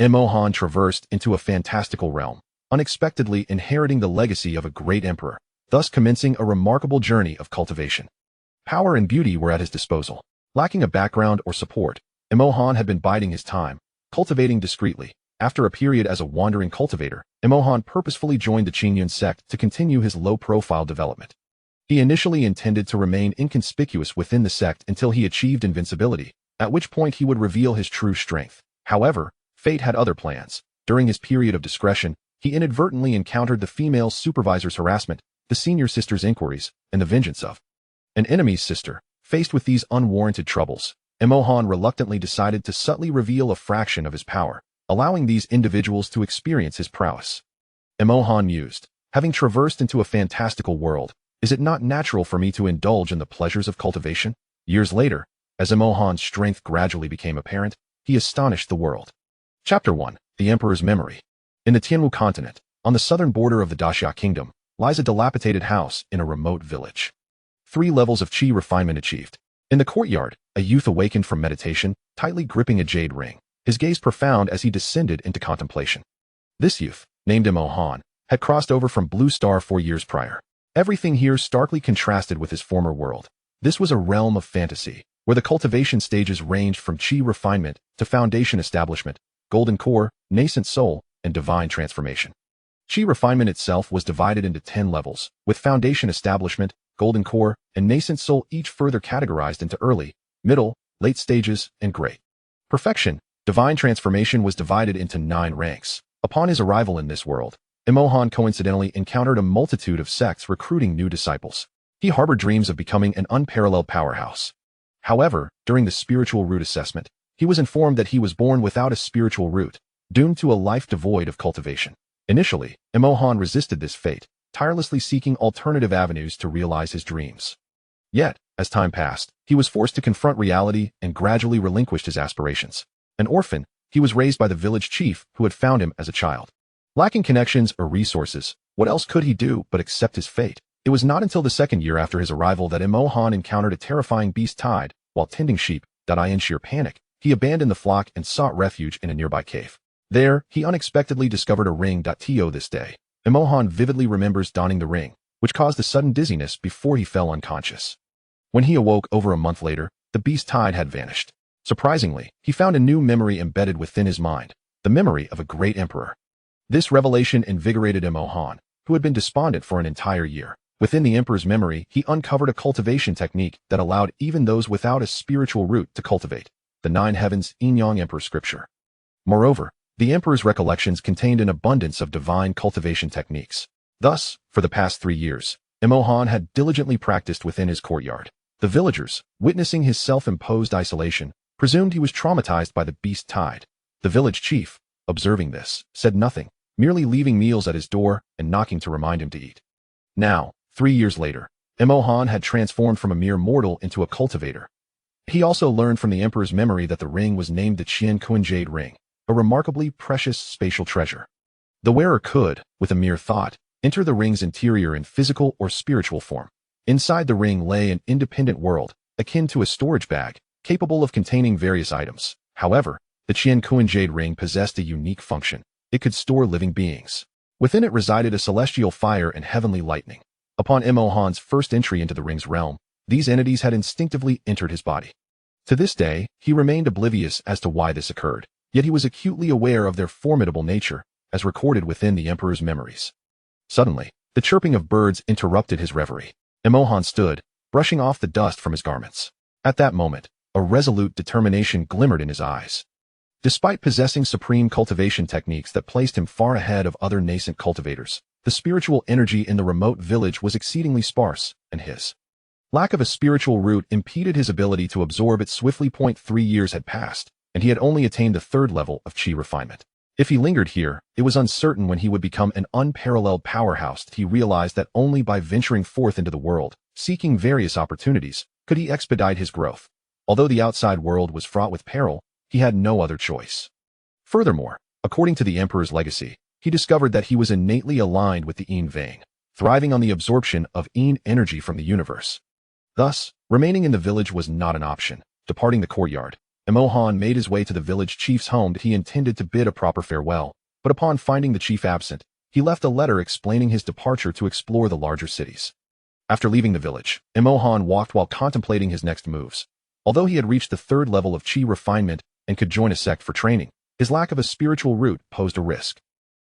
Emohan traversed into a fantastical realm, unexpectedly inheriting the legacy of a great emperor, thus commencing a remarkable journey of cultivation. Power and beauty were at his disposal. Lacking a background or support, Emohan had been biding his time, cultivating discreetly. After a period as a wandering cultivator, Emohan purposefully joined the Qingyun sect to continue his low-profile development. He initially intended to remain inconspicuous within the sect until he achieved invincibility, at which point he would reveal his true strength. However, fate had other plans. During his period of discretion, he inadvertently encountered the female supervisor's harassment, the senior sister's inquiries, and the vengeance of an enemy's sister. Faced with these unwarranted troubles, Emohan reluctantly decided to subtly reveal a fraction of his power, allowing these individuals to experience his prowess. Emohan mused, having traversed into a fantastical world, is it not natural for me to indulge in the pleasures of cultivation? Years later, as Emohan's strength gradually became apparent, he astonished the world. Chapter 1. The Emperor's Memory. In the Tianwu continent, on the southern border of the Daxia Kingdom, lies a dilapidated house in a remote village. 3 levels of qi refinement achieved. In the courtyard, a youth awakened from meditation, tightly gripping a jade ring, his gaze profound as he descended into contemplation. This youth, named Emohan, had crossed over from Blue Star 4 years prior. Everything here starkly contrasted with his former world. This was a realm of fantasy, where the cultivation stages ranged from qi refinement to foundation establishment, golden core, nascent soul, and divine transformation. Qi refinement itself was divided into 10 levels, with foundation establishment, golden core, and nascent soul each further categorized into early, middle, late stages, and great. Perfection, divine transformation was divided into 9 ranks. Upon his arrival in this world, Emohan coincidentally encountered a multitude of sects recruiting new disciples. He harbored dreams of becoming an unparalleled powerhouse. However, during the spiritual root assessment, he was informed that he was born without a spiritual root, doomed to a life devoid of cultivation. Initially, Emohan resisted this fate, tirelessly seeking alternative avenues to realize his dreams. Yet, as time passed, he was forced to confront reality and gradually relinquished his aspirations. An orphan, he was raised by the village chief who had found him as a child. Lacking connections or resources, what else could he do but accept his fate? It was not until the 2nd year after his arrival that Emohan encountered a terrifying beast tide. While tending sheep, in sheer panic, he abandoned the flock and sought refuge in a nearby cave. There, he unexpectedly discovered a ring. This day, Emohan vividly remembers donning the ring, which caused a sudden dizziness before he fell unconscious. When he awoke over a month later, the beast tide had vanished. Surprisingly, he found a new memory embedded within his mind, the memory of a great emperor. This revelation invigorated Emohan, who had been despondent for an entire year. Within the emperor's memory, he uncovered a cultivation technique that allowed even those without a spiritual root to cultivate, the 9 heavens Yin Emperor scripture. Moreover, the emperor's recollections contained an abundance of divine cultivation techniques. Thus, for the past 3 years, Emohan had diligently practiced within his courtyard. The villagers, witnessing his self-imposed isolation, presumed he was traumatized by the beast tide. The village chief, observing this, said nothing, merely leaving meals at his door and knocking to remind him to eat. Now, 3 years later, Emohan had transformed from a mere mortal into a cultivator. He also learned from the emperor's memory that the ring was named the Qian Jade Ring, a remarkably precious spatial treasure. The wearer could, with a mere thought, enter the ring's interior in physical or spiritual form. Inside the ring lay an independent world, akin to a storage bag, capable of containing various items. However, the Qian Jade Ring possessed a unique function. It could store living beings. Within it resided a celestial fire and heavenly lightning. Upon Emohan's first entry into the ring's realm, these entities had instinctively entered his body. To this day, he remained oblivious as to why this occurred, yet he was acutely aware of their formidable nature, as recorded within the emperor's memories. Suddenly, the chirping of birds interrupted his reverie. Emohan stood, brushing off the dust from his garments. At that moment, a resolute determination glimmered in his eyes. Despite possessing supreme cultivation techniques that placed him far ahead of other nascent cultivators, the spiritual energy in the remote village was exceedingly sparse, and his lack of a spiritual root impeded his ability to absorb it swiftly. 3 years had passed, and he had only attained the 3rd level of qi refinement. If he lingered here, it was uncertain when he would become an unparalleled powerhouse. He realized that only by venturing forth into the world, seeking various opportunities, could he expedite his growth. Although the outside world was fraught with peril, he had no other choice. Furthermore, according to the emperor's legacy, he discovered that he was innately aligned with the Yin Vein, thriving on the absorption of Yin energy from the universe. Thus, remaining in the village was not an option. Departing the courtyard, Emohan made his way to the village chief's home that he intended to bid a proper farewell, but upon finding the chief absent, he left a letter explaining his departure to explore the larger cities. After leaving the village, Emohan walked while contemplating his next moves. Although he had reached the third level of chi refinement and could join a sect for training, his lack of a spiritual root posed a risk.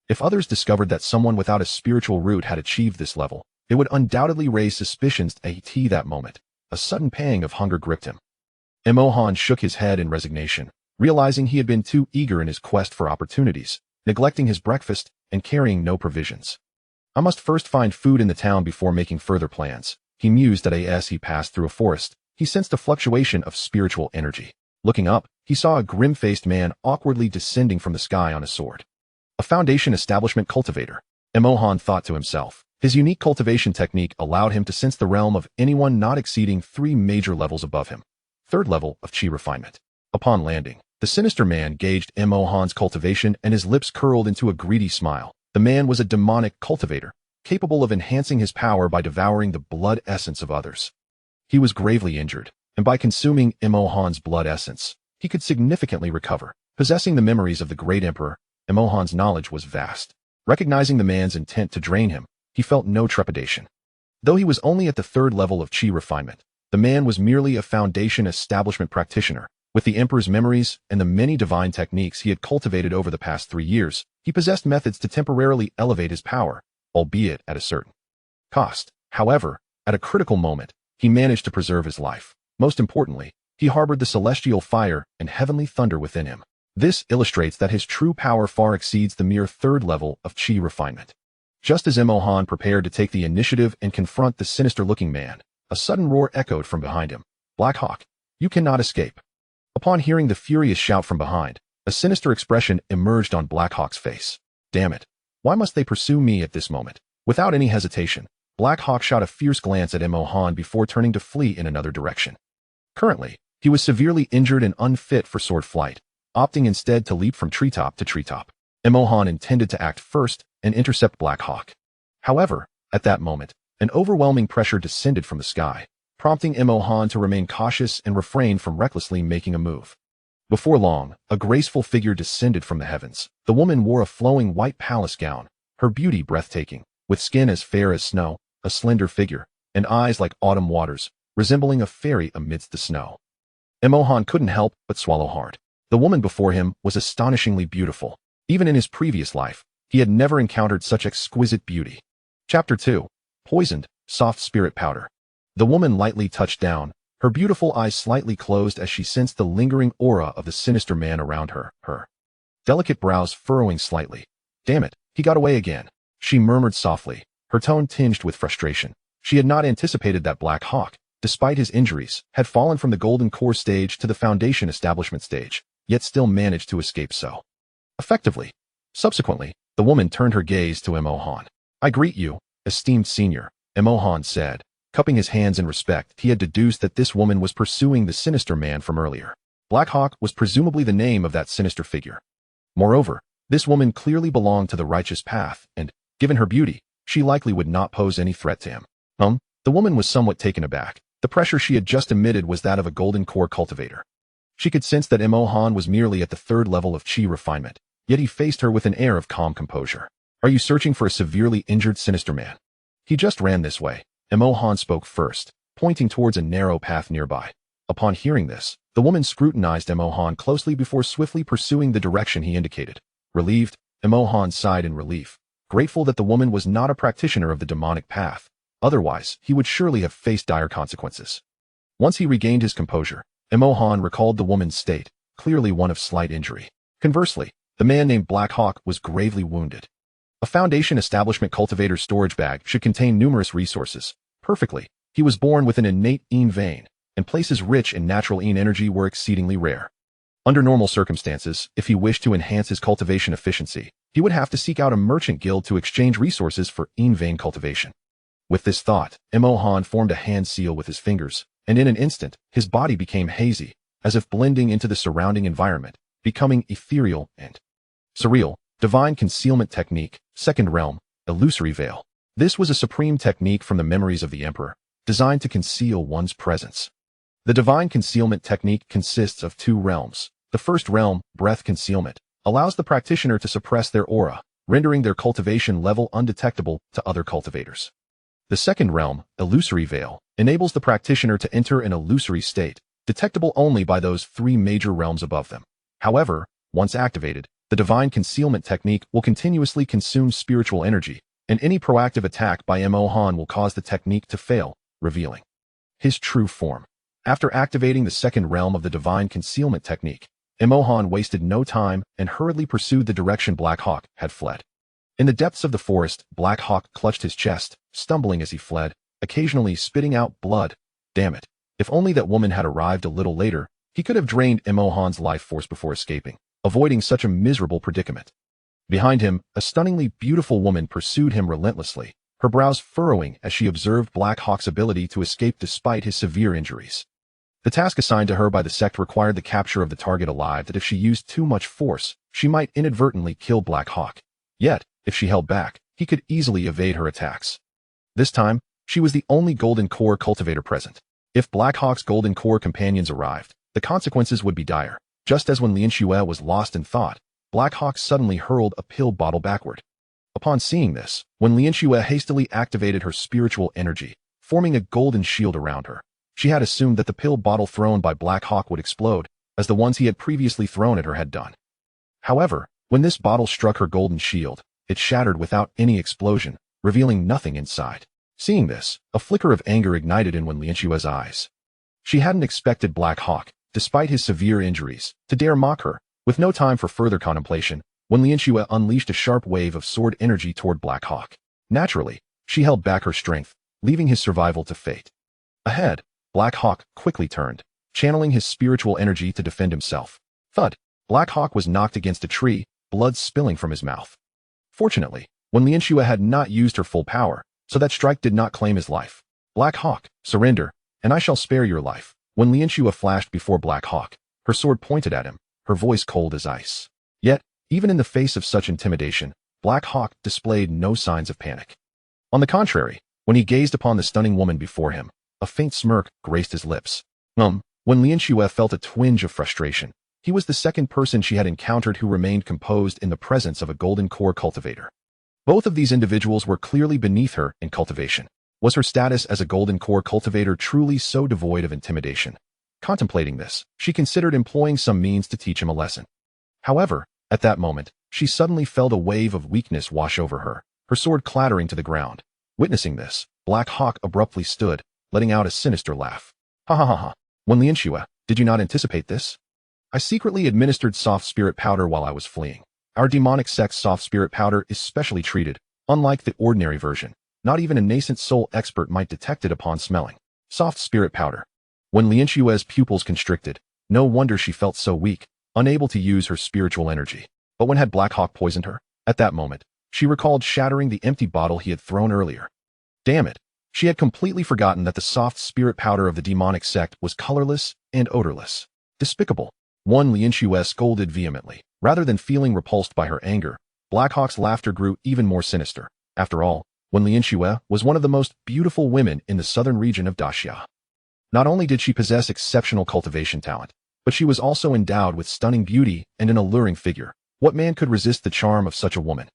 If others discovered that someone without a spiritual root had achieved this level, it would undoubtedly raise suspicions at that moment. A sudden pang of hunger gripped him. Emohan shook his head in resignation, realizing he had been too eager in his quest for opportunities, neglecting his breakfast and carrying no provisions. I must first find food in the town before making further plans, he mused as he passed through a forest. He sensed a fluctuation of spiritual energy. Looking up, he saw a grim-faced man awkwardly descending from the sky on a sword. A Foundation establishment cultivator, Emohan thought to himself. His unique cultivation technique allowed him to sense the realm of anyone not exceeding 3 major levels above him. Third level of chi refinement. Upon landing, the sinister man gauged Emohan's cultivation and his lips curled into a greedy smile. The man was a demonic cultivator, capable of enhancing his power by devouring the blood essence of others. He was gravely injured, and by consuming Emohan's blood essence, he could significantly recover. Possessing the memories of the great emperor, Emohan's knowledge was vast. Recognizing the man's intent to drain him, he felt no trepidation. Though he was only at the third level of chi refinement, the man was merely a Foundation establishment practitioner. With the emperor's memories and the many divine techniques he had cultivated over the past 3 years, he possessed methods to temporarily elevate his power, albeit at a certain cost. However, at a critical moment, he managed to preserve his life. Most importantly, he harbored the celestial fire and heavenly thunder within him. This illustrates that his true power far exceeds the mere third level of chi refinement. Just as Emohan prepared to take the initiative and confront the sinister-looking man, a sudden roar echoed from behind him. "Black Hawk, you cannot escape." Upon hearing the furious shout from behind, a sinister expression emerged on Black Hawk's face. "Damn it! Why must they pursue me at this moment?" Without any hesitation, Black Hawk shot a fierce glance at Emohan before turning to flee in another direction. Currently, he was severely injured and unfit for sword flight, opting instead to leap from treetop to treetop. Emohan intended to act first and intercept Black Hawk. However, at that moment, an overwhelming pressure descended from the sky, prompting Emohan to remain cautious and refrain from recklessly making a move. Before long, a graceful figure descended from the heavens. The woman wore a flowing white palace gown, her beauty breathtaking, with skin as fair as snow, a slender figure, and eyes like autumn waters, resembling a fairy amidst the snow. Emohan couldn't help but swallow hard. The woman before him was astonishingly beautiful. Even in his previous life, he had never encountered such exquisite beauty. Chapter 2. Poisoned, Soft Spirit Powder. The woman lightly touched down, her beautiful eyes slightly closed as she sensed the lingering aura of the sinister man around her, her delicate brows furrowing slightly. "Damn it, he got away again," she murmured softly, her tone tinged with frustration. She had not anticipated that Black Hawk, despite his injuries, had fallen from the Golden Core stage to the Foundation establishment stage, yet still managed to escape so effectively. Subsequently, the woman turned her gaze to Emohan. "I greet you, esteemed senior," Emohan said. Cupping his hands in respect, he had deduced that this woman was pursuing the sinister man from earlier. Black Hawk was presumably the name of that sinister figure. Moreover, this woman clearly belonged to the righteous path, and, given her beauty, she likely would not pose any threat to him. The woman was somewhat taken aback. The pressure she had just emitted was that of a Golden Core cultivator. She could sense that Emohan was merely at the third level of chi refinement, yet he faced her with an air of calm composure. "Are you searching for a severely injured sinister man?" "He just ran this way," Emohan spoke first, pointing towards a narrow path nearby. Upon hearing this, the woman scrutinized Emohan closely before swiftly pursuing the direction he indicated. Relieved, Emohan sighed in relief, grateful that the woman was not a practitioner of the demonic path. Otherwise, he would surely have faced dire consequences. Once he regained his composure, Emohan recalled the woman's state, clearly one of slight injury. Conversely, the man named Black Hawk was gravely wounded. A Foundation establishment cultivator's storage bag should contain numerous resources. Perfectly, he was born with an innate Yin vein, and places rich in natural Yin energy were exceedingly rare. Under normal circumstances, if he wished to enhance his cultivation efficiency, he would have to seek out a merchant guild to exchange resources for Yin vein cultivation. With this thought, Emohan formed a hand seal with his fingers, and in an instant, his body became hazy, as if blending into the surrounding environment, becoming ethereal and surreal. Divine Concealment Technique, Second Realm, Illusory Veil. This was a supreme technique from the memories of the Emperor, designed to conceal one's presence. The divine concealment technique consists of two realms. The first realm, breath concealment, allows the practitioner to suppress their aura, rendering their cultivation level undetectable to other cultivators. The second realm, illusory veil, enables the practitioner to enter an illusory state, detectable only by those three major realms above them. However, once activated, the divine concealment technique will continuously consume spiritual energy, and any proactive attack by Mohan will cause the technique to fail, revealing his true form. After activating the second realm of the divine concealment technique, Mohan wasted no time and hurriedly pursued the direction Black Hawk had fled. In the depths of the forest, Black Hawk clutched his chest, stumbling as he fled, occasionally spitting out blood. Damn it. If only that woman had arrived a little later, he could have drained Mohan's life force before escaping, avoiding such a miserable predicament. Behind him, a stunningly beautiful woman pursued him relentlessly, her brows furrowing as she observed Black Hawk's ability to escape despite his severe injuries. The task assigned to her by the sect required the capture of the target alive that if she used too much force, she might inadvertently kill Black Hawk. Yet, if she held back, he could easily evade her attacks. This time, she was the only Golden Core cultivator present. If Black Hawk's Golden Core companions arrived, the consequences would be dire. Just as when Lin Xue was lost in thought, Black Hawk suddenly hurled a pill bottle backward. Upon seeing this, when Lin Xue hastily activated her spiritual energy, forming a golden shield around her, she had assumed that the pill bottle thrown by Black Hawk would explode, as the ones he had previously thrown at her had done. However, when this bottle struck her golden shield, it shattered without any explosion, revealing nothing inside. Seeing this, a flicker of anger ignited in Wen Lianshue's eyes. She hadn't expected Black Hawk, despite his severe injuries, to dare mock her. With no time for further contemplation, Wen Lianxue unleashed a sharp wave of sword energy toward Black Hawk. Naturally, she held back her strength, leaving his survival to fate. Ahead, Black Hawk quickly turned, channeling his spiritual energy to defend himself. Thud! Black Hawk was knocked against a tree, blood spilling from his mouth. Fortunately, Wen Lianxue had not used her full power, so that strike did not claim his life. Black Hawk, surrender, and I shall spare your life. Wen Lianxue flashed before Black Hawk, her sword pointed at him, her voice cold as ice. Yet, even in the face of such intimidation, Black Hawk displayed no signs of panic. On the contrary, when he gazed upon the stunning woman before him, a faint smirk graced his lips. When Lianxue felt a twinge of frustration, he was the second person she had encountered who remained composed in the presence of a Golden Core cultivator. Both of these individuals were clearly beneath her in cultivation. Was her status as a Golden Core cultivator truly so devoid of intimidation? Contemplating this, she considered employing some means to teach him a lesson. However, at that moment, she suddenly felt a wave of weakness wash over her, her sword clattering to the ground. Witnessing this, Black Hawk abruptly stood, letting out a sinister laugh. Ha ha ha ha. Wen Lianxue, did you not anticipate this? I secretly administered soft spirit powder while I was fleeing. Our demonic sect's soft spirit powder is specially treated, unlike the ordinary version. Not even a nascent soul expert might detect it upon smelling. Soft spirit powder. When Lianxue's pupils constricted, no wonder she felt so weak, unable to use her spiritual energy. But when had Black Hawk poisoned her? At that moment, she recalled shattering the empty bottle he had thrown earlier. Damn it. She had completely forgotten that the soft spirit powder of the demonic sect was colorless and odorless. Despicable. Wen Lianxue scolded vehemently. Rather than feeling repulsed by her anger, Black Hawk's laughter grew even more sinister. After all, Wen Lianxue was one of the most beautiful women in the southern region of Daxia. Not only did she possess exceptional cultivation talent, but she was also endowed with stunning beauty and an alluring figure. What man could resist the charm of such a woman?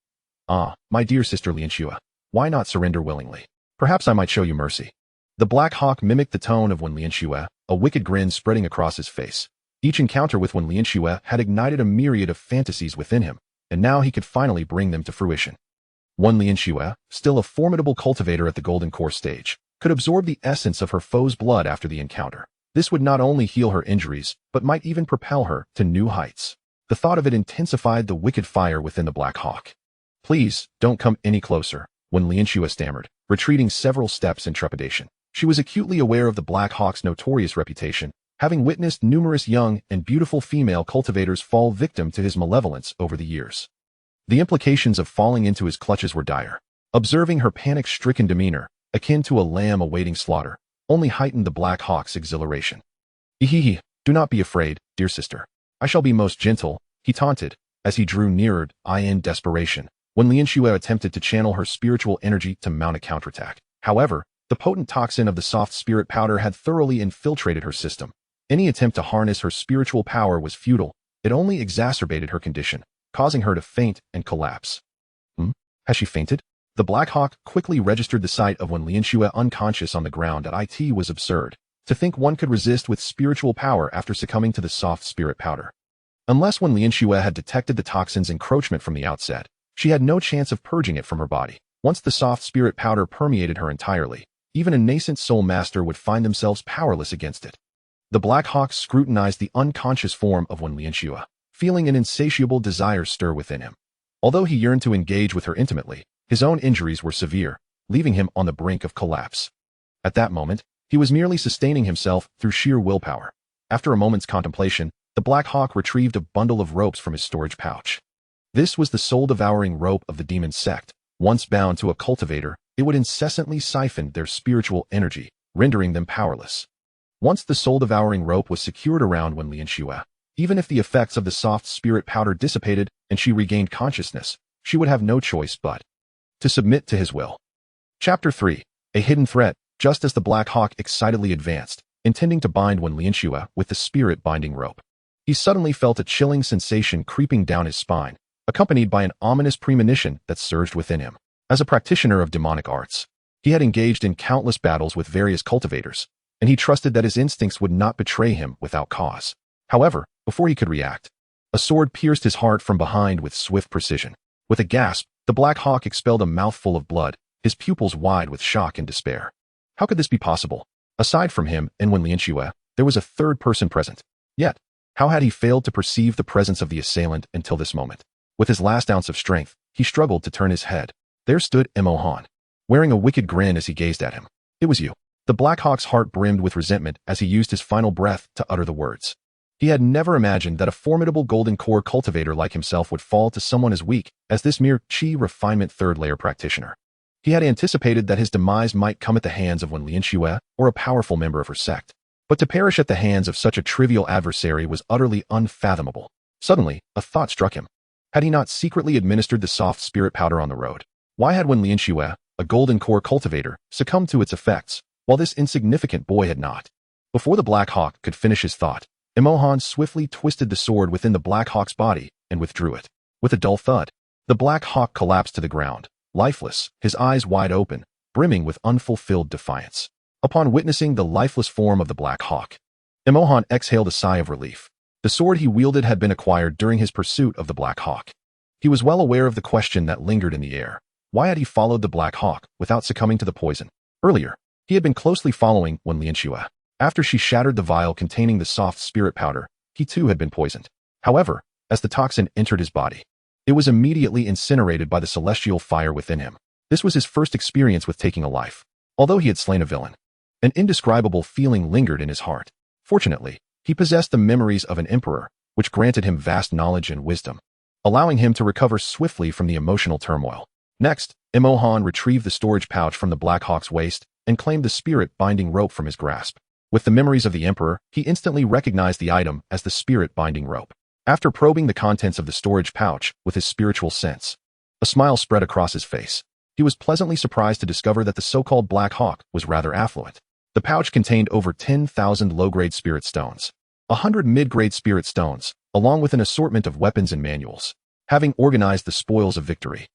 Ah, my dear sister Lianxue, why not surrender willingly? Perhaps I might show you mercy. The Black Hawk mimicked the tone of Wen Lianxue, a wicked grin spreading across his face. Each encounter with Wen Lianxue had ignited a myriad of fantasies within him, and now he could finally bring them to fruition. Wen Lianxue, still a formidable cultivator at the Golden Core stage, could absorb the essence of her foe's blood after the encounter. This would not only heal her injuries, but might even propel her to new heights. The thought of it intensified the wicked fire within the Black Hawk. Please, don't come any closer, Wen Lianxue stammered, retreating several steps in trepidation. She was acutely aware of the Black Hawk's notorious reputation, having witnessed numerous young and beautiful female cultivators fall victim to his malevolence over the years. The implications of falling into his clutches were dire. Observing her panic-stricken demeanor, akin to a lamb awaiting slaughter, only heightened the Black Hawk's exhilaration. Ehehe, do not be afraid, dear sister. I shall be most gentle, he taunted, as he drew nearer, in desperation. When Lianxue attempted to channel her spiritual energy to mount a counterattack. However, The potent toxin of the soft spirit powder had thoroughly infiltrated her system. Any attempt to harness her spiritual power was futile. It only exacerbated her condition, causing her to faint and collapse. Has she fainted? The Black Hawk quickly registered the sight of Wen Lianxue unconscious on the ground. It was absurd to think one could resist with spiritual power after succumbing to the soft spirit powder. Unless Wen Lianxue had detected the toxin's encroachment from the outset, she had no chance of purging it from her body. Once the soft spirit powder permeated her entirely, even a nascent soul master would find themselves powerless against it. The Black Hawk scrutinized the unconscious form of Wen Lianxue, feeling an insatiable desire stir within him. Although he yearned to engage with her intimately, his own injuries were severe, leaving him on the brink of collapse. At that moment, he was merely sustaining himself through sheer willpower. After a moment's contemplation, the Black Hawk retrieved a bundle of ropes from his storage pouch. This was the soul-devouring rope of the demon sect. Once bound to a cultivator, it would incessantly siphon their spiritual energy, rendering them powerless. Once the soul-devouring rope was secured around Wen Lianxue, even if the effects of the soft spirit powder dissipated and she regained consciousness, she would have no choice but to submit to his will. Chapter 3. A hidden threat. Just as the Black Hawk excitedly advanced, intending to bind Wen Lianxue with the spirit-binding rope, he suddenly felt a chilling sensation creeping down his spine, accompanied by an ominous premonition that surged within him. As a practitioner of demonic arts, he had engaged in countless battles with various cultivators, and he trusted that his instincts would not betray him without cause. However, before he could react, a sword pierced his heart from behind with swift precision. With a gasp, the Black Hawk expelled a mouthful of blood, his pupils wide with shock and despair. How could this be possible? Aside from him and Wen Lianxue, there was a third person present. Yet, how had he failed to perceive the presence of the assailant until this moment? With his last ounce of strength, he struggled to turn his head. There stood Mo Han, wearing a wicked grin as he gazed at him. It was you. The Black Hawk's heart brimmed with resentment as he used his final breath to utter the words. He had never imagined that a formidable golden core cultivator like himself would fall to someone as weak as this mere chi refinement third-layer practitioner. He had anticipated that his demise might come at the hands of Wen Lianxue or a powerful member of her sect, but to perish at the hands of such a trivial adversary was utterly unfathomable. Suddenly, a thought struck him. Had he not secretly administered the soft spirit powder on the road? Why had Wen Lianxue, a golden core cultivator, succumbed to its effects, while this insignificant boy had not? Before the Black Hawk could finish his thought, Mo Han swiftly twisted the sword within the Black Hawk's body and withdrew it. With a dull thud, the Black Hawk collapsed to the ground, lifeless, his eyes wide open, brimming with unfulfilled defiance. Upon witnessing the lifeless form of the Black Hawk, Mo Han exhaled a sigh of relief. The sword he wielded had been acquired during his pursuit of the Black Hawk. He was well aware of the question that lingered in the air. Why had he followed the Black Hawk without succumbing to the poison? Earlier, he had been closely following Wen Lianxue. After she shattered the vial containing the soft spirit powder, he too had been poisoned. However, as the toxin entered his body, it was immediately incinerated by the celestial fire within him. This was his first experience with taking a life. Although he had slain a villain, an indescribable feeling lingered in his heart. Fortunately, he possessed the memories of an emperor, which granted him vast knowledge and wisdom, allowing him to recover swiftly from the emotional turmoil. Next, Mo Han retrieved the storage pouch from the Black Hawk's waist and claimed the spirit-binding rope from his grasp. With the memories of the emperor, he instantly recognized the item as the spirit-binding rope. After probing the contents of the storage pouch with his spiritual sense, a smile spread across his face. He was pleasantly surprised to discover that the so-called Black Hawk was rather affluent. The pouch contained over 10,000 low-grade spirit stones, 100 mid-grade spirit stones, along with an assortment of weapons and manuals. Having organized the spoils of victory,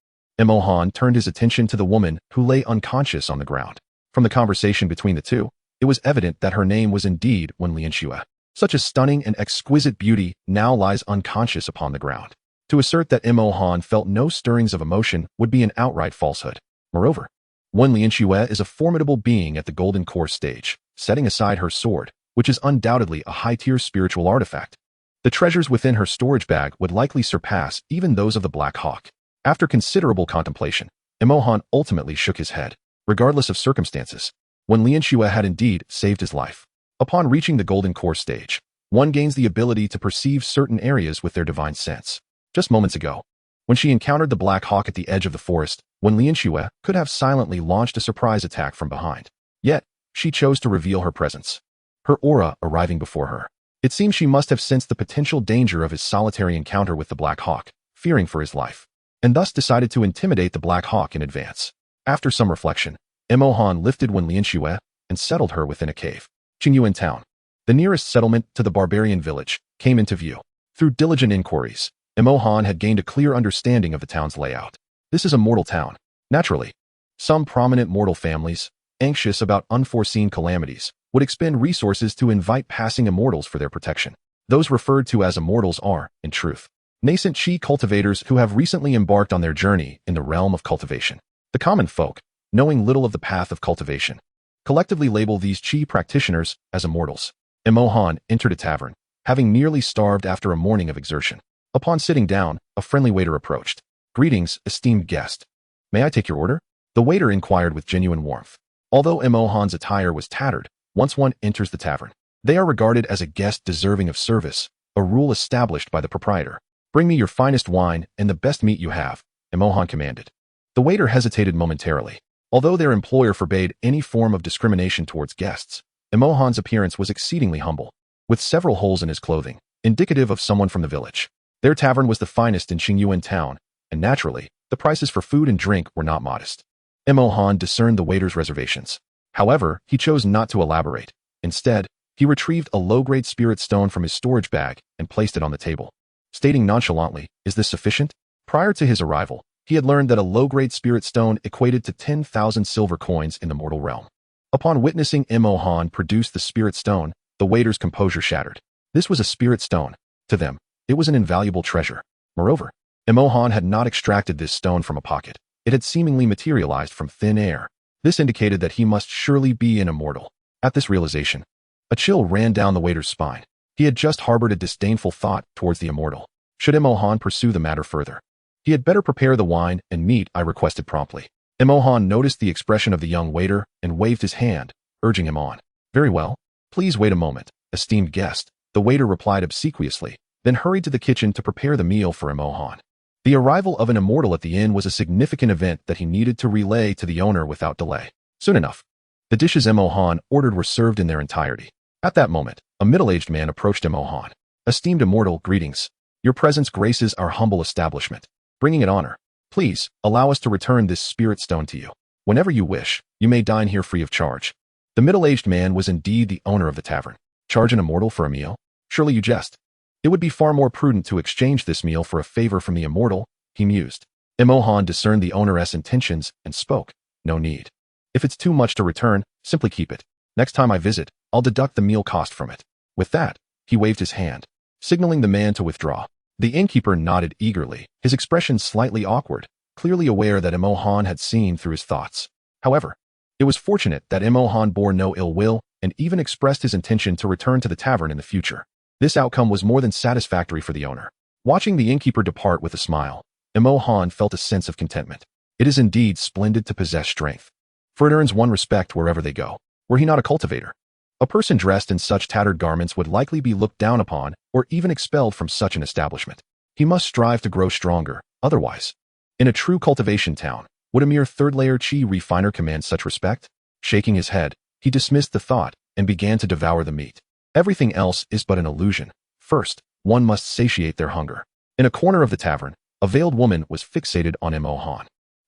Mo Han turned his attention to the woman who lay unconscious on the ground. From the conversation between the two, it was evident that her name was indeed Wen Lianxue. Such a stunning and exquisite beauty now lies unconscious upon the ground. To assert that Mo Han felt no stirrings of emotion would be an outright falsehood. Moreover, Wen Lianxue is a formidable being at the Golden Core stage, setting aside her sword, which is undoubtedly a high-tier spiritual artifact. The treasures within her storage bag would likely surpass even those of the Black Hawk. After considerable contemplation, Mo Han ultimately shook his head. Regardless of circumstances, Wen Lianxue had indeed saved his life. Upon reaching the Golden Core stage, one gains the ability to perceive certain areas with their divine sense. Just moments ago, when she encountered the Black Hawk at the edge of the forest, Wen Lianxue could have silently launched a surprise attack from behind. Yet, she chose to reveal her presence, her aura arriving before her. It seems she must have sensed the potential danger of his solitary encounter with the Black Hawk, fearing for his life, and thus decided to intimidate the Black Hawk in advance. After some reflection, Imo lifted when Lian Xue and settled her within a cave. Qingyuan town, the nearest settlement to the barbarian village, came into view. Through diligent inquiries, Imo had gained a clear understanding of the town's layout. This is a mortal town. Naturally, some prominent mortal families, anxious about unforeseen calamities, would expend resources to invite passing immortals for their protection. Those referred to as immortals are, in truth, nascent chi cultivators who have recently embarked on their journey in the realm of cultivation. The common folk, knowing little of the path of cultivation, collectively label these chi practitioners as immortals. Imo entered a tavern, having nearly starved after a morning of exertion. Upon sitting down, a friendly waiter approached. "Greetings, esteemed guest. May I take your order?" The waiter inquired with genuine warmth. Although Imo's attire was tattered, once one enters the tavern, they are regarded as a guest deserving of service, a rule established by the proprietor. "Bring me your finest wine and the best meat you have," Imo commanded. The waiter hesitated momentarily. Although their employer forbade any form of discrimination towards guests, Imo's appearance was exceedingly humble, with several holes in his clothing, indicative of someone from the village. Their tavern was the finest in Qingyuan town, and naturally, the prices for food and drink were not modest. Imo discerned the waiter's reservations. However, he chose not to elaborate. Instead, he retrieved a low-grade spirit stone from his storage bag and placed it on the table, stating nonchalantly, "Is this sufficient?" Prior to his arrival, he had learned that a low-grade spirit stone equated to 10,000 silver coins in the mortal realm. Upon witnessing Imo produce the spirit stone, the waiter's composure shattered. This was a spirit stone. To them, it was an invaluable treasure. Moreover, Imo had not extracted this stone from a pocket. It had seemingly materialized from thin air. This indicated that he must surely be an immortal. At this realization, a chill ran down the waiter's spine. He had just harbored a disdainful thought towards the immortal. Should Imo pursue the matter further, he had better prepare the wine and meat I requested promptly. Imo noticed the expression of the young waiter and waved his hand, urging him on. "Very well. Please wait a moment, esteemed guest," the waiter replied obsequiously, then hurried to the kitchen to prepare the meal for Imo. The arrival of an immortal at the inn was a significant event that he needed to relay to the owner without delay. Soon enough, the dishes Imo ordered were served in their entirety. At that moment, a middle-aged man approached Imo. "Esteemed immortal, greetings. Your presence graces our humble establishment, bringing it honor. Please, allow us to return this spirit stone to you. Whenever you wish, you may dine here free of charge." The middle-aged man was indeed the owner of the tavern. Charge an immortal for a meal? Surely you jest. It would be far more prudent to exchange this meal for a favor from the immortal, he mused. Imo discerned the owner's intentions and spoke. "No need. If it's too much to return, simply keep it. Next time I visit, I'll deduct the meal cost from it." With that, he waved his hand, signaling the man to withdraw. The innkeeper nodded eagerly, his expression slightly awkward, clearly aware that Imo had seen through his thoughts. However, it was fortunate that Imo bore no ill will and even expressed his intention to return to the tavern in the future. This outcome was more than satisfactory for the owner. Watching the innkeeper depart with a smile, Imo felt a sense of contentment. It is indeed splendid to possess strength, for it earns one respect wherever they go. Were he not a cultivator, a person dressed in such tattered garments would likely be looked down upon or even expelled from such an establishment. He must strive to grow stronger, otherwise, in a true cultivation town, would a mere third-layer chi refiner command such respect? Shaking his head, he dismissed the thought and began to devour the meat. Everything else is but an illusion. First, one must satiate their hunger. In a corner of the tavern, a veiled woman was fixated on Imo.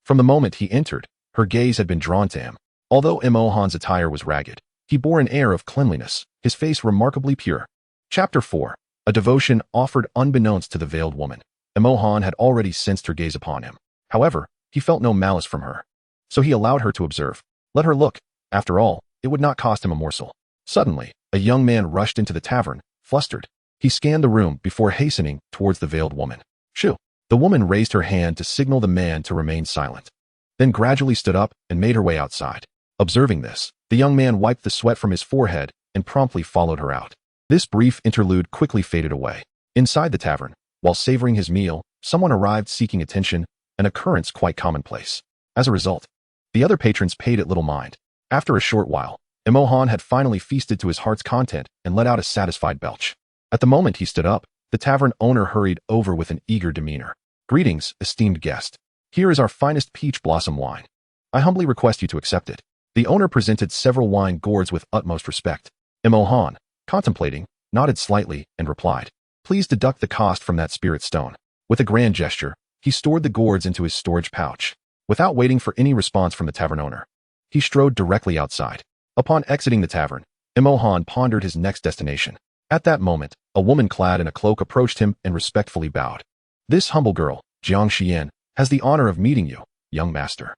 From the moment he entered, her gaze had been drawn to him. Although Imo's attire was ragged, he bore an air of cleanliness, his face remarkably pure. Chapter 4. A devotion offered unbeknownst to the veiled woman. Imo had already sensed her gaze upon him. However, he felt no malice from her, so he allowed her to observe. Let her look. After all, it would not cost him a morsel. Suddenly, a young man rushed into the tavern, flustered. He scanned the room before hastening towards the veiled woman. "Shoo!" The woman raised her hand to signal the man to remain silent, then gradually stood up and made her way outside. Observing this, the young man wiped the sweat from his forehead and promptly followed her out. This brief interlude quickly faded away. Inside the tavern, while savoring his meal, someone arrived seeking attention, an occurrence quite commonplace. As a result, the other patrons paid it little mind. After a short while, Imo had finally feasted to his heart's content and let out a satisfied belch. At the moment he stood up, the tavern owner hurried over with an eager demeanor. "Greetings, esteemed guest. Here is our finest peach blossom wine. I humbly request you to accept it." The owner presented several wine gourds with utmost respect. Imo, contemplating, nodded slightly and replied, "Please deduct the cost from that spirit stone." With a grand gesture, he stored the gourds into his storage pouch. Without waiting for any response from the tavern owner, He strode directly outside. Upon exiting the tavern, Imohan pondered his next destination. At that moment, a woman clad in a cloak approached him and respectfully bowed. "This humble girl, Jiang Xian, has the honor of meeting you, young master."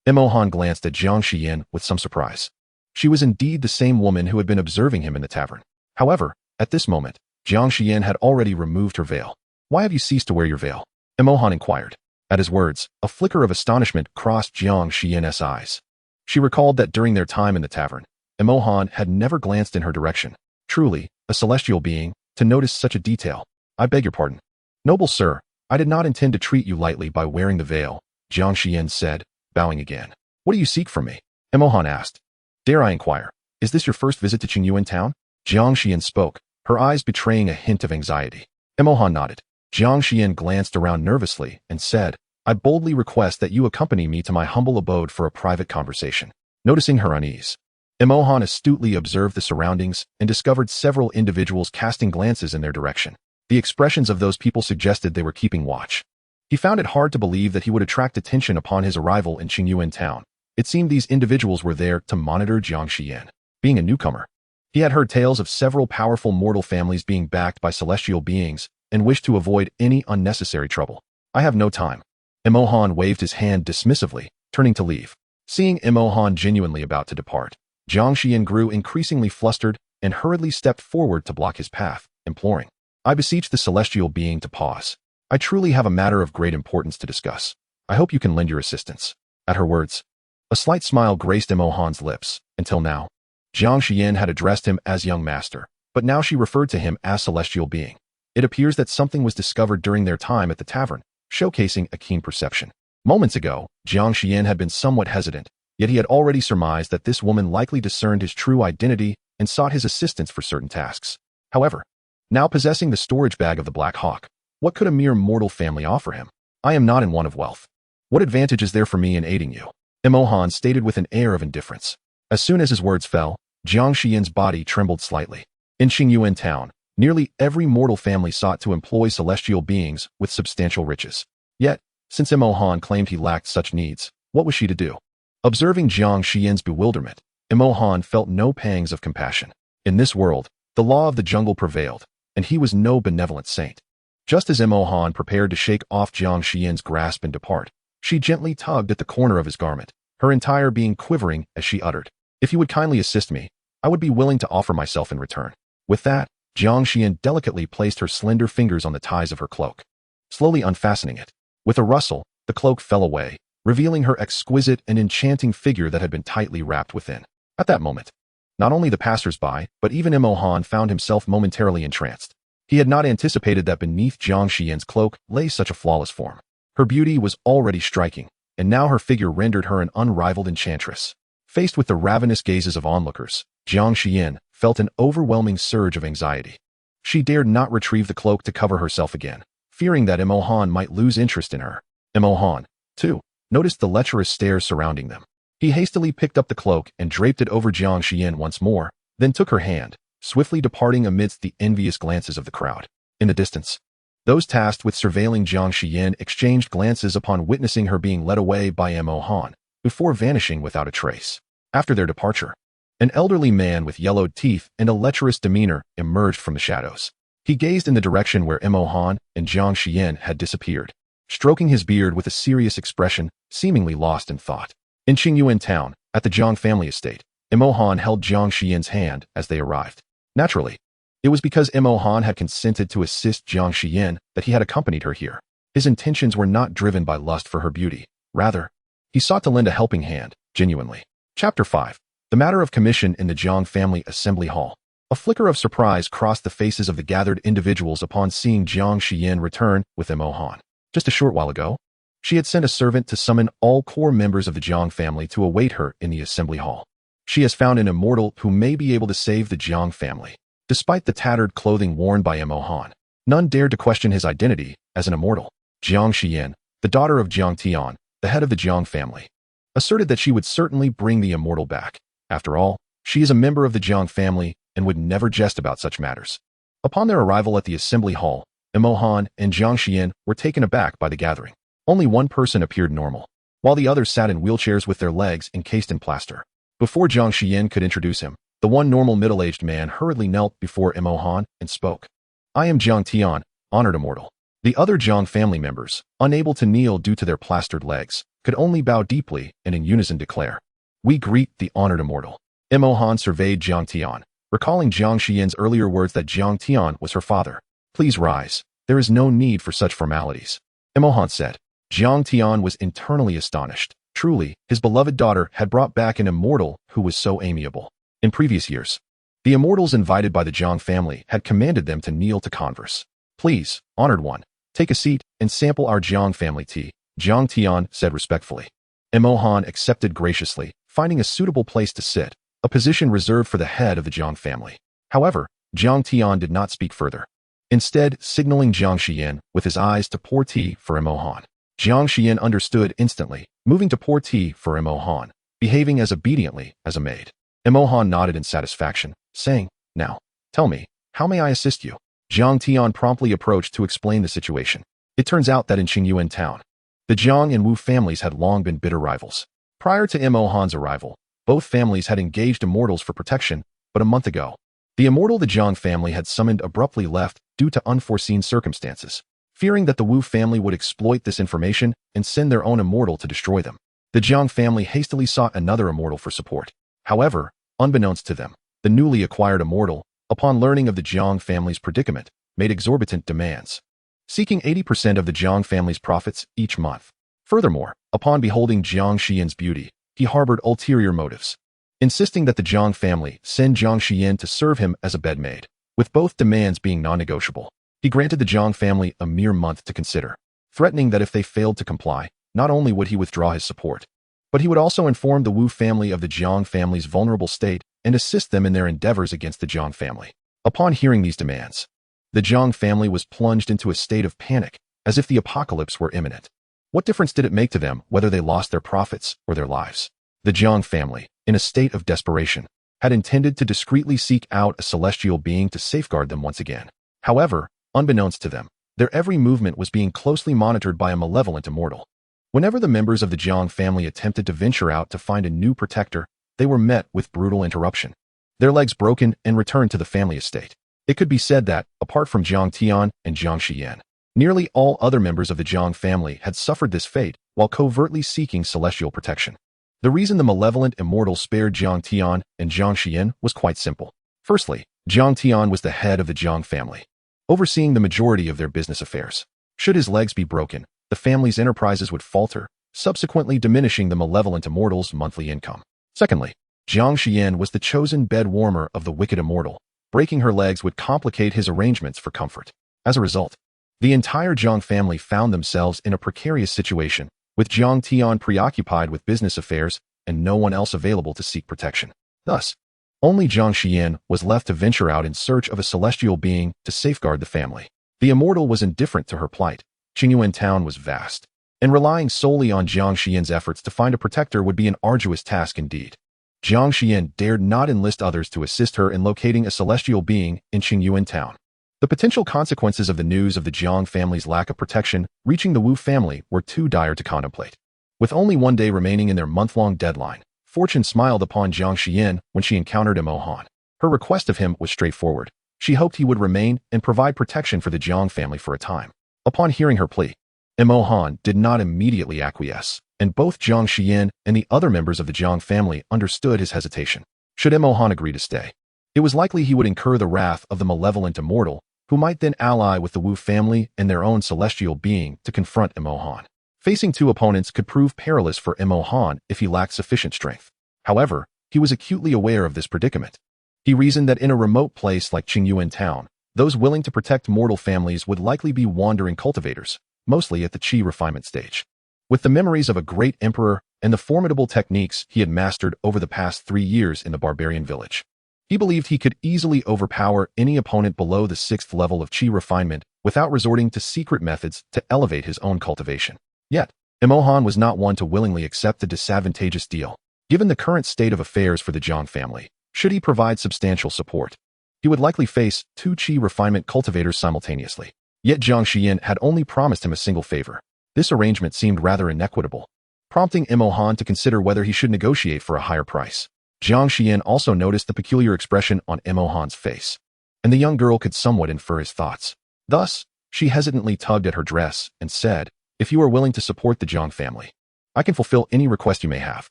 Imohan glanced at Jiang Xian with some surprise. She was indeed the same woman who had been observing him in the tavern. However, at this moment, Jiang Xian had already removed her veil. "Why have you ceased to wear your veil?" Imohan inquired. At his words, a flicker of astonishment crossed Jiang Xian's eyes. She recalled that during their time in the tavern, Imohan had never glanced in her direction. Truly, a celestial being, to notice such a detail. "I beg your pardon. Noble sir, I did not intend to treat you lightly by wearing the veil," Jiang Xian said, bowing again. "What do you seek from me?" Imohan asked. "Dare I inquire, is this your first visit to Qingyuan town?" Jiang Xian spoke, her eyes betraying a hint of anxiety. Imohan nodded. Jiang Xian glanced around nervously and said, "I boldly request that you accompany me to my humble abode for a private conversation." Noticing her unease, Imohan astutely observed the surroundings and discovered several individuals casting glances in their direction. The expressions of those people suggested they were keeping watch. He found it hard to believe that he would attract attention upon his arrival in Qingyuan town. It seemed these individuals were there to monitor Jiang Xian. Being a newcomer, he had heard tales of several powerful mortal families being backed by celestial beings and wished to avoid any unnecessary trouble. "I have no time." Imohan waved his hand dismissively, turning to leave. Seeing Imohan genuinely about to depart, Jiang Xian grew increasingly flustered and hurriedly stepped forward to block his path, imploring, "I beseech the celestial being to pause. I truly have a matter of great importance to discuss. I hope you can lend your assistance." At her words, a slight smile graced Imohan's lips. Until now, Jiang Xian had addressed him as young master, but now she referred to him as celestial being. It appears that something was discovered during their time at the tavern, showcasing a keen perception. Moments ago, Jiang Xian had been somewhat hesitant, yet he had already surmised that this woman likely discerned his true identity and sought his assistance for certain tasks. However, now possessing the storage bag of the Black Hawk, what could a mere mortal family offer him? "I am not in want of wealth. What advantage is there for me in aiding you?" Imohan stated with an air of indifference. As soon as his words fell, Jiang Xian's body trembled slightly. In Qingyuan town, nearly every mortal family sought to employ celestial beings with substantial riches. Yet, since Imohan claimed he lacked such needs, what was she to do? Observing Jiang Xian's bewilderment, Imohan felt no pangs of compassion. In this world, the law of the jungle prevailed, and he was no benevolent saint. Just as Imohan prepared to shake off Jiang Xian's grasp and depart, she gently tugged at the corner of his garment, her entire being quivering as she uttered, "If you would kindly assist me, I would be willing to offer myself in return." With that, Jiang Xian delicately placed her slender fingers on the ties of her cloak, slowly unfastening it. With a rustle, the cloak fell away, revealing her exquisite and enchanting figure that had been tightly wrapped within. At that moment, not only the passers-by, but even Imohan found himself momentarily entranced. He had not anticipated that beneath Jiang Xian's cloak lay such a flawless form. Her beauty was already striking, and now her figure rendered her an unrivaled enchantress. Faced with the ravenous gazes of onlookers, Jiang Xian felt an overwhelming surge of anxiety. She dared not retrieve the cloak to cover herself again, fearing that Imohan might lose interest in her. Imohan, too, noticed the lecherous stares surrounding them. He hastily picked up the cloak and draped it over Jiang Xian once more, then took her hand, swiftly departing amidst the envious glances of the crowd. In the distance, those tasked with surveilling Jiang Xian exchanged glances upon witnessing her being led away by Imohan, before vanishing without a trace. After their departure, an elderly man with yellowed teeth and a lecherous demeanor emerged from the shadows. He gazed in the direction where Imohan and Jiang Xian had disappeared, stroking his beard with a serious expression, seemingly lost in thought. In Qingyuan town, at the Jiang family estate, Imohan held Jiang Xian's hand as they arrived. Naturally, it was because Imohan had consented to assist Jiang Xian that he had accompanied her here. His intentions were not driven by lust for her beauty. Rather, he sought to lend a helping hand, genuinely. Chapter 5. The matter of commission in the Jiang family assembly hall. A flicker of surprise crossed the faces of the gathered individuals upon seeing Jiang Xian return with Imohan. Just a short while ago, she had sent a servant to summon all core members of the Jiang family to await her in the assembly hall. She has found an immortal who may be able to save the Jiang family. Despite the tattered clothing worn by Imohan, none dared to question his identity as an immortal. Jiang Xian, the daughter of Jiang Tian, the head of the Jiang family, asserted that she would certainly bring the immortal back. After all, she is a member of the Jiang family and would never jest about such matters. Upon their arrival at the assembly hall, Imohan and Jiang Xian were taken aback by the gathering. Only one person appeared normal. while the others sat in wheelchairs with their legs encased in plaster. Before Jiang Xian could introduce him, the one normal middle-aged man hurriedly knelt before Imohan and spoke. I am Jiang Tian, honored immortal. The other Jiang family members, unable to kneel due to their plastered legs, could only bow deeply and in unison declare, we greet the honored immortal. Imohan surveyed Jiang Tian, recalling Jiang Xian's earlier words that Jiang Tian was her father. Please rise. There is no need for such formalities. Imohan said. Jiang Tian was internally astonished. Truly, his beloved daughter had brought back an immortal who was so amiable. In previous years, the immortals invited by the Jiang family had commanded them to kneel to converse. Please, honored one, take a seat and sample our Jiang family tea, Jiang Tian said respectfully. Imohan accepted graciously, finding a suitable place to sit, a position reserved for the head of the Jiang family. However, Jiang Tian did not speak further, instead signaling Jiang Xian with his eyes to pour tea for Imohan. Jiang Xian understood instantly, moving to pour tea for Imohan, behaving as obediently as a maid. Imohan nodded in satisfaction, saying, Now, tell me, how may I assist you? Jiang Tian promptly approached to explain the situation. It turns out that in Qingyuan town, the Jiang and Wu families had long been bitter rivals. Prior to Imohan's arrival, both families had engaged immortals for protection, but a month ago, the immortal the Jiang family had summoned abruptly left due to unforeseen circumstances. Fearing that the Wu family would exploit this information and send their own immortal to destroy them, the Jiang family hastily sought another immortal for support. However, unbeknownst to them, the newly acquired immortal, upon learning of the Jiang family's predicament, made exorbitant demands, seeking 80% of the Jiang family's profits each month. Furthermore, upon beholding Jiang Xian's beauty, he harbored ulterior motives, insisting that the Jiang family send Jiang Xian to serve him as a bedmaid, with both demands being non-negotiable. He granted the Jiang family a mere month to consider, threatening that if they failed to comply, not only would he withdraw his support, but he would also inform the Wu family of the Jiang family's vulnerable state and assist them in their endeavors against the Jiang family. Upon hearing these demands, the Jiang family was plunged into a state of panic, as if the apocalypse were imminent. What difference did it make to them whether they lost their profits or their lives? The Jiang family, in a state of desperation, had intended to discreetly seek out a celestial being to safeguard them once again. However, unbeknownst to them, their every movement was being closely monitored by a malevolent immortal. Whenever the members of the Jiang family attempted to venture out to find a new protector, they were met with brutal interruption, their legs broken and returned to the family estate. It could be said that, apart from Jiang Tian and Jiang Xian, nearly all other members of the Jiang family had suffered this fate while covertly seeking celestial protection. The reason the malevolent immortal spared Jiang Tian and Jiang Xian was quite simple. Firstly, Jiang Tian was the head of the Jiang family, overseeing the majority of their business affairs. Should his legs be broken, the family's enterprises would falter, subsequently diminishing the malevolent immortal's monthly income. Secondly, Jiang Xian was the chosen bed warmer of the wicked immortal. Breaking her legs would complicate his arrangements for comfort. As a result, the entire Jiang family found themselves in a precarious situation, with Jiang Tian preoccupied with business affairs and no one else available to seek protection. Thus, only Jiang Xian was left to venture out in search of a celestial being to safeguard the family. The immortal was indifferent to her plight. Qingyuan town was vast, and relying solely on Jiang Xian's efforts to find a protector would be an arduous task indeed. Jiang Xian dared not enlist others to assist her in locating a celestial being in Qingyuan town. The potential consequences of the news of the Jiang family's lack of protection reaching the Wu family were too dire to contemplate. With only one day remaining in their month-long deadline, fortune smiled upon Jiang Xian when she encountered Imohan. Her request of him was straightforward. She hoped he would remain and provide protection for the Jiang family for a time. Upon hearing her plea, Imohan did not immediately acquiesce, and both Jiang Xian and the other members of the Jiang family understood his hesitation. Should Imohan agree to stay, it was likely he would incur the wrath of the malevolent immortal, who might then ally with the Wu family and their own celestial being to confront Imohan. Facing two opponents could prove perilous for Imohan if he lacked sufficient strength. However, he was acutely aware of this predicament. He reasoned that in a remote place like Qingyuan town, those willing to protect mortal families would likely be wandering cultivators, mostly at the qi refinement stage. With the memories of a great emperor and the formidable techniques he had mastered over the past 3 years in the barbarian village, he believed he could easily overpower any opponent below the 6th level of qi refinement without resorting to secret methods to elevate his own cultivation. Yet, Imohan was not one to willingly accept the disadvantageous deal. Given the current state of affairs for the Jiang family, should he provide substantial support, he would likely face 2 qi refinement cultivators simultaneously. Yet Jiang Xian had only promised him a single favor. This arrangement seemed rather inequitable. prompting Imo Han to consider whether he should negotiate for a higher price. Jiang Xian also noticed the peculiar expression on Imo Han's face, and the young girl could somewhat infer his thoughts. Thus, she hesitantly tugged at her dress and said, "If you are willing to support the Jiang family, I can fulfill any request you may have."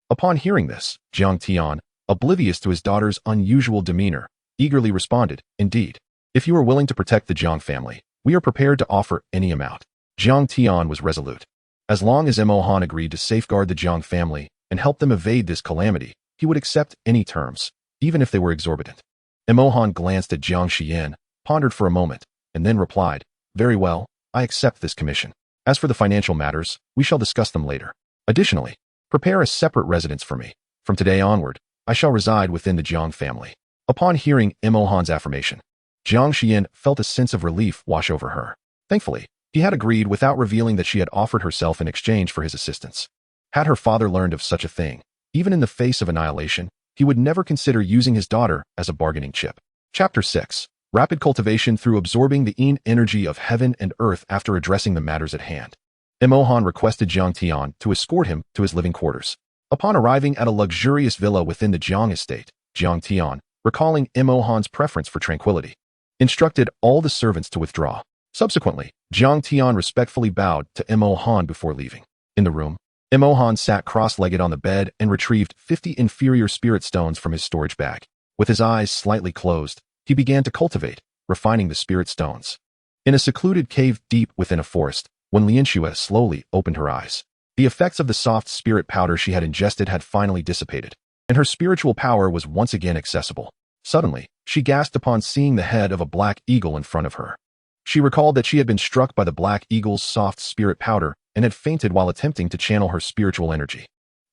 Upon hearing this, Jiang Tian, oblivious to his daughter's unusual demeanor, eagerly responded, "Indeed, if you are willing to protect the Jiang family, we are prepared to offer any amount." Jiang Tian was resolute. As long as Imo Han agreed to safeguard the Jiang family and help them evade this calamity, he would accept any terms, even if they were exorbitant. Imo Han glanced at Jiang Xian, pondered for a moment, and then replied, "Very well, I accept this commission. As for the financial matters, we shall discuss them later. Additionally, prepare a separate residence for me. From today onward, I shall reside within the Jiang family." Upon hearing Imo Han's affirmation, Jiang Xian felt a sense of relief wash over her. Thankfully, he had agreed without revealing that she had offered herself in exchange for his assistance. Had her father learned of such a thing, even in the face of annihilation, he would never consider using his daughter as a bargaining chip. Chapter 6. Rapid cultivation through absorbing the yin energy of heaven and earth after addressing the matters at hand. Imo Han requested Jiang Tian to escort him to his living quarters. Upon arriving at a luxurious villa within the Jiang estate, Jiang Tian, recalling Imo Han's preference for tranquility, instructed all the servants to withdraw. Subsequently, Jiang Tian respectfully bowed to Imo Han before leaving. In the room, Imo Han sat cross-legged on the bed and retrieved 50 inferior spirit stones from his storage bag. With his eyes slightly closed, he began to cultivate, refining the spirit stones. In a secluded cave deep within a forest, when Lianxue slowly opened her eyes, the effects of the soft spirit powder she had ingested had finally dissipated, and her spiritual power was once again accessible. Suddenly, she gasped upon seeing the head of a black eagle in front of her. She recalled that she had been struck by the black eagle's soft spirit powder and had fainted while attempting to channel her spiritual energy.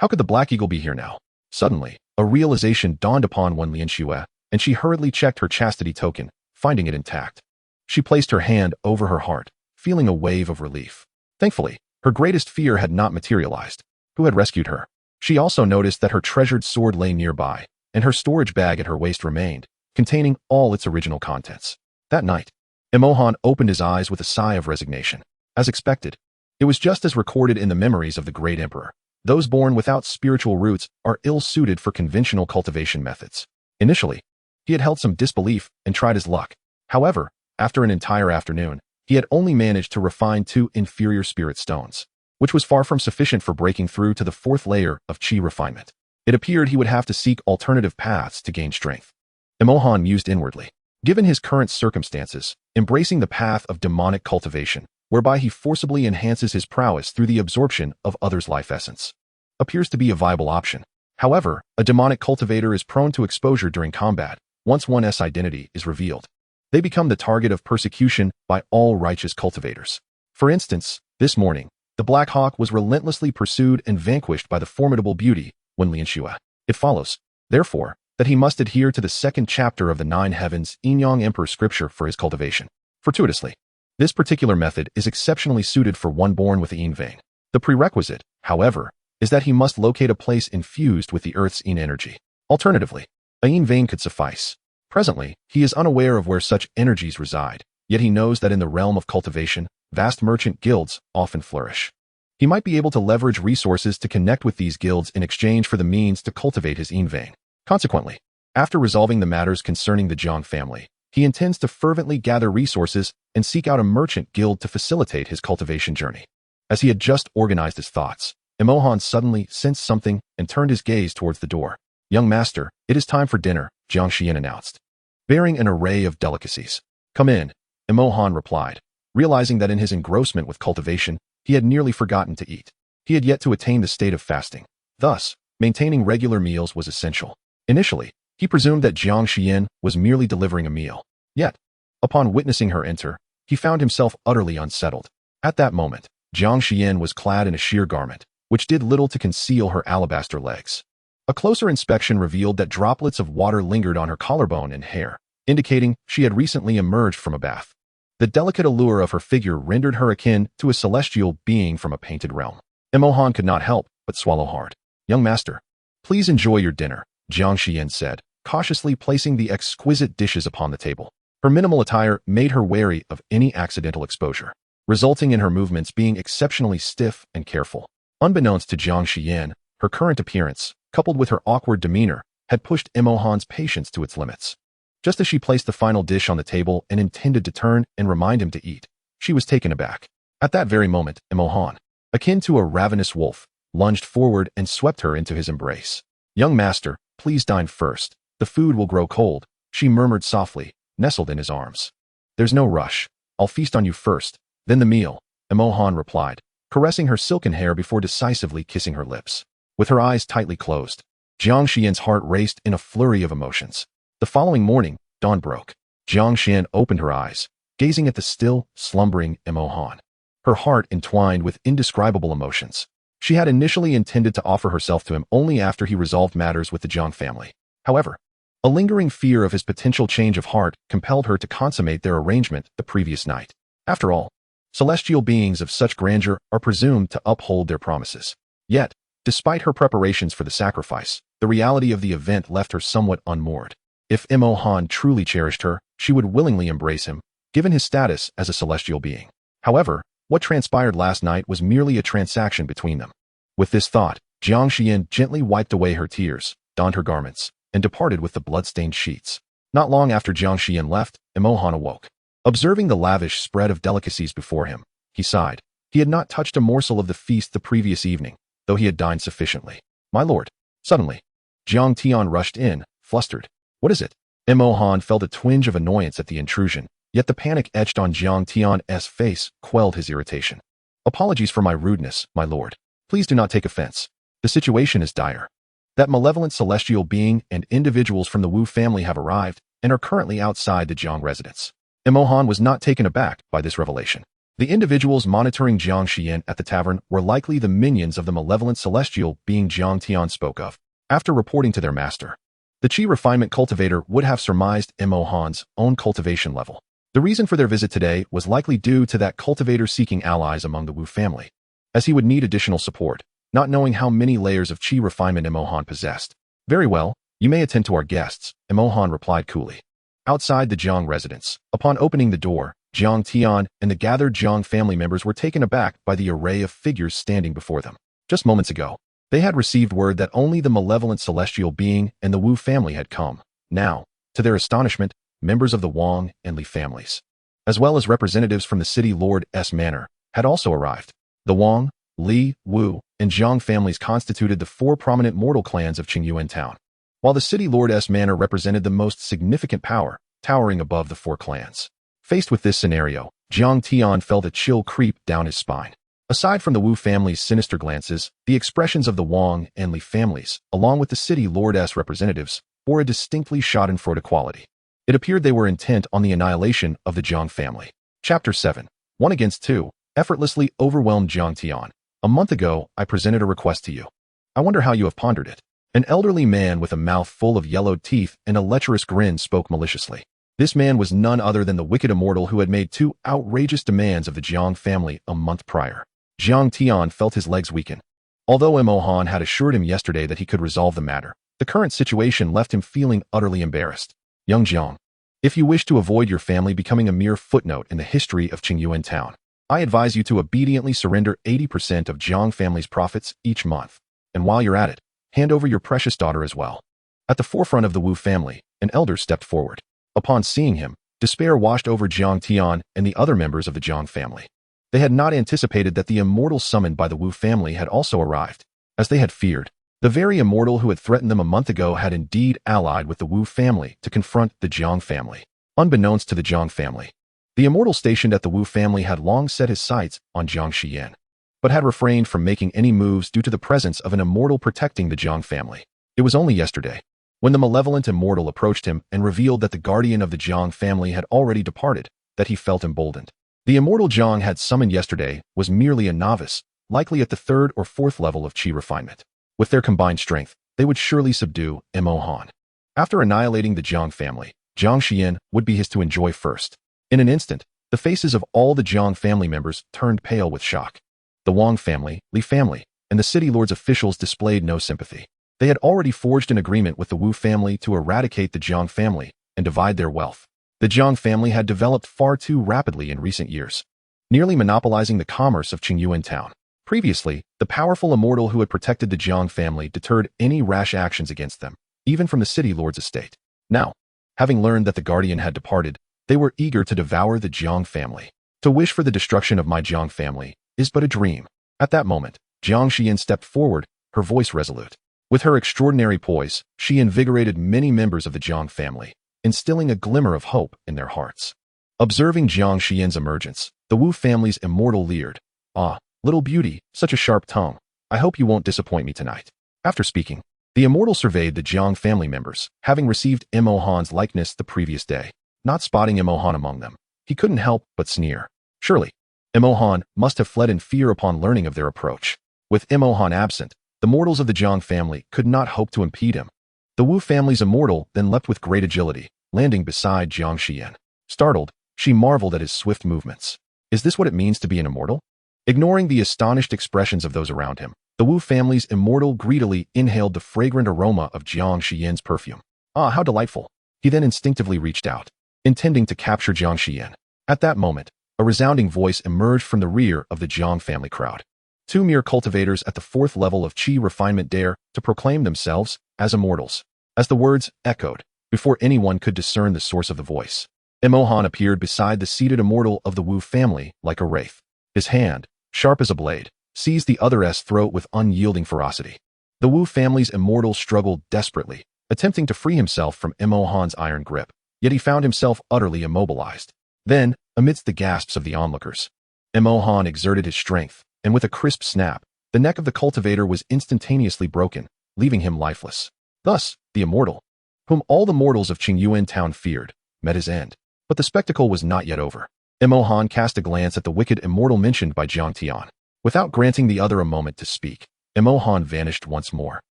How could the black eagle be here now? Suddenly, a realization dawned upon Wen Lianxue, and she hurriedly checked her chastity token, finding it intact. She placed her hand over her heart, feeling a wave of relief. Thankfully, her greatest fear had not materialized. Who had rescued her? She also noticed that her treasured sword lay nearby, and her storage bag at her waist remained, containing all its original contents. That night, Imo Han opened his eyes with a sigh of resignation. As expected, it was just as recorded in the memories of the great emperor. Those born without spiritual roots are ill-suited for conventional cultivation methods. Initially, he had held some disbelief and tried his luck. However, after an entire afternoon, he had only managed to refine 2 inferior spirit stones, which was far from sufficient for breaking through to the 4th layer of chi refinement. It appeared he would have to seek alternative paths to gain strength. Imo Han mused inwardly. Given his current circumstances, embracing the path of demonic cultivation, whereby he forcibly enhances his prowess through the absorption of others' life essence, appears to be a viable option. However, a demonic cultivator is prone to exposure during combat. Once one's identity is revealed, they become the target of persecution by all righteous cultivators. For instance, this morning, the Black Hawk was relentlessly pursued and vanquished by the formidable beauty Wen Lianxue. It follows, therefore, that he must adhere to the 2nd chapter of the 9 Heavens Yin Emperor scripture for his cultivation. Fortuitously, this particular method is exceptionally suited for one born with the Yin Vein. The prerequisite, however, is that he must locate a place infused with the Earth's Yin energy. Alternatively, a Yin Vein could suffice. Presently, he is unaware of where such energies reside, yet he knows that in the realm of cultivation, vast merchant guilds often flourish. He might be able to leverage resources to connect with these guilds in exchange for the means to cultivate his Yin Vein. Consequently, after resolving the matters concerning the Jiang family, he intends to fervently gather resources and seek out a merchant guild to facilitate his cultivation journey. As he had just organized his thoughts, Imo Han suddenly sensed something and turned his gaze towards the door. "Young master, it is time for dinner," Jiang Xian announced, bearing an array of delicacies. "Come in," Imo Han replied, realizing that in his engrossment with cultivation, he had nearly forgotten to eat. He had yet to attain the state of fasting. Thus, maintaining regular meals was essential. Initially, he presumed that Jiang Xian was merely delivering a meal. Yet, upon witnessing her enter, he found himself utterly unsettled. At that moment, Jiang Xian was clad in a sheer garment, which did little to conceal her alabaster legs. A closer inspection revealed that droplets of water lingered on her collarbone and hair, indicating she had recently emerged from a bath. The delicate allure of her figure rendered her akin to a celestial being from a painted realm. Imo Han could not help but swallow hard. "Young master, please enjoy your dinner," Jiang Xian said, cautiously placing the exquisite dishes upon the table. Her minimal attire made her wary of any accidental exposure, resulting in her movements being exceptionally stiff and careful. Unbeknownst to Jiang Xian, her current appearance, coupled with her awkward demeanor, had pushed Imohan's patience to its limits. Just as she placed the final dish on the table and intended to turn and remind him to eat, she was taken aback. At that very moment, Imohan, akin to a ravenous wolf, lunged forward and swept her into his embrace. "Young master, please dine first. The food will grow cold," she murmured softly, nestled in his arms. "There's no rush. I'll feast on you first, then the meal," Imohan replied, caressing her silken hair before decisively kissing her lips. With her eyes tightly closed, Jiang Xian's heart raced in a flurry of emotions. The following morning, dawn broke. Jiang Xian opened her eyes, gazing at the still, slumbering Imohan. Her heart entwined with indescribable emotions. She had initially intended to offer herself to him only after he resolved matters with the Jiang family. However, a lingering fear of his potential change of heart compelled her to consummate their arrangement the previous night. After all, celestial beings of such grandeur are presumed to uphold their promises. Yet, despite her preparations for the sacrifice, the reality of the event left her somewhat unmoored. If Imohan truly cherished her, she would willingly embrace him, given his status as a celestial being. However, what transpired last night was merely a transaction between them. With this thought, Jiang Xian gently wiped away her tears, donned her garments, and departed with the blood-stained sheets. Not long after Jiang Xian left, Imohan awoke. Observing the lavish spread of delicacies before him, he sighed. He had not touched a morsel of the feast the previous evening, though he had dined sufficiently. "My lord." Suddenly, Jiang Tian rushed in, flustered. "What is it?" Imohan felt a twinge of annoyance at the intrusion, yet the panic etched on Jiang Tian's face quelled his irritation. "Apologies for my rudeness, my lord. Please do not take offense. The situation is dire. That malevolent celestial being and individuals from the Wu family have arrived and are currently outside the Jiang residence." Imohan was not taken aback by this revelation. The individuals monitoring Jiang Xian at the tavern were likely the minions of the malevolent celestial being Jiang Tian spoke of. After reporting to their master, the Qi refinement cultivator would have surmised Imohan's own cultivation level. The reason for their visit today was likely due to that cultivator seeking allies among the Wu family, as he would need additional support, not knowing how many layers of Qi refinement Imohan possessed. "Very well, you may attend to our guests," Imohan replied coolly. Outside the Jiang residence, upon opening the door, Jiang Tian and the gathered Jiang family members were taken aback by the array of figures standing before them. Just moments ago, they had received word that only the malevolent celestial being and the Wu family had come. Now, to their astonishment, members of the Wang and Li families, as well as representatives from the city lord's manor, had also arrived. The Wang, Li, Wu, and Jiang families constituted the four prominent mortal clans of Qingyuan town, while the city lord's manor represented the most significant power, towering above the four clans. Faced with this scenario, Jiang Tian felt a chill creep down his spine. Aside from the Wu family's sinister glances, the expressions of the Wang and Li families, along with the city lord's representatives, bore a distinctly schadenfreude quality. It appeared they were intent on the annihilation of the Jiang family. Chapter 7. 1 against 2. Effortlessly overwhelmed Jiang Tian. "A month ago, I presented a request to you. I wonder how you have pondered it." An elderly man with a mouth full of yellowed teeth and a lecherous grin spoke maliciously. This man was none other than the wicked immortal who had made two outrageous demands of the Jiang family a month prior. Jiang Tian felt his legs weaken. Although Imohan had assured him yesterday that he could resolve the matter, the current situation left him feeling utterly embarrassed. "Young Jiang, if you wish to avoid your family becoming a mere footnote in the history of Qingyuan town, I advise you to obediently surrender 80% of Jiang family's profits each month. And while you're at it, hand over your precious daughter as well." At the forefront of the Wu family, an elder stepped forward. Upon seeing him, despair washed over Jiang Tian and the other members of the Jiang family. They had not anticipated that the immortal summoned by the Wu family had also arrived. As they had feared, the very immortal who had threatened them a month ago had indeed allied with the Wu family to confront the Jiang family. Unbeknownst to the Jiang family, the immortal stationed at the Wu family had long set his sights on Jiang Xian, but had refrained from making any moves due to the presence of an immortal protecting the Jiang family. It was only yesterday, when the malevolent immortal approached him and revealed that the guardian of the Jiang family had already departed, that he felt emboldened. The immortal Jiang had summoned yesterday was merely a novice, likely at the 3rd or 4th level of Qi refinement. With their combined strength, they would surely subdue Imohan. After annihilating the Jiang family, Jiang Xian would be his to enjoy first. In an instant, the faces of all the Jiang family members turned pale with shock. The Wang family, Li family, and the city lord's officials displayed no sympathy. They had already forged an agreement with the Wu family to eradicate the Jiang family and divide their wealth. The Jiang family had developed far too rapidly in recent years, nearly monopolizing the commerce of Qingyuan town. Previously, the powerful immortal who had protected the Jiang family deterred any rash actions against them, even from the city lord's estate. Now, having learned that the guardian had departed, they were eager to devour the Jiang family. To wish for the destruction of my Jiang family is but a dream. At that moment, Jiang Xian stepped forward, her voice resolute. With her extraordinary poise, she invigorated many members of the Jiang family, instilling a glimmer of hope in their hearts. Observing Jiang Xian's emergence, the Wu family's immortal leered. "Ah, little beauty, such a sharp tongue. I hope you won't disappoint me tonight." After speaking, the immortal surveyed the Jiang family members, having received Imo Han's likeness the previous day. Not spotting Imo Han among them, he couldn't help but sneer. Surely, Imo Han must have fled in fear upon learning of their approach. With Imo Han absent, the mortals of the Jiang family could not hope to impede him. The Wu family's immortal then leapt with great agility, landing beside Jiang Xian. Startled, she marveled at his swift movements. Is this what it means to be an immortal? Ignoring the astonished expressions of those around him, the Wu family's immortal greedily inhaled the fragrant aroma of Jiang Xian's perfume. Ah, how delightful! He then instinctively reached out, intending to capture Jiang Xian. At that moment, a resounding voice emerged from the rear of the Jiang family crowd. Two mere cultivators at the fourth level of Qi refinement dare to proclaim themselves as immortals. As the words echoed, before anyone could discern the source of the voice, Imo Han appeared beside the seated immortal of the Wu family like a wraith. His hand, sharp as a blade, seized the other's throat with unyielding ferocity. The Wu family's immortal struggled desperately, attempting to free himself from Imo Han's iron grip, yet he found himself utterly immobilized. Then, amidst the gasps of the onlookers, Imo Han exerted his strength, and with a crisp snap, the neck of the cultivator was instantaneously broken, leaving him lifeless. Thus, the immortal, whom all the mortals of Qingyuan town feared, met his end. But the spectacle was not yet over. Imo Han cast a glance at the wicked immortal mentioned by Jiang Tian. Without granting the other a moment to speak, Imo Han vanished once more,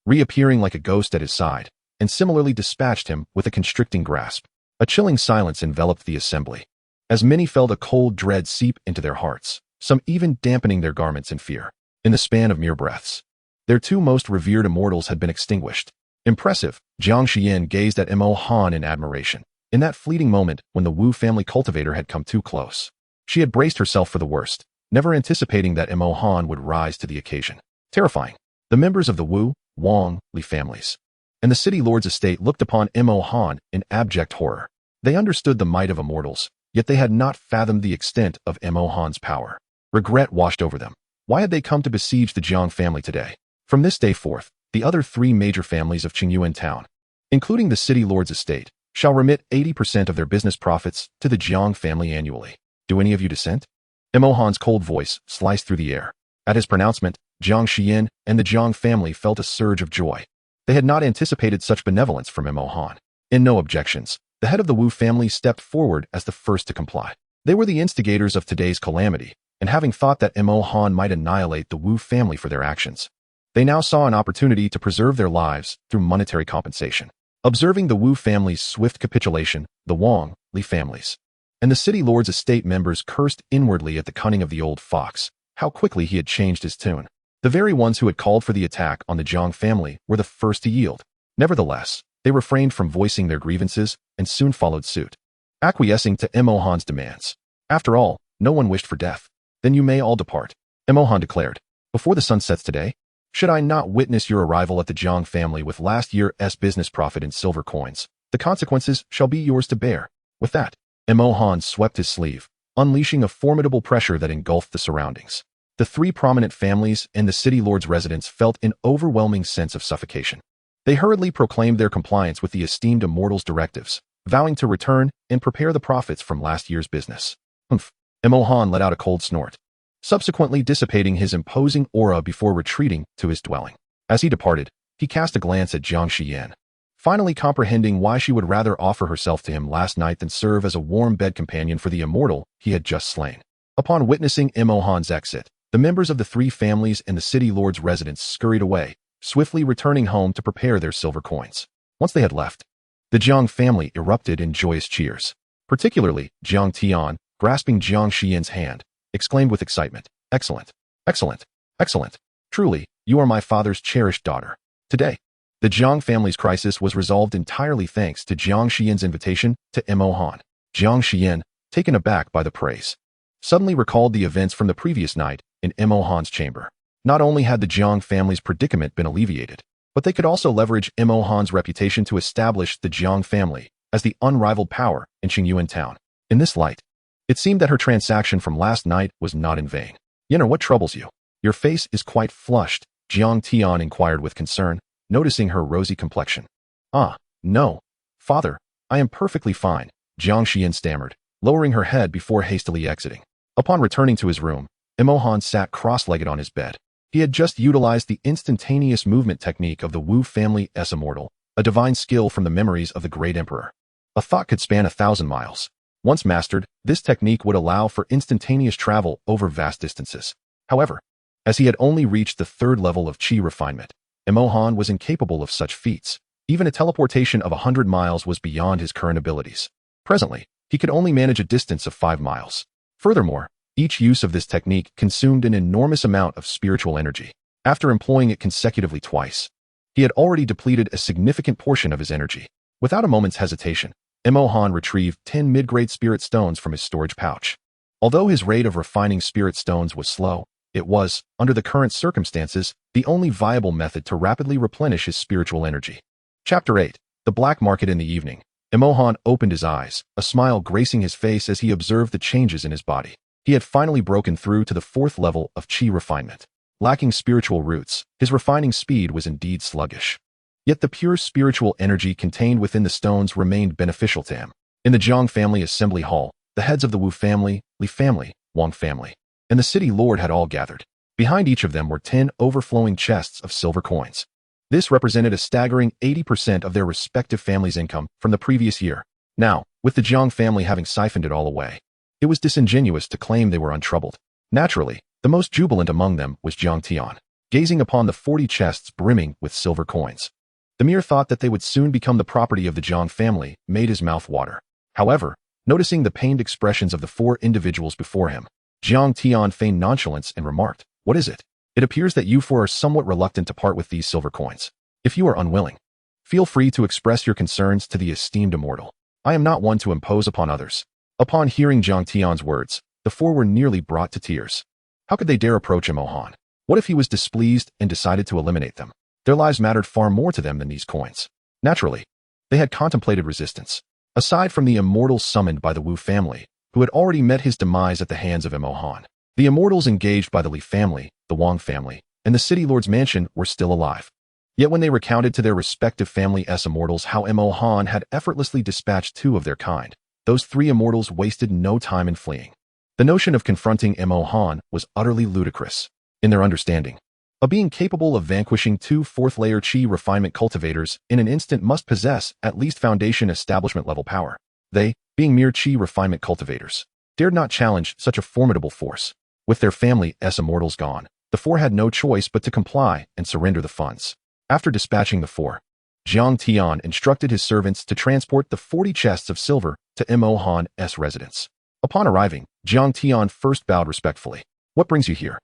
reappearing like a ghost at his side, and similarly dispatched him with a constricting grasp. A chilling silence enveloped the assembly, as many felt a cold dread seep into their hearts, some even dampening their garments in fear. In the span of mere breaths, their two most revered immortals had been extinguished. Impressive, Jiang Xian gazed at Imo Han in admiration. In that fleeting moment when the Wu family cultivator had come too close, she had braced herself for the worst, never anticipating that Imo Han would rise to the occasion. Terrifying. The members of the Wu, Wang, Li families, and the city lord's estate looked upon Imo Han in abject horror. They understood the might of immortals, yet they had not fathomed the extent of Imo Han's power. Regret washed over them. Why had they come to besiege the Jiang family today? From this day forth, the other three major families of Qingyuan town, including the city lord's estate, shall remit 80% of their business profits to the Jiang family annually. Do any of you dissent? Imo Han's cold voice sliced through the air. At his pronouncement, Jiang Xian and the Jiang family felt a surge of joy. They had not anticipated such benevolence from Imo Han. In no objections, the head of the Wu family stepped forward as the first to comply. They were the instigators of today's calamity, and having thought that Imo Han might annihilate the Wu family for their actions, they now saw an opportunity to preserve their lives through monetary compensation. Observing the Wu family's swift capitulation, the Wang, Li families, and the city lord's estate members cursed inwardly at the cunning of the old fox, how quickly he had changed his tune. The very ones who had called for the attack on the Jiang family were the first to yield. Nevertheless, they refrained from voicing their grievances and soon followed suit, acquiescing to Imo Han's demands. After all, no one wished for death. Then you may all depart, Imo Han declared. Before the sun sets today, should I not witness your arrival at the Jiang family with last year's business profit in silver coins, the consequences shall be yours to bear. With that, Imo Han swept his sleeve, unleashing a formidable pressure that engulfed the surroundings. The three prominent families and the city lord's residents felt an overwhelming sense of suffocation. They hurriedly proclaimed their compliance with the esteemed immortal's directives, vowing to return and prepare the profits from last year's business. Humph. Imo Han let out a cold snort, subsequently dissipating his imposing aura before retreating to his dwelling. As he departed, he cast a glance at Jiang Xian, finally comprehending why she would rather offer herself to him last night than serve as a warm bed companion for the immortal he had just slain. Upon witnessing Imo Han's exit, the members of the three families and the city lord's residents scurried away, swiftly returning home to prepare their silver coins. Once they had left, the Jiang family erupted in joyous cheers. Particularly, Jiang Tian, grasping Jiang Xian's hand, exclaimed with excitement, "Excellent! Excellent! Excellent! Truly, you are my father's cherished daughter." Today, the Jiang family's crisis was resolved entirely thanks to Jiang Xian's invitation to Imo Han. Jiang Xian, taken aback by the praise, suddenly recalled the events from the previous night in Imo Han's chamber. Not only had the Jiang family's predicament been alleviated, but they could also leverage Imo Han's reputation to establish the Jiang family as the unrivaled power in Qingyuan town. In this light, it seemed that her transaction from last night was not in vain. Yenner, what troubles you? Your face is quite flushed, Jiang Tian inquired with concern, noticing her rosy complexion. Ah, no. Father, I am perfectly fine, Jiang Xian stammered, lowering her head before hastily exiting. Upon returning to his room, Imo Han sat cross-legged on his bed. He had just utilized the instantaneous movement technique of the Wu family S immortal, a divine skill from the memories of the great emperor. A thought could span 1,000 miles. Once mastered, this technique would allow for instantaneous travel over vast distances. However, as he had only reached the 3rd level of Qi refinement, Imo Han was incapable of such feats. Even a teleportation of 100 miles was beyond his current abilities. Presently, he could only manage a distance of 5 miles. Furthermore, each use of this technique consumed an enormous amount of spiritual energy. After employing it consecutively twice, he had already depleted a significant portion of his energy. Without a moment's hesitation, Imo Han retrieved 10 mid-grade spirit stones from his storage pouch. Although his rate of refining spirit stones was slow, it was, under the current circumstances, the only viable method to rapidly replenish his spiritual energy. Chapter 8. The Black Market in the Evening. Imo Han opened his eyes, a smile gracing his face as he observed the changes in his body. He had finally broken through to the 4th level of Qi refinement. Lacking spiritual roots, his refining speed was indeed sluggish. Yet the pure spiritual energy contained within the stones remained beneficial to him. In the Jiang family assembly hall, the heads of the Wu family, Li family, Wang family, and the city lord had all gathered. Behind each of them were 10 overflowing chests of silver coins. This represented a staggering 80% of their respective families' income from the previous year. Now, with the Jiang family having siphoned it all away, it was disingenuous to claim they were untroubled. Naturally, the most jubilant among them was Jiang Tian, gazing upon the 40 chests brimming with silver coins. The mere thought that they would soon become the property of the Jiang family made his mouth water. However, noticing the pained expressions of the 4 individuals before him, Jiang Tian feigned nonchalance and remarked, "What is it? It appears that you 4 are somewhat reluctant to part with these silver coins. If you are unwilling, feel free to express your concerns to the esteemed immortal. I am not one to impose upon others." Upon hearing Jiang Tian's words, the 4 were nearly brought to tears. How could they dare approach Imo Han? What if he was displeased and decided to eliminate them? Their lives mattered far more to them than these coins. Naturally, they had contemplated resistance. Aside from the immortals summoned by the Wu family, who had already met his demise at the hands of Imo Han, the immortals engaged by the Li family, the Wang family, and the city lord's mansion were still alive. Yet when they recounted to their respective family S immortals how Imo Han had effortlessly dispatched 2 of their kind, those 3 immortals wasted no time in fleeing. The notion of confronting Imo Han was utterly ludicrous. In their understanding, a being capable of vanquishing 2 4th-layer Qi refinement cultivators in an instant must possess at least foundation establishment level power. They, being mere Qi refinement cultivators, dared not challenge such a formidable force. With their family S immortals gone, the 4 had no choice but to comply and surrender the funds. After dispatching the 4, Jiang Tian instructed his servants to transport the 40 chests of silver to Imo Han's residence. Upon arriving, Jiang Tian first bowed respectfully. "What brings you here?"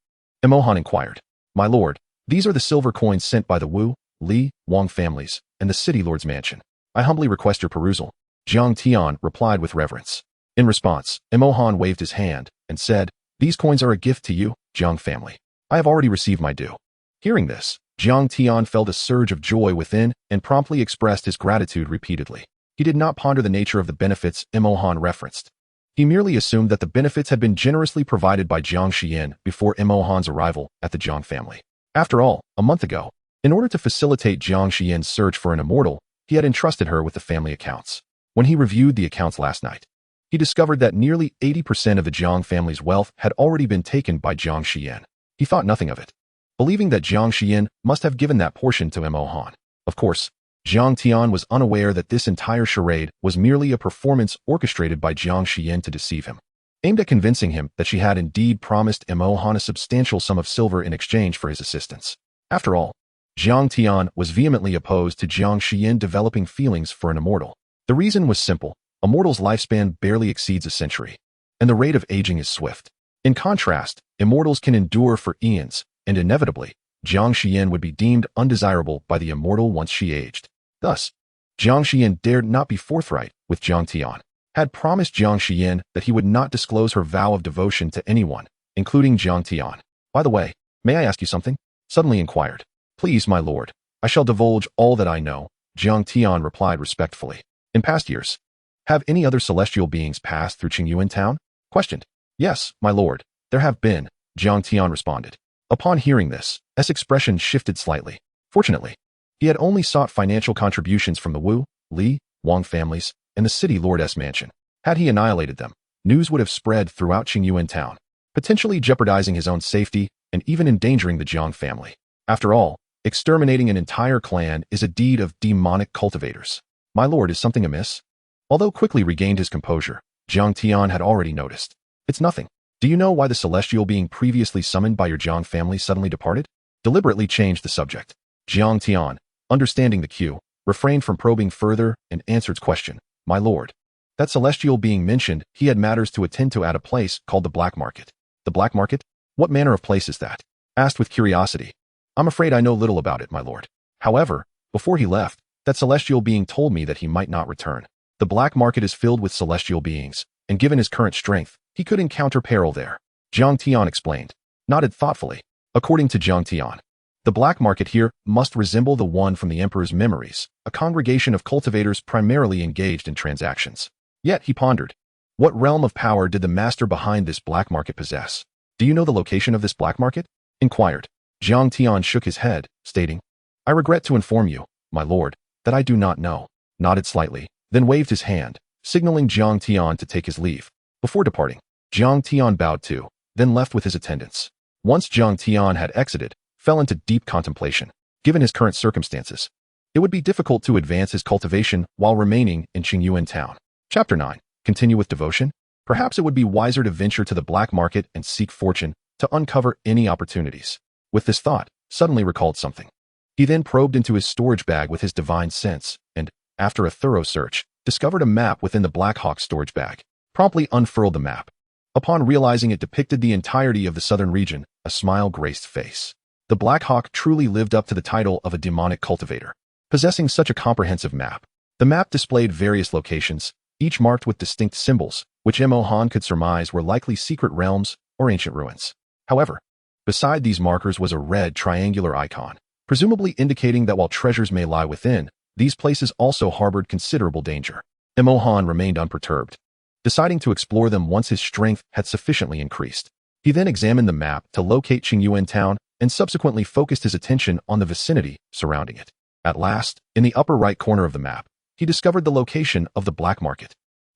Imo Han inquired. "My lord, these are the silver coins sent by the Wu, Li, Wang families, and the city lord's mansion. I humbly request your perusal," Jiang Tian replied with reverence. In response, Imo Han waved his hand and said, "These coins are a gift to you, Jiang family. I have already received my due." Hearing this, Jiang Tian felt a surge of joy within and promptly expressed his gratitude repeatedly. He did not ponder the nature of the benefits Imo Han referenced. He merely assumed that the benefits had been generously provided by Jiang Xian before Imo Han's arrival at the Jiang family. After all, a month ago, in order to facilitate Jiang Xian's search for an immortal, he had entrusted her with the family accounts. When he reviewed the accounts last night, he discovered that nearly 80% of the Jiang family's wealth had already been taken by Jiang Xian. He thought nothing of it, believing that Jiang Xian must have given that portion to Imo Han. Of course, Jiang Tian was unaware that this entire charade was merely a performance orchestrated by Jiang Xian to deceive him, aimed at convincing him that she had indeed promised Imo Han a substantial sum of silver in exchange for his assistance. After all, Jiang Tian was vehemently opposed to Jiang Xian developing feelings for an immortal. The reason was simple: a mortal's lifespan barely exceeds a century, and the rate of aging is swift. In contrast, immortals can endure for eons, and inevitably, Jiang Xian would be deemed undesirable by the immortal once she aged. Thus, Jiang Xian dared not be forthright with Jiang Tian, had promised Jiang Xian that he would not disclose her vow of devotion to anyone, including Jiang Tian. By the way, may I ask you something? Suddenly inquired. Please, my lord. I shall divulge all that I know, Jiang Tian replied respectfully. In past years, have any other celestial beings passed through Qingyuan town? Questioned. Yes, my lord, there have been, Jiang Tian responded. Upon hearing this, S expression shifted slightly. Fortunately, he had only sought financial contributions from the Wu, Li, Wang families, and the city lord's mansion. Had he annihilated them, news would have spread throughout Qingyuan town, potentially jeopardizing his own safety and even endangering the Jiang family. After all, exterminating an entire clan is a deed of demonic cultivators. My lord, is something amiss? Although quickly regained his composure, Jiang Tian had already noticed. It's nothing. Do you know why the celestial being previously summoned by your Jiang family suddenly departed? Deliberately changed the subject. Jiang Tian, understanding the cue, refrained from probing further and answered question. My lord, that celestial being mentioned, he had matters to attend to at a place called the Black Market. The Black Market? What manner of place is that? Asked with curiosity. I'm afraid I know little about it, my lord. However, before he left, that celestial being told me that he might not return. The Black Market is filled with celestial beings, and given his current strength, he could encounter peril there. Jiang Tian explained, nodded thoughtfully. According to Jiang Tian, the Black Market here must resemble the one from the Emperor's memories, a congregation of cultivators primarily engaged in transactions. Yet, he pondered, what realm of power did the master behind this Black Market possess? Do you know the location of this Black Market? Inquired. Jiang Tian shook his head, stating, I regret to inform you, my lord, that I do not know. Nodded slightly, then waved his hand, signaling Jiang Tian to take his leave. Before departing, Jiang Tian bowed too, then left with his attendants. Once Jiang Tian had exited, fell into deep contemplation. Given his current circumstances, it would be difficult to advance his cultivation while remaining in Qingyuan town. Chapter 9. Continue with devotion? Perhaps it would be wiser to venture to the Black Market and seek fortune to uncover any opportunities. With this thought, suddenly recalled something. He then probed into his storage bag with his divine sense and, after a thorough search, discovered a map within the Black Hawk storage bag. Promptly unfurled the map. Upon realizing it depicted the entirety of the southern region, a smile graced face. The Black Hawk truly lived up to the title of a demonic cultivator. Possessing such a comprehensive map, the map displayed various locations, each marked with distinct symbols, which Mo Han could surmise were likely secret realms or ancient ruins. However, beside these markers was a red triangular icon, presumably indicating that while treasures may lie within, these places also harbored considerable danger. Mo Han remained unperturbed, deciding to explore them once his strength had sufficiently increased. He then examined the map to locate Qingyuan town and subsequently focused his attention on the vicinity surrounding it. At last, in the upper right corner of the map, he discovered the location of the Black Market.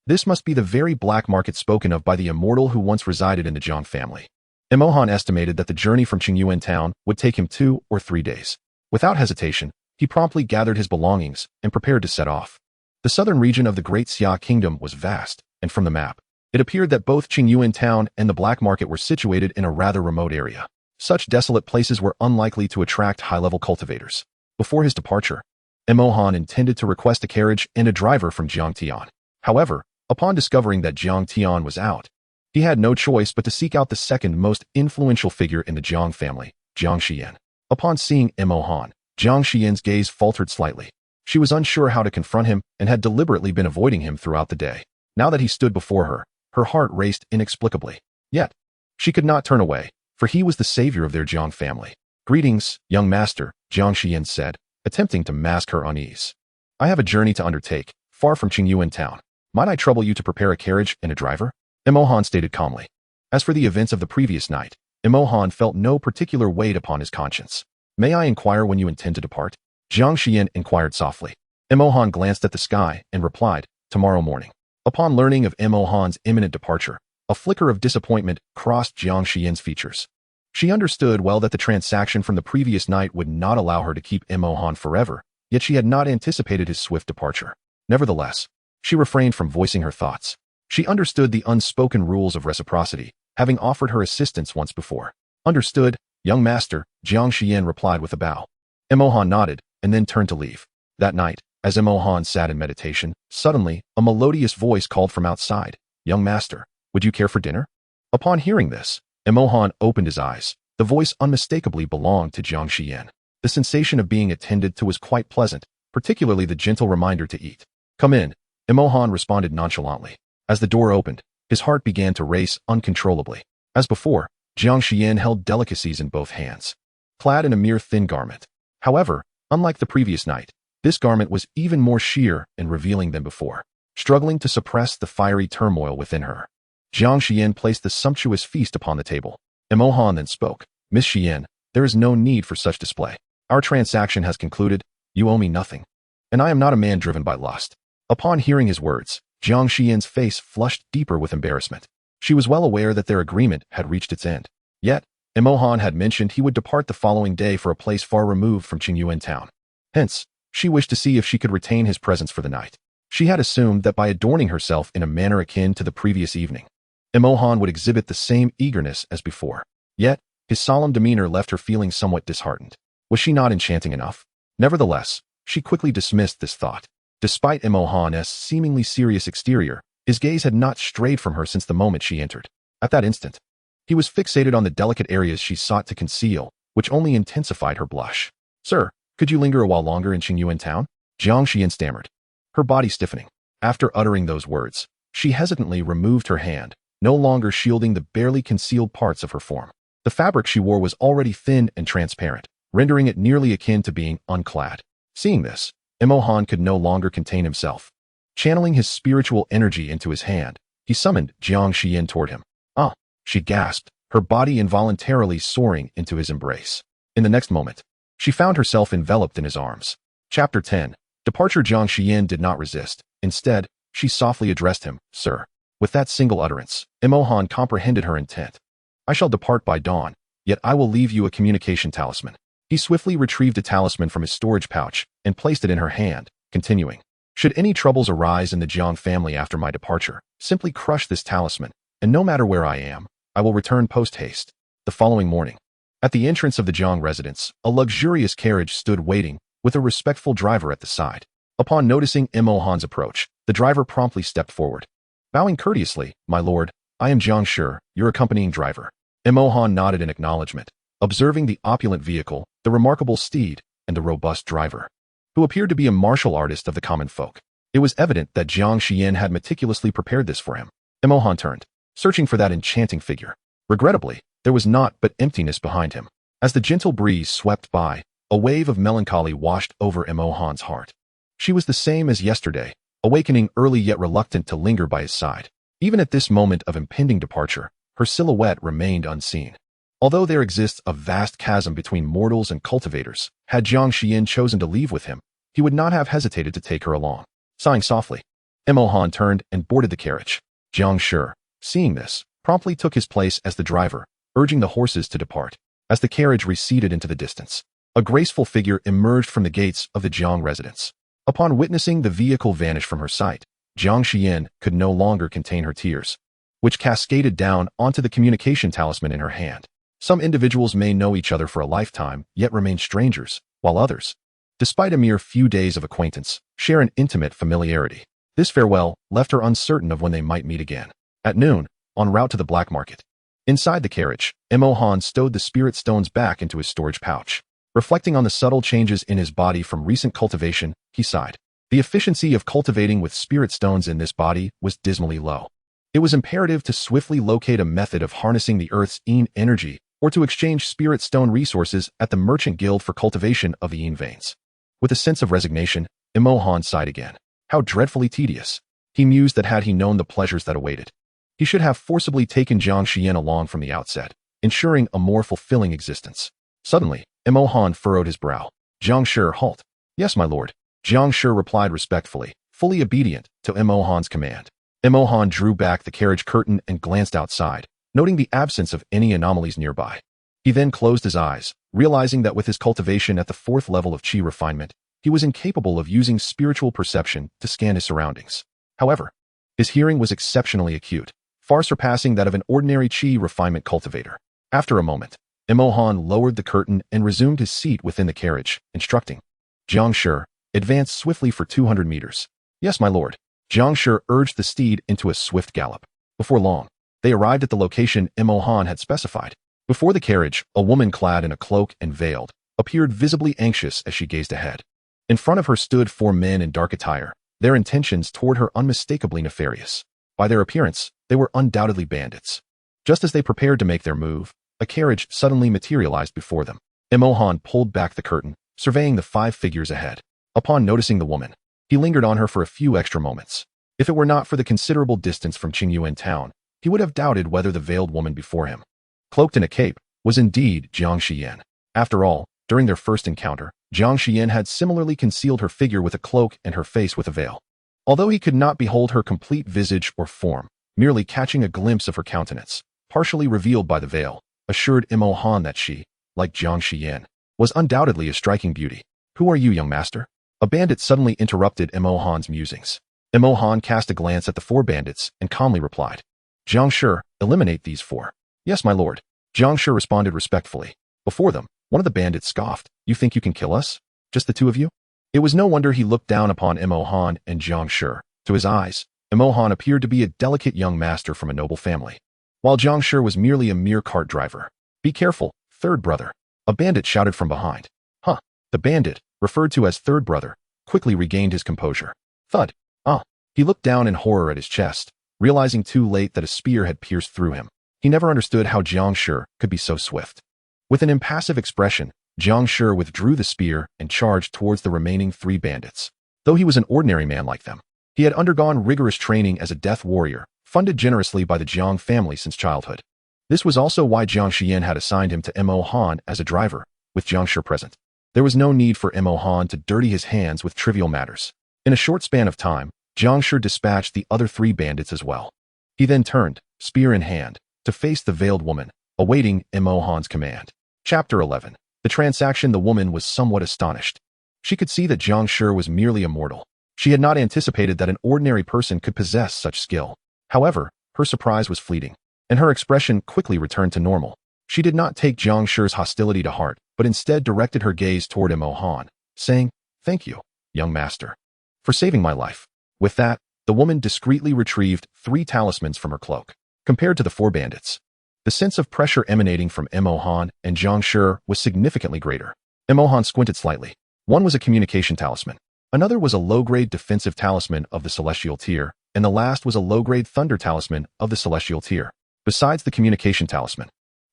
This must be the very Black Market spoken of by the immortal who once resided in the Jiang family. Mo Han estimated that the journey from Qingyuan town would take him 2 or 3 days. Without hesitation, he promptly gathered his belongings and prepared to set off. The southern region of the Great Xia Kingdom was vast, and from the map, it appeared that both Qingyuan town and the Black Market were situated in a rather remote area. Such desolate places were unlikely to attract high-level cultivators. Before his departure, Mo Han intended to request a carriage and a driver from Jiang Tian. However, upon discovering that Jiang Tian was out, he had no choice but to seek out the second most influential figure in the Jiang family, Jiang Xian. Upon seeing Mo Han, Jiang Xian's gaze faltered slightly. She was unsure how to confront him and had deliberately been avoiding him throughout the day. Now that he stood before her, her heart raced inexplicably. Yet, she could not turn away, for he was the savior of their Jiang family. Greetings, young master, Jiang Xian said, attempting to mask her unease. I have a journey to undertake, far from Qingyuan town. Might I trouble you to prepare a carriage and a driver? Mo Han stated calmly. As for the events of the previous night, Mo Han felt no particular weight upon his conscience. May I inquire when you intend to depart? Jiang Xian inquired softly. Mo Han glanced at the sky and replied, tomorrow morning. Upon learning of Mo Han's imminent departure, a flicker of disappointment crossed Jiang Xian's features. She understood well that the transaction from the previous night would not allow her to keep Mo Han forever, yet she had not anticipated his swift departure. Nevertheless, she refrained from voicing her thoughts. She understood the unspoken rules of reciprocity, having offered her assistance once before. Understood, young master, Jiang Xian replied with a bow. Mo Han nodded, and then turned to leave. That night, as Mo Han sat in meditation, suddenly, a melodious voice called from outside, young master, would you care for dinner? Upon hearing this, Mo Han opened his eyes. The voice unmistakably belonged to Jiang Xian. The sensation of being attended to was quite pleasant, particularly the gentle reminder to eat. Come in, Mo Han responded nonchalantly. As the door opened, his heart began to race uncontrollably. As before, Jiang Xian held delicacies in both hands, clad in a mere thin garment. However, unlike the previous night, this garment was even more sheer and revealing than before, struggling to suppress the fiery turmoil within her. Jiang Xian placed the sumptuous feast upon the table. Emohan then spoke. Miss Xian, there is no need for such display. Our transaction has concluded. You owe me nothing. And I am not a man driven by lust. Upon hearing his words, Jiang Xian's face flushed deeper with embarrassment. She was well aware that their agreement had reached its end. Yet, Emohan had mentioned he would depart the following day for a place far removed from Qingyuan town. Hence, she wished to see if she could retain his presence for the night. She had assumed that by adorning herself in a manner akin to the previous evening, Emohan would exhibit the same eagerness as before. Yet, his solemn demeanor left her feeling somewhat disheartened. Was she not enchanting enough? Nevertheless, she quickly dismissed this thought. Despite Emohan's seemingly serious exterior, his gaze had not strayed from her since the moment she entered. At that instant, he was fixated on the delicate areas she sought to conceal, which only intensified her blush. Sir, could you linger a while longer in Qingyuan town? Jiang Xian stammered, her body stiffening. After uttering those words, she hesitantly removed her hand, no longer shielding the barely concealed parts of her form. The fabric she wore was already thin and transparent, rendering it nearly akin to being unclad. Seeing this, Emohan could no longer contain himself. Channeling his spiritual energy into his hand, he summoned Jiang Xian toward him. Ah, she gasped, her body involuntarily soaring into his embrace. In the next moment, she found herself enveloped in his arms. Chapter 10. Departure. Jiang Xian did not resist. Instead, she softly addressed him, Sir. With that single utterance, Emohan comprehended her intent. I shall depart by dawn, yet I will leave you a communication talisman. He swiftly retrieved a talisman from his storage pouch and placed it in her hand, continuing. Should any troubles arise in the Jiang family after my departure, simply crush this talisman, and no matter where I am, I will return post-haste. The following morning, at the entrance of the Jiang residence, a luxurious carriage stood waiting, with a respectful driver at the side. Upon noticing Emohan's approach, the driver promptly stepped forward. Bowing courteously, My lord, I am Jiang Shi, your accompanying driver. Emohan nodded in acknowledgement, observing the opulent vehicle, the remarkable steed, and the robust driver, who appeared to be a martial artist of the common folk. It was evident that Jiang Xian had meticulously prepared this for him. Emohan turned, searching for that enchanting figure. Regrettably, there was naught but emptiness behind him. As the gentle breeze swept by, a wave of melancholy washed over Emohan's heart. She was the same as yesterday, awakening early yet reluctant to linger by his side. Even at this moment of impending departure, her silhouette remained unseen. Although there exists a vast chasm between mortals and cultivators, had Jiang Xian chosen to leave with him, he would not have hesitated to take her along. Sighing softly, Emohan turned and boarded the carriage. Jiang Shi, seeing this, promptly took his place as the driver, urging the horses to depart. As the carriage receded into the distance, a graceful figure emerged from the gates of the Jiang residence. Upon witnessing the vehicle vanish from her sight, Jiang Xian could no longer contain her tears, which cascaded down onto the communication talisman in her hand. Some individuals may know each other for a lifetime, yet remain strangers, while others, despite a mere few days of acquaintance, share an intimate familiarity. This farewell left her uncertain of when they might meet again. At noon, en route to the black market. Inside the carriage, Emohan stowed the spirit stones back into his storage pouch. Reflecting on the subtle changes in his body from recent cultivation, he sighed. The efficiency of cultivating with spirit stones in this body was dismally low. It was imperative to swiftly locate a method of harnessing the earth's yin energy or to exchange spirit stone resources at the merchant guild for cultivation of the yin veins. With a sense of resignation, Emohan sighed again. How dreadfully tedious. He mused that had he known the pleasures that awaited, he should have forcibly taken Jiang Xian along from the outset, ensuring a more fulfilling existence. Suddenly, Emohan furrowed his brow. Jiang Shi, halt. Yes, my lord. Jiang Shi replied respectfully, fully obedient to Emohan's command. Emohan drew back the carriage curtain and glanced outside, noting the absence of any anomalies nearby. He then closed his eyes, realizing that with his cultivation at the 4th level of qi refinement, he was incapable of using spiritual perception to scan his surroundings. However, his hearing was exceptionally acute, far surpassing that of an ordinary qi refinement cultivator. After a moment, Emohan lowered the curtain and resumed his seat within the carriage, instructing. Jiang Shi, advance swiftly for 200 meters. Yes, my lord. Jiang Shi urged the steed into a swift gallop. Before long, they arrived at the location Emohan had specified. Before the carriage, a woman clad in a cloak and veiled appeared visibly anxious as she gazed ahead. In front of her stood 4 men in dark attire, their intentions toward her unmistakably nefarious. By their appearance, they were undoubtedly bandits. Just as they prepared to make their move, a carriage suddenly materialized before them. Imohan pulled back the curtain, surveying the 5 figures ahead. Upon noticing the woman, he lingered on her for a few extra moments. If it were not for the considerable distance from Qingyuan town, he would have doubted whether the veiled woman before him, cloaked in a cape, was indeed Jiang Xiyan. After all, during their first encounter, Jiang Xiyan had similarly concealed her figure with a cloak and her face with a veil. Although he could not behold her complete visage or form, merely catching a glimpse of her countenance, partially revealed by the veil, assured Imohan that she, like Jiang Xiyan, was undoubtedly a striking beauty. "Who are you, young master?" A bandit suddenly interrupted Imohan's musings. Imohan cast a glance at the 4 bandits and calmly replied, "Jiang Shi, eliminate these 4. "Yes, my lord." Jiang Shi responded respectfully. Before them, one of the bandits scoffed, "You think you can kill us? Just the 2 of you?" It was no wonder he looked down upon Imohan and Jiang Shi. To his eyes, Imohan appeared to be a delicate young master from a noble family, while Jiang Shi was merely a mere cart driver. "Be careful, third brother," a bandit shouted from behind. "Huh." The bandit, referred to as third brother, quickly regained his composure. Thud. "Ah." He looked down in horror at his chest, realizing too late that a spear had pierced through him. He never understood how Jiang Shi could be so swift. With an impassive expression, Jiang Shi withdrew the spear and charged towards the remaining 3 bandits. Though he was an ordinary man like them, he had undergone rigorous training as a death warrior, funded generously by the Jiang family since childhood. This was also why Jiang Xiyan had assigned him to Imohan as a driver, with Jiang Shi present. There was no need for Imohan to dirty his hands with trivial matters. In a short span of time, Jiang Shi dispatched the other 3 bandits as well. He then turned, spear in hand, to face the veiled woman, awaiting Imohan's command. Chapter 11. The transaction. The woman was somewhat astonished. She could see that Jiang Shi was merely a mortal. She had not anticipated that an ordinary person could possess such skill. However, her surprise was fleeting, and her expression quickly returned to normal. She did not take Jiang Shi's hostility to heart, but instead directed her gaze toward Imohan, saying, "Thank you, young master, for saving my life." With that, the woman discreetly retrieved 3 talismans from her cloak. Compared to the 4 bandits, the sense of pressure emanating from Imohan and Jiang Shi was significantly greater. Imohan squinted slightly. One was a communication talisman. Another was a low-grade defensive talisman of the celestial tier, and the last was a low-grade thunder talisman of the celestial tier. Besides the communication talisman,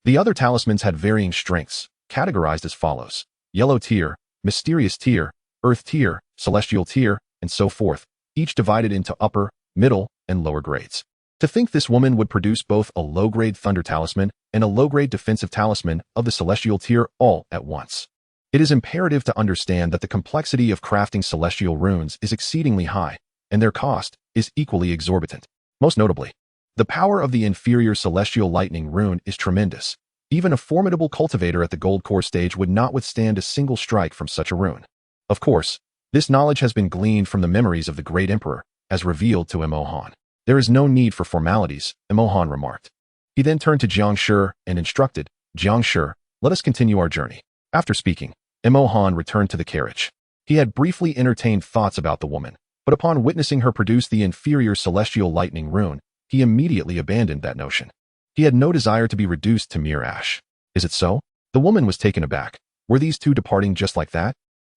the other talismans had varying strengths, categorized as follows: yellow tier, mysterious tier, earth tier, celestial tier, and so forth, each divided into upper, middle, and lower grades. To think this woman would produce both a low-grade thunder talisman and a low-grade defensive talisman of the celestial tier all at once. It is imperative to understand that the complexity of crafting celestial runes is exceedingly high, and their cost is equally exorbitant. Most notably, the power of the inferior celestial lightning rune is tremendous. Even a formidable cultivator at the gold core stage would not withstand a single strike from such a rune. Of course, this knowledge has been gleaned from the memories of the great emperor, as revealed to Imohan. "There is no need for formalities," Imohan remarked. He then turned to Jiang Shi and instructed, "Jiang Shi, let us continue our journey." After speaking, Imohan returned to the carriage. He had briefly entertained thoughts about the woman, but upon witnessing her produce the inferior celestial lightning rune, he immediately abandoned that notion. He had no desire to be reduced to mere ash. Is it so? The woman was taken aback. Were these 2 departing just like that?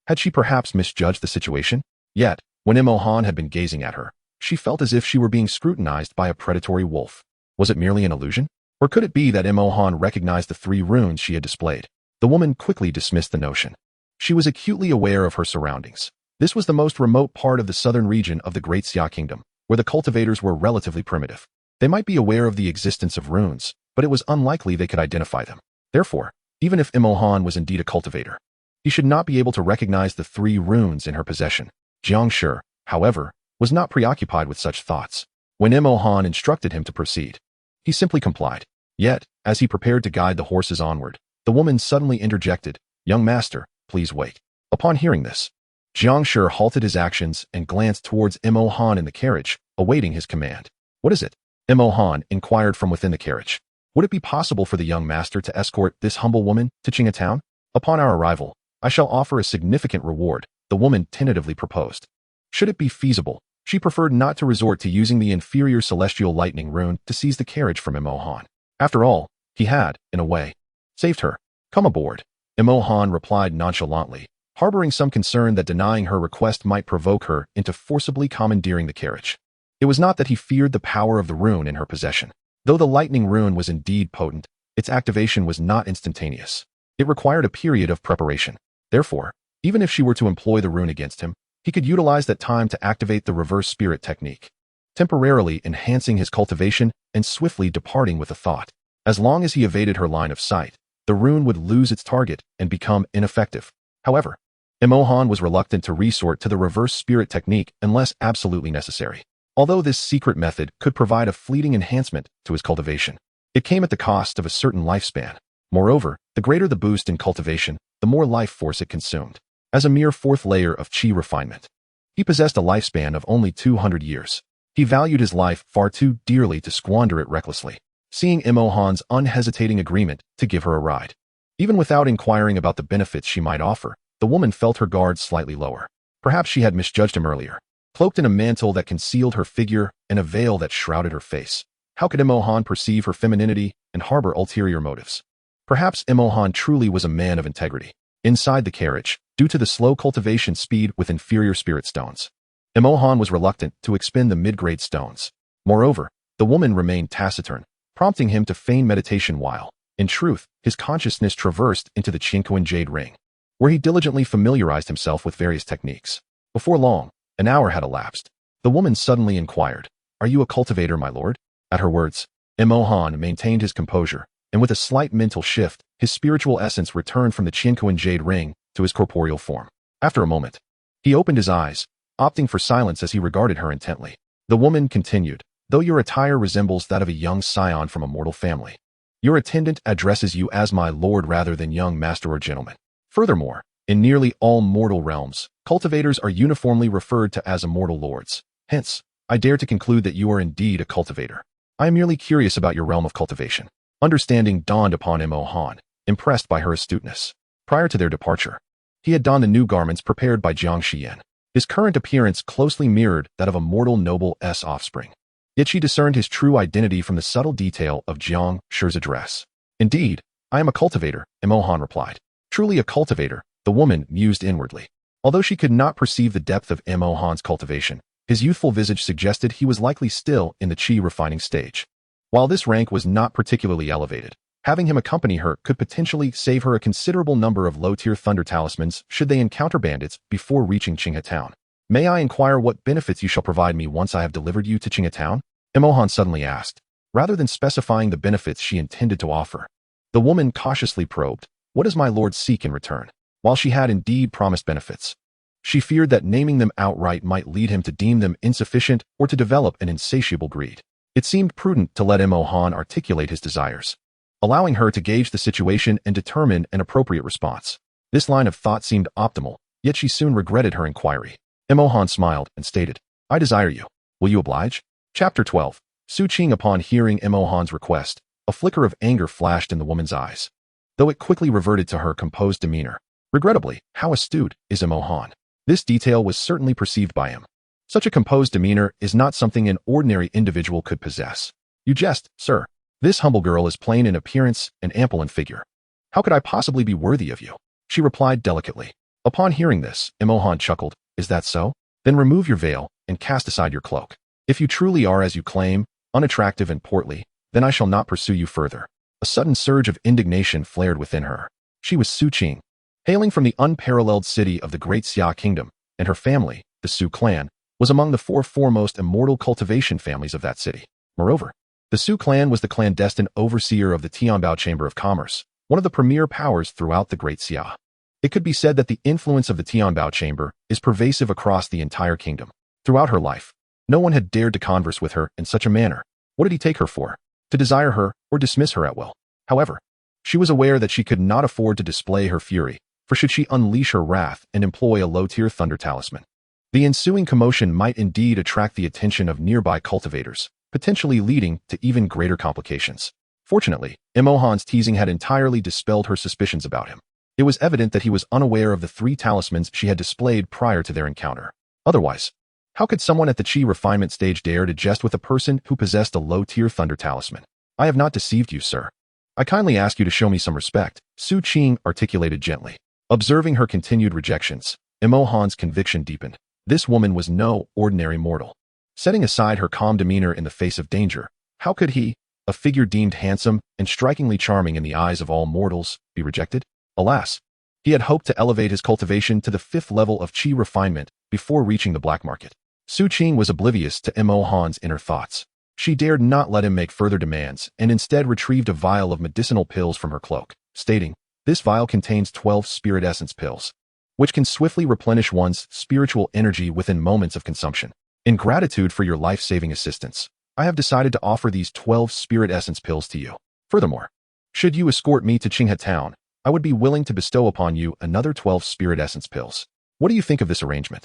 Had she perhaps misjudged the situation? Yet, when Imohan had been gazing at her, she felt as if she were being scrutinized by a predatory wolf. Was it merely an illusion? Or could it be that Imohan recognized the 3 runes she had displayed? The woman quickly dismissed the notion. She was acutely aware of her surroundings. This was the most remote part of the southern region of the Great Xia Kingdom, where the cultivators were relatively primitive. They might be aware of the existence of runes, but it was unlikely they could identify them. Therefore, even if Imohan was indeed a cultivator, he should not be able to recognize the 3 runes in her possession. Jiang Shi, however, was not preoccupied with such thoughts. When Imohan instructed him to proceed, he simply complied. Yet, as he prepared to guide the horses onward, the woman suddenly interjected, "Young master, please wait." Upon hearing this, Jiang Shi halted his actions and glanced towards Imohan in the carriage, awaiting his command. "What is it?" Imohan inquired from within the carriage. "Would it be possible for the young master to escort this humble woman to Qingyuan town? Upon our arrival, I shall offer a significant reward," the woman tentatively proposed. Should it be feasible, she preferred not to resort to using the inferior celestial lightning rune to seize the carriage from Imohan. After all, he had, in a way, saved her. "Come aboard," Imohan replied nonchalantly, harboring some concern that denying her request might provoke her into forcibly commandeering the carriage. It was not that he feared the power of the rune in her possession. Though the lightning rune was indeed potent, its activation was not instantaneous. It required a period of preparation. Therefore, even if she were to employ the rune against him, he could utilize that time to activate the reverse spirit technique, temporarily enhancing his cultivation and swiftly departing with a thought. As long as he evaded her line of sight, the rune would lose its target and become ineffective. However, Emohan was reluctant to resort to the reverse spirit technique unless absolutely necessary. Although this secret method could provide a fleeting enhancement to his cultivation, it came at the cost of a certain lifespan. Moreover, the greater the boost in cultivation, the more life force it consumed. As a mere fourth layer of chi refinement, he possessed a lifespan of only 200 years. He valued his life far too dearly to squander it recklessly. Seeing Emohan's unhesitating agreement to give her a ride, even without inquiring about the benefits she might offer, the woman felt her guard slightly lower. Perhaps she had misjudged him earlier. Cloaked in a mantle that concealed her figure and a veil that shrouded her face, how could Emohan perceive her femininity and harbor ulterior motives? Perhaps Emohan truly was a man of integrity. Inside the carriage, due to the slow cultivation speed with inferior spirit stones, Emohan was reluctant to expend the mid-grade stones. Moreover, the woman remained taciturn, prompting him to feign meditation while, in truth, his consciousness traversed into the Chinkoan jade ring, where he diligently familiarized himself with various techniques. Before long, an hour had elapsed. The woman suddenly inquired, "Are you a cultivator, my lord?" At her words, Emohan maintained his composure, and with a slight mental shift, his spiritual essence returned from the Chinkoan jade ring to his corporeal form. After a moment, he opened his eyes, opting for silence as he regarded her intently. The woman continued, "Though your attire resembles that of a young scion from a mortal family, your attendant addresses you as my lord rather than young master or gentleman. Furthermore, in nearly all mortal realms, cultivators are uniformly referred to as immortal lords. Hence, I dare to conclude that you are indeed a cultivator. I am merely curious about your realm of cultivation." Understanding dawned upon Emohan, impressed by her astuteness. Prior to their departure, he had donned the new garments prepared by Jiang Xian. His current appearance closely mirrored that of a mortal noble's offspring. Yet she discerned his true identity from the subtle detail of Jiang Shi's address. "Indeed, I am a cultivator," Emohan replied. Truly a cultivator, the woman mused inwardly. Although she could not perceive the depth of Emohan's cultivation, his youthful visage suggested he was likely still in the chi refining stage. While this rank was not particularly elevated, having him accompany her could potentially save her a considerable number of low-tier thunder talismans should they encounter bandits before reaching Qinghe Town. "May I inquire what benefits you shall provide me once I have delivered you to Qinghe Town?" Emohan suddenly asked. Rather than specifying the benefits she intended to offer, the woman cautiously probed, "What does my lord seek in return?" While she had indeed promised benefits, she feared that naming them outright might lead him to deem them insufficient or to develop an insatiable greed. It seemed prudent to let Emohan articulate his desires, allowing her to gauge the situation and determine an appropriate response. This line of thought seemed optimal, yet she soon regretted her inquiry. Emohan smiled and stated, "I desire you. Will you oblige?" Chapter 12. Su Qing. Upon hearing Emohan's request, a flicker of anger flashed in the woman's eyes, though it quickly reverted to her composed demeanor. Regrettably, how astute is Emohan? This detail was certainly perceived by him. Such a composed demeanor is not something an ordinary individual could possess. "You jest, sir. This humble girl is plain in appearance and ample in figure. How could I possibly be worthy of you?" she replied delicately. Upon hearing this, Emohan chuckled. "Is that so? Then remove your veil and cast aside your cloak. If you truly are, as you claim, unattractive and portly, then I shall not pursue you further." A sudden surge of indignation flared within her. She was Su Qing, hailing from the unparalleled city of the Great Xia Kingdom, and her family, the Su clan, was among the four foremost immortal cultivation families of that city. Moreover, the Su clan was the clandestine overseer of the Tianbao Chamber of Commerce, one of the premier powers throughout the Great Xia. It could be said that the influence of the Tianbao Chamber is pervasive across the entire kingdom. Throughout her life, no one had dared to converse with her in such a manner. What did he take her for? To desire her or dismiss her at will? However, she was aware that she could not afford to display her fury, for should she unleash her wrath and employ a low-tier thunder talisman, the ensuing commotion might indeed attract the attention of nearby cultivators, potentially leading to even greater complications. Fortunately, Emohan's teasing had entirely dispelled her suspicions about him. It was evident that he was unaware of the 3 talismans she had displayed prior to their encounter. Otherwise, how could someone at the chi refinement stage dare to jest with a person who possessed a low-tier thunder talisman? "I have not deceived you, sir. I kindly ask you to show me some respect," Su Qing articulated gently. Observing her continued rejections, Emohan's conviction deepened. This woman was no ordinary mortal. Setting aside her calm demeanor in the face of danger, how could he, a figure deemed handsome and strikingly charming in the eyes of all mortals, be rejected? Alas, he had hoped to elevate his cultivation to the 5th level of qi refinement before reaching the black market. Su Qing was oblivious to Mo Han's inner thoughts. She dared not let him make further demands and instead retrieved a vial of medicinal pills from her cloak, stating, "This vial contains 12 spirit essence pills, which can swiftly replenish one's spiritual energy within moments of consumption. In gratitude for your life-saving assistance, I have decided to offer these 12 spirit essence pills to you. Furthermore, should you escort me to Qinghe Town, I would be willing to bestow upon you another 12 spirit essence pills. What do you think of this arrangement?"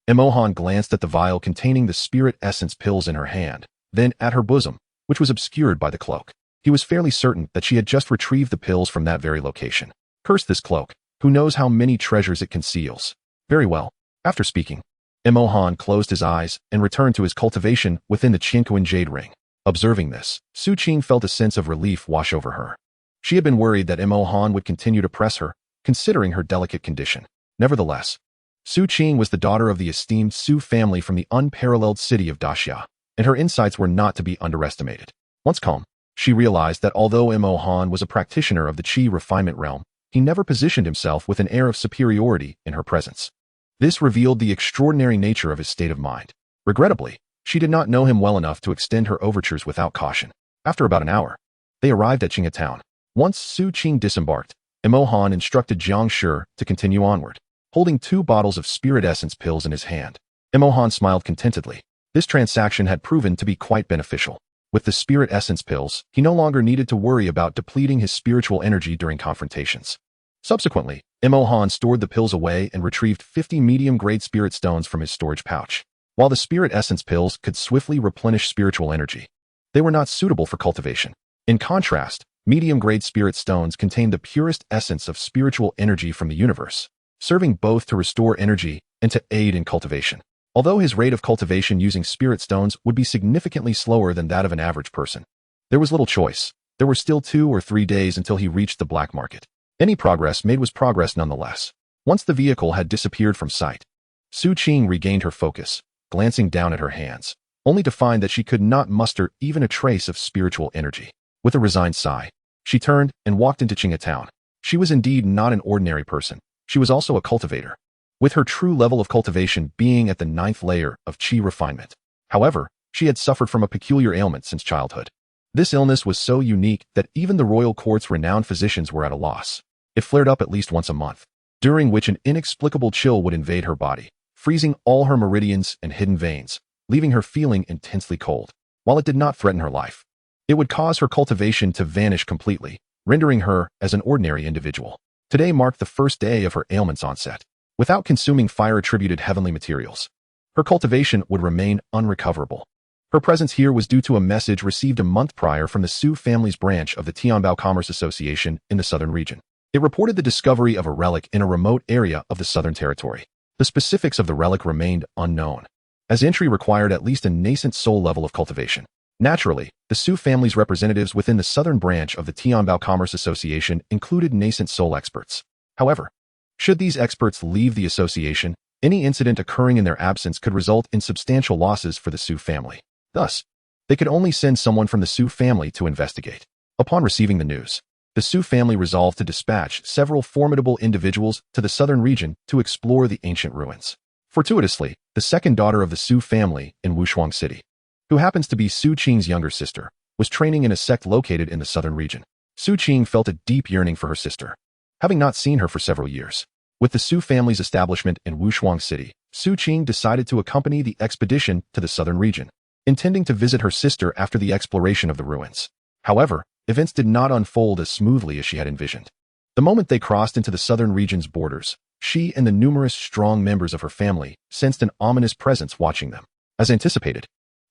Mo Han glanced at the vial containing the spirit essence pills in her hand, then at her bosom, which was obscured by the cloak. He was fairly certain that she had just retrieved the pills from that very location. Curse this cloak. Who knows how many treasures it conceals? Very well. After speaking, Mo Han closed his eyes and returned to his cultivation within the Qianquan jade ring. Observing this, Su Qing felt a sense of relief wash over her. She had been worried that Mo Han would continue to press her, considering her delicate condition. Nevertheless, Su Qing was the daughter of the esteemed Su family from the unparalleled city of Daxia, and her insights were not to be underestimated. Once calm, she realized that although Mo Han was a practitioner of the qi refinement realm, he never positioned himself with an air of superiority in her presence. This revealed the extraordinary nature of his state of mind. Regrettably, she did not know him well enough to extend her overtures without caution. After about an hour, they arrived at Qinghe Town. Once Su Qing disembarked, Mo Han instructed Jiang Shi to continue onward, holding 2 bottles of spirit essence pills in his hand. Mo Han smiled contentedly. This transaction had proven to be quite beneficial. With the spirit essence pills, he no longer needed to worry about depleting his spiritual energy during confrontations. Subsequently, Mo Han stored the pills away and retrieved 50 medium-grade spirit stones from his storage pouch. While the spirit essence pills could swiftly replenish spiritual energy, they were not suitable for cultivation. In contrast, medium-grade spirit stones contained the purest essence of spiritual energy from the universe, serving both to restore energy and to aid in cultivation. Although his rate of cultivation using spirit stones would be significantly slower than that of an average person, there was little choice. There were still 2 or 3 days until he reached the black market. Any progress made was progress nonetheless. Once the vehicle had disappeared from sight, Su Qing regained her focus, glancing down at her hands, only to find that she could not muster even a trace of spiritual energy. With a resigned sigh, she turned and walked into Qinghe Town. She was indeed not an ordinary person. She was also a cultivator, with her true level of cultivation being at the 9th layer of qi refinement. However, she had suffered from a peculiar ailment since childhood. This illness was so unique that even the royal court's renowned physicians were at a loss. It flared up at least once a month, during which an inexplicable chill would invade her body, freezing all her meridians and hidden veins, leaving her feeling intensely cold. While it did not threaten her life, it would cause her cultivation to vanish completely, rendering her as an ordinary individual. Today marked the first day of her ailment's onset. Without consuming fire-attributed heavenly materials, her cultivation would remain unrecoverable. Her presence here was due to a message received a month prior from the Su family's branch of the Tianbao Commerce Association in the southern region. It reported the discovery of a relic in a remote area of the Southern Territory. The specifics of the relic remained unknown, as entry required at least a nascent soul level of cultivation. Naturally, the Su family's representatives within the southern branch of the Tianbao Commerce Association included nascent soul experts. However, should these experts leave the association, any incident occurring in their absence could result in substantial losses for the Su family. Thus, they could only send someone from the Su family to investigate. Upon receiving the news, the Su family resolved to dispatch several formidable individuals to the southern region to explore the ancient ruins. Fortuitously, the second daughter of the Su family in Wushuang City, who happens to be Su Qing's younger sister, was training in a sect located in the southern region. Su Qing felt a deep yearning for her sister, having not seen her for several years. With the Su family's establishment in Wushuang City, Su Qing decided to accompany the expedition to the southern region, intending to visit her sister after the exploration of the ruins. However, events did not unfold as smoothly as she had envisioned. The moment they crossed into the southern region's borders, she and the numerous strong members of her family sensed an ominous presence watching them. As anticipated,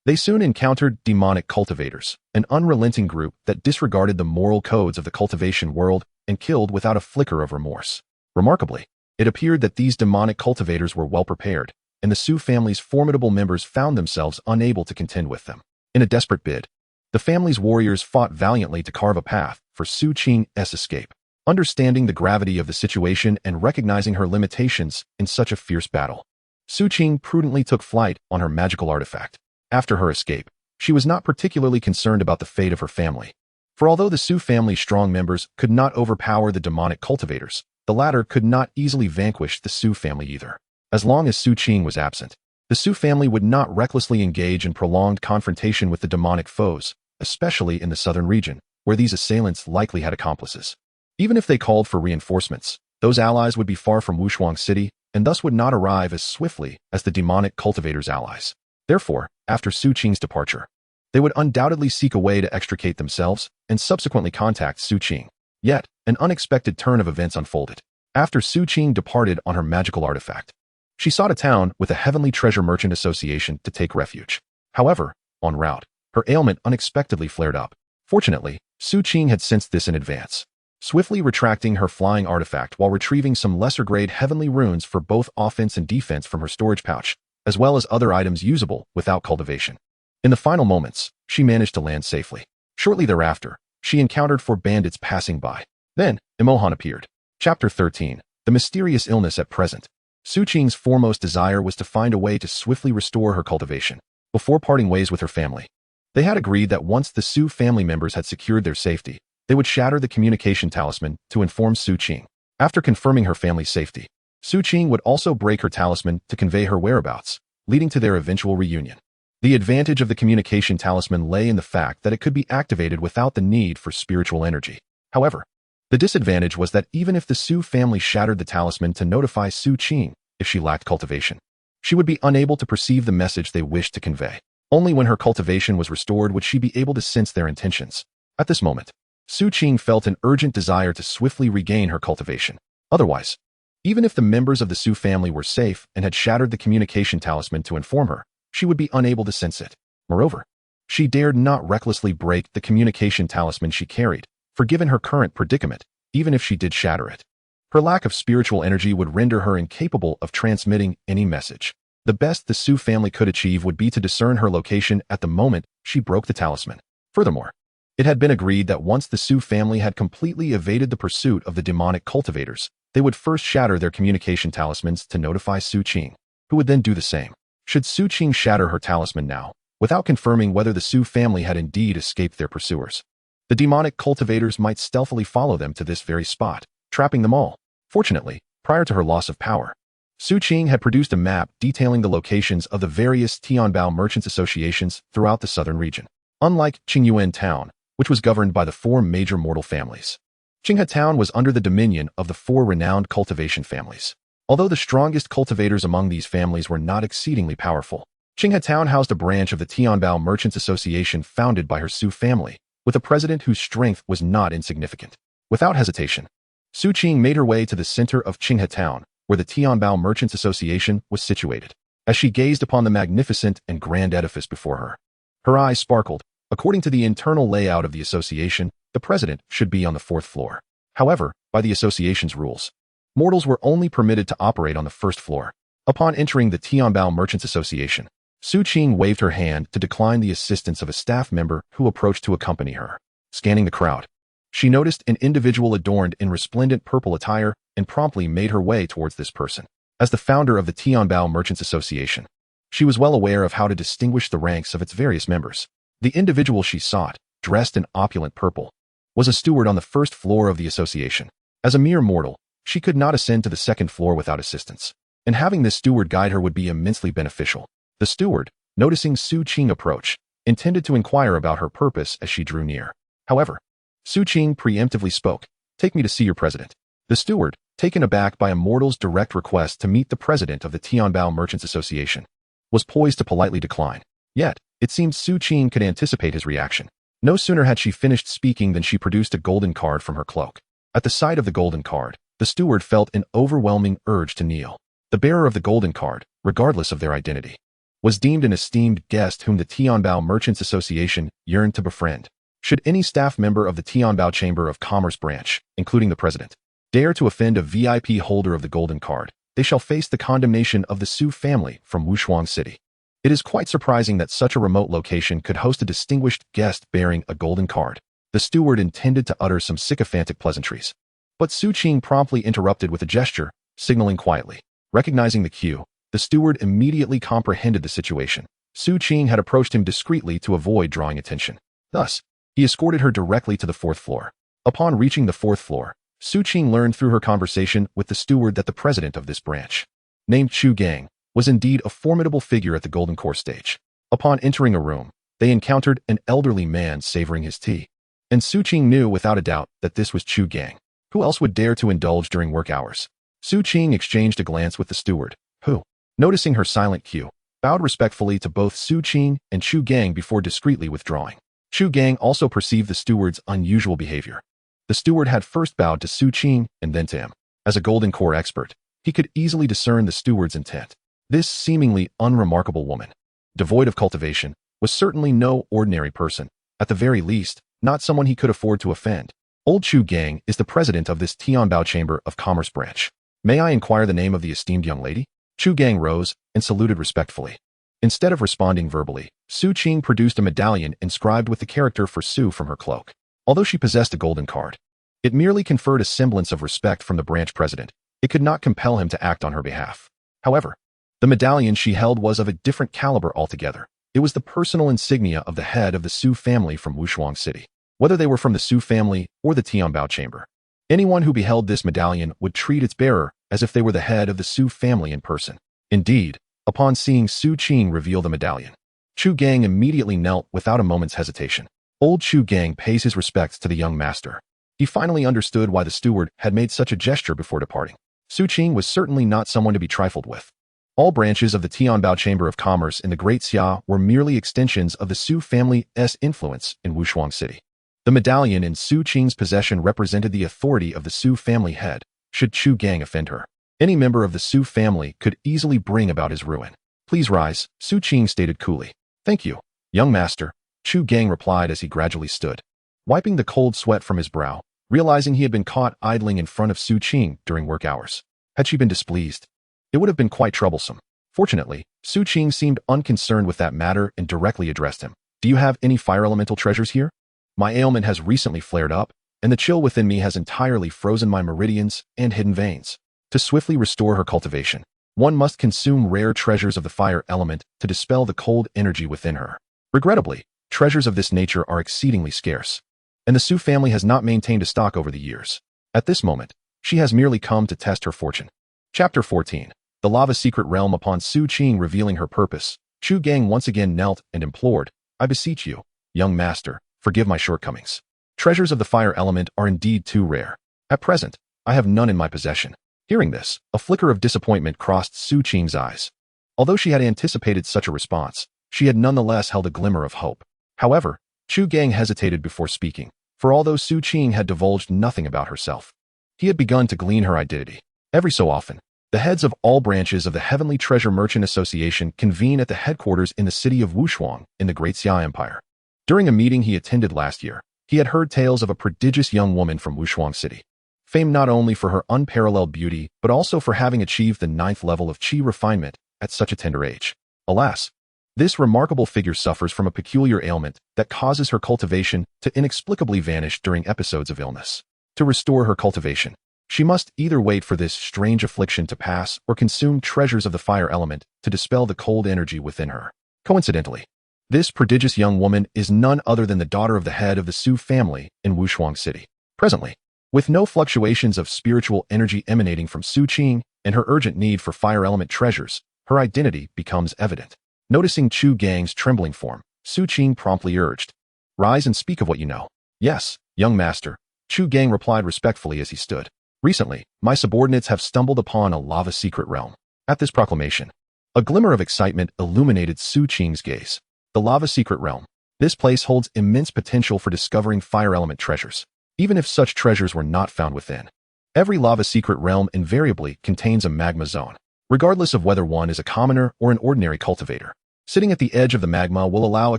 they soon encountered demonic cultivators, an unrelenting group that disregarded the moral codes of the cultivation world and killed without a flicker of remorse. Remarkably, it appeared that these demonic cultivators were well prepared, and the Su family's formidable members found themselves unable to contend with them. In a desperate bid, the family's warriors fought valiantly to carve a path for Su Qing's escape. Understanding the gravity of the situation and recognizing her limitations in such a fierce battle, Su Qing prudently took flight on her magical artifact. After her escape, She was not particularly concerned about the fate of her family. For although the Su family's strong members could not overpower the demonic cultivators, the latter could not easily vanquish the Su family either. As long as Su Qing was absent, the Su family would not recklessly engage in prolonged confrontation with the demonic foes, especially in the southern region, where these assailants likely had accomplices. Even if they called for reinforcements, those allies would be far from Wushuang City and thus would not arrive as swiftly as the demonic cultivators' allies. Therefore, after Su Qing's departure, they would undoubtedly seek a way to extricate themselves and subsequently contact Su Qing. Yet, an unexpected turn of events unfolded. After Su Qing departed on her magical artifact, she sought a town with a heavenly treasure merchant association to take refuge. However, en route, her ailment unexpectedly flared up. Fortunately, Su Qing had sensed this in advance, swiftly retracting her flying artifact while retrieving some lesser-grade heavenly runes for both offense and defense from her storage pouch, as well as other items usable without cultivation. In the final moments, she managed to land safely. Shortly thereafter, she encountered 4 bandits passing by. Then, Imohan appeared. Chapter 13. The mysterious illness at present. Su Qing's foremost desire was to find a way to swiftly restore her cultivation before parting ways with her family. They had agreed that once the Su family members had secured their safety, they would shatter the communication talisman to inform Su Qing. After confirming her family's safety, Su Qing would also break her talisman to convey her whereabouts, leading to their eventual reunion. The advantage of the communication talisman lay in the fact that it could be activated without the need for spiritual energy. However, the disadvantage was that even if the Su family shattered the talisman to notify Su Qing if she lacked cultivation, she would be unable to perceive the message they wished to convey. Only when her cultivation was restored would she be able to sense their intentions. At this moment, Su Qing felt an urgent desire to swiftly regain her cultivation. Otherwise, even if the members of the Su family were safe and had shattered the communication talisman to inform her, she would be unable to sense it. Moreover, she dared not recklessly break the communication talisman she carried, for given her current predicament, even if she did shatter it, her lack of spiritual energy would render her incapable of transmitting any message. The best the Su family could achieve would be to discern her location at the moment she broke the talisman. Furthermore, it had been agreed that once the Su family had completely evaded the pursuit of the demonic cultivators, they would first shatter their communication talismans to notify Su Qing, who would then do the same. Should Su Qing shatter her talisman now, without confirming whether the Su family had indeed escaped their pursuers, the demonic cultivators might stealthily follow them to this very spot, trapping them all. Fortunately, prior to her loss of power, Su Qing had produced a map detailing the locations of the various Tianbao merchants associations throughout the southern region. Unlike Qingyuan Town, which was governed by the 4 major mortal families, Qinghe Town was under the dominion of the 4 renowned cultivation families. Although the strongest cultivators among these families were not exceedingly powerful, Qinghe Town housed a branch of the Tianbao Merchants Association founded by her Su family, with a president whose strength was not insignificant. Without hesitation, Su Qing made her way to the center of Qinghe Town, where the Tianbao Merchants Association was situated. As she gazed upon the magnificent and grand edifice before her, her eyes sparkled. According to the internal layout of the association, the president should be on the 4th floor. However, by the association's rules, mortals were only permitted to operate on the 1st floor. Upon entering the Tianbao Merchants Association, Su Qing waved her hand to decline the assistance of a staff member who approached to accompany her. Scanning the crowd, she noticed an individual adorned in resplendent purple attire and promptly made her way towards this person. As the founder of the Tianbao Merchants Association, she was well aware of how to distinguish the ranks of its various members. The individual she sought, dressed in opulent purple, was a steward on the 1st floor of the association. As a mere mortal, she could not ascend to the 2nd floor without assistance, and having this steward guide her would be immensely beneficial. The steward, noticing Su Qing approach, intended to inquire about her purpose as she drew near. However, Su Qing preemptively spoke, "Take me to see your president." The steward, taken aback by a mortal's direct request to meet the president of the Tianbao Merchants Association, was poised to politely decline. Yet, it seemed Su Qing could anticipate his reaction. No sooner had she finished speaking than she produced a golden card from her cloak. At the sight of the golden card, the steward felt an overwhelming urge to kneel. The bearer of the golden card, regardless of their identity, was deemed an esteemed guest whom the Tianbao Merchants Association yearned to befriend. Should any staff member of the Tianbao Chamber of Commerce branch, including the president, dare to offend a VIP holder of the golden card, they shall face the condemnation of the Su family from Wushuang City. It is quite surprising that such a remote location could host a distinguished guest bearing a golden card. The steward intended to utter some sycophantic pleasantries, but Su Qing promptly interrupted with a gesture, signaling quietly. Recognizing the cue, the steward immediately comprehended the situation. Su Qing had approached him discreetly to avoid drawing attention. Thus, he escorted her directly to the 4th floor. Upon reaching the 4th floor, Su Qing learned through her conversation with the steward that the president of this branch, named Chu Gang, was indeed a formidable figure at the Golden Core stage. Upon entering a room, they encountered an elderly man savoring his tea. And Su Qing knew without a doubt that this was Chu Gang. Who else would dare to indulge during work hours? Su Qing exchanged a glance with the steward, who, noticing her silent cue, bowed respectfully to both Su Qing and Chu Gang before discreetly withdrawing. Chu Gang also perceived the steward's unusual behavior. The steward had first bowed to Su Qing and then to him. As a Golden Core expert, he could easily discern the steward's intent. This seemingly unremarkable woman, devoid of cultivation, was certainly no ordinary person, at the very least, not someone he could afford to offend. Old Chu Gang is the president of this Tianbao Chamber of Commerce branch. May I inquire the name of the esteemed young lady? Chu Gang rose and saluted respectfully. Instead of responding verbally, Su Qing produced a medallion inscribed with the character for Su from her cloak. Although she possessed a golden card, it merely conferred a semblance of respect from the branch president. It could not compel him to act on her behalf. However, the medallion she held was of a different caliber altogether. It was the personal insignia of the head of the Su family from Wushuang City. Whether they were from the Su family or the Tianbao Chamber, anyone who beheld this medallion would treat its bearer as if they were the head of the Su family in person. Indeed, upon seeing Su Qing reveal the medallion, Chu Gang immediately knelt without a moment's hesitation. Old Chu Gang pays his respects to the young master. He finally understood why the steward had made such a gesture before departing. Su Qing was certainly not someone to be trifled with. All branches of the Tianbao Chamber of Commerce in the Great Xia were merely extensions of the Su family's influence in Wushuang City. The medallion in Su Qing's possession represented the authority of the Su family head, should Chu Gang offend her. Any member of the Su family could easily bring about his ruin. Please rise, Su Qing stated coolly. Thank you, young master, Chu Gang replied as he gradually stood, wiping the cold sweat from his brow, realizing he had been caught idling in front of Su Qing during work hours. Had she been displeased, it would have been quite troublesome. Fortunately, Su Qing seemed unconcerned with that matter and directly addressed him. Do you have any fire elemental treasures here? My ailment has recently flared up, and the chill within me has entirely frozen my meridians and hidden veins. To swiftly restore her cultivation, one must consume rare treasures of the fire element to dispel the cold energy within her. Regrettably, treasures of this nature are exceedingly scarce, and the Su family has not maintained a stock over the years. At this moment, she has merely come to test her fortune. Chapter 14. The Lava Secret Realm. Upon Su Qing revealing her purpose, Chu Gang once again knelt and implored, I beseech you, young master, forgive my shortcomings. Treasures of the fire element are indeed too rare. At present, I have none in my possession. Hearing this, a flicker of disappointment crossed Su Qing's eyes. Although she had anticipated such a response, she had nonetheless held a glimmer of hope. However, Chu Gang hesitated before speaking, for although Su Qing had divulged nothing about herself, he had begun to glean her identity. Every so often, the heads of all branches of the Heavenly Treasure Merchant Association convene at the headquarters in the city of Wushuang in the Great Xia Empire. During a meeting he attended last year, he had heard tales of a prodigious young woman from Wushuang City, famed not only for her unparalleled beauty but also for having achieved the 9th level of qi refinement at such a tender age. Alas, this remarkable figure suffers from a peculiar ailment that causes her cultivation to inexplicably vanish during episodes of illness. To restore her cultivation, she must either wait for this strange affliction to pass or consume treasures of the fire element to dispel the cold energy within her. Coincidentally, this prodigious young woman is none other than the daughter of the head of the Su family in Wushuang City. Presently, with no fluctuations of spiritual energy emanating from Su Qing and her urgent need for fire element treasures, her identity becomes evident. Noticing Chu Gang's trembling form, Su Qing promptly urged, Rise and speak of what you know. Yes, young master, Chu Gang replied respectfully as he stood. Recently, my subordinates have stumbled upon a lava secret realm. At this proclamation, a glimmer of excitement illuminated Su Qing's gaze. The lava secret realm. This place holds immense potential for discovering fire element treasures, even if such treasures were not found within. Every lava secret realm invariably contains a magma zone, regardless of whether one is a commoner or an ordinary cultivator. Sitting at the edge of the magma will allow a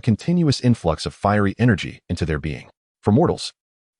continuous influx of fiery energy into their being. For mortals,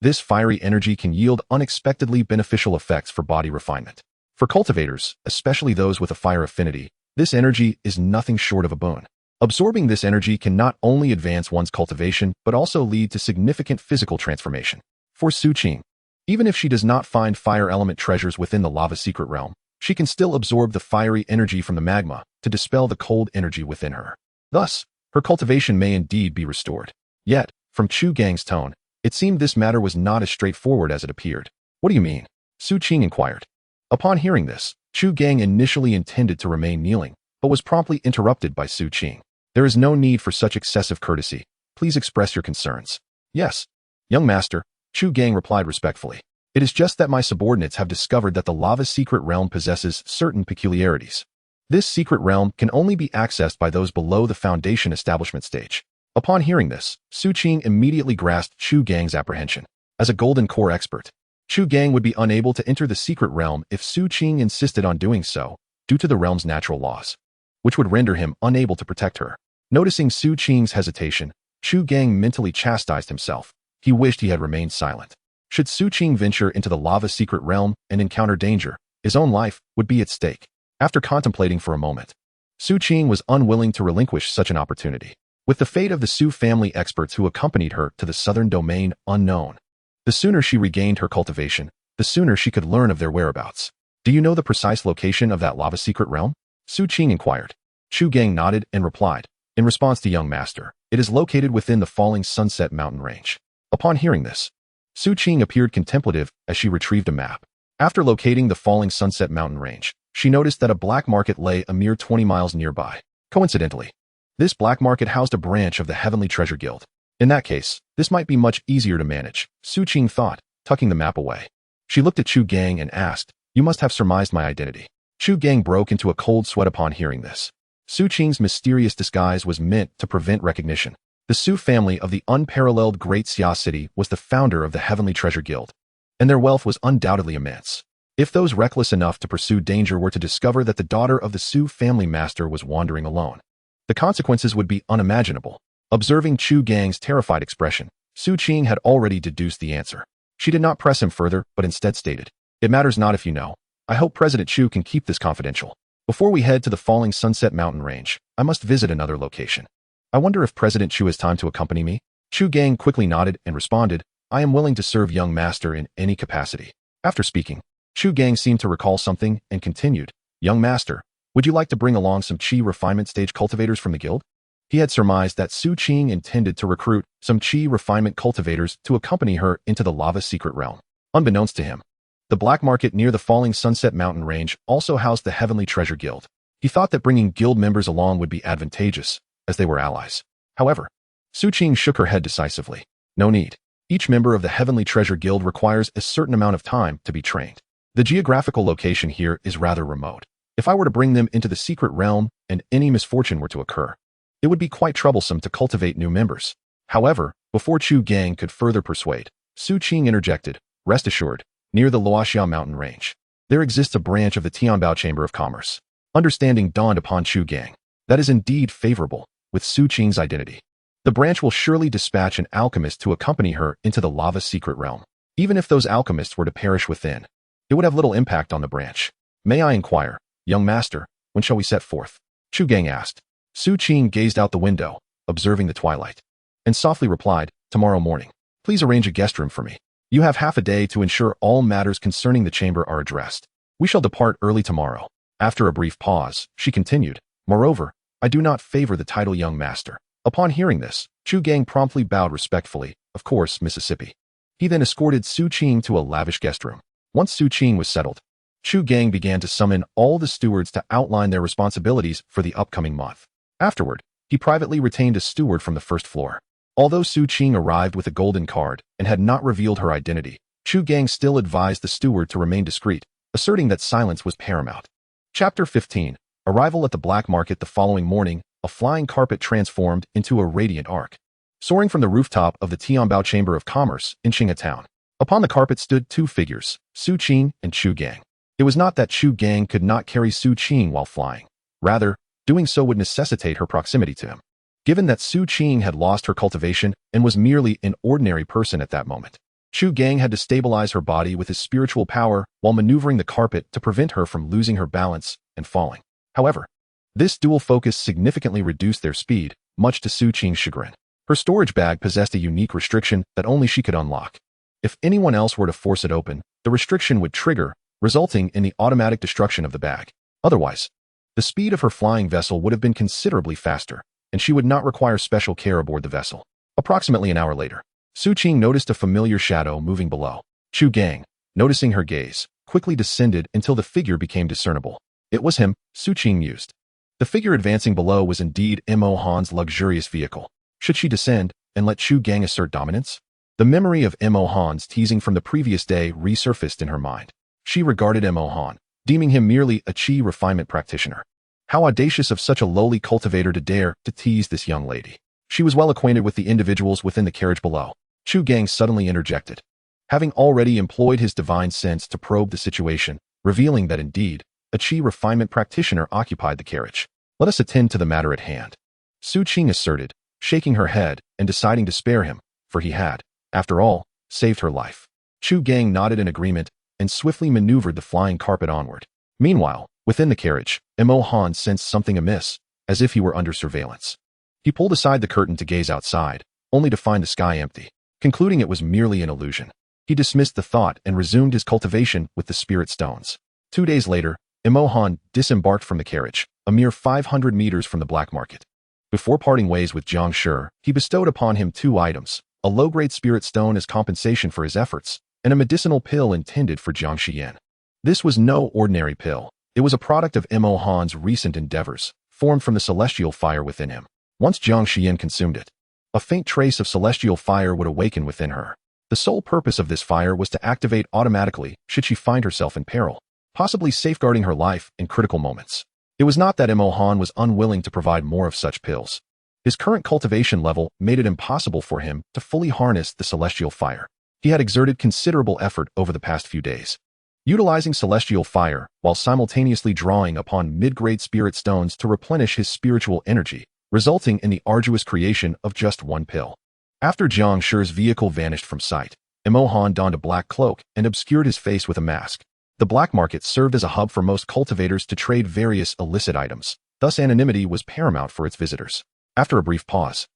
this fiery energy can yield unexpectedly beneficial effects for body refinement. For cultivators, especially those with a fire affinity, this energy is nothing short of a boon. Absorbing this energy can not only advance one's cultivation but also lead to significant physical transformation. For Su Qing, even if she does not find fire element treasures within the lava secret realm, she can still absorb the fiery energy from the magma to dispel the cold energy within her. Thus, her cultivation may indeed be restored. Yet, from Chu Gang's tone, it seemed this matter was not as straightforward as it appeared. What do you mean? Su Qing inquired. Upon hearing this, Chu Gang initially intended to remain kneeling, but was promptly interrupted by Su Qing. There is no need for such excessive courtesy. Please express your concerns. Yes, young master, Chu Gang replied respectfully. It is just that my subordinates have discovered that the lava's secret realm possesses certain peculiarities. This secret realm can only be accessed by those below the foundation establishment stage. Upon hearing this, Su Qing immediately grasped Chu Gang's apprehension. As a golden core expert, Chu Gang would be unable to enter the secret realm if Su Qing insisted on doing so, due to the realm's natural laws, which would render him unable to protect her. Noticing Su Qing's hesitation, Chu Gang mentally chastised himself. He wished he had remained silent. Should Su Qing venture into the lava secret realm and encounter danger, his own life would be at stake. After contemplating for a moment, Su Qing was unwilling to relinquish such an opportunity. With the fate of the Su family experts who accompanied her to the southern domain unknown, the sooner she regained her cultivation, the sooner she could learn of their whereabouts. Do you know the precise location of that lava secret realm? Su Qing inquired. Chu Gang nodded and replied, in response to young master, it is located within the falling sunset mountain range. Upon hearing this, Su Qing appeared contemplative as she retrieved a map. After locating the falling sunset mountain range, she noticed that a black market lay a mere 20 miles nearby. Coincidentally, this black market housed a branch of the Heavenly Treasure Guild. In that case, this might be much easier to manage, Su Qing thought, tucking the map away. She looked at Chu Gang and asked, you must have surmised my identity. Chu Gang broke into a cold sweat upon hearing this. Su Qing's mysterious disguise was meant to prevent recognition. The Su family of the unparalleled Great Xia City was the founder of the Heavenly Treasure Guild, and their wealth was undoubtedly immense. If those reckless enough to pursue danger were to discover that the daughter of the Su family master was wandering alone, the consequences would be unimaginable. Observing Chu Gang's terrified expression, Su Qing had already deduced the answer. She did not press him further, but instead stated, it matters not if you know. I hope President Chu can keep this confidential. Before we head to the falling sunset mountain range, I must visit another location. I wonder if President Chu has time to accompany me? Chu Gang quickly nodded and responded, I am willing to serve young master in any capacity. After speaking, Chu Gang seemed to recall something and continued, young master, would you like to bring along some Qi refinement stage cultivators from the guild? He had surmised that Su Qing intended to recruit some Qi refinement cultivators to accompany her into the lava secret realm. Unbeknownst to him, the black market near the falling sunset mountain range also housed the Heavenly Treasure Guild. He thought that bringing guild members along would be advantageous, as they were allies. However, Su Qing shook her head decisively. No need. Each member of the Heavenly Treasure Guild requires a certain amount of time to be trained. The geographical location here is rather remote. If I were to bring them into the secret realm and any misfortune were to occur, it would be quite troublesome to cultivate new members. However, before Chu Gang could further persuade, Su Qing interjected, rest assured, near the Luoxia mountain range, there exists a branch of the Tianbao Chamber of Commerce. Understanding dawned upon Chu Gang. That is indeed favorable with Su Qing's identity. The branch will surely dispatch an alchemist to accompany her into the lava secret realm. Even if those alchemists were to perish within, it would have little impact on the branch. May I inquire, young master, when shall we set forth? Chu Gang asked. Su Qing gazed out the window, observing the twilight, and softly replied, tomorrow morning. Please arrange a guest room for me. You have half a day to ensure all matters concerning the chamber are addressed. We shall depart early tomorrow. After a brief pause, she continued, moreover, I do not favor the title young master. Upon hearing this, Chu Gang promptly bowed respectfully, of course, Mississippi. He then escorted Su Qing to a lavish guest room. Once Su Qing was settled, Chu Gang began to summon all the stewards to outline their responsibilities for the upcoming month. Afterward, he privately retained a steward from the first floor. Although Su Qing arrived with a golden card and had not revealed her identity, Chu Gang still advised the steward to remain discreet, asserting that silence was paramount. Chapter 15. Arrival at the black market the following morning, a flying carpet transformed into a radiant arc, soaring from the rooftop of the Tianbao Chamber of Commerce in Qinghe Town. Upon the carpet stood two figures, Su Qing and Chu Gang. It was not that Chu Gang could not carry Su Qing while flying. Rather, doing so would necessitate her proximity to him. Given that Su Qing had lost her cultivation and was merely an ordinary person at that moment, Chu Gang had to stabilize her body with his spiritual power while maneuvering the carpet to prevent her from losing her balance and falling. However, this dual focus significantly reduced their speed, much to Su Qing's chagrin. Her storage bag possessed a unique restriction that only she could unlock. If anyone else were to force it open, the restriction would trigger, resulting in the automatic destruction of the bag. Otherwise, the speed of her flying vessel would have been considerably faster. and she would not require special care aboard the vessel. Approximately an hour later, Su Qing noticed a familiar shadow moving below. Chu Gang, noticing her gaze, quickly descended until the figure became discernible. It was him, Su Qing mused. The figure advancing below was indeed Mo Han's luxurious vehicle. Should she descend and let Chu Gang assert dominance? The memory of Mo Han's teasing from the previous day resurfaced in her mind. She regarded Mo Han, deeming him merely a chi refinement practitioner. How audacious of such a lowly cultivator to dare to tease this young lady. She was well acquainted with the individuals within the carriage below. Chu Gang suddenly interjected, having already employed his divine sense to probe the situation, revealing that indeed, a chi refinement practitioner occupied the carriage. Let us attend to the matter at hand. Su Qing asserted, shaking her head and deciding to spare him, for he had, after all, saved her life. Chu Gang nodded in agreement and swiftly maneuvered the flying carpet onward. Meanwhile, within the carriage, Mo Han sensed something amiss, as if he were under surveillance. He pulled aside the curtain to gaze outside, only to find the sky empty. Concluding it was merely an illusion, he dismissed the thought and resumed his cultivation with the spirit stones. 2 days later, Mo Han disembarked from the carriage, a mere 500 meters from the black market. Before parting ways with Jiang Shi, he bestowed upon him 2 items, a low-grade spirit stone as compensation for his efforts, and a medicinal pill intended for Jiang Shiyan. This was no ordinary pill. It was a product of Mo Han's recent endeavors, formed from the celestial fire within him. Once Jiang Shiyan consumed it, a faint trace of celestial fire would awaken within her. The sole purpose of this fire was to activate automatically should she find herself in peril, possibly safeguarding her life in critical moments. It was not that Mo Han was unwilling to provide more of such pills. His current cultivation level made it impossible for him to fully harness the celestial fire. He had exerted considerable effort over the past few days, utilizing celestial fire while simultaneously drawing upon mid-grade spirit stones to replenish his spiritual energy, resulting in the arduous creation of just 1 pill. After Jiang Shi's vehicle vanished from sight, Mo Han donned a black cloak and obscured his face with a mask. The black market served as a hub for most cultivators to trade various illicit items, thus anonymity was paramount for its visitors. After a brief pause,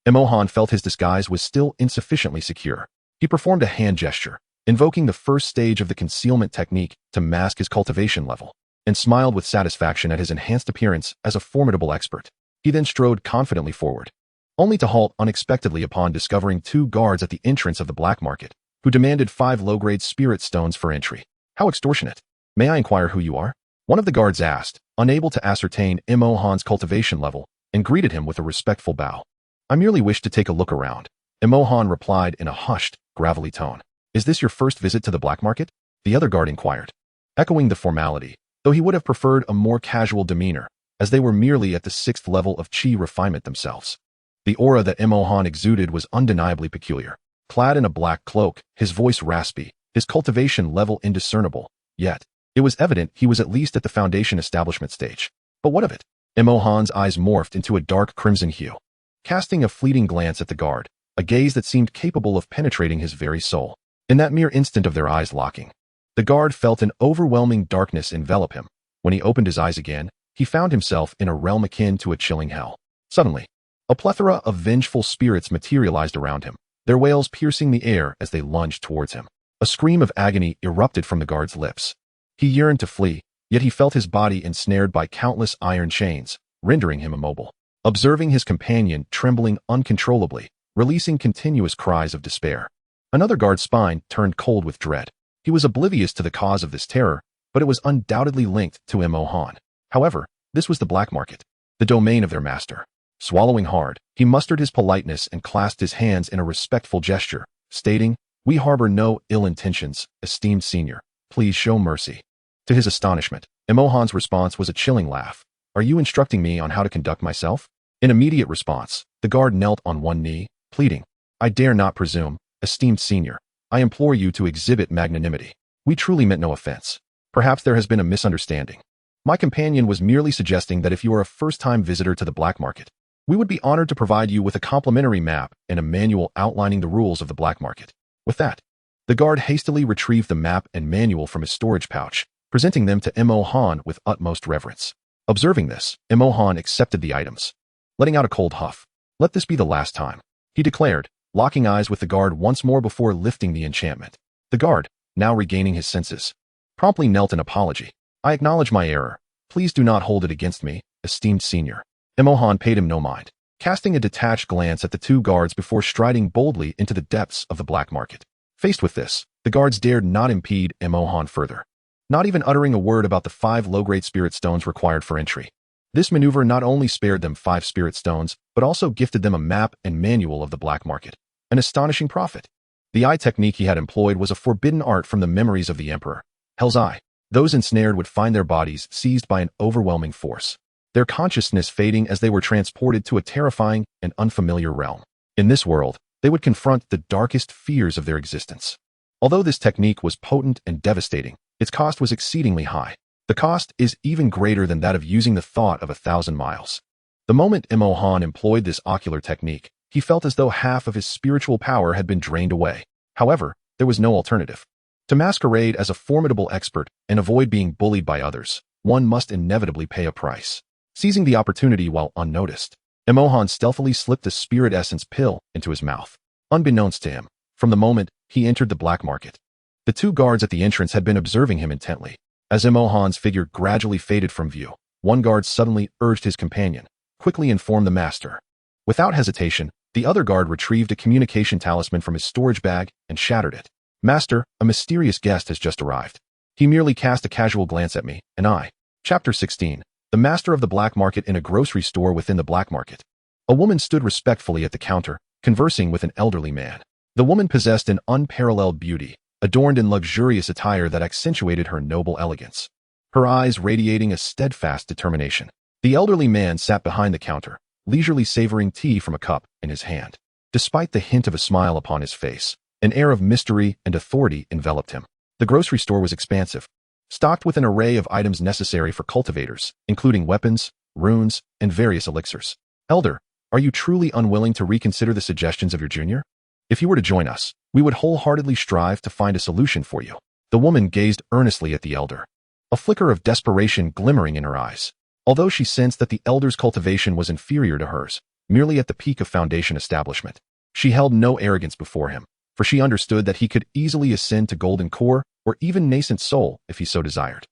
Mo Han felt his disguise was still insufficiently secure. He performed a hand gesture, invoking the first stage of the concealment technique to mask his cultivation level, and smiled with satisfaction at his enhanced appearance as a formidable expert. He then strode confidently forward, only to halt unexpectedly upon discovering 2 guards at the entrance of the black market, who demanded 5 low-grade spirit stones for entry. How extortionate! May I inquire who you are? One of the guards asked, unable to ascertain Mo Han's cultivation level, and greeted him with a respectful bow. I merely wish to take a look around. Mo Han replied in a hushed, gravelly tone. Is this your first visit to the black market? The other guard inquired, echoing the formality, though he would have preferred a more casual demeanor, as they were merely at the 6th level of chi refinement themselves. The aura that Mo Han exuded was undeniably peculiar. Clad in a black cloak, his voice raspy, his cultivation level indiscernible, yet it was evident he was at least at the foundation establishment stage. But what of it? Mo Han's eyes morphed into a dark crimson hue, casting a fleeting glance at the guard, a gaze that seemed capable of penetrating his very soul. In that mere instant of their eyes locking, the guard felt an overwhelming darkness envelop him. When he opened his eyes again, he found himself in a realm akin to a chilling hell. Suddenly, a plethora of vengeful spirits materialized around him, their wails piercing the air as they lunged towards him. A scream of agony erupted from the guard's lips. He yearned to flee, yet he felt his body ensnared by countless iron chains, rendering him immobile. Observing his companion trembling uncontrollably, releasing continuous cries of despair, another guard's spine turned cold with dread. He was oblivious to the cause of this terror, but it was undoubtedly linked to Mo Han. However, this was the black market, the domain of their master. Swallowing hard, he mustered his politeness and clasped his hands in a respectful gesture, stating, "We harbor no ill intentions, esteemed senior. Please show mercy." To his astonishment, Mo Han's response was a chilling laugh. "Are you instructing me on how to conduct myself?" In immediate response, the guard knelt on one knee, pleading, "I dare not presume, esteemed senior. I implore you to exhibit magnanimity. We truly meant no offense. Perhaps there has been a misunderstanding. My companion was merely suggesting that if you are a first-time visitor to the black market, we would be honored to provide you with a complimentary map and a manual outlining the rules of the black market." With that, the guard hastily retrieved the map and manual from his storage pouch, presenting them to Mo Han with utmost reverence. Observing this, Mo Han accepted the items, letting out a cold huff. "Let this be the last time," he declared, locking eyes with the guard once more before lifting the enchantment. The guard, now regaining his senses, promptly knelt in apology. "I acknowledge my error. Please do not hold it against me, esteemed senior." Mo Han paid him no mind, casting a detached glance at the two guards before striding boldly into the depths of the black market. Faced with this, the guards dared not impede Emohan further, not even uttering a word about the 5 low-grade spirit stones required for entry. This maneuver not only spared them 5 spirit stones, but also gifted them a map and manual of the black market. An astonishing profit. The eye technique he had employed was a forbidden art from the memories of the Emperor. Hell's Eye. Those ensnared would find their bodies seized by an overwhelming force, their consciousness fading as they were transported to a terrifying and unfamiliar realm. In this world, they would confront the darkest fears of their existence. Although this technique was potent and devastating, its cost was exceedingly high. The cost is even greater than that of using the thought of 1,000 miles. The moment Emohan employed this ocular technique, he felt as though half of his spiritual power had been drained away. However, there was no alternative. To masquerade as a formidable expert and avoid being bullied by others, one must inevitably pay a price. Seizing the opportunity while unnoticed, Emohan stealthily slipped the spirit essence pill into his mouth. Unbeknownst to him, from the moment he entered the black market, the two guards at the entrance had been observing him intently. As Emohan's figure gradually faded from view, one guard suddenly urged his companion, "Quickly inform the master." Without hesitation, the other guard retrieved a communication talisman from his storage bag and shattered it. "Master, a mysterious guest has just arrived." He merely cast a casual glance at me, and I. Chapter 16. The master of the black market in a grocery store within the black market. A woman stood respectfully at the counter, conversing with an elderly man. The woman possessed an unparalleled beauty, adorned in luxurious attire that accentuated her noble elegance, her eyes radiating a steadfast determination. The elderly man sat behind the counter, leisurely savoring tea from a cup in his hand. Despite the hint of a smile upon his face, an air of mystery and authority enveloped him. The grocery store was expansive, stocked with an array of items necessary for cultivators, including weapons, runes, and various elixirs. "Elder, are you truly unwilling to reconsider the suggestions of your junior? If you were to join us, we would wholeheartedly strive to find a solution for you." The woman gazed earnestly at the elder, a flicker of desperation glimmering in her eyes. Although she sensed that the elder's cultivation was inferior to hers, merely at the peak of foundation establishment, she held no arrogance before him, for she understood that he could easily ascend to golden core or even nascent soul if he so desired.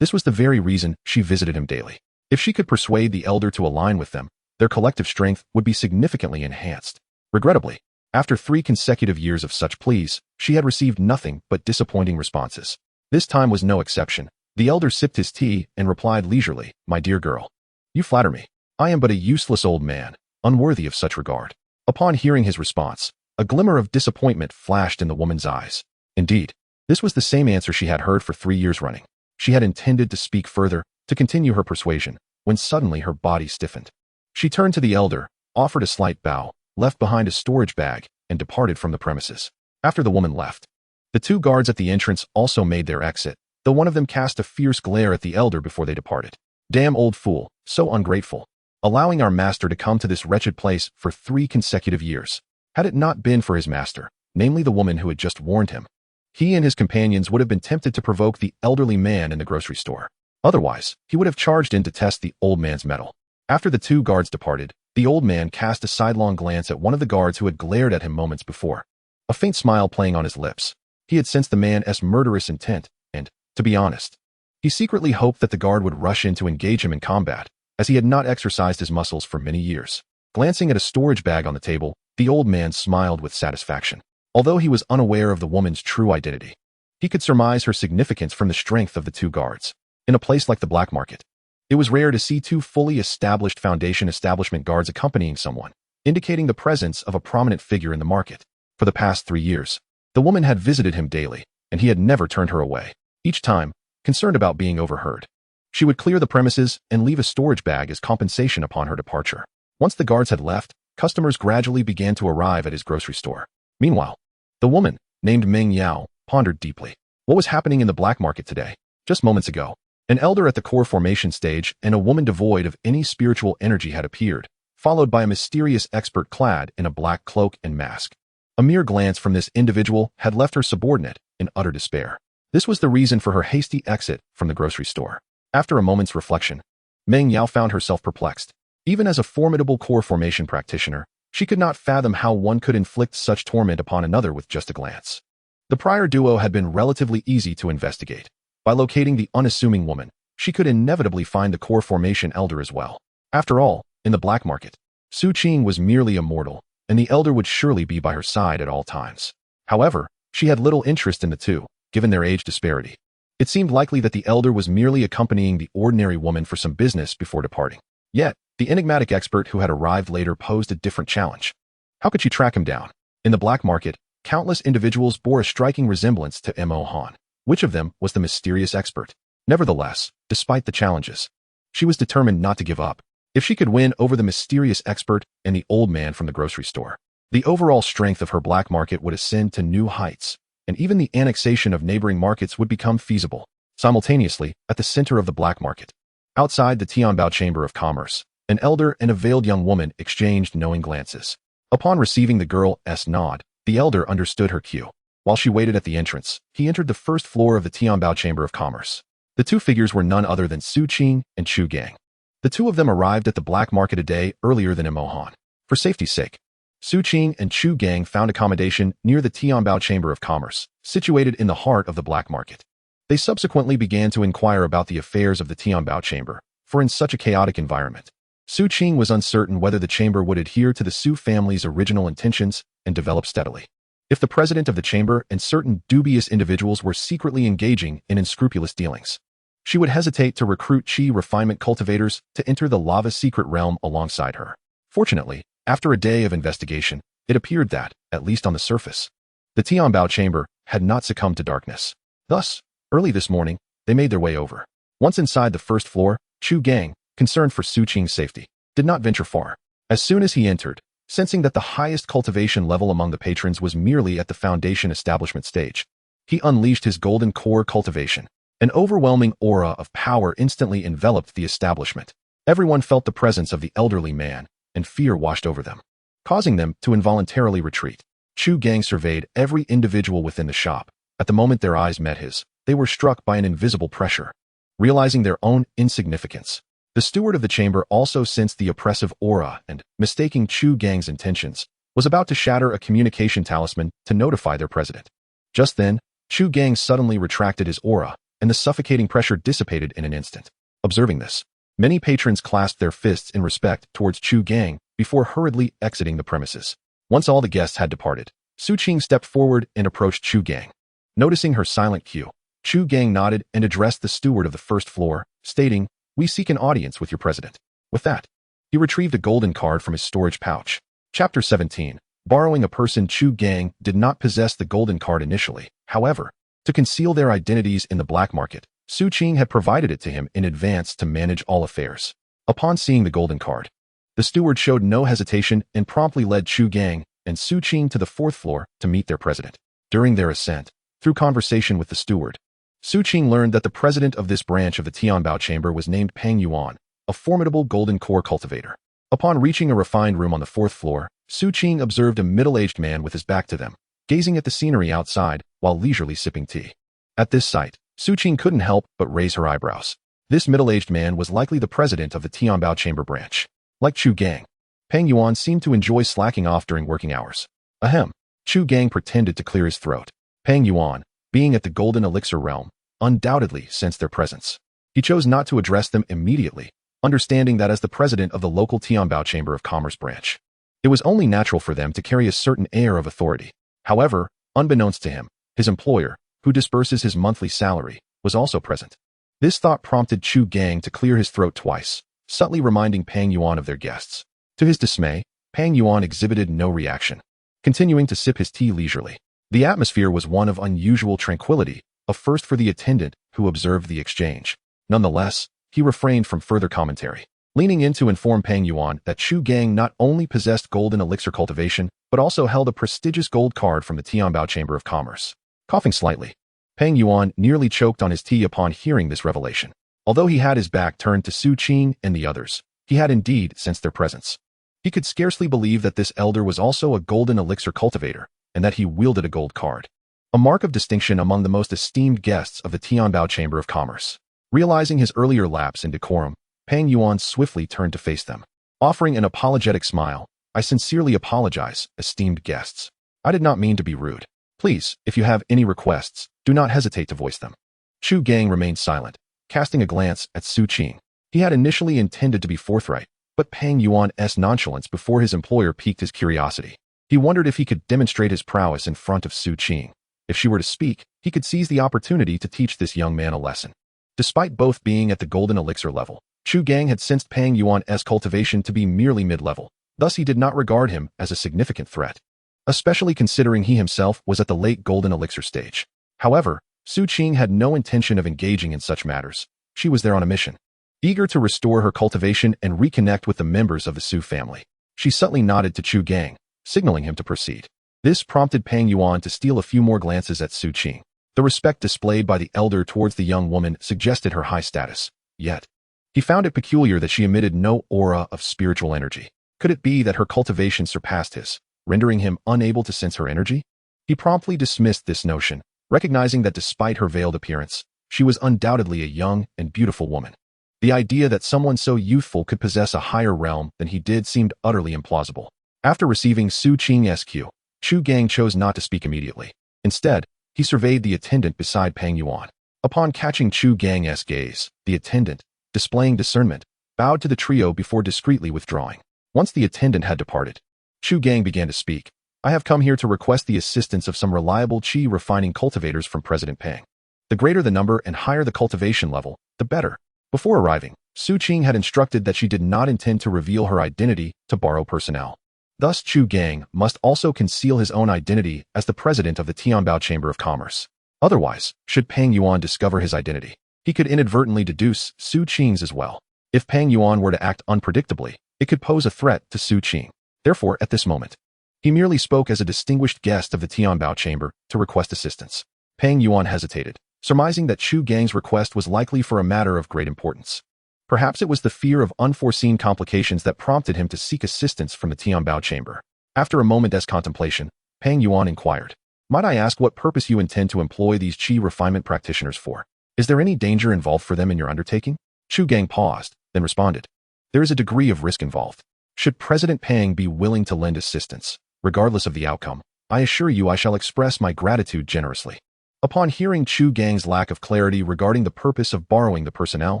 This was the very reason she visited him daily. If she could persuade the elder to align with them, their collective strength would be significantly enhanced. Regrettably, after 3 consecutive years of such pleas, she had received nothing but disappointing responses. This time was no exception. The elder sipped his tea and replied leisurely, "My dear girl, you flatter me. I am but a useless old man, unworthy of such regard." Upon hearing his response, a glimmer of disappointment flashed in the woman's eyes. Indeed, this was the same answer she had heard for 3 years running. She had intended to speak further, to continue her persuasion, when suddenly her body stiffened. She turned to the elder, offered a slight bow, left behind a storage bag, and departed from the premises. After the woman left, the 2 guards at the entrance also made their exit, though one of them cast a fierce glare at the elder before they departed. "Damn old fool, so ungrateful. Allowing our master to come to this wretched place for 3 consecutive years. Had it not been for his master, namely the woman who had just warned him, he and his companions would have been tempted to provoke the elderly man in the grocery store. Otherwise, he would have charged in to test the old man's mettle." After the 2 guards departed, the old man cast a sidelong glance at one of the guards who had glared at him moments before, a faint smile playing on his lips. He had sensed the man's murderous intent, and, to be honest, he secretly hoped that the guard would rush in to engage him in combat, as he had not exercised his muscles for many years. Glancing at a storage bag on the table, the old man smiled with satisfaction. Although he was unaware of the woman's true identity, he could surmise her significance from the strength of the 2 guards. In a place like the black market, it was rare to see 2 fully established foundation establishment guards accompanying someone, indicating the presence of a prominent figure in the market. For the past 3 years, the woman had visited him daily, and he had never turned her away. Each time, concerned about being overheard, she would clear the premises and leave a storage bag as compensation upon her departure. Once the guards had left, customers gradually began to arrive at his grocery store. Meanwhile, the woman, named Meng Yao, pondered deeply. What was happening in the black market today? Just moments ago, an elder at the core formation stage and a woman devoid of any spiritual energy had appeared, followed by a mysterious expert clad in a black cloak and mask. A mere glance from this individual had left her subordinate in utter despair. This was the reason for her hasty exit from the grocery store. After a moment's reflection, Meng Yao found herself perplexed. Even as a formidable core formation practitioner, she could not fathom how one could inflict such torment upon another with just a glance. The prior duo had been relatively easy to investigate. By locating the unassuming woman, she could inevitably find the core formation elder as well. After all, in the black market, Su Qing was merely a mortal, and the elder would surely be by her side at all times. However, she had little interest in the two, given their age disparity. It seemed likely that the elder was merely accompanying the ordinary woman for some business before departing. Yet, the enigmatic expert who had arrived later posed a different challenge. How could she track him down? In the black market, countless individuals bore a striking resemblance to Mo Han. Which of them was the mysterious expert? Nevertheless, despite the challenges, she was determined not to give up. If she could win over the mysterious expert and the old man from the grocery store, the overall strength of her black market would ascend to new heights, and even the annexation of neighboring markets would become feasible. Simultaneously, at the center of the black market, outside the Tianbao Chamber of Commerce, an elder and a veiled young woman exchanged knowing glances. Upon receiving the girl's nod, the elder understood her cue. While she waited at the entrance, he entered the first floor of the Tianbao Chamber of Commerce. The two figures were none other than Su Qing and Chu Gang. The two of them arrived at the black market a day earlier than Mo Han. For safety's sake, Su Qing and Chu Gang found accommodation near the Tianbao Chamber of Commerce, situated in the heart of the black market. They subsequently began to inquire about the affairs of the Tianbao Chamber, for in such a chaotic environment, Su Qing was uncertain whether the chamber would adhere to the Su family's original intentions and develop steadily. If the president of the chamber and certain dubious individuals were secretly engaging in unscrupulous dealings, she would hesitate to recruit Qi refinement cultivators to enter the lava secret realm alongside her. Fortunately, after a day of investigation, it appeared that, at least on the surface, the Tianbao chamber had not succumbed to darkness. Thus, early this morning, they made their way over. Once inside the first floor, Chu Gang, concerned for Su Qing's safety, did not venture far. As soon as he entered, sensing that the highest cultivation level among the patrons was merely at the foundation establishment stage, he unleashed his golden core cultivation. An overwhelming aura of power instantly enveloped the establishment. Everyone felt the presence of the elderly man, and fear washed over them, causing them to involuntarily retreat. Chu Gang surveyed every individual within the shop. At the moment their eyes met his, they were struck by an invisible pressure. Realizing their own insignificance, the steward of the chamber also sensed the oppressive aura and, mistaking Chu Gang's intentions, was about to shatter a communication talisman to notify their president. Just then, Chu Gang suddenly retracted his aura, and the suffocating pressure dissipated in an instant. Observing this, many patrons clasped their fists in respect towards Chu Gang before hurriedly exiting the premises. Once all the guests had departed, Su Qing stepped forward and approached Chu Gang. Noticing her silent cue, Chu Gang nodded and addressed the steward of the first floor, stating, "We seek an audience with your president." With that, he retrieved a golden card from his storage pouch. Chapter 17. Borrowing a person. Chu Gang did not possess the golden card initially. However, to conceal their identities in the black market, Su Qing had provided it to him in advance to manage all affairs. Upon seeing the golden card, the steward showed no hesitation and promptly led Chu Gang and Su Qing to the fourth floor to meet their president. During their ascent, through conversation with the steward, Su Qing learned that the president of this branch of the Tianbao chamber was named Peng Yuan, a formidable golden core cultivator. Upon reaching a refined room on the fourth floor, Su Qing observed a middle-aged man with his back to them, gazing at the scenery outside while leisurely sipping tea. At this sight, Su Qing couldn't help but raise her eyebrows. This middle-aged man was likely the president of the Tianbao chamber branch. Like Chu Gang, Peng Yuan seemed to enjoy slacking off during working hours. Ahem. Chu Gang pretended to clear his throat. Peng Yuan, being at the golden elixir realm, undoubtedly sensed their presence. He chose not to address them immediately, understanding that as the president of the local Tianbao Chamber of Commerce branch, it was only natural for them to carry a certain air of authority. However, unbeknownst to him, his employer, who disburses his monthly salary, was also present. This thought prompted Chu Gang to clear his throat twice, subtly reminding Peng Yuan of their guests. To his dismay, Peng Yuan exhibited no reaction, continuing to sip his tea leisurely. The atmosphere was one of unusual tranquility, a first for the attendant who observed the exchange. Nonetheless, he refrained from further commentary, leaning in to inform Peng Yuan that Chu Gang not only possessed golden elixir cultivation, but also held a prestigious gold card from the Tianbao Chamber of Commerce. Coughing slightly, Peng Yuan nearly choked on his tea upon hearing this revelation. Although he had his back turned to Su Qing and the others, he had indeed sensed their presence. He could scarcely believe that this elder was also a golden elixir cultivator, and that he wielded a gold card, a mark of distinction among the most esteemed guests of the Tianbao Chamber of Commerce. Realizing his earlier lapse in decorum, Peng Yuan swiftly turned to face them, offering an apologetic smile. "I sincerely apologize, esteemed guests. I did not mean to be rude. Please, if you have any requests, do not hesitate to voice them." Chu Gang remained silent, casting a glance at Su Qing. He had initially intended to be forthright, but Peng Yuan's nonchalance before his employer piqued his curiosity. He wondered if he could demonstrate his prowess in front of Su Qing. If she were to speak, he could seize the opportunity to teach this young man a lesson. Despite both being at the golden elixir level, Chu Gang had sensed Peng Yuan's cultivation to be merely mid-level. Thus he did not regard him as a significant threat, especially considering he himself was at the late golden elixir stage. However, Su Qing had no intention of engaging in such matters. She was there on a mission, eager to restore her cultivation and reconnect with the members of the Su family. She subtly nodded to Chu Gang, signaling him to proceed. This prompted Peng Yuan to steal a few more glances at Su Qing. The respect displayed by the elder towards the young woman suggested her high status. Yet, he found it peculiar that she emitted no aura of spiritual energy. Could it be that her cultivation surpassed his, rendering him unable to sense her energy? He promptly dismissed this notion, recognizing that despite her veiled appearance, she was undoubtedly a young and beautiful woman. The idea that someone so youthful could possess a higher realm than he did seemed utterly implausible. After receiving Su Qing's cue, Chu Gang chose not to speak immediately. Instead, he surveyed the attendant beside Peng Yuan. Upon catching Chu Gang's gaze, the attendant, displaying discernment, bowed to the trio before discreetly withdrawing. Once the attendant had departed, Chu Gang began to speak. I have come here to request the assistance of some reliable qi refining cultivators from President Peng. The greater the number and higher the cultivation level, the better. Before arriving, Su Qing had instructed that she did not intend to reveal her identity to borrow personnel. Thus, Chu Gang must also conceal his own identity as the president of the Tianbao Chamber of Commerce. Otherwise, should Peng Yuan discover his identity, he could inadvertently deduce Su Qing's as well. If Peng Yuan were to act unpredictably, it could pose a threat to Su Qing. Therefore, at this moment, he merely spoke as a distinguished guest of the Tianbao Chamber to request assistance. Peng Yuan hesitated, surmising that Chu Gang's request was likely for a matter of great importance. Perhaps it was the fear of unforeseen complications that prompted him to seek assistance from the Tianbao Chamber. After a moment's contemplation, Peng Yuan inquired, might I ask what purpose you intend to employ these qi refinement practitioners for? Is there any danger involved for them in your undertaking? Chu Gang paused, then responded, there is a degree of risk involved. Should President Peng be willing to lend assistance, regardless of the outcome, I assure you I shall express my gratitude generously. Upon hearing Chu Gang's lack of clarity regarding the purpose of borrowing the personnel,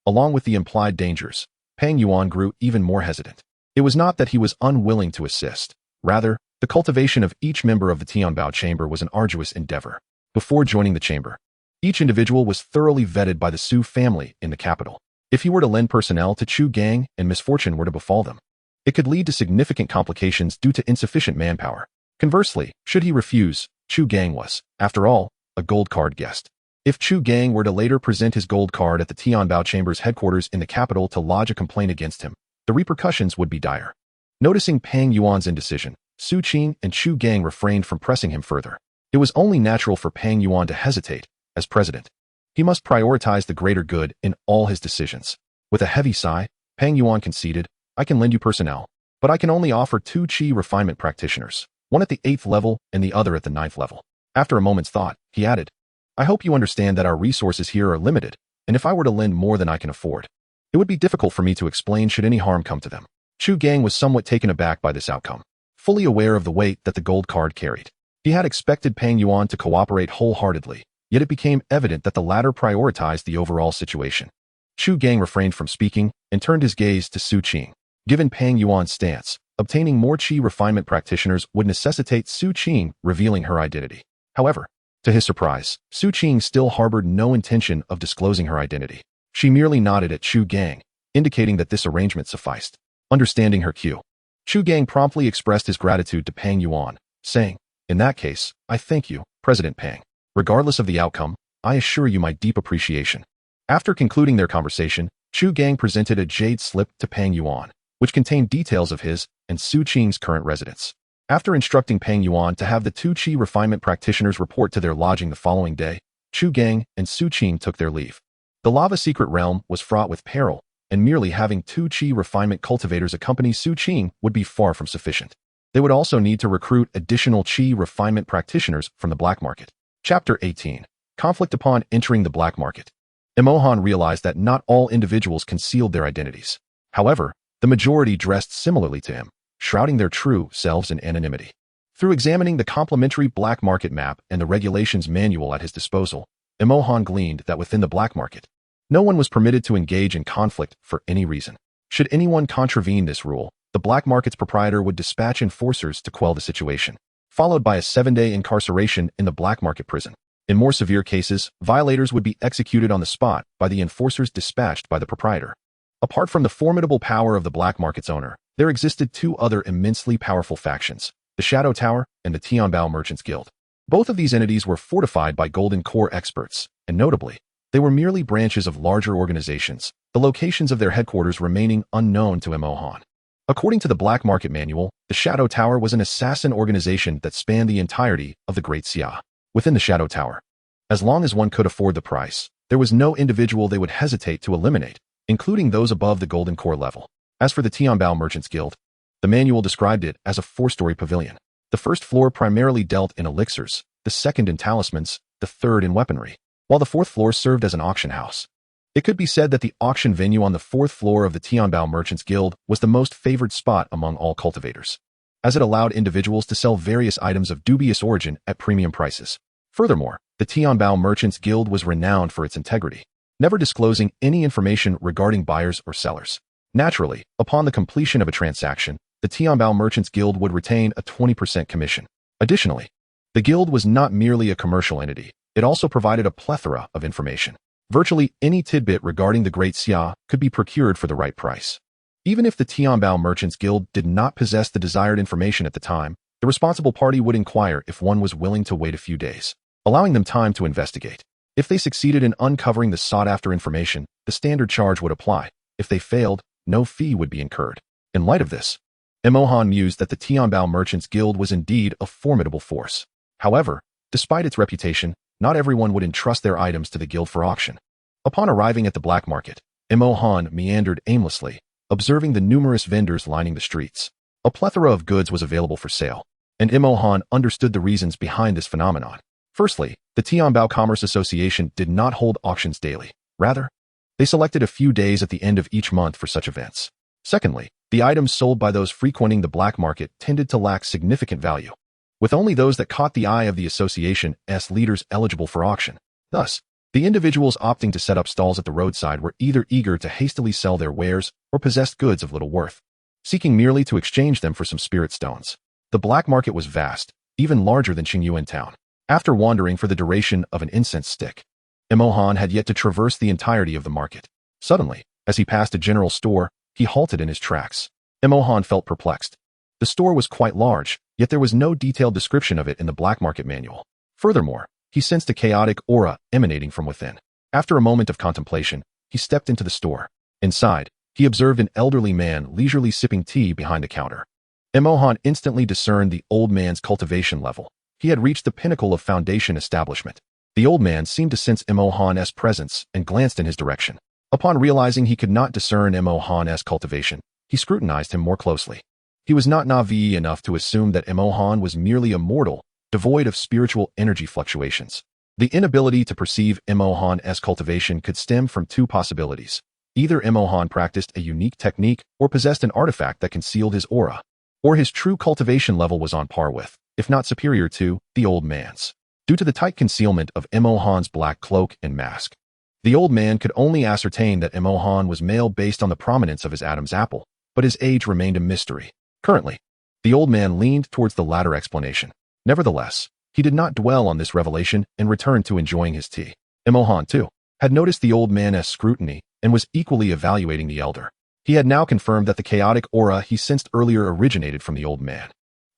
along with the implied dangers, Peng Yuan grew even more hesitant. It was not that he was unwilling to assist. Rather, the cultivation of each member of the Tianbao Chamber was an arduous endeavor. Before joining the chamber, each individual was thoroughly vetted by the Su family in the capital. If he were to lend personnel to Chu Gang and misfortune were to befall them, it could lead to significant complications due to insufficient manpower. Conversely, should he refuse, Chu Gang was, after all, a gold card guest. If Chu Gang were to later present his gold card at the Tianbao Chamber's headquarters in the capital to lodge a complaint against him, the repercussions would be dire. Noticing Peng Yuan's indecision, Su Qing and Chu Gang refrained from pressing him further. It was only natural for Peng Yuan to hesitate. As president, he must prioritize the greater good in all his decisions. With a heavy sigh, Peng Yuan conceded, I can lend you personnel, but I can only offer 2 qi refinement practitioners, one at the 8th level and the other at the 9th level. After a moment's thought, he added, I hope you understand that our resources here are limited, and if I were to lend more than I can afford, it would be difficult for me to explain should any harm come to them. Chu Gang was somewhat taken aback by this outcome, fully aware of the weight that the gold card carried. He had expected Peng Yuan to cooperate wholeheartedly, yet it became evident that the latter prioritized the overall situation. Chu Gang refrained from speaking and turned his gaze to Su Qing. Given Peng Yuan's stance, obtaining more qi refinement practitioners would necessitate Su Qing revealing her identity. However, to his surprise, Su Qing still harbored no intention of disclosing her identity. She merely nodded at Chu Gang, indicating that this arrangement sufficed. Understanding her cue, Chu Gang promptly expressed his gratitude to Peng Yuan, saying, in that case, I thank you, President Peng. Regardless of the outcome, I assure you my deep appreciation. After concluding their conversation, Chu Gang presented a jade slip to Peng Yuan, which contained details of his and Su Qing's current residence. After instructing Peng Yuan to have the 2 qi refinement practitioners report to their lodging the following day, Chu Gang and Su Qing took their leave. The lava secret realm was fraught with peril, and merely having 2 qi refinement cultivators accompany Su Qing would be far from sufficient. They would also need to recruit additional qi refinement practitioners from the black market. Chapter 18. Conflict upon entering the black market. Emohan realized that not all individuals concealed their identities. However, the majority dressed similarly to him, shrouding their true selves in anonymity. Through examining the complementary black market map and the regulations manual at his disposal, Emohan gleaned that within the black market, no one was permitted to engage in conflict for any reason. Should anyone contravene this rule, the black market's proprietor would dispatch enforcers to quell the situation, followed by a 7-day incarceration in the black market prison. In more severe cases, violators would be executed on the spot by the enforcers dispatched by the proprietor. Apart from the formidable power of the black market's owner, there existed two other immensely powerful factions, the Shadow Tower and the Tianbao Merchants Guild. Both of these entities were fortified by golden core experts, and notably, they were merely branches of larger organizations, the locations of their headquarters remaining unknown to Emohan. According to the Black Market Manual, the Shadow Tower was an assassin organization that spanned the entirety of the Great Xia. Within the Shadow Tower, as long as one could afford the price, there was no individual they would hesitate to eliminate, including those above the golden core level. As for the Tianbao Merchants Guild, the manual described it as a 4-story pavilion. The first floor primarily dealt in elixirs, the second in talismans, the third in weaponry, while the fourth floor served as an auction house. It could be said that the auction venue on the 4th floor of the Tianbao Merchants Guild was the most favored spot among all cultivators, as it allowed individuals to sell various items of dubious origin at premium prices. Furthermore, the Tianbao Merchants Guild was renowned for its integrity, never disclosing any information regarding buyers or sellers. Naturally, upon the completion of a transaction, the Tianbao Merchants Guild would retain a 20% commission. Additionally, the guild was not merely a commercial entity, it also provided a plethora of information. Virtually any tidbit regarding the Great Xia could be procured for the right price. Even if the Tianbao Merchants Guild did not possess the desired information at the time, the responsible party would inquire if one was willing to wait a few days, allowing them time to investigate. If they succeeded in uncovering the sought-after information, the standard charge would apply. If they failed, no fee would be incurred. In light of this, Emohan mused that the Tianbao Merchants Guild was indeed a formidable force. However, despite its reputation, not everyone would entrust their items to the guild for auction. Upon arriving at the black market, Emohan meandered aimlessly, observing the numerous vendors lining the streets. A plethora of goods was available for sale, and Emohan understood the reasons behind this phenomenon. Firstly, the Tianbao Commerce Association did not hold auctions daily. Rather, they selected a few days at the end of each month for such events. Secondly, the items sold by those frequenting the black market tended to lack significant value, with only those that caught the eye of the association's leaders eligible for auction. Thus, the individuals opting to set up stalls at the roadside were either eager to hastily sell their wares or possessed goods of little worth, seeking merely to exchange them for some spirit stones. The black market was vast, even larger than Qingyuan town. After wandering for the duration of an incense stick, Emohan had yet to traverse the entirety of the market. Suddenly, as he passed a general store, he halted in his tracks. Emohan felt perplexed. The store was quite large, yet there was no detailed description of it in the black market manual. Furthermore, he sensed a chaotic aura emanating from within. After a moment of contemplation, he stepped into the store. Inside, he observed an elderly man leisurely sipping tea behind the counter. Emohan instantly discerned the old man's cultivation level. He had reached the pinnacle of foundation establishment. The old man seemed to sense Emohan's presence and glanced in his direction. Upon realizing he could not discern Emohan's cultivation, he scrutinized him more closely. He was not naive enough to assume that Emohan was merely a mortal, devoid of spiritual energy fluctuations. The inability to perceive Emohan's cultivation could stem from two possibilities. Either Emohan practiced a unique technique or possessed an artifact that concealed his aura, or his true cultivation level was on par with, if not superior to, the old man's. Due to the tight concealment of Emohan's black cloak and mask, the old man could only ascertain that Emohan was male based on the prominence of his Adam's apple, but his age remained a mystery. Currently, the old man leaned towards the latter explanation. Nevertheless, he did not dwell on this revelation and returned to enjoying his tea. Emohan, too, had noticed the old man's scrutiny and was equally evaluating the elder. He had now confirmed that the chaotic aura he sensed earlier originated from the old man.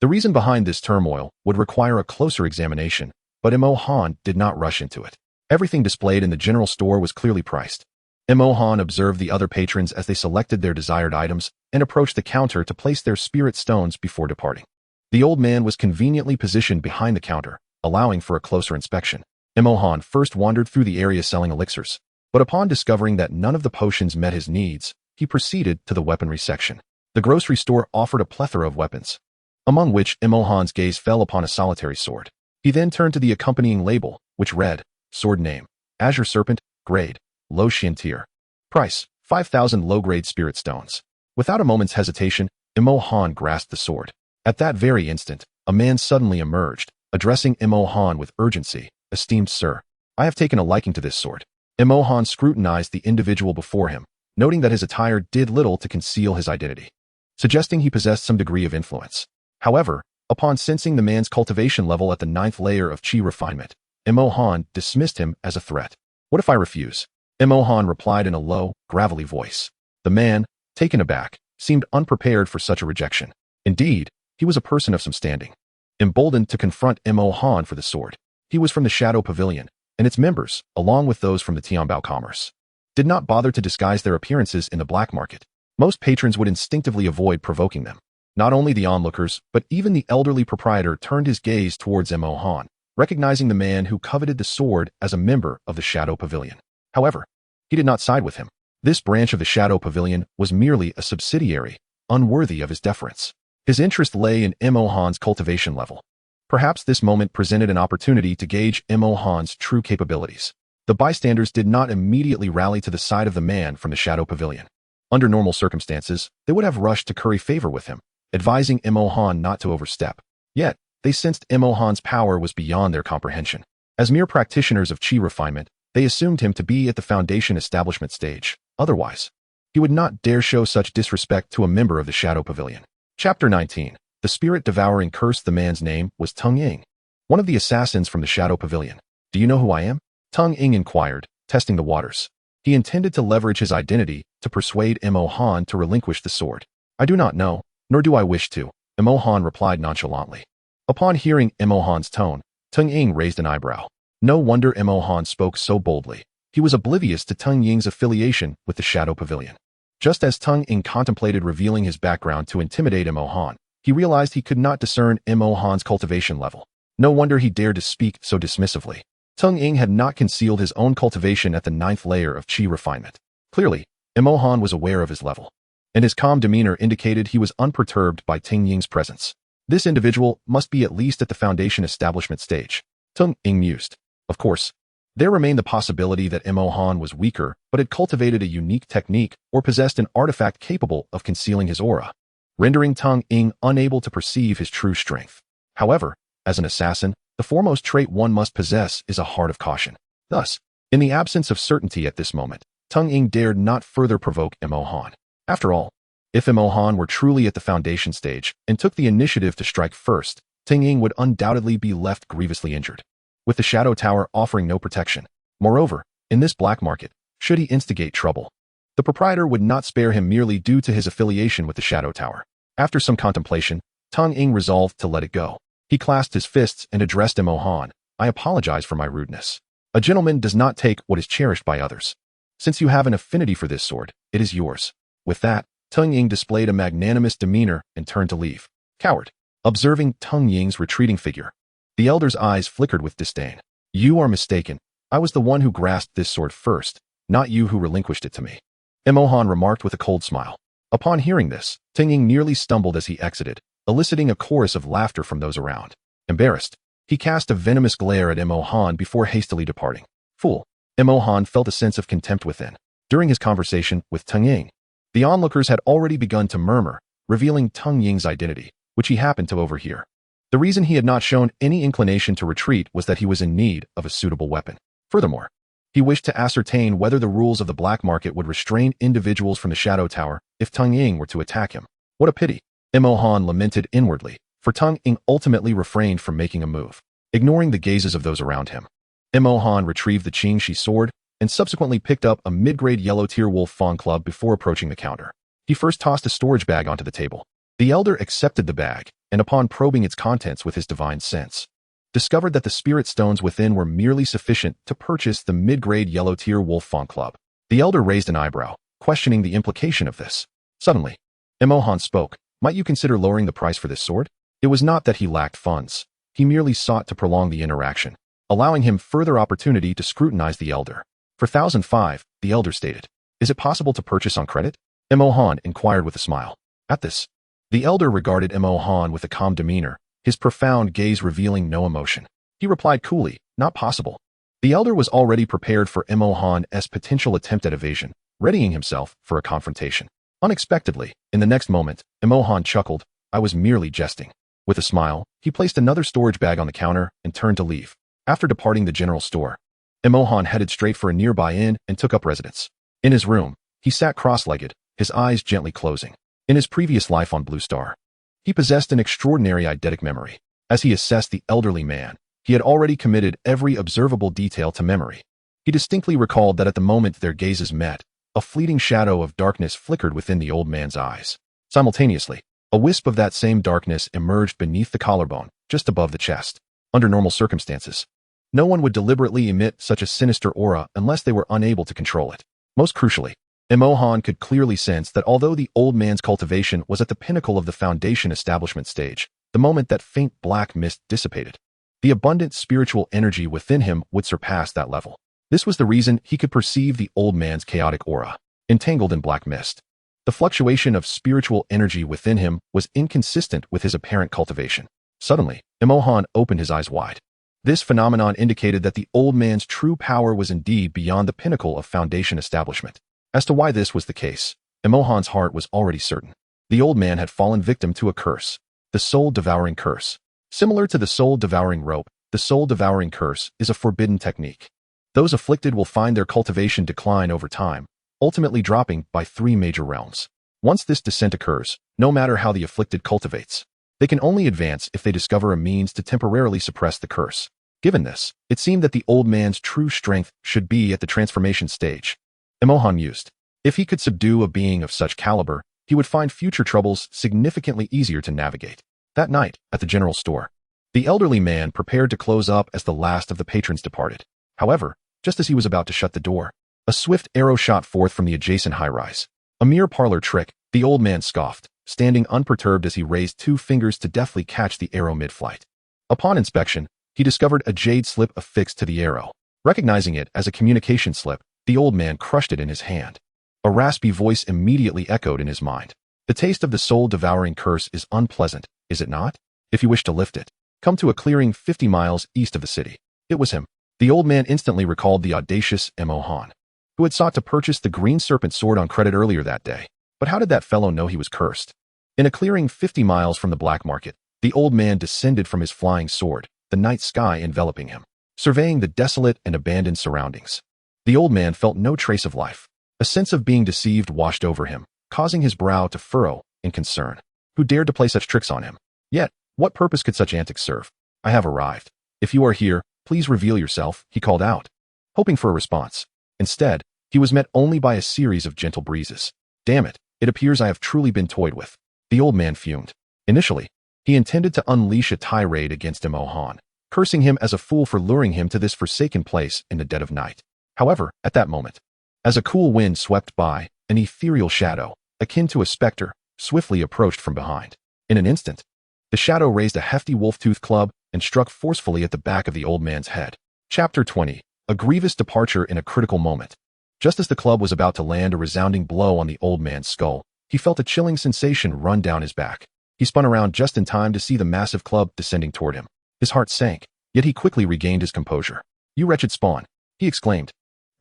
The reason behind this turmoil would require a closer examination, but Emohan did not rush into it. Everything displayed in the general store was clearly priced. Emohan observed the other patrons as they selected their desired items and approached the counter to place their spirit stones before departing. The old man was conveniently positioned behind the counter, allowing for a closer inspection. Emohan first wandered through the area selling elixirs, but upon discovering that none of the potions met his needs, he proceeded to the weaponry section. The grocery store offered a plethora of weapons, among which Emohan's gaze fell upon a solitary sword. He then turned to the accompanying label, which read, Sword name, Azure Serpent, grade, low Xian tier. Price, 5,000 low-grade spirit stones. Without a moment's hesitation, Emohan grasped the sword. At that very instant, a man suddenly emerged, addressing Emohan with urgency. Esteemed sir, I have taken a liking to this sword. Emohan scrutinized the individual before him, noting that his attire did little to conceal his identity, suggesting he possessed some degree of influence. However, upon sensing the man's cultivation level at the 9th layer of Qi refinement, Imo-Han dismissed him as a threat. What if I refuse? Imo-Han replied in a low, gravelly voice. The man, taken aback, seemed unprepared for such a rejection. Indeed, he was a person of some standing. Emboldened to confront Imo-Han for the sword, he was from the Shadow Pavilion, and its members, along with those from the Tianbao Commerce, did not bother to disguise their appearances in the black market. Most patrons would instinctively avoid provoking them. Not only the onlookers, but even the elderly proprietor turned his gaze towards Imo-Han, recognizing the man who coveted the sword as a member of the Shadow Pavilion. However, he did not side with him. This branch of the Shadow Pavilion was merely a subsidiary, unworthy of his deference. His interest lay in Imo-Han's cultivation level. Perhaps this moment presented an opportunity to gauge Imo-Han's true capabilities. The bystanders did not immediately rally to the side of the man from the Shadow Pavilion. Under normal circumstances, they would have rushed to curry favor with him, advising Imo-Han not to overstep. Yet, they sensed Imo-Han's power was beyond their comprehension. As mere practitioners of Qi refinement, they assumed him to be at the Foundation establishment stage. Otherwise, he would not dare show such disrespect to a member of the Shadow Pavilion. Chapter 19. The Spirit-Devouring Curse. The man's name was Teng Ying, one of the assassins from the Shadow Pavilion. Do you know who I am? Teng Ying inquired, testing the waters. He intended to leverage his identity to persuade Imo-Han to relinquish the sword. I do not know, nor do I wish to, Imo-Han replied nonchalantly. Upon hearing Imo-Han's tone, Teng Ying raised an eyebrow. No wonder Imo-Han spoke so boldly. He was oblivious to Teng Ying's affiliation with the Shadow Pavilion. Just as Teng Ying contemplated revealing his background to intimidate Imo-Han, he realized he could not discern Imo-Han's cultivation level. No wonder he dared to speak so dismissively. Teng Ying had not concealed his own cultivation at the 9th layer of Qi refinement. Clearly, Imo-Han was aware of his level, and his calm demeanor indicated he was unperturbed by Teng Ying's presence. This individual must be at least at the Foundation establishment stage. Teng Ying mused. Of course, there remained the possibility that Imo-Han was weaker but had cultivated a unique technique or possessed an artifact capable of concealing his aura, rendering Teng Ying unable to perceive his true strength. However, as an assassin, the foremost trait one must possess is a heart of caution. Thus, in the absence of certainty at this moment, Teng Ying dared not further provoke Imo-Han. After all, if Imo-Han were truly at the Foundation stage and took the initiative to strike first, Teng Ying would undoubtedly be left grievously injured, with the Shadow Tower offering no protection. Moreover, in this black market, should he instigate trouble, the proprietor would not spare him merely due to his affiliation with the Shadow Tower. After some contemplation, Teng Ying resolved to let it go. He clasped his fists and addressed Imo-Han. I apologize for my rudeness. A gentleman does not take what is cherished by others. Since you have an affinity for this sword, it is yours. With that, Teng Ying displayed a magnanimous demeanor and turned to leave. Coward. Observing Teng Ying's retreating figure, the elder's eyes flickered with disdain. You are mistaken. I was the one who grasped this sword first, not you who relinquished it to me. Imo-Han remarked with a cold smile. Upon hearing this, Teng Ying nearly stumbled as he exited, eliciting a chorus of laughter from those around. Embarrassed, he cast a venomous glare at Imo-Han before hastily departing. Fool. Imo-Han felt a sense of contempt within. During his conversation with Teng Ying, the onlookers had already begun to murmur, revealing Teng Ying's identity, which he happened to overhear. The reason he had not shown any inclination to retreat was that he was in need of a suitable weapon. Furthermore, he wished to ascertain whether the rules of the black market would restrain individuals from the Shadow Tower if Teng Ying were to attack him. What a pity. Imo-Han lamented inwardly, for Teng Ying ultimately refrained from making a move. Ignoring the gazes of those around him, Imo-Han retrieved the Qingshi sword and subsequently picked up a mid-grade yellow-tier wolf fawn club before approaching the counter. He first tossed a storage bag onto the table. The elder accepted the bag, and upon probing its contents with his divine sense, discovered that the spirit stones within were merely sufficient to purchase the mid-grade yellow-tier wolf fawn club. The elder raised an eyebrow, questioning the implication of this. Suddenly, Imo-Han spoke. Might you consider lowering the price for this sword? It was not that he lacked funds. He merely sought to prolong the interaction, allowing him further opportunity to scrutinize the elder. For 1,005, the elder stated. Is it possible to purchase on credit? Imo-Han inquired with a smile. At this, the elder regarded Imo-Han with a calm demeanor, his profound gaze revealing no emotion. He replied coolly, not possible. The elder was already prepared for Imo-Han's potential attempt at evasion, readying himself for a confrontation. Unexpectedly, in the next moment, Imo-Han chuckled. I was merely jesting. With a smile, he placed another storage bag on the counter and turned to leave. After departing the general store, Imo-Han headed straight for a nearby inn and took up residence. In his room, He sat cross-legged, his eyes gently closing. In his previous life on Blue Star, he possessed an extraordinary eidetic memory. As he assessed the elderly man, he had already committed every observable detail to memory. He distinctly recalled that at the moment their gazes met, a fleeting shadow of darkness flickered within the old man's eyes. Simultaneously, a wisp of that same darkness emerged beneath the collarbone, just above the chest. Under normal circumstances, no one would deliberately emit such a sinister aura unless they were unable to control it. Most crucially, Emohan could clearly sense that although the old man's cultivation was at the pinnacle of the foundation establishment stage, the moment that faint black mist dissipated, the abundant spiritual energy within him would surpass that level. This was the reason he could perceive the old man's chaotic aura, entangled in black mist. The fluctuation of spiritual energy within him was inconsistent with his apparent cultivation. Suddenly, Emohan opened his eyes wide. This phenomenon indicated that the old man's true power was indeed beyond the pinnacle of foundation establishment. As to why this was the case, Emohan's heart was already certain. The old man had fallen victim to a curse, the soul-devouring curse. Similar to the soul-devouring rope, the soul-devouring curse is a forbidden technique. Those afflicted will find their cultivation decline over time, ultimately dropping by 3 major realms. Once this descent occurs, no matter how the afflicted cultivates, they can only advance if they discover a means to temporarily suppress the curse. Given this, it seemed that the old man's true strength should be at the transformation stage. Emohan mused. If he could subdue a being of such caliber, he would find future troubles significantly easier to navigate. That night, at the general store, the elderly man prepared to close up as the last of the patrons departed. However, just as he was about to shut the door, a swift arrow shot forth from the adjacent high-rise. A mere parlor trick, the old man scoffed, standing unperturbed as he raised 2 fingers to deftly catch the arrow mid-flight. Upon inspection, he discovered a jade slip affixed to the arrow. Recognizing it as a communication slip, the old man crushed it in his hand. A raspy voice immediately echoed in his mind. The taste of the soul-devouring curse is unpleasant, is it not? If you wish to lift it, come to a clearing 50 miles east of the city. It was him. The old man instantly recalled the audacious Emohan, who had sought to purchase the green serpent sword on credit earlier that day. But how did that fellow know he was cursed? In a clearing 50 miles from the black market, the old man descended from his flying sword, the night sky enveloping him, surveying the desolate and abandoned surroundings. The old man felt no trace of life. A sense of being deceived washed over him, causing his brow to furrow in concern. Who dared to play such tricks on him? Yet, what purpose could such antics serve? I have arrived. If you are here, please reveal yourself, he called out, hoping for a response. Instead, he was met only by a series of gentle breezes. Damn it, it appears I have truly been toyed with. The old man fumed. Initially, he intended to unleash a tirade against Emohan, cursing him as a fool for luring him to this forsaken place in the dead of night. However, at that moment, as a cool wind swept by, an ethereal shadow, akin to a specter, swiftly approached from behind. In an instant, the shadow raised a hefty wolf-toothed club and struck forcefully at the back of the old man's head. Chapter 20. A grievous departure in a critical moment. Just as the club was about to land a resounding blow on the old man's skull, he felt a chilling sensation run down his back. He spun around just in time to see the massive club descending toward him. His heart sank, yet he quickly regained his composure. You wretched spawn, he exclaimed.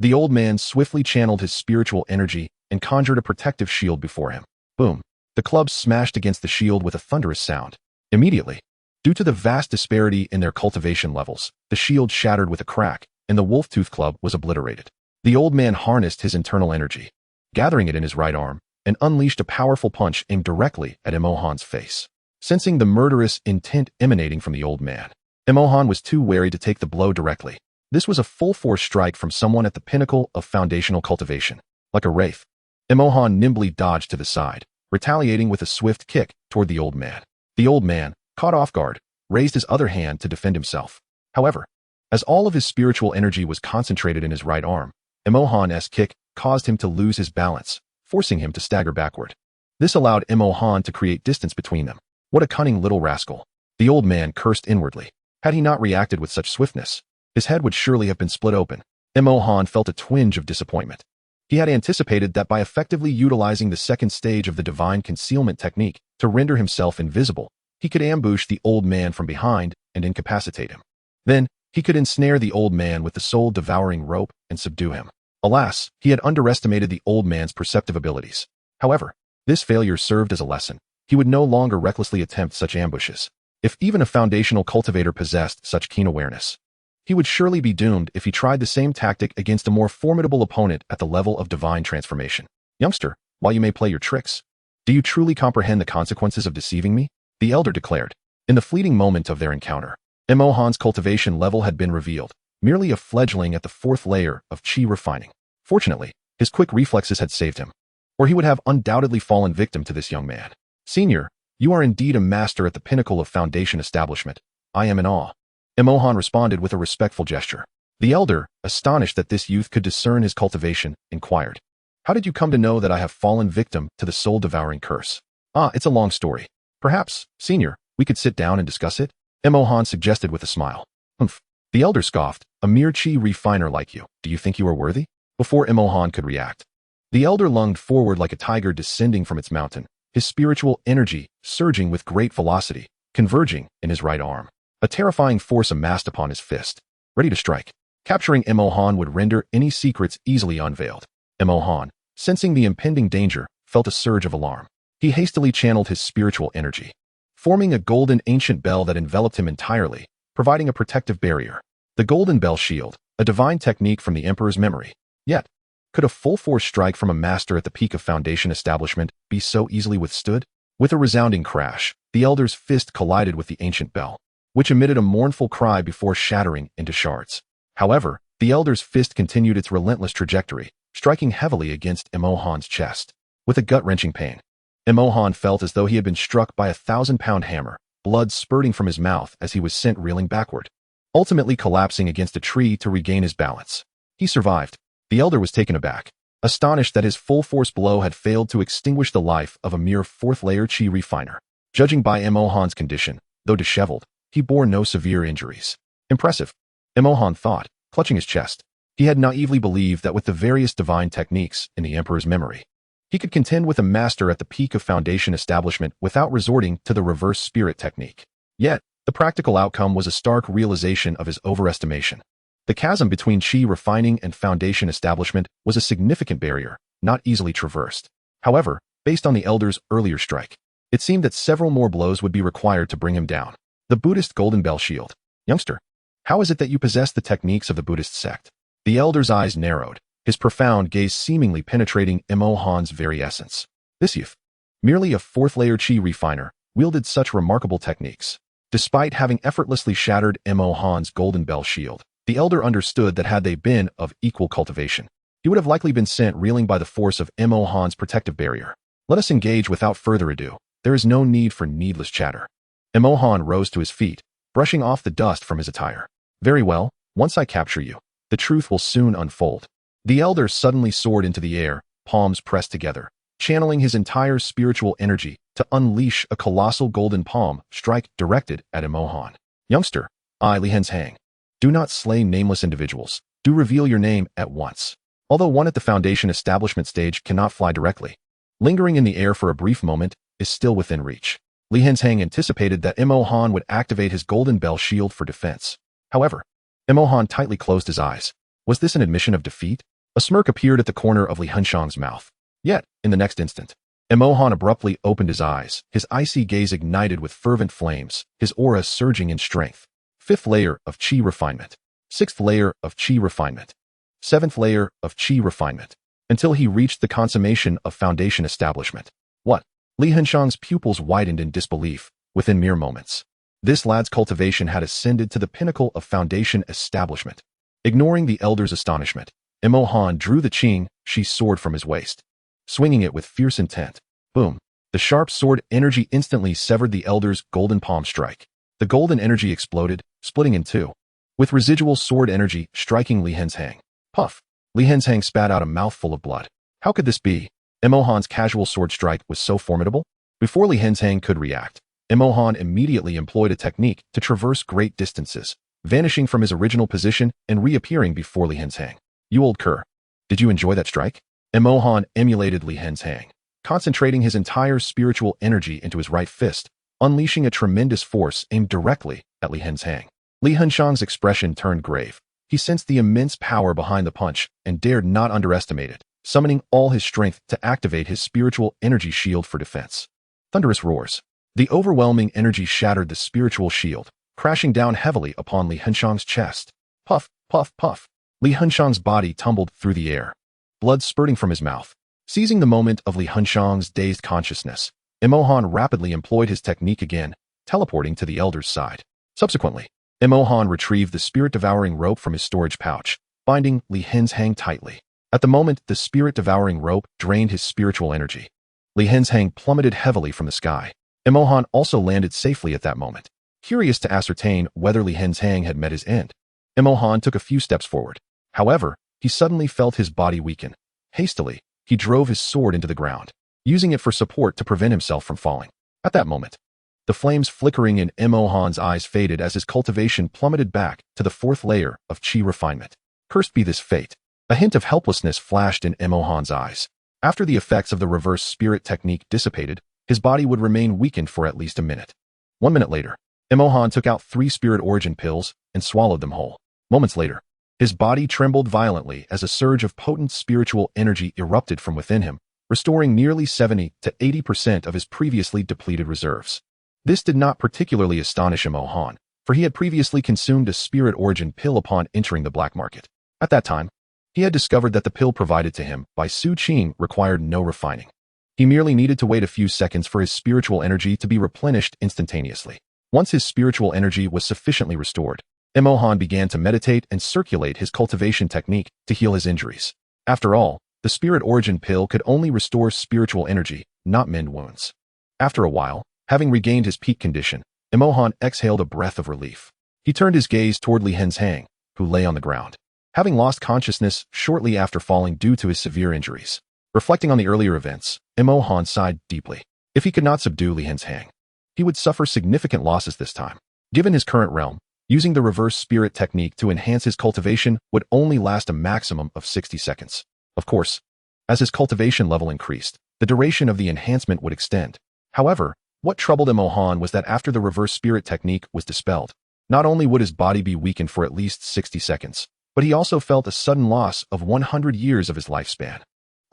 The old man swiftly channeled his spiritual energy and conjured a protective shield before him. Boom. The club smashed against the shield with a thunderous sound. Immediately, due to the vast disparity in their cultivation levels, the shield shattered with a crack, and the wolf-tooth club was obliterated. The old man harnessed his internal energy, gathering it in his right arm, and unleashed a powerful punch aimed directly at Emohan's face. Sensing the murderous intent emanating from the old man, Emohan was too wary to take the blow directly. This was a full-force strike from someone at the pinnacle of foundational cultivation. Like a wraith, Emohan nimbly dodged to the side, retaliating with a swift kick toward the old man. The old man, caught off guard, raised his other hand to defend himself. However, as all of his spiritual energy was concentrated in his right arm, Emohan's kick caused him to lose his balance, forcing him to stagger backward. This allowed Emohan to create distance between them. What a cunning little rascal. The old man cursed inwardly. Had he not reacted with such swiftness, his head would surely have been split open. Emohan felt a twinge of disappointment. He had anticipated that by effectively utilizing the second stage of the divine concealment technique to render himself invisible, he could ambush the old man from behind and incapacitate him. Then, he could ensnare the old man with the soul-devouring rope and subdue him. Alas, he had underestimated the old man's perceptive abilities. However, this failure served as a lesson. He would no longer recklessly attempt such ambushes. If even a foundational cultivator possessed such keen awareness, he would surely be doomed if he tried the same tactic against a more formidable opponent at the level of divine transformation. Youngster, while you may play your tricks, do you truly comprehend the consequences of deceiving me? The elder declared. In the fleeting moment of their encounter, Han's cultivation level had been revealed, merely a fledgling at the 4th layer of chi refining. Fortunately, his quick reflexes had saved him, or he would have undoubtedly fallen victim to this young man. Senior, you are indeed a master at the pinnacle of foundation establishment. I am in awe. Han responded with a respectful gesture. The elder, astonished that this youth could discern his cultivation, inquired, how did you come to know that I have fallen victim to the soul-devouring curse? It's a long story. Perhaps, senior, we could sit down and discuss it? Han suggested with a smile. Humph. The elder scoffed, a mere chi refiner like you. Do you think you are worthy? Before Han could react, the elder lunged forward like a tiger descending from its mountain, his spiritual energy surging with great velocity, converging in his right arm. A terrifying force amassed upon his fist, ready to strike. Capturing Han would render any secrets easily unveiled. Han, sensing the impending danger, felt a surge of alarm. He hastily channeled his spiritual energy, forming a golden ancient bell that enveloped him entirely, providing a protective barrier. The golden bell shield, a divine technique from the Emperor's memory. Yet, could a full-force strike from a master at the peak of foundation establishment be so easily withstood? With a resounding crash, the elder's fist collided with the ancient bell, which emitted a mournful cry before shattering into shards. However, the elder's fist continued its relentless trajectory, striking heavily against Han's chest. With a gut-wrenching pain, Han felt as though he had been struck by a 1,000-pound hammer, blood spurting from his mouth as he was sent reeling backward, ultimately collapsing against a tree to regain his balance. He survived. The elder was taken aback, astonished that his full-force blow had failed to extinguish the life of a mere 4th-layer chi refiner. Judging by Han's condition, though disheveled, he bore no severe injuries. Impressive, Han thought, clutching his chest. He had naively believed that with the various divine techniques in the Emperor's memory, he could contend with a master at the peak of foundation establishment without resorting to the reverse spirit technique. Yet, the practical outcome was a stark realization of his overestimation. The chasm between chi refining and foundation establishment was a significant barrier, not easily traversed. However, based on the elder's earlier strike, it seemed that several more blows would be required to bring him down. The Buddhist Golden Bell Shield. Youngster, how is it that you possess the techniques of the Buddhist sect? The elder's eyes narrowed, his profound gaze seemingly penetrating Han's very essence. This youth, merely a 4th-layer chi refiner, wielded such remarkable techniques. Despite having effortlessly shattered Han's Golden Bell Shield, the elder understood that had they been of equal cultivation, he would have likely been sent reeling by the force of Han's protective barrier. Let us engage without further ado. There is no need for needless chatter. Han rose to his feet, brushing off the dust from his attire. Very well, once I capture you, the truth will soon unfold. The elder suddenly soared into the air, palms pressed together, channeling his entire spiritual energy to unleash a colossal golden palm strike directed at Han. Youngster, I, Lihen's, do not slay nameless individuals. Do reveal your name at once. Although one at the foundation establishment stage cannot fly directly, lingering in the air for a brief moment is still within reach. Lihen's anticipated that Han would activate his Golden Bell Shield for defense. However, Han tightly closed his eyes. Was this an admission of defeat? A smirk appeared at the corner of Lihen's mouth. Yet, in the next instant, Han abruptly opened his eyes, his icy gaze ignited with fervent flames, his aura surging in strength. 5th layer of chi refinement. 6th layer of chi refinement. 7th layer of chi refinement. Until he reached the consummation of foundation establishment. What? Lihen's pupils widened in disbelief, within mere moments. This lad's cultivation had ascended to the pinnacle of foundation establishment. Ignoring the elder's astonishment, Han drew the Qing Shi sword from his waist, swinging it with fierce intent. Boom! The sharp sword energy instantly severed the elder's golden palm strike. The golden energy exploded, splitting in two, with residual sword energy striking Lihen's. Puff! Lihen's spat out a mouthful of blood. How could this be? Han's casual sword strike was so formidable? Before Lihen's could react, Han immediately employed a technique to traverse great distances, vanishing from his original position and reappearing before Lihen's. You old cur. Did you enjoy that strike? Han emulated Lihen's, concentrating his entire spiritual energy into his right fist, unleashing a tremendous force aimed directly at Lihen's. Lihen's expression turned grave. He sensed the immense power behind the punch and dared not underestimate it, summoning all his strength to activate his spiritual energy shield for defense. Thunderous roars. The overwhelming energy shattered the spiritual shield, crashing down heavily upon Lihen's chest. Puff, puff, puff. Lihen's body tumbled through the air, blood spurting from his mouth. Seizing the moment of Li Hunshang's dazed consciousness, Imohan rapidly employed his technique again, teleporting to the elder's side. Subsequently, Imohan retrieved the spirit-devouring rope from his storage pouch, binding Li Henzhang tightly. At the moment, the spirit-devouring rope drained his spiritual energy. Li Henzhang plummeted heavily from the sky. Imohan also landed safely at that moment. Curious to ascertain whether Li Henzhang had met his end, Imohan took a few steps forward. However, he suddenly felt his body weaken. Hastily, he drove his sword into the ground, using it for support to prevent himself from falling. At that moment, the flames flickering in Imohan's eyes faded as his cultivation plummeted back to the fourth layer of chi refinement. Cursed be this fate. A hint of helplessness flashed in Imohan's eyes. After the effects of the reverse spirit technique dissipated, his body would remain weakened for at least a minute. 1 minute later, Imohan took out 3 spirit origin pills and swallowed them whole. Moments later, his body trembled violently as a surge of potent spiritual energy erupted from within him, restoring nearly 70 to 80% of his previously depleted reserves. This did not particularly astonish Imohan, for he had previously consumed a spirit origin pill upon entering the black market. At that time, he had discovered that the pill provided to him by Su Qing required no refining. He merely needed to wait a few seconds for his spiritual energy to be replenished instantaneously. Once his spiritual energy was sufficiently restored, Imohan began to meditate and circulate his cultivation technique to heal his injuries. After all, the spirit origin pill could only restore spiritual energy, not mend wounds. After a while, having regained his peak condition, Imohan exhaled a breath of relief. He turned his gaze toward Li Henzhang, who lay on the ground, having lost consciousness shortly after falling due to his severe injuries. Reflecting on the earlier events, Imohan sighed deeply. If he could not subdue Li Henzhang, he would suffer significant losses this time. Given his current realm, using the reverse spirit technique to enhance his cultivation would only last a maximum of 60 seconds. Of course, as his cultivation level increased, the duration of the enhancement would extend. However, what troubled Imohan was that after the reverse spirit technique was dispelled, not only would his body be weakened for at least 60 seconds, but he also felt a sudden loss of 100 years of his lifespan.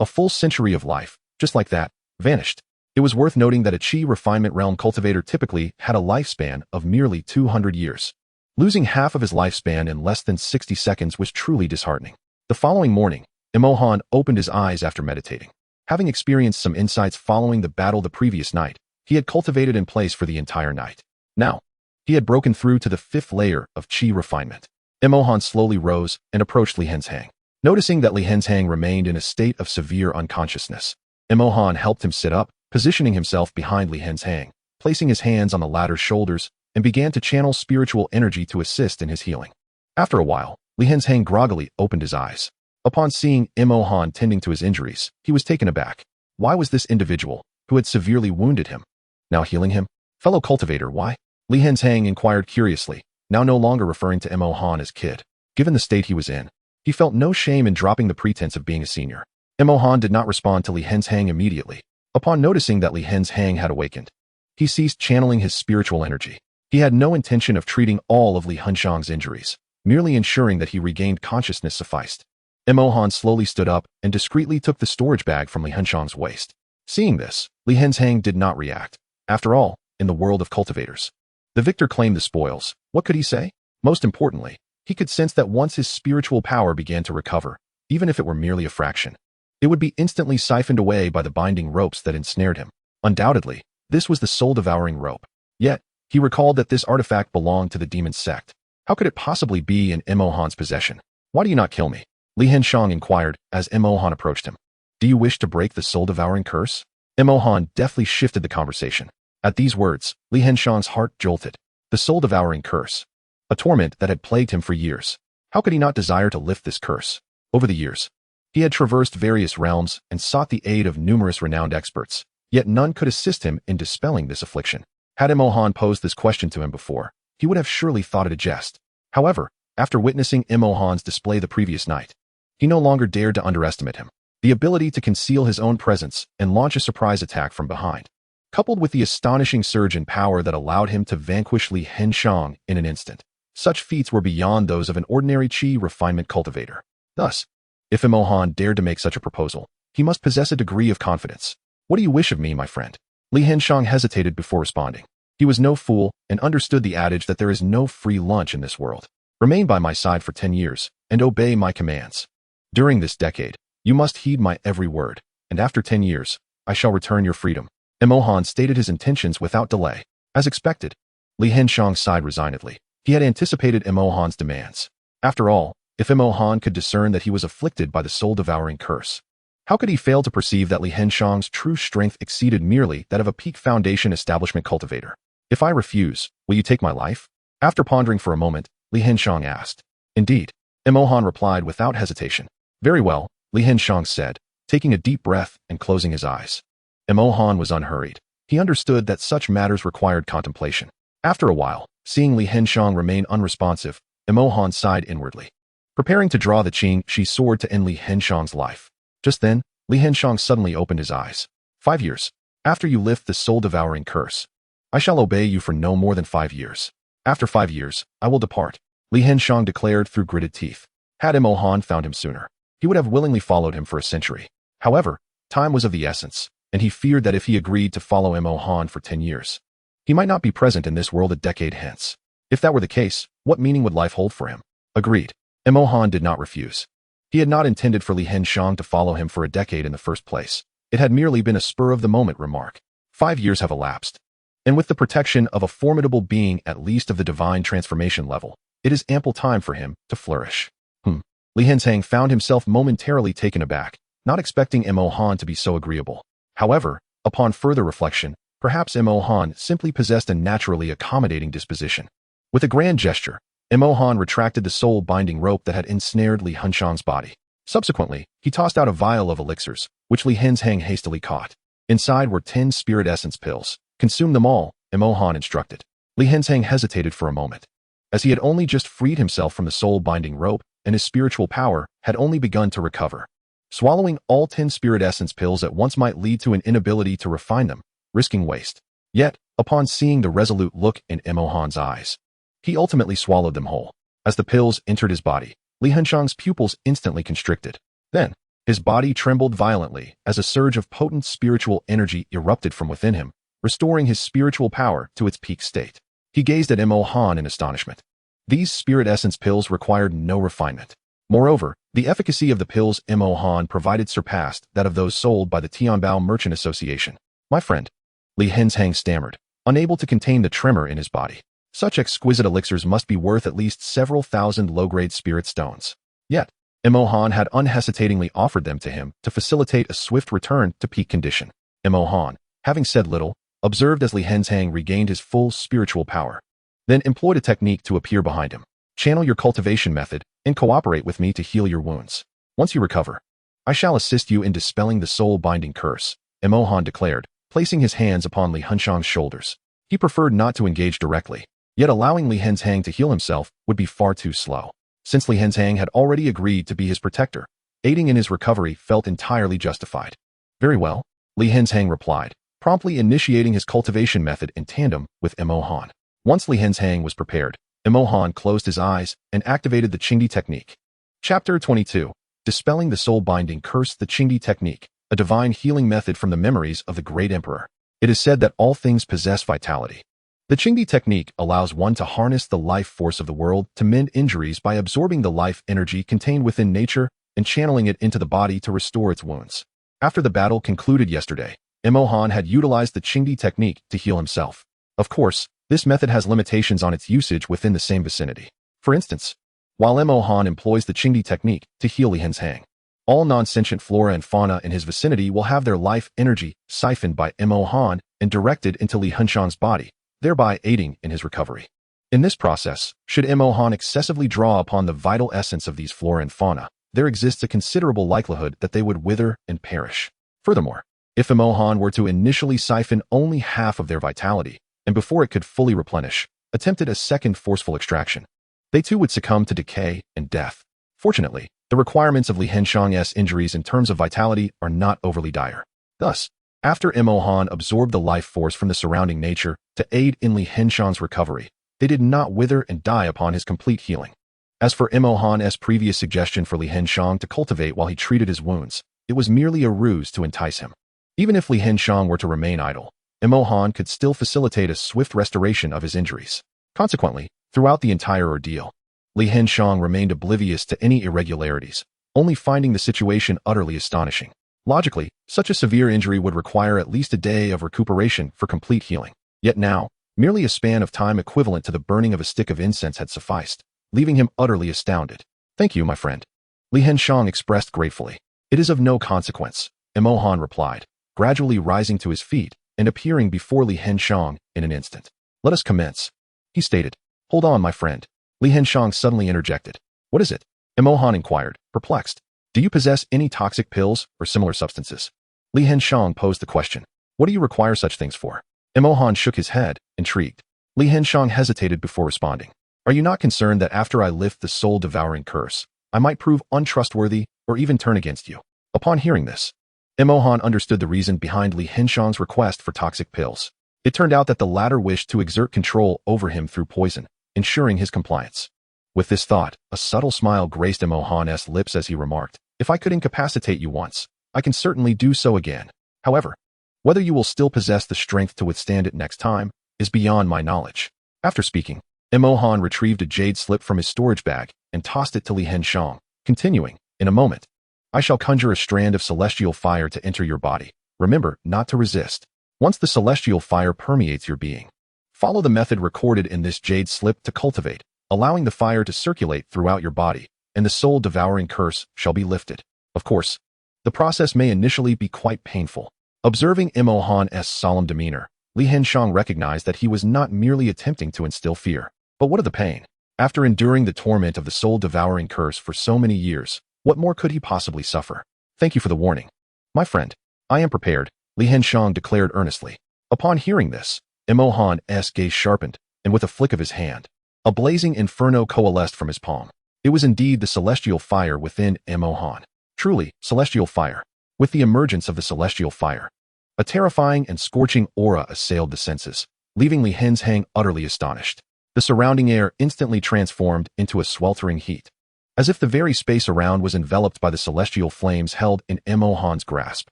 A full century of life, just like that, vanished. It was worth noting that a chi refinement realm cultivator typically had a lifespan of merely 200 years. Losing half of his lifespan in less than 60 seconds was truly disheartening. The following morning, Imohan opened his eyes after meditating. Having experienced some insights following the battle the previous night, he had cultivated in place for the entire night. Now, he had broken through to the 5th layer of chi refinement. Imohan slowly rose and approached Li Henzhang. Noticing that Li Henzhang remained in a state of severe unconsciousness, Imohan helped him sit up, positioning himself behind Li Henzhang, placing his hands on the latter's shoulders, and began to channel spiritual energy to assist in his healing. After a while, Li Henzhang groggily opened his eyes. Upon seeing Imohan tending to his injuries, he was taken aback. Why was this individual, who had severely wounded him, now healing him? Fellow cultivator, why? Li Henzhang inquired curiously, now no longer referring to Imohan as kid. Given the state he was in, he felt no shame in dropping the pretense of being a senior. Imohan did not respond to Li Henzhang immediately. Upon noticing that Li Henzhang had awakened, he ceased channeling his spiritual energy. He had no intention of treating all of Li Hunshang's injuries, merely ensuring that he regained consciousness sufficed. Imohan slowly stood up and discreetly took the storage bag from Li Hunshang's waist. Seeing this, Li Henzhang did not react. After all, in the world of cultivators, the victor claimed the spoils. What could he say? Most importantly, he could sense that once his spiritual power began to recover, even if it were merely a fraction, it would be instantly siphoned away by the binding ropes that ensnared him. Undoubtedly, this was the soul-devouring rope. Yet, he recalled that this artifact belonged to the demon sect. How could it possibly be in Imohan's possession? Why do you not kill me? Li Henzhang inquired as Imohan approached him. Do you wish to break the soul-devouring curse? Imohan deftly shifted the conversation. At these words, Li Henzhang's heart jolted. The soul-devouring curse. A torment that had plagued him for years. How could he not desire to lift this curse? Over the years, he had traversed various realms and sought the aid of numerous renowned experts, yet none could assist him in dispelling this affliction. Had Imohan posed this question to him before, he would have surely thought it a jest. However, after witnessing Imohan's display the previous night, he no longer dared to underestimate him. The ability to conceal his own presence and launch a surprise attack from behind, coupled with the astonishing surge in power that allowed him to vanquish Li Henzhang in an instant. Such feats were beyond those of an ordinary chi refinement cultivator. Thus, if Imohan dared to make such a proposal, he must possess a degree of confidence. What do you wish of me, my friend? Li Henzhang hesitated before responding. He was no fool and understood the adage that there is no free lunch in this world. Remain by my side for 10 years and obey my commands. During this decade, you must heed my every word. and after 10 years, I shall return your freedom. Emohan stated his intentions without delay. As expected, Li Hengshang sighed resignedly. He had anticipated Emohan's demands. After all, if Emohan could discern that he was afflicted by the soul-devouring curse, how could he fail to perceive that Li Hengshang's true strength exceeded merely that of a peak foundation establishment cultivator? If I refuse, will you take my life? After pondering for a moment, Li Hengshang asked. Indeed. Emohan replied without hesitation. Very well, Li Hengshang said, taking a deep breath and closing his eyes. Emohan was unhurried. He understood that such matters required contemplation. After a while, seeing Li Hengshang remain unresponsive, Emohan sighed inwardly. Preparing to draw the Qing sword to end Li Hengshang's life. Just then, Li Hengshang suddenly opened his eyes. 5 years. After you lift the soul-devouring curse, I shall obey you for no more than 5 years. After 5 years, I will depart, Li Hengshang declared through gritted teeth. Had Emohan found him sooner, he would have willingly followed him for a century. However, time was of the essence, and he feared that if he agreed to follow Emohan for 10 years, he might not be present in this world a decade hence. If that were the case, what meaning would life hold for him? Agreed. Emohan did not refuse. He had not intended for Li Hengshang to follow him for a decade in the first place. It had merely been a spur-of-the-moment remark. 5 years have elapsed. And with the protection of a formidable being at least of the divine transformation level, it is ample time for him to flourish. Li Hengshang found himself momentarily taken aback, not expecting Emohan to be so agreeable. However, upon further reflection, perhaps Emohan simply possessed a naturally accommodating disposition. With a grand gesture, Emohan retracted the soul-binding rope that had ensnared Li Hengshang's body. Subsequently, he tossed out a vial of elixirs, which Li Hengshang hastily caught. Inside were 10 spirit essence pills. Consume them all, Emohan instructed. Li Hengshang hesitated for a moment. As he had only just freed himself from the soul-binding rope, and his spiritual power had only begun to recover. Swallowing all 10 spirit essence pills at once might lead to an inability to refine them, risking waste. Yet, upon seeing the resolute look in Emohan's eyes, he ultimately swallowed them whole. As the pills entered his body, Li Hengshang's pupils instantly constricted. Then, his body trembled violently as a surge of potent spiritual energy erupted from within him, restoring his spiritual power to its peak state. He gazed at Emohan in astonishment. These spirit essence pills required no refinement. Moreover, the efficacy of the pills Emohan provided surpassed that of those sold by the Tianbao Merchant Association. My friend, Li Hengshang stammered, unable to contain the tremor in his body. Such exquisite elixirs must be worth at least several thousand low-grade spirit stones. Yet, Emohan had unhesitatingly offered them to him to facilitate a swift return to peak condition. Emohan, having said little, observed as Li Hengshang regained his full spiritual power, then employed a technique to appear behind him. Channel your cultivation method and cooperate with me to heal your wounds. Once you recover, I shall assist you in dispelling the soul-binding curse, Emohan declared, placing his hands upon Li Hengshang's shoulders. He preferred not to engage directly, yet allowing Li Hengshang to heal himself would be far too slow. Since Li Hengshang had already agreed to be his protector, aiding in his recovery felt entirely justified. Very well, Li Hengshang replied, promptly initiating his cultivation method in tandem with Emohan. Once Li Hengshang was prepared, Emohan closed his eyes and activated the Qingdi technique. Chapter 22. Dispelling the soul-binding curse. The Qingdi technique, a divine healing method from the memories of the great emperor. It is said that all things possess vitality. The Qingdi technique allows one to harness the life force of the world to mend injuries by absorbing the life energy contained within nature and channeling it into the body to restore its wounds. After the battle concluded yesterday, Emohan had utilized the Qingdi technique to heal himself. Of course, this method has limitations on its usage within the same vicinity. For instance, while Emohan employs the Qingdi technique to heal Li Hengshang, all non-sentient flora and fauna in his vicinity will have their life energy siphoned by Emohan and directed into Li Hengshang's body, thereby aiding in his recovery. In this process, should Emohan excessively draw upon the vital essence of these flora and fauna, there exists a considerable likelihood that they would wither and perish. Furthermore, if Emohan were to initially siphon only half of their vitality, and before it could fully replenish, attempted a second forceful extraction, they too would succumb to decay and death. Fortunately, the requirements of Li Hengshang's injuries in terms of vitality are not overly dire. Thus, after Emohan absorbed the life force from the surrounding nature to aid in Li Hengshang's recovery, they did not wither and die upon his complete healing. As for Emohan's previous suggestion for Li Hengshang to cultivate while he treated his wounds, it was merely a ruse to entice him. Even if Li Hengshang were to remain idle, Emohan could still facilitate a swift restoration of his injuries. Consequently, throughout the entire ordeal, Li Hengshang remained oblivious to any irregularities, only finding the situation utterly astonishing. Logically, such a severe injury would require at least a day of recuperation for complete healing. Yet now, merely a span of time equivalent to the burning of a stick of incense had sufficed, leaving him utterly astounded. "Thank you, my friend," Li Henshan expressed gratefully. "It is of no consequence," Emohan replied, gradually rising to his feet and appearing before Li Henshan in an instant. "Let us commence," he stated. "Hold on, my friend," Li Henshan suddenly interjected. "What is it?" Emohan inquired, perplexed. "Do you possess any toxic pills or similar substances?" Li Henshan posed the question. "What do you require such things for?" Emohan shook his head, intrigued. Li Henshan hesitated before responding. "Are you not concerned that after I lift the soul-devouring curse, I might prove untrustworthy or even turn against you?" Upon hearing this, Emohan understood the reason behind Li Henshan's request for toxic pills. It turned out that the latter wished to exert control over him through poison, ensuring his compliance. With this thought, a subtle smile graced Emohan's lips as he remarked, "If I could incapacitate you once, I can certainly do so again. However, whether you will still possess the strength to withstand it next time is beyond my knowledge." After speaking, Emohan retrieved a jade slip from his storage bag and tossed it to Li Henshan, continuing, "In a moment, I shall conjure a strand of celestial fire to enter your body. Remember not to resist. Once the celestial fire permeates your being, follow the method recorded in this jade slip to cultivate, allowing the fire to circulate throughout your body, and the soul-devouring curse shall be lifted. Of course, the process may initially be quite painful." Observing Emohan's solemn demeanor, Li Henshan recognized that he was not merely attempting to instill fear. But what of the pain? After enduring the torment of the soul-devouring curse for so many years, what more could he possibly suffer? "Thank you for the warning, my friend. I am prepared," Li Henshan declared earnestly. Upon hearing this, Emohan's gaze sharpened, and with a flick of his hand, a blazing inferno coalesced from his palm. It was indeed the celestial fire within Emohan. Truly, celestial fire. With the emergence of the celestial fire, a terrifying and scorching aura assailed the senses, leaving Li Henshan utterly astonished. The surrounding air instantly transformed into a sweltering heat, as if the very space around was enveloped by the celestial flames held in Emohan's grasp.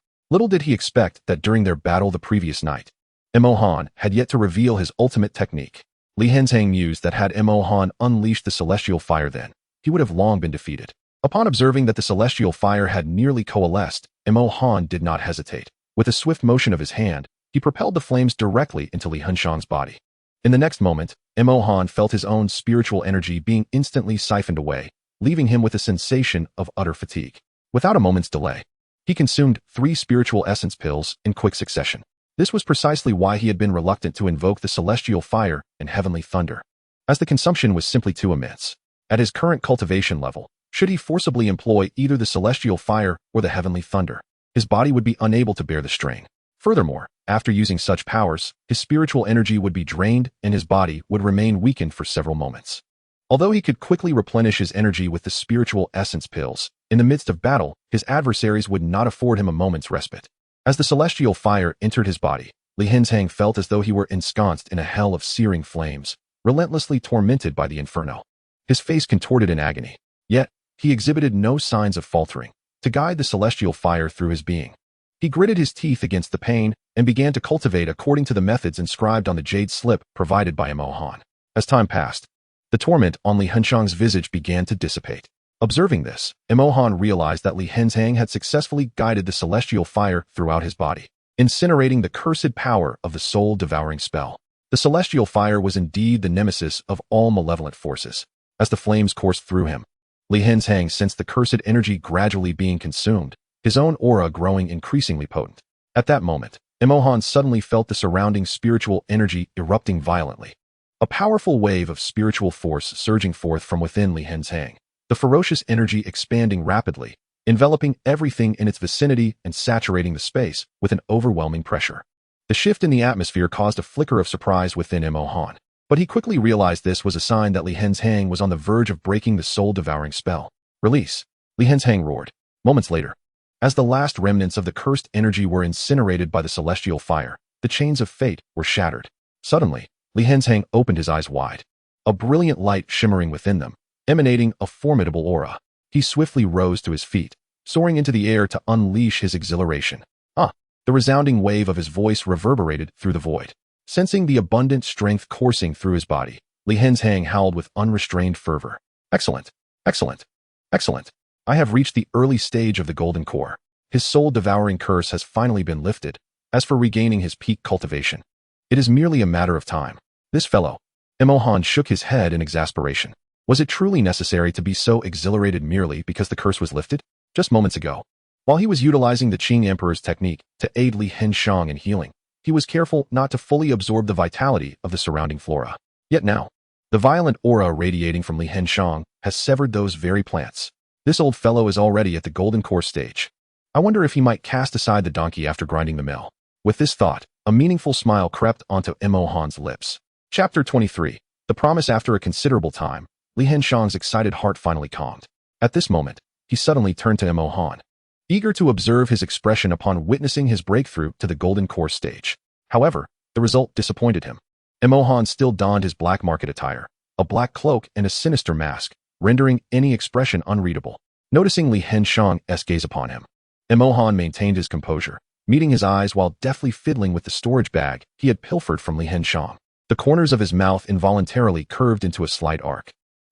Little did he expect that during their battle the previous night, Emohan had yet to reveal his ultimate technique. Li Henshan mused that had Emohan unleashed the celestial fire then, he would have long been defeated. Upon observing that the celestial fire had nearly coalesced, Emohan did not hesitate. With a swift motion of his hand, he propelled the flames directly into Li Henshan's body. In the next moment, Emohan felt his own spiritual energy being instantly siphoned away, leaving him with a sensation of utter fatigue. Without a moment's delay, he consumed 3 spiritual essence pills in quick succession. This was precisely why he had been reluctant to invoke the celestial fire and heavenly thunder, as the consumption was simply too immense. At his current cultivation level, should he forcibly employ either the celestial fire or the heavenly thunder, his body would be unable to bear the strain. Furthermore, after using such powers, his spiritual energy would be drained and his body would remain weakened for several moments. Although he could quickly replenish his energy with the spiritual essence pills, in the midst of battle, his adversaries would not afford him a moment's respite. As the celestial fire entered his body, Li Henshan felt as though he were ensconced in a hell of searing flames, relentlessly tormented by the inferno. His face contorted in agony, yet he exhibited no signs of faltering to guide the celestial fire through his being. He gritted his teeth against the pain and began to cultivate according to the methods inscribed on the jade slip provided by Emohan. As time passed, the torment on Li Henshan's visage began to dissipate. Observing this, Emohan realized that Li Henshan had successfully guided the celestial fire throughout his body, incinerating the cursed power of the soul-devouring spell. The celestial fire was indeed the nemesis of all malevolent forces. As the flames coursed through him, Li Henshan sensed the cursed energy gradually being consumed, his own aura growing increasingly potent. At that moment, Emohan suddenly felt the surrounding spiritual energy erupting violently. A powerful wave of spiritual force surging forth from within Li Henshan, the ferocious energy expanding rapidly, enveloping everything in its vicinity and saturating the space with an overwhelming pressure. The shift in the atmosphere caused a flicker of surprise within Emohan, but he quickly realized this was a sign that Li Henshan was on the verge of breaking the soul-devouring spell. "Release!" Li Henshan roared. Moments later, as the last remnants of the cursed energy were incinerated by the celestial fire, the chains of fate were shattered. Suddenly, Li Henshan opened his eyes wide, a brilliant light shimmering within them, emanating a formidable aura. He swiftly rose to his feet, soaring into the air to unleash his exhilaration. "Ah!" The resounding wave of his voice reverberated through the void. Sensing the abundant strength coursing through his body, Li Henshan howled with unrestrained fervor. "Excellent! Excellent! Excellent! I have reached the early stage of the golden core." His soul-devouring curse has finally been lifted. As for regaining his peak cultivation, it is merely a matter of time. This fellow, Emohan shook his head in exasperation. Was it truly necessary to be so exhilarated merely because the curse was lifted? Just moments ago, while he was utilizing the Qing Emperor's technique to aid Li Hengshang in healing, he was careful not to fully absorb the vitality of the surrounding flora. Yet now, the violent aura radiating from Li Hengshang has severed those very plants. This old fellow is already at the golden core stage. I wonder if he might cast aside the donkey after grinding the mill. With this thought, a meaningful smile crept onto Emohan's lips. Chapter 23. The promise. After a considerable time, Li Hengshang's excited heart finally calmed. At this moment, he suddenly turned to Emohan, eager to observe his expression upon witnessing his breakthrough to the golden core stage. However, the result disappointed him. Emohan still donned his black market attire, a black cloak and a sinister mask, rendering any expression unreadable. Noticing Li Hengshang's gaze upon him, Emohan maintained his composure, meeting his eyes while deftly fiddling with the storage bag he had pilfered from Li Hengshang. The corners of his mouth involuntarily curved into a slight arc.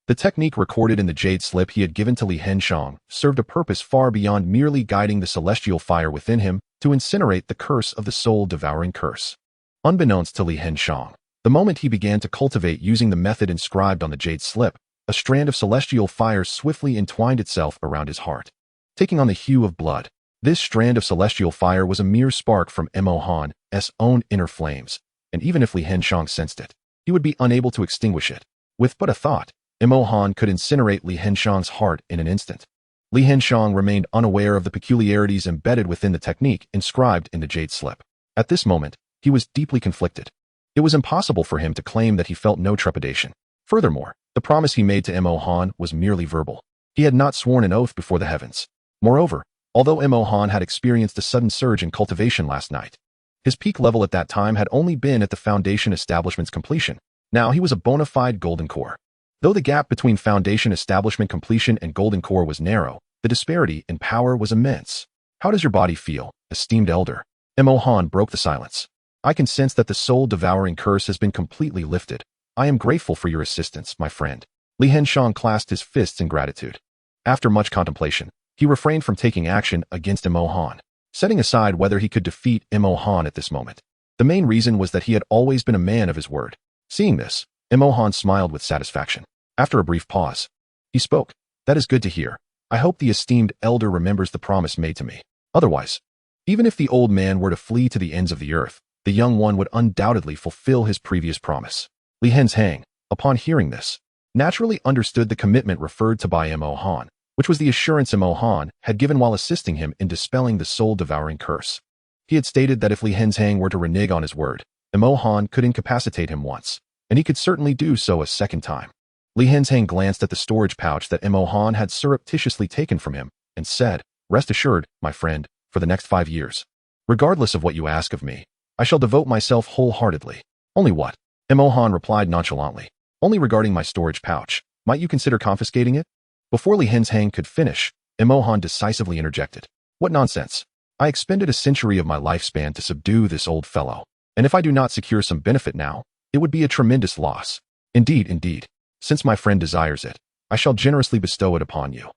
The technique recorded in the jade slip he had given to Li Hengshang served a purpose far beyond merely guiding the celestial fire within him to incinerate the curse of the soul-devouring curse. Unbeknownst to Li Hengshang, the moment he began to cultivate using the method inscribed on the jade slip, a strand of celestial fire swiftly entwined itself around his heart, taking on the hue of blood. This strand of celestial fire was a mere spark from Emohan's own inner flames, and even if Li Hengshang sensed it, he would be unable to extinguish it. With but a thought, Emohan could incinerate Li Hengshang's heart in an instant. Li Hengshang remained unaware of the peculiarities embedded within the technique inscribed in the jade slip. At this moment, he was deeply conflicted. It was impossible for him to claim that he felt no trepidation. Furthermore, the promise he made to Emohan was merely verbal. He had not sworn an oath before the heavens. Moreover, although Emohan had experienced a sudden surge in cultivation last night, his peak level at that time had only been at the foundation establishment's completion. Now he was a bona fide golden core. Though the gap between foundation establishment completion and golden core was narrow, the disparity in power was immense. How does your body feel, esteemed elder? Emohan broke the silence. I can sense that the soul-devouring curse has been completely lifted. I am grateful for your assistance, my friend. Li Hengshang clasped his fists in gratitude. After much contemplation, he refrained from taking action against Emohan, setting aside whether he could defeat Emohan at this moment. The main reason was that he had always been a man of his word. Seeing this, Emohan smiled with satisfaction. After a brief pause, he spoke. That is good to hear. I hope the esteemed elder remembers the promise made to me. Otherwise, even if the old man were to flee to the ends of the earth, the young one would undoubtedly fulfill his previous promise. Li Hengshang, upon hearing this, naturally understood the commitment referred to by Emohan, which was the assurance Emohan had given while assisting him in dispelling the soul-devouring curse. He had stated that if Li Hengshang were to renege on his word, Emohan could incapacitate him once, and he could certainly do so a second time. Li Hengshang glanced at the storage pouch that Emohan had surreptitiously taken from him and said, Rest assured, my friend, for the next 5 years, regardless of what you ask of me, I shall devote myself wholeheartedly. Only what? Emohan replied nonchalantly. Only regarding my storage pouch. Might you consider confiscating it? Before Li Hengshang could finish, Emohan decisively interjected. What nonsense. I expended a century of my lifespan to subdue this old fellow, and if I do not secure some benefit now, it would be a tremendous loss. Indeed. Since my friend desires it, I shall generously bestow it upon you.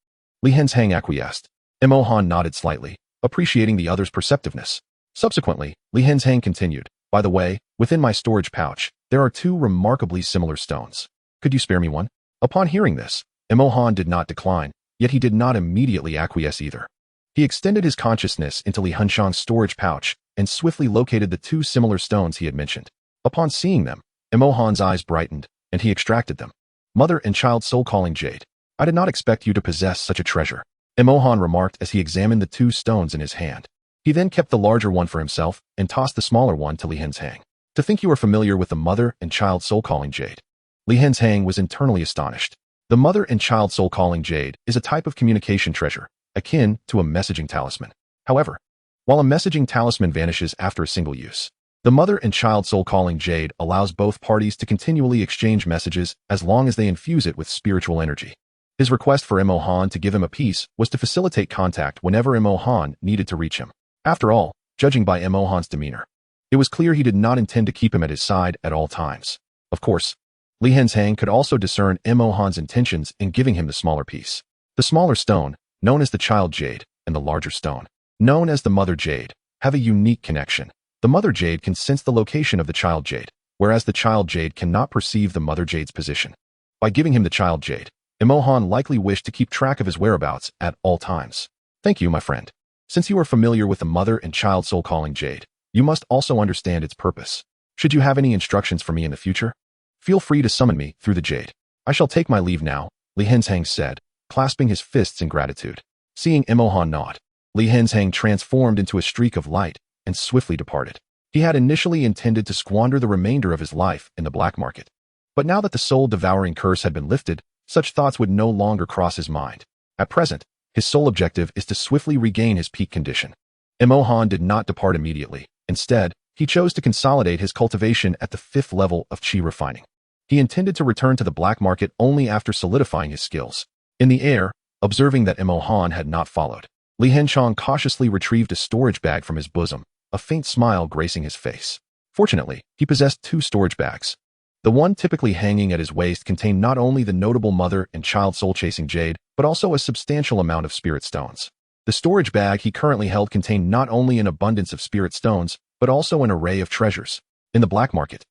Li Hengshang acquiesced. Emohan nodded slightly, appreciating the other's perceptiveness. Subsequently, Li Hengshang continued, By the way, within my storage pouch, there are 2 remarkably similar stones. Could you spare me one? Upon hearing this, Emohan did not decline, yet he did not immediately acquiesce either. He extended his consciousness into Li Hengshang's storage pouch and swiftly located the 2 similar stones he had mentioned. Upon seeing them, Emohan's eyes brightened, and he extracted them. Mother and child soul-calling jade. I did not expect you to possess such a treasure, Emohan remarked as he examined the 2 stones in his hand. He then kept the larger one for himself and tossed the smaller one to Li Hengshang. To think you are familiar with the mother and child soul-calling jade. Li Hengshang was internally astonished. The mother and child soul-calling jade is a type of communication treasure, akin to a messaging talisman. However, while a messaging talisman vanishes after a single use, the mother and child soul-calling jade allows both parties to continually exchange messages as long as they infuse it with spiritual energy. His request for Emohan to give him a piece was to facilitate contact whenever Emohan needed to reach him. After all, judging by Emohan's demeanor, it was clear he did not intend to keep him at his side at all times. Of course, Li Hengshang could also discern Emohan's intentions in giving him the smaller piece. The smaller stone, known as the child jade, and the larger stone, known as the Mother Jade, have a unique connection. The Mother Jade can sense the location of the Child Jade, whereas the Child Jade cannot perceive the Mother Jade's position. By giving him the Child Jade, Imohan likely wished to keep track of his whereabouts at all times. Thank you, my friend. Since you are familiar with the Mother and Child Soul Calling Jade, you must also understand its purpose. Should you have any instructions for me in the future, feel free to summon me through the Jade. I shall take my leave now, Li Henzhang said, clasping his fists in gratitude. Seeing Imohan nod, Li Henzhang transformed into a streak of light and swiftly departed. He had initially intended to squander the remainder of his life in the black market. But now that the soul-devouring curse had been lifted, such thoughts would no longer cross his mind. At present, his sole objective is to swiftly regain his peak condition. Imohan did not depart immediately. Instead, he chose to consolidate his cultivation at the 5th level of Qi refining. He intended to return to the black market only after solidifying his skills. In the air, observing that Imohan had not followed, Li Henzhang cautiously retrieved a storage bag from his bosom, a faint smile gracing his face. Fortunately, he possessed 2 storage bags. The one typically hanging at his waist contained not only the notable Mother and Child Soul-Chasing Jade, but also a substantial amount of spirit stones. The storage bag he currently held contained not only an abundance of spirit stones, but also an array of treasures. In the black market,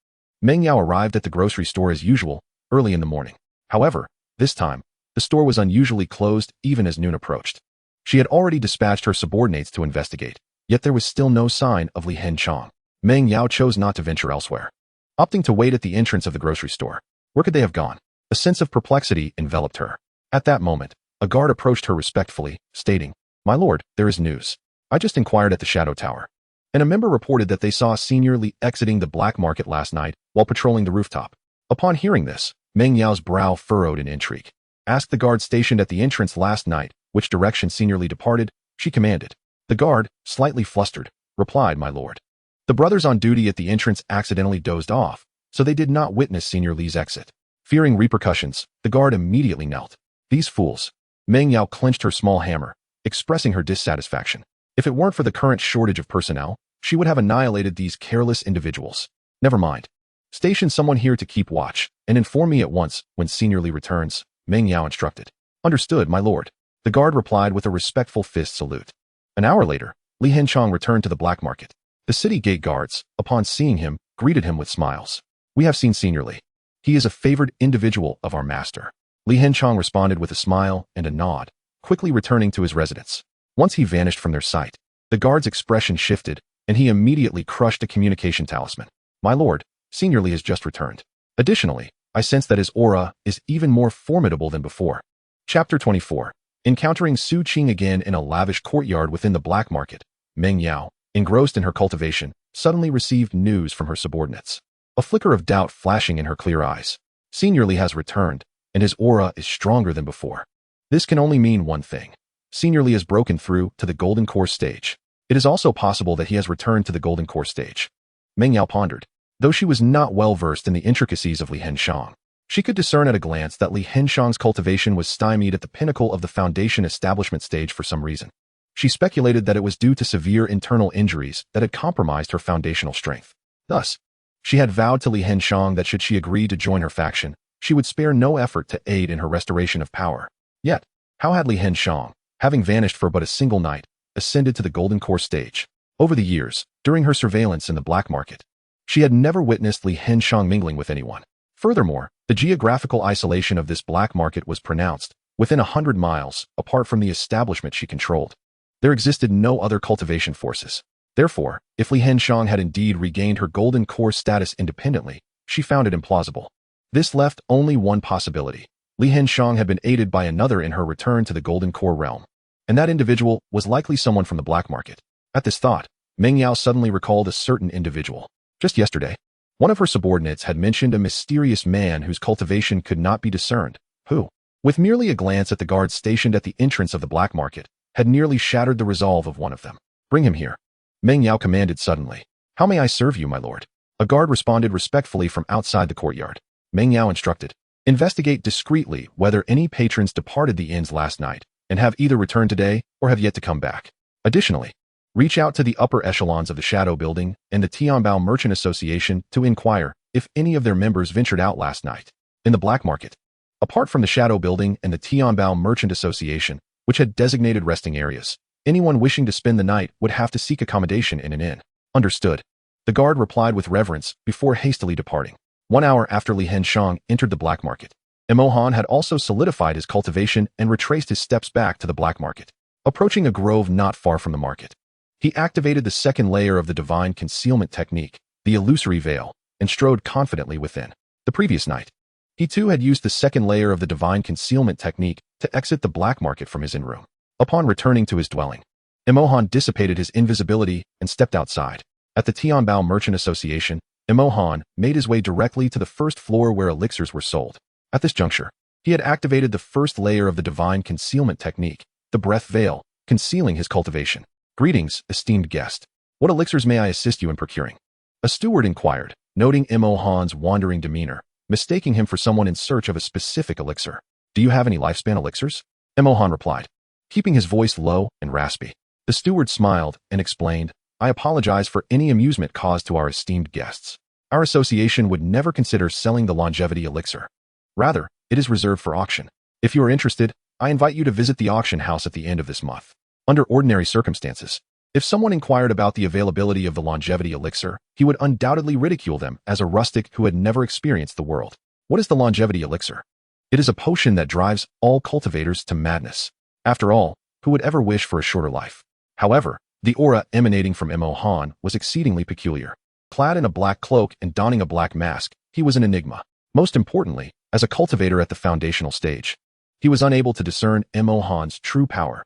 Meng Yao arrived at the grocery store as usual, early in the morning. However, this time, the store was unusually closed even as noon approached. She had already dispatched her subordinates to investigate, yet there was still no sign of Li Henzhang. Meng Yao chose not to venture elsewhere, opting to wait at the entrance of the grocery store. Where could they have gone? A sense of perplexity enveloped her. At that moment, a guard approached her respectfully, stating, "My lord, there is news. I just inquired at the Shadow Tower, and a member reported that they saw Senior Li exiting the black market last night while patrolling the rooftop." Upon hearing this, Meng Yao's brow furrowed in intrigue. Asked the guard stationed at the entrance last night which direction Senior Li departed, she commanded. The guard, slightly flustered, replied, "My lord. The brothers on duty at the entrance accidentally dozed off, so they did not witness Senior Li's exit." Fearing repercussions, the guard immediately knelt. These fools. Meng Yao clenched her small hammer, expressing her dissatisfaction. If it weren't for the current shortage of personnel, she would have annihilated these careless individuals. Never mind. Station someone here to keep watch, and inform me at once when Senior Li returns, Meng Yao instructed. Understood, my lord. The guard replied with a respectful fist salute. An hour later, Li Henzhang returned to the black market. The city gate guards, upon seeing him, greeted him with smiles. "We have seen Senior Li. He is a favored individual of our master." Li Henzhang responded with a smile and a nod, quickly returning to his residence. Once he vanished from their sight, the guard's expression shifted, and he immediately crushed a communication talisman. "My lord, Senior Li has just returned. Additionally, I sense that his aura is even more formidable than before." Chapter 24. Encountering Su Qing again in a lavish courtyard within the black market, Meng Yao, engrossed in her cultivation, suddenly received news from her subordinates. A flicker of doubt flashing in her clear eyes. Senior Li has returned, and his aura is stronger than before. This can only mean one thing. Senior Li has broken through to the Golden Core stage. It is also possible that he has returned to the Golden Core stage. Meng Yao pondered. Though she was not well versed in the intricacies of Li Henzhang, she could discern at a glance that Li Henzhang's cultivation was stymied at the pinnacle of the foundation establishment stage for some reason. She speculated that it was due to severe internal injuries that had compromised her foundational strength. Thus, she had vowed to Li Henzhang that should she agree to join her faction, she would spare no effort to aid in her restoration of power. Yet, how had Li Henzhang, having vanished for but a single night, ascended to the Golden Core stage? Over the years, during her surveillance in the black market, she had never witnessed Li Henzhang mingling with anyone. Furthermore, the geographical isolation of this black market was pronounced, within 100 miles, apart from the establishment she controlled. There existed no other cultivation forces. Therefore, if Li Henzhang had indeed regained her Golden Core status independently, she found it implausible. This left only one possibility. Li Henzhang had been aided by another in her return to the Golden Core realm, and that individual was likely someone from the black market. At this thought, Meng Yao suddenly recalled a certain individual. Just yesterday, one of her subordinates had mentioned a mysterious man whose cultivation could not be discerned, who, with merely a glance at the guards stationed at the entrance of the black market, had nearly shattered the resolve of one of them. "Bring him here," Meng Yao commanded suddenly. "How may I serve you, my lord?" A guard responded respectfully from outside the courtyard. Meng Yao instructed, "Investigate discreetly whether any patrons departed the inns last night and have either returned today or have yet to come back. Additionally, reach out to the upper echelons of the Shadow Building and the Tianbao Merchant Association to inquire if any of their members ventured out last night in the black market. Apart from the Shadow Building and the Tianbao Merchant Association, which had designated resting areas, Anyone wishing to spend the night would have to seek accommodation in an inn. Understood. The guard replied with reverence before hastily departing. 1 hour after Li Hengshang entered the black market, Emohan had also solidified his cultivation and retraced his steps back to the black market. Approaching a grove not far from the market, he activated the second layer of the divine concealment technique, the illusory veil, and strode confidently within. The previous night, he too had used the second layer of the divine concealment technique to exit the black market from his inn room. Upon returning to his dwelling, Emohan dissipated his invisibility and stepped outside. At the Tianbao Merchant Association, Emohan made his way directly to the first floor where elixirs were sold. At this juncture, he had activated the first layer of the divine concealment technique, the breath veil, concealing his cultivation. Greetings, esteemed guest. What elixirs may I assist you in procuring? A steward inquired, noting Emohan's wandering demeanor, mistaking him for someone in search of a specific elixir. Do you have any lifespan elixirs? Emohan replied, keeping his voice low and raspy. The steward smiled and explained, I apologize for any amusement caused to our esteemed guests. Our association would never consider selling the longevity elixir. Rather, it is reserved for auction. If you are interested, I invite you to visit the auction house at the end of this month. Under ordinary circumstances, if someone inquired about the availability of the longevity elixir, he would undoubtedly ridicule them as a rustic who had never experienced the world. What is the longevity elixir? It is a potion that drives all cultivators to madness. After all, who would ever wish for a shorter life? However, the aura emanating from Emohan was exceedingly peculiar. Clad in a black cloak and donning a black mask, he was an enigma. Most importantly, as a cultivator at the foundational stage, he was unable to discern Emohan's true power.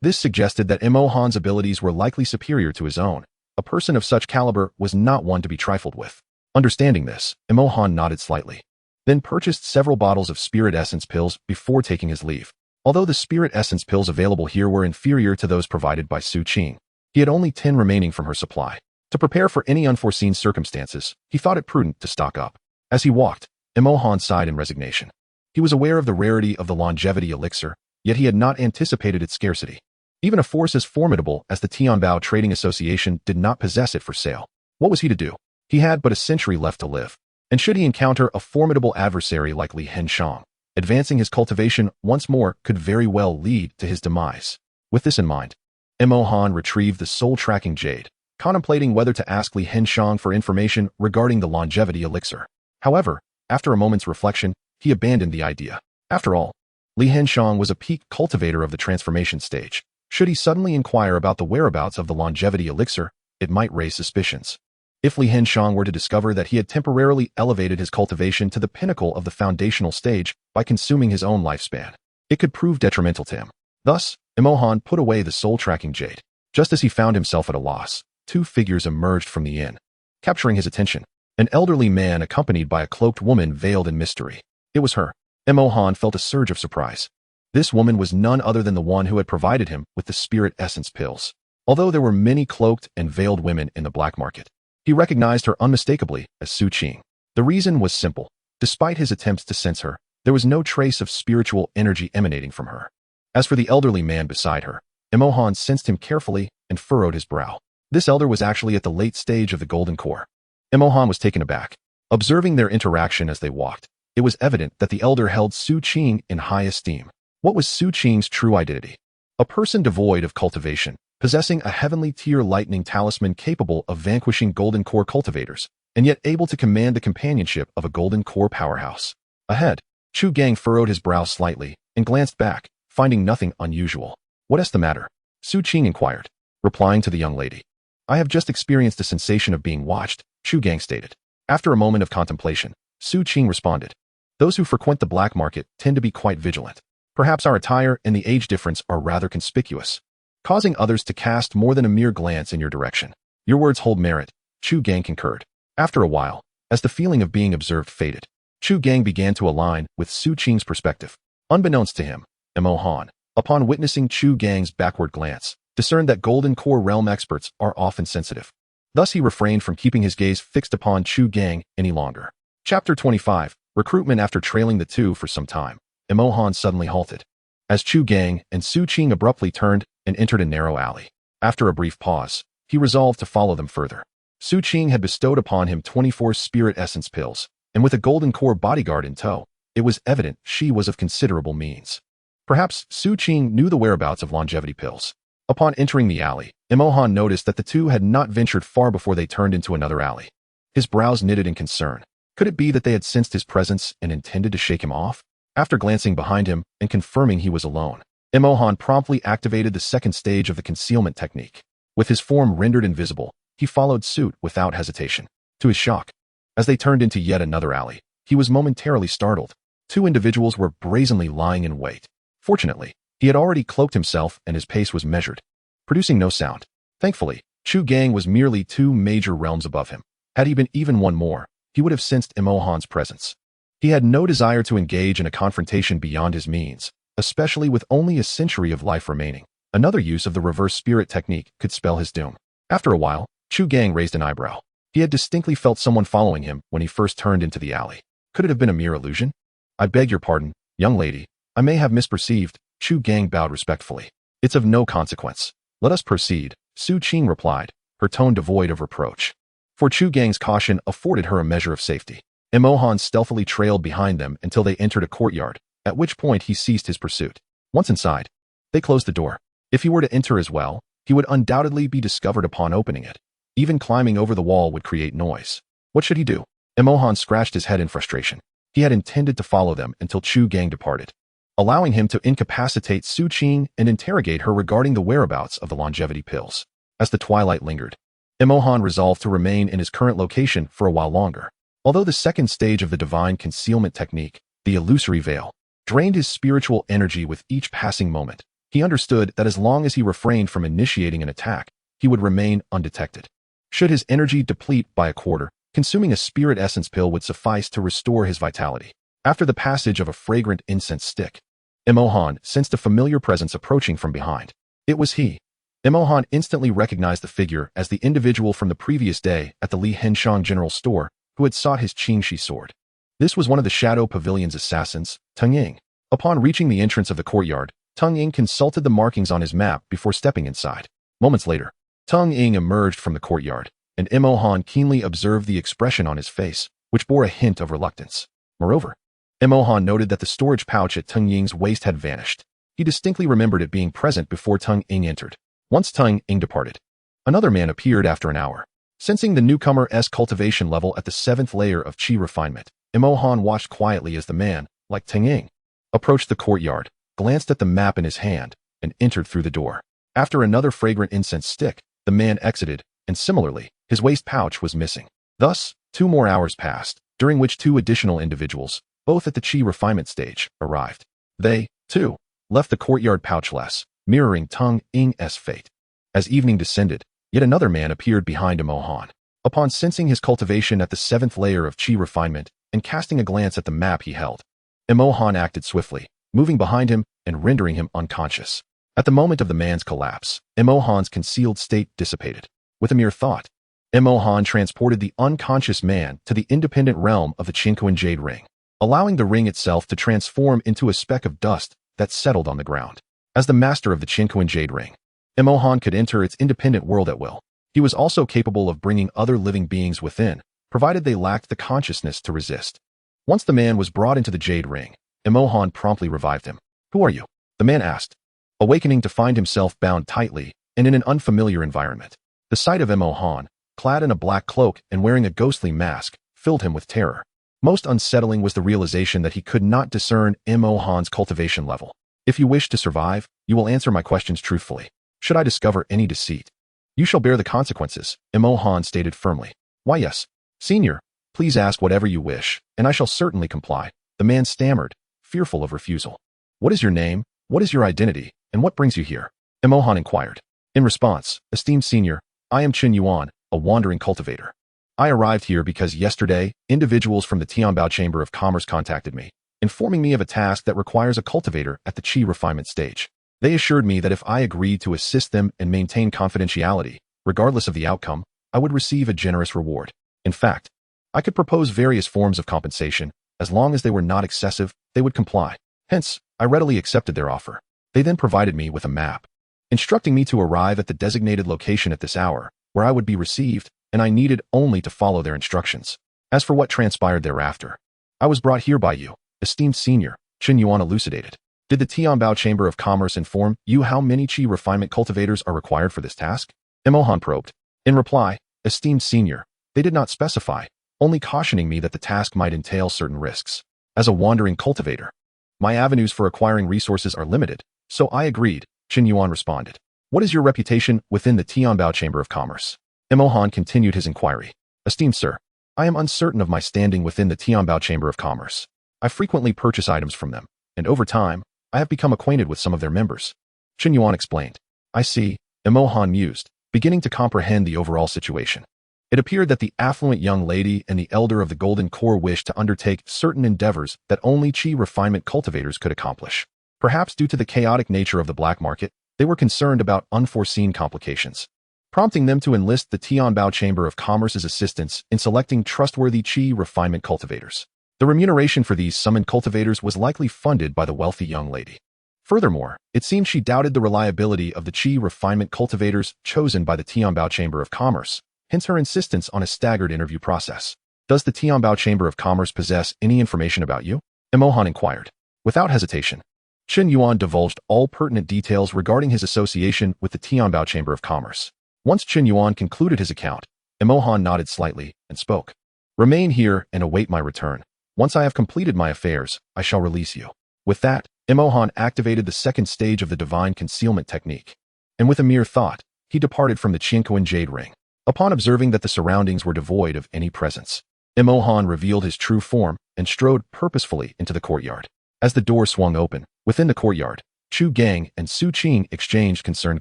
This suggested that Emohan's abilities were likely superior to his own. A person of such caliber was not one to be trifled with. Understanding this, Emohan nodded slightly, then purchased several bottles of spirit essence pills before taking his leave. Although the spirit essence pills available here were inferior to those provided by Su Qing, he had only 10 remaining from her supply. To prepare for any unforeseen circumstances, he thought it prudent to stock up. As he walked, Emohan sighed in resignation. He was aware of the rarity of the longevity elixir, yet he had not anticipated its scarcity. Even a force as formidable as the Tianbao Trading Association did not possess it for sale. What was he to do? He had but a century left to live. And should he encounter a formidable adversary like Li Hengshang, advancing his cultivation once more could very well lead to his demise. With this in mind, Emohan retrieved the soul-tracking jade, contemplating whether to ask Li Hengshang for information regarding the longevity elixir. However, after a moment's reflection, he abandoned the idea. After all, Li Hengshang was a peak cultivator of the transformation stage. Should he suddenly inquire about the whereabouts of the longevity elixir, it might raise suspicions. If Li Hengshang were to discover that he had temporarily elevated his cultivation to the pinnacle of the foundational stage by consuming his own lifespan, it could prove detrimental to him. Thus, Emohan put away the soul-tracking jade. Just as he found himself at a loss, two figures emerged from the inn, capturing his attention. An elderly man accompanied by a cloaked woman veiled in mystery. It was her. Emohan felt a surge of surprise. This woman was none other than the one who had provided him with the spirit essence pills. Although there were many cloaked and veiled women in the black market, he recognized her unmistakably as Su Qing. The reason was simple. Despite his attempts to sense her, there was no trace of spiritual energy emanating from her. As for the elderly man beside her, Emohan sensed him carefully and furrowed his brow. This elder was actually at the late stage of the golden core. Emohan was taken aback. Observing their interaction as they walked, it was evident that the elder held Su Qing in high esteem. What was Su Qing's true identity? A person devoid of cultivation, possessing a heavenly tier lightning talisman capable of vanquishing golden core cultivators, and yet able to command the companionship of a golden core powerhouse. Ahead, Chu Gang furrowed his brow slightly and glanced back, finding nothing unusual. What is the matter? Su Qing inquired, replying to the young lady. I have just experienced a sensation of being watched, Chu Gang stated. After a moment of contemplation, Su Qing responded. Those who frequent the black market tend to be quite vigilant. Perhaps our attire and the age difference are rather conspicuous, causing others to cast more than a mere glance in your direction. Your words hold merit, Chu Gang concurred. After a while, as the feeling of being observed faded, Chu Gang began to align with Su Qing's perspective. Unbeknownst to him, Emohan, upon witnessing Chu Gang's backward glance, discerned that golden core realm experts are often sensitive. Thus he refrained from keeping his gaze fixed upon Chu Gang any longer. Chapter 25, Recruitment. After trailing the two for some time, Emohan suddenly halted, as Chu Gang and Su Qing abruptly turned and entered a narrow alley. After a brief pause, he resolved to follow them further. Su Qing had bestowed upon him 24 spirit essence pills, and with a golden core bodyguard in tow, it was evident she was of considerable means. Perhaps Su Qing knew the whereabouts of longevity pills. Upon entering the alley, Imohan noticed that the two had not ventured far before they turned into another alley. His brows knitted in concern. Could it be that they had sensed his presence and intended to shake him off? After glancing behind him and confirming he was alone, Imohan promptly activated the second stage of the concealment technique. With his form rendered invisible, he followed suit without hesitation. To his shock, as they turned into yet another alley, he was momentarily startled. Two individuals were brazenly lying in wait. Fortunately, he had already cloaked himself and his pace was measured, producing no sound. Thankfully, Chu Gang was merely 2 major realms above him. Had he been even one more, he would have sensed Imohan's presence. He had no desire to engage in a confrontation beyond his means, especially with only a century of life remaining. Another use of the reverse spirit technique could spell his doom. After a while, Chu Gang raised an eyebrow. He had distinctly felt someone following him when he first turned into the alley. Could it have been a mere illusion? I beg your pardon, young lady. I may have misperceived. Chu Gang bowed respectfully. It's of no consequence. Let us proceed, Su Qing replied, her tone devoid of reproach. For Chu Gang's caution afforded her a measure of safety. Imohan stealthily trailed behind them until they entered a courtyard, at which point he ceased his pursuit. Once inside, they closed the door. If he were to enter as well, he would undoubtedly be discovered upon opening it. Even climbing over the wall would create noise. What should he do? Imohan scratched his head in frustration. He had intended to follow them until Chu Gang departed, allowing him to incapacitate Su Qing and interrogate her regarding the whereabouts of the longevity pills. As the twilight lingered, Imohan resolved to remain in his current location for a while longer. Although the second stage of the divine concealment technique, the illusory veil, drained his spiritual energy with each passing moment, he understood that as long as he refrained from initiating an attack, he would remain undetected. Should his energy deplete by a quarter, consuming a spirit essence pill would suffice to restore his vitality. After the passage of a fragrant incense stick, Imohan sensed a familiar presence approaching from behind. It was he. Imohan instantly recognized the figure as the individual from the previous day at the Li Henshang General Store who had sought his Qingshi sword. This was one of the Shadow Pavilion's assassins, Teng Ying. Upon reaching the entrance of the courtyard, Teng Ying consulted the markings on his map before stepping inside. Moments later, Teng Ying emerged from the courtyard, and Imohan keenly observed the expression on his face, which bore a hint of reluctance. Moreover, Imohan noted that the storage pouch at Teng Ying's waist had vanished. He distinctly remembered it being present before Teng Ying entered. Once Teng Ying departed, another man appeared after an hour. Sensing the newcomer's cultivation level at the 7th layer of Qi refinement, Imohan watched quietly as the man, like Teng Ying, approached the courtyard, glanced at the map in his hand, and entered through the door. After another fragrant incense stick, the man exited, and similarly, his waist pouch was missing. Thus, 2 more hours passed, during which 2 additional individuals, both at the Qi refinement stage, arrived. They, too, left the courtyard pouchless, mirroring Teng Ying's fate. As evening descended, yet another man appeared behind Imohan. Upon sensing his cultivation at the 7th layer of Qi refinement and casting a glance at the map he held, Imohan acted swiftly, moving behind him and rendering him unconscious. At the moment of the man's collapse, Imohan's concealed state dissipated. With a mere thought, Imohan transported the unconscious man to the independent realm of the Qinquan Jade Ring, allowing the ring itself to transform into a speck of dust that settled on the ground. As the master of the Qinquan Jade Ring, Imohan could enter its independent world at will. He was also capable of bringing other living beings within, provided they lacked the consciousness to resist. Once the man was brought into the Jade Ring, Imohan promptly revived him. "Who are you?" the man asked, awakening to find himself bound tightly and in an unfamiliar environment. The sight of Imohan, clad in a black cloak and wearing a ghostly mask, filled him with terror. Most unsettling was the realization that he could not discern Imohan's cultivation level. "If you wish to survive, you will answer my questions truthfully. Should I discover any deceit, you shall bear the consequences," Imohan stated firmly. "Why yes, senior, please ask whatever you wish, and I shall certainly comply," the man stammered, fearful of refusal. "What is your name, what is your identity, and what brings you here?" Imohan inquired. In response, "Esteemed senior, I am Chen Yuan, a wandering cultivator. I arrived here because yesterday, individuals from the Tianbao Chamber of Commerce contacted me, informing me of a task that requires a cultivator at the Qi refinement stage. They assured me that if I agreed to assist them and maintain confidentiality, regardless of the outcome, I would receive a generous reward. In fact, I could propose various forms of compensation. As long as they were not excessive, they would comply. Hence, I readily accepted their offer. They then provided me with a map, instructing me to arrive at the designated location at this hour, where I would be received, and I needed only to follow their instructions. As for what transpired thereafter, I was brought here by you, esteemed senior," Chen Yuan elucidated. Did the Tianbao Chamber of Commerce inform you how many Qi refinement cultivators are required for this task? Emohan probed. In reply, esteemed senior, they did not specify, only cautioning me that the task might entail certain risks. As a wandering cultivator, my avenues for acquiring resources are limited, so I agreed, Qin Yuan responded. What is your reputation within the Tianbao Chamber of Commerce? Emohan continued his inquiry. Esteemed sir, I am uncertain of my standing within the Tianbao Chamber of Commerce. I frequently purchase items from them, and over time, I have become acquainted with some of their members. Qin Yuan explained. I see, Emohan mused, beginning to comprehend the overall situation. It appeared that the affluent young lady and the elder of the Golden Core wished to undertake certain endeavors that only Qi refinement cultivators could accomplish. Perhaps due to the chaotic nature of the black market, they were concerned about unforeseen complications, prompting them to enlist the Tianbao Chamber of Commerce's assistance in selecting trustworthy Qi refinement cultivators. The remuneration for these summoned cultivators was likely funded by the wealthy young lady. Furthermore, it seemed she doubted the reliability of the Qi refinement cultivators chosen by the Tianbao Chamber of Commerce, hence her insistence on a staggered interview process. Does the Tianbao Chamber of Commerce possess any information about you? Emohan inquired. Without hesitation, Qin Yuan divulged all pertinent details regarding his association with the Tianbao Chamber of Commerce. Once Qin Yuan concluded his account, Emohan nodded slightly and spoke. Remain here and await my return. Once I have completed my affairs, I shall release you. With that, Emohan activated the second stage of the divine concealment technique, and with a mere thought, he departed from the Qianquan Jade Ring. Upon observing that the surroundings were devoid of any presence, Emohan revealed his true form and strode purposefully into the courtyard. As the door swung open, within the courtyard, Chu Gang and Su Qing exchanged concerned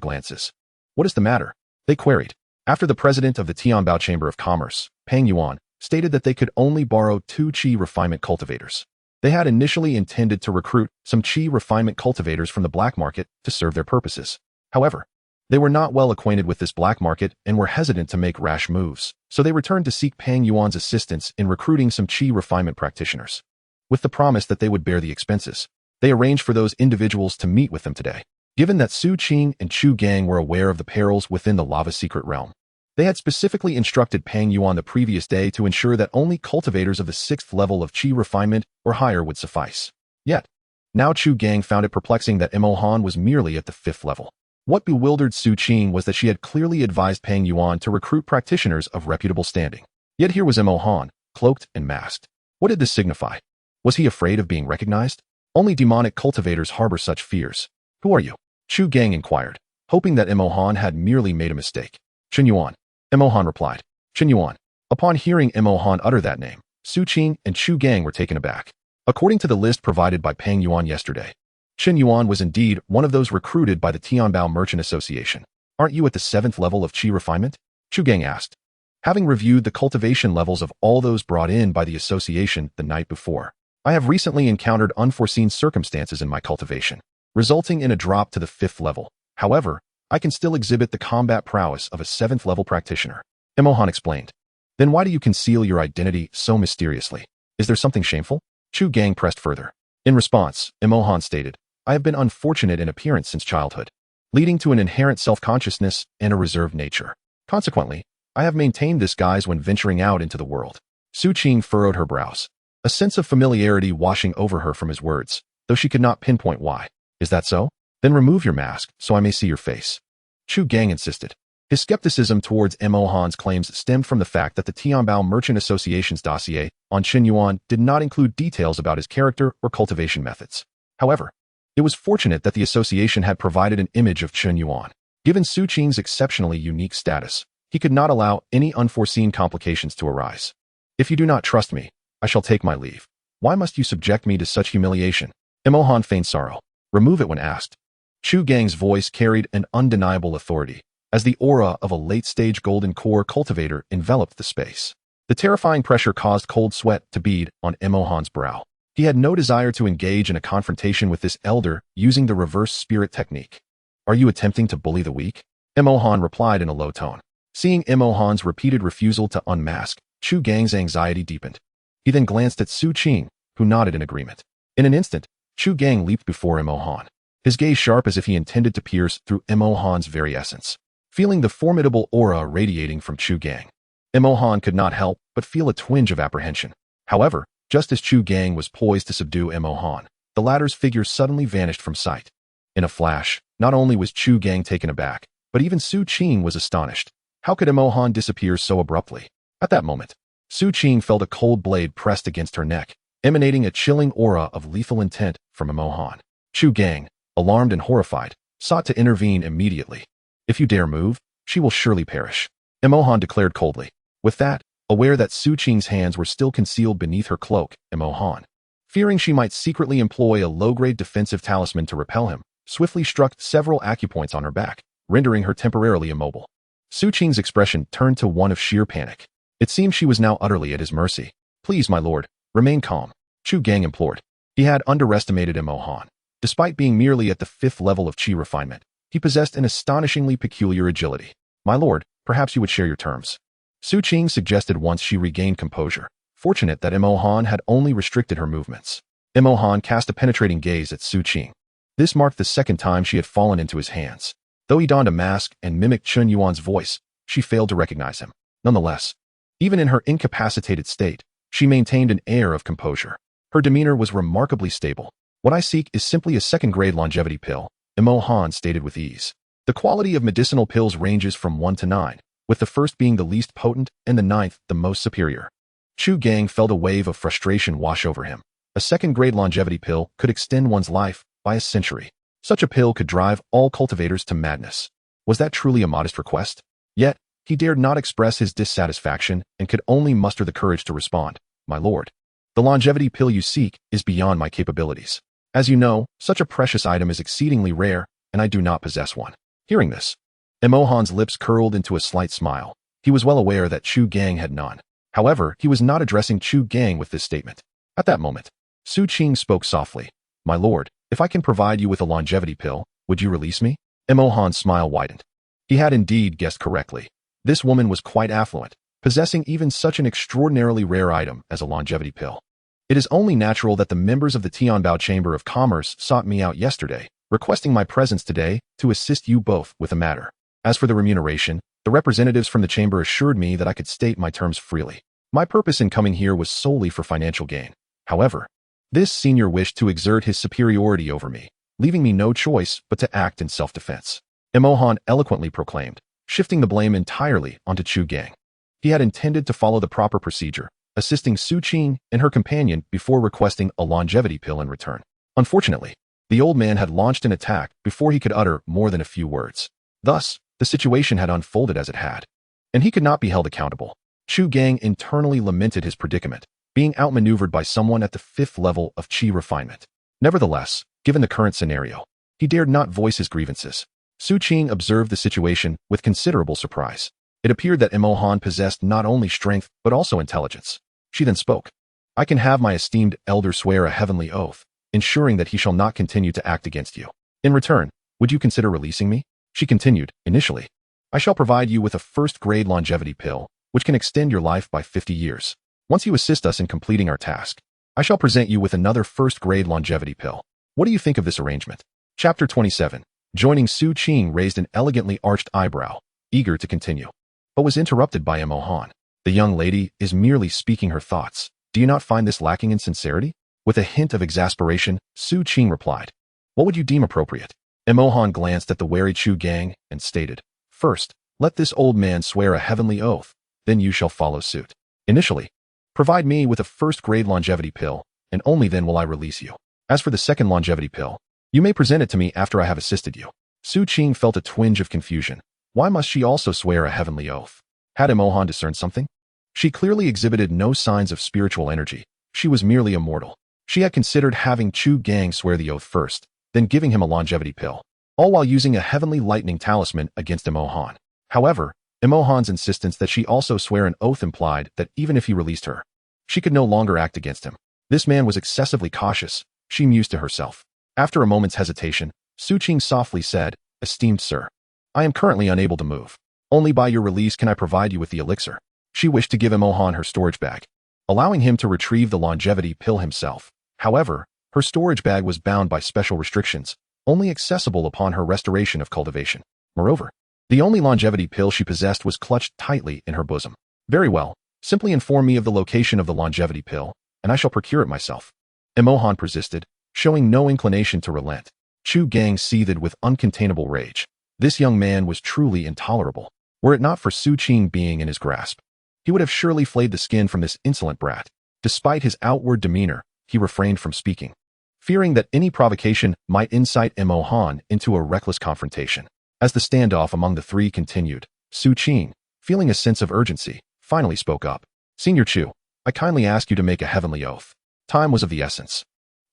glances. What is the matter? They queried. After the president of the Tianbao Chamber of Commerce, Pang Yuan, stated that they could only borrow 2 Qi refinement cultivators. They had initially intended to recruit some Qi refinement cultivators from the black market to serve their purposes. However, they were not well acquainted with this black market and were hesitant to make rash moves, so they returned to seek Pang Yuan's assistance in recruiting some Qi refinement practitioners. With the promise that they would bear the expenses, they arranged for those individuals to meet with them today. Given that Su Qing and Chu Gang were aware of the perils within the lava secret realm, they had specifically instructed Pang Yuan the previous day to ensure that only cultivators of the 6th level of Qi refinement or higher would suffice. Yet, now Chu Gang found it perplexing that Emohan was merely at the 5th level. What bewildered Su Qing was that she had clearly advised Pang Yuan to recruit practitioners of reputable standing. Yet here was Emohan, cloaked and masked. What did this signify? Was he afraid of being recognized? Only demonic cultivators harbor such fears. Who are you? Chu Gang inquired, hoping that Emohan had merely made a mistake. Qin Yuan. Emohan replied. Qin Yuan. Upon hearing Emohan utter that name, Su Qing and Chu Gang were taken aback. According to the list provided by Pang Yuan yesterday, Qin Yuan was indeed one of those recruited by the Tianbao Merchant Association. Aren't you at the 7th level of Qi refinement? Chu Gang asked. Having reviewed the cultivation levels of all those brought in by the association the night before, I have recently encountered unforeseen circumstances in my cultivation, resulting in a drop to the 5th level. However, I can still exhibit the combat prowess of a 7th level practitioner. Emohan explained. Then why do you conceal your identity so mysteriously? Is there something shameful? Chu Gang pressed further. In response, Emohan stated, I have been unfortunate in appearance since childhood, leading to an inherent self-consciousness and a reserved nature. Consequently, I have maintained this guise when venturing out into the world. Su Qing furrowed her brows, a sense of familiarity washing over her from his words, though she could not pinpoint why. Is that so? Then remove your mask so I may see your face. Chu Gang insisted. His skepticism towards Emohan's claims stemmed from the fact that the Tianbao Merchant Association's dossier on Qin Yuan did not include details about his character or cultivation methods. However, it was fortunate that the association had provided an image of Qin Yuan. Given Su Qing's exceptionally unique status, he could not allow any unforeseen complications to arise. If you do not trust me, I shall take my leave. Why must you subject me to such humiliation? Emohan feigned sorrow. Remove it when asked. Chu Gang's voice carried an undeniable authority, as the aura of a late-stage golden core cultivator enveloped the space. The terrifying pressure caused cold sweat to bead on Emohan's brow. He had no desire to engage in a confrontation with this elder using the reverse spirit technique. Are you attempting to bully the weak? Emohan replied in a low tone. Seeing Emohan's repeated refusal to unmask, Chu Gang's anxiety deepened. He then glanced at Su Qing, who nodded in agreement. In an instant, Chu Gang leaped before Emohan, his gaze sharp as if he intended to pierce through Emohan's very essence. Feeling the formidable aura radiating from Chu Gang, Emohan could not help but feel a twinge of apprehension. However, just as Chu Gang was poised to subdue Emohan, the latter's figure suddenly vanished from sight. In a flash, not only was Chu Gang taken aback, but even Su Qing was astonished. How could Emohan disappear so abruptly? At that moment, Su Qing felt a cold blade pressed against her neck, emanating a chilling aura of lethal intent from Emohan. Chu Gang, alarmed and horrified, sought to intervene immediately. If you dare move, she will surely perish, Emohan declared coldly. With that, aware that Su Qing's hands were still concealed beneath her cloak, Emohan, fearing she might secretly employ a low-grade defensive talisman to repel him, swiftly struck several acupoints on her back, rendering her temporarily immobile. Su Qing's expression turned to one of sheer panic. It seemed she was now utterly at his mercy. Please, my lord, remain calm, Chu Gang implored. He had underestimated Emohan. Despite being merely at the 5th level of qi refinement, he possessed an astonishingly peculiar agility. My lord, perhaps you would share your terms, Su Qing suggested once she regained composure, fortunate that Emohan had only restricted her movements. Emohan cast a penetrating gaze at Su Qing. This marked the second time she had fallen into his hands. Though he donned a mask and mimicked Chun Yuan's voice, she failed to recognize him. Nonetheless, even in her incapacitated state, she maintained an air of composure. Her demeanor was remarkably stable. What I seek is simply a second-grade longevity pill, Emohan stated with ease. The quality of medicinal pills ranges from 1 to 9, with the first being the least potent and the 9th the most superior. Chu Gang felt a wave of frustration wash over him. A second-grade longevity pill could extend one's life by a century. Such a pill could drive all cultivators to madness. Was that truly a modest request? Yet, he dared not express his dissatisfaction and could only muster the courage to respond. My lord, the longevity pill you seek is beyond my capabilities. As you know, such a precious item is exceedingly rare, and I do not possess one. Hearing this, Emohan's lips curled into a slight smile. He was well aware that Chu Gang had none. However, he was not addressing Chu Gang with this statement. At that moment, Su Qing spoke softly. My lord, if I can provide you with a longevity pill, would you release me? Emohan's smile widened. He had indeed guessed correctly. This woman was quite affluent, possessing even such an extraordinarily rare item as a longevity pill. It is only natural that the members of the Tianbao Chamber of Commerce sought me out yesterday, requesting my presence today to assist you both with a matter. As for the remuneration, the representatives from the chamber assured me that I could state my terms freely. My purpose in coming here was solely for financial gain. However, this senior wished to exert his superiority over me, leaving me no choice but to act in self-defense. Emohan eloquently proclaimed, shifting the blame entirely onto Chu Gang. He had intended to follow the proper procedure, assisting Su Qing and her companion before requesting a longevity pill in return. Unfortunately, the old man had launched an attack before he could utter more than a few words. Thus, the situation had unfolded as it had, and he could not be held accountable. Chu Gang internally lamented his predicament, being outmaneuvered by someone at the 5th level of qi refinement. Nevertheless, given the current scenario, he dared not voice his grievances. Su Qing observed the situation with considerable surprise. It appeared that Emohan possessed not only strength but also intelligence. She then spoke. I can have my esteemed elder swear a heavenly oath, ensuring that he shall not continue to act against you. In return, would you consider releasing me? She continued, initially. I shall provide you with a first-grade longevity pill, which can extend your life by 50 years. Once you assist us in completing our task, I shall present you with another first-grade longevity pill. What do you think of this arrangement? Chapter 27. Joining Su Qing raised an elegantly arched eyebrow, eager to continue, but was interrupted by Emohan. The young lady is merely speaking her thoughts. Do you not find this lacking in sincerity? With a hint of exasperation, Su Qing replied, what would you deem appropriate? Emohan glanced at the wary Chu Gang and stated, first, let this old man swear a heavenly oath, then you shall follow suit. Initially, provide me with a first-grade longevity pill, and only then will I release you. As for the second longevity pill, you may present it to me after I have assisted you. Su Qing felt a twinge of confusion. Why must she also swear a heavenly oath? Had Emohan discerned something? She clearly exhibited no signs of spiritual energy. She was merely a mortal. She had considered having Chu Gang swear the oath first, then giving him a longevity pill, all while using a heavenly lightning talisman against Emohan. However, Emohan's insistence that she also swear an oath implied that even if he released her, she could no longer act against him. This man was excessively cautious, she mused to herself. After a moment's hesitation, Su Qing softly said, esteemed sir, I am currently unable to move. Only by your release can I provide you with the elixir. She wished to give Emohan her storage bag, allowing him to retrieve the longevity pill himself. However, her storage bag was bound by special restrictions, only accessible upon her restoration of cultivation. Moreover, the only longevity pill she possessed was clutched tightly in her bosom. Very well, simply inform me of the location of the longevity pill, and I shall procure it myself. Emohan persisted, showing no inclination to relent. Chu Gang seethed with uncontainable rage. This young man was truly intolerable. Were it not for Su Qing being in his grasp, he would have surely flayed the skin from this insolent brat. Despite his outward demeanor, he refrained from speaking, fearing that any provocation might incite Mo Han into a reckless confrontation. As the standoff among the three continued, Su Qing, feeling a sense of urgency, finally spoke up. Senior Chu, I kindly ask you to make a heavenly oath. Time was of the essence.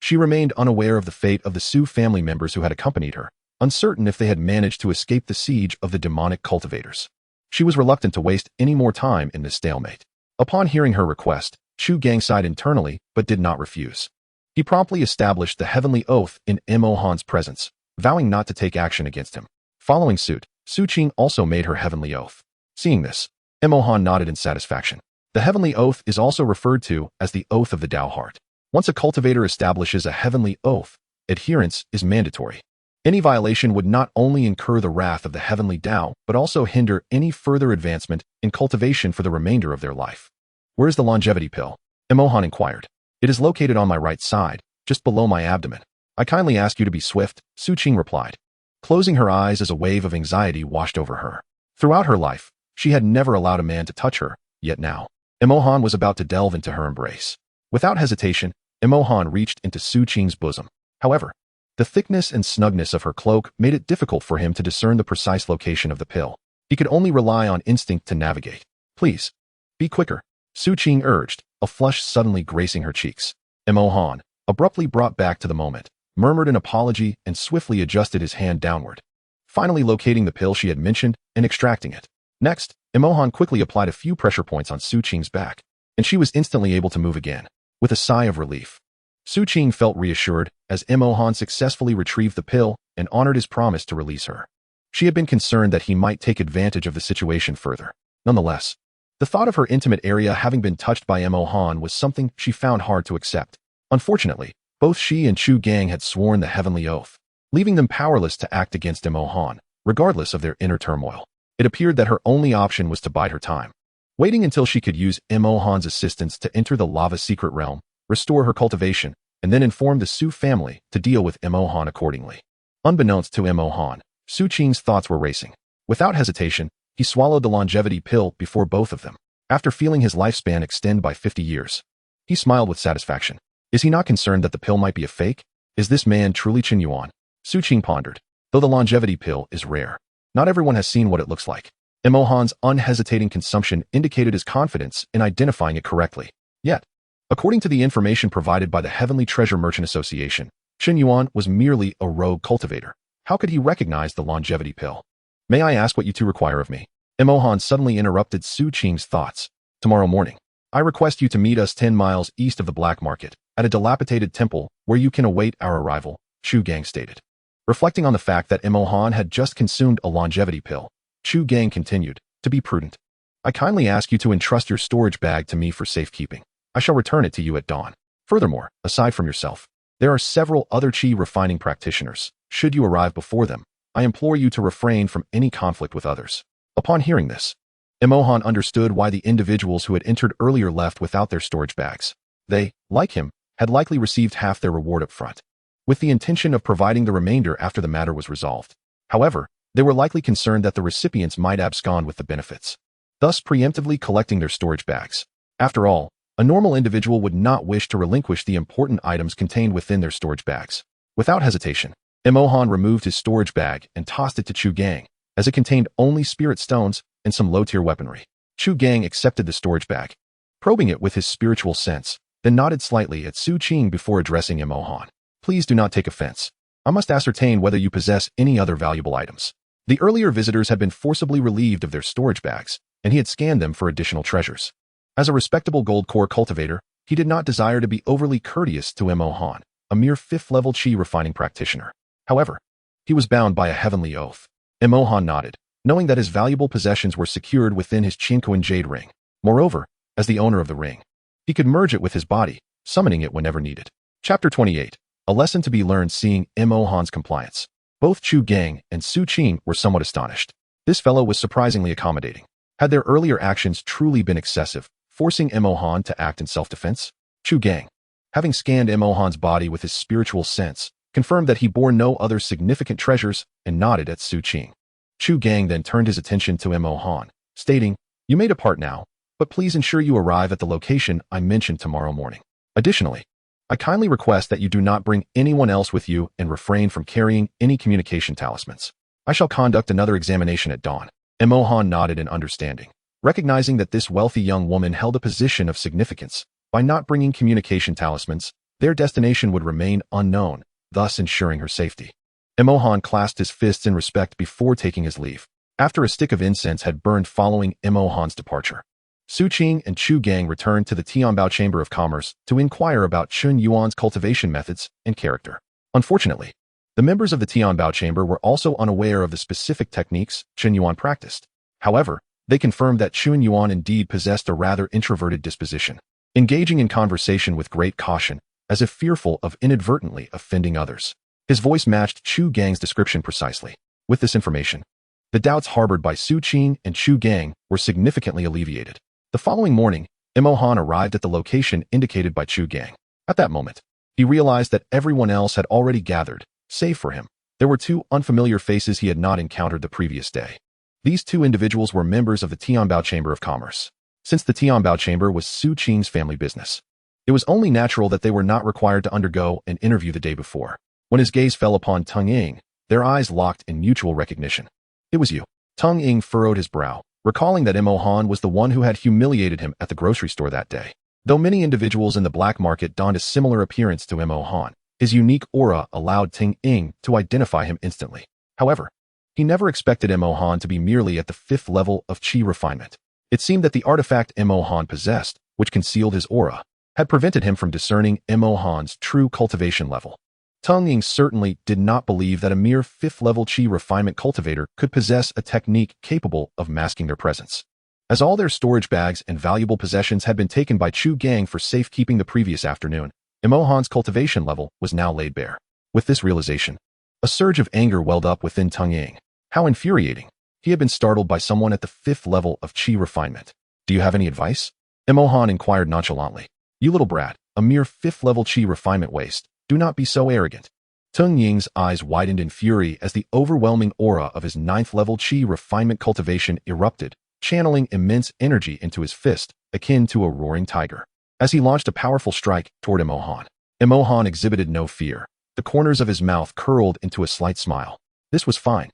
She remained unaware of the fate of the Su family members who had accompanied her, uncertain if they had managed to escape the siege of the demonic cultivators. She was reluctant to waste any more time in this stalemate. Upon hearing her request, Chu Gang sighed internally but did not refuse. He promptly established the heavenly oath in Mo Han's presence, vowing not to take action against him. Following suit, Su Qing also made her heavenly oath. Seeing this, Mo Han nodded in satisfaction. The heavenly oath is also referred to as the oath of the Tao heart. Once a cultivator establishes a heavenly oath, adherence is mandatory. Any violation would not only incur the wrath of the heavenly Tao, but also hinder any further advancement in cultivation for the remainder of their life. Where is the longevity pill? Mo Han inquired. It is located on my right side, just below my abdomen. I kindly ask you to be swift, Su Qing replied, closing her eyes as a wave of anxiety washed over her. Throughout her life, she had never allowed a man to touch her, yet now, Mo Han was about to delve into her embrace. Without hesitation, Mo Han reached into Su Qing's bosom. However, the thickness and snugness of her cloak made it difficult for him to discern the precise location of the pill. He could only rely on instinct to navigate. Please, be quicker, Su Qing urged, a flush suddenly gracing her cheeks. Mo Han, abruptly brought back to the moment, murmured an apology and swiftly adjusted his hand downward, finally locating the pill she had mentioned and extracting it. Next, Mo Han quickly applied a few pressure points on Su Qing's back, and she was instantly able to move again. With a sigh of relief, Su Qing felt reassured as Mo Han successfully retrieved the pill and honored his promise to release her. She had been concerned that he might take advantage of the situation further. Nonetheless, the thought of her intimate area having been touched by Mo Han was something she found hard to accept. Unfortunately, both she and Chu Gang had sworn the heavenly oath, leaving them powerless to act against Mo Han, regardless of their inner turmoil. It appeared that her only option was to bide her time, waiting until she could use Mo Han's assistance to enter the lava secret realm, restore her cultivation, and then inform the Su family to deal with Mo Han accordingly. Unbeknownst to Mo Han, Su Qing's thoughts were racing. Without hesitation, he swallowed the longevity pill before both of them. After feeling his lifespan extend by 50 years, he smiled with satisfaction. Is he not concerned that the pill might be a fake? Is this man truly Chen Yuan? Su Qing pondered. Though the longevity pill is rare, not everyone has seen what it looks like. Mo Han's unhesitating consumption indicated his confidence in identifying it correctly. Yet, according to the information provided by the Heavenly Treasure Merchant Association, Chen Yuan was merely a rogue cultivator. How could he recognize the longevity pill? May I ask what you two require of me? Mo Han suddenly interrupted Su Qing's thoughts. Tomorrow morning, I request you to meet us 10 miles east of the black market, at a dilapidated temple where you can await our arrival, Chu Gang stated. Reflecting on the fact that Mo Han had just consumed a longevity pill, Chu Gang continued, to be prudent, I kindly ask you to entrust your storage bag to me for safekeeping. I shall return it to you at dawn. Furthermore, aside from yourself, there are several other qi refining practitioners. Should you arrive before them, I implore you to refrain from any conflict with others. Upon hearing this, Mo Han understood why the individuals who had entered earlier left without their storage bags. They, like him, had likely received half their reward up front, with the intention of providing the remainder after the matter was resolved. However, they were likely concerned that the recipients might abscond with the benefits, thus preemptively collecting their storage bags. After all, a normal individual would not wish to relinquish the important items contained within their storage bags. Without hesitation, Mo Han removed his storage bag and tossed it to Chu Gang, as it contained only spirit stones and some low-tier weaponry. Chu Gang accepted the storage bag, probing it with his spiritual sense, then nodded slightly at Su Qing before addressing Mo Han. Please do not take offense. I must ascertain whether you possess any other valuable items. The earlier visitors had been forcibly relieved of their storage bags, and he had scanned them for additional treasures. As a respectable gold core cultivator, he did not desire to be overly courteous to Mo Han, a mere 5th-level qi refining practitioner. However, he was bound by a heavenly oath. Mo Han nodded, knowing that his valuable possessions were secured within his Qinquan jade ring. Moreover, as the owner of the ring, he could merge it with his body, summoning it whenever needed. Chapter 28. A lesson to be learned seeing Mo Han's compliance. Both Chu Gang and Su Qing were somewhat astonished. This fellow was surprisingly accommodating. Had their earlier actions truly been excessive, forcing Mo Han to act in self-defense? Chu Gang, having scanned Imo Han's body with his spiritual sense, confirmed that he bore no other significant treasures and nodded at Su Qing. Chu Gang then turned his attention to Imo Han, stating, "You may depart now, but please ensure you arrive at the location I mentioned tomorrow morning. Additionally, I kindly request that you do not bring anyone else with you and refrain from carrying any communication talismans. I shall conduct another examination at dawn." Imo Han nodded in understanding, recognizing that this wealthy young woman held a position of significance. By not bringing communication talismans, their destination would remain unknown, thus ensuring her safety. Imo Han clasped his fists in respect before taking his leave, after a stick of incense had burned following Imo Han's departure. Su Qing and Chu Gang returned to the Tianbao Chamber of Commerce to inquire about Chun Yuan's cultivation methods and character. Unfortunately, the members of the Tianbao Chamber were also unaware of the specific techniques Chun Yuan practiced. However, they confirmed that Chun Yuan indeed possessed a rather introverted disposition, engaging in conversation with great caution, as if fearful of inadvertently offending others. His voice matched Chu Gang's description precisely. With this information, the doubts harbored by Su Qing and Chu Gang were significantly alleviated. The following morning, Imo Han arrived at the location indicated by Chu Gang. At that moment, he realized that everyone else had already gathered, save for him. There were two unfamiliar faces he had not encountered the previous day. These two individuals were members of the Tianbao Chamber of Commerce. Since the Tianbao Chamber was Su Qing's family business, it was only natural that they were not required to undergo an interview the day before. When his gaze fell upon Teng Ying, their eyes locked in mutual recognition. "It was you." Teng Ying furrowed his brow, recalling that Imo Han was the one who had humiliated him at the grocery store that day. Though many individuals in the black market donned a similar appearance to Imo Han, his unique aura allowed Teng Ying to identify him instantly. However, he never expected Imo Han to be merely at the 5th level of Qi refinement. It seemed that the artifact Imo Han possessed, which concealed his aura, had prevented him from discerning Imo Han's true cultivation level. Teng Ying certainly did not believe that a mere 5th-level Qi refinement cultivator could possess a technique capable of masking their presence. As all their storage bags and valuable possessions had been taken by Chu Gang for safekeeping the previous afternoon, Imo Han's cultivation level was now laid bare. With this realization, a surge of anger welled up within Teng Ying. How infuriating! He had been startled by someone at the 5th level of Qi refinement. "Do you have any advice?" Imo Han inquired nonchalantly. "You little brat, a mere 5th-level Qi refinement waste. Do not be so arrogant." Teng Ying's eyes widened in fury as the overwhelming aura of his 9th-level Qi refinement cultivation erupted, channeling immense energy into his fist, akin to a roaring tiger. As he launched a powerful strike toward Imo Han exhibited no fear. The corners of his mouth curled into a slight smile. This was fine.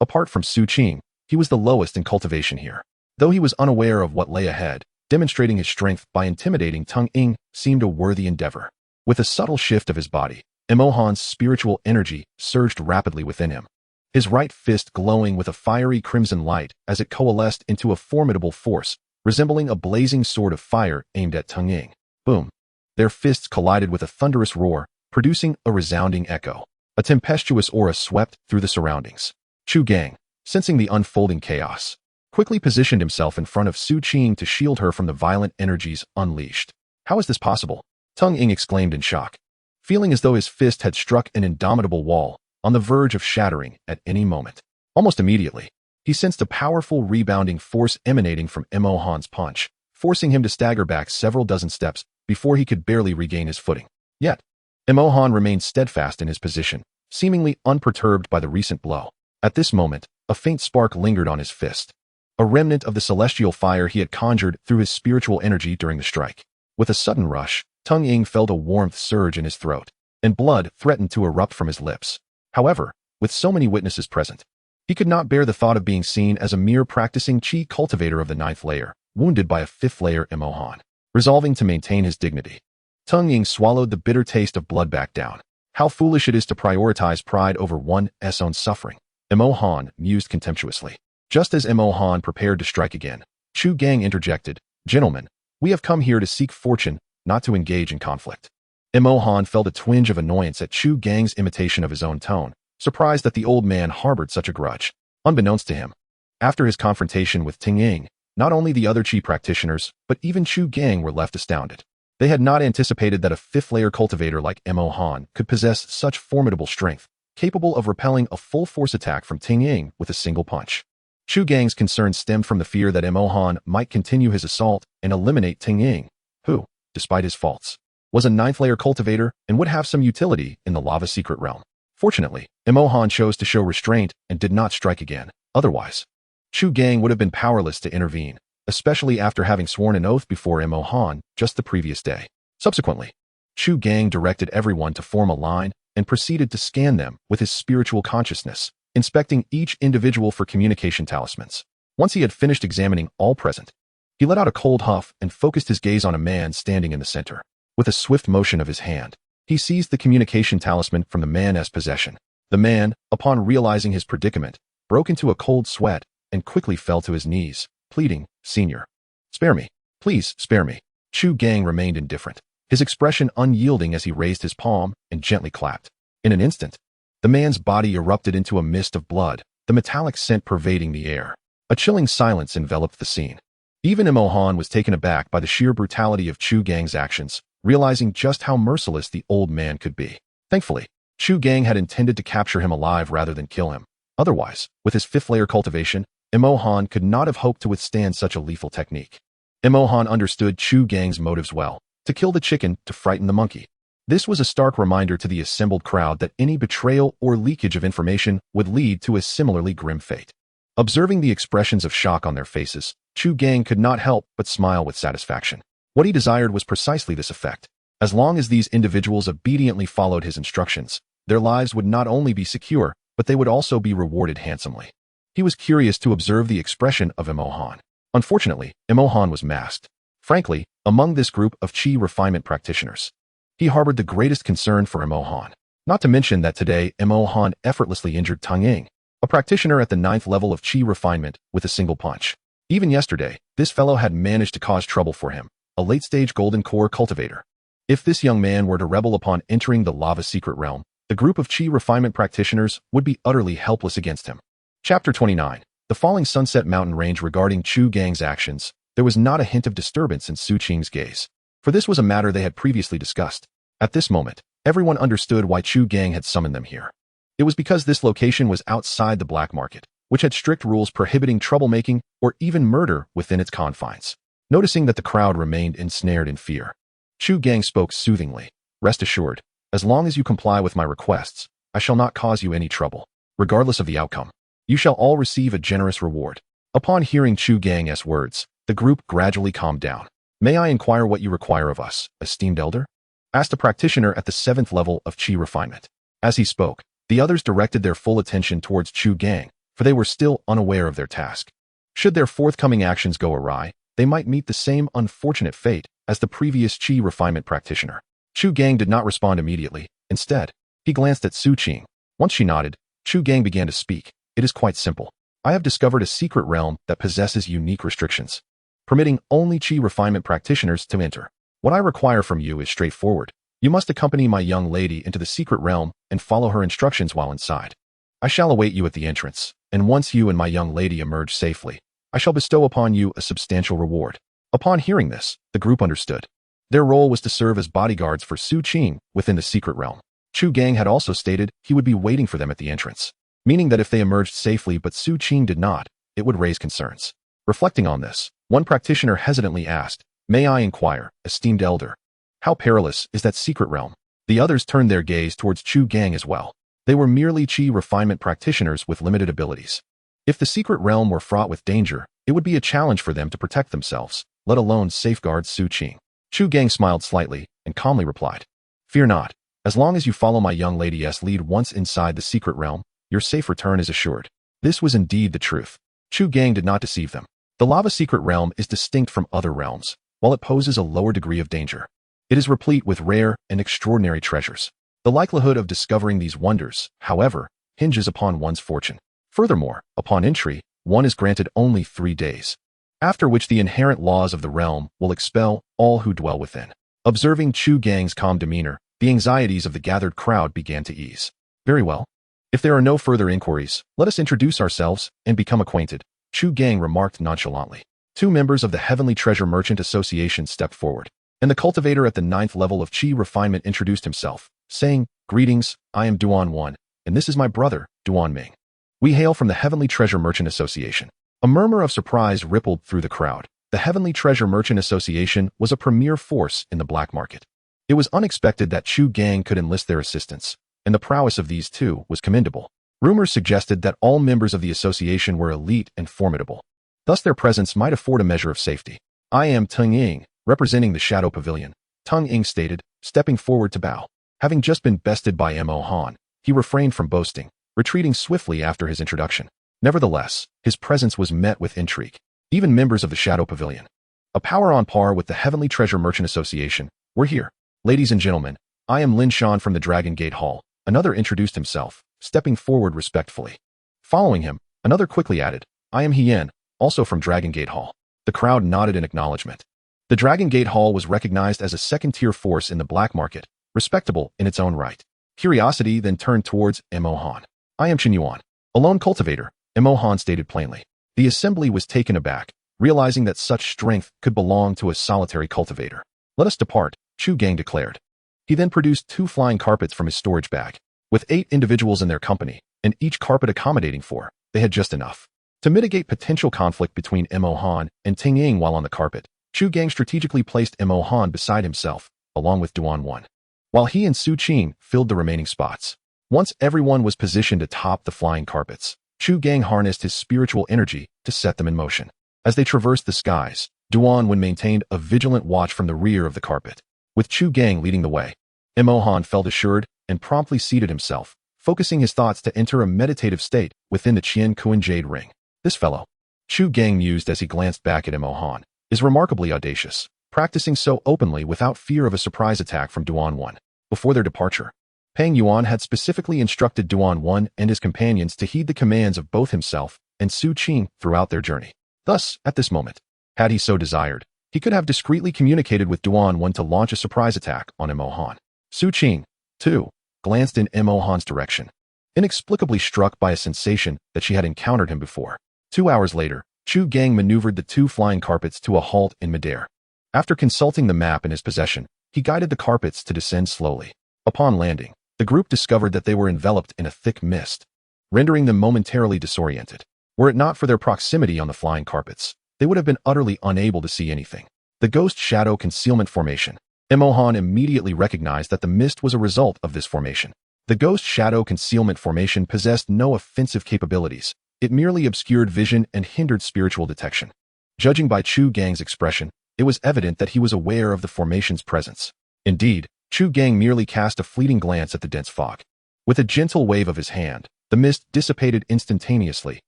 Apart from Su Qing, he was the lowest in cultivation here. Though he was unaware of what lay ahead, demonstrating his strength by intimidating Teng Ying seemed a worthy endeavor. With a subtle shift of his body, Imo Han's spiritual energy surged rapidly within him, his right fist glowing with a fiery crimson light as it coalesced into a formidable force, resembling a blazing sword of fire aimed at Teng Ying. Boom! Their fists collided with a thunderous roar, producing a resounding echo. A tempestuous aura swept through the surroundings. Chu Gang, sensing the unfolding chaos, quickly positioned himself in front of Su Qing to shield her from the violent energies unleashed. "How is this possible?" Teng Ying exclaimed in shock, feeling as though his fist had struck an indomitable wall, on the verge of shattering at any moment. Almost immediately, he sensed a powerful rebounding force emanating from Imo Han's punch, forcing him to stagger back several dozen steps before he could barely regain his footing. Yet, Imo Han remained steadfast in his position, seemingly unperturbed by the recent blow. At this moment, a faint spark lingered on his fist, a remnant of the celestial fire he had conjured through his spiritual energy during the strike. With a sudden rush, Teng Ying felt a warmth surge in his throat, and blood threatened to erupt from his lips. However, with so many witnesses present, he could not bear the thought of being seen as a mere practicing Qi cultivator of the 9th layer, wounded by a 5th layer Imo Han. Resolving to maintain his dignity, Teng Ying swallowed the bitter taste of blood back down. How foolish it is to prioritize pride over one's own suffering, Imo Han mused contemptuously. Just as Imo Han prepared to strike again, Chu Gang interjected, "Gentlemen, we have come here to seek fortune, not to engage in conflict." Imo Han felt a twinge of annoyance at Chu Gang's imitation of his own tone, surprised that the old man harbored such a grudge. Unbeknownst to him, after his confrontation with Teng Ying, not only the other Qi practitioners, but even Chu Gang were left astounded. They had not anticipated that a 5th-layer cultivator like Imo Han could possess such formidable strength, capable of repelling a full-force attack from Teng Ying with a single punch. Chu Gang's concern stemmed from the fear that Imo Han might continue his assault and eliminate Teng Ying, who, despite his faults, was a ninth-layer cultivator and would have some utility in the lava secret realm. Fortunately, Imohan chose to show restraint and did not strike again. Otherwise, Chu Gang would have been powerless to intervene, especially after having sworn an oath before Imohan just the previous day. Subsequently, Chu Gang directed everyone to form a line and proceeded to scan them with his spiritual consciousness, inspecting each individual for communication talismans. Once he had finished examining all present, he let out a cold huff and focused his gaze on a man standing in the center. With a swift motion of his hand, he seized the communication talisman from the man's possession. The man, upon realizing his predicament, broke into a cold sweat and quickly fell to his knees, pleading, "Senior, spare me. Please, spare me." Chu Gang remained indifferent, his expression unyielding as he raised his palm and gently clapped. In an instant, the man's body erupted into a mist of blood, the metallic scent pervading the air. A chilling silence enveloped the scene. Even Imohan was taken aback by the sheer brutality of Chu Gang's actions, realizing just how merciless the old man could be. Thankfully, Chu Gang had intended to capture him alive rather than kill him. Otherwise, with his fifth-layer cultivation, Imohan could not have hoped to withstand such a lethal technique. Imohan understood Chu Gang's motives well: to kill the chicken to frighten the monkey. This was a stark reminder to the assembled crowd that any betrayal or leakage of information would lead to a similarly grim fate. Observing the expressions of shock on their faces, Chu Gang could not help but smile with satisfaction. What he desired was precisely this effect. As long as these individuals obediently followed his instructions, their lives would not only be secure, but they would also be rewarded handsomely. He was curious to observe the expression of Imohan. Unfortunately, Imohan was masked. Frankly, among this group of Qi refinement practitioners, he harbored the greatest concern for Imohan. Not to mention that today Imohan effortlessly injured Tang Ying, a practitioner at the 9th level of Qi refinement, with a single punch. Even yesterday, this fellow had managed to cause trouble for him, a late-stage golden core cultivator. If this young man were to rebel upon entering the lava secret realm, the group of Qi refinement practitioners would be utterly helpless against him. Chapter 29. The Falling Sunset Mountain Range. Regarding Chu Gang's actions, there was not a hint of disturbance in Su Qing's gaze, for this was a matter they had previously discussed. At this moment, everyone understood why Chu Gang had summoned them here. It was because this location was outside the black market, which had strict rules prohibiting troublemaking or even murder within its confines. Noticing that the crowd remained ensnared in fear, Chu Gang spoke soothingly. "Rest assured, as long as you comply with my requests, I shall not cause you any trouble. Regardless of the outcome, you shall all receive a generous reward." Upon hearing Chu Gang's words, the group gradually calmed down. "May I inquire what you require of us, esteemed elder?" asked a practitioner at the 7th level of Qi refinement. As he spoke, the others directed their full attention towards Chu Gang, for they were still unaware of their task. Should their forthcoming actions go awry, they might meet the same unfortunate fate as the previous Qi refinement practitioner. Chu Gang did not respond immediately. Instead, he glanced at Su Qing. Once she nodded, Chu Gang began to speak. "It is quite simple. I have discovered a secret realm that possesses unique restrictions, permitting only Qi refinement practitioners to enter. What I require from you is straightforward. You must accompany my young lady into the secret realm and follow her instructions while inside. I shall await you at the entrance, and once you and my young lady emerge safely, I shall bestow upon you a substantial reward." Upon hearing this, the group understood. Their role was to serve as bodyguards for Su Qing within the secret realm. Chu Gang had also stated he would be waiting for them at the entrance, meaning that if they emerged safely but Su Qing did not, it would raise concerns. Reflecting on this, one practitioner hesitantly asked, "May I inquire, esteemed elder, how perilous is that secret realm?" The others turned their gaze towards Chu Gang as well. They were merely Qi refinement practitioners with limited abilities. If the secret realm were fraught with danger, it would be a challenge for them to protect themselves, let alone safeguard Su Qing. Chu Gang smiled slightly and calmly replied, "Fear not. As long as you follow my young lady's lead once inside the secret realm, your safe return is assured." This was indeed the truth. Chu Gang did not deceive them. The lava secret realm is distinct from other realms, while it poses a lower degree of danger. It is replete with rare and extraordinary treasures. The likelihood of discovering these wonders, however, hinges upon one's fortune. Furthermore, upon entry, one is granted only 3 days, after which the inherent laws of the realm will expel all who dwell within. Observing Chu Gang's calm demeanor, the anxieties of the gathered crowd began to ease. "Very well. If there are no further inquiries, let us introduce ourselves and become acquainted," Chu Gang remarked nonchalantly. 2 members of the Heavenly Treasure Merchant Association stepped forward, and the cultivator at the 9th level of Qi refinement introduced himself, saying, "Greetings, I am Duan One, and this is my brother, Duan Ming. We hail from the Heavenly Treasure Merchant Association." A murmur of surprise rippled through the crowd. The Heavenly Treasure Merchant Association was a premier force in the black market. It was unexpected that Chu Gang could enlist their assistance, and the prowess of these two was commendable. Rumors suggested that all members of the association were elite and formidable. Thus their presence might afford a measure of safety. I am Tung Ying, representing the Shadow Pavilion, Tung Ying stated, stepping forward to bow. Having just been bested by Mo Han, he refrained from boasting, retreating swiftly after his introduction. Nevertheless, his presence was met with intrigue. Even members of the Shadow Pavilion, a power on par with the Heavenly Treasure Merchant Association, were here. Ladies and gentlemen, I am Lin Shan from the Dragon Gate Hall. Another introduced himself, stepping forward respectfully. Following him, another quickly added, I am Hien, also from Dragon Gate Hall. The crowd nodded in acknowledgement. The Dragon Gate Hall was recognized as a second-tier force in the black market, respectable in its own right. Curiosity then turned towards Mo Han. I am Chen Yuan, a lone cultivator, Mo Han stated plainly. The assembly was taken aback, realizing that such strength could belong to a solitary cultivator. Let us depart, Chu Gang declared. He then produced 2 flying carpets from his storage bag. With 8 individuals in their company, and each carpet accommodating 4, they had just enough. To mitigate potential conflict between Mo Han and Ting Ying while on the carpet, Chu Gang strategically placed Mo Han beside himself, along with Duan Wan, while he and Su Qing filled the remaining spots. Once everyone was positioned atop the flying carpets, Chu Gang harnessed his spiritual energy to set them in motion. As they traversed the skies, Duan Wan maintained a vigilant watch from the rear of the carpet. With Chu Gang leading the way, Mo Han felt assured and promptly seated himself, focusing his thoughts to enter a meditative state within the Qian Kuan Jade Ring. This fellow, Chu Gang mused as he glanced back at Mo Han, is remarkably audacious, practicing so openly without fear of a surprise attack from Duan Wan. Before their departure, Peng Yuan had specifically instructed Duan Wan and his companions to heed the commands of both himself and Su Qing throughout their journey. Thus, at this moment, had he so desired, he could have discreetly communicated with Duan Wan to launch a surprise attack on Mo Han. Su Qing, too, glanced in Mo Han's direction, inexplicably struck by a sensation that she had encountered him before. 2 hours later, Chu Gang maneuvered the 2 flying carpets to a halt in midair. After consulting the map in his possession, he guided the carpets to descend slowly. Upon landing, the group discovered that they were enveloped in a thick mist, rendering them momentarily disoriented. Were it not for their proximity on the flying carpets, they would have been utterly unable to see anything. The Ghost Shadow Concealment Formation. Mo Han immediately recognized that the mist was a result of this formation. The Ghost Shadow Concealment Formation possessed no offensive capabilities. It merely obscured vision and hindered spiritual detection. Judging by Chu Gang's expression, it was evident that he was aware of the formation's presence. Indeed, Chu Gang merely cast a fleeting glance at the dense fog. With a gentle wave of his hand, the mist dissipated instantaneously,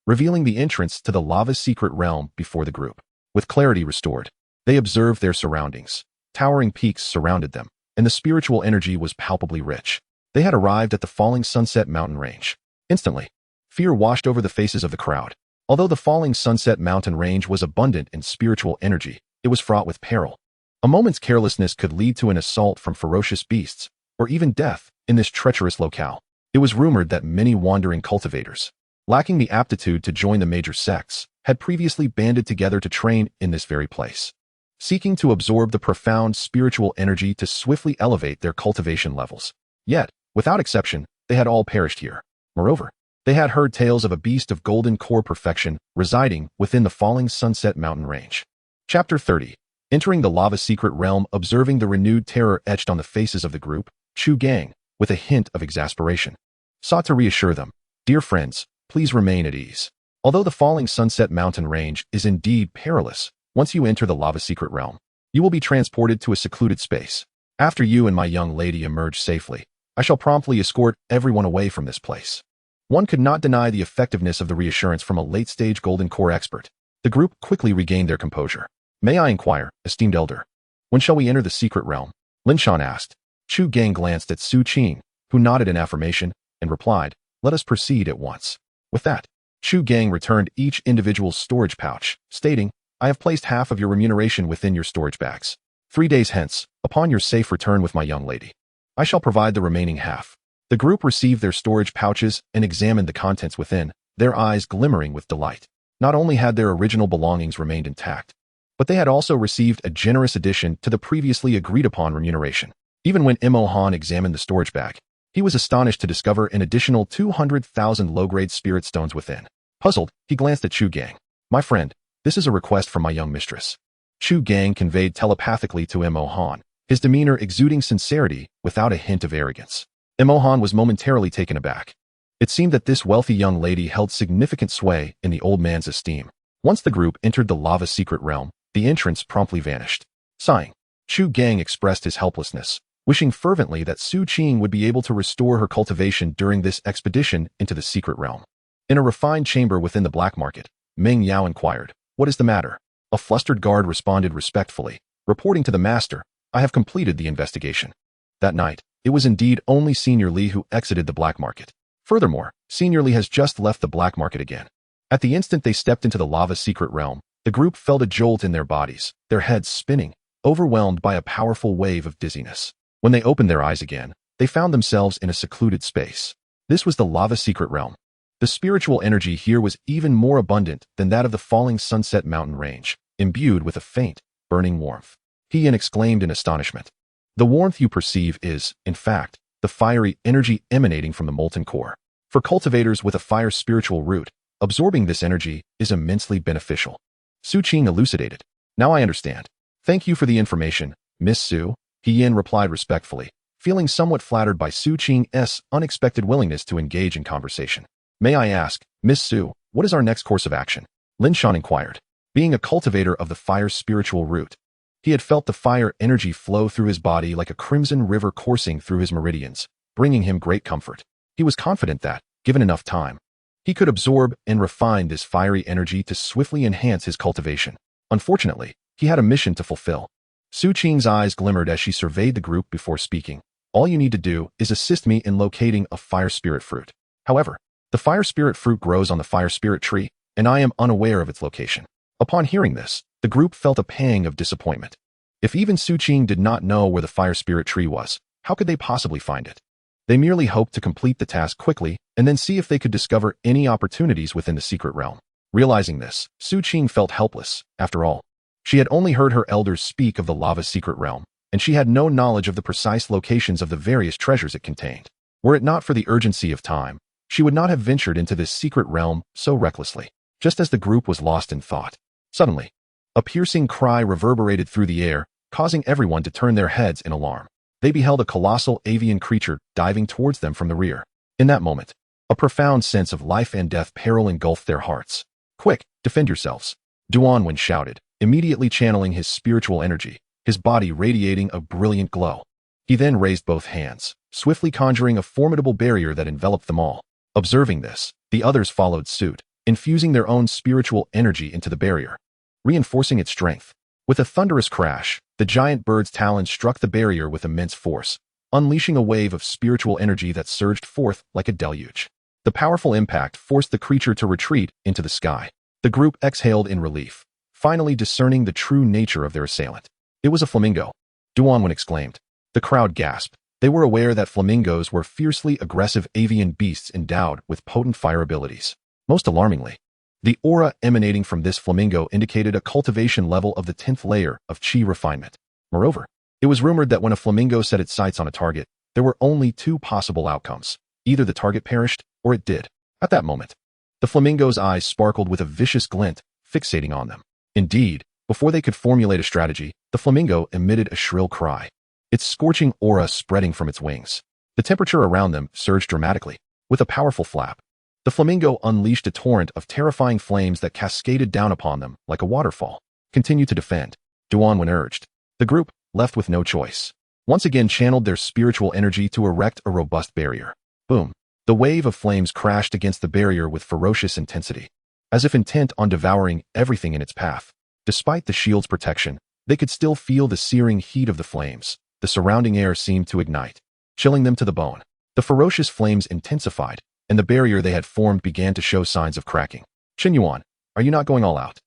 revealing the entrance to the lava's secret realm before the group. With clarity restored, they observed their surroundings. Towering peaks surrounded them, and the spiritual energy was palpably rich. They had arrived at the falling Sunset Mountain range. Instantly, fear washed over the faces of the crowd. Although the falling Sunset Mountain range was abundant in spiritual energy, it was fraught with peril. A moment's carelessness could lead to an assault from ferocious beasts, or even death, in this treacherous locale. It was rumored that many wandering cultivators, lacking the aptitude to join the major sects, had previously banded together to train in this very place, seeking to absorb the profound spiritual energy to swiftly elevate their cultivation levels. Yet, without exception, they had all perished here. Moreover, they had heard tales of a beast of golden core perfection residing within the falling Sunset Mountain range. Chapter 30. Entering the lava secret realm, observing the renewed terror etched on the faces of the group, Chu Gang, with a hint of exasperation, sought to reassure them. Dear friends, please remain at ease. Although the falling Sunset Mountain range is indeed perilous, once you enter the lava secret realm, you will be transported to a secluded space. After you and my young lady emerge safely, I shall promptly escort everyone away from this place. One could not deny the effectiveness of the reassurance from a late-stage golden core expert. The group quickly regained their composure. May I inquire, esteemed elder, when shall we enter the secret realm? Lin Shan asked. Chu Gang glanced at Su Qing, who nodded in affirmation, and replied, let us proceed at once. With that, Chu Gang returned each individual's storage pouch, stating, I have placed half of your remuneration within your storage bags. 3 days hence, upon your safe return with my young lady, I shall provide the remaining half. The group received their storage pouches and examined the contents within, their eyes glimmering with delight. Not only had their original belongings remained intact, but they had also received a generous addition to the previously agreed-upon remuneration. Even when Mo Han examined the storage bag, he was astonished to discover an additional 200,000 low-grade spirit stones within. Puzzled, he glanced at Chu Gang. My friend, this is a request from my young mistress. Chu Gang conveyed telepathically to Mo Han, his demeanor exuding sincerity without a hint of arrogance. Emohan was momentarily taken aback. It seemed that this wealthy young lady held significant sway in the old man's esteem. Once the group entered the lava secret realm, the entrance promptly vanished. Sighing, Chu Gang expressed his helplessness, wishing fervently that Su Qing would be able to restore her cultivation during this expedition into the secret realm. In a refined chamber within the black market, Meng Yao inquired, "What is the matter?" A flustered guard responded respectfully, reporting to the master, "I have completed the investigation." That night, it was indeed only Senior Li who exited the black market. Furthermore, Senior Li has just left the black market again. At the instant they stepped into the lava secret realm, the group felt a jolt in their bodies, their heads spinning, overwhelmed by a powerful wave of dizziness. When they opened their eyes again, they found themselves in a secluded space. This was the lava secret realm. The spiritual energy here was even more abundant than that of the falling Sunset Mountain range, imbued with a faint, burning warmth. Yin exclaimed in astonishment. The warmth you perceive is, in fact, the fiery energy emanating from the molten core. For cultivators with a fire spiritual root, absorbing this energy is immensely beneficial. Su Qing elucidated. Now I understand. Thank you for the information, Miss Su, Yin replied respectfully, feeling somewhat flattered by Su Qing's unexpected willingness to engage in conversation. May I ask, Miss Su, what is our next course of action? Lin Shan inquired. Being a cultivator of the fire spiritual root, he had felt the fire energy flow through his body like a crimson river coursing through his meridians, bringing him great comfort. He was confident that, given enough time, he could absorb and refine this fiery energy to swiftly enhance his cultivation. Unfortunately, he had a mission to fulfill. Su Qing's eyes glimmered as she surveyed the group before speaking. All you need to do is assist me in locating a fire spirit fruit. However, the fire spirit fruit grows on the fire spirit tree, and I am unaware of its location. Upon hearing this, the group felt a pang of disappointment. If even Su Qing did not know where the fire spirit tree was, how could they possibly find it? They merely hoped to complete the task quickly and then see if they could discover any opportunities within the secret realm. Realizing this, Su Qing felt helpless. After all, she had only heard her elders speak of the lava secret realm, and she had no knowledge of the precise locations of the various treasures it contained. Were it not for the urgency of time, she would not have ventured into this secret realm so recklessly. Just as the group was lost in thought, suddenly, a piercing cry reverberated through the air, causing everyone to turn their heads in alarm. They beheld a colossal avian creature diving towards them from the rear. In that moment, a profound sense of life and death peril engulfed their hearts. "Quick, defend yourselves," Duanwen shouted, immediately channeling his spiritual energy, his body radiating a brilliant glow. He then raised both hands, swiftly conjuring a formidable barrier that enveloped them all. Observing this, the others followed suit, infusing their own spiritual energy into the barrier, reinforcing its strength. With a thunderous crash, the giant bird's talons struck the barrier with immense force, unleashing a wave of spiritual energy that surged forth like a deluge. The powerful impact forced the creature to retreat into the sky. The group exhaled in relief, finally discerning the true nature of their assailant. It was a flamingo, Duanwen exclaimed. The crowd gasped. They were aware that flamingos were fiercely aggressive avian beasts endowed with potent fire abilities. Most alarmingly, the aura emanating from this flamingo indicated a cultivation level of the 10th layer of chi refinement. Moreover, it was rumored that when a flamingo set its sights on a target, there were only two possible outcomes. Either the target perished, or it did. At that moment, the flamingo's eyes sparkled with a vicious glint, fixating on them. Indeed, before they could formulate a strategy, the flamingo emitted a shrill cry, its scorching aura spreading from its wings. The temperature around them surged dramatically. With a powerful flap, the flamingo unleashed a torrent of terrifying flames that cascaded down upon them like a waterfall. Continue to defend, Duanwen urged. The group, left with no choice, once again channeled their spiritual energy to erect a robust barrier. Boom! The wave of flames crashed against the barrier with ferocious intensity, as if intent on devouring everything in its path. Despite the shield's protection, they could still feel the searing heat of the flames. The surrounding air seemed to ignite, chilling them to the bone. The ferocious flames intensified, and the barrier they had formed began to show signs of cracking. "Chen Yuan, are you not going all out?"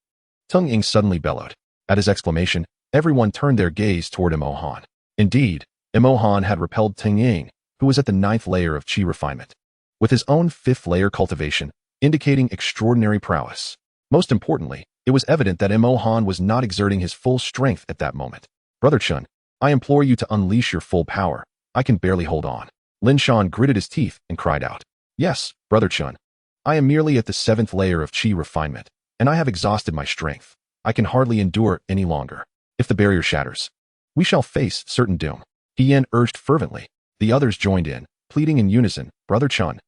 Tung Ying suddenly bellowed. At his exclamation, everyone turned their gaze toward Emohan. Indeed, Emohan had repelled Tung Ying, who was at the 9th layer of chi refinement, with his own 5th layer cultivation, indicating extraordinary prowess. Most importantly, it was evident that Emohan was not exerting his full strength at that moment. "Brother Chun, I implore you to unleash your full power. I can barely hold on." Lin Shan gritted his teeth and cried out. "Yes, Brother Chun. I am merely at the 7th layer of chi refinement, and I have exhausted my strength. I can hardly endure any longer. If the barrier shatters, We shall face certain doom. Yin urged fervently. The others joined in, pleading in unison, Brother Chun.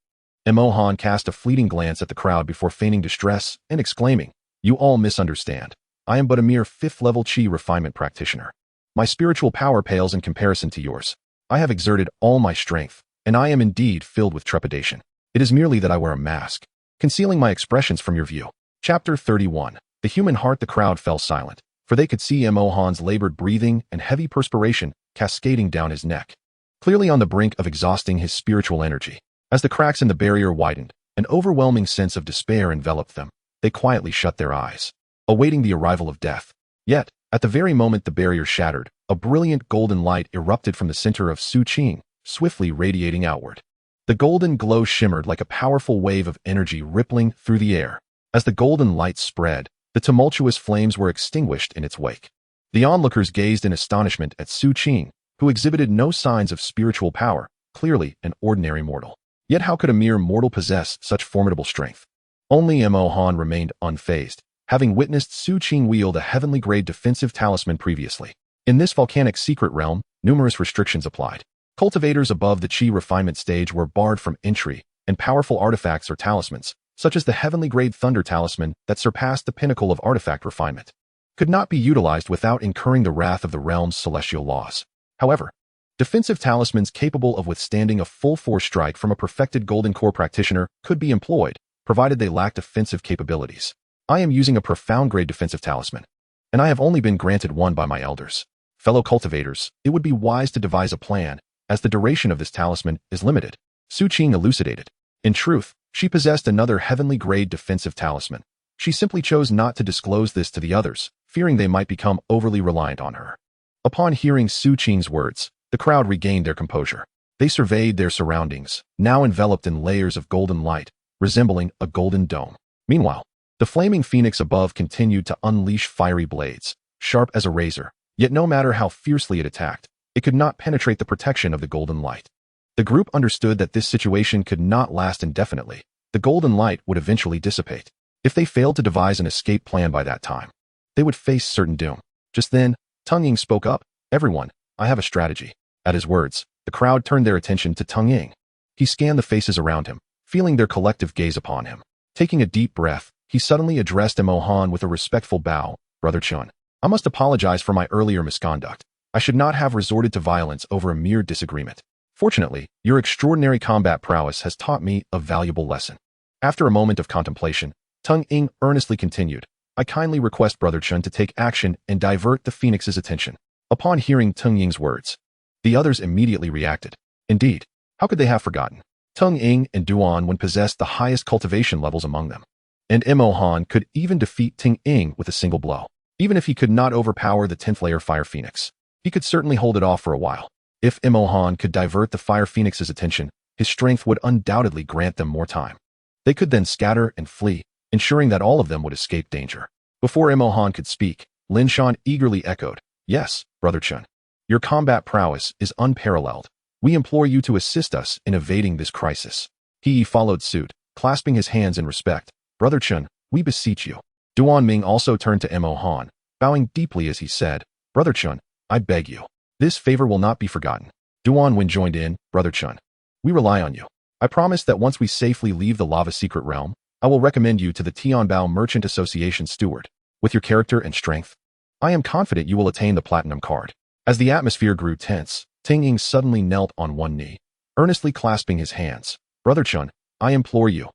Emohan cast a fleeting glance at the crowd before feigning distress and exclaiming, "You all misunderstand. I am but a mere 5th-level Qi refinement practitioner. My spiritual power pales in comparison to yours. I have exerted all my strength, and I am indeed filled with trepidation. It is merely that I wear a mask, concealing my expressions from your view." Chapter 31. The human heart. The crowd fell silent, for they could see Emohan's labored breathing and heavy perspiration cascading down his neck, clearly on the brink of exhausting his spiritual energy. As the cracks in the barrier widened, an overwhelming sense of despair enveloped them. They quietly shut their eyes, awaiting the arrival of death. Yet, at the very moment the barrier shattered, a brilliant golden light erupted from the center of Su Qing, swiftly radiating outward. The golden glow shimmered like a powerful wave of energy rippling through the air. As the golden light spread, the tumultuous flames were extinguished in its wake. The onlookers gazed in astonishment at Su Qing, who exhibited no signs of spiritual power, clearly an ordinary mortal. Yet how could a mere mortal possess such formidable strength? Only Emohan remained unfazed, having witnessed Su Qing wield a heavenly-grade defensive talisman previously. In this volcanic secret realm, numerous restrictions applied. Cultivators above the Qi refinement stage were barred from entry, and powerful artifacts or talismans, such as the heavenly-grade thunder talisman that surpassed the pinnacle of artifact refinement, could not be utilized without incurring the wrath of the realm's celestial laws. However, defensive talismans capable of withstanding a full-force strike from a perfected golden core practitioner could be employed, provided they lacked offensive capabilities. I am using a profound-grade defensive talisman, and I have only been granted one by my elders. Fellow cultivators, it would be wise to devise a plan, as the duration of this talisman is limited. Su Qing elucidated. In truth, she possessed another heavenly-grade defensive talisman. She simply chose not to disclose this to the others, fearing they might become overly reliant on her. Upon hearing Su Qing's words, the crowd regained their composure. They surveyed their surroundings, now enveloped in layers of golden light, resembling a golden dome. Meanwhile, the flaming phoenix above continued to unleash fiery blades, sharp as a razor, yet no matter how fiercely it attacked, it could not penetrate the protection of the golden light. The group understood that this situation could not last indefinitely. The golden light would eventually dissipate. If they failed to devise an escape plan by that time, they would face certain doom. Just then, Teng Ying spoke up. "Everyone, I have a strategy." At his words, the crowd turned their attention to Teng Ying. He scanned the faces around him, feeling their collective gaze upon him. Taking a deep breath, he suddenly addressed Emohan with a respectful bow. "Brother Chun, I must apologize for my earlier misconduct. I should not have resorted to violence over a mere disagreement. Fortunately, your extraordinary combat prowess has taught me a valuable lesson." After a moment of contemplation, Teng Ying earnestly continued, "I kindly request Brother Chun to take action and divert the Phoenix's attention." Upon hearing Teng Ying's words, the others immediately reacted. Indeed, how could they have forgotten? Teng Ying and Duan when possessed the highest cultivation levels among them. And Emohan could even defeat Teng Ying with a single blow. Even if he could not overpower the 10th layer Fire Phoenix, he could certainly hold it off for a while. If Emohan could divert the Fire Phoenix's attention, his strength would undoubtedly grant them more time. They could then scatter and flee, ensuring that all of them would escape danger. Before Emohan could speak, Lin Shan eagerly echoed, "Yes, Brother Chun. Your combat prowess is unparalleled. We implore you to assist us in evading this crisis." He followed suit, clasping his hands in respect. "Brother Chun, we beseech you." Duan Ming also turned to Emohan, bowing deeply as he said, "Brother Chun, I beg you. This favor will not be forgotten." Duan Wen joined in, "Brother Chun, we rely on you. I promise that once we safely leave the lava secret realm, I will recommend you to the Tianbao Merchant Association steward. With your character and strength, I am confident you will attain the platinum card." As the atmosphere grew tense, Teng Ying suddenly knelt on one knee, earnestly clasping his hands. "Brother Chun, I implore you."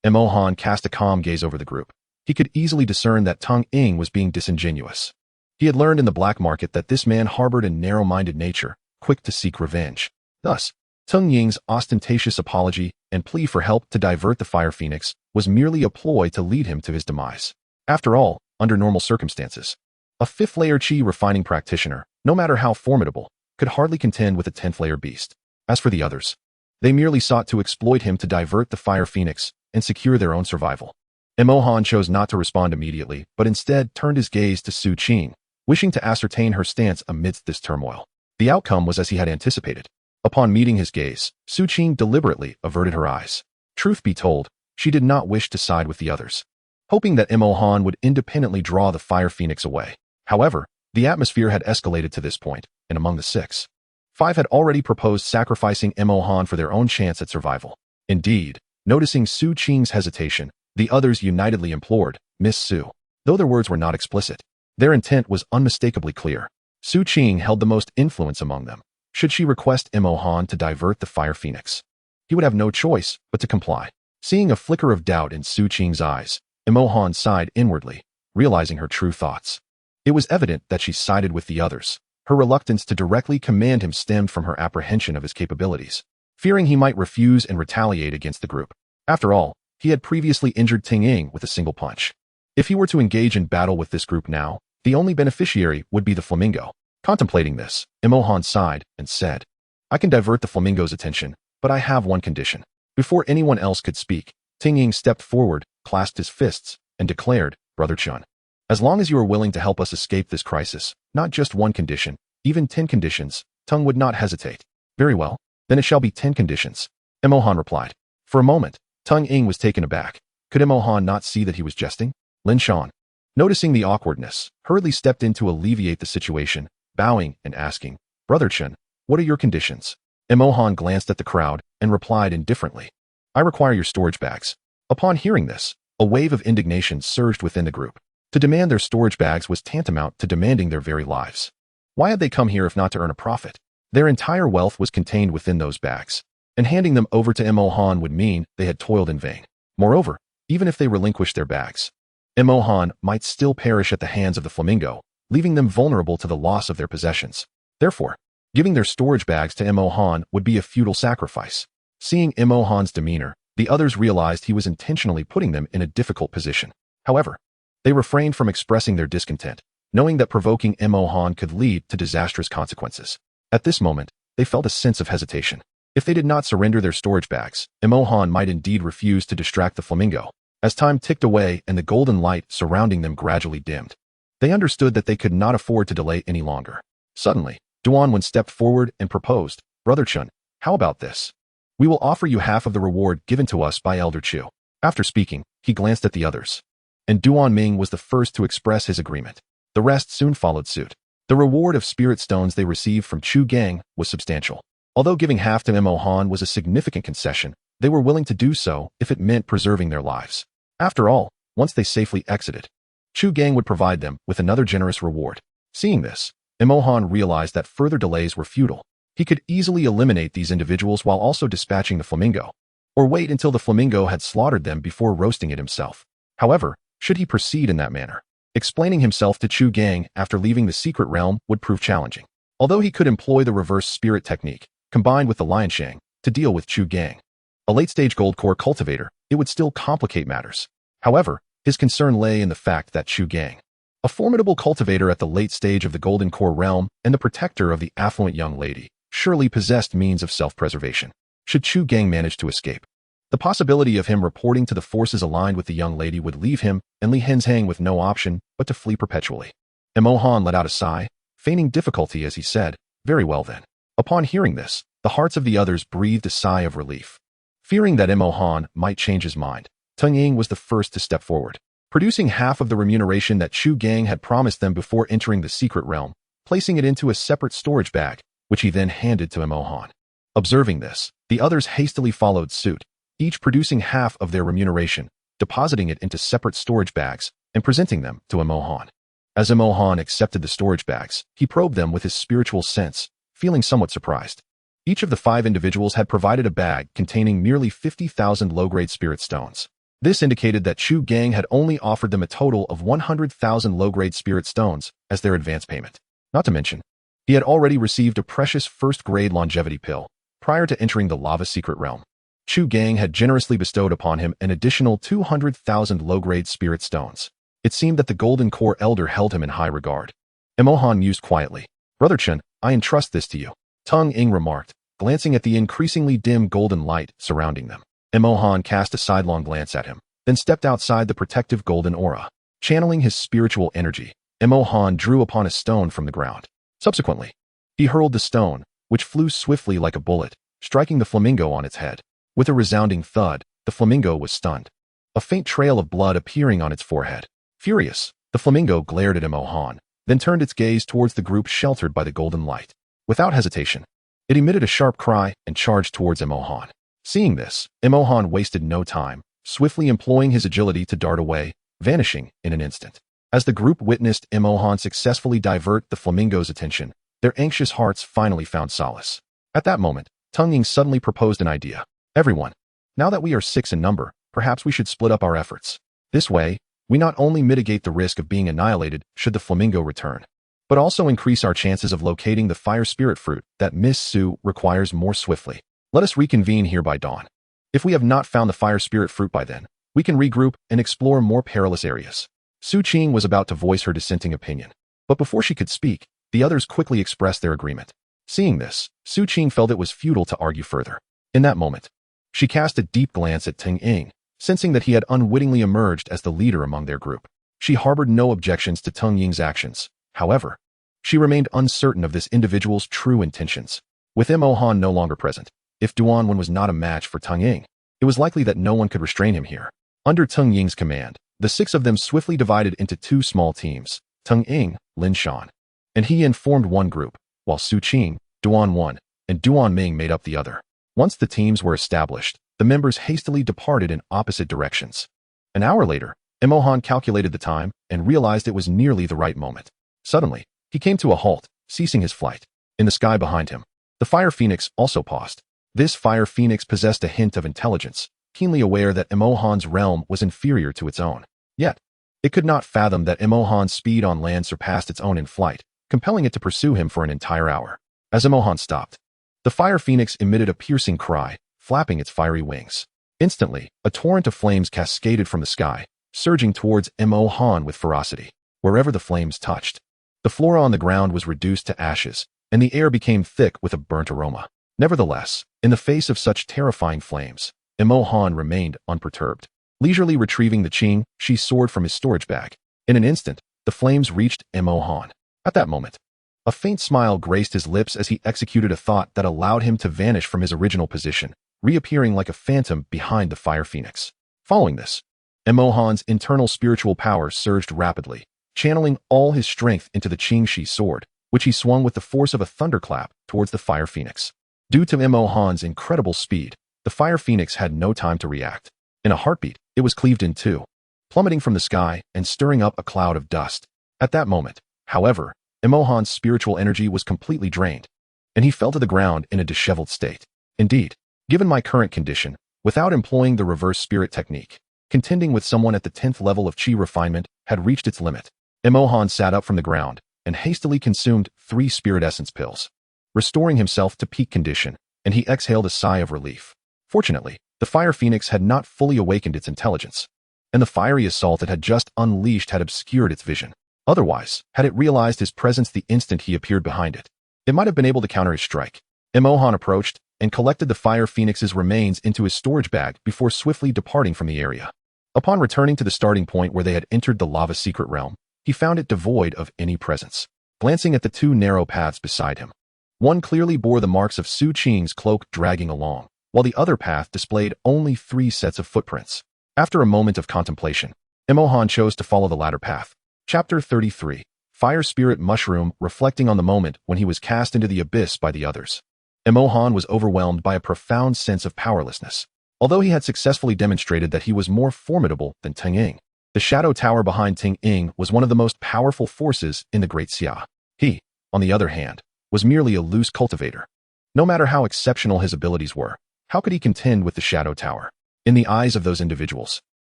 Emohan cast a calm gaze over the group. He could easily discern that Teng Ying was being disingenuous. He had learned in the black market that this man harbored a narrow-minded nature, quick to seek revenge. Thus, Teng Ying's ostentatious apology and plea for help to divert the Fire Phoenix was merely a ploy to lead him to his demise. After all, under normal circumstances, a 5th-layer Qi refining practitioner, no matter how formidable, could hardly contend with a 10th-layer beast. As for the others, they merely sought to exploit him to divert the Fire Phoenix and secure their own survival. Emohan chose not to respond immediately, but instead turned his gaze to Su Qing, wishing to ascertain her stance amidst this turmoil. The outcome was as he had anticipated. Upon meeting his gaze, Su Qing deliberately averted her eyes. Truth be told, she did not wish to side with the others, hoping that Emohan would independently draw the Fire Phoenix away. However, The atmosphere had escalated to this point, and among the 6, 5 had already proposed sacrificing Mo Han for their own chance at survival. Indeed, noticing Su Qing's hesitation, the others unitedly implored, "Miss Su." Though their words were not explicit, their intent was unmistakably clear. Su Qing held the most influence among them. Should she request Mo Han to divert the fire phoenix, he would have no choice but to comply. Seeing a flicker of doubt in Su Qing's eyes, Mo Han sighed inwardly, realizing her true thoughts. It was evident that she sided with the others. Her reluctance to directly command him stemmed from her apprehension of his capabilities, fearing he might refuse and retaliate against the group. After all, he had previously injured Ting Ying with a single punch. If he were to engage in battle with this group now, the only beneficiary would be the flamingo. Contemplating this, Mo Han sighed and said, "I can divert the flamingo's attention, but I have one condition." Before anyone else could speak, Ting Ying stepped forward, clasped his fists, and declared, "Brother Chun, as long as you are willing to help us escape this crisis, not just one condition, even 10 conditions," Tung would not hesitate. "Very well, then it shall be 10 conditions," Mo Han replied. For a moment, Tung Ying was taken aback. Could Mo Han not see that he was jesting? Lin Shan, noticing the awkwardness, hurriedly stepped in to alleviate the situation, bowing and asking, "Brother Chun, what are your conditions?" Mo Han glanced at the crowd and replied indifferently, "I require your storage bags." Upon hearing this, a wave of indignation surged within the group. To demand their storage bags was tantamount to demanding their very lives. Why had they come here if not to earn a profit? Their entire wealth was contained within those bags, and handing them over to Mo Han would mean they had toiled in vain. Moreover, even if they relinquished their bags, Mo Han might still perish at the hands of the flamingo, leaving them vulnerable to the loss of their possessions. Therefore, giving their storage bags to Mo Han would be a futile sacrifice. Seeing Mo Han's demeanor, the others realized he was intentionally putting them in a difficult position. However, they refrained from expressing their discontent, knowing that provoking Mo Han could lead to disastrous consequences. At this moment, they felt a sense of hesitation. If they did not surrender their storage bags, Mo Han might indeed refuse to distract the flamingo. As time ticked away and the golden light surrounding them gradually dimmed, they understood that they could not afford to delay any longer. Suddenly, Duan stepped forward and proposed, "Brother Chun, how about this? We will offer you half of the reward given to us by Elder Chu." After speaking, he glanced at the others, and Duan Ming was the first to express his agreement. The rest soon followed suit. The reward of spirit stones they received from Chu Gang was substantial. Although giving half to Mo Han was a significant concession, they were willing to do so if it meant preserving their lives. After all, once they safely exited, Chu Gang would provide them with another generous reward. Seeing this, Mo Han realized that further delays were futile. He could easily eliminate these individuals while also dispatching the flamingo, or wait until the flamingo had slaughtered them before roasting it himself. However, should he proceed in that manner, explaining himself to Chu Gang after leaving the secret realm would prove challenging. Although he could employ the reverse spirit technique, combined with the Lion Shang, to deal with Chu Gang, a late-stage gold core cultivator, it would still complicate matters. However, his concern lay in the fact that Chu Gang, a formidable cultivator at the late stage of the golden core realm and the protector of the affluent young lady, surely possessed means of self-preservation. Should Chu Gang manage to escape, the possibility of him reporting to the forces aligned with the young lady would leave him and Li Henzhang with no option but to flee perpetually. Mo Han let out a sigh, feigning difficulty as he said, "Very well then." Upon hearing this, the hearts of the others breathed a sigh of relief. Fearing that Mo Han might change his mind, Tung Ying was the first to step forward, producing half of the remuneration that Chu Gang had promised them before entering the secret realm, placing it into a separate storage bag, which he then handed to Mo Han. Observing this, the others hastily followed suit, each producing half of their remuneration, depositing it into separate storage bags, and presenting them to Mo Han. As Mo Han accepted the storage bags, he probed them with his spiritual sense, feeling somewhat surprised. Each of the 5 individuals had provided a bag containing nearly 50,000 low-grade spirit stones. This indicated that Chu Gang had only offered them a total of 100,000 low-grade spirit stones as their advance payment. Not to mention, he had already received a precious first-grade longevity pill prior to entering the lava secret realm. Chu Gang had generously bestowed upon him an additional 200,000 low-grade spirit stones. It seemed that the golden core elder held him in high regard. Mo Han mused quietly, "Brother Chun, I entrust this to you," Tung Ying remarked, glancing at the increasingly dim golden light surrounding them. Mo Han cast a sidelong glance at him, then stepped outside the protective golden aura. Channeling his spiritual energy, Mo Han drew upon a stone from the ground. Subsequently, he hurled the stone, which flew swiftly like a bullet, striking the flamingo on its head. With a resounding thud, the flamingo was stunned, a faint trail of blood appearing on its forehead. Furious, the flamingo glared at Mo Han, then turned its gaze towards the group sheltered by the golden light. Without hesitation, it emitted a sharp cry and charged towards Emohan. Seeing this, Emohan wasted no time, swiftly employing his agility to dart away, vanishing in an instant. As the group witnessed Emohan successfully divert the flamingo's attention, their anxious hearts finally found solace. At that moment, Tung Ying suddenly proposed an idea. Everyone, now that we are 6 in number, perhaps we should split up our efforts. This way, we not only mitigate the risk of being annihilated should the flamingo return, but also increase our chances of locating the fire spirit fruit that Miss Su requires more swiftly. Let us reconvene here by dawn. If we have not found the fire spirit fruit by then, we can regroup and explore more perilous areas. Su Qing was about to voice her dissenting opinion, but before she could speak, the others quickly expressed their agreement. Seeing this, Su Qing felt it was futile to argue further. In that moment, she cast a deep glance at Tung Ying, sensing that he had unwittingly emerged as the leader among their group. She harbored no objections to Tung Ying's actions. However, she remained uncertain of this individual's true intentions. With Emohan no longer present, if Duan was not a match for Tung Ying, it was likely that no one could restrain him here. Under Tung Ying's command, the 6 of them swiftly divided into 2 small teams. Tung Ying, Lin Shan, and He Yin formed one group, while Su Qing, Duan, and Duan Ming made up the other. Once the teams were established, the members hastily departed in opposite directions. An hour later, Emohan calculated the time and realized it was nearly the right moment. Suddenly, he came to a halt, ceasing his flight. In the sky behind him, the fire phoenix also paused. This fire phoenix possessed a hint of intelligence, keenly aware that Emohan's realm was inferior to its own. Yet, it could not fathom that Emohan's speed on land surpassed its own in flight, compelling it to pursue him for an entire hour. As Emohan stopped, the fire phoenix emitted a piercing cry, flapping its fiery wings. Instantly, a torrent of flames cascaded from the sky, surging towards Emohan with ferocity. Wherever the flames touched, the flora on the ground was reduced to ashes, and the air became thick with a burnt aroma. Nevertheless, in the face of such terrifying flames, Emohan remained unperturbed. Leisurely retrieving the Qing, she soared from his storage bag. In an instant, the flames reached Emohan. At that moment, a faint smile graced his lips as he executed a thought that allowed him to vanish from his original position, reappearing like a phantom behind the fire phoenix. Following this, Emohan's internal spiritual power surged rapidly, channeling all his strength into the Qingshi sword, which he swung with the force of a thunderclap towards the fire phoenix. Due to Emohan's incredible speed, the fire phoenix had no time to react. In a heartbeat, it was cleaved in two, plummeting from the sky and stirring up a cloud of dust. At that moment, however, Emohan's spiritual energy was completely drained, and he fell to the ground in a disheveled state. Indeed, given my current condition, without employing the reverse spirit technique, contending with someone at the 10th level of Qi refinement had reached its limit. Emohan sat up from the ground and hastily consumed 3 spirit essence pills, restoring himself to peak condition, and he exhaled a sigh of relief. Fortunately, the fire phoenix had not fully awakened its intelligence, and the fiery assault it had just unleashed had obscured its vision. Otherwise, had it realized his presence the instant he appeared behind it, it might have been able to counter his strike. Emohan approached and collected the fire phoenix's remains into his storage bag before swiftly departing from the area. Upon returning to the starting point where they had entered the lava secret realm, he found it devoid of any presence. Glancing at the 2 narrow paths beside him, one clearly bore the marks of Su Qing's cloak dragging along, while the other path displayed only 3 sets of footprints. After a moment of contemplation, Emohan chose to follow the latter path. Chapter 33. Fire Spirit Mushroom. Reflecting on the moment when he was cast into the abyss by the others, Emohan was overwhelmed by a profound sense of powerlessness. Although he had successfully demonstrated that he was more formidable than Tung Ying, the shadow tower behind Tung Ying was one of the most powerful forces in the Great Xia. He, on the other hand, was merely a loose cultivator. No matter how exceptional his abilities were, how could he contend with the shadow tower? In the eyes of those individuals,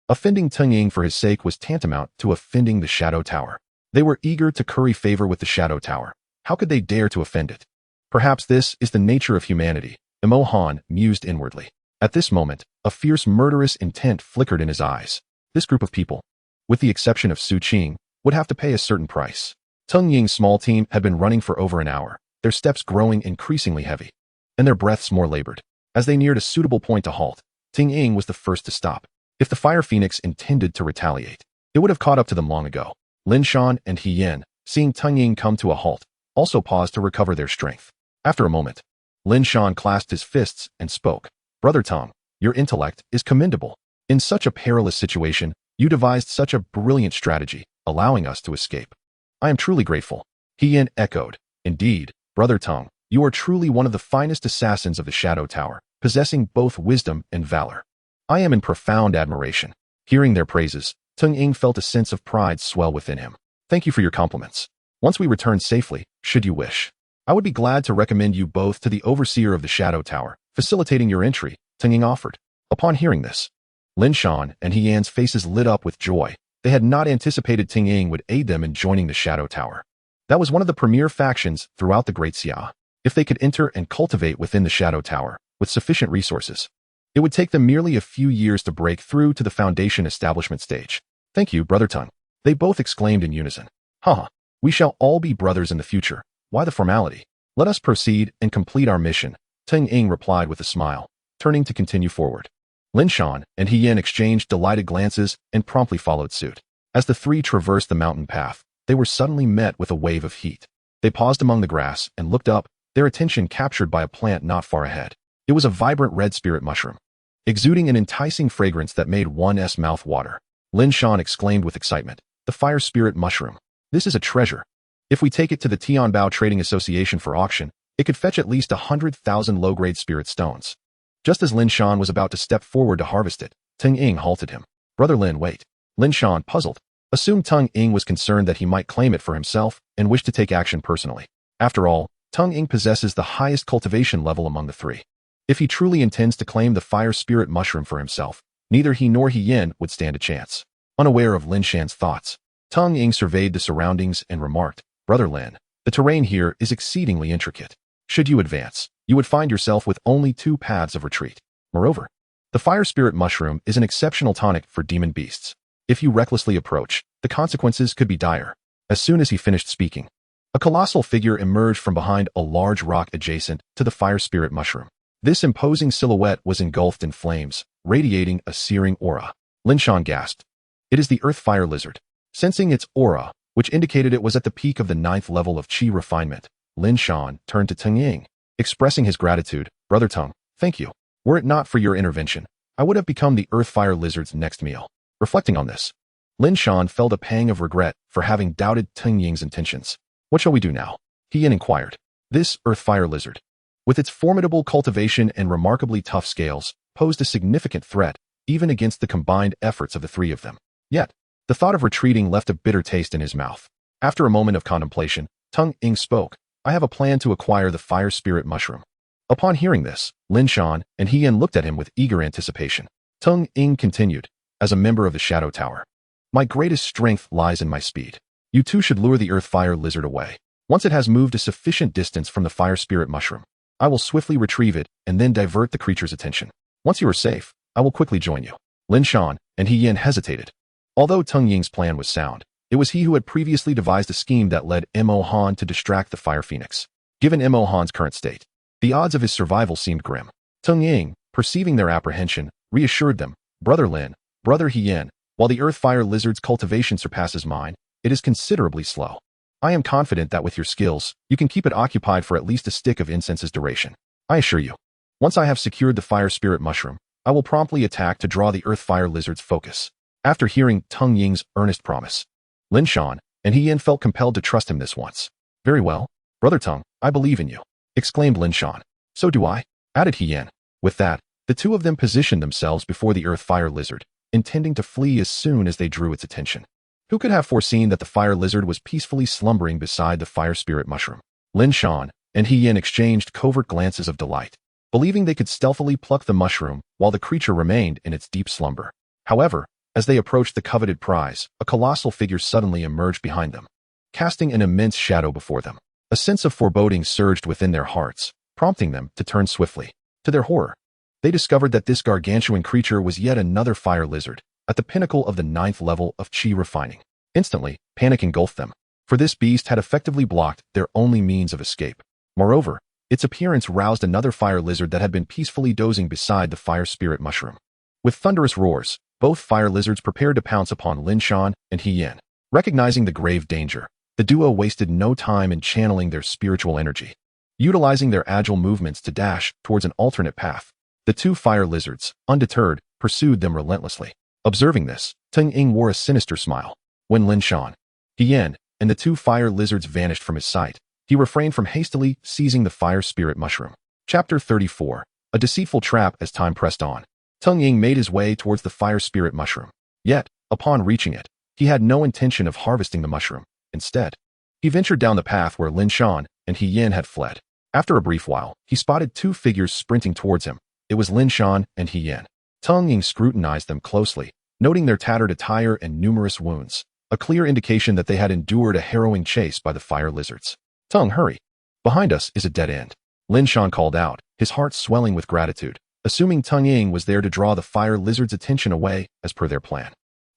offending Tung Ying for his sake was tantamount to offending the shadow tower. They were eager to curry favor with the shadow tower. How could they dare to offend it? Perhaps this is the nature of humanity, Emohan mused inwardly. At this moment, a fierce murderous intent flickered in his eyes. This group of people, with the exception of Su Qing, would have to pay a certain price. Tung Ying's small team had been running for over an hour, their steps growing increasingly heavy, and their breaths more labored. As they neared a suitable point to halt, Tung Ying was the first to stop. If the fire phoenix intended to retaliate, it would have caught up to them long ago. Lin Shan and He Yin, seeing Tung Ying come to a halt, also paused to recover their strength. After a moment, Lin Shan clasped his fists and spoke. Brother Tong, your intellect is commendable. In such a perilous situation, you devised such a brilliant strategy, allowing us to escape. I am truly grateful. Yin echoed. Indeed, Brother Tung, you are truly one of the finest assassins of the Shadow Tower, possessing both wisdom and valor. I am in profound admiration. Hearing their praises, Tung Ying felt a sense of pride swell within him. Thank you for your compliments. Once we return safely, should you wish, I would be glad to recommend you both to the overseer of the Shadow Tower, facilitating your entry, Tung Ying offered. Upon hearing this, Lin Shan and He Yan's faces lit up with joy. They had not anticipated Tung Ying would aid them in joining the Shadow Tower. That was one of the premier factions throughout the Great Xia. If they could enter and cultivate within the Shadow Tower, with sufficient resources, it would take them merely a few years to break through to the Foundation establishment stage. Thank you, Brother Tung. They both exclaimed in unison. Haha, we shall all be brothers in the future. Why the formality? Let us proceed and complete our mission, Tung Ying replied with a smile, turning to continue forward. Lin Shan and He Yan exchanged delighted glances and promptly followed suit. As the three traversed the mountain path, they were suddenly met with a wave of heat. They paused among the grass and looked up, their attention captured by a plant not far ahead. It was a vibrant red spirit mushroom, exuding an enticing fragrance that made one's mouth water. Lin Shan exclaimed with excitement, the fire spirit mushroom. This is a treasure. If we take it to the Tianbao Trading Association for auction, it could fetch at least 100,000 low-grade spirit stones. Just as Lin Shan was about to step forward to harvest it, Tung Ying halted him. Brother Lin, wait. Lin Shan, puzzled, assumed Tung Ying was concerned that he might claim it for himself and wished to take action personally. After all, Tung Ying possesses the highest cultivation level among the three. If he truly intends to claim the fire spirit mushroom for himself, neither he nor He Yan would stand a chance. Unaware of Lin Shan's thoughts, Tung Ying surveyed the surroundings and remarked, Brother Lin, the terrain here is exceedingly intricate. Should you advance, you would find yourself with only two paths of retreat. Moreover, the fire spirit mushroom is an exceptional tonic for demon beasts. If you recklessly approach, the consequences could be dire. As soon as he finished speaking, a colossal figure emerged from behind a large rock adjacent to the fire spirit mushroom. This imposing silhouette was engulfed in flames, radiating a searing aura. Lin Shan gasped. It is the earth fire lizard. Sensing its aura, which indicated it was at the peak of the 9th level of qi refinement, Lin Shan turned to Tung Ying, expressing his gratitude. Brother Tung, thank you. Were it not for your intervention, I would have become the earth fire lizard's next meal. Reflecting on this, Lin Shan felt a pang of regret for having doubted Tung Ying's intentions. What shall we do now? He Yan inquired. This earth fire lizard, with its formidable cultivation and remarkably tough scales, posed a significant threat, even against the combined efforts of the three of them. Yet, the thought of retreating left a bitter taste in his mouth. After a moment of contemplation, Tung Ying spoke. I have a plan to acquire the fire spirit mushroom. Upon hearing this, Lin Shan and He Yan looked at him with eager anticipation. Tung Ying continued, as a member of the Shadow Tower, my greatest strength lies in my speed. You too should lure the earth fire lizard away. Once it has moved a sufficient distance from the fire spirit mushroom, I will swiftly retrieve it and then divert the creature's attention. Once you are safe, I will quickly join you. Lin Shan and He Yan hesitated. Although Tung Ying's plan was sound, it was he who had previously devised a scheme that led Mo Han to distract the fire phoenix. Given Mo Han's current state, the odds of his survival seemed grim. Tung Ying, perceiving their apprehension, reassured them, Brother Lin, Brother He Yan, while the earth fire lizard's cultivation surpasses mine, it is considerably slow. I am confident that with your skills, you can keep it occupied for at least a stick of incense's duration. I assure you, once I have secured the fire spirit mushroom, I will promptly attack to draw the earth fire lizard's focus. After hearing Tung Ying's earnest promise, Lin Shan and He Yan felt compelled to trust him this once. Very well, Brother Tung, I believe in you, exclaimed Lin Shan. So do I, added He Yan. With that, the two of them positioned themselves before the earth fire lizard, intending to flee as soon as they drew its attention. Who could have foreseen that the fire lizard was peacefully slumbering beside the fire spirit mushroom? Lin Shan and He Yan exchanged covert glances of delight, believing they could stealthily pluck the mushroom while the creature remained in its deep slumber. However, as they approached the coveted prize, a colossal figure suddenly emerged behind them, casting an immense shadow before them. A sense of foreboding surged within their hearts, prompting them to turn swiftly. To their horror, they discovered that this gargantuan creature was yet another fire lizard, at the pinnacle of the 9th level of qi refining. Instantly, panic engulfed them, for this beast had effectively blocked their only means of escape. Moreover, its appearance roused another fire lizard that had been peacefully dozing beside the fire spirit mushroom. With thunderous roars, both fire lizards prepared to pounce upon Lin Shan and He Yan. Recognizing the grave danger, the duo wasted no time in channeling their spiritual energy. Utilizing their agile movements to dash towards an alternate path, the two fire lizards, undeterred, pursued them relentlessly. Observing this, Tung Ying wore a sinister smile. When Lin Shan, He Yan, and the two fire lizards vanished from his sight. He refrained from hastily seizing the fire spirit mushroom. Chapter 34. A deceitful trap. As time pressed on, Teng Ying made his way towards the fire spirit mushroom. Yet, upon reaching it, he had no intention of harvesting the mushroom. Instead, he ventured down the path where Lin Shan and He Yin had fled. After a brief while, he spotted two figures sprinting towards him. It was Lin Shan and He Yin. Teng Ying scrutinized them closely, noting their tattered attire and numerous wounds, a clear indication that they had endured a harrowing chase by the fire lizards. Teng, hurry. Behind us is a dead end. Lin Shan called out, his heart swelling with gratitude, assuming Teng Ying was there to draw the fire lizard's attention away as per their plan.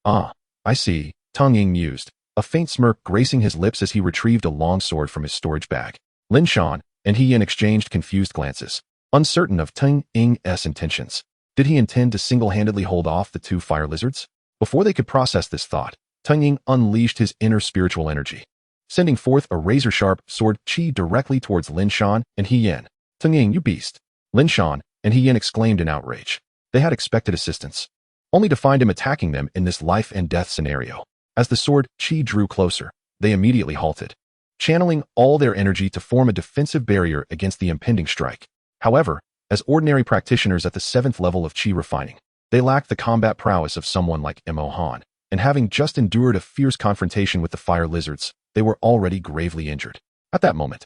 Ah, I see, Teng Ying mused, a faint smirk gracing his lips as he retrieved a long sword from his storage bag. Lin Shan and He Yin exchanged confused glances, uncertain of Teng Ying's intentions. Did he intend to single-handedly hold off the two fire lizards? Before they could process this thought, Teng Ying unleashed his inner spiritual energy, sending forth a razor-sharp sword chi directly towards Lin Shan and He Yin. Teng Ying, you beast! Lin Shan and He Yin exclaimed in outrage. They had expected assistance, only to find him attacking them in this life-and-death scenario. As the sword chi drew closer, they immediately halted, channeling all their energy to form a defensive barrier against the impending strike. However, as ordinary practitioners at the 7th level of chi refining, they lacked the combat prowess of someone like Mo Han, and having just endured a fierce confrontation with the fire lizards, they were already gravely injured. At that moment,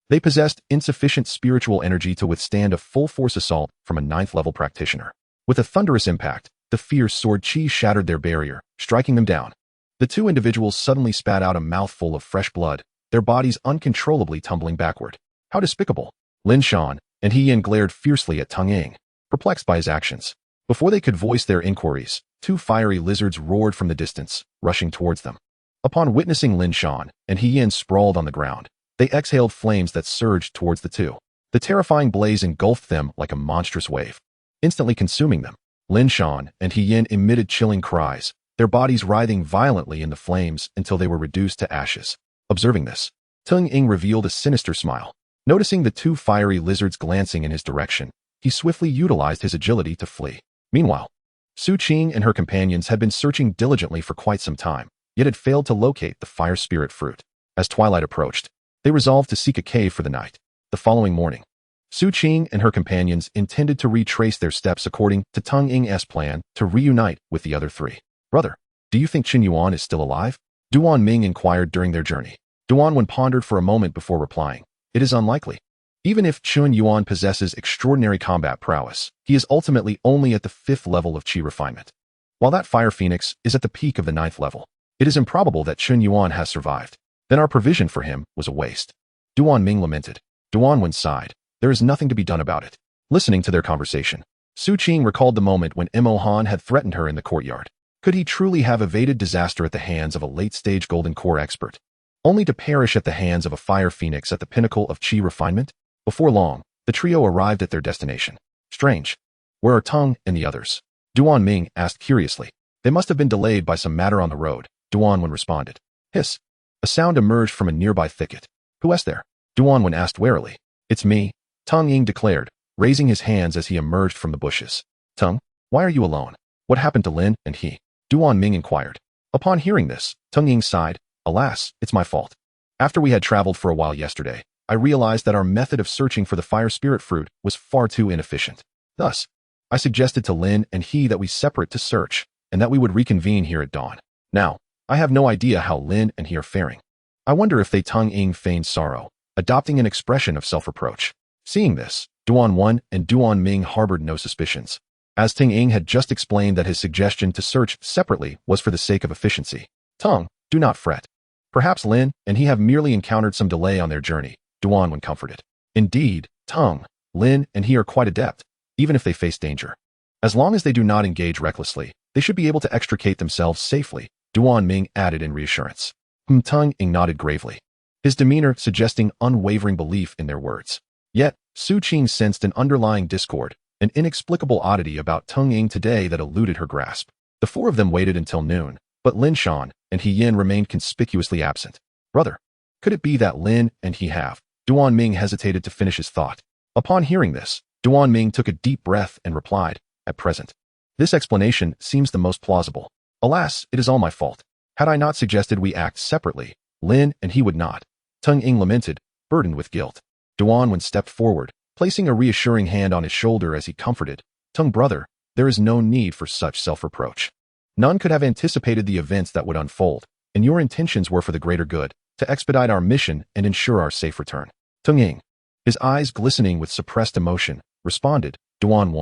they possessed insufficient spiritual energy to withstand a full-force assault from a 9th level practitioner. With a thunderous impact, the fierce sword chi shattered their barrier, striking them down. The two individuals suddenly spat out a mouthful of fresh blood, their bodies uncontrollably tumbling backward. How despicable! Lin Shan and He Yin glared fiercely at Teng Ying, perplexed by his actions. Before they could voice their inquiries, two fiery lizards roared from the distance, rushing towards them. Upon witnessing Lin Shan and He Yin sprawled on the ground, they exhaled flames that surged towards the two. The terrifying blaze engulfed them like a monstrous wave, instantly consuming them. Lin Shan and He Yin emitted chilling cries, their bodies writhing violently in the flames until they were reduced to ashes. Observing this, Teng Ying revealed a sinister smile. Noticing the two fiery lizards glancing in his direction, he swiftly utilized his agility to flee. Meanwhile, Su Qing and her companions had been searching diligently for quite some time, yet had failed to locate the fire spirit fruit. As twilight approached, they resolved to seek a cave for the night. The following morning, Su Qing and her companions intended to retrace their steps according to Teng Ying's plan to reunite with the other three. Brother, do you think Qin Yuan is still alive? Duan Ming inquired during their journey. Duan Wen pondered for a moment before replying. It is unlikely. Even if Qin Yuan possesses extraordinary combat prowess, he is ultimately only at the 5th level of chi refinement. While that fire phoenix is at the peak of the 9th level, it is improbable that Qin Yuan has survived. Then our provision for him was a waste. Duan Ming lamented. Duan Wen sighed. There is nothing to be done about it. Listening to their conversation, Su Qing recalled the moment when Mo Han had threatened her in the courtyard. Could he truly have evaded disaster at the hands of a late-stage golden core expert, only to perish at the hands of a fire phoenix at the pinnacle of chi refinement? Before long, the trio arrived at their destination. Strange. Where are Teng and the others? Duan Ming asked curiously. They must have been delayed by some matter on the road, Duan Wen responded. Hiss. A sound emerged from a nearby thicket. Who is there? Duan Wen asked warily. It's me, Teng Ying declared, raising his hands as he emerged from the bushes. Teng, why are you alone? What happened to Lin and he? Duan Ming inquired. Upon hearing this, Teng Ying sighed. Alas, it's my fault. After we had traveled for a while yesterday, I realized that our method of searching for the fire spirit fruit was far too inefficient. Thus, I suggested to Lin and he that we separate to search, and that we would reconvene here at dawn. Now, I have no idea how Lin and he are faring. I wonder if they Teng Ying feigned sorrow, adopting an expression of self-reproach. Seeing this, Duan Wen and Duan Ming harbored no suspicions, as Teng Ying had just explained that his suggestion to search separately was for the sake of efficiency. Teng, do not fret. Perhaps Lin and he have merely encountered some delay on their journey, Duan Wen comforted. Indeed, Teng, Lin and he are quite adept, even if they face danger. As long as they do not engage recklessly, they should be able to extricate themselves safely, Duan Ming added in reassurance. Teng Ying nodded gravely, his demeanor suggesting unwavering belief in their words. Yet, Su Qing sensed an underlying discord, an inexplicable oddity about Teng Ying today that eluded her grasp. The four of them waited until noon, but Lin Shan and He Yin remained conspicuously absent. Brother, could it be that Lin and he have? Duan Ming hesitated to finish his thought. Upon hearing this, Duan Ming took a deep breath and replied, at present, this explanation seems the most plausible. Alas, it is all my fault. Had I not suggested we act separately, Lin and he would not. Tung Ying lamented, burdened with guilt. Duan stepped forward, placing a reassuring hand on his shoulder as he comforted, Tung brother, there is no need for such self-reproach. None could have anticipated the events that would unfold, and your intentions were for the greater good, to expedite our mission and ensure our safe return. Tung Ying, his eyes glistening with suppressed emotion, responded, Duan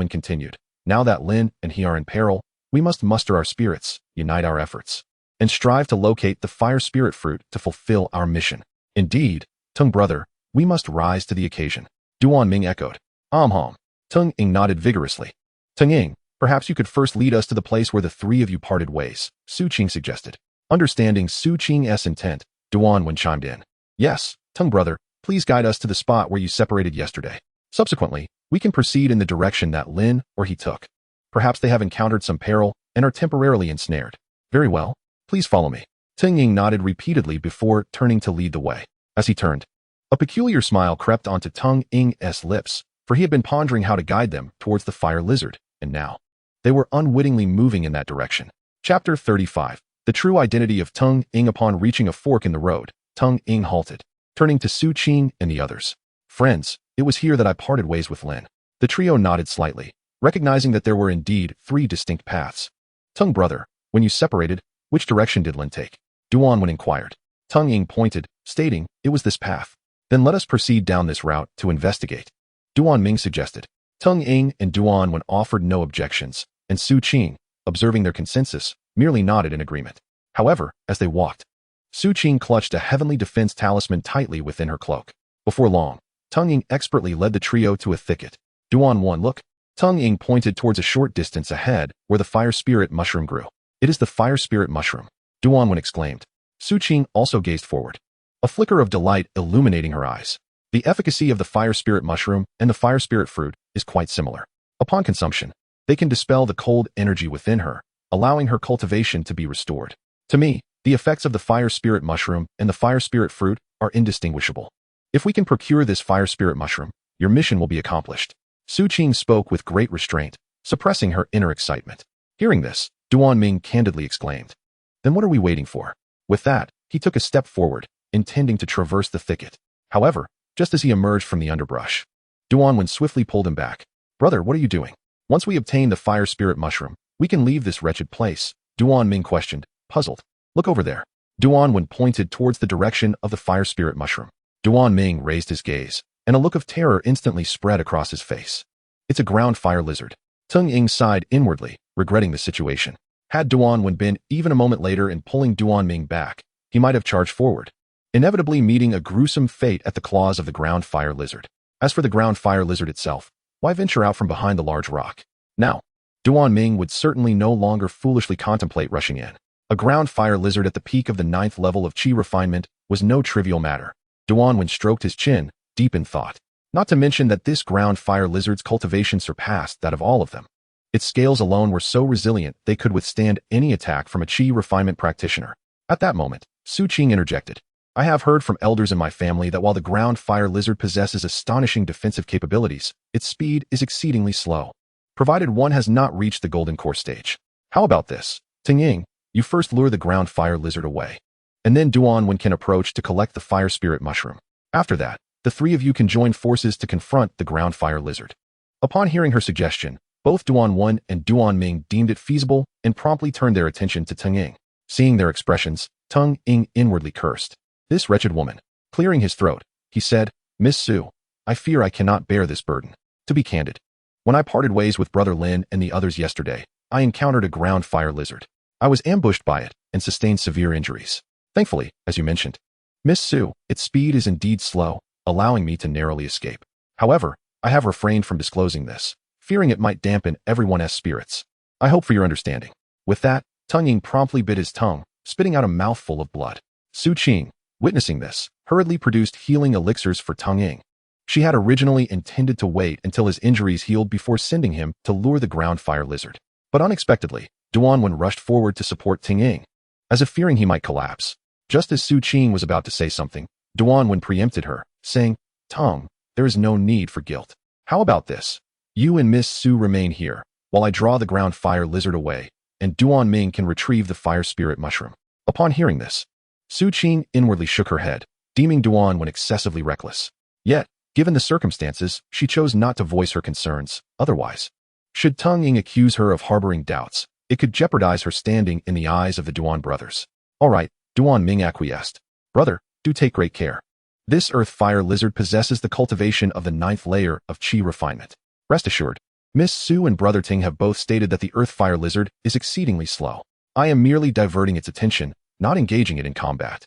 continued, now that Lin and he are in peril, we must muster our spirits, unite our efforts, and strive to locate the fire spirit fruit to fulfill our mission. Indeed, Tung brother, we must rise to the occasion. Duan Ming echoed. Tung Ying nodded vigorously. Tung Ying, perhaps you could first lead us to the place where the three of you parted ways, Su Qing suggested. Understanding Su Qing's intent, Duan chimed in. Yes, Tung brother, please guide us to the spot where you separated yesterday. Subsequently, we can proceed in the direction that Lin or he took. Perhaps they have encountered some peril and are temporarily ensnared. Very well, please follow me. Tung Ying nodded repeatedly before turning to lead the way. As he turned, a peculiar smile crept onto Tung Ying's lips, for he had been pondering how to guide them towards the fire lizard, and now they were unwittingly moving in that direction. Chapter 35. The true identity of Tung Ying. Upon reaching a fork in the road, Tung Ying halted, turning to Su Qing and the others. Friends, it was here that I parted ways with Lin. The trio nodded slightly, recognizing that there were indeed three distinct paths. Tung brother, when you separated, which direction did Lin take? Duan inquired. Tung Ying pointed, stating, it was this path. Then let us proceed down this route to investigate. Duan Ming suggested. Tung Ying and Duan offered no objections, and Su Qing, observing their consensus, merely nodded in agreement. However, as they walked, Su Qing clutched a heavenly defense talisman tightly within her cloak. Before long, Tung Ying expertly led the trio to a thicket. Duan look. Tung Ying pointed towards a short distance ahead where the fire spirit mushroom grew. It is the fire spirit mushroom, Duan exclaimed. Su Qing also gazed forward, a flicker of delight illuminating her eyes. The efficacy of the fire spirit mushroom and the fire spirit fruit is quite similar. Upon consumption, they can dispel the cold energy within her, allowing her cultivation to be restored. To me, the effects of the fire spirit mushroom and the fire spirit fruit are indistinguishable. If we can procure this fire spirit mushroom, your mission will be accomplished. Su Qing spoke with great restraint, suppressing her inner excitement. Hearing this, Duan Ming candidly exclaimed, then what are we waiting for? With that, he took a step forward, intending to traverse the thicket. However, just as he emerged from the underbrush, Duan swiftly pulled him back. Brother, what are you doing? Once we obtain the fire spirit mushroom, we can leave this wretched place, Duan Ming questioned, puzzled. Look over there. Duan pointed towards the direction of the fire spirit mushroom. Duan Ming raised his gaze, and a look of terror instantly spread across his face. It's a ground fire lizard. Tung Ying sighed inwardly, regretting the situation. Had Duan been even a moment later in pulling Duan Ming back, he might have charged forward, inevitably meeting a gruesome fate at the claws of the ground fire lizard. As for the ground fire lizard itself, why venture out from behind the large rock? Now, Duan Ming would certainly no longer foolishly contemplate rushing in. A ground fire lizard at the peak of the 9th level of Qi refinement was no trivial matter. Duan stroked his chin, deep in thought. Not to mention that this ground fire lizard's cultivation surpassed that of all of them. Its scales alone were so resilient they could withstand any attack from a Qi refinement practitioner. At that moment, Su Qing interjected. I have heard from elders in my family that while the ground fire lizard possesses astonishing defensive capabilities, its speed is exceedingly slow, provided one has not reached the golden core stage. How about this? Tung Ying, you first lure the ground fire lizard away, and then Duan can approach to collect the fire spirit mushroom. After that, the three of you can join forces to confront the ground fire lizard. Upon hearing her suggestion, both Duan and Duan Ming deemed it feasible and promptly turned their attention to Tung Ying. Seeing their expressions, Tung Ying inwardly cursed. This wretched woman. Clearing his throat, he said, Miss Su, I fear I cannot bear this burden. To be candid, when I parted ways with Brother Lin and the others yesterday, I encountered a ground fire lizard. I was ambushed by it and sustained severe injuries. Thankfully, as you mentioned, Miss Su, its speed is indeed slow, allowing me to narrowly escape. However, I have refrained from disclosing this, fearing it might dampen everyone's spirits. I hope for your understanding. With that, Tung Ying promptly bit his tongue, spitting out a mouthful of blood. Su Qing, witnessing this, hurriedly produced healing elixirs for Tung Ying. She had originally intended to wait until his injuries healed before sending him to lure the ground fire lizard. But unexpectedly, Duan rushed forward to support Tung Ying, as if fearing he might collapse. Just as Su Qing was about to say something, Duan preempted her, saying, Tung, there is no need for guilt. How about this? You and Miss Su remain here, while I draw the ground fire lizard away, and Duan Ming can retrieve the fire spirit mushroom. Upon hearing this, Su Qing inwardly shook her head, deeming Duan Wen excessively reckless. Yet, given the circumstances, she chose not to voice her concerns. Otherwise, should Teng Ying accuse her of harboring doubts, it could jeopardize her standing in the eyes of the Duan brothers. All right, Duan Ming acquiesced. Brother, do take great care. This earth-fire lizard possesses the cultivation of the 9th layer of qi refinement. Rest assured, Miss Su and Brother Ting have both stated that the earth-fire lizard is exceedingly slow. I am merely diverting its attention, not engaging it in combat.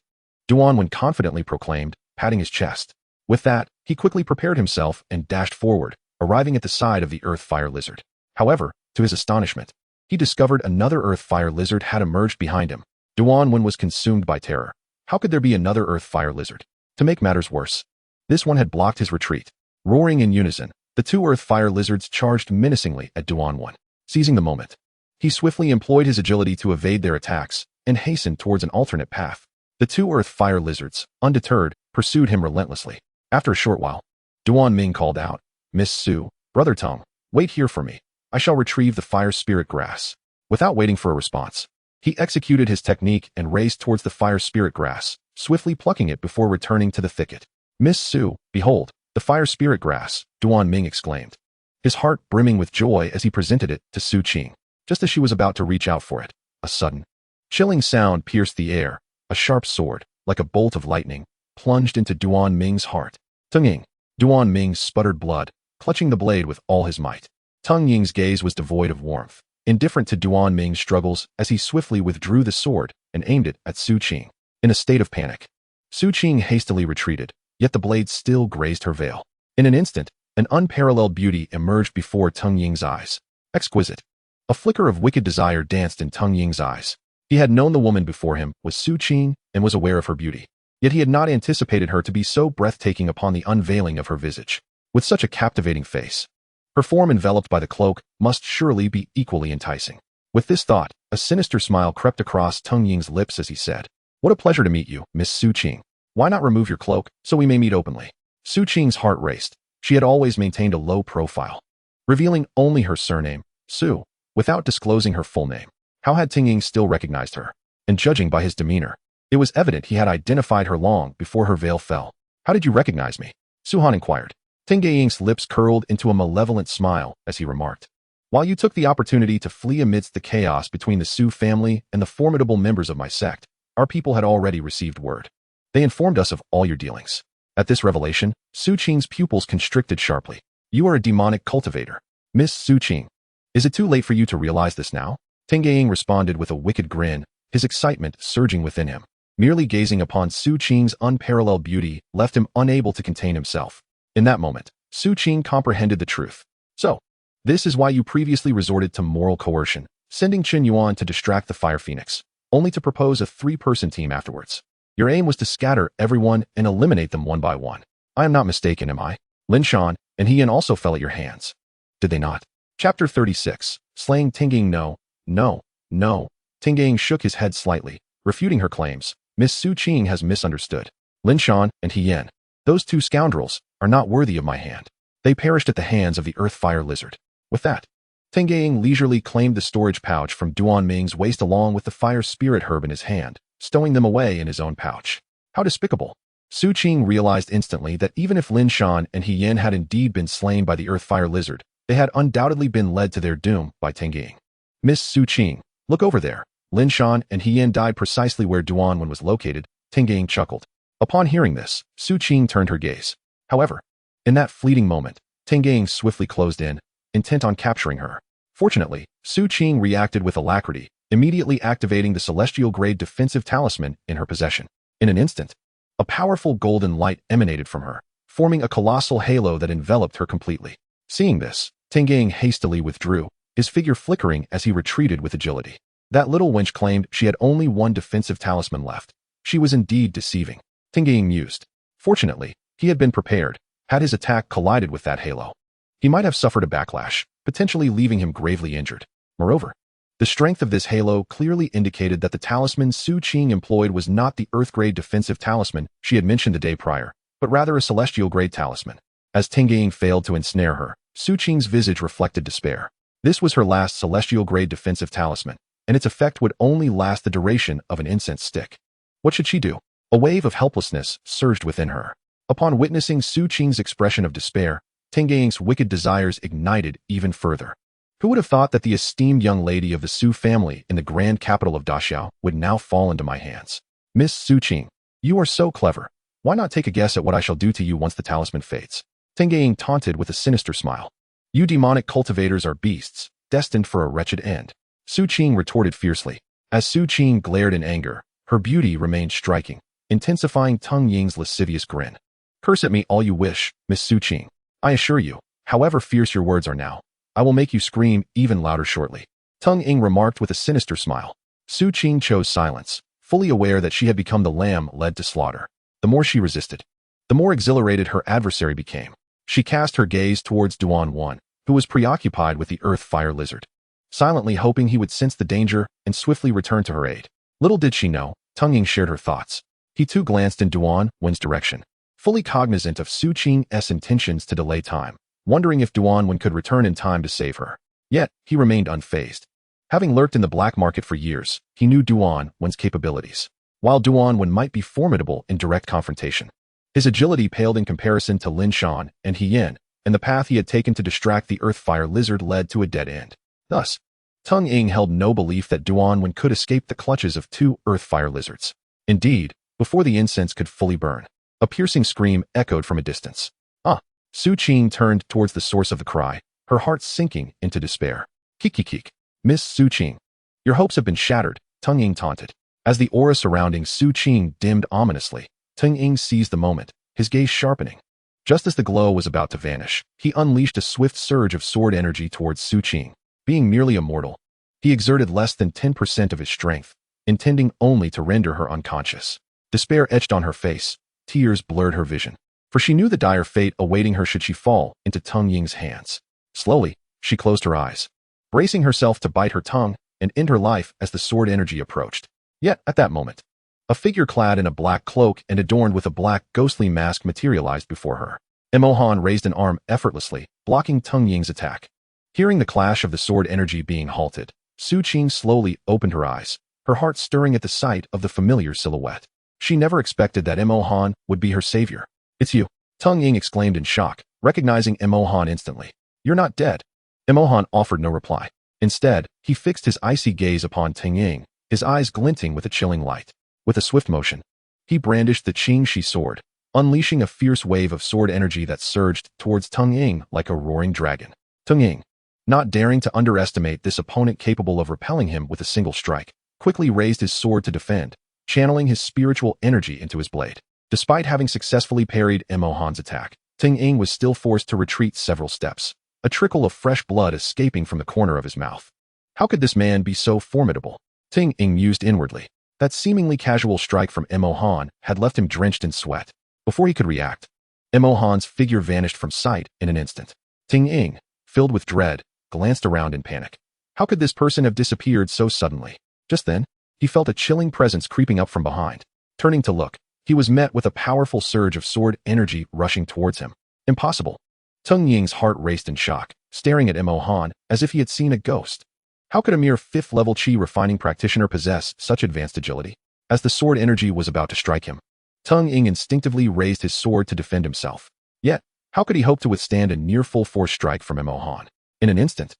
Duan Wen confidently proclaimed, patting his chest. With that, he quickly prepared himself and dashed forward, arriving at the side of the earth-fire lizard. However, to his astonishment, he discovered another earth-fire lizard had emerged behind him. Duan Wen was consumed by terror. How could there be another earth-fire lizard? To make matters worse, this one had blocked his retreat. Roaring in unison, the two earth-fire lizards charged menacingly at Duan Wen. Seizing the moment, he swiftly employed his agility to evade their attacks and hastened towards an alternate path. The two earth-fire lizards, undeterred, pursued him relentlessly. After a short while, Duan Ming called out, Miss Su, Brother Tong, wait here for me. I shall retrieve the fire spirit grass. Without waiting for a response, he executed his technique and raced towards the fire spirit grass, swiftly plucking it before returning to the thicket. Miss Su, behold, the fire spirit grass, Duan Ming exclaimed, his heart brimming with joy as he presented it to Su Qing. Just as she was about to reach out for it, a sudden, chilling sound pierced the air. A sharp sword, like a bolt of lightning, plunged into Duan Ming's heart. Teng Ying. Duan Ming sputtered blood, clutching the blade with all his might. Teng Ying's gaze was devoid of warmth, indifferent to Duan Ming's struggles as he swiftly withdrew the sword and aimed it at Su Qing. In a state of panic, Su Qing hastily retreated, yet the blade still grazed her veil. In an instant, an unparalleled beauty emerged before Teng Ying's eyes. Exquisite. A flicker of wicked desire danced in Teng Ying's eyes. He had known the woman before him was Su Qing and was aware of her beauty. Yet he had not anticipated her to be so breathtaking upon the unveiling of her visage. With such a captivating face, her form enveloped by the cloak must surely be equally enticing. With this thought, a sinister smile crept across Teng Ying's lips as he said, What a pleasure to meet you, Miss Su Qing. Why not remove your cloak so we may meet openly? Su Qing's heart raced. She had always maintained a low profile, revealing only her surname, Su, without disclosing her full name. How had Teng Ying still recognized her? And judging by his demeanor, it was evident he had identified her long before her veil fell. How did you recognize me? Su Han inquired. Teng Ying's lips curled into a malevolent smile as he remarked, While you took the opportunity to flee amidst the chaos between the Su family and the formidable members of my sect, our people had already received word. They informed us of all your dealings. At this revelation, Su Qing's pupils constricted sharply. You are a demonic cultivator. Miss Su Qing. Is it too late for you to realize this now? Teng Ying responded with a wicked grin, his excitement surging within him. Merely gazing upon Su Qing's unparalleled beauty left him unable to contain himself. In that moment, Su Qing comprehended the truth. So, this is why you previously resorted to moral coercion, sending Qin Yuan to distract the Fire Phoenix, only to propose a 3-person team afterwards. Your aim was to scatter everyone and eliminate them one by one. I am not mistaken, am I? Lin Shan and He Yin also fell at your hands. Did they not? Chapter 36. Slaying Teng Ying. No. Teng Ying shook his head slightly, refuting her claims. Miss Su Qing has misunderstood. Lin Shan and He Yin, those two scoundrels, are not worthy of my hand. They perished at the hands of the earth-fire lizard. With that, Teng Ying leisurely claimed the storage pouch from Duan Ming's waist along with the fire spirit herb in his hand, stowing them away in his own pouch. How despicable. Su Qing realized instantly that even if Lin Shan and He Yin had indeed been slain by the earth-fire lizard, they had undoubtedly been led to their doom by Teng Ying. Miss Su Qing, look over there. Lin Shan and He Yin died precisely where Duan Wen was located. Teng Ying chuckled. Upon hearing this, Su Qing turned her gaze. However, in that fleeting moment, Teng Ying swiftly closed in, intent on capturing her. Fortunately, Su Qing reacted with alacrity, immediately activating the celestial-grade defensive talisman in her possession. In an instant, a powerful golden light emanated from her, forming a colossal halo that enveloped her completely. Seeing this, Teng Ying hastily withdrew, his figure flickering as he retreated with agility. That little wench claimed she had only one defensive talisman left. She was indeed deceiving. Teng Ying mused. Fortunately, he had been prepared. Had his attack collided with that halo, he might have suffered a backlash, potentially leaving him gravely injured. Moreover, the strength of this halo clearly indicated that the talisman Su Qing employed was not the Earth-grade defensive talisman she had mentioned the day prior, but rather a celestial-grade talisman. As Teng Ying failed to ensnare her, Su Qing's visage reflected despair. This was her last celestial-grade defensive talisman, and its effect would only last the duration of an incense stick. What should she do? A wave of helplessness surged within her. Upon witnessing Su Qing's expression of despair, Tengying's wicked desires ignited even further. Who would have thought that the esteemed young lady of the Su family in the grand capital of Daxiao would now fall into my hands? Miss Su Qing, you are so clever. Why not take a guess at what I shall do to you once the talisman fades? Tengying taunted with a sinister smile. You demonic cultivators are beasts, destined for a wretched end. Su Qing retorted fiercely. As Su Qing glared in anger, her beauty remained striking, intensifying Teng Ying's lascivious grin. Curse at me all you wish, Miss Su Qing. I assure you, however fierce your words are now, I will make you scream even louder shortly. Teng Ying remarked with a sinister smile. Su Qing chose silence, fully aware that she had become the lamb led to slaughter. The more she resisted, the more exhilarated her adversary became. She cast her gaze towards Duan Wan, who was preoccupied with the earth-fire lizard, silently hoping he would sense the danger and swiftly return to her aid. Little did she know, Teng Ying shared her thoughts. He too glanced in Duan Wan's direction, fully cognizant of Su Qing's intentions to delay time, wondering if Duan Wan could return in time to save her. Yet, he remained unfazed. Having lurked in the black market for years, he knew Duan Wan's capabilities. While Duan Wan might be formidable in direct confrontation, his agility paled in comparison to Lin Shan and He Yin, and the path he had taken to distract the earth-fire lizard led to a dead end. Thus, Teng Ying held no belief that Duan Wan could escape the clutches of two earth-fire lizards. Indeed, before the incense could fully burn, a piercing scream echoed from a distance. Su Qing turned towards the source of the cry, her heart sinking into despair. Kik. Miss Su Qing, your hopes have been shattered, Teng Ying taunted. As the aura surrounding Su Qing dimmed ominously, Teng Ying seized the moment, his gaze sharpening. Just as the glow was about to vanish, he unleashed a swift surge of sword energy towards Su Qing. Being merely a mortal, he exerted less than 10% of his strength, intending only to render her unconscious. Despair etched on her face, tears blurred her vision, for she knew the dire fate awaiting her should she fall into Teng Ying's hands. Slowly, she closed her eyes, bracing herself to bite her tongue and end her life as the sword energy approached. Yet, at that moment, a figure clad in a black cloak and adorned with a black ghostly mask materialized before her. Mo Han raised an arm effortlessly, blocking Teng Ying's attack. Hearing the clash of the sword energy being halted, Su Qing slowly opened her eyes, her heart stirring at the sight of the familiar silhouette. She never expected that Mo Han would be her savior. It's you, Teng Ying exclaimed in shock, recognizing Mo Han instantly. You're not dead. Mo Han offered no reply. Instead, he fixed his icy gaze upon Teng Ying, his eyes glinting with a chilling light. With a swift motion, he brandished the Qingshi sword, unleashing a fierce wave of sword energy that surged towards Teng Ying like a roaring dragon. Teng Ying, not daring to underestimate this opponent capable of repelling him with a single strike, quickly raised his sword to defend, channeling his spiritual energy into his blade. Despite having successfully parried Mo Han's attack, Teng Ying was still forced to retreat several steps, a trickle of fresh blood escaping from the corner of his mouth. How could this man be so formidable? Teng Ying mused inwardly. That seemingly casual strike from Mo Han had left him drenched in sweat. Before he could react, Mo Han's figure vanished from sight in an instant. Teng Ying, filled with dread, glanced around in panic. How could this person have disappeared so suddenly? Just then, he felt a chilling presence creeping up from behind. Turning to look, he was met with a powerful surge of sword energy rushing towards him. Impossible. Teng Ying's heart raced in shock, staring at Mo Han as if he had seen a ghost. How could a mere 5th-level Qi refining practitioner possess such advanced agility? As the sword energy was about to strike him, Teng Ying instinctively raised his sword to defend himself. Yet, how could he hope to withstand a near full-force strike from Mo Han? In an instant,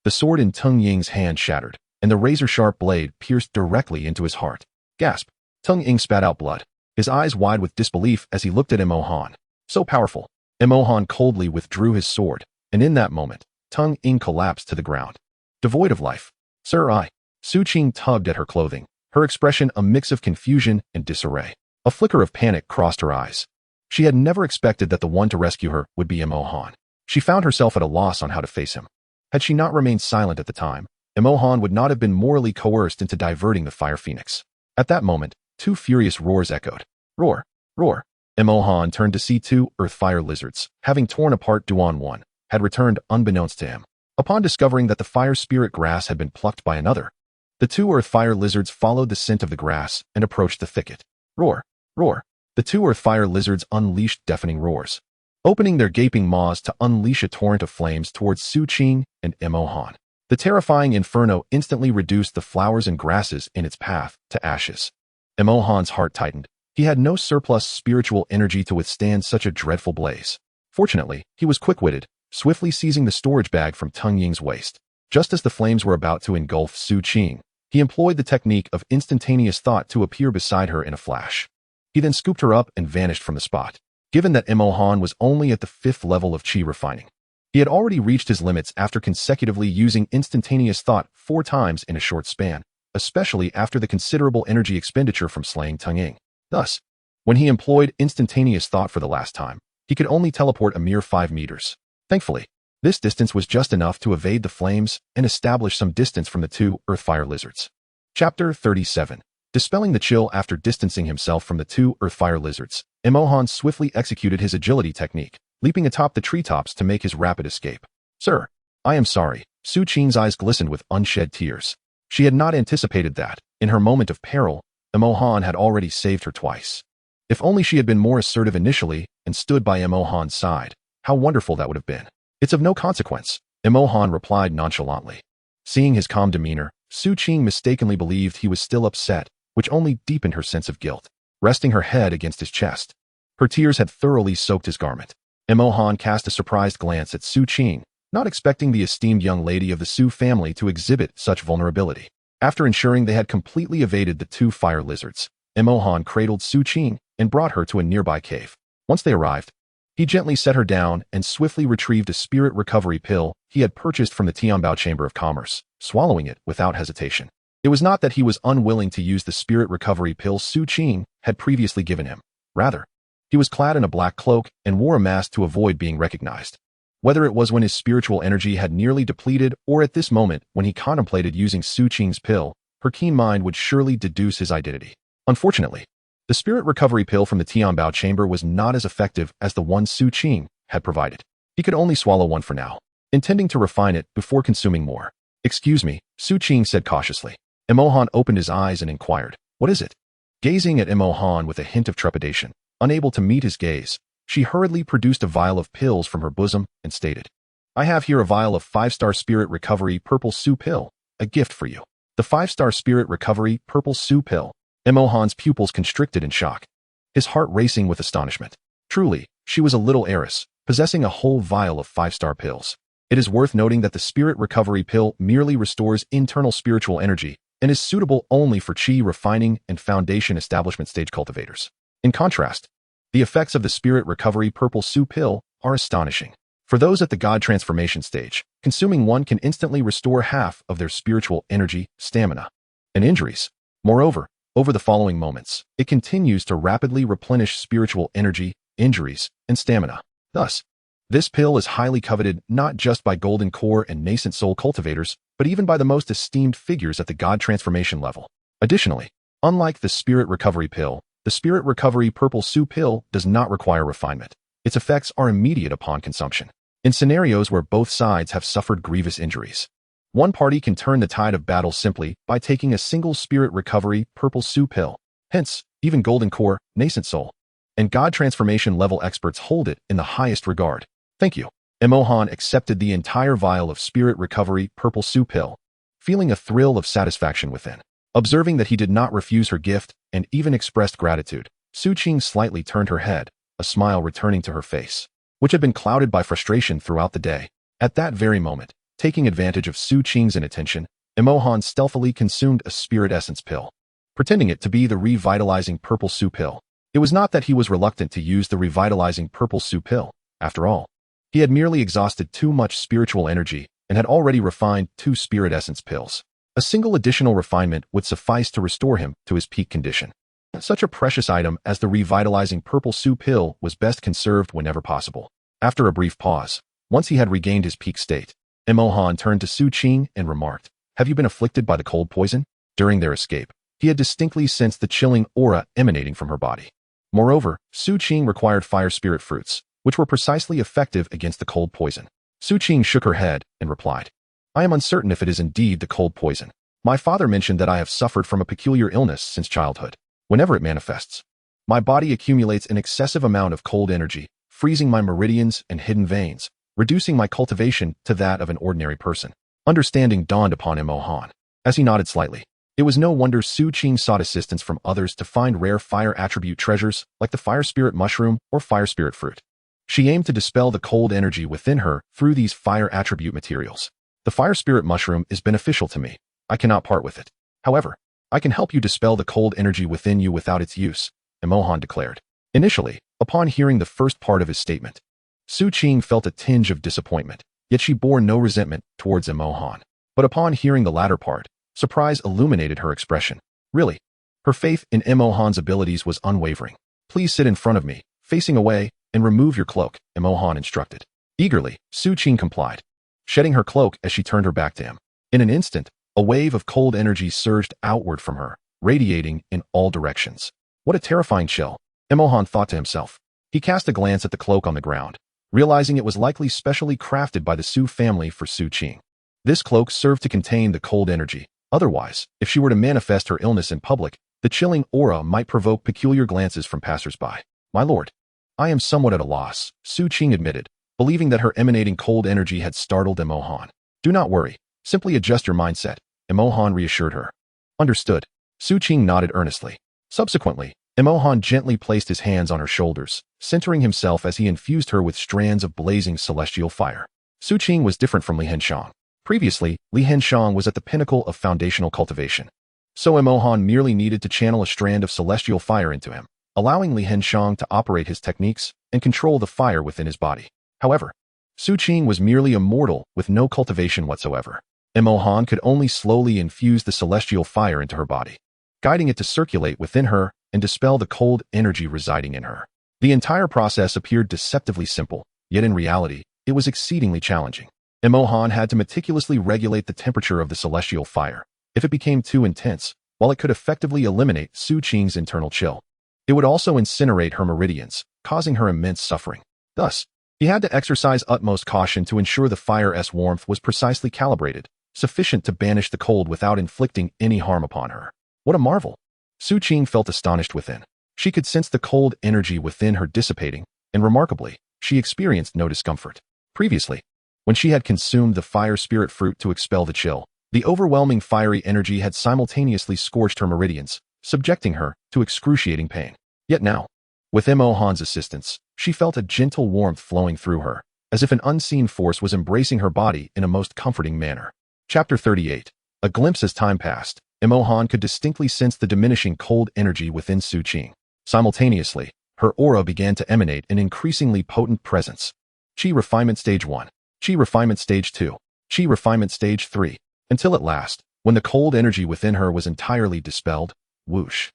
the sword in Teng Ying's hand shattered, and the razor-sharp blade pierced directly into his heart. Gasp! Teng Ying spat out blood, his eyes wide with disbelief as he looked at Mo Han. So powerful. Mo Han coldly withdrew his sword, and in that moment, Teng Ying collapsed to the ground. Devoid of life. Sir, Su Qing tugged at her clothing, her expression a mix of confusion and disarray. A flicker of panic crossed her eyes. She had never expected that the one to rescue her would be Mo Han. She found herself at a loss on how to face him. Had she not remained silent at the time, Mo Han would not have been morally coerced into diverting the fire phoenix. At that moment, 2 furious roars echoed. Roar! Roar! Mo Han turned to see 2 earth-fire lizards, having torn apart Duan Wan, had returned unbeknownst to him. Upon discovering that the fire spirit grass had been plucked by another, the 2 earth-fire lizards followed the scent of the grass and approached the thicket. Roar! Roar! The 2 earth-fire lizards unleashed deafening roars, opening their gaping maws to unleash a torrent of flames towards Su Qing and Mo Han. The terrifying inferno instantly reduced the flowers and grasses in its path to ashes. Emohan's heart tightened. He had no surplus spiritual energy to withstand such a dreadful blaze. Fortunately, he was quick-witted, swiftly seizing the storage bag from Tung Ying's waist. Just as the flames were about to engulf Su Qing, he employed the technique of instantaneous thought to appear beside her in a flash. He then scooped her up and vanished from the spot. Given that Emohan was only at the 5th level of qi refining, he had already reached his limits after consecutively using instantaneous thought 4 times in a short span, especially after the considerable energy expenditure from slaying Tung Ying. Thus, when he employed instantaneous thought for the last time, he could only teleport a mere 5 meters. Thankfully, this distance was just enough to evade the flames and establish some distance from the 2 earth-fire lizards. Chapter 37. Dispelling the chill after distancing himself from the 2 earth-fire lizards, Emohan swiftly executed his agility technique, leaping atop the treetops to make his rapid escape. Sir, I am sorry. Su Qing's eyes glistened with unshed tears. She had not anticipated that, in her moment of peril, Emohan had already saved her twice. If only she had been more assertive initially and stood by Emohan's side, how wonderful that would have been. It's of no consequence, Emohan replied nonchalantly. Seeing his calm demeanor, Su Qing mistakenly believed he was still upset, which only deepened her sense of guilt. Resting her head against his chest, her tears had thoroughly soaked his garment. Emohan cast a surprised glance at Su Qing, not expecting the esteemed young lady of the Su family to exhibit such vulnerability. After ensuring they had completely evaded the 2 fire lizards, Emohan cradled Su Qing and brought her to a nearby cave. Once they arrived, he gently set her down and swiftly retrieved a spirit recovery pill he had purchased from the Tianbao Chamber of Commerce, swallowing it without hesitation. It was not that he was unwilling to use the spirit recovery pill Su Qing had previously given him. Rather, he was clad in a black cloak and wore a mask to avoid being recognized. Whether it was when his spiritual energy had nearly depleted or at this moment when he contemplated using Su Qing's pill, her keen mind would surely deduce his identity. Unfortunately, the spirit recovery pill from the Tianbao Chamber was not as effective as the one Su Qing had provided. He could only swallow one for now, intending to refine it before consuming more. Excuse me, Su Qing said cautiously. Emohan opened his eyes and inquired, "What is it?" Gazing at Emohan with a hint of trepidation, unable to meet his gaze, she hurriedly produced a vial of pills from her bosom and stated, "I have here a vial of 5-star spirit recovery purple Su pill, a gift for you." The 5-star spirit recovery purple Su pill. Emohan's pupils constricted in shock, his heart racing with astonishment. Truly, she was a little heiress, possessing a whole vial of 5-star pills. It is worth noting that the spirit recovery pill merely restores internal spiritual energy and is suitable only for qi refining and foundation establishment stage cultivators. In contrast, the effects of the spirit recovery purple Su pill are astonishing. For those at the god transformation stage, consuming one can instantly restore half of their spiritual energy, stamina, and injuries. Moreover, over the following moments, it continues to rapidly replenish spiritual energy, injuries, and stamina. Thus, this pill is highly coveted not just by golden core and nascent soul cultivators, but even by the most esteemed figures at the god transformation level. Additionally, unlike the spirit recovery pill, the spirit recovery purple Su pill does not require refinement. Its effects are immediate upon consumption. In scenarios where both sides have suffered grievous injuries, one party can turn the tide of battle simply by taking a single spirit recovery purple Su pill. Hence, even golden core, nascent soul, and god transformation level experts hold it in the highest regard. Thank you. Emohan accepted the entire vial of spirit recovery purple Su pill, feeling a thrill of satisfaction within. Observing that he did not refuse her gift and even expressed gratitude, Su Qing slightly turned her head, a smile returning to her face, which had been clouded by frustration throughout the day. At that very moment, taking advantage of Su Qing's inattention, Emohan stealthily consumed a spirit essence pill, pretending it to be the revitalizing purple Su pill. It was not that he was reluctant to use the revitalizing purple Su pill. After all, he had merely exhausted too much spiritual energy and had already refined 2 spirit essence pills. A single additional refinement would suffice to restore him to his peak condition. Such a precious item as the revitalizing purple Su pill was best conserved whenever possible. After a brief pause, once he had regained his peak state, Emohan turned to Su Qing and remarked, "Have you been afflicted by the cold poison?" During their escape, he had distinctly sensed the chilling aura emanating from her body. Moreover, Su Qing required fire spirit fruits, which were precisely effective against the cold poison. Su Qing shook her head and replied, "I am uncertain if it is indeed the cold poison. My father mentioned that I have suffered from a peculiar illness since childhood. Whenever it manifests, my body accumulates an excessive amount of cold energy, freezing my meridians and hidden veins, reducing my cultivation to that of an ordinary person. Understanding dawned upon Imohan, as he nodded slightly. It was no wonder Su Qing sought assistance from others to find rare fire attribute treasures like the fire spirit mushroom or fire spirit fruit. She aimed to dispel the cold energy within her through these fire attribute materials. The fire spirit mushroom is beneficial to me. I cannot part with it. However, I can help you dispel the cold energy within you without its use, Imohan declared. Initially, upon hearing the first part of his statement, Su Qing felt a tinge of disappointment, yet she bore no resentment towards Imohan. But upon hearing the latter part, surprise illuminated her expression. Really, her faith in Imohan's abilities was unwavering. Please sit in front of me, facing away, and remove your cloak, Imohan instructed. Eagerly, Su Qing complied, shedding her cloak as she turned her back to him. In an instant, a wave of cold energy surged outward from her, radiating in all directions. What a terrifying chill, Imohan thought to himself. He cast a glance at the cloak on the ground, realizing it was likely specially crafted by the Su family for Su Qing. This cloak served to contain the cold energy. Otherwise, if she were to manifest her illness in public, the chilling aura might provoke peculiar glances from passers-by. My lord, I am somewhat at a loss, Su Qing admitted, believing that her emanating cold energy had startled Imohan. Do not worry. Simply adjust your mindset, Imohan reassured her. Understood. Su Qing nodded earnestly. Subsequently, Imohan gently placed his hands on her shoulders, centering himself as he infused her with strands of blazing celestial fire. Su Qing was different from Li Henshan. Previously, Li Henshan was at the pinnacle of foundational cultivation. So Imohan merely needed to channel a strand of celestial fire into him, allowing Li Henshan to operate his techniques and control the fire within his body. However, Su Qing was merely a mortal with no cultivation whatsoever. Imohan could only slowly infuse the celestial fire into her body, guiding it to circulate within her and dispel the cold energy residing in her. The entire process appeared deceptively simple, yet in reality, it was exceedingly challenging. Imohan had to meticulously regulate the temperature of the celestial fire. If it became too intense, while it could effectively eliminate Su Qing's internal chill, it would also incinerate her meridians, causing her immense suffering. Thus, he had to exercise utmost caution to ensure the fire's warmth was precisely calibrated, sufficient to banish the cold without inflicting any harm upon her. What a marvel! Su Qing felt astonished within. She could sense the cold energy within her dissipating, and remarkably, she experienced no discomfort. Previously, when she had consumed the fire spirit fruit to expel the chill, the overwhelming fiery energy had simultaneously scorched her meridians, subjecting her to excruciating pain. Yet now, with Imohan's assistance, she felt a gentle warmth flowing through her, as if an unseen force was embracing her body in a most comforting manner. Chapter 38. A glimpse as time passed, Imohan could distinctly sense the diminishing cold energy within Su Qing. Simultaneously, her aura began to emanate an increasingly potent presence. Qi Refinement Stage 1. Qi Refinement Stage 2. Qi Refinement Stage 3. Until at last, when the cold energy within her was entirely dispelled, whoosh.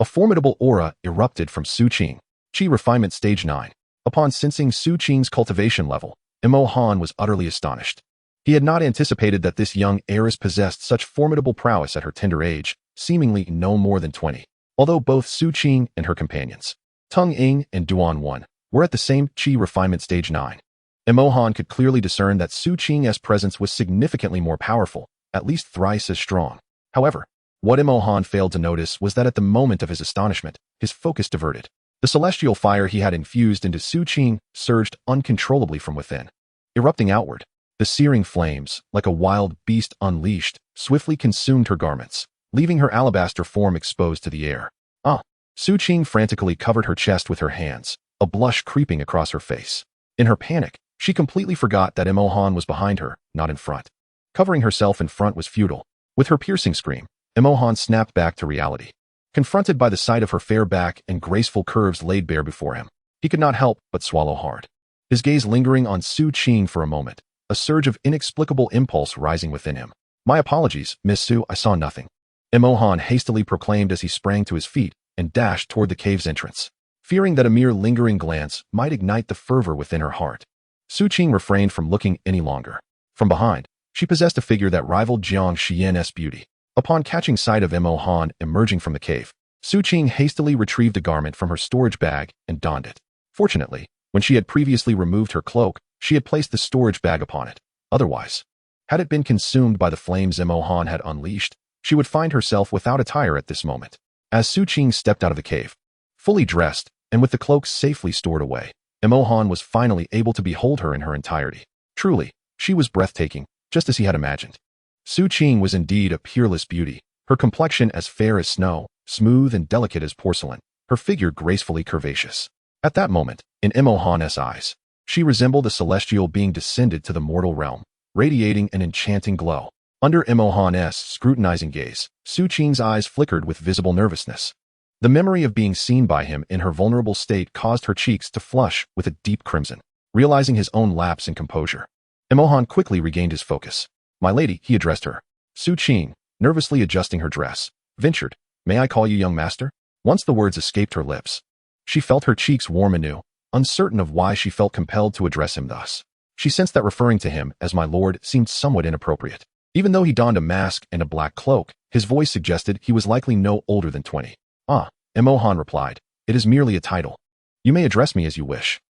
A formidable aura erupted from Su Qing. Qi Refinement Stage 9. Upon sensing Su Qing's cultivation level, Imohan was utterly astonished. He had not anticipated that this young heiress possessed such formidable prowess at her tender age, seemingly no more than 20. Although both Su Qing and her companions, Tung Ying and Duan Wan, were at the same Qi Refinement Stage 9. Imohan could clearly discern that Su Qing's presence was significantly more powerful, at least thrice as strong. However, what Imohan failed to notice was that at the moment of his astonishment, his focus diverted. The celestial fire he had infused into Su Qing surged uncontrollably from within. Erupting outward, the searing flames, like a wild beast unleashed, swiftly consumed her garments, leaving her alabaster form exposed to the air. Su Qing frantically covered her chest with her hands, a blush creeping across her face. In her panic, she completely forgot that Imohan was behind her, not in front. Covering herself in front was futile. With her piercing scream, Imohan snapped back to reality. Confronted by the sight of her fair back and graceful curves laid bare before him, he could not help but swallow hard. His gaze lingering on Su Qing for a moment, a surge of inexplicable impulse rising within him. My apologies, Miss Su, I saw nothing, Imohan hastily proclaimed as he sprang to his feet and dashed toward the cave's entrance, fearing that a mere lingering glance might ignite the fervor within her heart. Su Qing refrained from looking any longer. From behind, she possessed a figure that rivaled Jiang Xian's beauty. Upon catching sight of Imohan emerging from the cave, Su Qing hastily retrieved a garment from her storage bag and donned it. Fortunately, when she had previously removed her cloak, she had placed the storage bag upon it. Otherwise, had it been consumed by the flames Imohan had unleashed, she would find herself without attire at this moment. As Su Qing stepped out of the cave, fully dressed and with the cloak safely stored away, Imohan was finally able to behold her in her entirety. Truly, she was breathtaking, just as he had imagined. Su Qing was indeed a peerless beauty, her complexion as fair as snow, smooth and delicate as porcelain, her figure gracefully curvaceous. At that moment, in Imohan's eyes, she resembled a celestial being descended to the mortal realm, radiating an enchanting glow. Under Imohan's scrutinizing gaze, Su Qing's eyes flickered with visible nervousness. The memory of being seen by him in her vulnerable state caused her cheeks to flush with a deep crimson. Realizing his own lapse in composure, Imohan quickly regained his focus. "My lady," he addressed her. Su Qing, nervously adjusting her dress, ventured, "May I call you young master?" Once the words escaped her lips, she felt her cheeks warm anew, uncertain of why she felt compelled to address him thus. She sensed that referring to him as my lord seemed somewhat inappropriate. Even though he donned a mask and a black cloak, his voice suggested he was likely no older than 20. "Ah," Imohan replied, "it is merely a title. You may address me as you wish."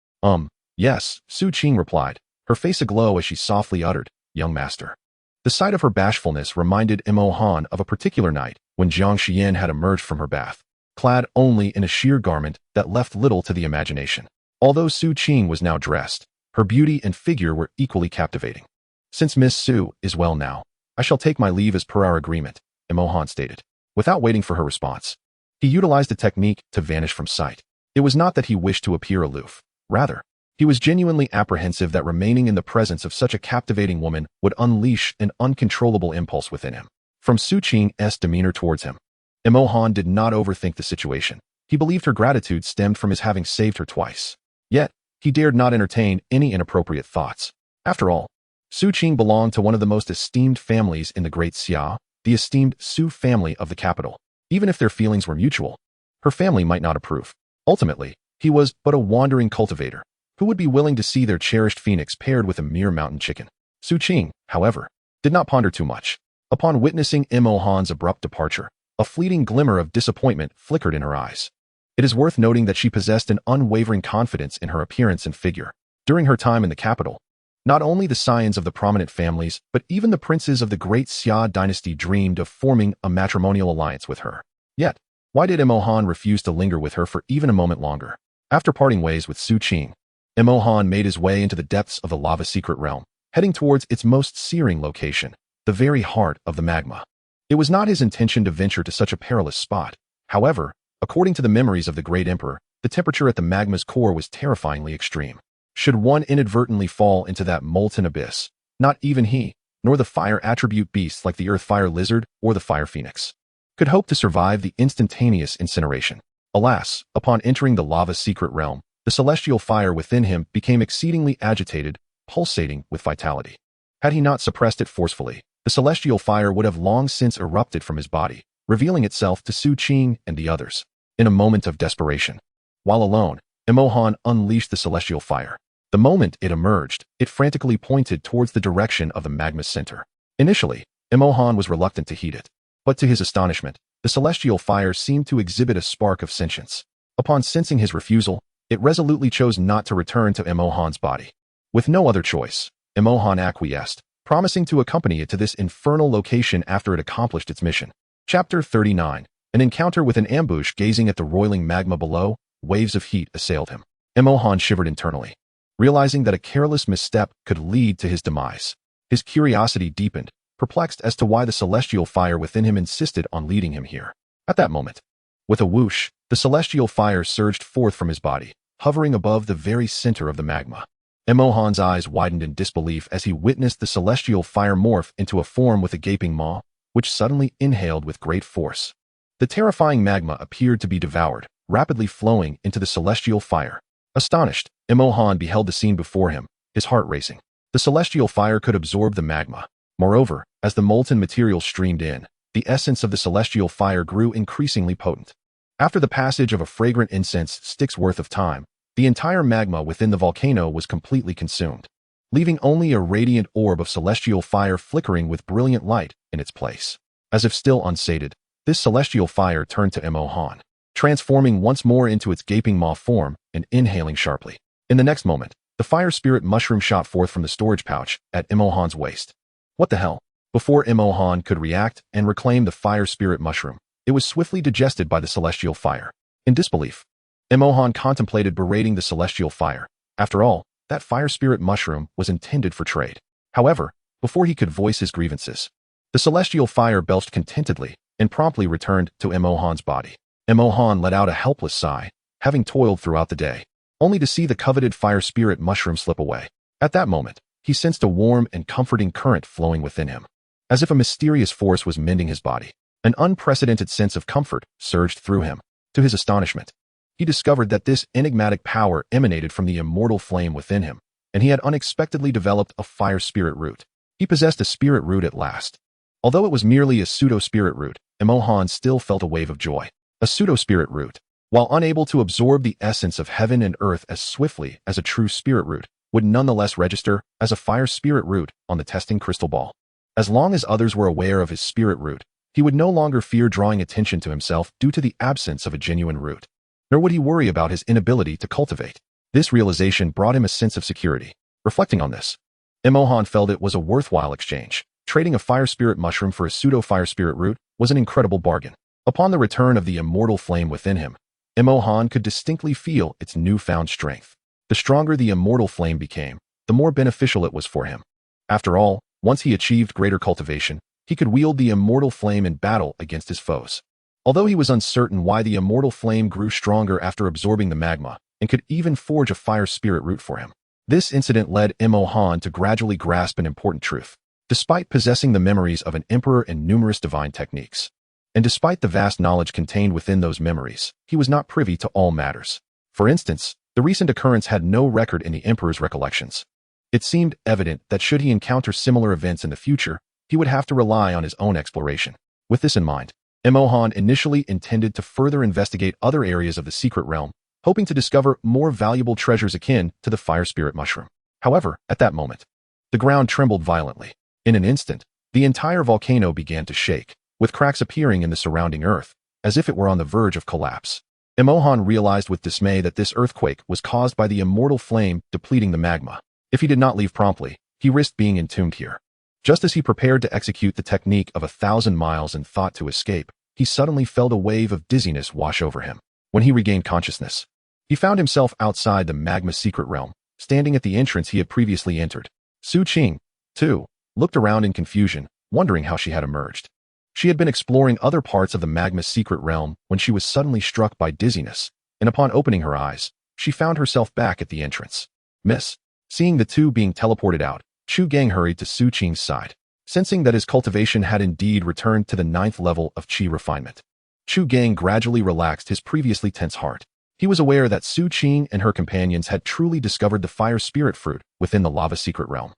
Yes," Su Qing replied, her face aglow as she softly uttered, "Young master." The sight of her bashfulness reminded Imohan of a particular night when Jiang Xian had emerged from her bath, clad only in a sheer garment that left little to the imagination. Although Su Qing was now dressed, her beauty and figure were equally captivating. "Since Miss Su is well now, I shall take my leave as per our agreement," Imohan stated. Without waiting for her response, he utilized a technique to vanish from sight. It was not that he wished to appear aloof. Rather, he was genuinely apprehensive that remaining in the presence of such a captivating woman would unleash an uncontrollable impulse within him. From Su Qing's demeanor towards him, Imohan did not overthink the situation. He believed her gratitude stemmed from his having saved her twice. Yet, he dared not entertain any inappropriate thoughts. After all, Su Qing belonged to one of the most esteemed families in the Great Xia, the esteemed Su family of the capital. Even if their feelings were mutual, her family might not approve. Ultimately, he was but a wandering cultivator, who would be willing to see their cherished phoenix paired with a mere mountain chicken. Su Qing, however, did not ponder too much. Upon witnessing Imohan's abrupt departure, a fleeting glimmer of disappointment flickered in her eyes. It is worth noting that she possessed an unwavering confidence in her appearance and figure. During her time in the capital, not only the scions of the prominent families, but even the princes of the Great Xia dynasty dreamed of forming a matrimonial alliance with her. Yet, why did Imohan refuse to linger with her for even a moment longer? After parting ways with Su Qing, Imohan made his way into the depths of the lava secret realm, heading towards its most searing location, the very heart of the magma. It was not his intention to venture to such a perilous spot. However, according to the memories of the great emperor, the temperature at the magma's core was terrifyingly extreme. Should one inadvertently fall into that molten abyss, not even he, nor the fire attribute beasts like the earth fire lizard or the fire phoenix, could hope to survive the instantaneous incineration. Alas, upon entering the lava secret realm, the celestial fire within him became exceedingly agitated, pulsating with vitality. Had he not suppressed it forcefully, the celestial fire would have long since erupted from his body, revealing itself to Su Qing and the others. In a moment of desperation, while alone, Imohan unleashed the celestial fire. The moment it emerged, it frantically pointed towards the direction of the magma's center. Initially, Imohan was reluctant to heed it, but to his astonishment, the celestial fire seemed to exhibit a spark of sentience. Upon sensing his refusal, it resolutely chose not to return to Imohan's body. With no other choice, Imohan acquiesced, promising to accompany it to this infernal location after it accomplished its mission. Chapter 39. An encounter with an ambush. Gazing at the roiling magma below, waves of heat assailed him. Imohan shivered internally, realizing that a careless misstep could lead to his demise. His curiosity deepened, perplexed as to why the celestial fire within him insisted on leading him here. At that moment, with a whoosh, the celestial fire surged forth from his body, hovering above the very center of the magma. Imohan's eyes widened in disbelief as he witnessed the celestial fire morph into a form with a gaping maw, which suddenly inhaled with great force. The terrifying magma appeared to be devoured, rapidly flowing into the celestial fire. Astonished, Imohan beheld the scene before him, his heart racing. The celestial fire could absorb the magma. Moreover, as the molten material streamed in, the essence of the celestial fire grew increasingly potent. After the passage of a fragrant incense stick's worth of time, the entire magma within the volcano was completely consumed, leaving only a radiant orb of celestial fire flickering with brilliant light in its place. As if still unsated, this celestial fire turned to Imohan, transforming once more into its gaping maw form and inhaling sharply. In the next moment, the fire spirit mushroom shot forth from the storage pouch at Imohan's waist. What the hell? Before Imohan could react and reclaim the fire spirit mushroom, it was swiftly digested by the celestial fire. In disbelief, Imohan contemplated berating the celestial fire. After all, that fire spirit mushroom was intended for trade. However, before he could voice his grievances. The celestial fire belched contentedly and promptly returned to Emohan's body. Emohan let out a helpless sigh, having toiled throughout the day, only to see the coveted fire spirit mushroom slip away. At that moment, he sensed a warm and comforting current flowing within him, as if a mysterious force was mending his body. An unprecedented sense of comfort surged through him. To his astonishment, he discovered that this enigmatic power emanated from the immortal flame within him, and he had unexpectedly developed a fire spirit root. He possessed a spirit root at last. Although it was merely a pseudo-spirit root, Emohan still felt a wave of joy. A pseudo-spirit root, while unable to absorb the essence of heaven and earth as swiftly as a true spirit root, would nonetheless register as a fire spirit root on the testing crystal ball. As long as others were aware of his spirit root, he would no longer fear drawing attention to himself due to the absence of a genuine root, nor would he worry about his inability to cultivate. This realization brought him a sense of security. Reflecting on this, Emohan felt it was a worthwhile exchange. Trading a fire spirit mushroom for a pseudo-fire spirit root was an incredible bargain. Upon the return of the immortal flame within him, Emohan could distinctly feel its newfound strength. The stronger the immortal flame became, the more beneficial it was for him. After all, once he achieved greater cultivation, he could wield the immortal flame in battle against his foes. Although he was uncertain why the immortal flame grew stronger after absorbing the magma, and could even forge a fire spirit root for him, this incident led Emohan to gradually grasp an important truth. Despite possessing the memories of an emperor and numerous divine techniques, and despite the vast knowledge contained within those memories, he was not privy to all matters. For instance, the recent occurrence had no record in the emperor's recollections. It seemed evident that should he encounter similar events in the future, he would have to rely on his own exploration. With this in mind, Emohan initially intended to further investigate other areas of the secret realm, hoping to discover more valuable treasures akin to the fire spirit mushroom. However, at that moment, the ground trembled violently. In an instant, the entire volcano began to shake, with cracks appearing in the surrounding earth, as if it were on the verge of collapse. Emohan realized with dismay that this earthquake was caused by the immortal flame depleting the magma. If he did not leave promptly, he risked being entombed here. Just as he prepared to execute the technique of 1,000 miles and thought to escape, he suddenly felt a wave of dizziness wash over him. When he regained consciousness, he found himself outside the magma secret realm, standing at the entrance he had previously entered. Su Qing, too, looked around in confusion, wondering how she had emerged. She had been exploring other parts of the magma secret realm when she was suddenly struck by dizziness, and upon opening her eyes, she found herself back at the entrance. Miss. Seeing the two being teleported out, Chu Gang hurried to Su Qing's side, sensing that his cultivation had indeed returned to the 9th level of qi refinement. Chu Gang gradually relaxed his previously tense heart. He was aware that Su Qing and her companions had truly discovered the fire spirit fruit within the lava secret realm.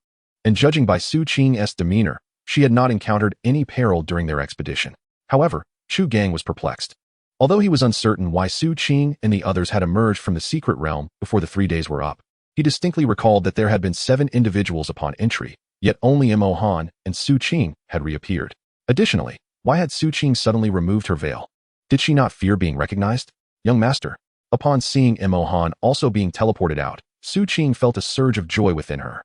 And judging by Su Qing's demeanor, she had not encountered any peril during their expedition. However, Chu Gang was perplexed. Although he was uncertain why Su Qing and the others had emerged from the secret realm before the 3 days were up, he distinctly recalled that there had been 7 individuals upon entry, yet only Emohan and Su Qing had reappeared. Additionally, why had Su Qing suddenly removed her veil? Did she not fear being recognized? Young master. Upon seeing Emohan also being teleported out, Su Qing felt a surge of joy within her.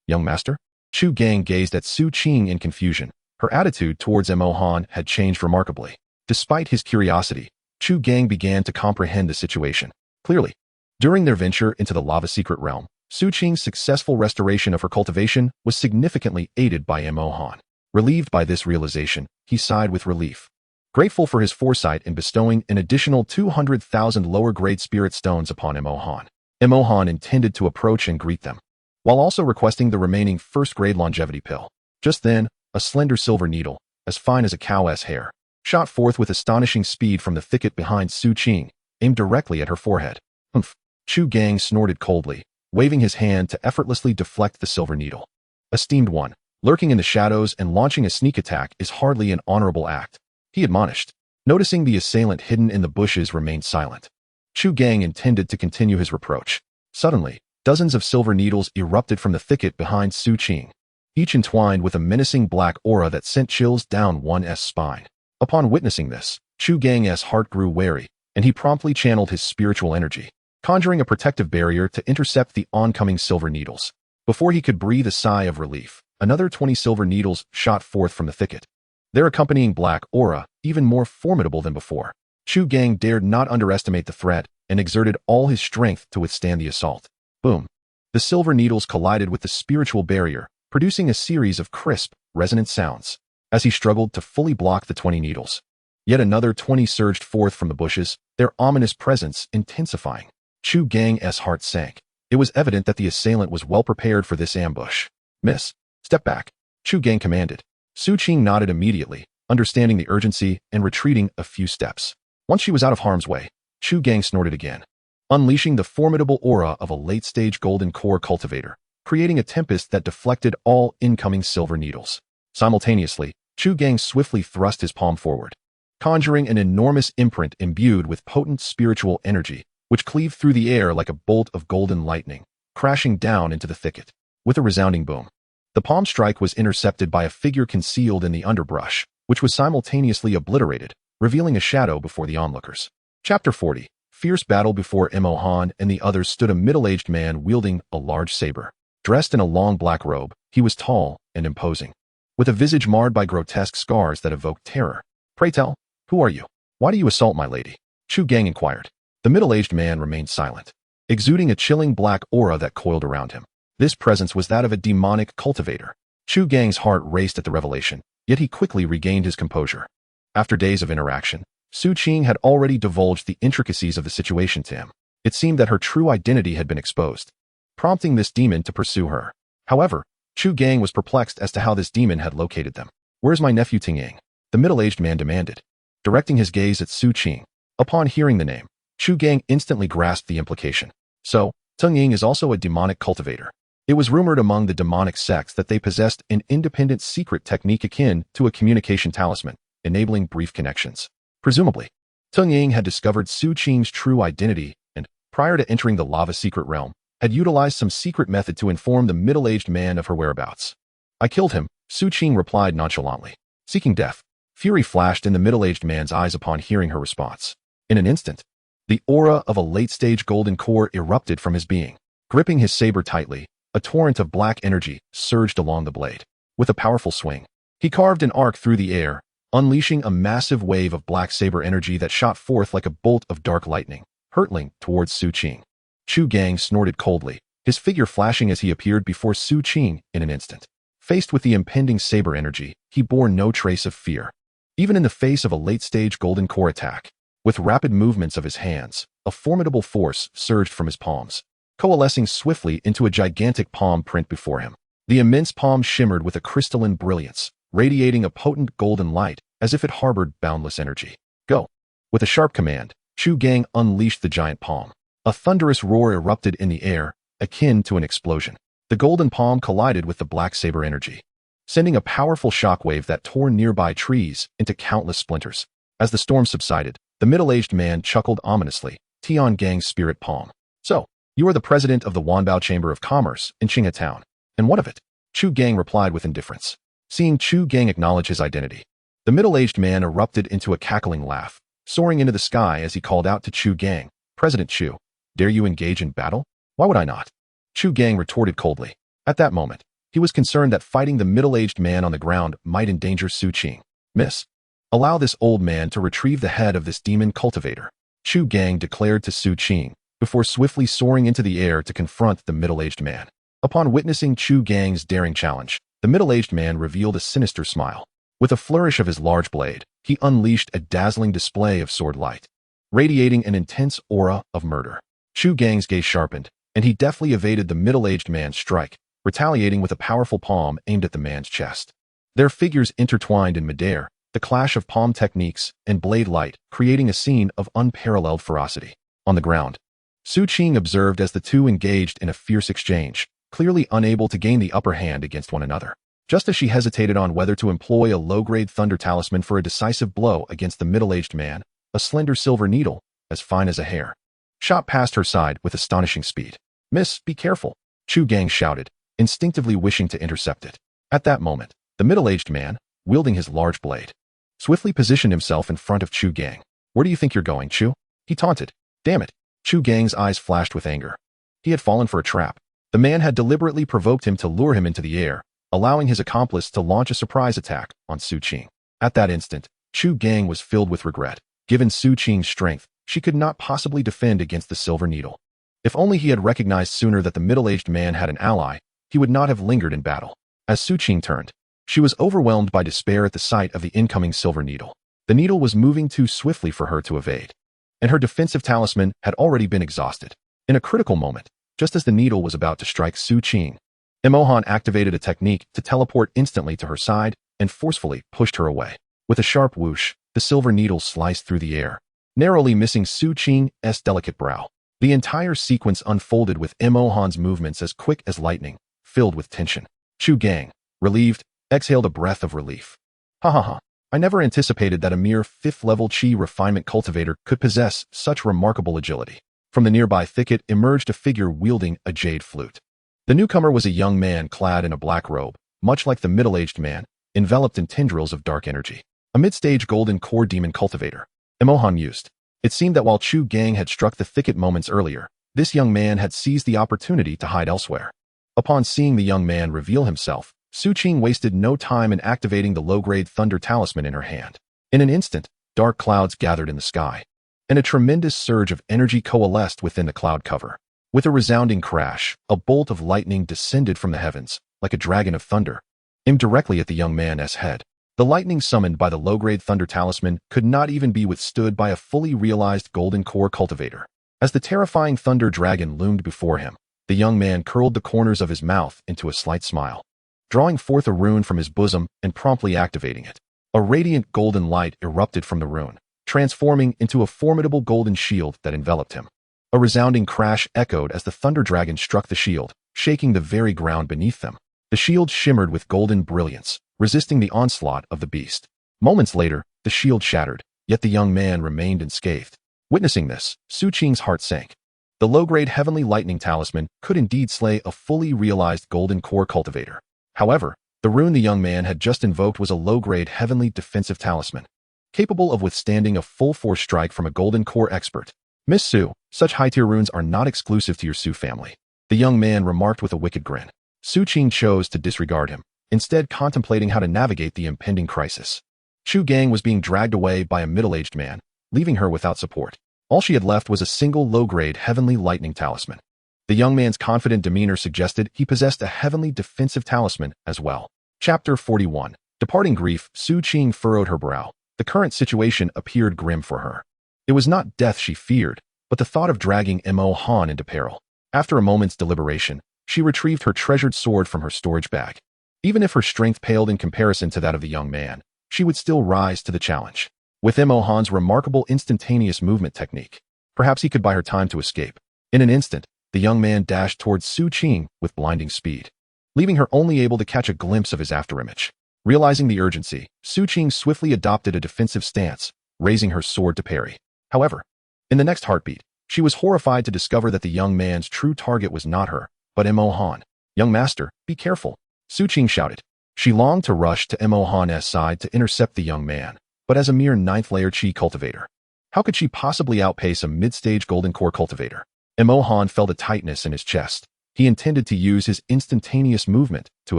Young master? Chu Gang gazed at Su Qing in confusion. Her attitude towards Emohan had changed remarkably. Despite his curiosity, Chu Gang began to comprehend the situation. Clearly, during their venture into the lava secret realm, Su Qing's successful restoration of her cultivation was significantly aided by Emohan. Relieved by this realization, he sighed with relief. Grateful for his foresight in bestowing an additional 200,000 lower-grade spirit stones upon Emohan, Emohan intended to approach and greet them, while also requesting the remaining first-grade longevity pill. Just then, a slender silver needle, as fine as a cow's hair, shot forth with astonishing speed from the thicket behind Su Qing, aimed directly at her forehead. Humph! Chu Gang snorted coldly, waving his hand to effortlessly deflect the silver needle. Esteemed one, lurking in the shadows and launching a sneak attack is hardly an honorable act, he admonished. Noticing the assailant hidden in the bushes remained silent, Chu Gang intended to continue his reproach. Suddenly, dozens of silver needles erupted from the thicket behind Su Qing, each entwined with a menacing black aura that sent chills down one's spine. Upon witnessing this, Chu Gang's heart grew wary, and he promptly channeled his spiritual energy, conjuring a protective barrier to intercept the oncoming silver needles. Before he could breathe a sigh of relief, another 20 silver needles shot forth from the thicket, their accompanying black aura even more formidable than before. Chu Gang dared not underestimate the threat and exerted all his strength to withstand the assault. Boom! The silver needles collided with the spiritual barrier, producing a series of crisp, resonant sounds. As he struggled to fully block the 20 needles, yet another 20 surged forth from the bushes, their ominous presence intensifying. Chu Gang's heart sank. It was evident that the assailant was well prepared for this ambush. Miss, step back, Chu Gang commanded. Su Qing nodded immediately, understanding the urgency and retreating a few steps. Once she was out of harm's way, Chu Gang snorted again, unleashing the formidable aura of a late-stage golden core cultivator, creating a tempest that deflected all incoming silver needles. Simultaneously, Chu Gang swiftly thrust his palm forward, conjuring an enormous imprint imbued with potent spiritual energy, which cleaved through the air like a bolt of golden lightning, crashing down into the thicket. With a resounding boom, the palm strike was intercepted by a figure concealed in the underbrush, which was simultaneously obliterated, revealing a shadow before the onlookers. Chapter 40. Fierce battle. Before Mo Han and the others stood a middle-aged man wielding a large saber. Dressed in a long black robe, he was tall and imposing, with a visage marred by grotesque scars that evoked terror. Pray tell, who are you? Why do you assault my lady? Chu Gang inquired. The middle-aged man remained silent, exuding a chilling black aura that coiled around him. This presence was that of a demonic cultivator. Chu Gang's heart raced at the revelation, yet he quickly regained his composure. After days of interaction, Su Qing had already divulged the intricacies of the situation to him. It seemed that her true identity had been exposed, prompting this demon to pursue her. However, Chu Gang was perplexed as to how this demon had located them. Where's my nephew Tingyang? The middle-aged man demanded, directing his gaze at Su Qing. Upon hearing the name, Chu Gang instantly grasped the implication. So, Tingyang is also a demonic cultivator. It was rumored among the demonic sects that they possessed an independent secret technique akin to a communication talisman, enabling brief connections. Presumably, Tingyang had discovered Su Qing's true identity and, prior to entering the lava secret realm, had utilized some secret method to inform the middle-aged man of her whereabouts. I killed him, Su Qing replied nonchalantly. Seeking death. Fury flashed in the middle-aged man's eyes upon hearing her response. In an instant, the aura of a late-stage golden core erupted from his being. Gripping his saber tightly, a torrent of black energy surged along the blade. With a powerful swing, he carved an arc through the air, unleashing a massive wave of black saber energy that shot forth like a bolt of dark lightning, hurtling towards Su Qing. Chu Gang snorted coldly, his figure flashing as he appeared before Su Qing in an instant. Faced with the impending saber energy, he bore no trace of fear, even in the face of a late-stage golden core attack. With rapid movements of his hands, a formidable force surged from his palms, coalescing swiftly into a gigantic palm print before him. The immense palm shimmered with a crystalline brilliance, radiating a potent golden light as if it harbored boundless energy. Go! With a sharp command, Chu Gang unleashed the giant palm. A thunderous roar erupted in the air, akin to an explosion. The golden palm collided with the black saber energy, sending a powerful shockwave that tore nearby trees into countless splinters. As the storm subsided, the middle-aged man chuckled ominously. Tian Gang's spirit palm. So, you are the president of the Wanbao Chamber of Commerce in Qinghe Town. And what of it? Chu Gang replied with indifference. Seeing Chu Gang acknowledge his identity, the middle-aged man erupted into a cackling laugh, soaring into the sky as he called out to Chu Gang. President Chu, dare you engage in battle? Why would I not? Chu Gang retorted coldly. At that moment, he was concerned that fighting the middle-aged man on the ground might endanger Su Qing. Miss, allow this old man to retrieve the head of this demon cultivator, Chu Gang declared to Su Qing, before swiftly soaring into the air to confront the middle-aged man. Upon witnessing Chu Gang's daring challenge, the middle-aged man revealed a sinister smile. With a flourish of his large blade, he unleashed a dazzling display of sword light, radiating an intense aura of murder. Chu Gang's gaze sharpened, and he deftly evaded the middle-aged man's strike, retaliating with a powerful palm aimed at the man's chest. Their figures intertwined in midair, the clash of palm techniques and blade light creating a scene of unparalleled ferocity. On the ground, Su Qing observed as the two engaged in a fierce exchange, clearly unable to gain the upper hand against one another. Just as she hesitated on whether to employ a low-grade thunder talisman for a decisive blow against the middle-aged man, a slender silver needle, as fine as a hair, shot past her side with astonishing speed. Miss, be careful, Chu Gang shouted, instinctively wishing to intercept it. At that moment, the middle-aged man, wielding his large blade, swiftly positioned himself in front of Chu Gang. Where do you think you're going, Chu? He taunted. Damn it. Chu Gang's eyes flashed with anger. He had fallen for a trap. The man had deliberately provoked him to lure him into the air, allowing his accomplice to launch a surprise attack on Su Qing. At that instant, Chu Gang was filled with regret. Given Su Qing's strength, she could not possibly defend against the silver needle. If only he had recognized sooner that the middle-aged man had an ally, he would not have lingered in battle. As Su Qing turned, she was overwhelmed by despair at the sight of the incoming silver needle. The needle was moving too swiftly for her to evade, and her defensive talisman had already been exhausted. In a critical moment, just as the needle was about to strike Su Qing, Emohan activated a technique to teleport instantly to her side and forcefully pushed her away. With a sharp whoosh, the silver needle sliced through the air, narrowly missing Su Qing's delicate brow. The entire sequence unfolded with Emohan's movements as quick as lightning, filled with tension. Chu Gang, relieved, exhaled a breath of relief. Ha ha ha. I never anticipated that a mere 5th-level Qi refinement cultivator could possess such remarkable agility. From the nearby thicket emerged a figure wielding a jade flute. The newcomer was a young man clad in a black robe, much like the middle-aged man, enveloped in tendrils of dark energy. A mid-stage golden core demon cultivator. Emohan mused. It seemed that while Chu Gang had struck the thicket moments earlier, this young man had seized the opportunity to hide elsewhere. Upon seeing the young man reveal himself, Su Qing wasted no time in activating the low-grade thunder talisman in her hand. In an instant, dark clouds gathered in the sky, and a tremendous surge of energy coalesced within the cloud cover. With a resounding crash, a bolt of lightning descended from the heavens, like a dragon of thunder, aimed directly at the young man's head. The lightning summoned by the low-grade thunder talisman could not even be withstood by a fully realized golden core cultivator. As the terrifying thunder dragon loomed before him, the young man curled the corners of his mouth into a slight smile, drawing forth a rune from his bosom and promptly activating it. A radiant golden light erupted from the rune, transforming into a formidable golden shield that enveloped him. A resounding crash echoed as the thunder dragon struck the shield, shaking the very ground beneath them. The shield shimmered with golden brilliance, resisting the onslaught of the beast. Moments later, the shield shattered, yet the young man remained unscathed. Witnessing this, Su Qing's heart sank. The low-grade heavenly lightning talisman could indeed slay a fully realized golden core cultivator. However, the rune the young man had just invoked was a low-grade heavenly defensive talisman, capable of withstanding a full-force strike from a golden core expert. Miss Su, such high-tier runes are not exclusive to your Su family, the young man remarked with a wicked grin. Su Qing chose to disregard him, instead contemplating how to navigate the impending crisis. Chu Gang was being dragged away by a middle-aged man, leaving her without support. All she had left was a single low-grade heavenly lightning talisman. The young man's confident demeanor suggested he possessed a heavenly defensive talisman as well. Chapter 41. Departing grief, Su Qing furrowed her brow. The current situation appeared grim for her. It was not death she feared, but the thought of dragging Emohan into peril. After a moment's deliberation, she retrieved her treasured sword from her storage bag. Even if her strength paled in comparison to that of the young man, she would still rise to the challenge. With Emohan's remarkable instantaneous movement technique, perhaps he could buy her time to escape. In an instant, the young man dashed towards Su Qing with blinding speed, leaving her only able to catch a glimpse of his afterimage. Realizing the urgency, Su Qing swiftly adopted a defensive stance, raising her sword to parry. However, in the next heartbeat, she was horrified to discover that the young man's true target was not her, but Emohan. "Young master, be careful," Su Qing shouted. She longed to rush to Emohan's side to intercept the young man, but as a mere 9th-layer Qi cultivator, how could she possibly outpace a mid-stage golden core cultivator? Emohan felt a tightness in his chest. He intended to use his instantaneous movement to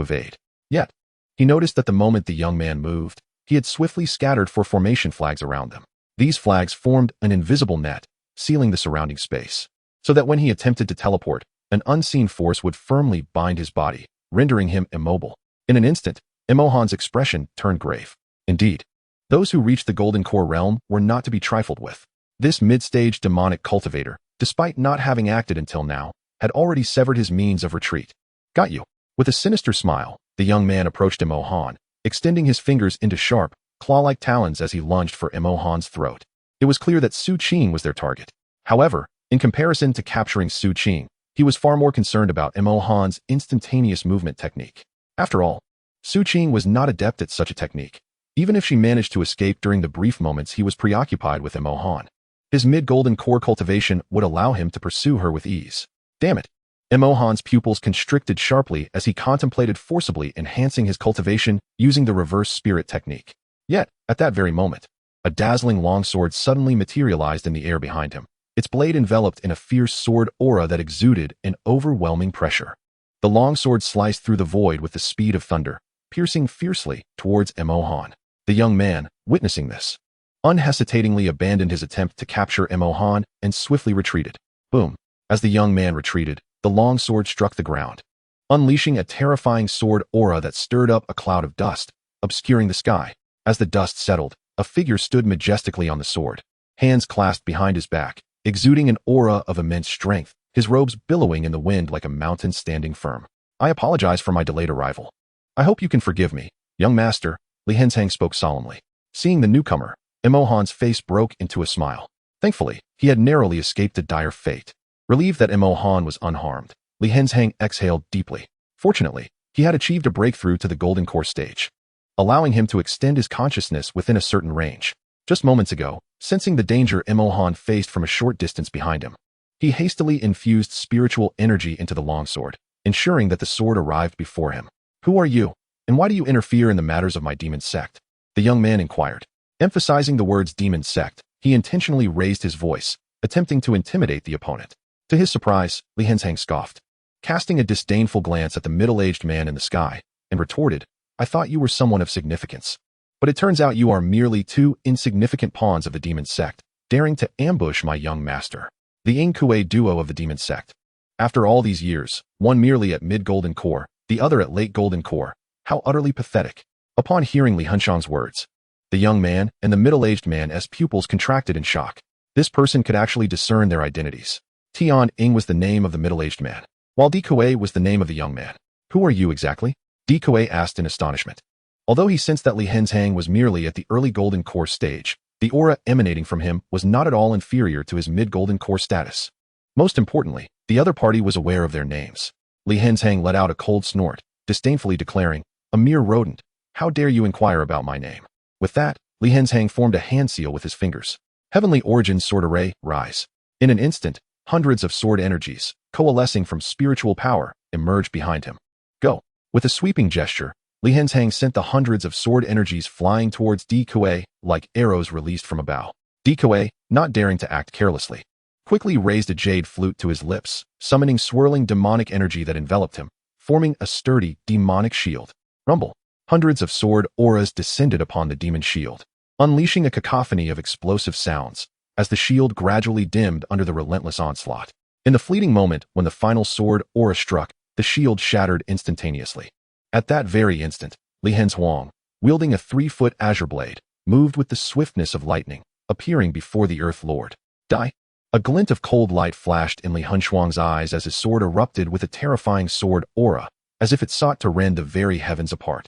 evade. Yet, he noticed that the moment the young man moved, he had swiftly scattered four formation flags around them. These flags formed an invisible net, sealing the surrounding space, so that when he attempted to teleport, an unseen force would firmly bind his body, rendering him immobile. In an instant, Emohan's expression turned grave. Indeed, those who reached the Golden Core realm were not to be trifled with. This mid-stage demonic cultivator, despite not having acted until now, had already severed his means of retreat. "Got you." With a sinister smile, the young man approached Emohan, extending his fingers into sharp, claw-like talons as he lunged for Emohan's throat. It was clear that Su Qing was their target. However, in comparison to capturing Su Qing, he was far more concerned about Emohan's instantaneous movement technique. After all, Su Qing was not adept at such a technique. Even if she managed to escape during the brief moments he was preoccupied with Emohan, his mid-golden core cultivation would allow him to pursue her with ease. Damn it! Emohan's pupils constricted sharply as he contemplated forcibly enhancing his cultivation using the reverse spirit technique. Yet, at that very moment, a dazzling longsword suddenly materialized in the air behind him, its blade enveloped in a fierce sword aura that exuded an overwhelming pressure. The longsword sliced through the void with the speed of thunder, piercing fiercely towards Emohan. The young man, witnessing this, unhesitatingly abandoned his attempt to capture Emohan and swiftly retreated. Boom! As the young man retreated, the longsword struck the ground, unleashing a terrifying sword aura that stirred up a cloud of dust, obscuring the sky. As the dust settled, a figure stood majestically on the sword, hands clasped behind his back, exuding an aura of immense strength, his robes billowing in the wind like a mountain standing firm. I apologize for my delayed arrival. I hope you can forgive me, young master, Li Henzhang spoke solemnly. Seeing the newcomer, Imohan's face broke into a smile. Thankfully, he had narrowly escaped a dire fate. Relieved that Imohan was unharmed, Li Henzhang exhaled deeply. Fortunately, he had achieved a breakthrough to the golden core stage, allowing him to extend his consciousness within a certain range. Just moments ago, sensing the danger Imohan faced from a short distance behind him, he hastily infused spiritual energy into the longsword, ensuring that the sword arrived before him. Who are you, and why do you interfere in the matters of my demon sect? The young man inquired. Emphasizing the words demon sect, he intentionally raised his voice, attempting to intimidate the opponent. To his surprise, Li Henzhang scoffed, casting a disdainful glance at the middle-aged man in the sky, and retorted, I thought you were someone of significance. But it turns out you are merely two insignificant pawns of the demon sect, daring to ambush my young master. The Ying Kuei duo of the demon sect. After all these years, one merely at mid-golden core, the other at late golden core. How utterly pathetic. Upon hearing Li Henzhang's words, the young man and the middle-aged man's pupils contracted in shock. This person could actually discern their identities. Tian Ying was the name of the middle-aged man, while Di Kuei was the name of the young man. Who are you exactly? Di Kuei asked in astonishment. Although he sensed that Li Henzhang was merely at the early golden core stage, the aura emanating from him was not at all inferior to his mid-golden core status. Most importantly, the other party was aware of their names. Li Henzhang let out a cold snort, disdainfully declaring, a mere rodent, how dare you inquire about my name? With that, Li Henzhang formed a hand seal with his fingers. Heavenly Origin Sword Array, rise. In an instant, hundreds of sword energies, coalescing from spiritual power, emerged behind him. Go. With a sweeping gesture, Li Henzhang sent the hundreds of sword energies flying towards Di Kuei like arrows released from a bow. Di Kuei, not daring to act carelessly, quickly raised a jade flute to his lips, summoning swirling demonic energy that enveloped him, forming a sturdy, demonic shield. Rumble. Hundreds of sword auras descended upon the demon shield, unleashing a cacophony of explosive sounds, as the shield gradually dimmed under the relentless onslaught. In the fleeting moment when the final sword aura struck, the shield shattered instantaneously. At that very instant, Li Henzhuang, wielding a 3-foot azure blade, moved with the swiftness of lightning, appearing before the Earth Lord. Die! A glint of cold light flashed in Li Henzhuang's eyes as his sword erupted with a terrifying sword aura, as if it sought to rend the very heavens apart.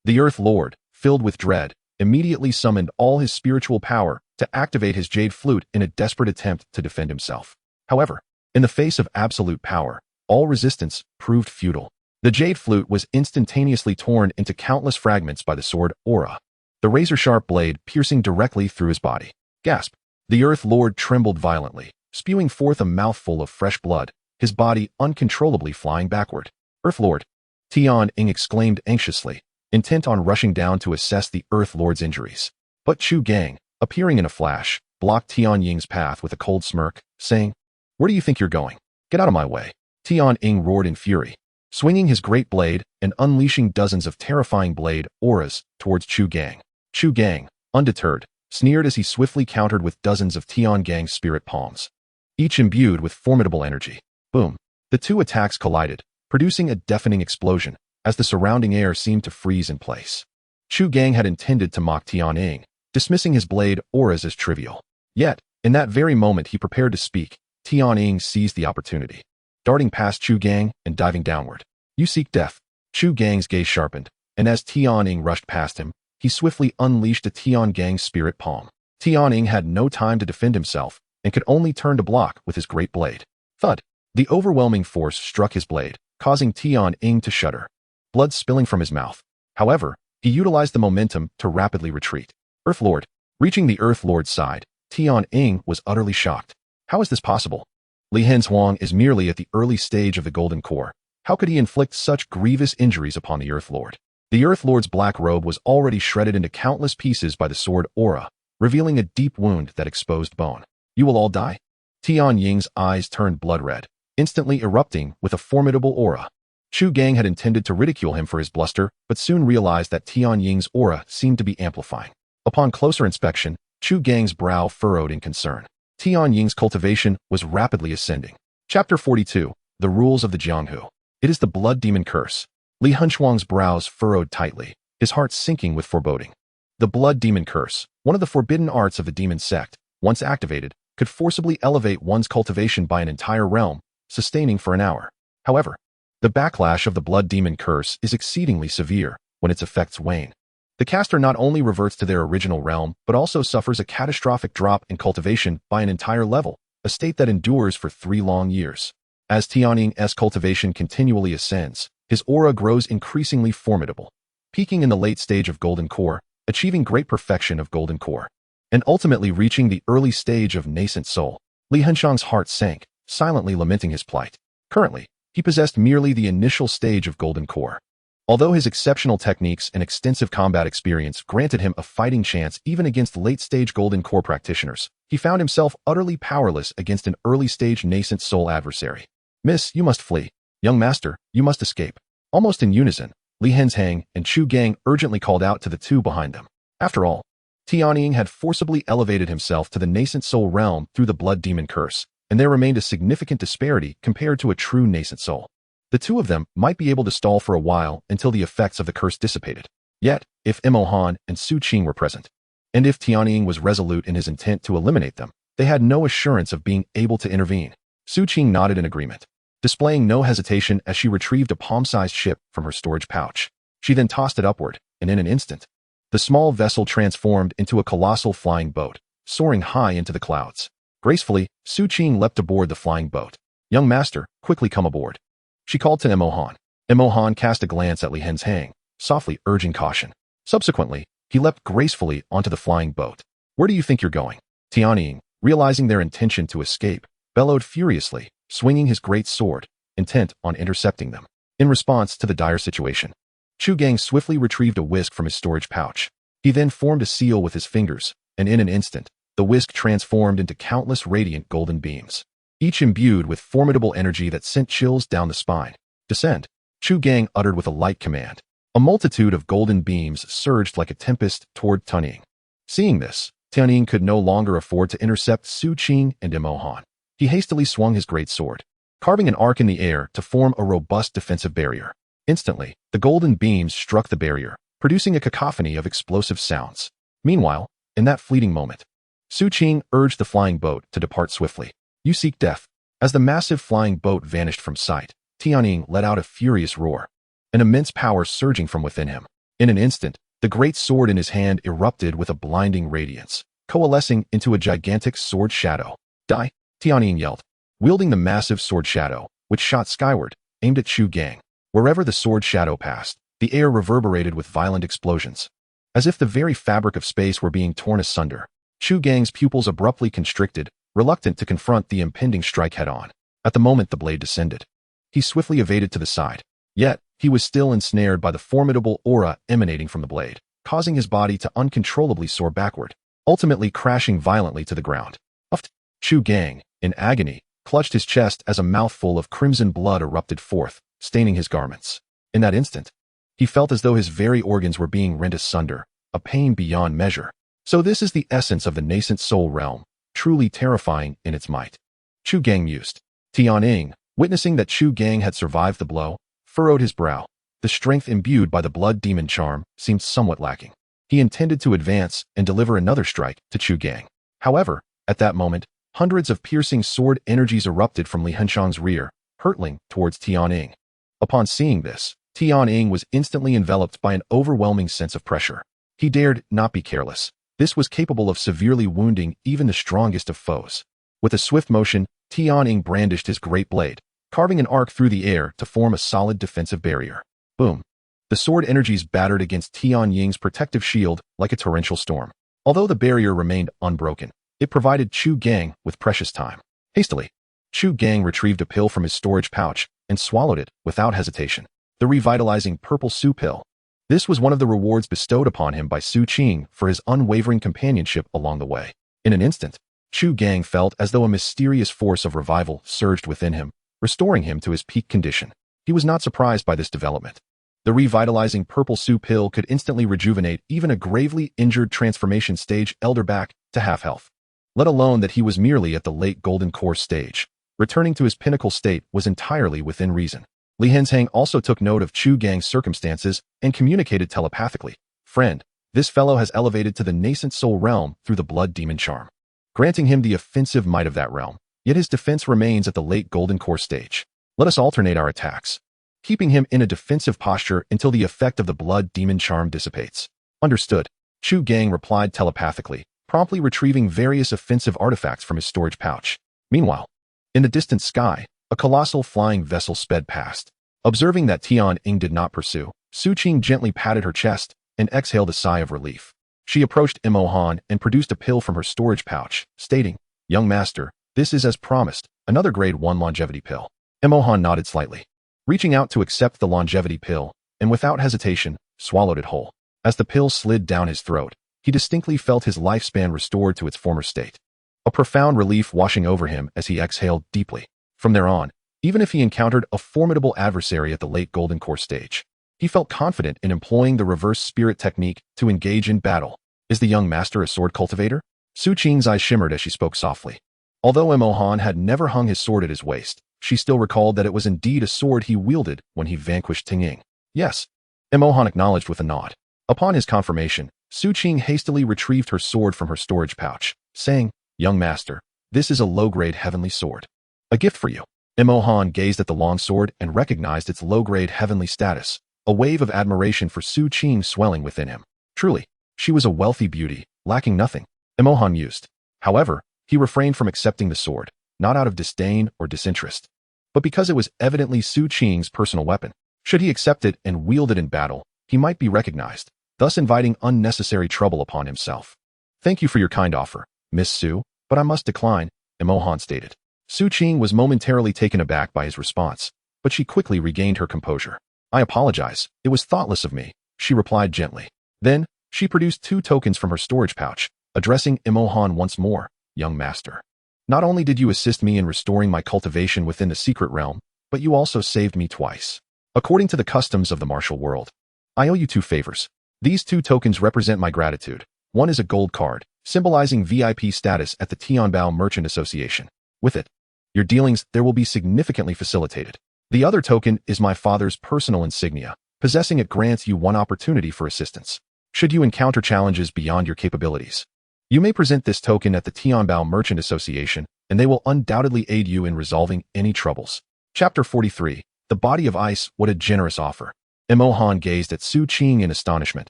The Earth Lord, filled with dread, immediately summoned all his spiritual power to activate his jade flute in a desperate attempt to defend himself. However, in the face of absolute power, all resistance proved futile. The jade flute was instantaneously torn into countless fragments by the sword aura, the razor-sharp blade piercing directly through his body. Gasp! The Earth Lord trembled violently, spewing forth a mouthful of fresh blood, his body uncontrollably flying backward. Earth Lord! Tian Ying exclaimed anxiously, intent on rushing down to assess the Earth Lord's injuries. But Chu Gang, appearing in a flash, blocked Tian Ying's path with a cold smirk, saying, Where do you think you're going? Get out of my way. Tian Ying roared in fury, swinging his great blade and unleashing dozens of terrifying blade auras towards Chu Gang. Chu Gang, undeterred, sneered as he swiftly countered with dozens of Tian Gang's spirit palms, each imbued with formidable energy. Boom! The two attacks collided, producing a deafening explosion, as the surrounding air seemed to freeze in place. Chu Gang had intended to mock Tian Ying, dismissing his blade auras as trivial. Yet, in that very moment he prepared to speak, Tian Ying seized the opportunity, darting past Chu Gang and diving downward. You seek death. Chu Gang's gaze sharpened, and as Tian Ying rushed past him, he swiftly unleashed a Tian Gang spirit palm. Tian Ying had no time to defend himself and could only turn to block with his great blade. Thud! The overwhelming force struck his blade, causing Tian Ying to shudder, blood spilling from his mouth. However, he utilized the momentum to rapidly retreat. Earth Lord. Reaching the Earth Lord's side, Tian Ying was utterly shocked. How is this possible? Li Henzhuang is merely at the early stage of the Golden Core. How could he inflict such grievous injuries upon the Earth Lord? The Earth Lord's black robe was already shredded into countless pieces by the sword aura, revealing a deep wound that exposed bone. You will all die? Tian Ying's eyes turned blood red, instantly erupting with a formidable aura. Chu Gang had intended to ridicule him for his bluster, but soon realized that Tian Ying's aura seemed to be amplifying. Upon closer inspection, Chu Gang's brow furrowed in concern. Tian Ying's cultivation was rapidly ascending. Chapter 42, The Rules of the Jianghu. It is the blood demon curse. Li Henshuang's brows furrowed tightly, his heart sinking with foreboding. The blood demon curse, one of the forbidden arts of the demon sect, once activated, could forcibly elevate one's cultivation by an entire realm, sustaining for an hour. However, the backlash of the blood demon curse is exceedingly severe when its effects wane. The caster not only reverts to their original realm, but also suffers a catastrophic drop in cultivation by an entire level, a state that endures for 3 long years. As Tianying's cultivation continually ascends, his aura grows increasingly formidable, peaking in the late stage of Golden Core, achieving great perfection of Golden Core, and ultimately reaching the early stage of nascent soul. Li Henshuang's heart sank, silently lamenting his plight. Currently, he possessed merely the initial stage of Golden Core. Although his exceptional techniques and extensive combat experience granted him a fighting chance even against late-stage Golden Core practitioners, he found himself utterly powerless against an early-stage nascent soul adversary. "Miss, you must flee. Young master, you must escape." Almost in unison, Li Henzhang and Chu Gang urgently called out to the two behind them. After all, Tianying had forcibly elevated himself to the nascent soul realm through the blood demon curse, and there remained a significant disparity compared to a true nascent soul. The two of them might be able to stall for a while until the effects of the curse dissipated. Yet, if Mo Han and Su Qing were present, and if Tianying was resolute in his intent to eliminate them, they had no assurance of being able to intervene. Su Qing nodded in agreement, displaying no hesitation as she retrieved a palm-sized ship from her storage pouch. She then tossed it upward, and in an instant, the small vessel transformed into a colossal flying boat, soaring high into the clouds. Gracefully, Su Qing leapt aboard the flying boat. "Young master, quickly come aboard," she called to Mo Han. Mo Han cast a glance at Li Henzhang, softly urging caution. Subsequently, he leapt gracefully onto the flying boat. "Where do you think you're going?" Tianying, realizing their intention to escape, bellowed furiously, swinging his great sword, intent on intercepting them. In response to the dire situation, Chu Gang swiftly retrieved a whisk from his storage pouch. He then formed a seal with his fingers, and in an instant, the whisk transformed into countless radiant golden beams, each imbued with formidable energy that sent chills down the spine. "Descend," Chu Gang uttered with a light command. A multitude of golden beams surged like a tempest toward Tianying. Seeing this, Tianying could no longer afford to intercept Su Qing and Mo Han. He hastily swung his great sword, carving an arc in the air to form a robust defensive barrier. Instantly, the golden beams struck the barrier, producing a cacophony of explosive sounds. Meanwhile, in that fleeting moment, Su Qing urged the flying boat to depart swiftly. "You seek death." As the massive flying boat vanished from sight, Tianying let out a furious roar, an immense power surging from within him. In an instant, the great sword in his hand erupted with a blinding radiance, coalescing into a gigantic sword shadow. "Die!" Tianying yelled, wielding the massive sword shadow, which shot skyward, aimed at Chu Gang. Wherever the sword shadow passed, the air reverberated with violent explosions. As if the very fabric of space were being torn asunder, Chu Gang's pupils abruptly constricted, reluctant to confront the impending strike head-on. At the moment the blade descended, he swiftly evaded to the side. Yet, he was still ensnared by the formidable aura emanating from the blade, causing his body to uncontrollably soar backward, ultimately crashing violently to the ground. Uffed! Chu Gang, in agony, clutched his chest as a mouthful of crimson blood erupted forth, staining his garments. In that instant, he felt as though his very organs were being rent asunder, a pain beyond measure. So this is the essence of the nascent soul realm, truly terrifying in its might. Chu Gang mused. Tianying, witnessing that Chu Gang had survived the blow, furrowed his brow. The strength imbued by the blood demon charm seemed somewhat lacking. He intended to advance and deliver another strike to Chu Gang. However, at that moment, hundreds of piercing sword energies erupted from Li Henshuang's rear, hurtling towards Tianying. Upon seeing this, Tianying was instantly enveloped by an overwhelming sense of pressure. He dared not be careless. This was capable of severely wounding even the strongest of foes. With a swift motion, Tianying brandished his great blade, carving an arc through the air to form a solid defensive barrier. Boom! The sword energies battered against Tianying's protective shield like a torrential storm. Although the barrier remained unbroken, it provided Chu Gang with precious time. Hastily, Chu Gang retrieved a pill from his storage pouch and swallowed it without hesitation. The revitalizing purple Su pill. This was one of the rewards bestowed upon him by Su Qing for his unwavering companionship along the way. In an instant, Chu Gang felt as though a mysterious force of revival surged within him, restoring him to his peak condition. He was not surprised by this development. The revitalizing purple Su pill could instantly rejuvenate even a gravely injured transformation stage elder back to half health. Let alone that he was merely at the late Golden Core stage. Returning to his pinnacle state was entirely within reason. Li Henzhang also took note of Chu Gang's circumstances and communicated telepathically. Friend, this fellow has elevated to the nascent soul realm through the blood demon charm, granting him the offensive might of that realm, yet his defense remains at the late golden core stage. Let us alternate our attacks, keeping him in a defensive posture until the effect of the blood demon charm dissipates. Understood. Chu Gang replied telepathically, promptly retrieving various offensive artifacts from his storage pouch. Meanwhile, in the distant sky, a colossal flying vessel sped past. Observing that Tian Ying did not pursue, Su Qing gently patted her chest and exhaled a sigh of relief. She approached Imo Han and produced a pill from her storage pouch, stating, "Young master, this is as promised, another grade 1 longevity pill." Imo Han nodded slightly, reaching out to accept the longevity pill, and without hesitation, swallowed it whole. As the pill slid down his throat, he distinctly felt his lifespan restored to its former state. A profound relief washing over him as he exhaled deeply. From there on, even if he encountered a formidable adversary at the late golden core stage, he felt confident in employing the reverse spirit technique to engage in battle. Is the young master a sword cultivator? Su Qing's eyes shimmered as she spoke softly. Although Imo Han had never hung his sword at his waist, she still recalled that it was indeed a sword he wielded when he vanquished Ting Ying. Yes, Imo Han acknowledged with a nod. Upon his confirmation, Su Qing hastily retrieved her sword from her storage pouch, saying, "Young master, this is a low-grade heavenly sword. A gift for you." Imo Han gazed at the long sword and recognized its low-grade heavenly status, a wave of admiration for Su Qing swelling within him. Truly, she was a wealthy beauty, lacking nothing. Imo Han mused. However, he refrained from accepting the sword, not out of disdain or disinterest, but because it was evidently Su Qing's personal weapon. Should he accept it and wield it in battle, he might be recognized, thus inviting unnecessary trouble upon himself. "Thank you for your kind offer, Miss Su, but I must decline," Imo Han stated. Su Qing was momentarily taken aback by his response, but she quickly regained her composure. "I apologize, it was thoughtless of me," she replied gently. Then, she produced 2 tokens from her storage pouch, addressing Imo Han once more, "Young master, not only did you assist me in restoring my cultivation within the secret realm, but you also saved me twice. According to the customs of the martial world, I owe you 2 favors. These 2 tokens represent my gratitude. One is a gold card, symbolizing VIP status at the Tianbao Merchant Association. With it, your dealings there will be significantly facilitated. The other token is my father's personal insignia. Possessing it grants you 1 opportunity for assistance. Should you encounter challenges beyond your capabilities, you may present this token at the Tianbao Merchant Association, and they will undoubtedly aid you in resolving any troubles." Chapter 43. The Body of Ice. What a generous offer. Imo Han gazed at Su Qing in astonishment,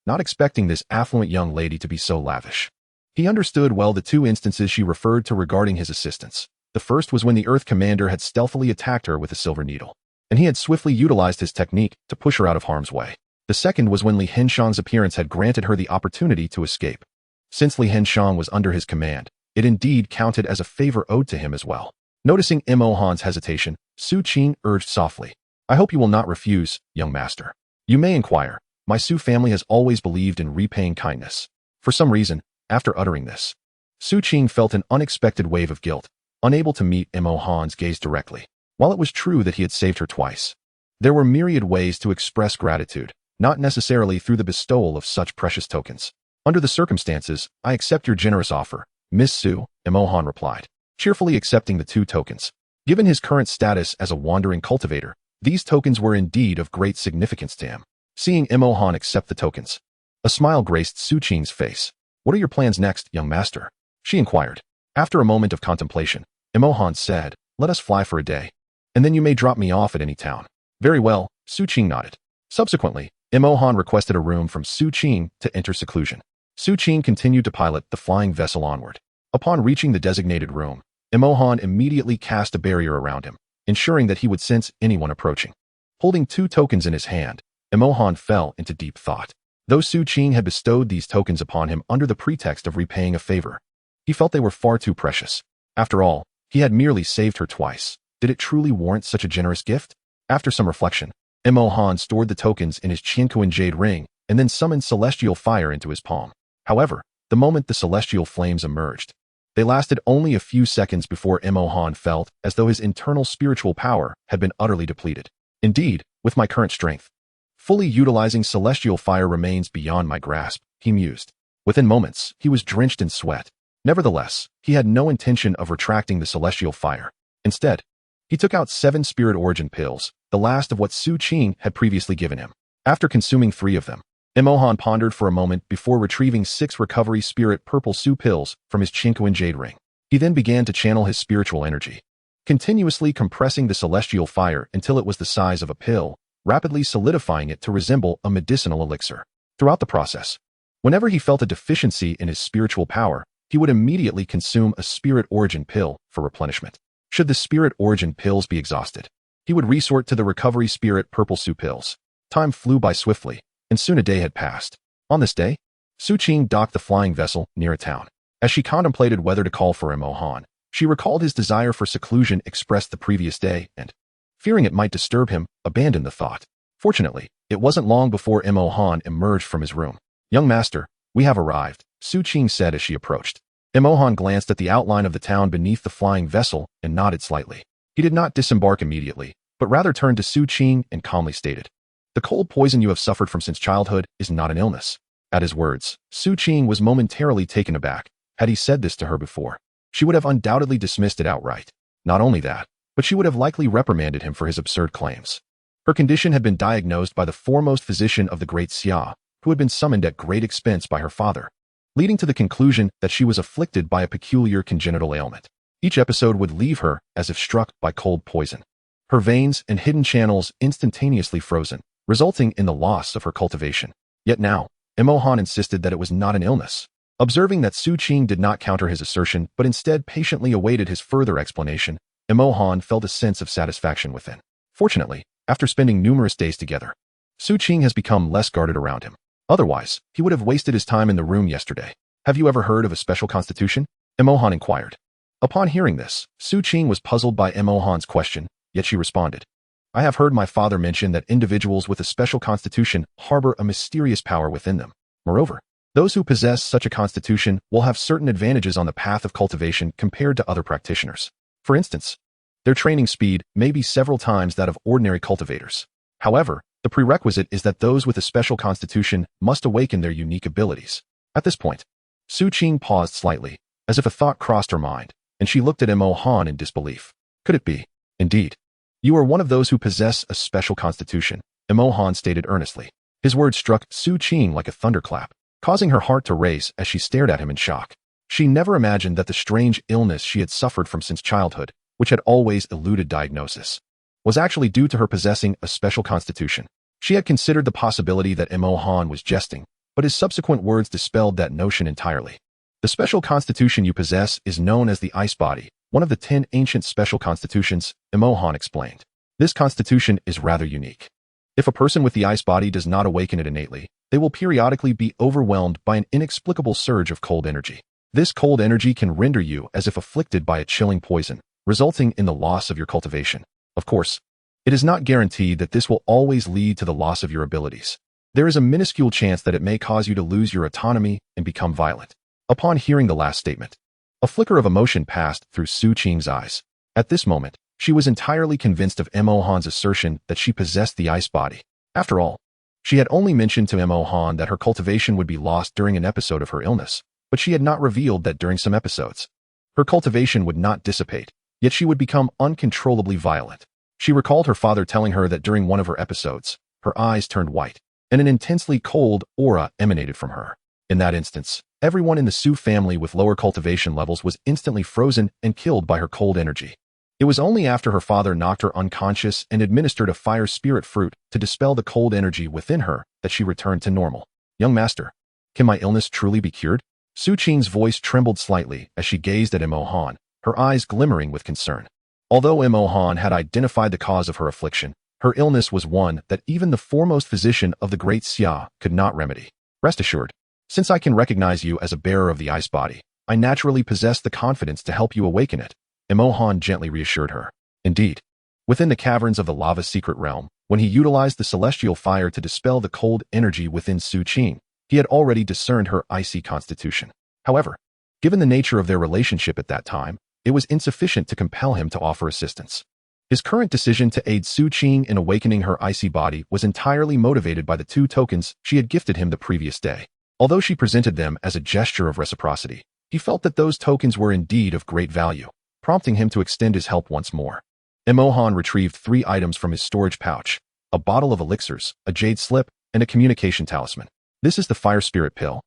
not expecting this affluent young lady to be so lavish. He understood well the 2 instances she referred to regarding his assistance. The first was when the Earth Commander had stealthily attacked her with a silver needle, and he had swiftly utilized his technique to push her out of harm's way. The second was when Li Henshan's appearance had granted her the opportunity to escape. Since Li Henshan was under his command, it indeed counted as a favor owed to him as well. Noticing Imo Han's hesitation, Su Qing urged softly, "I hope you will not refuse, young master. You may inquire. My Su family has always believed in repaying kindness." For some reason, after uttering this, Su Qing felt an unexpected wave of guilt, unable to meet Imo Han's gaze directly. While it was true that he had saved her twice, there were myriad ways to express gratitude, not necessarily through the bestowal of such precious tokens. "Under the circumstances, I accept your generous offer, Miss Su," Imo Han replied, cheerfully accepting the 2 tokens. Given his current status as a wandering cultivator, these tokens were indeed of great significance to him. Seeing Imo Han accept the tokens, a smile graced Su Qing's face. "What are your plans next, young master?" she inquired. After a moment of contemplation, Imo Han said, "Let us fly for a day, and then you may drop me off at any town." "Very well," Su Qing nodded. Subsequently, Imo Han requested a room from Su Qing to enter seclusion. Su Qing continued to pilot the flying vessel onward. Upon reaching the designated room, Imo Han immediately cast a barrier around him, ensuring that he would sense anyone approaching. Holding 2 tokens in his hand, Imo Han fell into deep thought. Though Su Qing had bestowed these tokens upon him under the pretext of repaying a favor, he felt they were far too precious. After all, he had merely saved her twice. Did it truly warrant such a generous gift? After some reflection, Imo Han stored the tokens in his Qianquan jade ring and then summoned celestial fire into his palm. However, the moment the celestial flames emerged, they lasted only a few seconds before Imo Han felt as though his internal spiritual power had been utterly depleted. "Indeed, with my current strength, fully utilizing celestial fire remains beyond my grasp," he mused. Within moments, he was drenched in sweat. Nevertheless, he had no intention of retracting the celestial fire. Instead, he took out 7 spirit origin pills, the last of what Su Qing had previously given him. After consuming 3 of them, Emohan pondered for a moment before retrieving 6 recovery spirit purple Su pills from his Chinkoan jade ring. He then began to channel his spiritual energy, continuously compressing the celestial fire until it was the size of a pill, rapidly solidifying it to resemble a medicinal elixir. Throughout the process, whenever he felt a deficiency in his spiritual power, he would immediately consume a spirit origin pill for replenishment. Should the spirit origin pills be exhausted, he would resort to the recovery spirit purple Su pills. Time flew by swiftly, and soon a day had passed. On this day, Su Qing docked the flying vessel near a town. As she contemplated whether to call for Emohan, she recalled his desire for seclusion expressed the previous day and, fearing it might disturb him, abandoned the thought. Fortunately, it wasn't long before Emohan emerged from his room. "Young master, we have arrived," Su Qing said as she approached. Emohan glanced at the outline of the town beneath the flying vessel and nodded slightly. He did not disembark immediately, but rather turned to Su Qing and calmly stated, "The cold poison you have suffered from since childhood is not an illness." At his words, Su Qing was momentarily taken aback. Had he said this to her before, she would have undoubtedly dismissed it outright. Not only that, but she would have likely reprimanded him for his absurd claims. Her condition had been diagnosed by the foremost physician of the Great Xia, who had been summoned at great expense by her father, leading to the conclusion that she was afflicted by a peculiar congenital ailment. Each episode would leave her as if struck by cold poison. Her veins and hidden channels instantaneously frozen, resulting in the loss of her cultivation. Yet now, Emohan insisted that it was not an illness. Observing that Su Qing did not counter his assertion but instead patiently awaited his further explanation, Emohan felt a sense of satisfaction within. Fortunately, after spending numerous days together, Su Qing has become less guarded around him. Otherwise, he would have wasted his time in the room yesterday. "Have you ever heard of a special constitution?" Emohan inquired. Upon hearing this, Su Qing was puzzled by Emohan's question, yet she responded, "I have heard my father mention that individuals with a special constitution harbor a mysterious power within them. Moreover, those who possess such a constitution will have certain advantages on the path of cultivation compared to other practitioners. For instance, their training speed may be several times that of ordinary cultivators. However, the prerequisite is that those with a special constitution must awaken their unique abilities." At this point, Su Qing paused slightly, as if a thought crossed her mind, and she looked at Emohan in disbelief. "Could it be? Indeed. You are one of those who possess a special constitution," Emohan stated earnestly. His words struck Su Qing like a thunderclap, causing her heart to race as she stared at him in shock. She never imagined that the strange illness she had suffered from since childhood, which had always eluded diagnosis, was actually due to her possessing a special constitution. She had considered the possibility that Emohan was jesting, but his subsequent words dispelled that notion entirely. "The special constitution you possess is known as the Ice Body, one of the 10 ancient special constitutions," Emohan explained. "This constitution is rather unique. If a person with the Ice Body does not awaken it innately, they will periodically be overwhelmed by an inexplicable surge of cold energy. This cold energy can render you as if afflicted by a chilling poison, resulting in the loss of your cultivation. Of course, it is not guaranteed that this will always lead to the loss of your abilities. There is a minuscule chance that it may cause you to lose your autonomy and become violent." Upon hearing the last statement, a flicker of emotion passed through Su Qing's eyes. At this moment, she was entirely convinced of Emohan's assertion that she possessed the Ice Body. After all, she had only mentioned to Emohan that her cultivation would be lost during an episode of her illness, but she had not revealed that during some episodes, her cultivation would not dissipate, yet she would become uncontrollably violent. She recalled her father telling her that during one of her episodes, her eyes turned white, and an intensely cold aura emanated from her. In that instance, everyone in the Su family with lower cultivation levels was instantly frozen and killed by her cold energy. It was only after her father knocked her unconscious and administered a fire spirit fruit to dispel the cold energy within her that she returned to normal. "Young master, can my illness truly be cured?" Su Qing's voice trembled slightly as she gazed at Emohan, her eyes glimmering with concern. Although Emohan had identified the cause of her affliction, her illness was one that even the foremost physician of the Great Xia could not remedy. "Rest assured, since I can recognize you as a bearer of the Ice Body, I naturally possess the confidence to help you awaken it," Emohan gently reassured her. Indeed, within the caverns of the lava's secret realm, when he utilized the celestial fire to dispel the cold energy within Su Qing, he had already discerned her icy constitution. However, given the nature of their relationship at that time, it was insufficient to compel him to offer assistance. His current decision to aid Su Qing in awakening her icy body was entirely motivated by the 2 tokens she had gifted him the previous day. Although she presented them as a gesture of reciprocity, he felt that those tokens were indeed of great value, prompting him to extend his help once more. Emohan retrieved 3 items from his storage pouch: a bottle of elixirs, a jade slip, and a communication talisman. This is the fire spirit pill,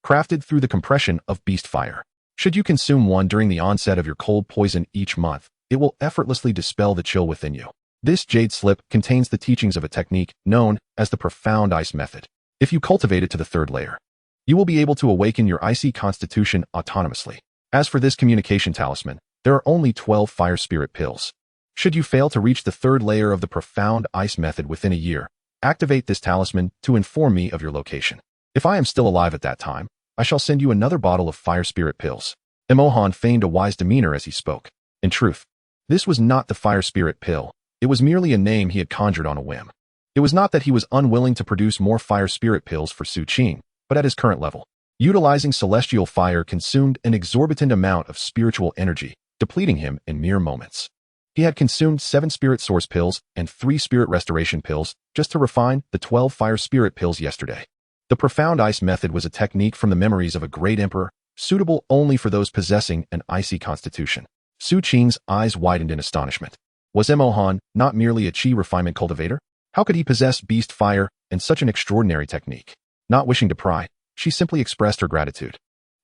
crafted through the compression of beast fire. Should you consume one during the onset of your cold poison each month, it will effortlessly dispel the chill within you. This jade slip contains the teachings of a technique known as the profound ice method. If you cultivate it to the 3rd layer, you will be able to awaken your icy constitution autonomously. As for this communication talisman, there are only 12 fire spirit pills. Should you fail to reach the 3rd layer of the profound ice method within a year, activate this talisman to inform me of your location. If I am still alive at that time, I shall send you another bottle of fire spirit pills. Emohan feigned a wise demeanor as he spoke. In truth, this was not the fire spirit pill. It was merely a name he had conjured on a whim. It was not that he was unwilling to produce more fire spirit pills for Su Qing, but at his current level, utilizing celestial fire consumed an exorbitant amount of spiritual energy, depleting him in mere moments. He had consumed 7 spirit source pills and 3 spirit restoration pills just to refine the 12 fire spirit pills yesterday. The profound ice method was a technique from the memories of a great emperor, suitable only for those possessing an icy constitution. Su Qing's eyes widened in astonishment. Was Emohan not merely a chi refinement cultivator? How could he possess beast fire and such an extraordinary technique? Not wishing to pry, she simply expressed her gratitude.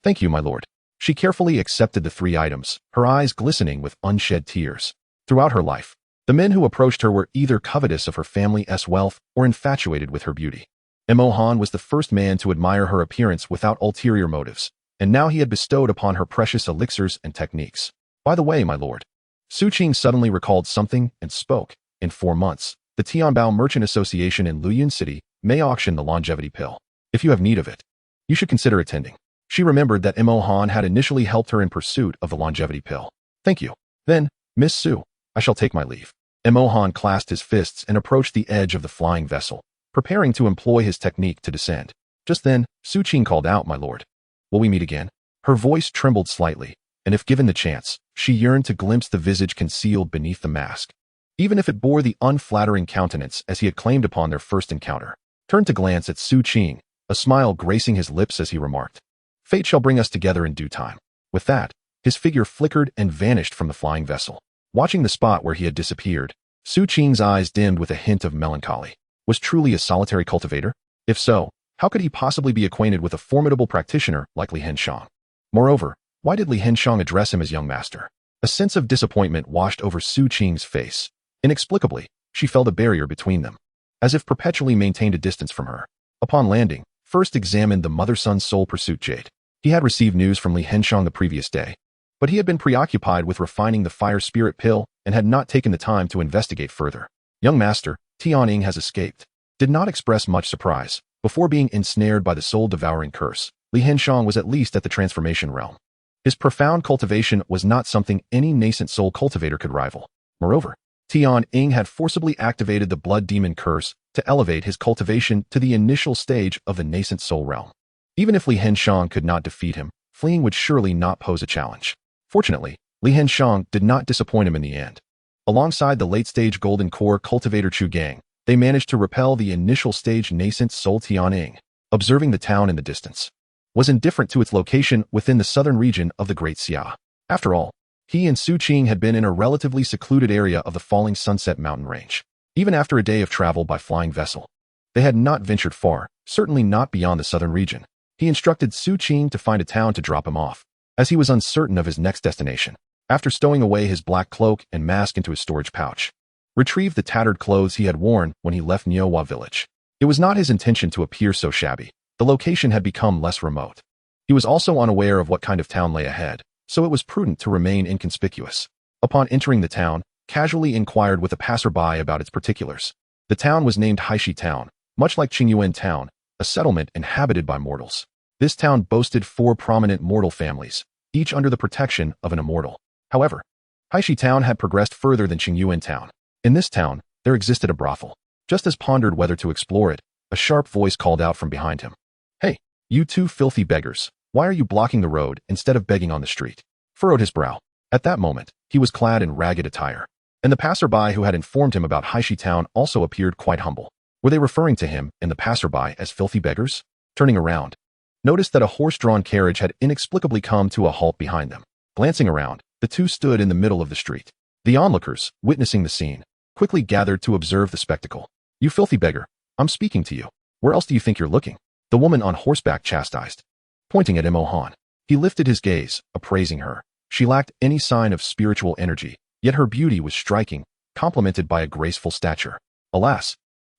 Thank you, my lord. She carefully accepted the 3 items, her eyes glistening with unshed tears. Throughout her life, the men who approached her were either covetous of her family's wealth or infatuated with her beauty. Emohan was the first man to admire her appearance without ulterior motives, and now he had bestowed upon her precious elixirs and techniques. By the way, my lord, Su Qing suddenly recalled something and spoke. In 4 months, the Tianbao Merchant Association in Luyun City may auction the longevity pill. If you have need of it, you should consider attending. She remembered that Emohan had initially helped her in pursuit of the longevity pill. Thank you. Then, Miss Su, I shall take my leave. Emohan clasped his fists and approached the edge of the flying vessel, preparing to employ his technique to descend. Just then, Su Qing called out, my lord. Will we meet again? Her voice trembled slightly, and if given the chance, she yearned to glimpse the visage concealed beneath the mask. Even if it bore the unflattering countenance as he had claimed upon their first encounter. Turned to glance at Su Qing, a smile gracing his lips as he remarked, Fate shall bring us together in due time. With that, his figure flickered and vanished from the flying vessel. Watching the spot where he had disappeared, Su Qing's eyes dimmed with a hint of melancholy. Was truly a solitary cultivator? If so, how could he possibly be acquainted with a formidable practitioner like Li Henshan? Moreover, why did Li Henshan address him as young master? A sense of disappointment washed over Su Qing's face. Inexplicably, she felt a barrier between them, as if perpetually maintained a distance from her. Upon landing, first examined the mother-son soul pursuit jade. He had received news from Li Henshan the previous day, but he had been preoccupied with refining the fire spirit pill and had not taken the time to investigate further. Young master, Tianing has escaped. Did not express much surprise. Before being ensnared by the soul-devouring curse, Li Henshan was at least at the transformation realm. His profound cultivation was not something any nascent soul cultivator could rival. Moreover, Tianing had forcibly activated the blood demon curse to elevate his cultivation to the initial stage of the nascent soul realm. Even if Li Henshan could not defeat him, fleeing would surely not pose a challenge. Fortunately, Li Henshan did not disappoint him in the end. Alongside the late-stage golden core cultivator Chu Gang, they managed to repel the initial stage nascent soul Tianing. Observing the town in the distance, was indifferent to its location within the southern region of the Great Xia. After all, he and Su Qing had been in a relatively secluded area of the falling Sunset Mountain Range. Even after a day of travel by flying vessel, they had not ventured far, certainly not beyond the southern region. He instructed Su Qing to find a town to drop him off, as he was uncertain of his next destination. After stowing away his black cloak and mask into his storage pouch, retrieved the tattered clothes he had worn when he left Nyowa village. It was not his intention to appear so shabby. The location had become less remote. He was also unaware of what kind of town lay ahead, so it was prudent to remain inconspicuous. Upon entering the town, casually inquired with a passerby about its particulars. The town was named Haishi Town, much like Qingyuan Town, a settlement inhabited by mortals. This town boasted 4 prominent mortal families, each under the protection of an immortal. However, Haishi Town had progressed further than Qingyuan Town. In this town, there existed a brothel. Just as pondered whether to explore it, a sharp voice called out from behind him. Hey, you 2 filthy beggars, why are you blocking the road instead of begging on the street? Furrowed his brow. At that moment, he was clad in ragged attire, and the passerby who had informed him about Haishi Town also appeared quite humble. Were they referring to him and the passerby as filthy beggars? Turning around, noticed that a horse-drawn carriage had inexplicably come to a halt behind them. Glancing around, the 2 stood in the middle of the street. The onlookers, witnessing the scene, quickly gathered to observe the spectacle. "You filthy beggar, I'm speaking to you. Where else do you think you're looking?" the woman on horseback chastised. Pointing at Imohan, he lifted his gaze, appraising her. She lacked any sign of spiritual energy, yet her beauty was striking, complemented by a graceful stature. Alas,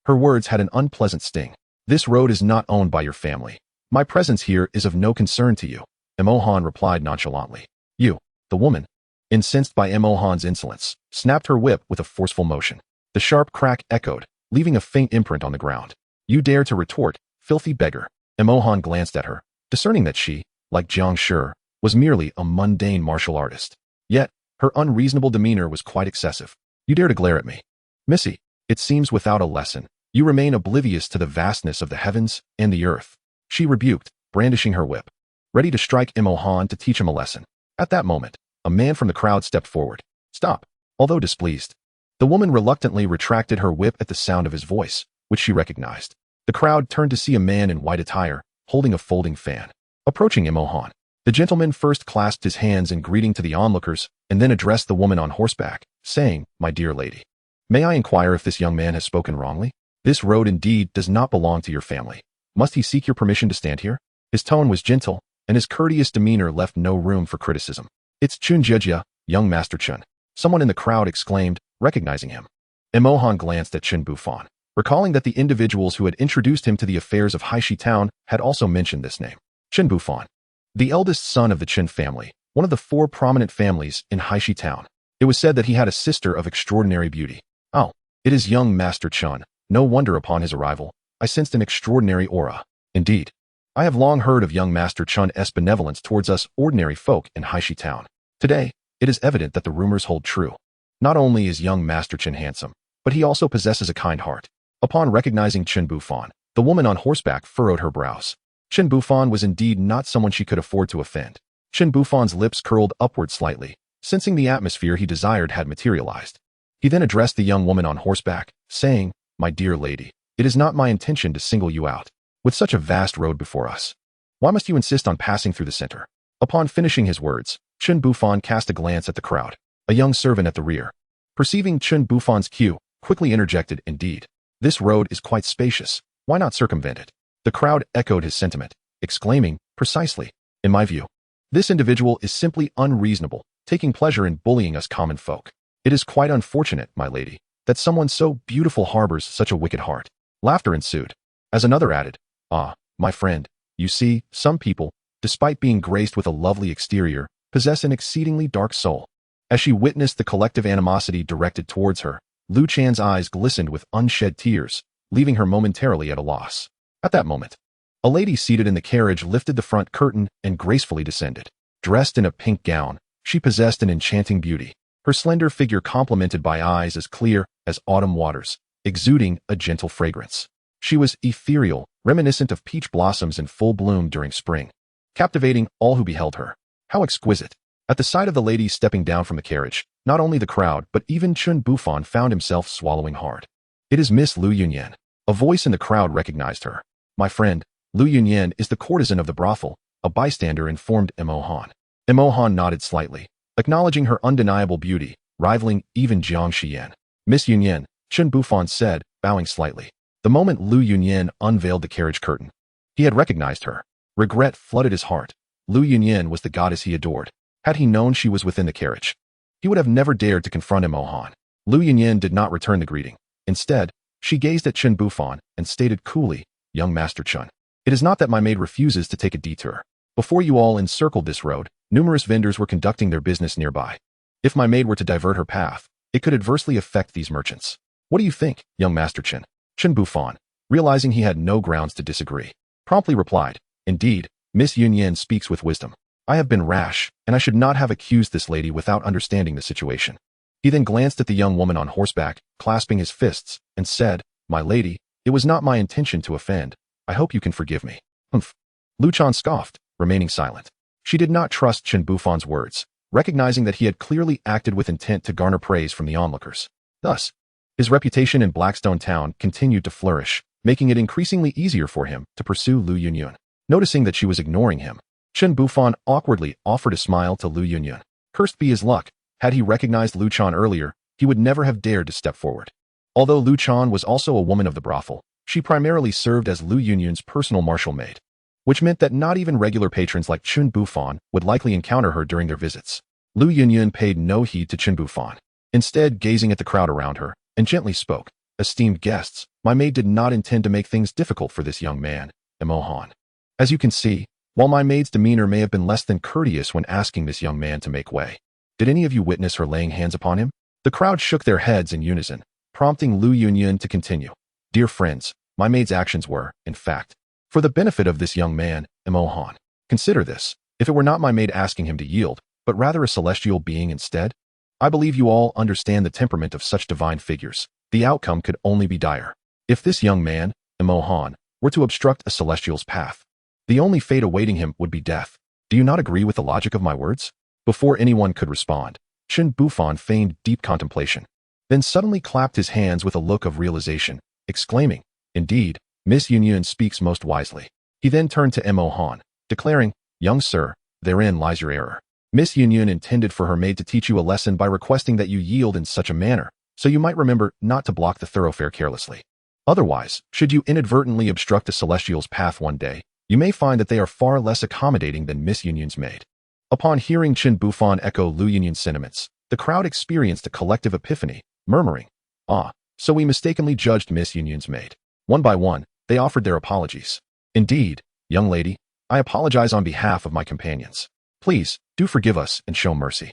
her words had an unpleasant sting. "This road is not owned by your family. My presence here is of no concern to you," Imohan replied nonchalantly. "You," the woman, incensed by Imohan's insolence, snapped her whip with a forceful motion. The sharp crack echoed, leaving a faint imprint on the ground. "You dare to retort, filthy beggar." Imohan glanced at her, discerning that she, like Jiang Shi, was merely a mundane martial artist. Yet, her unreasonable demeanor was quite excessive. "You dare to glare at me? Missy, it seems without a lesson, you remain oblivious to the vastness of the heavens and the earth," she rebuked, brandishing her whip, ready to strike Imohan to teach him a lesson. At that moment, a man from the crowd stepped forward. "Stop." Although displeased, the woman reluctantly retracted her whip at the sound of his voice, which she recognized. The crowd turned to see a man in white attire, holding a folding fan. Approaching Imohan, the gentleman first clasped his hands in greeting to the onlookers and then addressed the woman on horseback, saying, "My dear lady, may I inquire if this young man has spoken wrongly? This road indeed does not belong to your family. Must he seek your permission to stand here?" His tone was gentle, and his courteous demeanor left no room for criticism. "It's Chun Jejia, young Master Chun," someone in the crowd exclaimed, recognizing him. Imohan glanced at Chen Bufan, recalling that the individuals who had introduced him to the affairs of Haishi Town had also mentioned this name. Chen Bufan, the eldest son of the Chen family, one of the 4 prominent families in Haishi Town. It was said that he had a sister of extraordinary beauty. "Oh, it is young Master Chun. No wonder upon his arrival, I sensed an extraordinary aura. Indeed, I have long heard of young Master Chun's benevolence towards us ordinary folk in Haishi Town. Today, it is evident that the rumors hold true. Not only is young Master Chen handsome, but he also possesses a kind heart." Upon recognizing Chen Bufan, the woman on horseback furrowed her brows. Chen Bufan was indeed not someone she could afford to offend. Chen Bufan's lips curled upward slightly, sensing the atmosphere he desired had materialized. He then addressed the young woman on horseback, saying, "My dear lady, it is not my intention to single you out. With such a vast road before us, why must you insist on passing through the center?" Upon finishing his words, Chen Bufan cast a glance at the crowd. A young servant at the rear, perceiving Chen Bufan's cue, quickly interjected, "Indeed, this road is quite spacious. Why not circumvent it?" The crowd echoed his sentiment, exclaiming, "Precisely. In my view, this individual is simply unreasonable, taking pleasure in bullying us common folk. It is quite unfortunate, my lady, that someone so beautiful harbors such a wicked heart." Laughter ensued, as another added, "Ah, my friend, you see, some people, despite being graced with a lovely exterior, possess an exceedingly dark soul." As she witnessed the collective animosity directed towards her, Lu Chan's eyes glistened with unshed tears, leaving her momentarily at a loss. At that moment, a lady seated in the carriage lifted the front curtain and gracefully descended. Dressed in a pink gown, she possessed an enchanting beauty, her slender figure complemented by eyes as clear as autumn waters, exuding a gentle fragrance. She was ethereal, reminiscent of peach blossoms in full bloom during spring, captivating all who beheld her. How exquisite! At the sight of the lady stepping down from the carriage, not only the crowd but even Chun Bufan found himself swallowing hard. "It is Miss Lu Yunyan." A voice in the crowd recognized her. "My friend, Lu Yunyan is the courtesan of the brothel," a bystander informed Imohan. Imohan nodded slightly, acknowledging her undeniable beauty, rivaling even Jiang Shiyan. "Miss Yunyan," Chun Bufan said, bowing slightly. The moment Lu Yunyan unveiled the carriage curtain, he had recognized her. Regret flooded his heart. Lu Yunyan was the goddess he adored. Had he known she was within the carriage, he would have never dared to confront Imohan. Lu Yunyan did not return the greeting. Instead, she gazed at Chen Bufan and stated coolly, "Young Master Chun, it is not that my maid refuses to take a detour. Before you all encircled this road, numerous vendors were conducting their business nearby. If my maid were to divert her path, it could adversely affect these merchants. What do you think, young Master Chen?" Chen Bufan, realizing he had no grounds to disagree, promptly replied, "Indeed, Miss Yunyan speaks with wisdom. I have been rash, and I should not have accused this lady without understanding the situation." He then glanced at the young woman on horseback, clasping his fists, and said, "My lady, it was not my intention to offend. I hope you can forgive me." "Humph." Lu Chan scoffed, remaining silent. She did not trust Chen Bufan's words, recognizing that he had clearly acted with intent to garner praise from the onlookers. Thus, his reputation in Blackstone Town continued to flourish, making it increasingly easier for him to pursue Lu Yunyun. Noticing that she was ignoring him, Chen Bufan awkwardly offered a smile to Lu Yunyun. "Cursed be his luck, Had he recognized Lu Chan earlier, he would never have dared to step forward. Although Lu Chan was also a woman of the brothel, she primarily served as Lu Yunyun's personal marshal maid, which meant that not even regular patrons like Chun Bufan would likely encounter her during their visits. Lu Yunyun paid no heed to Chun Bufan, instead gazing at the crowd around her, and gently spoke, "Esteemed guests, my maid did not intend to make things difficult for this young man, Mo Han. As you can see, while my maid's demeanor may have been less than courteous when asking this young man to make way, did any of you witness her laying hands upon him?" The crowd shook their heads in unison, prompting Lu Yunyun to continue. "Dear friends, my maid's actions were, in fact, for the benefit of this young man, Mo Han. Consider this, if it were not my maid asking him to yield, but rather a celestial being instead. I believe you all understand the temperament of such divine figures. The outcome could only be dire. If this young man, Mo Han, were to obstruct a celestial's path, the only fate awaiting him would be death. Do you not agree with the logic of my words?" Before anyone could respond, Chun Bufan feigned deep contemplation, then suddenly clapped his hands with a look of realization, exclaiming, "Indeed, Miss Yunyun speaks most wisely." He then turned to Mo Han, declaring, "Young sir, therein lies your error. Miss Yunyun intended for her maid to teach you a lesson by requesting that you yield in such a manner, so you might remember not to block the thoroughfare carelessly. Otherwise, should you inadvertently obstruct a celestial's path one day, you may find that they are far less accommodating than Miss Yunyun's maid." Upon hearing Chun Bufan echo Lu Yunyun's sentiments, the crowd experienced a collective epiphany, murmuring, "Ah, so we mistakenly judged Miss Yunyun's maid." One by one, they offered their apologies. "Indeed, young lady, I apologize on behalf of my companions. Please, do forgive us and show mercy."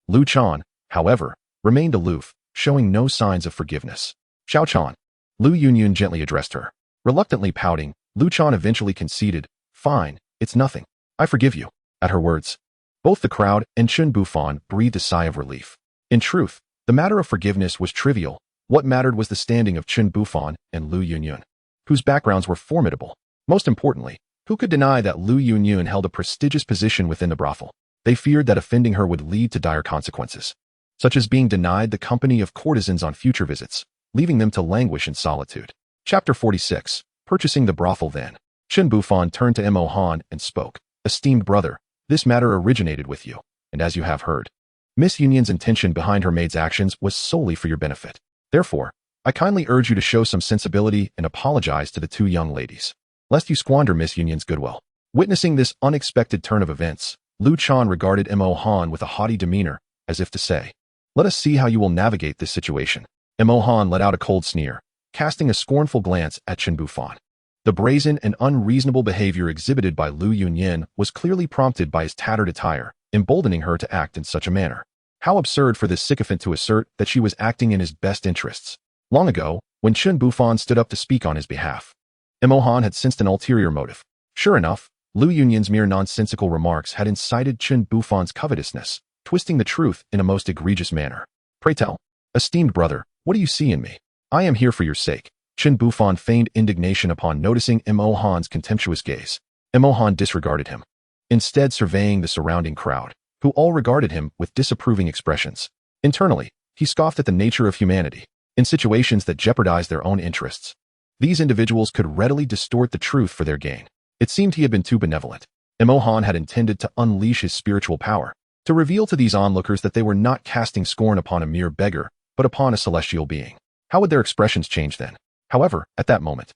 Lu Chan, however, remained aloof, showing no signs of forgiveness. "Xiao Chan." Lu Yunyun gently addressed her. Reluctantly pouting, Lu Chan eventually conceded, "Fine, it's nothing. I forgive you." At her words, both the crowd and Chun Bufan breathed a sigh of relief. In truth, the matter of forgiveness was trivial. What mattered was the standing of Chun Bufan and Lu Yunyun, whose backgrounds were formidable. Most importantly, who could deny that Lu Yunyun held a prestigious position within the brothel? They feared that offending her would lead to dire consequences, such as being denied the company of courtesans on future visits, leaving them to languish in solitude. Chapter 46. Purchasing the brothel. Then Chun Bufan turned to Mo Han and spoke, "Esteemed brother, this matter originated with you, and as you have heard, Miss Yunyun's intention behind her maid's actions was solely for your benefit. Therefore, I kindly urge you to show some sensibility and apologize to the two young ladies, lest you squander Miss Yunyun's goodwill." Witnessing this unexpected turn of events, Lu Chan regarded Mo Han with a haughty demeanor, as if to say, "Let us see how you will navigate this situation." Mo Han let out a cold sneer, casting a scornful glance at Chun Bufan. The brazen and unreasonable behavior exhibited by Lu Yunyun was clearly prompted by his tattered attire, emboldening her to act in such a manner. How absurd for this sycophant to assert that she was acting in his best interests. Long ago, when Chun Bufan stood up to speak on his behalf, Mo Han had sensed an ulterior motive. Sure enough, Lu Yunyun's mere nonsensical remarks had incited Chun Bufan's covetousness, twisting the truth in a most egregious manner. "Pray tell, esteemed brother, what do you see in me? I am here for your sake." Chun Bufan feigned indignation upon noticing Mo Han's contemptuous gaze. Mo Han disregarded him, instead surveying the surrounding crowd, who all regarded him with disapproving expressions. Internally, he scoffed at the nature of humanity. In situations that jeopardized their own interests, these individuals could readily distort the truth for their gain. It seemed he had been too benevolent. Mo Han had intended to unleash his spiritual power, to reveal to these onlookers that they were not casting scorn upon a mere beggar, but upon a celestial being. How would their expressions change then? However, at that moment,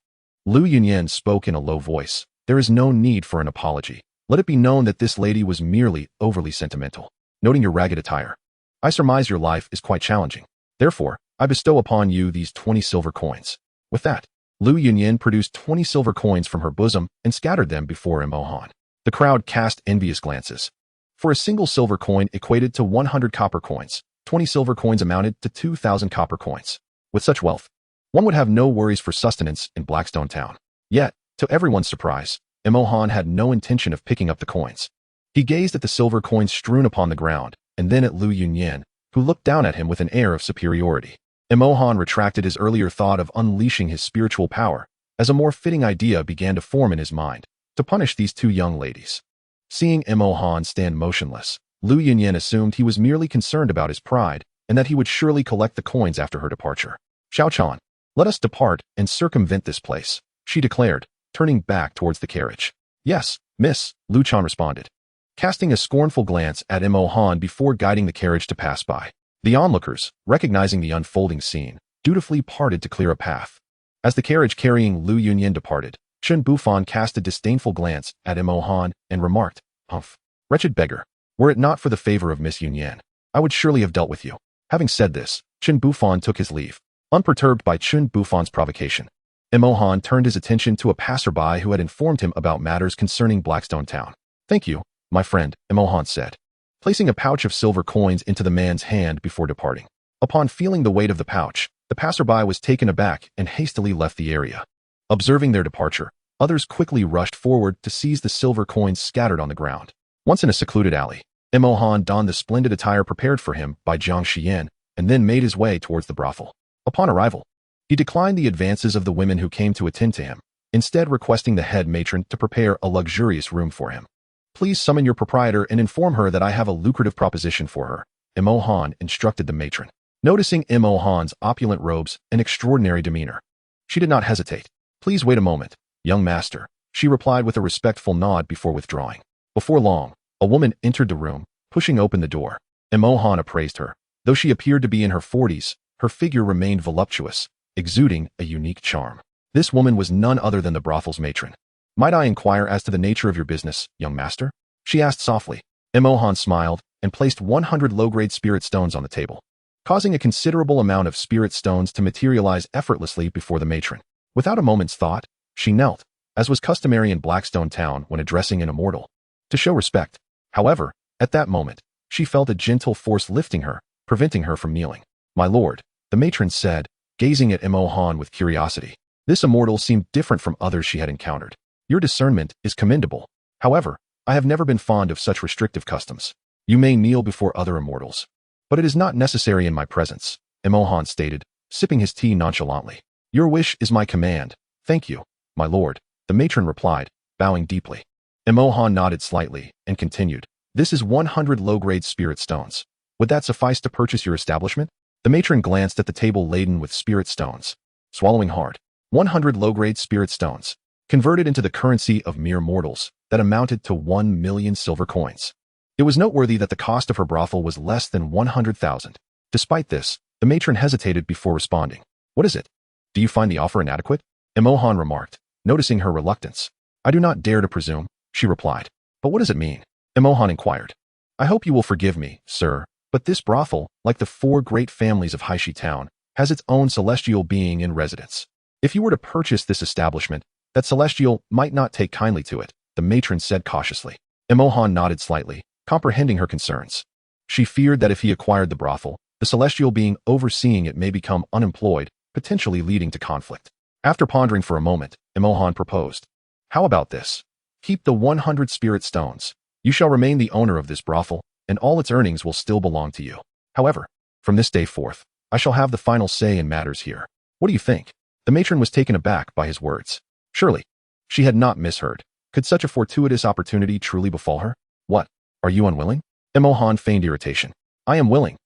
Lu Yunyun spoke in a low voice. "There is no need for an apology. Let it be known that this lady was merely overly sentimental. Noting your ragged attire, I surmise your life is quite challenging. Therefore, I bestow upon you these 20 silver coins." With that, Lu Yunyun produced 20 silver coins from her bosom and scattered them before Mo Han. The crowd cast envious glances. For a single silver coin equated to 100 copper coins, 20 silver coins amounted to 2,000 copper coins. With such wealth, one would have no worries for sustenance in Blackstone Town. Yet, to everyone's surprise, Mo Han had no intention of picking up the coins. He gazed at the silver coins strewn upon the ground, and then at Lu Yunyun, who looked down at him with an air of superiority. Mo Han retracted his earlier thought of unleashing his spiritual power, as a more fitting idea began to form in his mind, to punish these two young ladies. Seeing Mo Han stand motionless, Lu Yunyun assumed he was merely concerned about his pride, and that he would surely collect the coins after her departure. "Xiao Chan, let us depart and circumvent this place," she declared, turning back towards the carriage. "Yes, miss," Lu Chan responded. casting a scornful glance at Imohan before guiding the carriage to pass by. The onlookers, recognizing the unfolding scene, dutifully parted to clear a path. As the carriage carrying Lu Yunyan departed, Chen Bufan cast a disdainful glance at Imohan and remarked, "Humph, wretched beggar. Were it not for the favor of Miss Yunyan, I would surely have dealt with you." Having said this, Chen Bufan took his leave. Unperturbed by Chen Bufan's provocation, Imohan turned his attention to a passerby who had informed him about matters concerning Blackstone Town. "Thank you, my friend," Imohan said, placing a pouch of silver coins into the man's hand before departing. Upon feeling the weight of the pouch, the passerby was taken aback and hastily left the area. Observing their departure, others quickly rushed forward to seize the silver coins scattered on the ground. Once in a secluded alley, Imohan donned the splendid attire prepared for him by Jiang Xian and then made his way towards the brothel. Upon arrival, he declined the advances of the women who came to attend to him, instead requesting the head matron to prepare a luxurious room for him. "Please summon your proprietor and inform her that I have a lucrative proposition for her," Imohan instructed the matron. Noticing Imohan's opulent robes and extraordinary demeanor, she did not hesitate. "Please wait a moment, young master," she replied with a respectful nod before withdrawing. Before long, a woman entered the room, pushing open the door. Imohan appraised her. Though she appeared to be in her 40s, her figure remained voluptuous, exuding a unique charm. This woman was none other than the brothel's matron. "Might I inquire as to the nature of your business, young master?" she asked softly. Imohan smiled and placed 100 low-grade spirit stones on the table, causing a considerable amount of spirit stones to materialize effortlessly before the matron. Without a moment's thought, she knelt, as was customary in Blackstone Town when addressing an immortal, to show respect. However, at that moment, she felt a gentle force lifting her, preventing her from kneeling. "My lord," the matron said, gazing at Imohan with curiosity. This immortal seemed different from others she had encountered. "Your discernment is commendable. However, I have never been fond of such restrictive customs. You may kneel before other immortals, but it is not necessary in my presence," Imohan stated, sipping his tea nonchalantly. "Your wish is my command. Thank you, my lord," the matron replied, bowing deeply. Imohan nodded slightly and continued, "This is 100 low-grade spirit stones. Would that suffice to purchase your establishment?" The matron glanced at the table laden with spirit stones, swallowing hard. 100 low-grade spirit stones, converted into the currency of mere mortals, that amounted to 1 million silver coins. It was noteworthy that the cost of her brothel was less than 100,000. Despite this, the matron hesitated before responding. "What is it? Do you find the offer inadequate?" Imohan remarked, noticing her reluctance. "I do not dare to presume," she replied. "But what does it mean?" Imohan inquired. "I hope you will forgive me, sir, but this brothel, like the 4 great families of Haishi Town, has its own celestial being in residence. If you were to purchase this establishment, that celestial might not take kindly to it," the matron said cautiously. Imohan nodded slightly, comprehending her concerns. She feared that if he acquired the brothel, the celestial being overseeing it may become unemployed, potentially leading to conflict. After pondering for a moment, Imohan proposed, "How about this? Keep the 100 spirit stones. You shall remain the owner of this brothel, and all its earnings will still belong to you. However, from this day forth, I shall have the final say in matters here. What do you think?" The matron was taken aback by his words. Surely, she had not misheard. Could such a fortuitous opportunity truly befall her? "What? Are you unwilling?" Imohan feigned irritation. I am willing,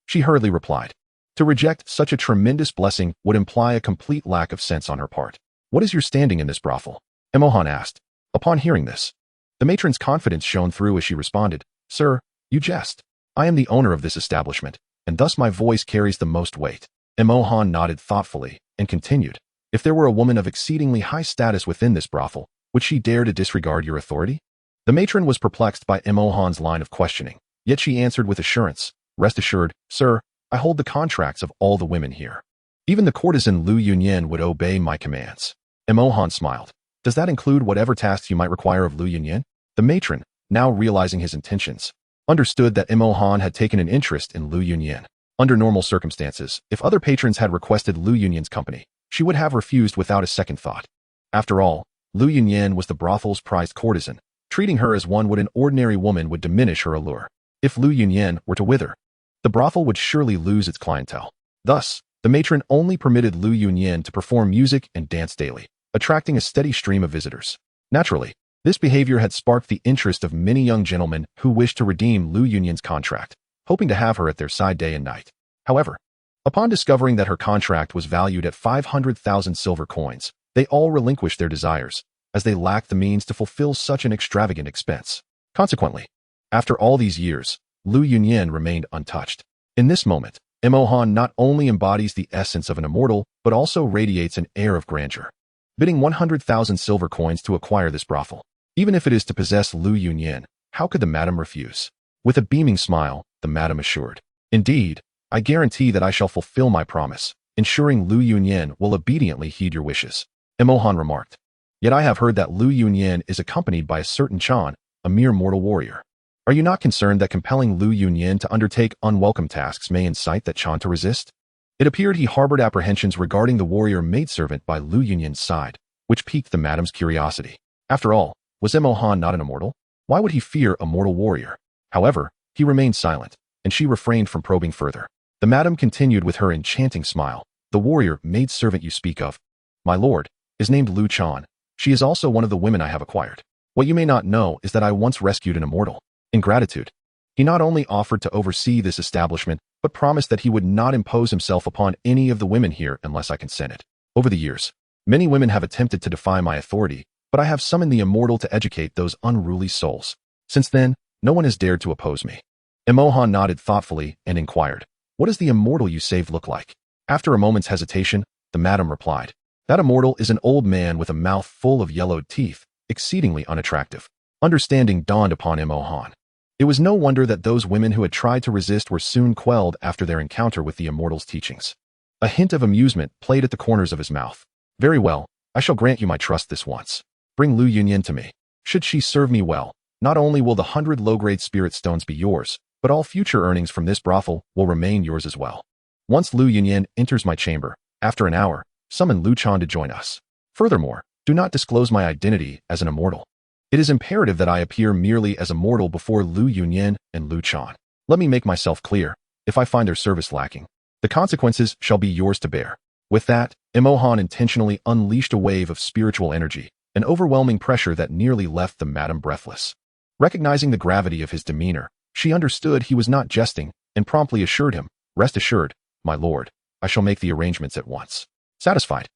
she hurriedly replied. To reject such a tremendous blessing would imply a complete lack of sense on her part. "What is your standing in this brothel?" Imohan asked. Upon hearing this, the matron's confidence shone through as she responded, "Sir, you jest. I am the owner of this establishment, and thus my voice carries the most weight." Imohan nodded thoughtfully and continued, "If there were a woman of exceedingly high status within this brothel, would she dare to disregard your authority?" The matron was perplexed by Imohan's line of questioning, yet she answered with assurance, "Rest assured, sir, I hold the contracts of all the women here. Even the courtesan Lu Yunyan would obey my commands." Imohan smiled. "Does that include whatever tasks you might require of Lu Yunyan?" The matron, now realizing his intentions, understood that Imohan had taken an interest in Lu Yunyan. Under normal circumstances, if other patrons had requested Lu Yunyan's company, she would have refused without a second thought. After all, Lu Yunyan was the brothel's prized courtesan. Treating her as one would an ordinary woman would diminish her allure. If Lu Yunyan were to wither, the brothel would surely lose its clientele. Thus, the matron only permitted Lu Yunyan to perform music and dance daily, attracting a steady stream of visitors. Naturally, this behavior had sparked the interest of many young gentlemen who wished to redeem Lu Yunyan's contract, hoping to have her at their side day and night. However, upon discovering that her contract was valued at 500,000 silver coins, they all relinquished their desires, as they lacked the means to fulfill such an extravagant expense. Consequently, after all these years, Lu Yunyan remained untouched. In this moment, Mo Han not only embodies the essence of an immortal, but also radiates an air of grandeur. Bidding 100,000 silver coins to acquire this brothel. Even if it is to possess Lu Yunyan, how could the madam refuse? With a beaming smile, the madam assured, "Indeed, I guarantee that I shall fulfill my promise, ensuring Lu Yunyan will obediently heed your wishes." Mo Han remarked, "Yet I have heard that Lu Yunyan is accompanied by a certain Chan, a mere mortal warrior. Are you not concerned that compelling Lu Yunyan to undertake unwelcome tasks may incite that Chan to resist?" It appeared he harbored apprehensions regarding the warrior maidservant by Lu Yunyan's side, which piqued the madam's curiosity. After all, was Mo Han not an immortal? Why would he fear a mortal warrior? However, he remained silent, and she refrained from probing further. The madam continued with her enchanting smile. "The warrior maidservant you speak of, my lord, is named Lu Chan. She is also one of the women I have acquired. What you may not know is that I once rescued an immortal. In gratitude, he not only offered to oversee this establishment, but promised that he would not impose himself upon any of the women here unless I consented. Over the years, many women have attempted to defy my authority, but I have summoned the immortal to educate those unruly souls. Since then, no one has dared to oppose me." Mo Han nodded thoughtfully and inquired, "What does the immortal you saved look like?" After a moment's hesitation, the madam replied, "That immortal is an old man with a mouth full of yellowed teeth, exceedingly unattractive." Understanding dawned upon Mo Han. It was no wonder that those women who had tried to resist were soon quelled after their encounter with the immortal's teachings. A hint of amusement played at the corners of his mouth. "Very well, I shall grant you my trust this once. Bring Lu Yunyan to me. Should she serve me well, not only will the 100 low-grade spirit stones be yours, but all future earnings from this brothel will remain yours as well. Once Lu Yunyan enters my chamber, after an hour, summon Lu Chan to join us. Furthermore, do not disclose my identity as an immortal. It is imperative that I appear merely as a mortal before Lu Yunyan and Lu Chan. Let me make myself clear. If I find their service lacking, the consequences shall be yours to bear." With that, Mo Han intentionally unleashed a wave of spiritual energy, an overwhelming pressure that nearly left the madam breathless. Recognizing the gravity of his demeanor, she understood he was not jesting and promptly assured him, "Rest assured, my lord, I shall make the arrangements at once." Satisfied,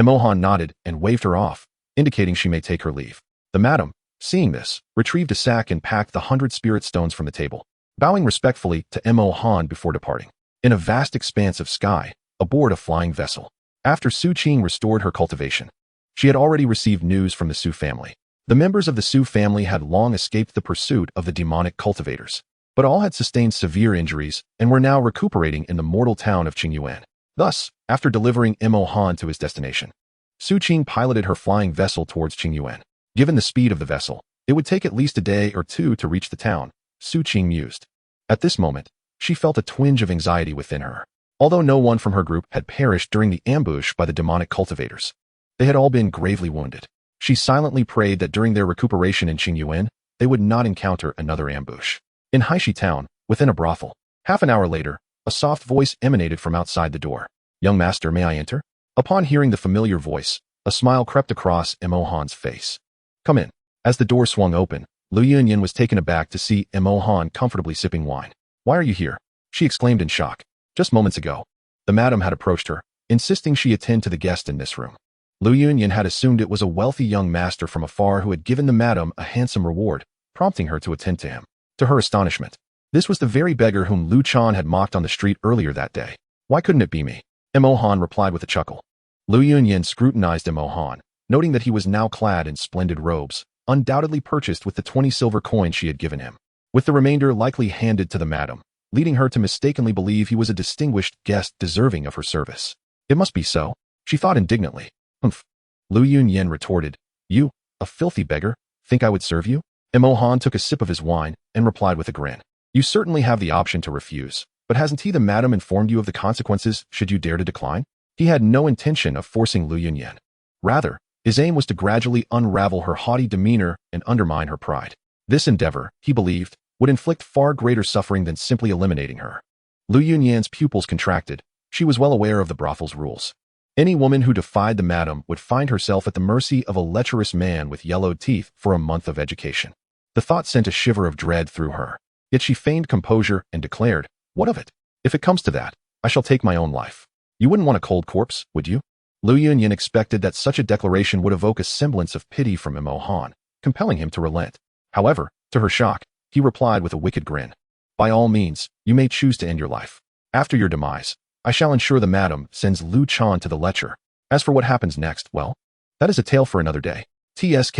Mo Han nodded and waved her off, indicating she may take her leave. The madam, seeing this, retrieved a sack and packed the 100 spirit stones from the table, bowing respectfully to Mo Han before departing. In a vast expanse of sky, aboard a flying vessel, after Su Qing restored her cultivation, she had already received news from the Su family. The members of the Su family had long escaped the pursuit of the demonic cultivators, but all had sustained severe injuries and were now recuperating in the mortal town of Qingyuan. Thus, after delivering Mo Han to his destination, Su Qing piloted her flying vessel towards Qingyuan. Given the speed of the vessel, it would take at least a day or two to reach the town, Su Qing mused. At this moment, she felt a twinge of anxiety within her. Although no one from her group had perished during the ambush by the demonic cultivators, they had all been gravely wounded. She silently prayed that during their recuperation in Qingyuan, they would not encounter another ambush. In Haishi town, within a brothel, half an hour later, a soft voice emanated from outside the door. "Young master, may I enter?" Upon hearing the familiar voice, a smile crept across Mo Han's face. "Come in." As the door swung open, Lu Yunyan was taken aback to see Mo Han comfortably sipping wine. "Why are you here?" she exclaimed in shock. Just moments ago, the madam had approached her, insisting she attend to the guest in this room. Lu Yunyan had assumed it was a wealthy young master from afar who had given the madam a handsome reward, prompting her to attend to him. To her astonishment, this was the very beggar whom Lu Chan had mocked on the street earlier that day. "Why couldn't it be me?" Mo Han replied with a chuckle. Lu Yunyan scrutinized Mo Han, noting that he was now clad in splendid robes, undoubtedly purchased with the 20 silver coins she had given him, with the remainder likely handed to the madam, leading her to mistakenly believe he was a distinguished guest deserving of her service. It must be so, she thought indignantly. "Humph." Lu Yunyan retorted, "You, a filthy beggar, think I would serve you?" Mo Han took a sip of his wine and replied with a grin. "You certainly have the option to refuse, but hasn't he the madam informed you of the consequences should you dare to decline?" He had no intention of forcing Lu Yunyan. Rather, his aim was to gradually unravel her haughty demeanor and undermine her pride. This endeavor, he believed, would inflict far greater suffering than simply eliminating her. Lu Yunyan's pupils contracted. She was well aware of the brothel's rules. Any woman who defied the madam would find herself at the mercy of a lecherous man with yellowed teeth for a month of education. The thought sent a shiver of dread through her. Yet she feigned composure and declared, "What of it? If it comes to that, I shall take my own life. You wouldn't want a cold corpse, would you?" Lu Yunyan expected that such a declaration would evoke a semblance of pity from Mo Han, compelling him to relent. However, To her shock, he replied with a wicked grin. By all means, you may choose to end your life. After your demise, I shall ensure the madam sends Lu Chan to the lecher. As for what happens next, well, that is a tale for another day. TSK,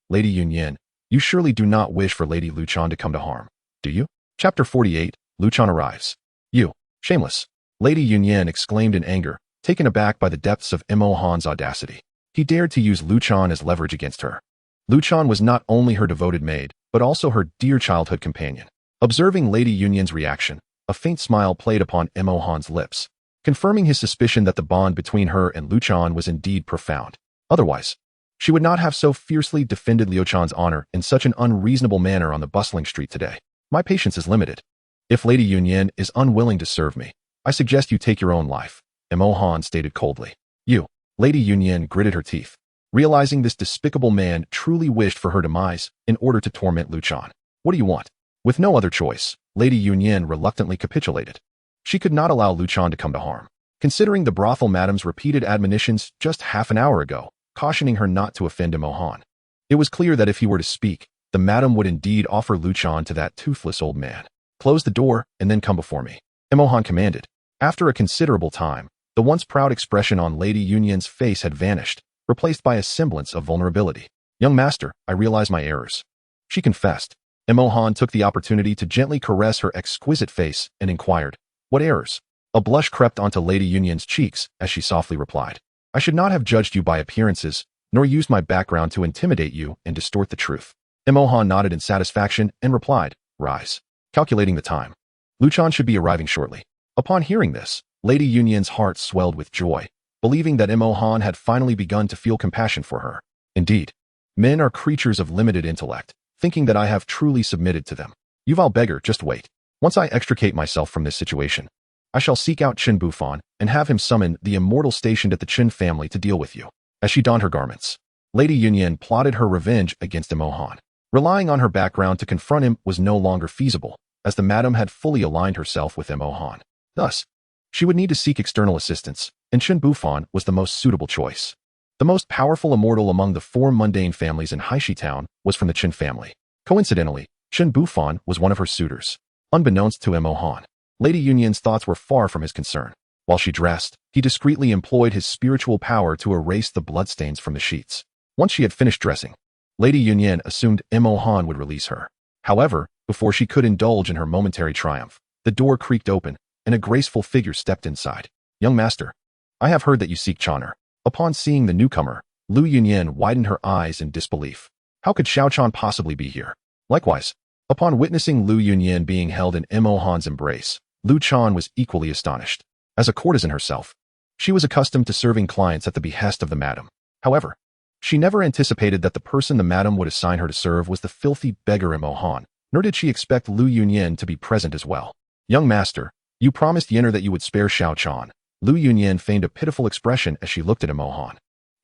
Lady Yun Yin, you surely do not wish for Lady Lu Chan to come to harm, do you? Chapter 48, Lu Chan arrives. You, shameless. Lady Yun Yin exclaimed in anger, taken aback by the depths of Mo Han's audacity. He dared to use Lu Chan as leverage against her. Lu Chan was not only her devoted maid, but also her dear childhood companion. Observing Lady Yun Yin's reaction, a faint smile played upon Mo Han's lips, confirming his suspicion that the bond between her and Lu Chan was indeed profound. Otherwise, she would not have so fiercely defended Liu Chan's honor in such an unreasonable manner on the bustling street today. My patience is limited. If Lady Yun Yin is unwilling to serve me, I suggest you take your own life, Mo Han stated coldly. You, Lady Yun Yin gritted her teeth, realizing this despicable man truly wished for her demise in order to torment Lu Chan. What do you want? With no other choice, Lady Yun Yin reluctantly capitulated. She could not allow Lu Chan to come to harm. Considering the brothel madam's repeated admonitions just half an hour ago, cautioning her not to offend Mo Han, it was clear that if he were to speak, the madam would indeed offer Lu Chan to that toothless old man. Close the door and then come before me, Mo Han commanded. After a considerable time, the once proud expression on Lady Yun Yin's face had vanished, replaced by a semblance of vulnerability. Young master, I realize my errors, she confessed. Mo Han took the opportunity to gently caress her exquisite face and inquired, what errors? A blush crept onto Lady Yun Yin's cheeks as she softly replied, I should not have judged you by appearances, nor used my background to intimidate you and distort the truth. Mo Han nodded in satisfaction and replied, rise. Calculating the time. Lu Chan should be arriving shortly. Upon hearing this, Lady Yun Yin's heart swelled with joy, believing that Mo Han had finally begun to feel compassion for her. Indeed, men are creatures of limited intellect, thinking that I have truly submitted to them. Yuval beggar, just wait. Once I extricate myself from this situation, I shall seek out Qin Bufan and have him summon the immortal stationed at the Qin family to deal with you. As she donned her garments, Lady Yun Yin plotted her revenge against Mo Han. Relying on her background to confront him was no longer feasible, as the madam had fully aligned herself with Mo Han. Thus, she would need to seek external assistance, and Qin Bufan was the most suitable choice. The most powerful immortal among the 4 mundane families in Haishi Town was from the Qin family. Coincidentally, Qin Bufan was one of her suitors. Unbeknownst to Mo Han, Lady Yun Yin's thoughts were far from his concern. While she dressed, he discreetly employed his spiritual power to erase the bloodstains from the sheets. Once she had finished dressing, Lady Yun Yin assumed Mo Han would release her. However, before she could indulge in her momentary triumph, the door creaked open, and a graceful figure stepped inside. Young master, I have heard that you seek Chaner. Upon seeing the newcomer, Lu Yun Yin widened her eyes in disbelief. How could Xiao Chan possibly be here? Likewise, upon witnessing Lu Yun Yin being held in Mo Han's embrace, Lu Chan was equally astonished. As a courtesan herself, she was accustomed to serving clients at the behest of the madam. However, she never anticipated that the person the madam would assign her to serve was the filthy beggar Mo Han, nor did she expect Lu Yun Yin to be present as well. Young master, you promised Yinner that you would spare Xiao Chan. Lu Yun Yin feigned a pitiful expression as she looked at Mo Han.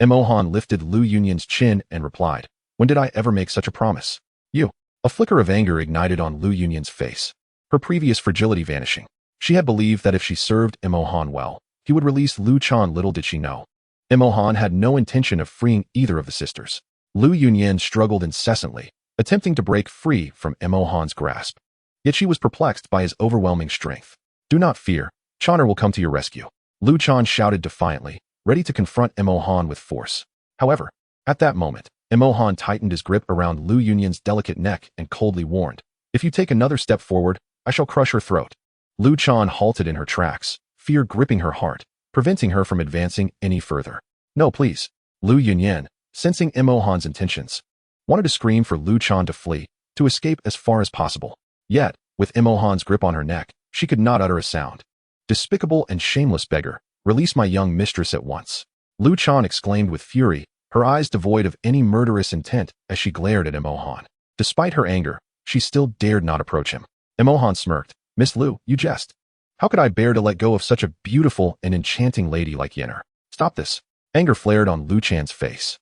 Mo Han lifted Lu Yun Yin's chin and replied, when did I ever make such a promise? You. A flicker of anger ignited on Lu Yun Yin's face, her previous fragility vanishing. She had believed that if she served Mo Han well, he would release Lu Chan. Little did she know, Mo Han had no intention of freeing either of the sisters. Lu Yun Yin struggled incessantly, attempting to break free from Mo Han's grasp. Yet she was perplexed by his overwhelming strength. Do not fear, Chaner will come to your rescue. Lu Chan shouted defiantly, ready to confront Mo Han with force. However, at that moment, Mo Han tightened his grip around Lu Yun Yin's delicate neck and coldly warned, if you take another step forward, I shall crush her throat. Lu Chan halted in her tracks, fear gripping her heart, preventing her from advancing any further. No, please. Lu Yun Yin, sensing Mo Han's intentions, wanted to scream for Lu Chan to flee, to escape as far as possible. Yet, with Mo Han's grip on her neck, she could not utter a sound. Despicable and shameless beggar, release my young mistress at once. Lu Chan exclaimed with fury, her eyes devoid of any murderous intent as she glared at Mo Han. Despite her anger, she still dared not approach him. Mo Han smirked, Miss Lu, you jest. How could I bear to let go of such a beautiful and enchanting lady like Yinner? Stop this. Anger flared on Lu Chan's face.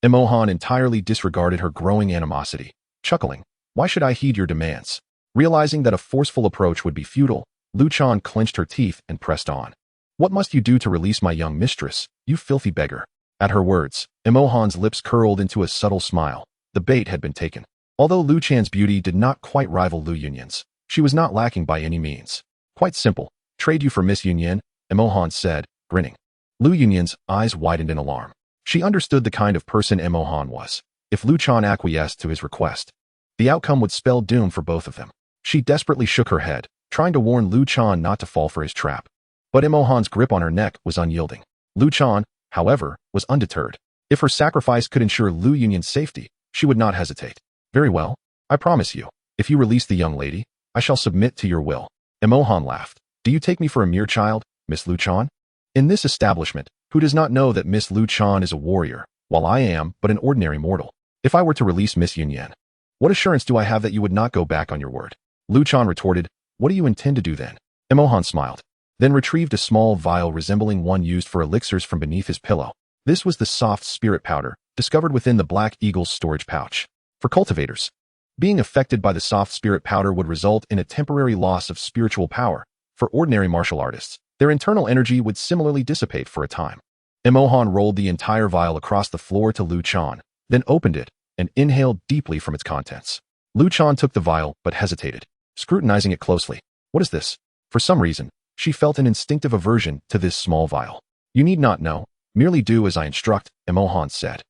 Mo Han entirely disregarded her growing animosity, chuckling, why should I heed your demands? Realizing that a forceful approach would be futile, Lu Chan clenched her teeth and pressed on. What must you do to release my young mistress, you filthy beggar? At her words, Mo Han's lips curled into a subtle smile. The bait had been taken. Although Lu Chan's beauty did not quite rival Lu Yunyin's, she was not lacking by any means. Quite simple. Trade you for Miss Yunyin, Emohan said, grinning. Lu Yunyin's eyes widened in alarm. She understood the kind of person Emohan was. If Lu Chan acquiesced to his request, the outcome would spell doom for both of them. She desperately shook her head, trying to warn Lu Chan not to fall for his trap. But Emohan's grip on her neck was unyielding. Lu Chan, however, was undeterred. If her sacrifice could ensure Lu Yunyin's safety, she would not hesitate. Very well. I promise you, if you release the young lady, I shall submit to your will. Emohan laughed. Do you take me for a mere child, Miss Lu Chan? In this establishment, who does not know that Miss Lu Chan is a warrior, while I am but an ordinary mortal? If I were to release Miss Yunyin, what assurance do I have that you would not go back on your word? Lu Chan retorted, what do you intend to do then? Emohan smiled, then retrieved a small vial resembling one used for elixirs from beneath his pillow. This was the soft spirit powder, discovered within the Black Eagle's storage pouch. For cultivators, being affected by the soft spirit powder would result in a temporary loss of spiritual power. For ordinary martial artists, their internal energy would similarly dissipate for a time. Emohan rolled the entire vial across the floor to Lu Chan, then opened it and inhaled deeply from its contents. Lu Chan took the vial but hesitated, scrutinizing it closely. What is this? For some reason, she felt an instinctive aversion to this small vial. You need not know, merely do as I instruct, Emohan said.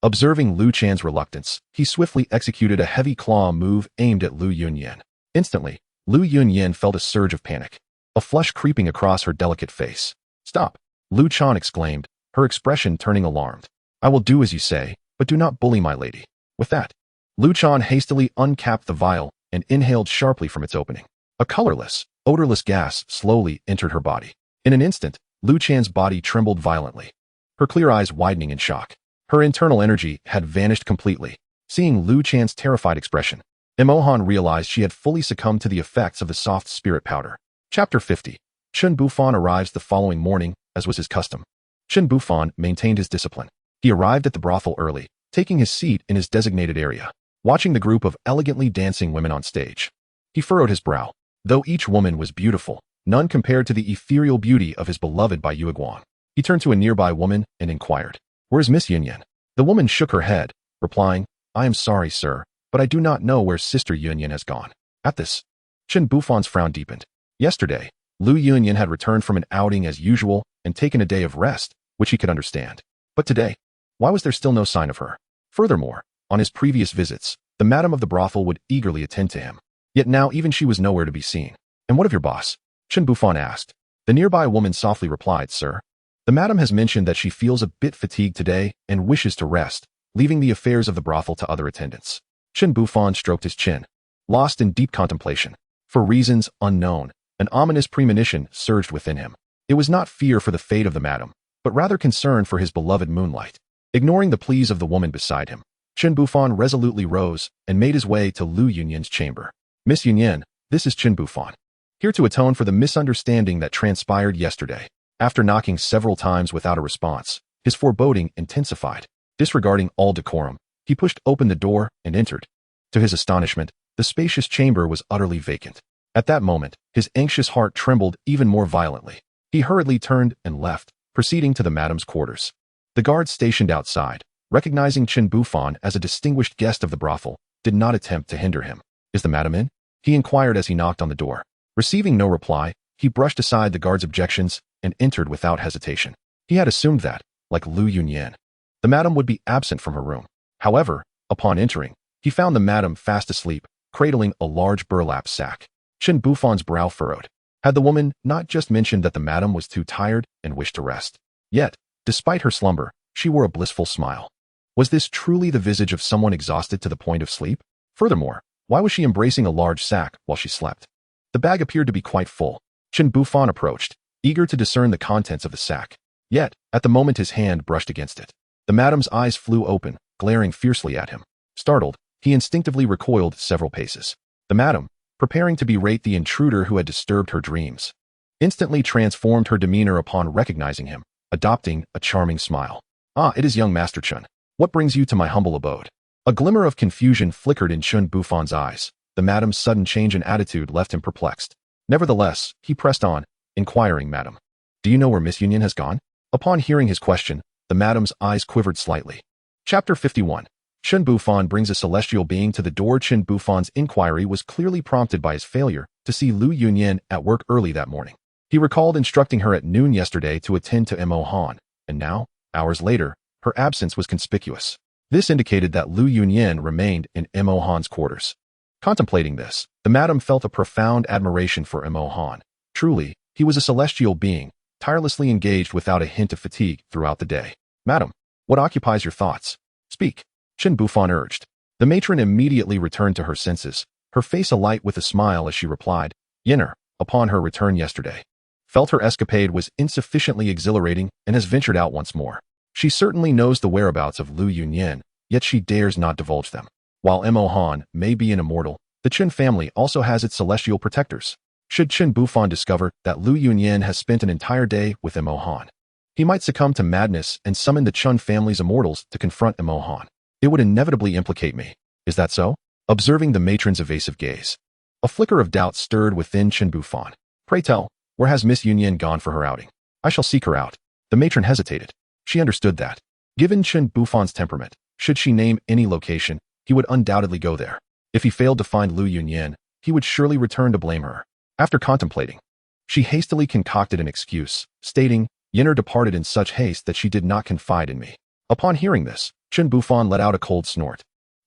Observing Lu Chan's reluctance, he swiftly executed a heavy claw move aimed at Lu Yunyin. Instantly, Lu Yunyin felt a surge of panic, a flush creeping across her delicate face. Stop! Lu Chan exclaimed, her expression turning alarmed. I will do as you say, but do not bully my lady. With that, Lu Chan hastily uncapped the vial and inhaled sharply from its opening. A colorless, odorless gas slowly entered her body. In an instant, Lu Chan's body trembled violently, her clear eyes widening in shock. Her internal energy had vanished completely. Seeing Lu Chan's terrified expression, Emohan realized she had fully succumbed to the effects of the soft spirit powder. Chapter 50. Chun Bufan arrives the following morning, as was his custom. Chun Bufan maintained his discipline. He arrived at the brothel early, taking his seat in his designated area, watching the group of elegantly dancing women on stage. He furrowed his brow. Though each woman was beautiful, none compared to the ethereal beauty of his beloved Bai Yueguan. He turned to a nearby woman and inquired, Where's Miss Yunyin? The woman shook her head, replying, I am sorry, sir, but I do not know where Sister Yunyin has gone. At this, Chun Bufan's frown deepened. Yesterday, Lu Yunyin had returned from an outing as usual and taken a day of rest, which he could understand. But today, why was there still no sign of her? Furthermore, on his previous visits, the madam of the brothel would eagerly attend to him. Yet now even she was nowhere to be seen. And what of your boss? Chun Bufan asked. The nearby woman softly replied, Sir, the madam has mentioned that she feels a bit fatigued today and wishes to rest, leaving the affairs of the brothel to other attendants. Chun Bufan stroked his chin, lost in deep contemplation. For reasons unknown, an ominous premonition surged within him. It was not fear for the fate of the madam, but rather concern for his beloved Moonlight. Ignoring the pleas of the woman beside him, Chun Bufan resolutely rose and made his way to Lu Yunyin's chamber. Miss Yunyin, this is Chun Bufan, here to atone for the misunderstanding that transpired yesterday. After knocking several times without a response, his foreboding intensified. Disregarding all decorum, he pushed open the door and entered. To his astonishment, the spacious chamber was utterly vacant. At that moment, his anxious heart trembled even more violently. He hurriedly turned and left, proceeding to the madam's quarters. The guards stationed outside, recognizing Chun Bufan as a distinguished guest of the brothel, did not attempt to hinder him. Is the madam in? He inquired as he knocked on the door. Receiving no reply, he brushed aside the guard's objections and entered without hesitation. He had assumed that, like Lu Yunyin, the madam would be absent from her room. However, upon entering, he found the madam fast asleep, cradling a large burlap sack. Chun Bufan's brow furrowed. Had the woman not just mentioned that the madam was too tired and wished to rest? Yet, despite her slumber, she wore a blissful smile. Was this truly the visage of someone exhausted to the point of sleep? Furthermore, why was she embracing a large sack while she slept? The bag appeared to be quite full. Chun Bufan approached, eager to discern the contents of the sack. Yet, at the moment his hand brushed against it, the madam's eyes flew open, glaring fiercely at him. Startled, he instinctively recoiled several paces. The madam, preparing to berate the intruder who had disturbed her dreams, instantly transformed her demeanor upon recognizing him, adopting a charming smile. Ah, it is young Master Chun. What brings you to my humble abode? A glimmer of confusion flickered in Chun Bufan's eyes. The madam's sudden change in attitude left him perplexed. Nevertheless, he pressed on, inquiring, Madam, do you know where Miss Yunyin has gone? Upon hearing his question, the madam's eyes quivered slightly. Chapter 51. Chen Bufan brings a celestial being to the door. Chen Bufan's inquiry was clearly prompted by his failure to see Lu Yunyan at work early that morning. He recalled instructing her at noon yesterday to attend to Mo Han, and now, hours later, her absence was conspicuous. This indicated that Lu Yunyan remained in Mo Han's quarters. Contemplating this, the madam felt a profound admiration for Mo Han. Truly, he was a celestial being, tirelessly engaged without a hint of fatigue throughout the day. Madam, what occupies your thoughts? Speak, Chen Bufan urged. The matron immediately returned to her senses, her face alight with a smile as she replied, Yinner, upon her return yesterday, felt her escapade was insufficiently exhilarating and has ventured out once more. She certainly knows the whereabouts of Lu Yunyan, yet she dares not divulge them. While Mo Han may be an immortal, the Chen family also has its celestial protectors. Should Chen Bufan discover that Lu Yunyan has spent an entire day with Mo Han, he might succumb to madness and summon the Chen family's immortals to confront Mo Han. It would inevitably implicate me. Is that so? Observing the matron's evasive gaze, a flicker of doubt stirred within Chen Bufan. Pray tell, where has Miss Yunyan gone for her outing? I shall seek her out. The matron hesitated. She understood that, given Chen Bufan's temperament, should she name any location, he would undoubtedly go there. If he failed to find Lu Yunyan, he would surely return to blame her. After contemplating, she hastily concocted an excuse, stating, Yinner departed in such haste that she did not confide in me. Upon hearing this, Chen Bufan let out a cold snort,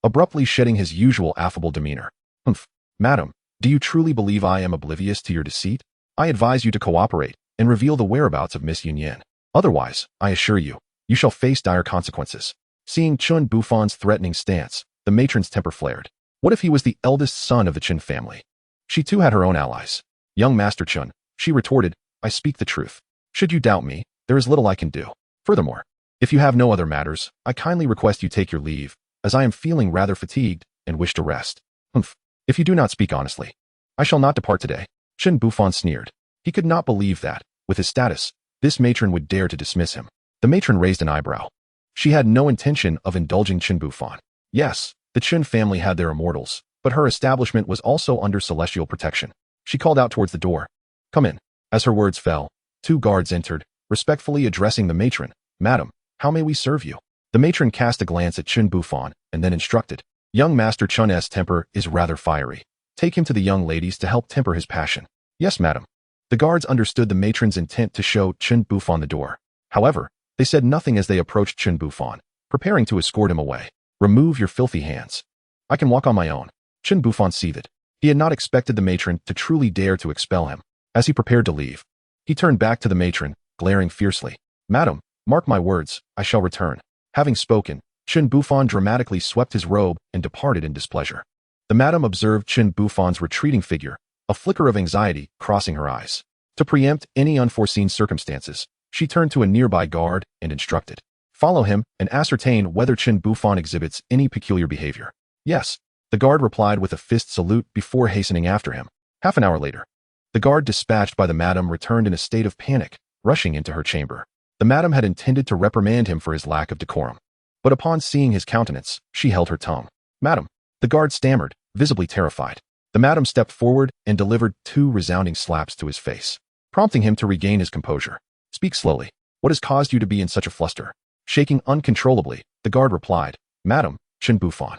abruptly shedding his usual affable demeanor. Humph, madam, do you truly believe I am oblivious to your deceit? I advise you to cooperate and reveal the whereabouts of Miss Yunyan. Otherwise, I assure you, you shall face dire consequences. Seeing Chen Bufan's threatening stance, the matron's temper flared. What if he was the eldest son of the Chen family? She too had her own allies. Young Master Chen, she retorted, I speak the truth. Should you doubt me, there is little I can do. Furthermore, if you have no other matters, I kindly request you take your leave, as I am feeling rather fatigued and wish to rest. Humph, if you do not speak honestly, I shall not depart today. Chen Bufan sneered. He could not believe that, with his status, this matron would dare to dismiss him. The matron raised an eyebrow. She had no intention of indulging Chen Bufan. Yes, the Chen family had their immortals, but her establishment was also under celestial protection. She called out towards the door. Come in. As her words fell, 2 guards entered, respectfully addressing the matron. Madam, how may we serve you? The matron cast a glance at Chen Bufan and then instructed. Young Master Chen's temper is rather fiery. Take him to the young ladies to help temper his passion. Yes, madam. The guards understood the matron's intent to show Chen Bufan the door. However, they said nothing as they approached Chen Bufan, preparing to escort him away. Remove your filthy hands. I can walk on my own. Chen Bufan seethed. He had not expected the matron to truly dare to expel him. As he prepared to leave, he turned back to the matron, glaring fiercely. Madam, mark my words, I shall return. Having spoken, Chen Bufan dramatically swept his robe and departed in displeasure. The madam observed Chen Bufan's retreating figure, a flicker of anxiety crossing her eyes. To preempt any unforeseen circumstances, she turned to a nearby guard and instructed. Follow him and ascertain whether Chen Bufan exhibits any peculiar behavior. Yes, the guard replied with a fist salute before hastening after him. Half an hour later, the guard dispatched by the madam returned in a state of panic, rushing into her chamber. The madam had intended to reprimand him for his lack of decorum, but upon seeing his countenance, she held her tongue. Madam, the guard stammered, visibly terrified. The madam stepped forward and delivered 2 resounding slaps to his face, prompting him to regain his composure. Speak slowly. What has caused you to be in such a fluster? Shaking uncontrollably, the guard replied, Madam, Chen Bufan.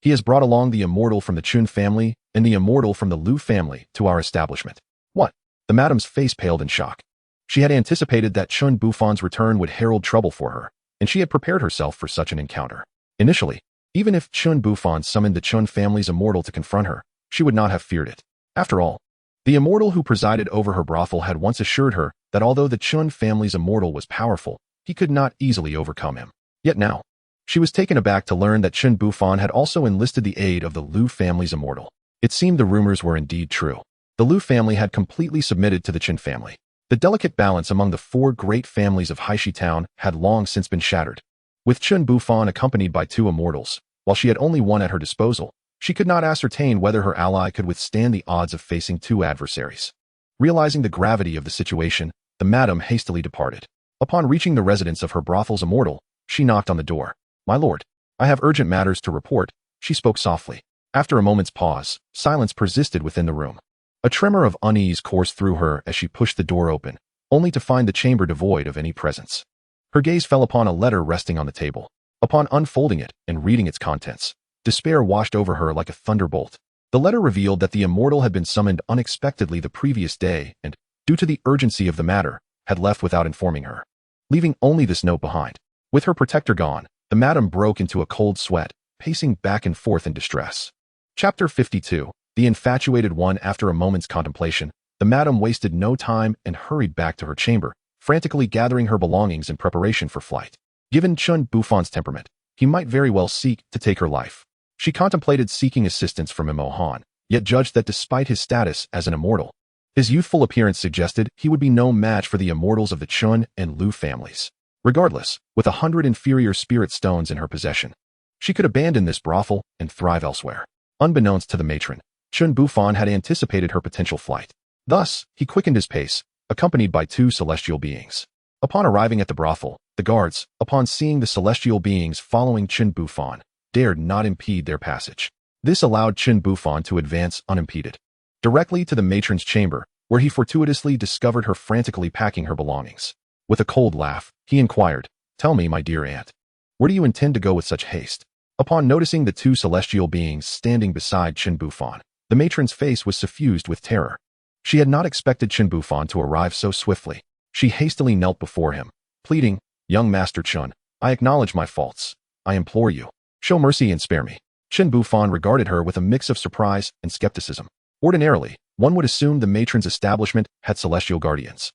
He has brought along the immortal from the Chun family and the immortal from the Lu family to our establishment. What? The madam's face paled in shock. She had anticipated that Chen Bufan's return would herald trouble for her, and she had prepared herself for such an encounter. Initially, even if Chen Bufan summoned the Chun family's immortal to confront her, she would not have feared it. After all, the immortal who presided over her brothel had once assured her that although the Chun family's immortal was powerful, he could not easily overcome him. Yet now, she was taken aback to learn that Chen Bufan had also enlisted the aid of the Lu family's immortal. It seemed the rumors were indeed true. The Lu family had completely submitted to the Chen family. The delicate balance among the 4 great families of Haishi Town had long since been shattered. With Chen Bufan accompanied by 2 immortals, while she had only one at her disposal, she could not ascertain whether her ally could withstand the odds of facing 2 adversaries. Realizing the gravity of the situation, the madam hastily departed. Upon reaching the residence of her brothel's immortal, she knocked on the door. My lord, I have urgent matters to report, she spoke softly. After a moment's pause, silence persisted within the room. A tremor of unease coursed through her as she pushed the door open, only to find the chamber devoid of any presence. Her gaze fell upon a letter resting on the table. Upon unfolding it and reading its contents, despair washed over her like a thunderbolt. The letter revealed that the immortal had been summoned unexpectedly the previous day and, due to the urgency of the matter, had left without informing her, leaving only this note behind. With her protector gone, the madam broke into a cold sweat, pacing back and forth in distress. Chapter 52. The infatuated one. After a moment's contemplation, the madam wasted no time and hurried back to her chamber, frantically gathering her belongings in preparation for flight. Given Chun Bufan's temperament, he might very well seek to take her life. She contemplated seeking assistance from Imo Han, yet judged that despite his status as an immortal, his youthful appearance suggested he would be no match for the immortals of the Chun and Lu families. Regardless, with 100 inferior spirit stones in her possession, she could abandon this brothel and thrive elsewhere. Unbeknownst to the matron, Chun Bufan had anticipated her potential flight. Thus, he quickened his pace, accompanied by 2 celestial beings. Upon arriving at the brothel, the guards, upon seeing the celestial beings following Chun Bufan, dared not impede their passage. This allowed Chun Bufan to advance unimpeded, directly to the matron's chamber, where he fortuitously discovered her frantically packing her belongings. With a cold laugh, he inquired, "Tell me, my dear aunt, where do you intend to go with such haste?" Upon noticing the 2 celestial beings standing beside Chun Bufan, the matron's face was suffused with terror. She had not expected Chun Bufan to arrive so swiftly. She hastily knelt before him, pleading, "Young Master Chun, I acknowledge my faults. I implore you, show mercy and spare me." Chun Bufan regarded her with a mix of surprise and skepticism. Ordinarily, one would assume the matron's establishment had celestial guardians.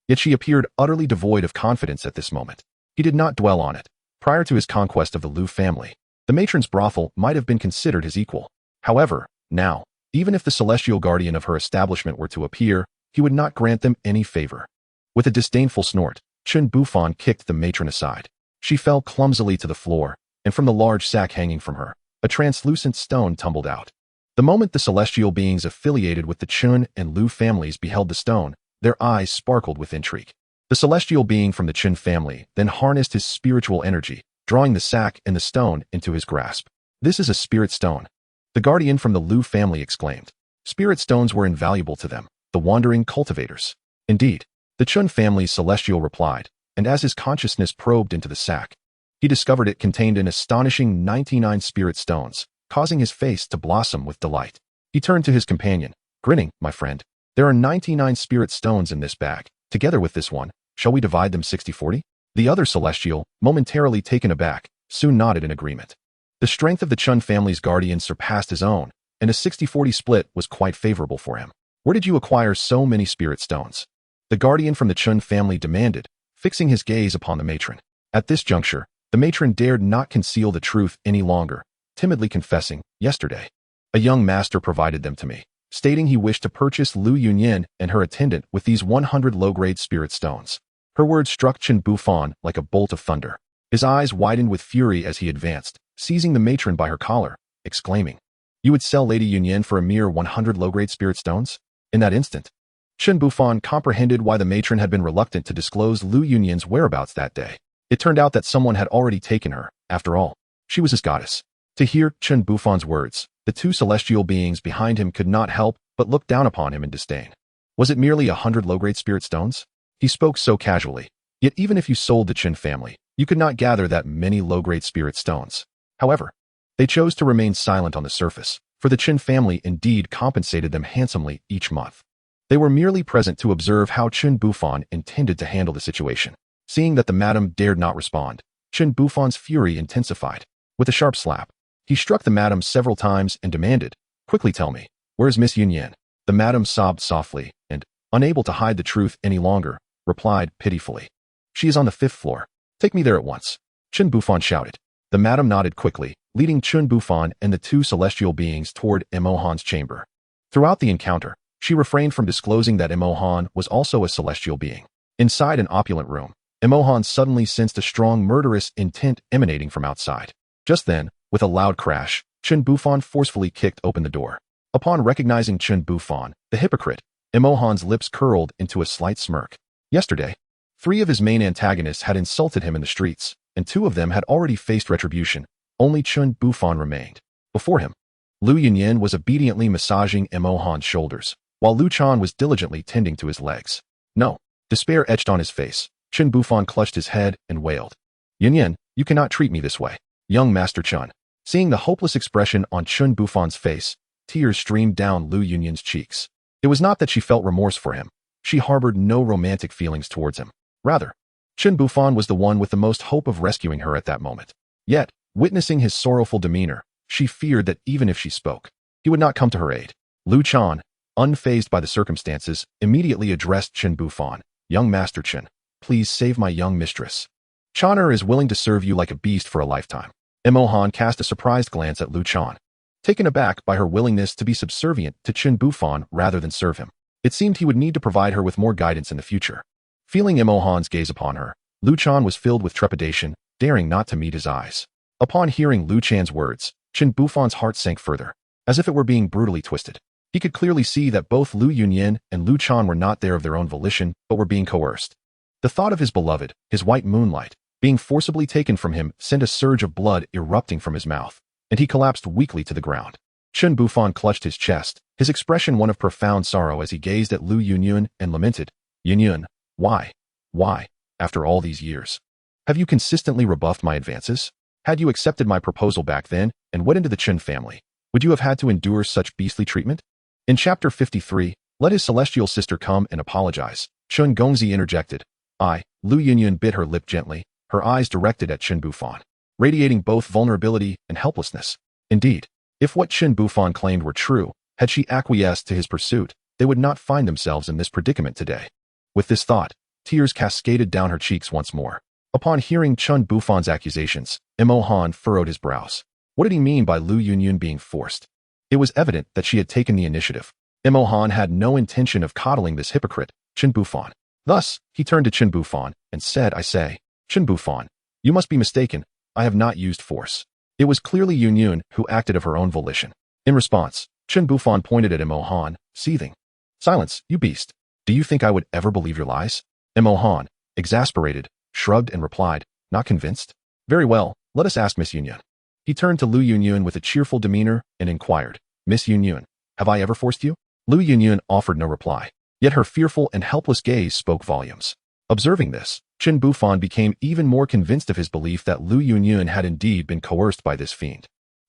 Yet she appeared utterly devoid of confidence at this moment. He did not dwell on it. Prior to his conquest of the Lu family, the matron's brothel might have been considered his equal. However, now, even if the celestial guardian of her establishment were to appear, he would not grant them any favor. With a disdainful snort, Chun Bufan kicked the matron aside. She fell clumsily to the floor, and from the large sack hanging from her, a translucent stone tumbled out. The moment the celestial beings affiliated with the Chun and Lu families beheld the stone, their eyes sparkled with intrigue. The celestial being from the Chun family then harnessed his spiritual energy, drawing the sack and the stone into his grasp. "This is a spirit stone," the guardian from the Lu family exclaimed. Spirit stones were invaluable to them, the wandering cultivators. Indeed, the Chun family's celestial replied, and as his consciousness probed into the sack, he discovered it contained an astonishing 99 spirit stones, causing his face to blossom with delight. He turned to his companion, grinning, "My friend, there are 99 spirit stones in this bag. Together with this one, shall we divide them 60-40? The other celestial, momentarily taken aback, soon nodded in agreement. The strength of the Chun family's guardian surpassed his own, and a 60-40 split was quite favorable for him. "Where did you acquire so many spirit stones?" the guardian from the Chun family demanded, fixing his gaze upon the matron. At this juncture, the matron dared not conceal the truth any longer, timidly confessing, "Yesterday, a young master provided them to me, stating he wished to purchase Lu Yunyan and her attendant with these 100 low-grade spirit stones." Her words struck Chun Bufan like a bolt of thunder. His eyes widened with fury as he advanced, seizing the matron by her collar, exclaiming, "You would sell Lady Yunyan for a mere 100 low-grade spirit stones?" In that instant, Chun Bufan comprehended why the matron had been reluctant to disclose Lu Yunyan's whereabouts that day. It turned out that someone had already taken her. After all, she was his goddess. To hear Chun Bufan's words, the 2 celestial beings behind him could not help but look down upon him in disdain. Was it merely 100 low-grade spirit stones? He spoke so casually. Yet even if you sold the Chun family, you could not gather that many low-grade spirit stones. However, they chose to remain silent on the surface, for the Chun family indeed compensated them handsomely each month. They were merely present to observe how Chun Bufan intended to handle the situation. Seeing that the madam dared not respond, Chun Bufan's fury intensified. With a sharp slap, he struck the madam several times and demanded, "Quickly tell me, where is Miss Yunyan?" The madam sobbed softly and, unable to hide the truth any longer, replied pitifully, "She is on the 5th floor. Take me there at once." Chun Bufan shouted. The madam nodded quickly, leading Chun Bufan and the 2 celestial beings toward Imo Han's chamber. Throughout the encounter, she refrained from disclosing that Imo Han was also a celestial being. Inside an opulent room, Imo Han suddenly sensed a strong murderous intent emanating from outside. Just then, with a loud crash, Chun Bufan forcefully kicked open the door. Upon recognizing Chun Bufan, the hypocrite, Imo Han's lips curled into a slight smirk. Yesterday, 3 of his main antagonists had insulted him in the streets, and 2 of them had already faced retribution. Only Chun Bufan remained. Before him, Lu Yunyan was obediently massaging Imo Han's shoulders, while Lu Chan was diligently tending to his legs. "No." Despair etched on his face. Chun Bufan clutched his head and wailed, "Yunyan, You cannot treat me this way. Young Master Chun. Seeing the hopeless expression on Chun Bufan's face, tears streamed down Lu Yunyun's cheeks. It was not that she felt remorse for him. She harbored no romantic feelings towards him. Rather, Chun Bufan was the one with the most hope of rescuing her at that moment. Yet, witnessing his sorrowful demeanor, she feared that even if she spoke, he would not come to her aid. Lu Chan, unfazed by the circumstances, immediately addressed Chun Bufan. Young Master Chun, please save my young mistress. Chaner is willing to serve you like a beast for a lifetime. Mo Han cast a surprised glance at Lu Chan, taken aback by her willingness to be subservient to Chun Bufan rather than serve him. It seemed he would need to provide her with more guidance in the future. Feeling Mo Han's gaze upon her, Lu Chan was filled with trepidation, daring not to meet his eyes. Upon hearing Lu Chan's words, Chun Bufan's heart sank further, as if it were being brutally twisted. He could clearly see that both Lu Yunyin and Lu Chan were not there of their own volition, but were being coerced. The thought of his beloved, his white moonlight, being forcibly taken from him sent a surge of blood erupting from his mouth, and he collapsed weakly to the ground. Chun Bufan clutched his chest, his expression one of profound sorrow as he gazed at Lu Yunyun and lamented, Yunyun, why? Why, after all these years? Have you consistently rebuffed my advances? Had you accepted my proposal back then and went into the Chun family, would you have had to endure such beastly treatment? In chapter 53, let his celestial sister come and apologize. Chun Gongzi interjected. Lu Yunyun bit her lip gently, her eyes directed at Chun Bufan, radiating both vulnerability and helplessness. Indeed, if what Chun Bufan claimed were true, had she acquiesced to his pursuit, they would not find themselves in this predicament today. With this thought, tears cascaded down her cheeks once more. Upon hearing Chun Bufan's accusations, Mo Han furrowed his brows. What did he mean by Lu Yunyun being forced? It was evident that she had taken the initiative. Mo Han had no intention of coddling this hypocrite, Chun Bufan. Thus, he turned to Chun Bufan and said, I say, Chun Bufan, you must be mistaken. I have not used force. It was clearly Yunyun who acted of her own volition. In response, Chun Bufan pointed at Mo Han, seething. Silence, you beast. Do you think I would ever believe your lies? Mo Han, exasperated, shrugged and replied, not convinced? Very well, let us ask Miss Yunyun. He turned to Lu Yunyun with a cheerful demeanor and inquired, Miss Yunyun, have I ever forced you? Lu Yunyun offered no reply, yet her fearful and helpless gaze spoke volumes. Observing this, Chun Bufan became even more convinced of his belief that Lu Yunyun had indeed been coerced by this fiend.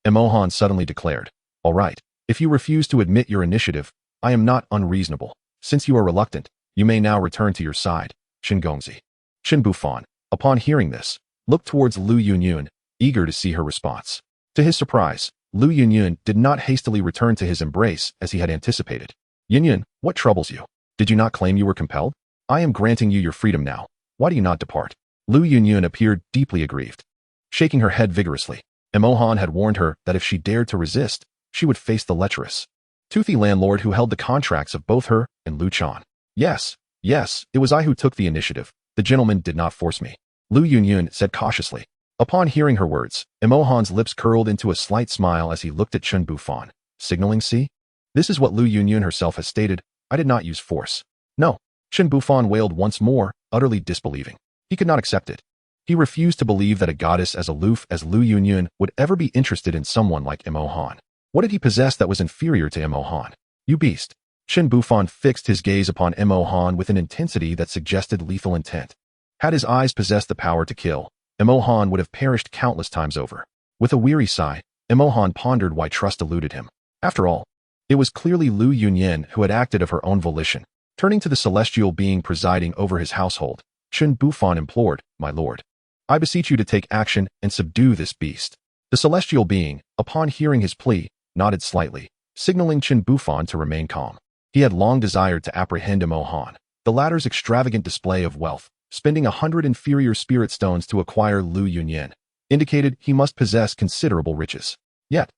Mo Han suddenly declared, all right, if you refuse to admit your initiative, I am not unreasonable. Since you are reluctant, you may now return to your side, Chun Gongzi. Chun Bufan, upon hearing this, looked towards Lu Yunyun, eager to see her response. To his surprise, Lu Yunyun did not hastily return to his embrace as he had anticipated. Yunyun, what troubles you? Did you not claim you were compelled? I am granting you your freedom now. Why do you not depart? Lu Yunyun appeared deeply aggrieved. Shaking her head vigorously, Mo Han had warned her that if she dared to resist, she would face the lecherous, toothy landlord who held the contracts of both her and Lu Chan. Yes, it was I who took the initiative. The gentleman did not force me. Lu Yunyun said cautiously. Upon hearing her words, Mo Han's lips curled into a slight smile as he looked at Chun Bufan, signaling see? This is what Lu Yunyun herself has stated. I did not use force. No. Chun Bufan wailed once more, utterly disbelieving. He could not accept it. He refused to believe that a goddess as aloof as Lu Yunyun would ever be interested in someone like Mo Han. What did he possess that was inferior to Mo Han? You beast. Chun Bufan fixed his gaze upon Mo Han with an intensity that suggested lethal intent. Had his eyes possessed the power to kill, Mo Han would have perished countless times over. With a weary sigh, Mo Han pondered why trust eluded him. After all, it was clearly Lu Yunyin who had acted of her own volition. Turning to the celestial being presiding over his household, Chun Bufan implored, My lord, I beseech you to take action and subdue this beast. The celestial being, upon hearing his plea, nodded slightly, signaling Chun Bufan to remain calm. He had long desired to apprehend Mo Han. The latter's extravagant display of wealth, spending 100 inferior spirit stones to acquire Lu Yunyin, indicated he must possess considerable riches. Yet,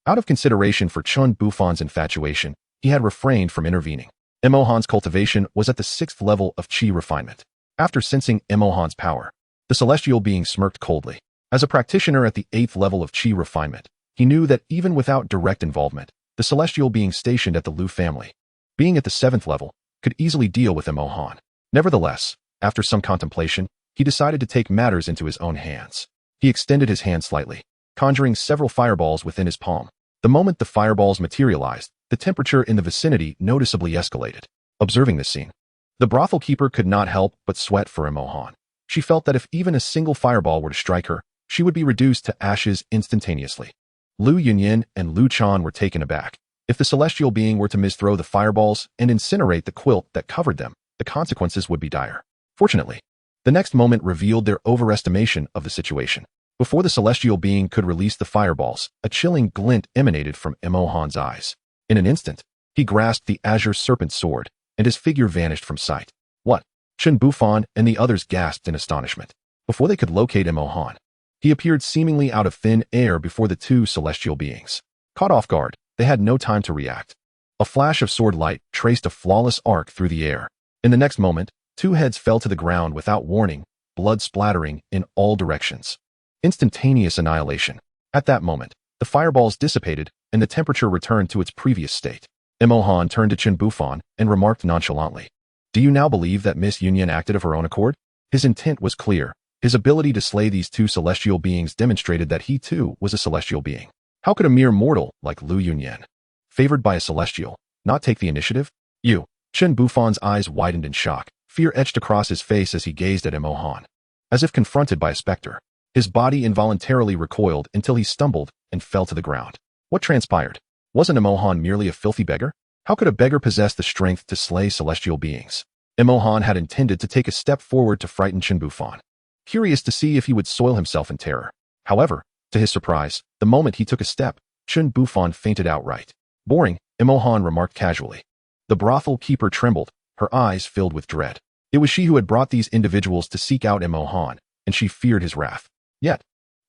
out of consideration for Chun Bufan's infatuation, he had refrained from intervening. Mo Han's cultivation was at the 6th level of Qi refinement. After sensing Mo Han's power, the celestial being smirked coldly. As a practitioner at the 8th level of Qi refinement, he knew that even without direct involvement, the celestial being stationed at the Lu family, being at the 7th level, could easily deal with Mo Han. Nevertheless, after some contemplation, he decided to take matters into his own hands. He extended his hand slightly, conjuring several fireballs within his palm. The moment the fireballs materialized, the temperature in the vicinity noticeably escalated. Observing this scene, the brothel keeper could not help but sweat for Mo Han. She felt that if even a single fireball were to strike her, she would be reduced to ashes instantaneously. Lu Yunyin and Lu Chan were taken aback. If the celestial being were to misthrow the fireballs and incinerate the quilt that covered them, the consequences would be dire. Fortunately, the next moment revealed their overestimation of the situation. Before the celestial being could release the fireballs, a chilling glint emanated from Emo Han's eyes. In an instant, he grasped the azure serpent sword, and his figure vanished from sight. What? Chen Bufan and the others gasped in astonishment. Before they could locate Emo Han, he appeared seemingly out of thin air before the two celestial beings. Caught off guard, they had no time to react. A flash of sword light traced a flawless arc through the air. In the next moment, two heads fell to the ground without warning, blood splattering in all directions. Instantaneous annihilation. At that moment, the fireballs dissipated and the temperature returned to its previous state. Emo Han turned to Chen Bufan and remarked nonchalantly, "Do you now believe that Miss Yunyan acted of her own accord?" His intent was clear. His ability to slay these two celestial beings demonstrated that he too was a celestial being. How could a mere mortal like Lu Yunyan, favored by a celestial, not take the initiative? You. Chen Bufan's eyes widened in shock. Fear etched across his face as he gazed at Emo Han. As if confronted by a specter, his body involuntarily recoiled until he stumbled and fell to the ground. What transpired? Wasn't Emo Han merely a filthy beggar? How could a beggar possess the strength to slay celestial beings? Emo Han had intended to take a step forward to frighten Chen Bufan, curious to see if he would soil himself in terror. However, to his surprise, the moment he took a step, Chen Bufan fainted outright. Boring, Emo Han remarked casually. The brothel keeper trembled, her eyes filled with dread. It was she who had brought these individuals to seek out Emo Han, and she feared his wrath. Yet,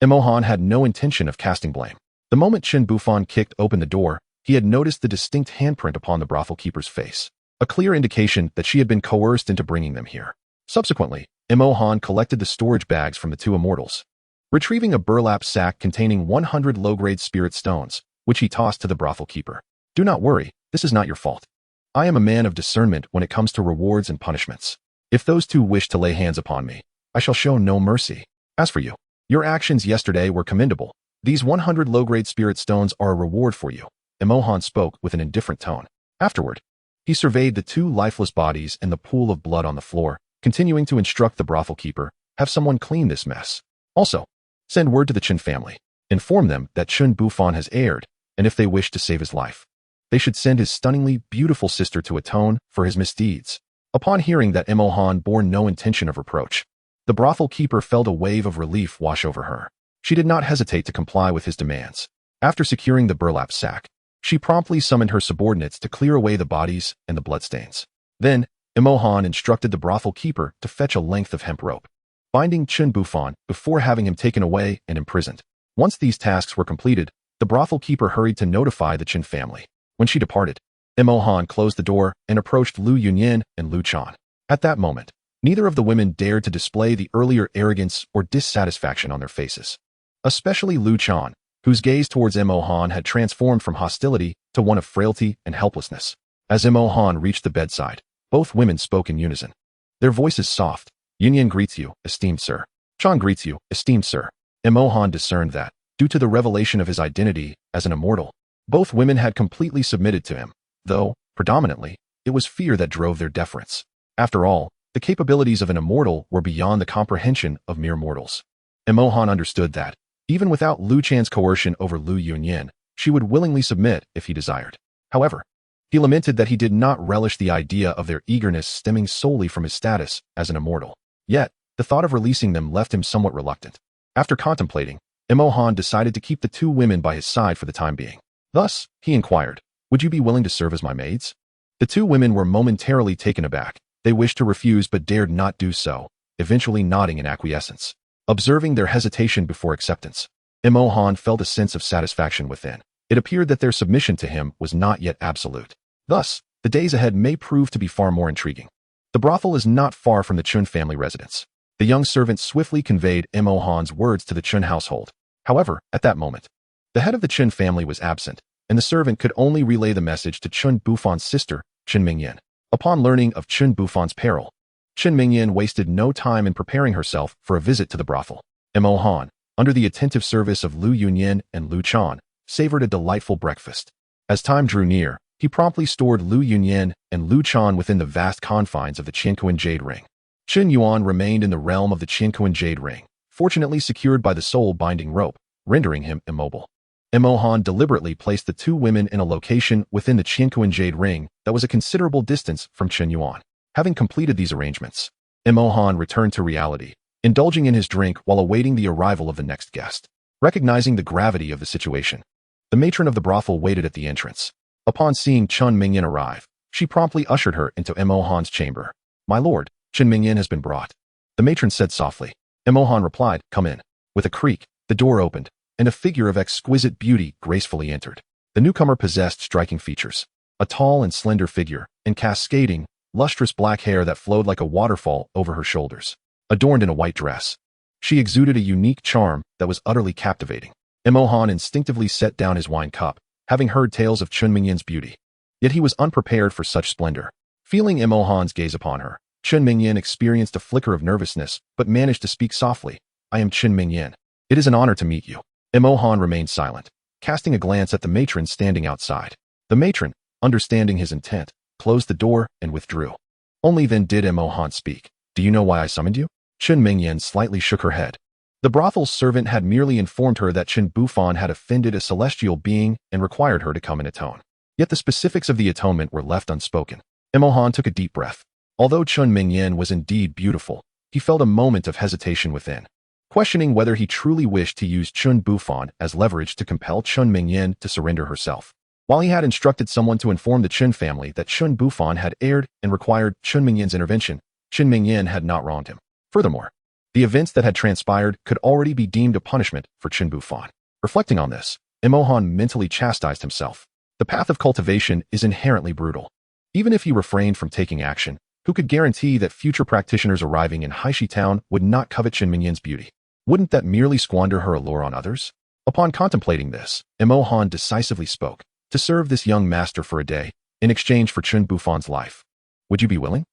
Emo Han had no intention of casting blame. The moment Chen Bufan kicked open the door, he had noticed the distinct handprint upon the brothel keeper's face, a clear indication that she had been coerced into bringing them here. Subsequently, Emo Han collected the storage bags from the two immortals, retrieving a burlap sack containing 100 low-grade spirit stones, which he tossed to the brothel keeper. "Do not worry, this is not your fault. I am a man of discernment when it comes to rewards and punishments. If those two wish to lay hands upon me, I shall show no mercy. As for you, your actions yesterday were commendable. These 100 low-grade spirit stones are a reward for you." Emo Han spoke with an indifferent tone. Afterward, he surveyed the two lifeless bodies and the pool of blood on the floor, continuing to instruct the brothel keeper, "Have someone clean this mess. Also, send word to the Chen family. Inform them that Chen Bufan has erred, and if they wish to save his life, they should send his stunningly beautiful sister to atone for his misdeeds." Upon hearing that Emo Han bore no intention of reproach, the brothel keeper felt a wave of relief wash over her. She did not hesitate to comply with his demands. After securing the burlap sack, she promptly summoned her subordinates to clear away the bodies and the bloodstains. Then, Emo Han instructed the brothel keeper to fetch a length of hemp rope, binding Chen Bufan before having him taken away and imprisoned. Once these tasks were completed, the brothel keeper hurried to notify the Chen family. When she departed, Emo Han closed the door and approached Lu Yunyin and Lu Chan. At that moment, neither of the women dared to display the earlier arrogance or dissatisfaction on their faces. Especially Lu Chan, whose gaze towards Emo Han had transformed from hostility to one of frailty and helplessness. As Emo Han reached the bedside, both women spoke in unison. Their voices soft. "Yunyin greets you, esteemed sir. Chan greets you, esteemed sir." Emo Han discerned that, due to the revelation of his identity as an immortal, both women had completely submitted to him, though, predominantly, it was fear that drove their deference. After all, the capabilities of an immortal were beyond the comprehension of mere mortals. Emo Han understood that, even without Lu Chan's coercion over Lu Yunyin, she would willingly submit if he desired. However, he lamented that he did not relish the idea of their eagerness stemming solely from his status as an immortal. Yet, the thought of releasing them left him somewhat reluctant. After contemplating, Emo Han decided to keep the two women by his side for the time being. Thus, he inquired, "Would you be willing to serve as my maids?" The two women were momentarily taken aback. They wished to refuse but dared not do so, eventually nodding in acquiescence. Observing their hesitation before acceptance, Emo Han felt a sense of satisfaction within. It appeared that their submission to him was not yet absolute. Thus, the days ahead may prove to be far more intriguing. The brothel is not far from the Chun family residence. The young servant swiftly conveyed Emo Han's words to the Chun household. However, at that moment, the head of the Chun family was absent, and the servant could only relay the message to Chun Bufan's sister, Chen Mingyan. Upon learning of Chen Bufan's peril, Chen Mingyan wasted no time in preparing herself for a visit to the brothel. Emo Han, under the attentive service of Lu Yunyin and Lu Chan, savored a delightful breakfast. As time drew near, he promptly stored Lu Yunyin and Lu Chan within the vast confines of the Qiankuan Jade Ring. Chen Yuan remained in the realm of the Qiankuan Jade Ring, fortunately secured by the soul-binding rope, rendering him immobile. Emohan deliberately placed the two women in a location within the Qianquan Jade Ring that was a considerable distance from Chen Yuan. Having completed these arrangements, Emohan returned to reality, indulging in his drink while awaiting the arrival of the next guest. Recognizing the gravity of the situation, the matron of the brothel waited at the entrance. Upon seeing Chun Mingyan arrive, she promptly ushered her into Emohan's chamber. "My lord, Chen Mingyan has been brought," the matron said softly. Emohan replied, "Come in." With a creak, the door opened, and a figure of exquisite beauty gracefully entered. The newcomer possessed striking features, a tall and slender figure, and cascading, lustrous black hair that flowed like a waterfall over her shoulders. Adorned in a white dress, she exuded a unique charm that was utterly captivating. Emohan instinctively set down his wine cup, having heard tales of Chun Mingyan's beauty. Yet he was unprepared for such splendor. Feeling Emohan's gaze upon her, Chun Mingyan experienced a flicker of nervousness but managed to speak softly. "I am Chun Mingyan. It is an honor to meet you." Emohan remained silent, casting a glance at the matron standing outside. The matron, understanding his intent, closed the door and withdrew. Only then did Emohan speak. "Do you know why I summoned you?" Chun Mingyan slightly shook her head. The brothel's servant had merely informed her that Chen Bufan had offended a celestial being and required her to come and atone. Yet the specifics of the atonement were left unspoken. Emohan took a deep breath. Although Chun Mingyan was indeed beautiful, he felt a moment of hesitation within, questioning whether he truly wished to use Chun Bufan as leverage to compel Chun Mingyan to surrender herself. While he had instructed someone to inform the Chen family that Chun Bufan had erred and required Chun Mingyan's intervention, Chen Mingyan had not wronged him. Furthermore, the events that had transpired could already be deemed a punishment for Chen Bufan. Reflecting on this, Emohan mentally chastised himself. The path of cultivation is inherently brutal. Even if he refrained from taking action, who could guarantee that future practitioners arriving in Haishi Town would not covet Chen Mingyan's beauty? Wouldn't that merely squander her allure on others? Upon contemplating this, Emohan decisively spoke. "To serve this young master for a day, in exchange for Chen Bufan's life. Would you be willing?"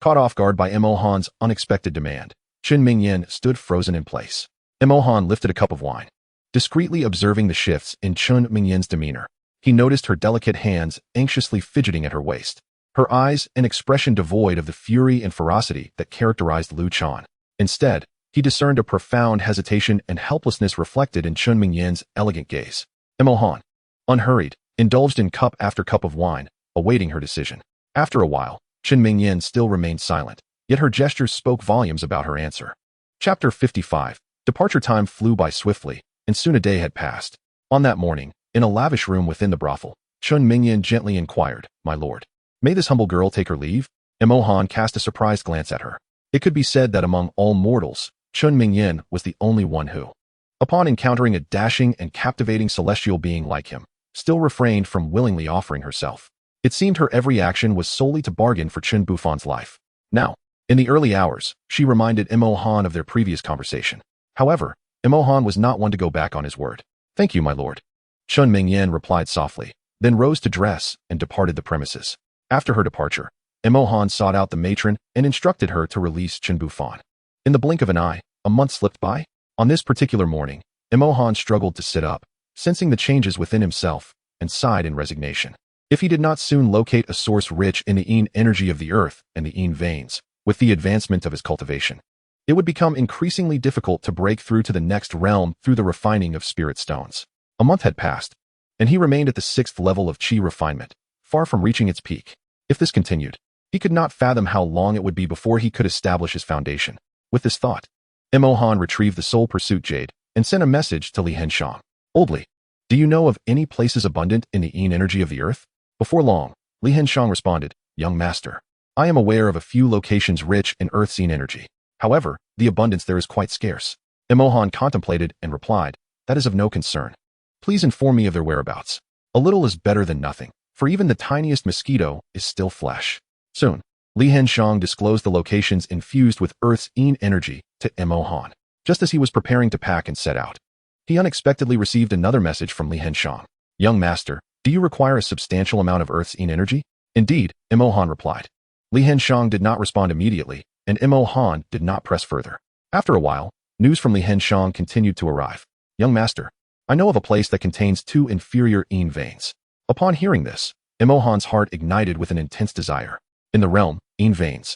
Caught off guard by Emohan's unexpected demand, Chen Mingyan stood frozen in place. Emohan lifted a cup of wine. Discreetly observing the shifts in Chun Mingyan's demeanor, he noticed her delicate hands anxiously fidgeting at her waist, her eyes an expression devoid of the fury and ferocity that characterized Lu Chan. Instead, he discerned a profound hesitation and helplessness reflected in Chun Mingyan's elegant gaze. Emohan, unhurried, indulged in cup after cup of wine, awaiting her decision. After a while, Chen Mingyan still remained silent, yet her gestures spoke volumes about her answer. Chapter 55. Departure time flew by swiftly, and soon a day had passed. On that morning, in a lavish room within the brothel, Chun Mingyan gently inquired, "My lord, may this humble girl take her leave?" Emohan cast a surprised glance at her. It could be said that among all mortals, Chun Mingyan was the only one who, upon encountering a dashing and captivating celestial being like him, still refrained from willingly offering herself. It seemed her every action was solely to bargain for Chen Bufan's life. Now, in the early hours, she reminded Emohan of their previous conversation. However, Emohan was not one to go back on his word. "Thank you, my lord," Chun Mingyan replied softly, then rose to dress and departed the premises. After her departure, Emohan sought out the matron and instructed her to release Chen Bufan. In the blink of an eye, a month slipped by. On this particular morning, Emohan struggled to sit up, sensing the changes within himself, and sighed in resignation. If he did not soon locate a source rich in the Yin energy of the earth and the Yin veins, with the advancement of his cultivation, it would become increasingly difficult to break through to the next realm through the refining of spirit stones. A month had passed, and he remained at the 6th level of Qi refinement, far from reaching its peak. If this continued, he could not fathom how long it would be before he could establish his foundation. With this thought, Emohan retrieved the Soul Pursuit Jade and sent a message to Li Henshang. "Old Li, do you know of any places abundant in the Yin energy of the earth?" Before long, Li Henshang responded, "Young master, I am aware of a few locations rich in Earth's Yin energy. However, the abundance there is quite scarce." Emohan contemplated and replied, "That is of no concern. Please inform me of their whereabouts. A little is better than nothing, for even the tiniest mosquito is still flesh." Soon, Li Henshang disclosed the locations infused with Earth's Yin energy to Emohan. Just as he was preparing to pack and set out, he unexpectedly received another message from Li Henshang. "Young master, do you require a substantial amount of Earth's Yin energy?" "Indeed," Emohan replied. Li Henshang did not respond immediately, and Emohan did not press further. After a while, news from Li Henshang continued to arrive. "Young master, I know of a place that contains 2 inferior Yin veins." Upon hearing this, Emohan's heart ignited with an intense desire. In the realm, Yin veins.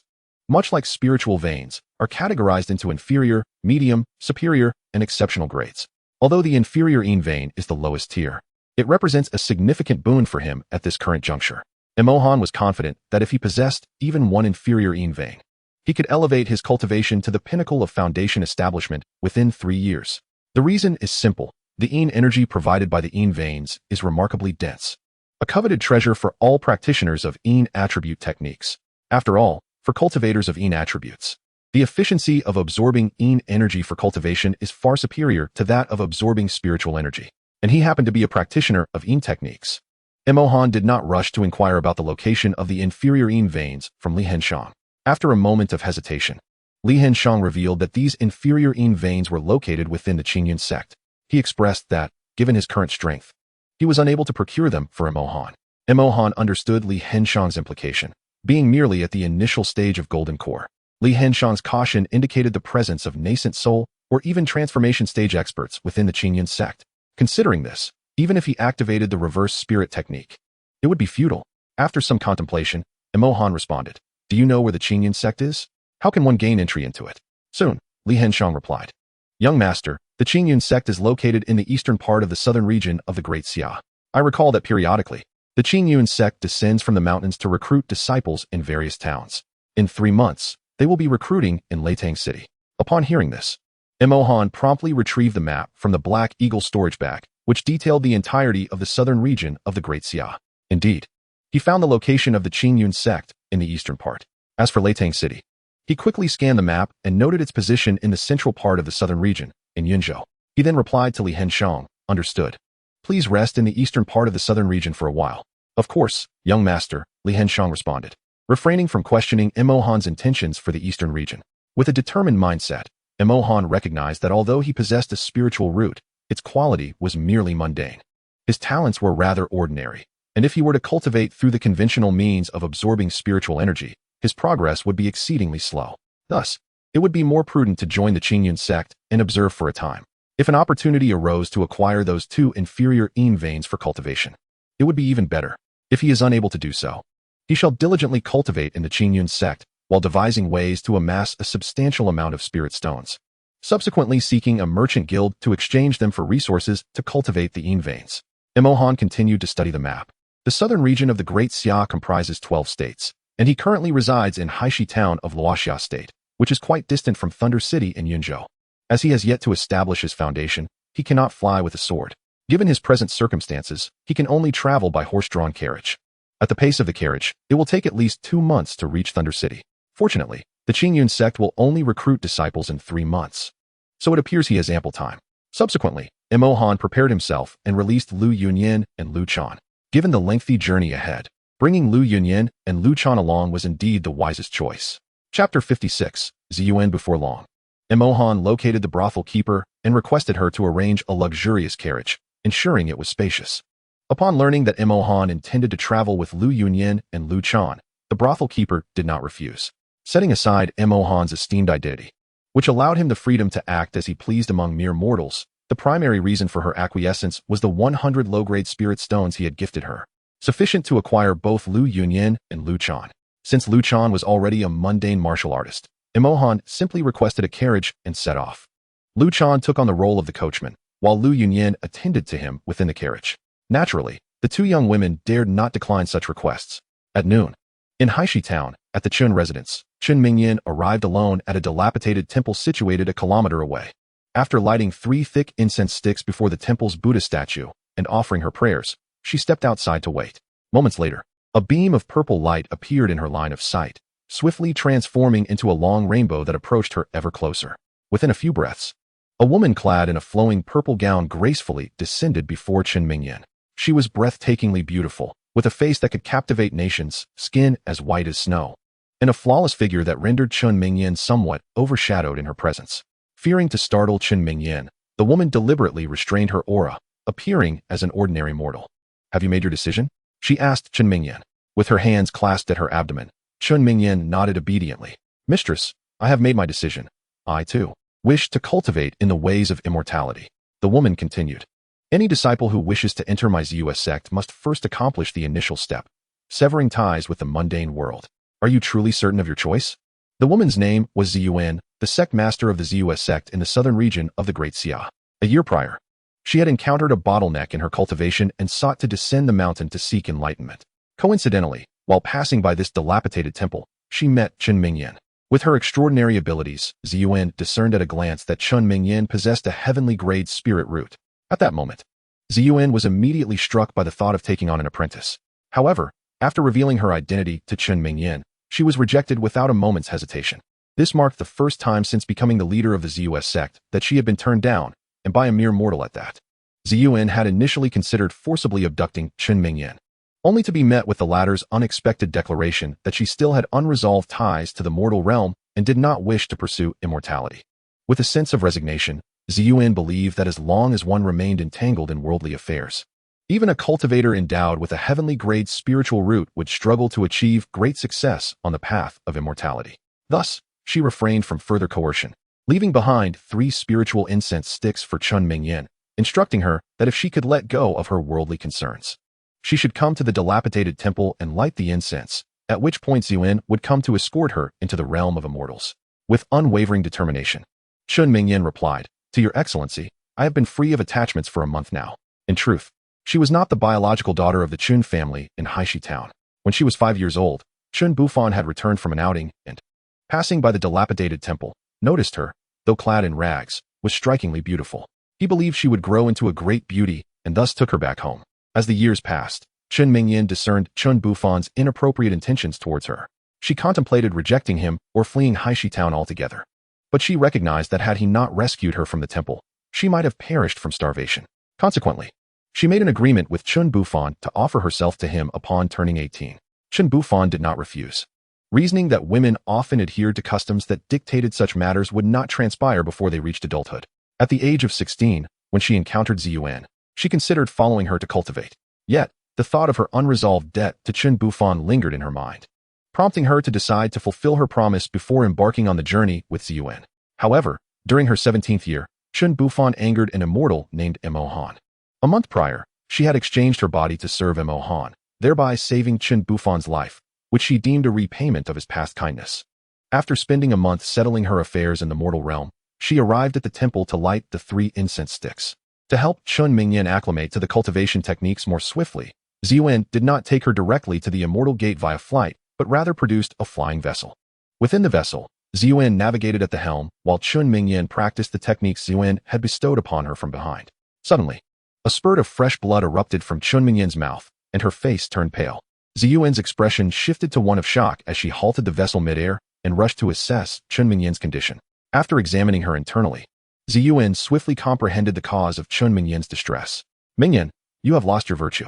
much like spiritual veins, are categorized into inferior, medium, superior, and exceptional grades. Although the inferior Yin vein is the lowest tier, it represents a significant boon for him at this current juncture. Emohan was confident that if he possessed even one inferior Yin vein, he could elevate his cultivation to the pinnacle of foundation establishment within 3 years. The reason is simple. The Yin energy provided by the Yin veins is remarkably dense, a coveted treasure for all practitioners of Yin attribute techniques. After all, for cultivators of Yin attributes, the efficiency of absorbing Yin energy for cultivation is far superior to that of absorbing spiritual energy, and he happened to be a practitioner of Yin techniques. Emohan did not rush to inquire about the location of the inferior Yin veins from Li Henshang. After a moment of hesitation, Li Henshang revealed that these inferior Yin veins were located within the Qingyun sect. He expressed that, given his current strength, he was unable to procure them for Emohan. Emohan understood Li Henshang's implication, being merely at the initial stage of golden core. Li Henshang's caution indicated the presence of nascent soul or even transformation stage experts within the Qingyun sect. Considering this, even if he activated the reverse spirit technique, it would be futile. After some contemplation, Emohan responded, "Do you know where the Qingyun sect is? How can one gain entry into it?" "Soon," Li Henshang replied. "Young master, the Qingyun sect is located in the eastern part of the southern region of the Great Xia. I recall that periodically, the Qingyun sect descends from the mountains to recruit disciples in various towns. In 3 months, they will be recruiting in Leitang City." Upon hearing this, Emohan promptly retrieved the map from the Black Eagle storage bag, which detailed the entirety of the southern region of the Great Xia. Indeed, he found the location of the Qingyun sect in the eastern part. As for Leitang City, he quickly scanned the map and noted its position in the central part of the southern region, in Yunzhou. He then replied to Li Henshang, "Understood. Please rest in the eastern part of the southern region for a while." "Of course, young master," Li Henshang responded, refraining from questioning Emohan's intentions for the eastern region. With a determined mindset, Emohan recognized that although he possessed a spiritual root, its quality was merely mundane. His talents were rather ordinary, and if he were to cultivate through the conventional means of absorbing spiritual energy, his progress would be exceedingly slow. Thus, it would be more prudent to join the Qingyun sect and observe for a time. If an opportunity arose to acquire those 2 inferior Yin veins for cultivation, it would be even better. If he is unable to do so, he shall diligently cultivate in the Qingyun sect while devising ways to amass a substantial amount of spirit stones, subsequently seeking a merchant guild to exchange them for resources to cultivate the Yin veins. Emohan continued to study the map. The southern region of the Great Xia comprises 12 states, and he currently resides in Haishi town of Luoxia State, which is quite distant from Thunder City in Yunzhou. As he has yet to establish his foundation, he cannot fly with a sword. Given his present circumstances, he can only travel by horse-drawn carriage. At the pace of the carriage, it will take at least 2 months to reach Thunder City. Fortunately, the Qingyun sect will only recruit disciples in 3 months, so it appears he has ample time. Subsequently, Emohan prepared himself and released Lu Yunyan and Lu Chan. Given the lengthy journey ahead, bringing Lu Yunyan and Lu Chan along was indeed the wisest choice. Chapter 56, Ziyuan Before Long. Emohan located the brothel keeper and requested her to arrange a luxurious carriage, ensuring it was spacious. Upon learning that Emohan intended to travel with Lu Yunyan and Lu Chan, the brothel keeper did not refuse. Setting aside Emohan's esteemed identity, which allowed him the freedom to act as he pleased among mere mortals, the primary reason for her acquiescence was the 100 low-grade spirit stones he had gifted her, sufficient to acquire both Lu Yunyan and Lu Chan. Since Lu Chan was already a mundane martial artist, Emohan simply requested a carriage and set off. Lu Chan took on the role of the coachman, while Lu Yunyan attended to him within the carriage. Naturally, the 2 young women dared not decline such requests. At noon, in Haishi town, at the Chun residence, Chun Mingyan arrived alone at a dilapidated temple situated a kilometer away. After lighting 3 thick incense sticks before the temple's Buddha statue and offering her prayers, she stepped outside to wait. Moments later, a beam of purple light appeared in her line of sight, swiftly transforming into a long rainbow that approached her ever closer. Within a few breaths, a woman clad in a flowing purple gown gracefully descended before Chun Mingyan. She was breathtakingly beautiful, with a face that could captivate nations, skin as white as snow, and a flawless figure that rendered Chun Mingyan somewhat overshadowed in her presence. Fearing to startle Chun Mingyan, the woman deliberately restrained her aura, appearing as an ordinary mortal. "Have you made your decision?" she asked Chun Mingyan. With her hands clasped at her abdomen, Chun Mingyan nodded obediently. "Mistress, I have made my decision. I, too, wish to cultivate in the ways of immortality." The woman continued. "Any disciple who wishes to enter my ZUS sect must first accomplish the initial step, severing ties with the mundane world. Are you truly certain of your choice?" The woman's name was Ziyuan, the sect master of the Ziyue sect in the southern region of the Great Xia. A year prior, she had encountered a bottleneck in her cultivation and sought to descend the mountain to seek enlightenment. Coincidentally, while passing by this dilapidated temple, she met Chen Mingyan. With her extraordinary abilities, Ziyuan discerned at a glance that Chen Mingyan possessed a heavenly-grade spirit root. At that moment, Ziyuan was immediately struck by the thought of taking on an apprentice. However, after revealing her identity to Chen Mingyan, she was rejected without a moment's hesitation. This marked the first time since becoming the leader of the Ziyue sect that she had been turned down, and by a mere mortal at that. Ziyuan had initially considered forcibly abducting Chen Mingyan, only to be met with the latter's unexpected declaration that she still had unresolved ties to the mortal realm and did not wish to pursue immortality. With a sense of resignation, Ziyuan believed that as long as one remained entangled in worldly affairs, even a cultivator endowed with a heavenly-grade spiritual root would struggle to achieve great success on the path of immortality. Thus, she refrained from further coercion, leaving behind 3 spiritual incense sticks for Chen Mingyan, instructing her that if she could let go of her worldly concerns, she should come to the dilapidated temple and light the incense, at which point Ziyuan would come to escort her into the realm of immortals. With unwavering determination, Chen Mingyan replied, "To your excellency, I have been free of attachments for a month now." In truth, she was not the biological daughter of the Chun family in Haishi town. When she was 5 years old, Chun Bufan had returned from an outing and, passing by the dilapidated temple, noticed her, though clad in rags, was strikingly beautiful. He believed she would grow into a great beauty and thus took her back home. As the years passed, Chen Mingyan discerned Chun Bufan's inappropriate intentions towards her. She contemplated rejecting him or fleeing Haishi town altogether. But she recognized that had he not rescued her from the temple, she might have perished from starvation. Consequently, she made an agreement with Chun Bufan to offer herself to him upon turning 18. Chun Bufan did not refuse, reasoning that women often adhered to customs that dictated such matters would not transpire before they reached adulthood. At the age of 16, when she encountered Ziyuan, she considered following her to cultivate. Yet, the thought of her unresolved debt to Chen Bufan lingered in her mind, prompting her to decide to fulfill her promise before embarking on the journey with Ziyuan. However, during her 17th year, Chen Bufan angered an immortal named Mo Han. A month prior, she had exchanged her body to serve Mo Han, thereby saving Chen Bufan's life, which she deemed a repayment of his past kindness. After spending a month settling her affairs in the mortal realm, she arrived at the temple to light the 3 incense sticks. To help Chen Mingyan acclimate to the cultivation techniques more swiftly, Ziyuan did not take her directly to the immortal gate via flight, but rather produced a flying vessel. Within the vessel, Ziyuan navigated at the helm, while Chen Mingyan practiced the techniques Ziyuan had bestowed upon her from behind. Suddenly, a spurt of fresh blood erupted from Chen Mingyan's mouth, and her face turned pale. Ziyuan's expression shifted to one of shock as she halted the vessel midair and rushed to assess Chen Mingyan's condition. After examining her internally, Ziyuan swiftly comprehended the cause of Chen Mingyan's distress. "Mingyan, you have lost your virtue.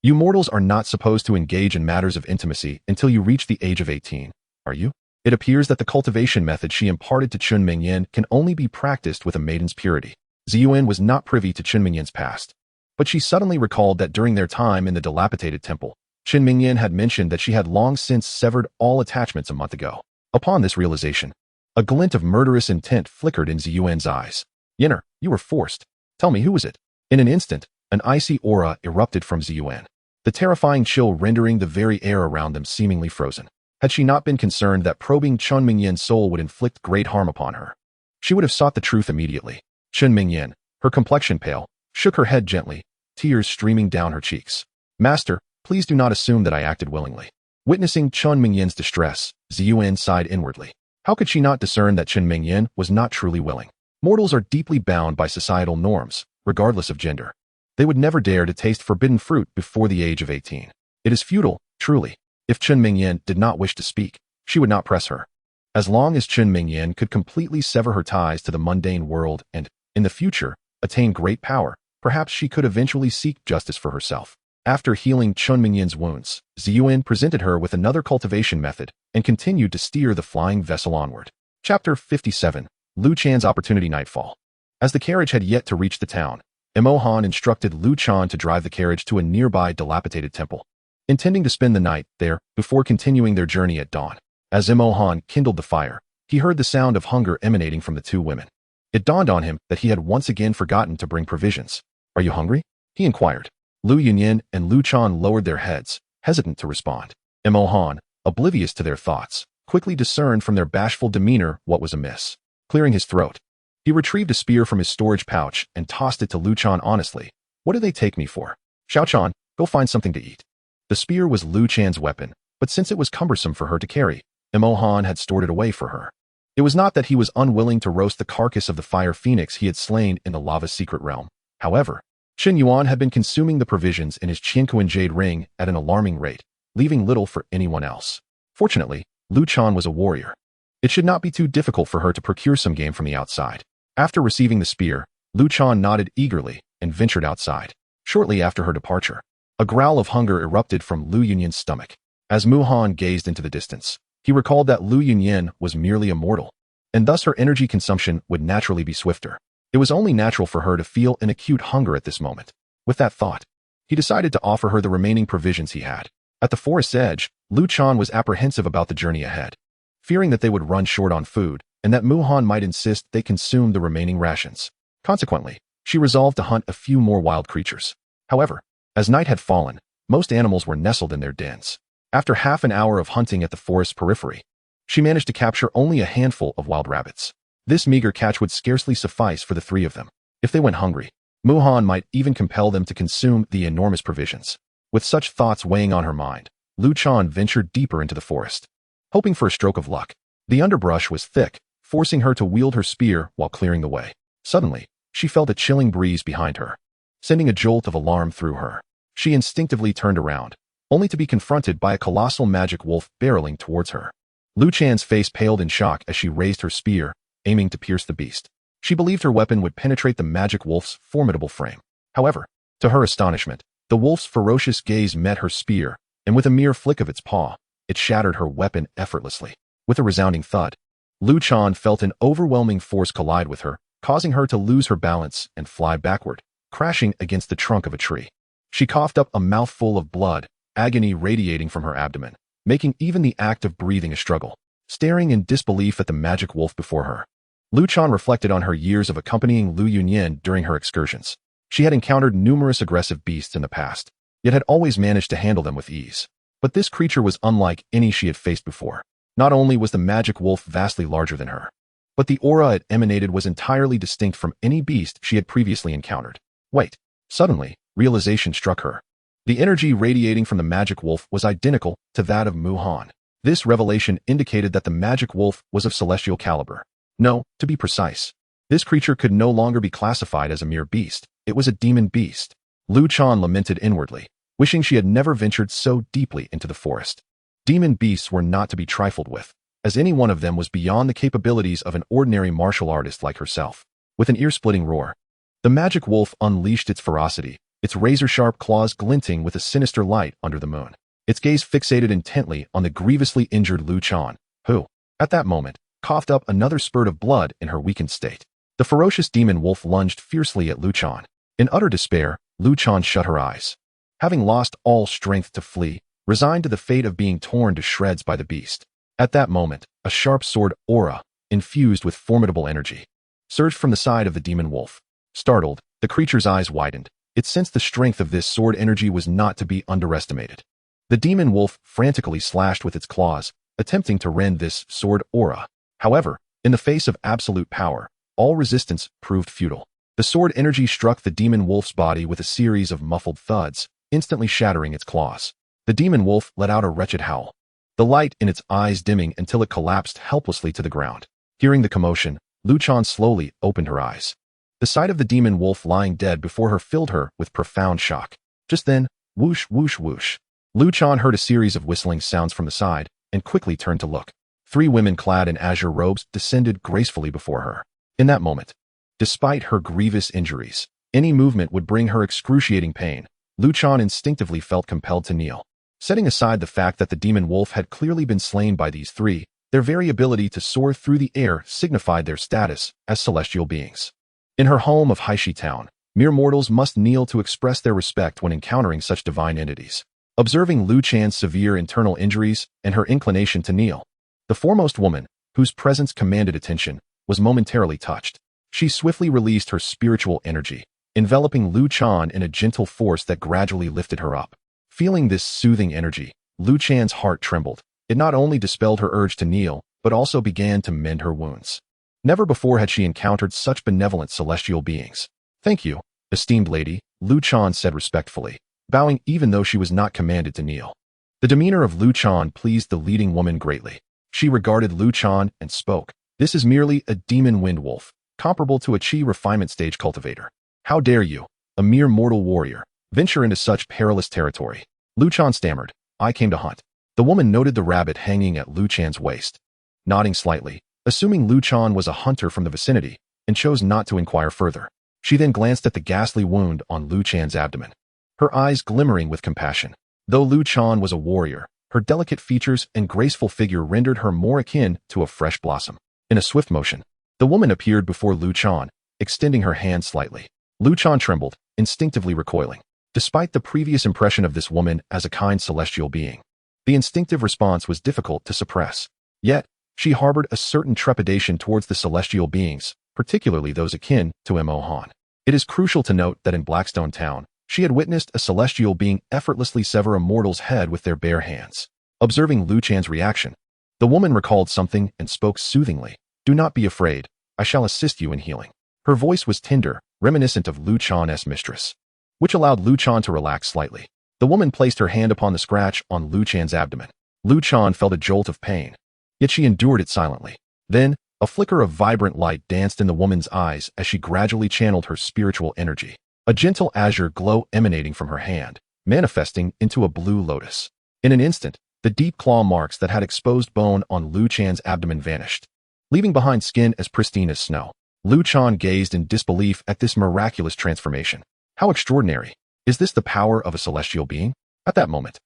You mortals are not supposed to engage in matters of intimacy until you reach the age of 18, are you?" It appears that the cultivation method she imparted to Chen Mingyan can only be practiced with a maiden's purity. Ziyuan was not privy to Chen Mingyan's past, but she suddenly recalled that during their time in the dilapidated temple, Chen Mingyan had mentioned that she had long since severed all attachments a month ago. Upon this realization, a glint of murderous intent flickered in Ziyuan's eyes. "Yinner, you were forced. Tell me, who was it?" In an instant, an icy aura erupted from Ziyuan, the terrifying chill rendering the very air around them seemingly frozen. Had she not been concerned that probing Chen Mingyan's soul would inflict great harm upon her, she would have sought the truth immediately. Chen Mingyan, her complexion pale, shook her head gently, tears streaming down her cheeks. "Master, please do not assume that I acted willingly." Witnessing Chen Mingyan's distress, Ziyuan sighed inwardly. How could she not discern that Chen Mingyan was not truly willing? Mortals are deeply bound by societal norms, regardless of gender. They would never dare to taste forbidden fruit before the age of 18. It is futile, truly. If Chen Mingyan did not wish to speak, she would not press her. As long as Chen Mingyan could completely sever her ties to the mundane world and, in the future, attain great power, perhaps she could eventually seek justice for herself. After healing Chen Mingyan's wounds, Ziyuan presented her with another cultivation method and continued to steer the flying vessel onward. Chapter 57. Lu Chan's Opportunity Nightfall. As the carriage had yet to reach the town, Mo Han instructed Lu Chan to drive the carriage to a nearby dilapidated temple, intending to spend the night there before continuing their journey at dawn. As Mo Han kindled the fire, he heard the sound of hunger emanating from the 2 women. It dawned on him that he had once again forgotten to bring provisions. "Are you hungry?" he inquired. Lu Yunyin and Lu Chan lowered their heads, hesitant to respond. Mo Han, oblivious to their thoughts, quickly discerned from their bashful demeanor what was amiss. Clearing his throat, he retrieved a spear from his storage pouch and tossed it to Lu Chan honestly. What do they take me for? Xiao Chan, go find something to eat. The spear was Lu Chan's weapon, but since it was cumbersome for her to carry, Mo Han had stored it away for her. It was not that he was unwilling to roast the carcass of the fire phoenix he had slain in the lava's secret realm. However, Qin Yuan had been consuming the provisions in his Qianquan jade ring at an alarming rate, leaving little for anyone else. Fortunately, Lu Chan was a warrior. It should not be too difficult for her to procure some game from the outside. After receiving the spear, Lu Chan nodded eagerly and ventured outside. Shortly after her departure, a growl of hunger erupted from Lu Yunyan's stomach. As Mu Han gazed into the distance, he recalled that Lu Yunyan was merely a mortal, and thus her energy consumption would naturally be swifter. It was only natural for her to feel an acute hunger at this moment. With that thought, he decided to offer her the remaining provisions he had. At the forest's edge, Lu Chan was apprehensive about the journey ahead, fearing that they would run short on food and that Mu Han might insist they consume the remaining rations. Consequently, she resolved to hunt a few more wild creatures. However, as night had fallen, most animals were nestled in their dens. After half an hour of hunting at the forest's periphery, she managed to capture only a handful of wild rabbits. This meager catch would scarcely suffice for the three of them. If they went hungry, Mu Han might even compel them to consume the enormous provisions. With such thoughts weighing on her mind, Lu Chan ventured deeper into the forest. Hoping for a stroke of luck, the underbrush was thick, forcing her to wield her spear while clearing the way. Suddenly, she felt a chilling breeze behind her, sending a jolt of alarm through her. She instinctively turned around, only to be confronted by a colossal magic wolf barreling towards her. Lu Chan's face paled in shock as she raised her spear, aiming to pierce the beast. She believed her weapon would penetrate the magic wolf's formidable frame. However, to her astonishment, the wolf's ferocious gaze met her spear, and with a mere flick of its paw, it shattered her weapon effortlessly. With a resounding thud, Lu Chan felt an overwhelming force collide with her, causing her to lose her balance and fly backward, crashing against the trunk of a tree. She coughed up a mouthful of blood, agony radiating from her abdomen, making even the act of breathing a struggle. Staring in disbelief at the magic wolf before her, Lu Chan reflected on her years of accompanying Lu Yunyan during her excursions. She had encountered numerous aggressive beasts in the past, yet had always managed to handle them with ease. But this creature was unlike any she had faced before. Not only was the magic wolf vastly larger than her, but the aura it emanated was entirely distinct from any beast she had previously encountered. Wait. Suddenly, realization struck her. The energy radiating from the magic wolf was identical to that of Mu Han. This revelation indicated that the magic wolf was of celestial caliber. No, to be precise, this creature could no longer be classified as a mere beast. It was a demon beast. Lu Chan lamented inwardly, wishing she had never ventured so deeply into the forest. Demon beasts were not to be trifled with, as any one of them was beyond the capabilities of an ordinary martial artist like herself. With an ear-splitting roar, the magic wolf unleashed its ferocity, its razor-sharp claws glinting with a sinister light under the moon. Its gaze fixated intently on the grievously injured Lu Chan, who, at that moment, coughed up another spurt of blood in her weakened state. The ferocious demon wolf lunged fiercely at Lu Chan. In utter despair, Lu Chan shut her eyes. Having lost all strength to flee, resigned to the fate of being torn to shreds by the beast. At that moment, a sharp sword aura, infused with formidable energy, surged from the side of the demon wolf. Startled, the creature's eyes widened. It sensed the strength of this sword energy was not to be underestimated. The demon wolf frantically slashed with its claws, attempting to rend this sword aura. However, in the face of absolute power, all resistance proved futile. The sword energy struck the demon wolf's body with a series of muffled thuds, instantly shattering its claws. The demon wolf let out a wretched howl, the light in its eyes dimming until it collapsed helplessly to the ground. Hearing the commotion, Lu Chan slowly opened her eyes. The sight of the demon wolf lying dead before her filled her with profound shock. Just then, whoosh, whoosh, whoosh. Lu Chan heard a series of whistling sounds from the side and quickly turned to look. 3 women clad in azure robes descended gracefully before her. In that moment, despite her grievous injuries, any movement would bring her excruciating pain. Lu Chan instinctively felt compelled to kneel. Setting aside the fact that the demon wolf had clearly been slain by these 3, their very ability to soar through the air signified their status as celestial beings. In her home of Haishi Town, mere mortals must kneel to express their respect when encountering such divine entities. Observing Lu Chan's severe internal injuries and her inclination to kneel, the foremost woman, whose presence commanded attention, was momentarily touched. She swiftly released her spiritual energy, enveloping Lu Chan in a gentle force that gradually lifted her up. Feeling this soothing energy, Lu Chan's heart trembled, It not only dispelled her urge to kneel, but also began to mend her wounds. Never before had she encountered such benevolent celestial beings. "Thank you, esteemed lady," Lu Chan said respectfully, bowing even though she was not commanded to kneel. The demeanor of Lu Chan pleased the leading woman greatly. She regarded Lu Chan and spoke. "This is merely a demon wind wolf, comparable to a chi refinement stage cultivator. How dare you, a mere mortal warrior, venture into such perilous territory?" Lu Chan stammered, "I came to hunt." The woman noted the rabbit hanging at Lu Chan's waist, nodding slightly, assuming Lu Chan was a hunter from the vicinity, and chose not to inquire further. She then glanced at the ghastly wound on Lu Chan's abdomen, her eyes glimmering with compassion. Though Lu Chan was a warrior, her delicate features and graceful figure rendered her more akin to a fresh blossom. In a swift motion, the woman appeared before Lu Chan, extending her hand slightly. Lu Chan trembled, instinctively recoiling. Despite the previous impression of this woman as a kind celestial being, the instinctive response was difficult to suppress. Yet, she harbored a certain trepidation towards the celestial beings, particularly those akin to Mo Han. It is crucial to note that in Blackstone Town, she had witnessed a celestial being effortlessly sever a mortal's head with their bare hands. Observing Lu Chan's reaction, the woman recalled something and spoke soothingly. "Do not be afraid, I shall assist you in healing." Her voice was tender, reminiscent of Lu Chan's mistress, which allowed Lu Chan to relax slightly. The woman placed her hand upon the scratch on Lu Chan's abdomen. Lu Chan felt a jolt of pain, yet she endured it silently. Then, a flicker of vibrant light danced in the woman's eyes as she gradually channeled her spiritual energy. A gentle azure glow emanating from her hand, manifesting into a blue lotus. In an instant, the deep claw marks that had exposed bone on Lu Chan's abdomen vanished, leaving behind skin as pristine as snow. Lu Chan gazed in disbelief at this miraculous transformation. How extraordinary! Is this the power of a celestial being? At that moment,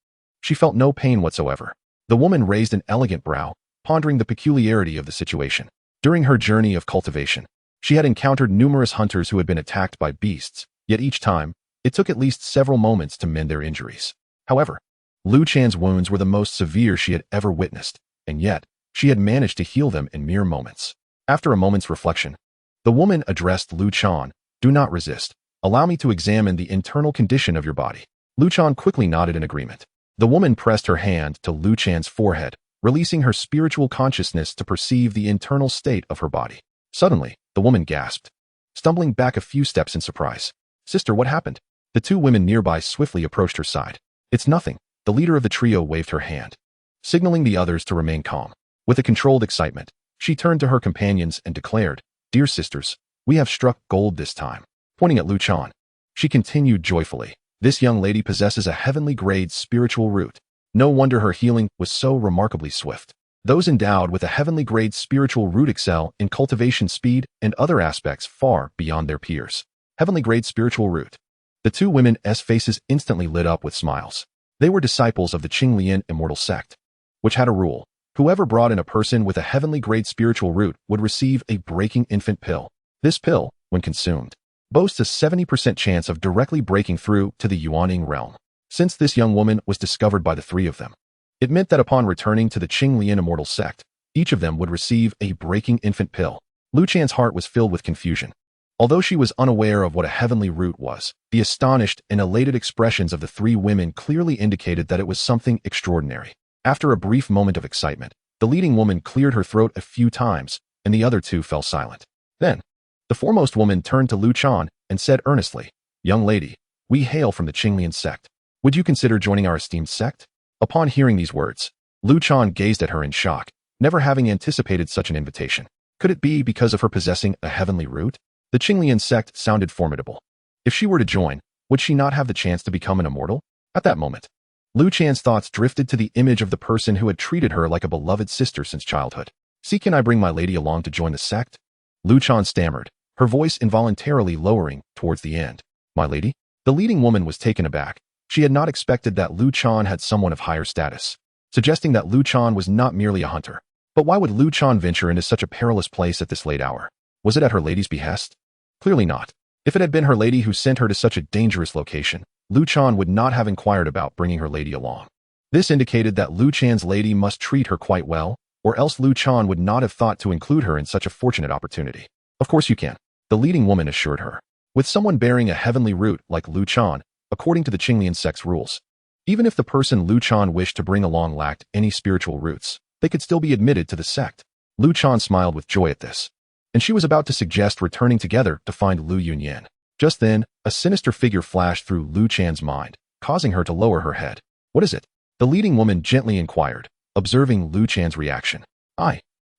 she felt no pain whatsoever. The woman raised an elegant brow, pondering the peculiarity of the situation. During her journey of cultivation, she had encountered numerous hunters who had been attacked by beasts, yet each time, it took at least several moments to mend their injuries. However, Lu Chan's wounds were the most severe she had ever witnessed, and yet, she had managed to heal them in mere moments. After a moment's reflection, the woman addressed Lu Chan. "Do not resist. Allow me to examine the internal condition of your body." Lu Chan quickly nodded in agreement. The woman pressed her hand to Lu Chan's forehead, releasing her spiritual consciousness to perceive the internal state of her body. Suddenly, the woman gasped, stumbling back a few steps in surprise. "Sister, what happened?" The two women nearby swiftly approached her side. "It's nothing." The leader of the trio waved her hand, signaling the others to remain calm. With a controlled excitement, she turned to her companions and declared, "Dear sisters, we have struck gold this time." Pointing at Lu Chan, she continued joyfully, "This young lady possesses a heavenly grade spiritual root. No wonder her healing was so remarkably swift. Those endowed with a heavenly grade spiritual root excel in cultivation speed and other aspects far beyond their peers." Heavenly grade spiritual root. The two women's faces instantly lit up with smiles. They were disciples of the Qinglian immortal sect, which had a rule: whoever brought in a person with a heavenly grade spiritual root would receive a breaking infant pill. This pill, when consumed, boasts a 70% chance of directly breaking through to the Yuaning realm. Since this young woman was discovered by the three of them, it meant that upon returning to the Qinglian immortal sect, each of them would receive a breaking infant pill. Lu Chan's heart was filled with confusion. Although she was unaware of what a heavenly root was, the astonished and elated expressions of the three women clearly indicated that it was something extraordinary. After a brief moment of excitement, the leading woman cleared her throat a few times, and the other two fell silent. Then, the foremost woman turned to Lu Chan and said earnestly, "Young lady, we hail from the Qinglian sect. Would you consider joining our esteemed sect?" Upon hearing these words, Lu Chan gazed at her in shock, never having anticipated such an invitation. Could it be because of her possessing a heavenly root? The Qinglian sect sounded formidable. If she were to join, would she not have the chance to become an immortal? At that moment, Lu Chan's thoughts drifted to the image of the person who had treated her like a beloved sister since childhood. "See, can I bring my lady along to join the sect?" Lu Chan stammered, her voice involuntarily lowering towards the end. "My lady?" The leading woman was taken aback. She had not expected that Lu Chan had someone of higher status, suggesting that Lu Chan was not merely a hunter. But why would Lu Chan venture into such a perilous place at this late hour? Was it at her lady's behest? Clearly not. If it had been her lady who sent her to such a dangerous location, Lu Chan would not have inquired about bringing her lady along. This indicated that Lu Chan's lady must treat her quite well, or else Lu Chan would not have thought to include her in such a fortunate opportunity. "Of course you can," the leading woman assured her. "With someone bearing a heavenly root like Lu Chan, according to the Qinglian sect's rules, Even if the person Lu Chan wished to bring along lacked any spiritual roots, they could still be admitted to the sect. Lu Chan smiled with joy at this, and she was about to suggest returning together to find Lu Yunyan. Just then, a sinister figure flashed through Lu Chan's mind, causing her to lower her head. "What is it?" the leading woman gently inquired, observing Lu Chan's reaction.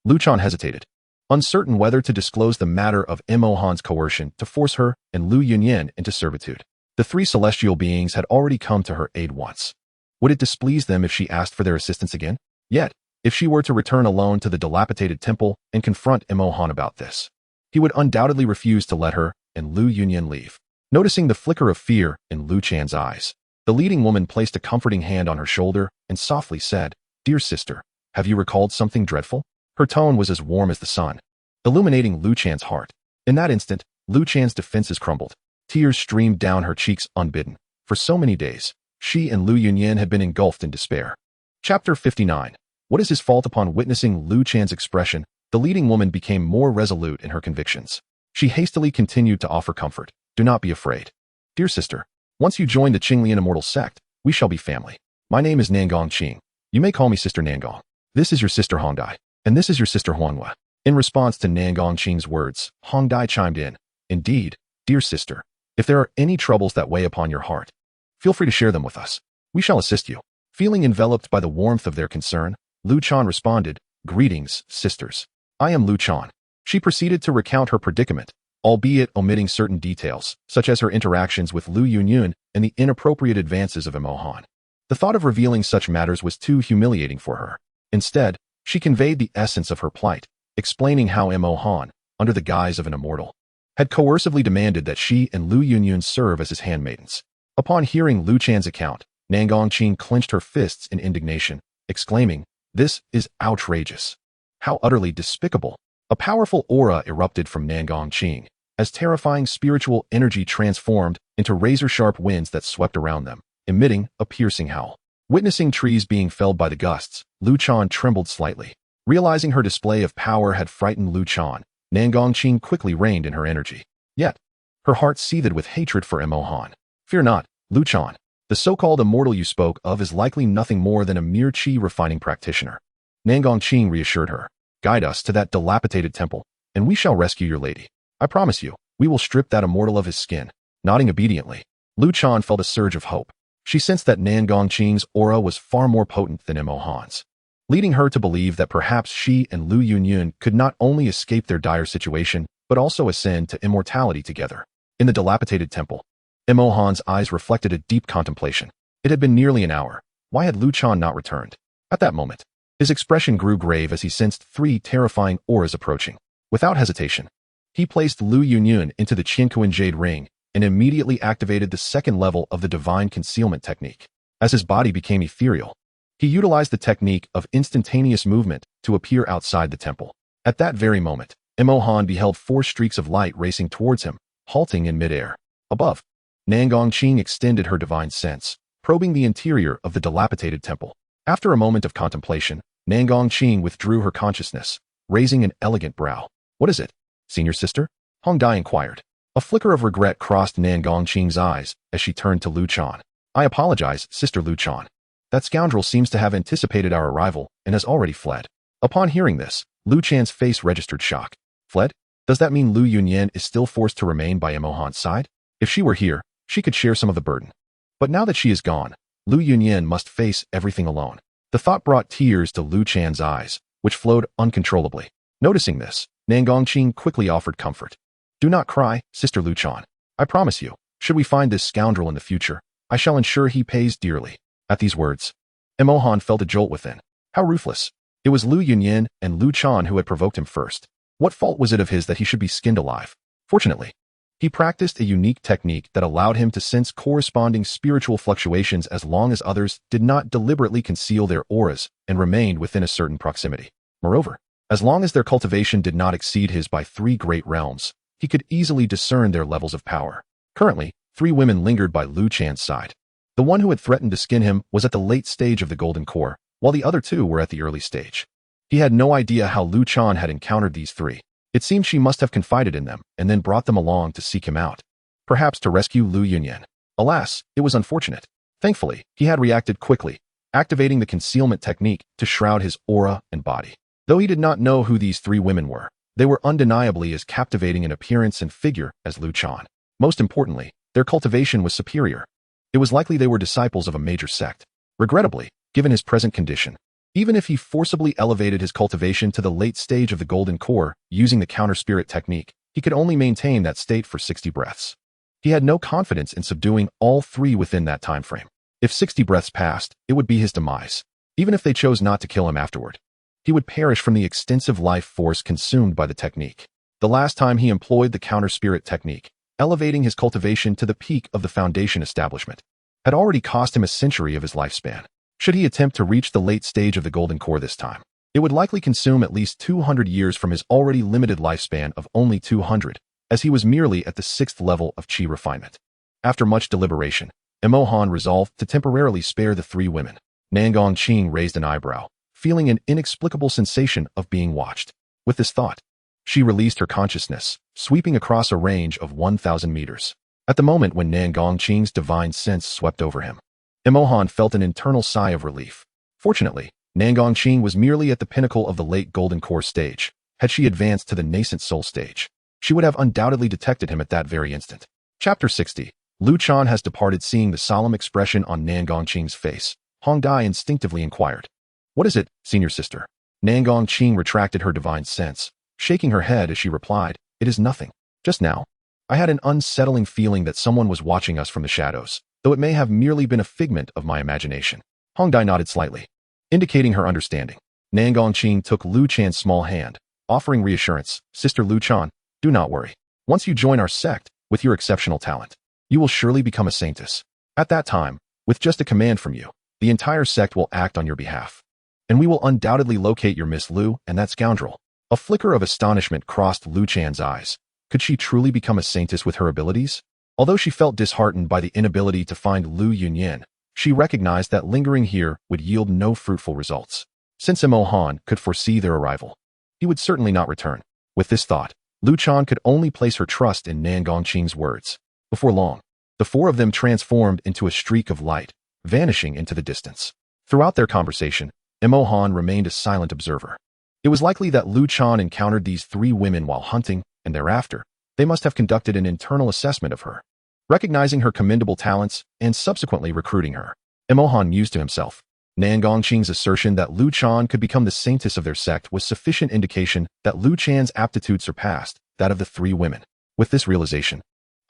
Lu Chan hesitated, uncertain whether to disclose the matter of Mo Han's coercion to force her and Lu Yunyan into servitude. The three celestial beings had already come to her aid once. Would it displease them if she asked for their assistance again? Yet, if she were to return alone to the dilapidated temple and confront Mo Han about this, he would undoubtedly refuse to let her and Lu Yunyan leave. Noticing the flicker of fear in Lu Chan's eyes, the leading woman placed a comforting hand on her shoulder and softly said, "Dear sister, have you recalled something dreadful?" Her tone was as warm as the sun, illuminating Lu Chan's heart. In that instant, Lu Chan's defenses crumbled. Tears streamed down her cheeks unbidden. For so many days, she and Lu Yunyan had been engulfed in despair. Chapter 59. What is his fault? Upon witnessing Lu Chan's expression, the leading woman became more resolute in her convictions. She hastily continued to offer comfort. "Do not be afraid. Dear sister, once you join the Qinglian immortal sect, we shall be family. My name is Nangong Qing. You may call me Sister Nangong. This is your sister Hongdai, and this is your sister Huanghua." In response to Nangong Qing's words, Hongdai chimed in, "Indeed, dear sister, if there are any troubles that weigh upon your heart, feel free to share them with us. We shall assist you." Feeling enveloped by the warmth of their concern, Lu Chan responded, "Greetings, sisters. I am Lu Chan." She proceeded to recount her predicament, albeit omitting certain details, such as her interactions with Lu Yunyan and the inappropriate advances of Mo Han. The thought of revealing such matters was too humiliating for her. Instead, she conveyed the essence of her plight, explaining how Mo Han, under the guise of an immortal, had coercively demanded that she and Lu Yunyan serve as his handmaidens. Upon hearing Lu Chan's account, Nangong Qing clenched her fists in indignation, exclaiming, "This is outrageous. How utterly despicable." A powerful aura erupted from Nangong Qing, as terrifying spiritual energy transformed into razor-sharp winds that swept around them, emitting a piercing howl. Witnessing trees being felled by the gusts, Lu Chan trembled slightly. Realizing her display of power had frightened Lu Chan, Nangong Qing quickly reined in her energy. Yet, her heart seethed with hatred for Mo Han. "Fear not, Lu Chan. The so-called immortal you spoke of is likely nothing more than a mere qi-refining practitioner." Nangong Qing reassured her. "Guide us to that dilapidated temple, and we shall rescue your lady. I promise you, we will strip that immortal of his skin." Nodding obediently, Lu Chan felt a surge of hope. She sensed that Nangong Qing's aura was far more potent than Mo Han's, leading her to believe that perhaps she and Lu Yunyan could not only escape their dire situation, but also ascend to immortality together. In the dilapidated temple, Mo Han's eyes reflected a deep contemplation. It had been nearly an hour. Why had Lu Chan not returned? At that moment, his expression grew grave as he sensed three terrifying auras approaching. Without hesitation, he placed Lu Yunyan into the Qiankuan Jade Ring and immediately activated the second level of the divine concealment technique. As his body became ethereal, he utilized the technique of instantaneous movement to appear outside the temple. At that very moment, Mo Han beheld four streaks of light racing towards him, halting in midair. Above, Nangong Qing extended her divine sense, probing the interior of the dilapidated temple. After a moment of contemplation, Nangong Qing withdrew her consciousness, raising an elegant brow. "What is it, senior sister?" Hongdai inquired. A flicker of regret crossed Nangong Qing's eyes as she turned to Lu Chan. "I apologize, Sister Lu Chan. That scoundrel seems to have anticipated our arrival and has already fled." Upon hearing this, Lu Chan's face registered shock. "Fled? Does that mean Lu Yunyan is still forced to remain by Mo Han's side? If she were here, she could share some of the burden. But now that she is gone, Lu Yunyan must face everything alone." The thought brought tears to Lu Chan's eyes, which flowed uncontrollably. Noticing this, Nangong Qing quickly offered comfort. "Do not cry, Sister Lu Chan. I promise you, should we find this scoundrel in the future, I shall ensure he pays dearly." At these words, Mo Han felt a jolt within. How ruthless. It was Lu Yunyan and Lu Chan who had provoked him first. What fault was it of his that he should be skinned alive? Fortunately, he practiced a unique technique that allowed him to sense corresponding spiritual fluctuations as long as others did not deliberately conceal their auras and remained within a certain proximity. Moreover, as long as their cultivation did not exceed his by 3 great realms, he could easily discern their levels of power. Currently, 3 women lingered by Lu Chan's side. The one who had threatened to skin him was at the late stage of the golden core, while the other 2 were at the early stage. He had no idea how Lu Chan had encountered these 3. It seemed she must have confided in them and then brought them along to seek him out, perhaps to rescue Lu Yunyan. Alas, it was unfortunate. Thankfully, he had reacted quickly, activating the concealment technique to shroud his aura and body. Though he did not know who these three women were, they were undeniably as captivating in appearance and figure as Lu Chan. Most importantly, their cultivation was superior. It was likely they were disciples of a major sect. Regrettably, given his present condition, even if he forcibly elevated his cultivation to the late stage of the golden core using the counter-spirit technique, he could only maintain that state for 60 breaths. He had no confidence in subduing all three within that time frame. If 60 breaths passed, it would be his demise. Even if they chose not to kill him afterward, he would perish from the extensive life force consumed by the technique. The last time he employed the counter-spirit technique, elevating his cultivation to the peak of the foundation establishment, had already cost him a century of his lifespan. Should he attempt to reach the late stage of the golden core this time, it would likely consume at least 200 years from his already limited lifespan of only 200, as he was merely at the 6th level of chi refinement. After much deliberation, Emohan resolved to temporarily spare the three women. Nangong Qing raised an eyebrow, feeling an inexplicable sensation of being watched. With this thought, she released her consciousness, sweeping across a range of 1,000 meters. At the moment when Nangong Qing's divine sense swept over him, Emohan felt an internal sigh of relief. Fortunately, Nangong Qing was merely at the pinnacle of the late golden core stage. Had she advanced to the nascent soul stage, she would have undoubtedly detected him at that very instant. Chapter 60. Lu Chan has departed. Seeing the solemn expression on Nangong Qing's face, Hong Dai instinctively inquired, "What is it, senior sister?" Nangong Qing retracted her divine sense, shaking her head as she replied, "It is nothing. Just now, I had an unsettling feeling that someone was watching us from the shadows, though it may have merely been a figment of my imagination." Hong Dai nodded slightly, indicating her understanding. Nangong Qing took Lu Chan's small hand, offering reassurance. "Sister Lu Chan, do not worry. Once you join our sect, with your exceptional talent, you will surely become a saintess. At that time, with just a command from you, the entire sect will act on your behalf. And we will undoubtedly locate your Miss Lu and that scoundrel." A flicker of astonishment crossed Lu Chan's eyes. Could she truly become a saintess with her abilities? Although she felt disheartened by the inability to find Lu Yunyan, she recognized that lingering here would yield no fruitful results. Since Emohan could foresee their arrival, he would certainly not return. With this thought, Lu Chan could only place her trust in Nangong Qing's words. Before long, the four of them transformed into a streak of light, vanishing into the distance. Throughout their conversation, Emohan remained a silent observer. It was likely that Lu Chan encountered these three women while hunting, and thereafter, they must have conducted an internal assessment of her, recognizing her commendable talents and subsequently recruiting her. Emohan mused to himself. Nangong Qing's assertion that Lu Chan could become the saintess of their sect was sufficient indication that Lu Chan's aptitude surpassed that of the three women. With this realization,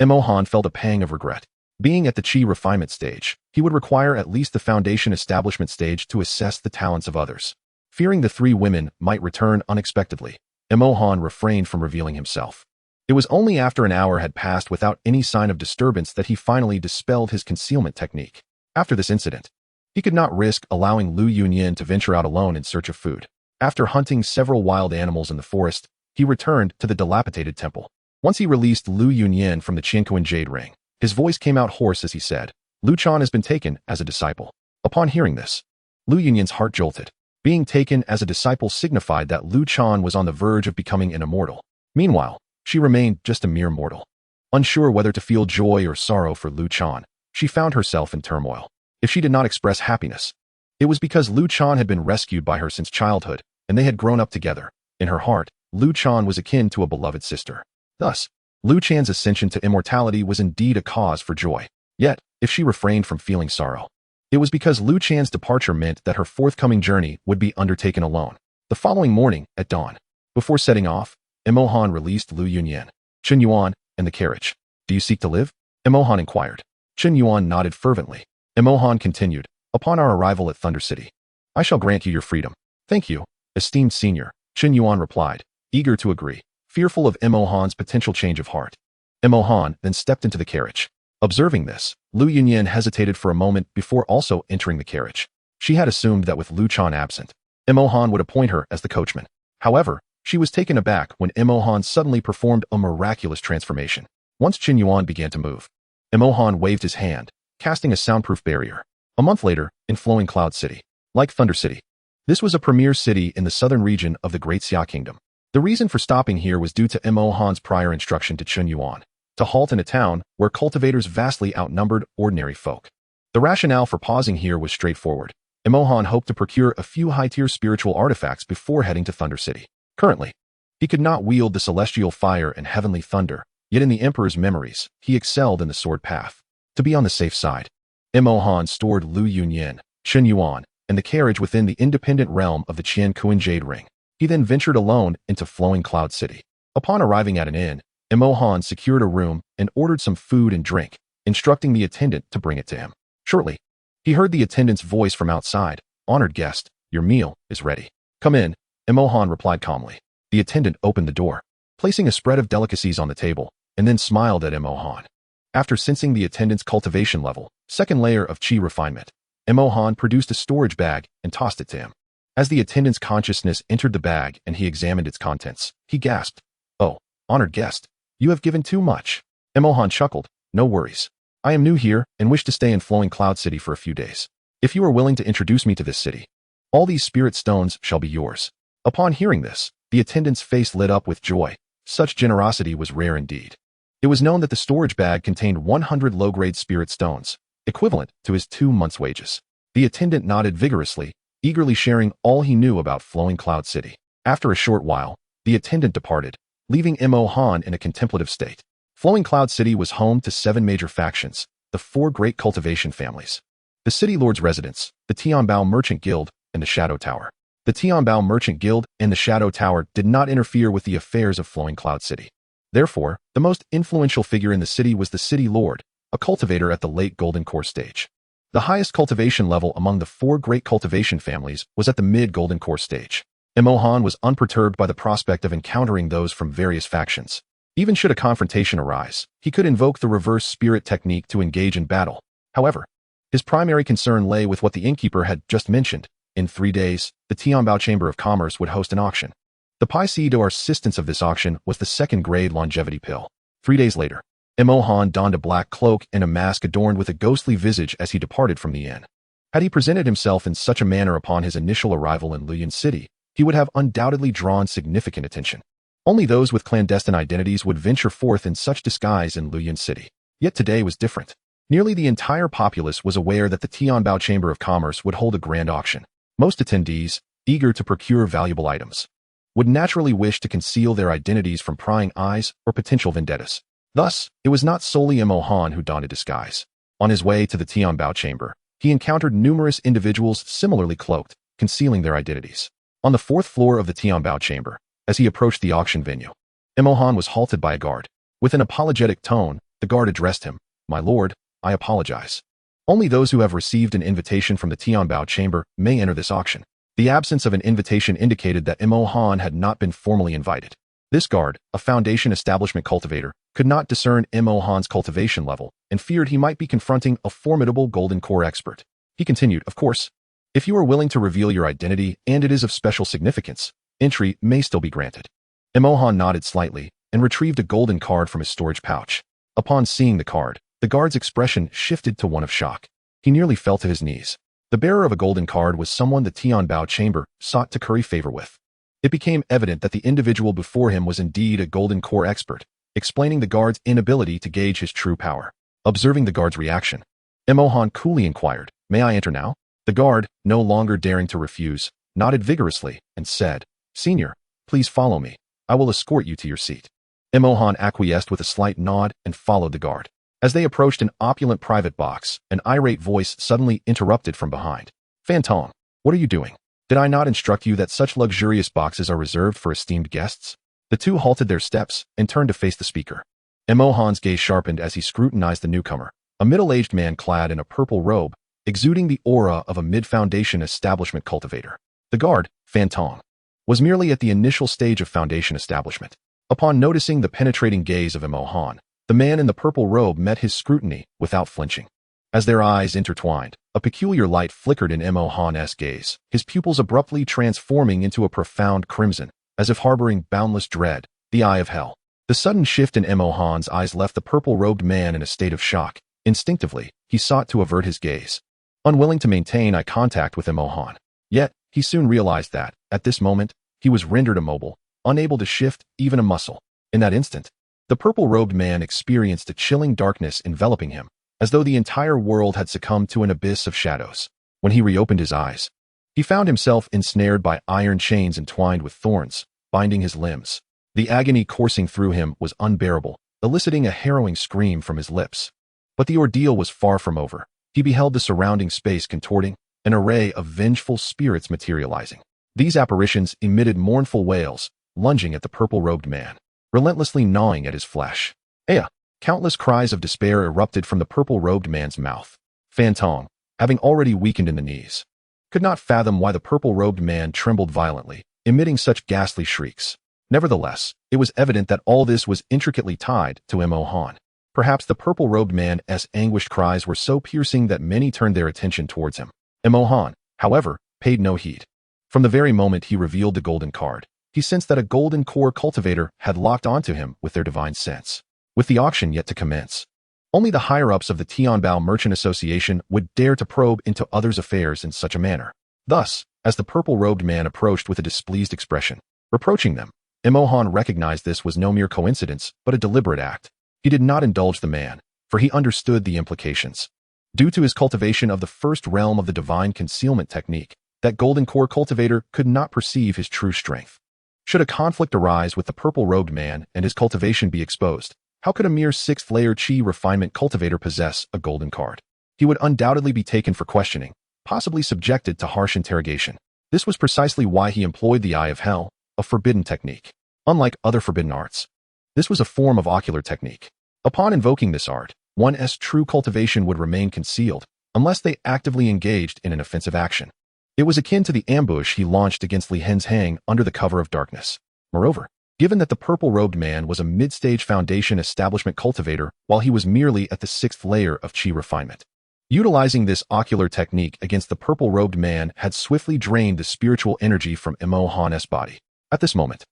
Emohan felt a pang of regret. Being at the chi refinement stage, he would require at least the foundation establishment stage to assess the talents of others. Fearing the three women might return unexpectedly, Emohan refrained from revealing himself. It was only after an hour had passed without any sign of disturbance that he finally dispelled his concealment technique. After this incident, he could not risk allowing Lu Yunyan to venture out alone in search of food. After hunting several wild animals in the forest, he returned to the dilapidated temple. Once he released Lu Yunyan from the Qianquan jade ring, his voice came out hoarse as he said, "Lu Chan has been taken as a disciple." Upon hearing this, Lu Yunyan's heart jolted. Being taken as a disciple signified that Lu Chan was on the verge of becoming an immortal. Meanwhile, she remained just a mere mortal. Unsure whether to feel joy or sorrow for Lu Chan, she found herself in turmoil. If she did not express happiness, it was because Lu Chan had been rescued by her since childhood, and they had grown up together. In her heart, Lu Chan was akin to a beloved sister. Thus, Lu Chan's ascension to immortality was indeed a cause for joy. Yet, if she refrained from feeling sorrow, it was because Lu Chan's departure meant that her forthcoming journey would be undertaken alone. The following morning, at dawn, before setting off, Emohan released Lu Yunyan, Chen Yuan, and the carriage. "Do you seek to live?" Emohan inquired. Chen Yuan nodded fervently. Emohan continued, "Upon our arrival at Thunder City, I shall grant you your freedom." "Thank you, esteemed senior," Chen Yuan replied, eager to agree, fearful of Emohan's potential change of heart. Emohan then stepped into the carriage. Observing this, Lu Yunyan hesitated for a moment before also entering the carriage. She had assumed that with Lu Chan absent, Emohan would appoint her as the coachman. However, she was taken aback when Emohan suddenly performed a miraculous transformation. Once Chen Yuan began to move, Emohan waved his hand, casting a soundproof barrier. A month later, in Flowing Cloud City, like Thunder City, this was a premier city in the southern region of the Great Xia Kingdom. The reason for stopping here was due to Emohan's prior instruction to Chen Yuan, to halt in a town where cultivators vastly outnumbered ordinary folk. The rationale for pausing here was straightforward. Imohan hoped to procure a few high-tier spiritual artifacts before heading to Thunder City. Currently, he could not wield the celestial fire and heavenly thunder, yet in the Emperor's memories, he excelled in the sword path. To be on the safe side, Imohan stored Lu Yunyin, Chen Yuan, and the carriage within the independent realm of the Qian Kuan Jade Ring. He then ventured alone into Flowing Cloud City. Upon arriving at an inn, Imohan secured a room and ordered some food and drink, instructing the attendant to bring it to him. Shortly, he heard the attendant's voice from outside. "Honored guest, your meal is ready. Come in," Imohan replied calmly. The attendant opened the door, placing a spread of delicacies on the table, and then smiled at Imohan. After sensing the attendant's cultivation level, second layer of chi refinement, Imohan produced a storage bag and tossed it to him. As the attendant's consciousness entered the bag and he examined its contents, he gasped, "Oh, honored guest, you have given too much." Imohan chuckled, "No worries. I am new here and wish to stay in Flowing Cloud City for a few days. If you are willing to introduce me to this city, all these spirit stones shall be yours." Upon hearing this, the attendant's face lit up with joy. Such generosity was rare indeed. It was known that the storage bag contained 100 low-grade spirit stones, equivalent to his 2 months' wages. The attendant nodded vigorously, eagerly sharing all he knew about Flowing Cloud City. After a short while, the attendant departed, leaving Imohan in a contemplative state. Flowing Cloud City was home to 7 major factions, the 4 great cultivation families: the City Lord's Residence, the Tianbao Merchant Guild, and the Shadow Tower. The Tianbao Merchant Guild and the Shadow Tower did not interfere with the affairs of Flowing Cloud City. Therefore, the most influential figure in the city was the City Lord, a cultivator at the late Golden Core stage. The highest cultivation level among the 4 great cultivation families was at the mid-Golden Core stage. Imohan was unperturbed by the prospect of encountering those from various factions. Even should a confrontation arise, he could invoke the reverse spirit technique to engage in battle. However, his primary concern lay with what the innkeeper had just mentioned. In 3 days, the Tianbao Chamber of Commerce would host an auction. The piece or assistance of this auction was the second-grade longevity pill. 3 days later, Imohan donned a black cloak and a mask adorned with a ghostly visage as he departed from the inn. Had he presented himself in such a manner upon his initial arrival in Luyin City, he would have undoubtedly drawn significant attention. Only those with clandestine identities would venture forth in such disguise in Luyin City. Yet today was different. Nearly the entire populace was aware that the Tianbao Chamber of Commerce would hold a grand auction. Most attendees, eager to procure valuable items, would naturally wish to conceal their identities from prying eyes or potential vendettas. Thus, it was not solely Imohan who donned a disguise. On his way to the Tianbao Chamber, he encountered numerous individuals similarly cloaked, concealing their identities. On the 4th floor of the Tianbao Chamber, as he approached the auction venue, Imohan was halted by a guard. With an apologetic tone, the guard addressed him, "My lord, I apologize. Only those who have received an invitation from the Tianbao Chamber may enter this auction." The absence of an invitation indicated that Imohan had not been formally invited. This guard, a Foundation establishment cultivator, could not discern Imohan's cultivation level and feared he might be confronting a formidable Golden Core expert. He continued, "Of course, if you are willing to reveal your identity and it is of special significance, entry may still be granted." Imohan nodded slightly and retrieved a golden card from his storage pouch. Upon seeing the card, the guard's expression shifted to one of shock. He nearly fell to his knees. The bearer of a golden card was someone the Tianbao Chamber sought to curry favor with. It became evident that the individual before him was indeed a Golden Core expert, explaining the guard's inability to gauge his true power. Observing the guard's reaction, Imohan coolly inquired, "May I enter now?" The guard, no longer daring to refuse, nodded vigorously and said, "Senior, please follow me. I will escort you to your seat." Imohan acquiesced with a slight nod and followed the guard. As they approached an opulent private box, an irate voice suddenly interrupted from behind. "Phantom, what are you doing? Did I not instruct you that such luxurious boxes are reserved for esteemed guests?" The two halted their steps and turned to face the speaker. Imohan's gaze sharpened as he scrutinized the newcomer, a middle-aged man clad in a purple robe, exuding the aura of a mid-foundation establishment cultivator. The guard, Phantom, was merely at the initial stage of foundation establishment. Upon noticing the penetrating gaze of Imohan, the man in the purple robe met his scrutiny without flinching. As their eyes intertwined, a peculiar light flickered in Imohan's gaze, his pupils abruptly transforming into a profound crimson, as if harboring boundless dread, the eye of hell. The sudden shift in Imohan's eyes left the purple-robed man in a state of shock. Instinctively, he sought to avert his gaze, unwilling to maintain eye contact with Imohan. Yet, he soon realized that, at this moment, he was rendered immobile, unable to shift even a muscle. In that instant, the purple-robed man experienced a chilling darkness enveloping him, as though the entire world had succumbed to an abyss of shadows. When he reopened his eyes, he found himself ensnared by iron chains entwined with thorns, binding his limbs. The agony coursing through him was unbearable, eliciting a harrowing scream from his lips. But the ordeal was far from over. He beheld the surrounding space contorting, an array of vengeful spirits materializing. These apparitions emitted mournful wails, lunging at the purple-robed man, relentlessly gnawing at his flesh. Aya! Countless cries of despair erupted from the purple-robed man's mouth. Fantong, having already weakened in the knees, could not fathom why the purple-robed man trembled violently, emitting such ghastly shrieks. Nevertheless, it was evident that all this was intricately tied to Mo Han. Perhaps the purple-robed man's anguished cries were so piercing that many turned their attention towards him. Mo Han, however, paid no heed. From the very moment he revealed the golden card, he sensed that a golden core cultivator had locked onto him with their divine sense. With the auction yet to commence, only the higher-ups of the Tianbao Merchant Association would dare to probe into others' affairs in such a manner. Thus, as the purple-robed man approached with a displeased expression, reproaching them, Mo Han recognized this was no mere coincidence, but a deliberate act. He did not indulge the man, for he understood the implications. Due to his cultivation of the first realm of the divine concealment technique, that golden core cultivator could not perceive his true strength. Should a conflict arise with the purple-robed man and his cultivation be exposed, how could a mere 6th-layer Qi refinement cultivator possess a golden card? He would undoubtedly be taken for questioning, possibly subjected to harsh interrogation. This was precisely why he employed the Eye of Hell, a forbidden technique. Unlike other forbidden arts, this was a form of ocular technique. Upon invoking this art, one's true cultivation would remain concealed, unless they actively engaged in an offensive action. It was akin to the ambush he launched against Li Henzhang under the cover of darkness. Moreover, given that the purple-robed man was a mid-stage foundation establishment cultivator while he was merely at the 6th layer of Qi refinement, utilizing this ocular technique against the purple-robed man had swiftly drained the spiritual energy from Mo Han's body. At this moment,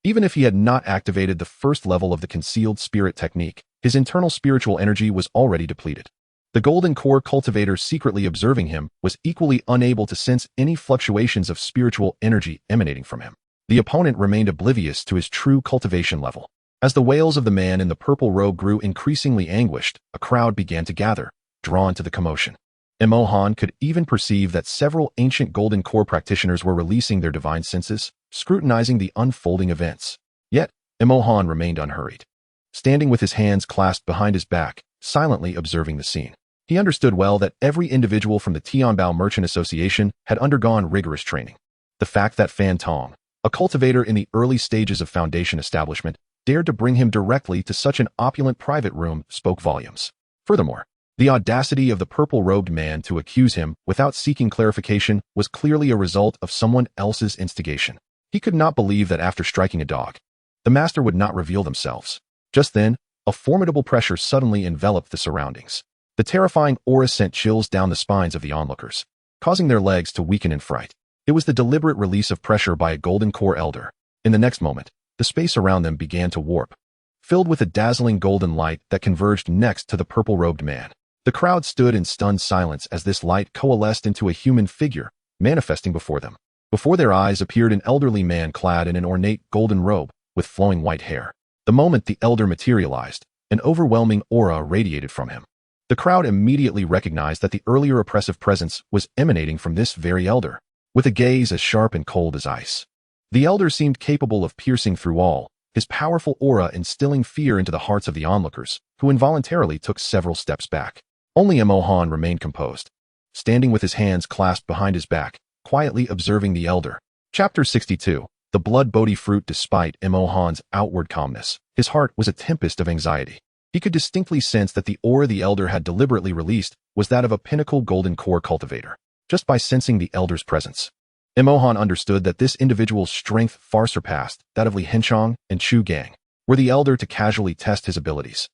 even if he had not activated the first level of the concealed spirit technique, his internal spiritual energy was already depleted. The golden core cultivator secretly observing him was equally unable to sense any fluctuations of spiritual energy emanating from him. The opponent remained oblivious to his true cultivation level. As the wails of the man in the purple robe grew increasingly anguished, a crowd began to gather, drawn to the commotion. Mo Han could even perceive that several ancient golden core practitioners were releasing their divine senses, scrutinizing the unfolding events. Yet, Mo Han remained unhurried, standing with his hands clasped behind his back, silently observing the scene. He understood well that every individual from the Tianbao Merchant Association had undergone rigorous training. The fact that Fan Tong, a cultivator in the early stages of foundation establishment, dared to bring him directly to such an opulent private room spoke volumes. Furthermore, the audacity of the purple-robed man to accuse him without seeking clarification was clearly a result of someone else's instigation. He could not believe that after striking a dog, the master would not reveal themselves. Just then, a formidable pressure suddenly enveloped the surroundings. The terrifying aura sent chills down the spines of the onlookers, causing their legs to weaken in fright. It was the deliberate release of pressure by a golden core elder. In the next moment, the space around them began to warp, filled with a dazzling golden light that converged next to the purple-robed man. The crowd stood in stunned silence as this light coalesced into a human figure, manifesting before them. Before their eyes appeared an elderly man clad in an ornate golden robe, with flowing white hair. The moment the elder materialized, an overwhelming aura radiated from him. The crowd immediately recognized that the earlier oppressive presence was emanating from this very elder, with a gaze as sharp and cold as ice. The elder seemed capable of piercing through all, his powerful aura instilling fear into the hearts of the onlookers, who involuntarily took several steps back. Only Mo Han remained composed, standing with his hands clasped behind his back, quietly observing the elder. Chapter 62. The Blood Bodhi Fruit. Despite Mo Han's outward calmness, his heart was a tempest of anxiety. He could distinctly sense that the aura the elder had deliberately released was that of a pinnacle golden core cultivator. Just by sensing the elder's presence, Mo Han understood that this individual's strength far surpassed that of Li Henzhang and Chu Gang. Were the elder to casually test his abilities,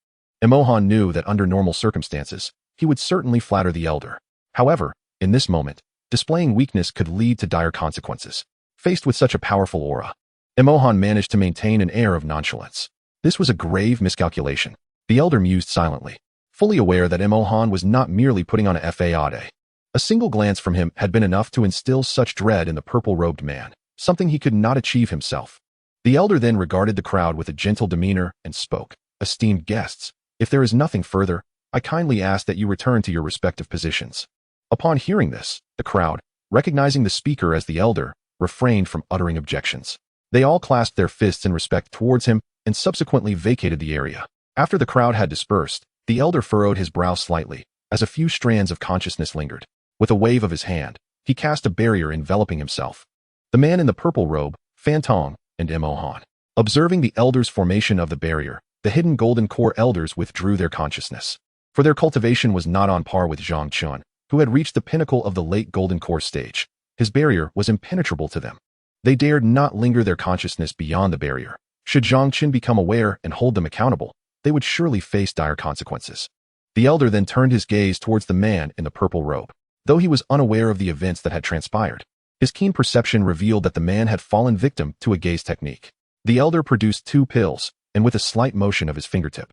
Mo Han knew that under normal circumstances, he would certainly flatter the elder. However, in this moment, displaying weakness could lead to dire consequences. Faced with such a powerful aura, Mo Han managed to maintain an air of nonchalance. This was a grave miscalculation. The elder mused silently, fully aware that Mo Han was not merely putting on a facade. A single glance from him had been enough to instill such dread in the purple-robed man, something he could not achieve himself. The elder then regarded the crowd with a gentle demeanor and spoke. "Esteemed guests, if there is nothing further, I kindly ask that you return to your respective positions." Upon hearing this, the crowd, recognizing the speaker as the elder, refrained from uttering objections. They all clasped their fists in respect towards him and subsequently vacated the area. After the crowd had dispersed, the elder furrowed his brow slightly, as a few strands of consciousness lingered. With a wave of his hand, he cast a barrier enveloping himself. The man in the purple robe, Fan Tong, and Mo Han. Observing the elder's formation of the barrier, the hidden golden core elders withdrew their consciousness. For their cultivation was not on par with Zhang Chun, who had reached the pinnacle of the late golden core stage. His barrier was impenetrable to them. They dared not linger their consciousness beyond the barrier. Should Zhang Chun become aware and hold them accountable, they would surely face dire consequences. The elder then turned his gaze towards the man in the purple robe. Though he was unaware of the events that had transpired, his keen perception revealed that the man had fallen victim to a gaze technique. The elder produced 2 pills, and with a slight motion of his fingertip,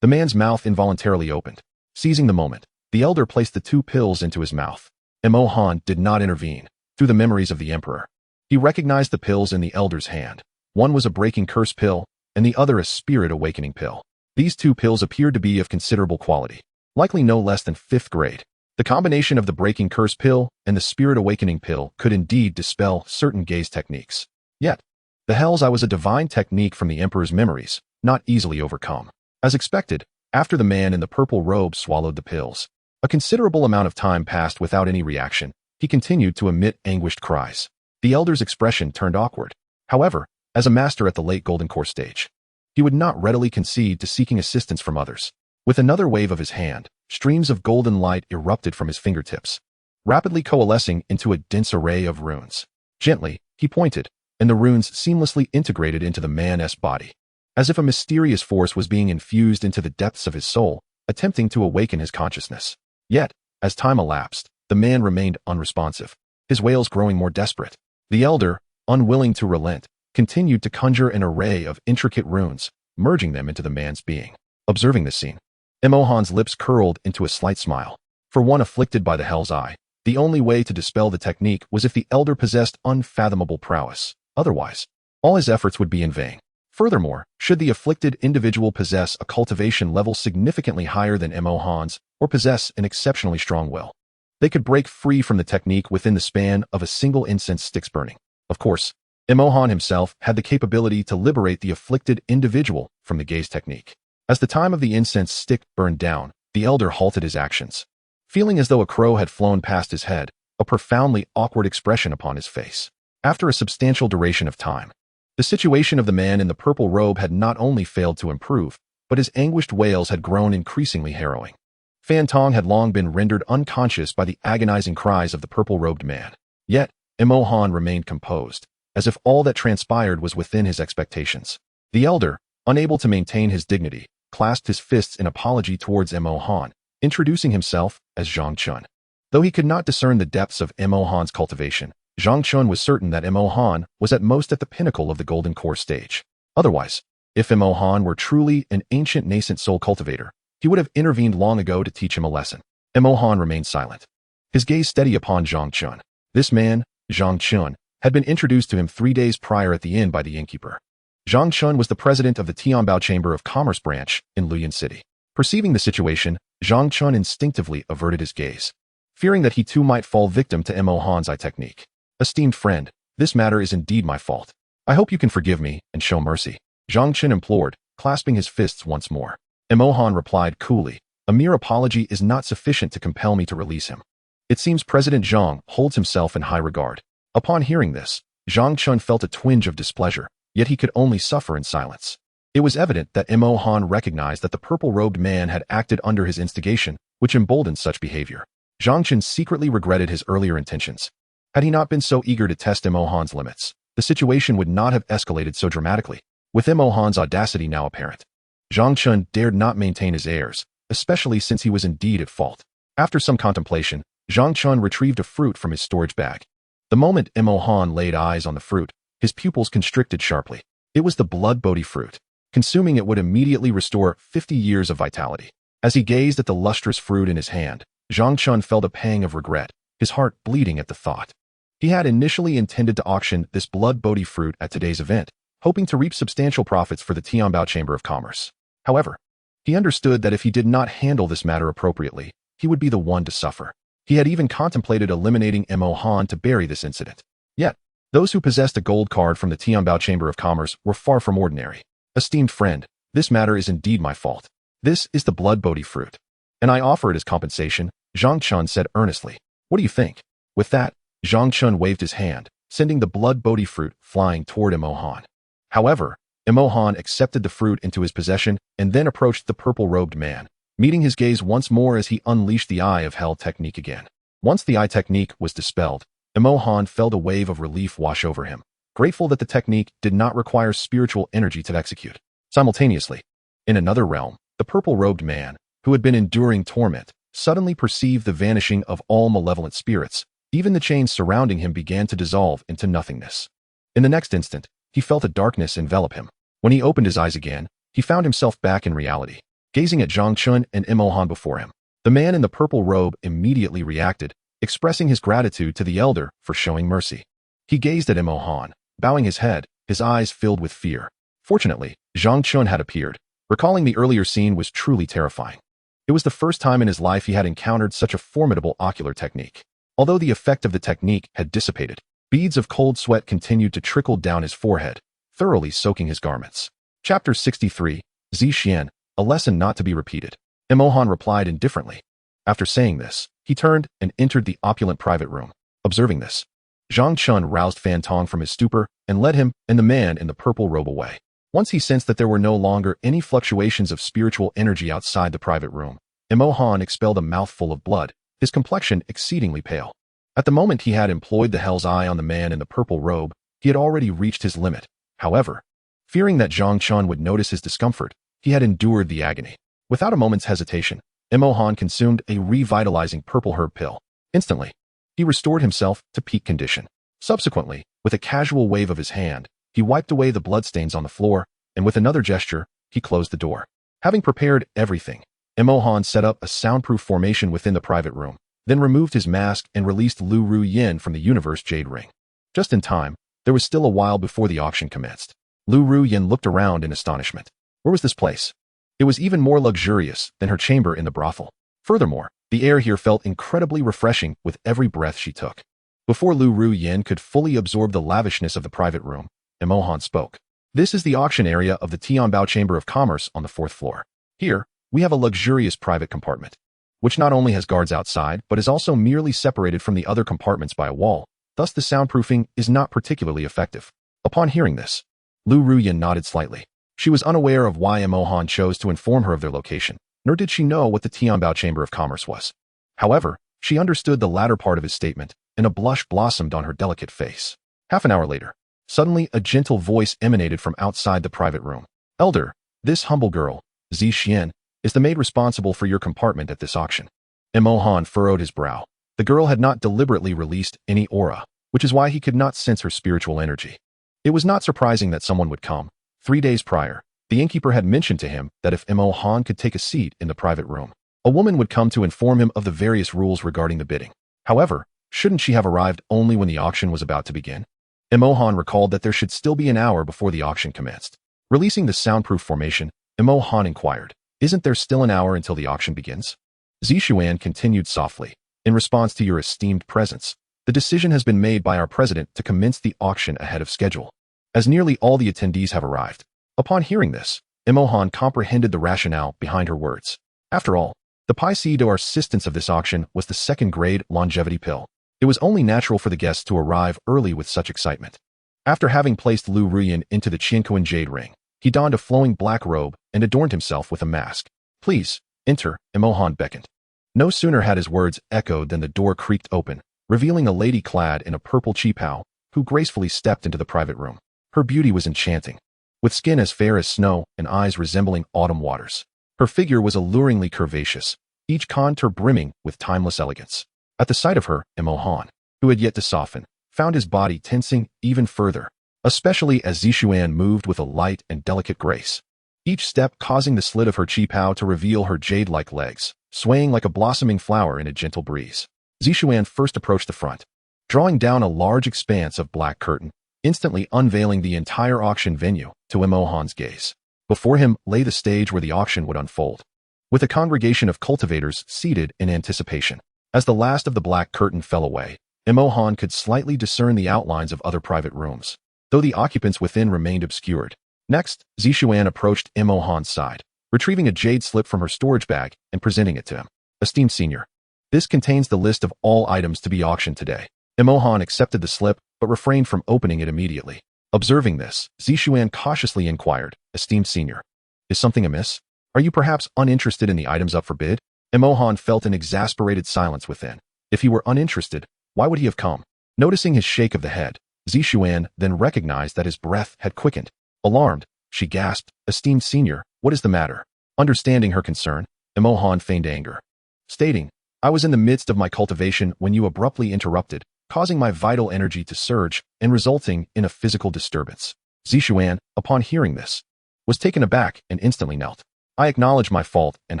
the man's mouth involuntarily opened. Seizing the moment, the elder placed the 2 pills into his mouth. Mo Han did not intervene. Through the memories of the emperor, he recognized the pills in the elder's hand. One was a breaking curse pill, and the other a spirit awakening pill. These 2 pills appeared to be of considerable quality, likely no less than 5th grade. The combination of the breaking curse pill and the spirit awakening pill could indeed dispel certain gaze techniques. Yet, the Hell's Eye was a divine technique from the emperor's memories, not easily overcome. As expected, after the man in the purple robe swallowed the pills, a considerable amount of time passed without any reaction. He continued to emit anguished cries. The elder's expression turned awkward. However, as a master at the late golden core stage, he would not readily concede to seeking assistance from others. With another wave of his hand, streams of golden light erupted from his fingertips, rapidly coalescing into a dense array of runes. Gently, he pointed, and the runes seamlessly integrated into the man's body, as if a mysterious force was being infused into the depths of his soul, attempting to awaken his consciousness. Yet, as time elapsed, the man remained unresponsive, his wails growing more desperate. The elder, unwilling to relent, continued to conjure an array of intricate runes, merging them into the man's being. Observing this scene, Mo Han's lips curled into a slight smile. For one afflicted by the Hell's Eye, the only way to dispel the technique was if the elder possessed unfathomable prowess. Otherwise, all his efforts would be in vain. Furthermore, should the afflicted individual possess a cultivation level significantly higher than Mo Han's, or possess an exceptionally strong will, they could break free from the technique within the span of a single incense stick's burning. Of course, Mo Han himself had the capability to liberate the afflicted individual from the gaze technique. As the time of the incense stick burned down, the elder halted his actions. Feeling as though a crow had flown past his head, a profoundly awkward expression upon his face. After a substantial duration of time, the situation of the man in the purple robe had not only failed to improve, but his anguished wails had grown increasingly harrowing. Fan Tong had long been rendered unconscious by the agonizing cries of the purple-robed man. Yet, Mo Han remained composed, as if all that transpired was within his expectations. The elder, unable to maintain his dignity, clasped his fists in apology towards Mo Han, introducing himself as Zhang Chun. Though he could not discern the depths of Mo Han's cultivation, Zhang Chun was certain that Mo Han was at most at the pinnacle of the golden core stage. Otherwise, if Mo Han were truly an ancient nascent soul cultivator, he would have intervened long ago to teach him a lesson. Mo Han remained silent, his gaze steady upon Zhang Chun. This man, Zhang Chun, had been introduced to him 3 days prior at the inn by the innkeeper. Zhang Chun was the president of the Tianbao Chamber of Commerce branch in Luyan City. Perceiving the situation, Zhang Chun instinctively averted his gaze, fearing that he too might fall victim to Mo Han's eye technique. "Esteemed friend, this matter is indeed my fault. I hope you can forgive me and show mercy," Zhang Chun implored, clasping his fists once more. Mo Han replied coolly, "A mere apology is not sufficient to compel me to release him. It seems President Zhang holds himself in high regard." Upon hearing this, Zhang Chun felt a twinge of displeasure, yet he could only suffer in silence. It was evident that Mo Han recognized that the purple-robed man had acted under his instigation, which emboldened such behavior. Zhang Chun secretly regretted his earlier intentions. Had he not been so eager to test Mo Han's limits, the situation would not have escalated so dramatically. With Mo Han's audacity now apparent, Zhang Chun dared not maintain his airs, especially since he was indeed at fault. After some contemplation, Zhang Chun retrieved a fruit from his storage bag. The moment Mo Han laid eyes on the fruit, his pupils constricted sharply. It was the blood-body fruit. Consuming it would immediately restore 50 years of vitality. As he gazed at the lustrous fruit in his hand, Zhang Chun felt a pang of regret, his heart bleeding at the thought. He had initially intended to auction this blood-body fruit at today's event, hoping to reap substantial profits for the Tianbao Chamber of Commerce. However, He understood that if he did not handle this matter appropriately, he would be the one to suffer. He had even contemplated eliminating Mo Han to bury this incident. Yet, those who possessed a gold card from the Tianbao Chamber of Commerce were far from ordinary. Esteemed friend, this matter is indeed my fault. This is the blood Bodhi fruit, and I offer it as compensation, Zhang Chun said earnestly. What do you think? With that, Zhang Chun waved his hand, sending the blood Bodhi fruit flying toward Mo Han. However, Mo Han accepted the fruit into his possession and then approached the purple-robed man, meeting his gaze once more as he unleashed the Eye of Hell technique again. Once the Eye technique was dispelled, Mo Han felt a wave of relief wash over him, grateful that the technique did not require spiritual energy to execute. Simultaneously, in another realm, the purple-robed man, who had been enduring torment, suddenly perceived the vanishing of all malevolent spirits. Even the chains surrounding him began to dissolve into nothingness. In the next instant, he felt a darkness envelop him. When he opened his eyes again, he found himself back in reality, gazing at Zhang Chun and Mo Han before him. The man in the purple robe immediately reacted, expressing his gratitude to the elder for showing mercy. He gazed at Mo Han, bowing his head, his eyes filled with fear. Fortunately, Zhang Chun had appeared. Recalling the earlier scene was truly terrifying. It was the first time in his life he had encountered such a formidable ocular technique. Although the effect of the technique had dissipated, beads of cold sweat continued to trickle down his forehead, thoroughly soaking his garments. Chapter 63, Zixian, a lesson not to be repeated. Mo Han replied indifferently. After saying this, he turned and entered the opulent private room. Observing this, Zhang Chun roused Fan Tong from his stupor and led him and the man in the purple robe away. Once he sensed that there were no longer any fluctuations of spiritual energy outside the private room, Mo Han expelled a mouthful of blood, his complexion exceedingly pale. At the moment he had employed the Hell's Eye on the man in the purple robe, he had already reached his limit. However, fearing that Zhang Chun would notice his discomfort, he had endured the agony. Without a moment's hesitation, Mo Han consumed a revitalizing purple herb pill. Instantly, he restored himself to peak condition. Subsequently, with a casual wave of his hand, he wiped away the bloodstains on the floor, and with another gesture, he closed the door. Having prepared everything, Mo Han set up a soundproof formation within the private room, then removed his mask and released Lu Ru Yin from the universe jade ring. Just in time, there was still a while before the auction commenced. Lu Ru Yin looked around in astonishment. Where was this place? It was even more luxurious than her chamber in the brothel. Furthermore, the air here felt incredibly refreshing with every breath she took. Before Lu Ru Yin could fully absorb the lavishness of the private room, Mo Han spoke. This is the auction area of the Tianbao Chamber of Commerce on the 4th floor. Here, we have a luxurious private compartment, which not only has guards outside, but is also merely separated from the other compartments by a wall. Thus, the soundproofing is not particularly effective. Upon hearing this, Lu Ruyin nodded slightly. She was unaware of why Mo Han chose to inform her of their location, nor did she know what the Tianbao Chamber of Commerce was. However, she understood the latter part of his statement, and a blush blossomed on her delicate face. Half an hour later, suddenly a gentle voice emanated from outside the private room. Elder, this humble girl, Zi Xian, is the maid responsible for your compartment at this auction. Mo Han furrowed his brow. The girl had not deliberately released any aura, which is why he could not sense her spiritual energy. It was not surprising that someone would come. 3 days prior, the innkeeper had mentioned to him that if Mo Han could take a seat in the private room, a woman would come to inform him of the various rules regarding the bidding. However, shouldn't she have arrived only when the auction was about to begin? Mo Han recalled that there should still be an hour before the auction commenced. Releasing the soundproof formation, Mo Han inquired, "Isn't there still an hour until the auction begins?" Zishuan continued softly, "In response to your esteemed presence, the decision has been made by our president to commence the auction ahead of schedule, as nearly all the attendees have arrived." Upon hearing this, Mo Han comprehended the rationale behind her words. After all, the piece de resistance of this auction was the second-grade longevity pill. It was only natural for the guests to arrive early with such excitement. After having placed Lu Ruyin into the Qiankuan jade ring, he donned a flowing black robe and adorned himself with a mask. "Please, enter," Mo Han beckoned. No sooner had his words echoed than the door creaked open, revealing a lady clad in a purple qipao, who gracefully stepped into the private room. Her beauty was enchanting, with skin as fair as snow and eyes resembling autumn waters. Her figure was alluringly curvaceous, each contour brimming with timeless elegance. At the sight of her, Mo Han, who had yet to soften, found his body tensing even further, especially as Zishuan moved with a light and delicate grace, each step causing the slit of her qipao to reveal her jade-like legs, swaying like a blossoming flower in a gentle breeze. Zishuan first approached the front, drawing down a large expanse of black curtain, instantly unveiling the entire auction venue to Mo Han's gaze. Before him lay the stage where the auction would unfold, with a congregation of cultivators seated in anticipation. As the last of the black curtain fell away, Imohan could slightly discern the outlines of other private rooms, though the occupants within remained obscured. Next, Zishuan approached Imohan's side, retrieving a jade slip from her storage bag and presenting it to him. Esteemed senior, this contains the list of all items to be auctioned today. Imohan accepted the slip, but refrained from opening it immediately. Observing this, Zishuan cautiously inquired, Esteemed senior, is something amiss? Are you perhaps uninterested in the items up for bid? Imohan felt an exasperated silence within. If he were uninterested, why would he have come? Noticing his shake of the head, Zishuan then recognized that his breath had quickened. Alarmed, she gasped, Esteemed senior, what is the matter? Understanding her concern, Imohan feigned anger, stating, I was in the midst of my cultivation when you abruptly interrupted, causing my vital energy to surge and resulting in a physical disturbance. Zishuan, upon hearing this, was taken aback and instantly knelt. I acknowledge my fault and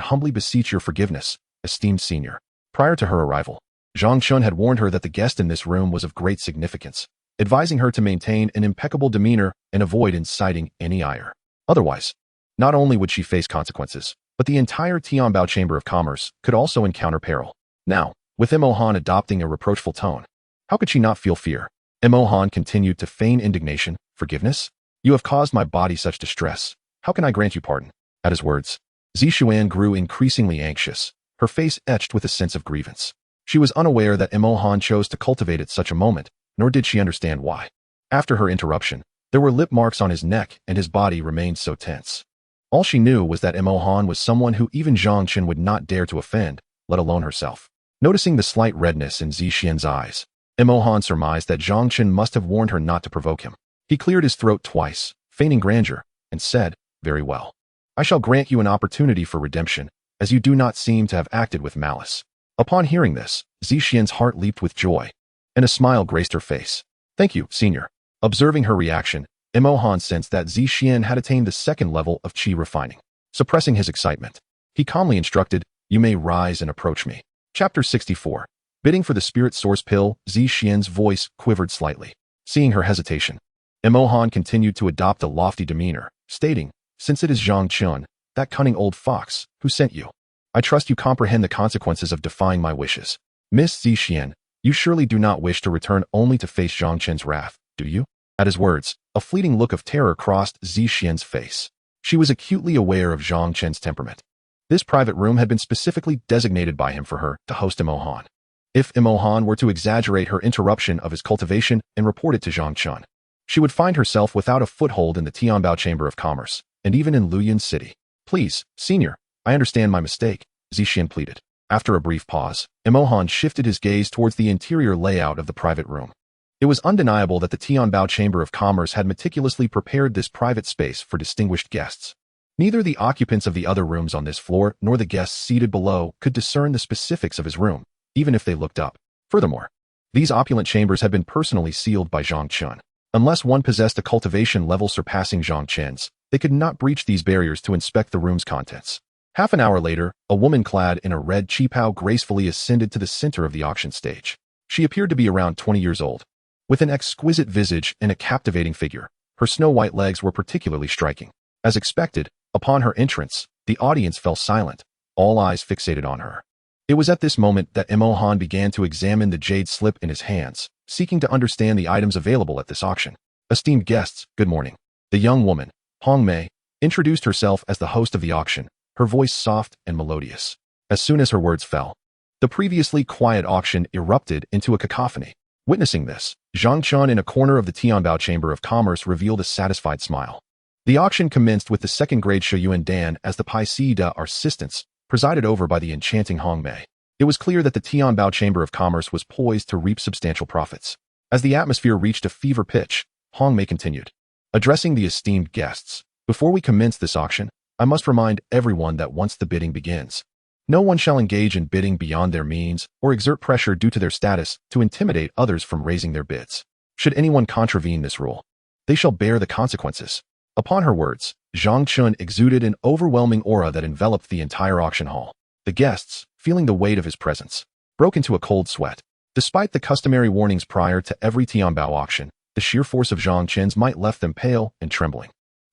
humbly beseech your forgiveness, esteemed senior. Prior to her arrival, Zhang Chun had warned her that the guest in this room was of great significance, advising her to maintain an impeccable demeanor and avoid inciting any ire. Otherwise, not only would she face consequences, but the entire Tianbao Chamber of Commerce could also encounter peril. Now, with Imohan adopting a reproachful tone, how could she not feel fear? Imohan continued to feign indignation. Forgiveness? You have caused my body such distress. How can I grant you pardon? At his words, Zishuan grew increasingly anxious, her face etched with a sense of grievance. She was unaware that Imohan chose to cultivate at such a moment, nor did she understand why. After her interruption, there were lip marks on his neck and his body remained so tense. All she knew was that Imohan was someone who even Zhang Chun would not dare to offend, let alone herself. Noticing the slight redness in Zishuan's eyes, Imohan surmised that Zhang Chun must have warned her not to provoke him. He cleared his throat twice, feigning grandeur, and said, Very well. I shall grant you an opportunity for redemption, as you do not seem to have acted with malice. Upon hearing this, Zishuan's heart leaped with joy, and a smile graced her face. Thank you, senior. Observing her reaction, Imohan sensed that Zishuan had attained the second level of qi refining. Suppressing his excitement, he calmly instructed, You may rise and approach me. Chapter 64. Bidding for the spirit source pill, Zishuan's voice quivered slightly. Seeing her hesitation, Imohan continued to adopt a lofty demeanor, stating, Since it is Zhang Chun, that cunning old fox, who sent you, I trust you comprehend the consequences of defying my wishes. Miss Zishuan, you surely do not wish to return only to face Zhang Chun's wrath, do you? At his words, a fleeting look of terror crossed Zishuan's face. She was acutely aware of Zhang Chun's temperament. This private room had been specifically designated by him for her to host Imohan. If Imohan were to exaggerate her interruption of his cultivation and report it to Zhang Chun, she would find herself without a foothold in the Tianbao Chamber of Commerce, and even in Luyan City. Please, senior, I understand my mistake, Zishuan pleaded. After a brief pause, Imohan shifted his gaze towards the interior layout of the private room. It was undeniable that the Tianbao Chamber of Commerce had meticulously prepared this private space for distinguished guests. Neither the occupants of the other rooms on this floor nor the guests seated below could discern the specifics of his room, even if they looked up. Furthermore, these opulent chambers had been personally sealed by Zhang Chun. Unless one possessed a cultivation level surpassing Zhang Chun's, they could not breach these barriers to inspect the room's contents. Half an hour later, a woman clad in a red qipao gracefully ascended to the center of the auction stage. She appeared to be around 20 years old. With an exquisite visage and a captivating figure, her snow-white legs were particularly striking. As expected, upon her entrance, the audience fell silent, all eyes fixated on her. It was at this moment that Imohan began to examine the jade slip in his hands, seeking to understand the items available at this auction. Esteemed guests, good morning. The young woman, Hong Mei, introduced herself as the host of the auction, her voice soft and melodious. As soon as her words fell, the previously quiet auction erupted into a cacophony. Witnessing this, Zhang Chun in a corner of the Tianbao Chamber of Commerce revealed a satisfied smile. The auction commenced with the second-grade Shuyuan Dan as the Paisi da assistants, presided over by the enchanting Hong Mei. It was clear that the Tianbao Chamber of Commerce was poised to reap substantial profits. As the atmosphere reached a fever pitch, Hong Mei continued, addressing the esteemed guests, Before we commence this auction, I must remind everyone that once the bidding begins, no one shall engage in bidding beyond their means or exert pressure due to their status to intimidate others from raising their bids. Should anyone contravene this rule, they shall bear the consequences. Upon her words, Zhang Chun exuded an overwhelming aura that enveloped the entire auction hall. The guests, feeling the weight of his presence, broke into a cold sweat. Despite the customary warnings prior to every Tianbao auction, the sheer force of Zhang Chun's might left them pale and trembling.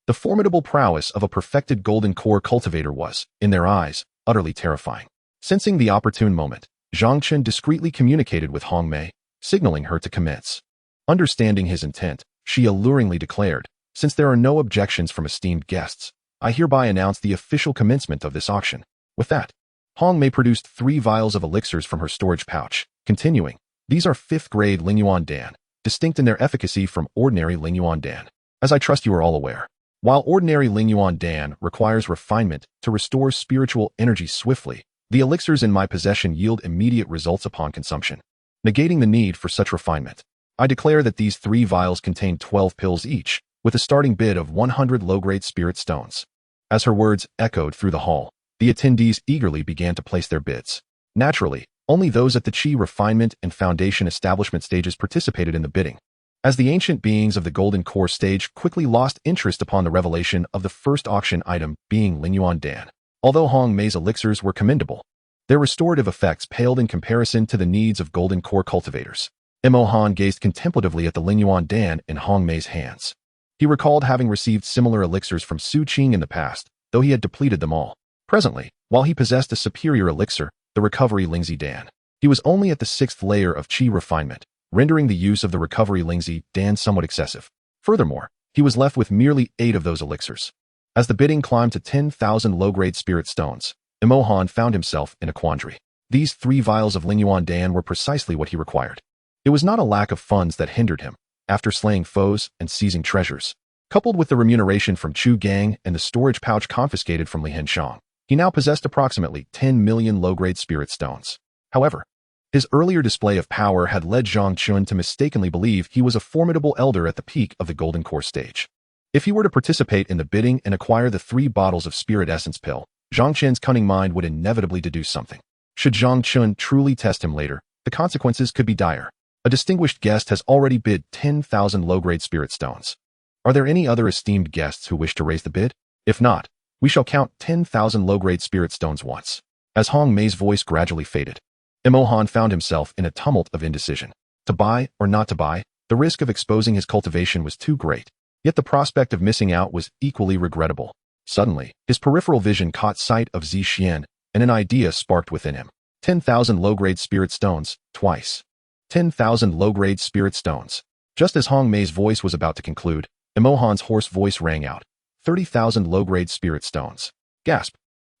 The formidable prowess of a perfected golden core cultivator was, in their eyes, utterly terrifying. Sensing the opportune moment, Zhang Chen discreetly communicated with Hong Mei, signaling her to commence. Understanding his intent, she alluringly declared, "Since there are no objections from esteemed guests, I hereby announce the official commencement of this auction." With that, Hong Mei produced 3 vials of elixirs from her storage pouch, continuing, "These are 5th-grade Lingyuan Dan, distinct in their efficacy from ordinary Lingyuan Dan. As I trust you are all aware, while ordinary Lingyuan Dan requires refinement to restore spiritual energy swiftly, the elixirs in my possession yield immediate results upon consumption, negating the need for such refinement. I declare that these 3 vials contain 12 pills each, with a starting bid of 100 low-grade spirit stones." As her words echoed through the hall, the attendees eagerly began to place their bids. Naturally, only those at the Qi refinement and foundation establishment stages participated in the bidding, as the ancient beings of the Golden Core stage quickly lost interest upon the revelation of the first auction item being Lingyuan Dan. Although Hong Mei's elixirs were commendable, their restorative effects paled in comparison to the needs of Golden Core cultivators. Mo Han gazed contemplatively at the Lingyuan Dan in Hong Mei's hands. He recalled having received similar elixirs from Su Qing in the past, though he had depleted them all. Presently, while he possessed a superior elixir, the Recovery Lingzi Dan, he was only at the 6th layer of Qi refinement, rendering the use of the Recovery Lingzi Dan somewhat excessive. Furthermore, he was left with merely 8 of those elixirs. As the bidding climbed to 10,000 low-grade spirit stones, Mo Han found himself in a quandary. These 3 vials of Lingyuan Dan were precisely what he required. It was not a lack of funds that hindered him. After slaying foes and seizing treasures, coupled with the remuneration from Chu Gang and the storage pouch confiscated from Li Henshang, he now possessed approximately 10 million low-grade spirit stones. However, his earlier display of power had led Zhang Chun to mistakenly believe he was a formidable elder at the peak of the Golden Core stage. If he were to participate in the bidding and acquire the 3 bottles of Spirit Essence Pill, Zhang Chen's cunning mind would inevitably deduce something. Should Zhang Chun truly test him later, the consequences could be dire. A distinguished guest has already bid 10,000 low-grade spirit stones. Are there any other esteemed guests who wish to raise the bid? If not, we shall count 10,000 low-grade spirit stones once. As Hong Mei's voice gradually faded, Mo Han found himself in a tumult of indecision. To buy or not to buy, the risk of exposing his cultivation was too great, yet the prospect of missing out was equally regrettable. Suddenly, his peripheral vision caught sight of Zi Xian, and an idea sparked within him. 10,000 low-grade spirit stones, twice. 10,000 low-grade spirit stones. Just as Hong Mei's voice was about to conclude, Mo Han's hoarse voice rang out. 30,000 low-grade spirit stones. Gasp.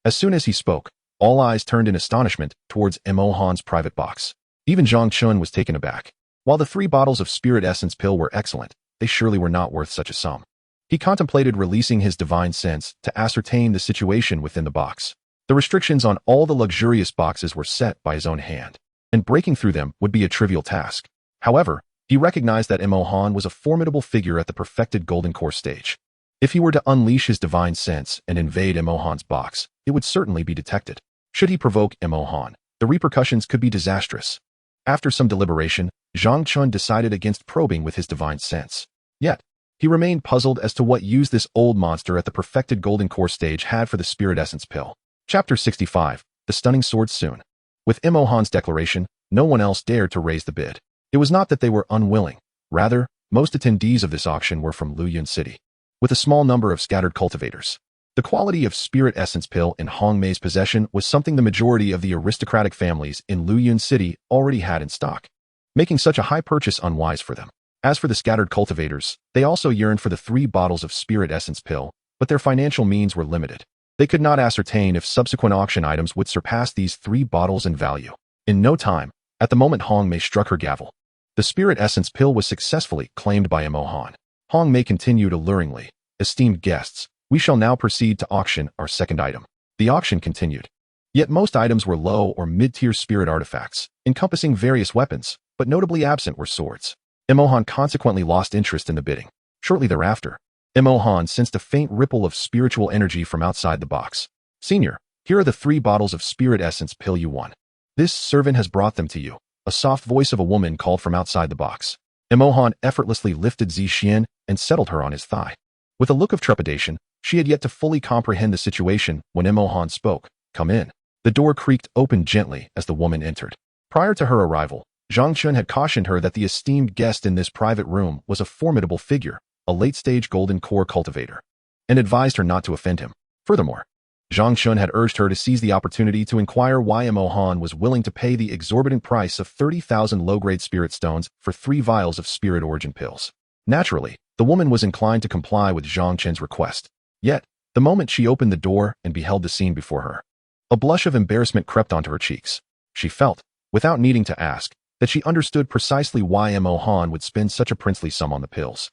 As soon as he spoke, all eyes turned in astonishment towards Mo Han's private box. Even Zhang Chun was taken aback. While the 3 bottles of Spirit Essence Pill were excellent, they surely were not worth such a sum. He contemplated releasing his divine sense to ascertain the situation within the box. The restrictions on all the luxurious boxes were set by his own hand, and breaking through them would be a trivial task. However, he recognized that Mo Han was a formidable figure at the perfected Golden Core stage. If he were to unleash his divine sense and invade Mo Han's box, it would certainly be detected. Should he provoke Mo Han, the repercussions could be disastrous. After some deliberation, Zhang Chun decided against probing with his divine sense. Yet, he remained puzzled as to what use this old monster at the perfected Golden Core stage had for the Spirit Essence Pill. Chapter 65, The Stunning Sword Soon. With Mo Han's declaration, no one else dared to raise the bid. It was not that they were unwilling. Rather, most attendees of this auction were from Luyun City, with a small number of scattered cultivators. The quality of Spirit Essence Pill in Hong Mei's possession was something the majority of the aristocratic families in Luyun City already had in stock, making such a high purchase unwise for them. As for the scattered cultivators, they also yearned for the 3 bottles of Spirit Essence Pill, but their financial means were limited. They could not ascertain if subsequent auction items would surpass these 3 bottles in value. In no time, at the moment Hong Mei struck her gavel, the Spirit Essence Pill was successfully claimed by Mo Han. Hong Mei continued alluringly, "Esteemed guests, we shall now proceed to auction our second item." The auction continued. Yet most items were low or mid-tier spirit artifacts, encompassing various weapons, but notably absent were swords. Mo Han consequently lost interest in the bidding. Shortly thereafter, Mo Han sensed a faint ripple of spiritual energy from outside the box. "Senior, here are the 3 bottles of Spirit Essence Pill you won. This servant has brought them to you." A soft voice of a woman called from outside the box. Mo Han effortlessly lifted Zi Xian and settled her on his thigh. With a look of trepidation, she had yet to fully comprehend the situation when Mo Han spoke. "Come in." The door creaked open gently as the woman entered. Prior to her arrival, Zhang Chun had cautioned her that the esteemed guest in this private room was a formidable figure, a late-stage Golden Core cultivator. and advised her not to offend him. Furthermore, Zhang Chun had urged her to seize the opportunity to inquire why Mo Han was willing to pay the exorbitant price of 30,000 low-grade spirit stones for 3 vials of spirit origin pills. Naturally, the woman was inclined to comply with Zhang Chen's request. Yet, the moment she opened the door and beheld the scene before her, a blush of embarrassment crept onto her cheeks. She felt, without needing to ask, that she understood precisely why Mo Han would spend such a princely sum on the pills.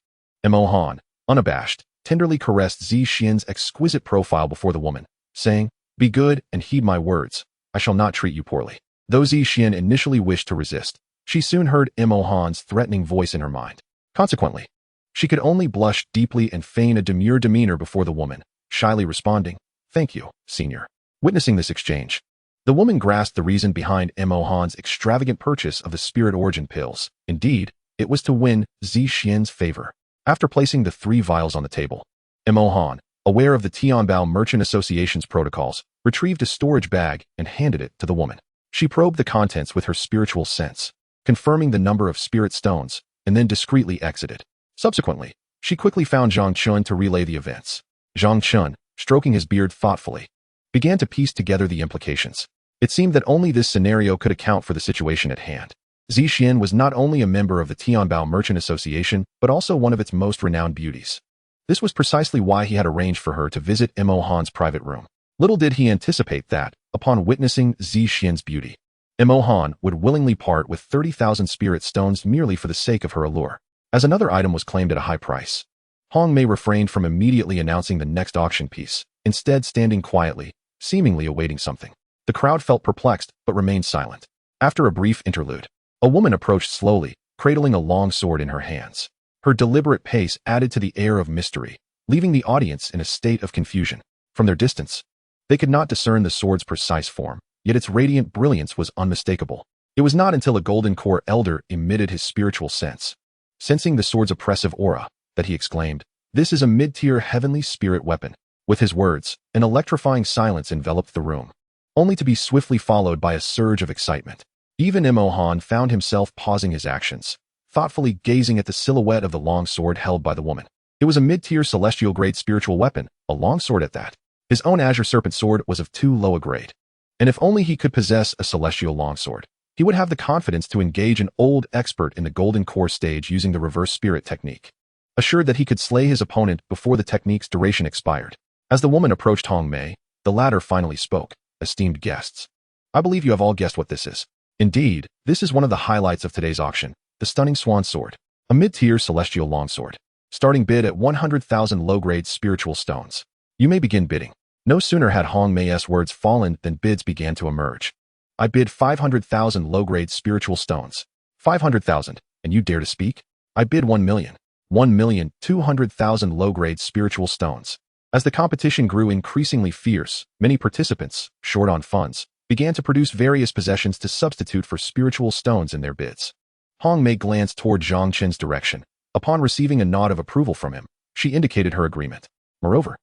Mo Han, unabashed, tenderly caressed Zi Xian's exquisite profile before the woman, saying, "Be good and heed my words. I shall not treat you poorly." Though Zi Xian initially wished to resist, she soon heard Mo Han's threatening voice in her mind. Consequently, she could only blush deeply and feign a demure demeanor before the woman, shyly responding, "Thank you, senior." Witnessing this exchange, the woman grasped the reason behind Mo Han's extravagant purchase of the spirit origin pills. Indeed, it was to win Zi Xian's favor. After placing the 3 vials on the table, Mo Han, aware of the Tianbao Merchant Association's protocols, retrieved a storage bag and handed it to the woman. She probed the contents with her spiritual sense, confirming the number of spirit stones, and then discreetly exited. Subsequently, she quickly found Zhang Chun to relay the events. Zhang Chun, stroking his beard thoughtfully, began to piece together the implications. It seemed that only this scenario could account for the situation at hand. Zi Xian was not only a member of the Tianbao Merchant Association, but also one of its most renowned beauties. This was precisely why he had arranged for her to visit Mo Han's private room. Little did he anticipate that, upon witnessing Zi Xian's beauty, Mo Han would willingly part with 30,000 spirit stones merely for the sake of her allure. As another item was claimed at a high price, Hong Mei refrained from immediately announcing the next auction piece, instead standing quietly, seemingly awaiting something. The crowd felt perplexed, but remained silent. After a brief interlude, a woman approached slowly, cradling a long sword in her hands. Her deliberate pace added to the air of mystery, leaving the audience in a state of confusion. From their distance, they could not discern the sword's precise form, yet its radiant brilliance was unmistakable. It was not until a golden core elder emitted his spiritual sense, sensing the sword's oppressive aura, that he exclaimed, "This is a mid-tier heavenly spirit weapon." With his words, an electrifying silence enveloped the room, only to be swiftly followed by a surge of excitement. Even Mo Han found himself pausing his actions, thoughtfully gazing at the silhouette of the long sword held by the woman. It was a mid-tier celestial-grade spiritual weapon, a long sword at that. His own azure serpent sword was of too low a grade, and if only he could possess a celestial longsword, he would have the confidence to engage an old expert in the golden core stage using the reverse spirit technique, assured that he could slay his opponent before the technique's duration expired. As the woman approached Hong Mei, the latter finally spoke. "Esteemed guests, I believe you have all guessed what this is. Indeed, this is one of the highlights of today's auction, the stunning swan sword, a mid-tier celestial longsword. Starting bid at 100,000 low-grade spiritual stones. You may begin bidding." No sooner had Hong Mei's words fallen than bids began to emerge. "I bid 500,000 low-grade spiritual stones. 500,000, and you dare to speak? I bid 1 million. 1,200,000 low-grade spiritual stones." As the competition grew increasingly fierce, many participants, short on funds, began to produce various possessions to substitute for spiritual stones in their bids. Hong Mei glanced toward Zhang Chen's direction. Upon receiving a nod of approval from him, she indicated her agreement. Moreover,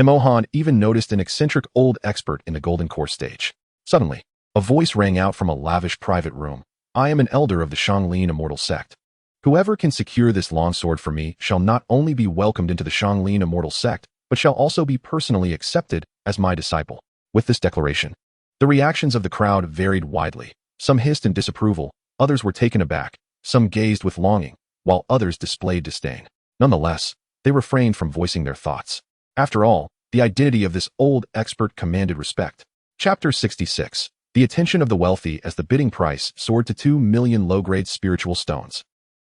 Mo Han even noticed an eccentric old expert in the golden core stage. Suddenly, a voice rang out from a lavish private room. "I am an elder of the Shanglin immortal sect. Whoever can secure this longsword for me shall not only be welcomed into the Shanglin immortal sect, but shall also be personally accepted as my disciple." With this declaration, the reactions of the crowd varied widely. Some hissed in disapproval, others were taken aback, some gazed with longing, while others displayed disdain. Nonetheless, they refrained from voicing their thoughts. After all, the identity of this old expert commanded respect. Chapter 66. The attention of the wealthy as the bidding price soared to 2 million low-grade spiritual stones.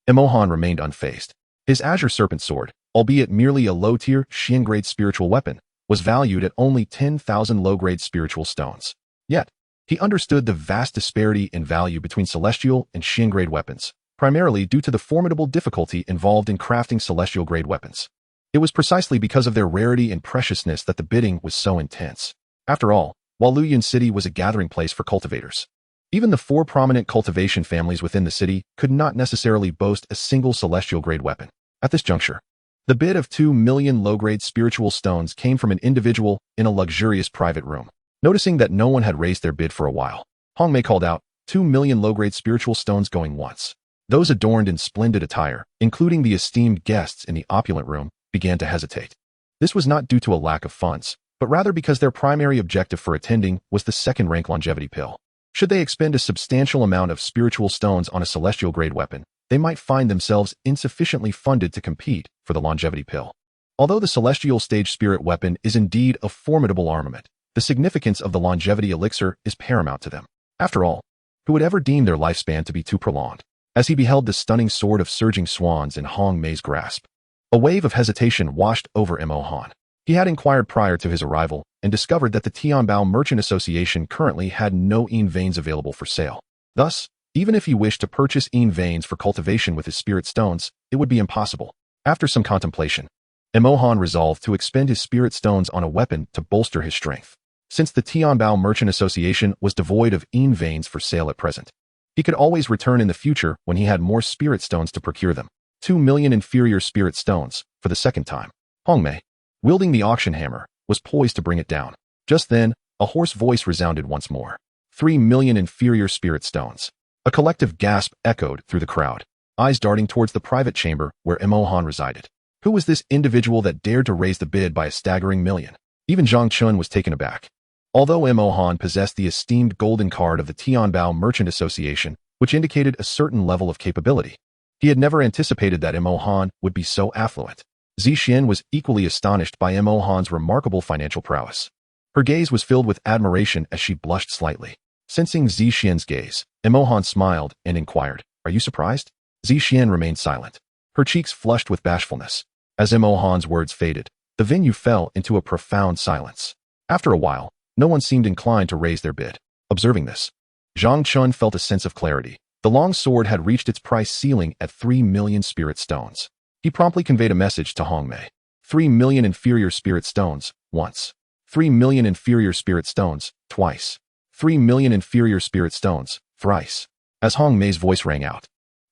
Mo Han remained unfazed. His azure serpent sword, albeit merely a low-tier Xian-grade spiritual weapon, was valued at only 10,000 low-grade spiritual stones. Yet, he understood the vast disparity in value between celestial and Xian-grade weapons, primarily due to the formidable difficulty involved in crafting celestial-grade weapons. It was precisely because of their rarity and preciousness that the bidding was so intense. After all, while Luoyuan City was a gathering place for cultivators, even the 4 prominent cultivation families within the city could not necessarily boast a single celestial-grade weapon. At this juncture, the bid of 2 million low-grade spiritual stones came from an individual in a luxurious private room. Noticing that no one had raised their bid for a while, Hong Mei called out, 2 million low-grade spiritual stones going once." Those adorned in splendid attire, including the esteemed guests in the opulent room, began to hesitate. This was not due to a lack of funds, but rather because their primary objective for attending was the second-rank longevity pill. Should they expend a substantial amount of spiritual stones on a celestial-grade weapon, they might find themselves insufficiently funded to compete for the longevity pill. Although the celestial stage spirit weapon is indeed a formidable armament, the significance of the longevity elixir is paramount to them. After all, who would ever deem their lifespan to be too prolonged? As he beheld the stunning sword of surging swans in Hong Mei's grasp, a wave of hesitation washed over Mo Han. He had inquired prior to his arrival and discovered that the Tianbao Merchant Association currently had no Yin Veins available for sale. Thus, even if he wished to purchase Yin Veins for cultivation with his spirit stones, it would be impossible. After some contemplation, Mo Han resolved to expend his spirit stones on a weapon to bolster his strength. Since the Tianbao Merchant Association was devoid of Yin Veins for sale at present, he could always return in the future when he had more spirit stones to procure them. 2 million inferior spirit stones, for the second time. Hong Mei, wielding the auction hammer, was poised to bring it down. Just then, a hoarse voice resounded once more. 3 million inferior spirit stones. A collective gasp echoed through the crowd, eyes darting towards the private chamber where Mo Han resided. Who was this individual that dared to raise the bid by a staggering million? Even Zhang Chun was taken aback. Although Mo Han possessed the esteemed golden card of the Tianbao Merchant Association, which indicated a certain level of capability, he had never anticipated that Mo Han would be so affluent. Zixian was equally astonished by Mo Han's remarkable financial prowess. Her gaze was filled with admiration as she blushed slightly. Sensing Zixian's gaze, Mo Han smiled and inquired, "Are you surprised?" Zixian remained silent, her cheeks flushed with bashfulness. As Mo Han's words faded, the venue fell into a profound silence. After a while, no one seemed inclined to raise their bid. Observing this, Zhang Chun felt a sense of clarity. The long sword had reached its price ceiling at 3 million spirit stones. He promptly conveyed a message to Hong Mei. 3 million inferior spirit stones, once. 3 million inferior spirit stones, twice. 3 million inferior spirit stones, thrice. As Hong Mei's voice rang out,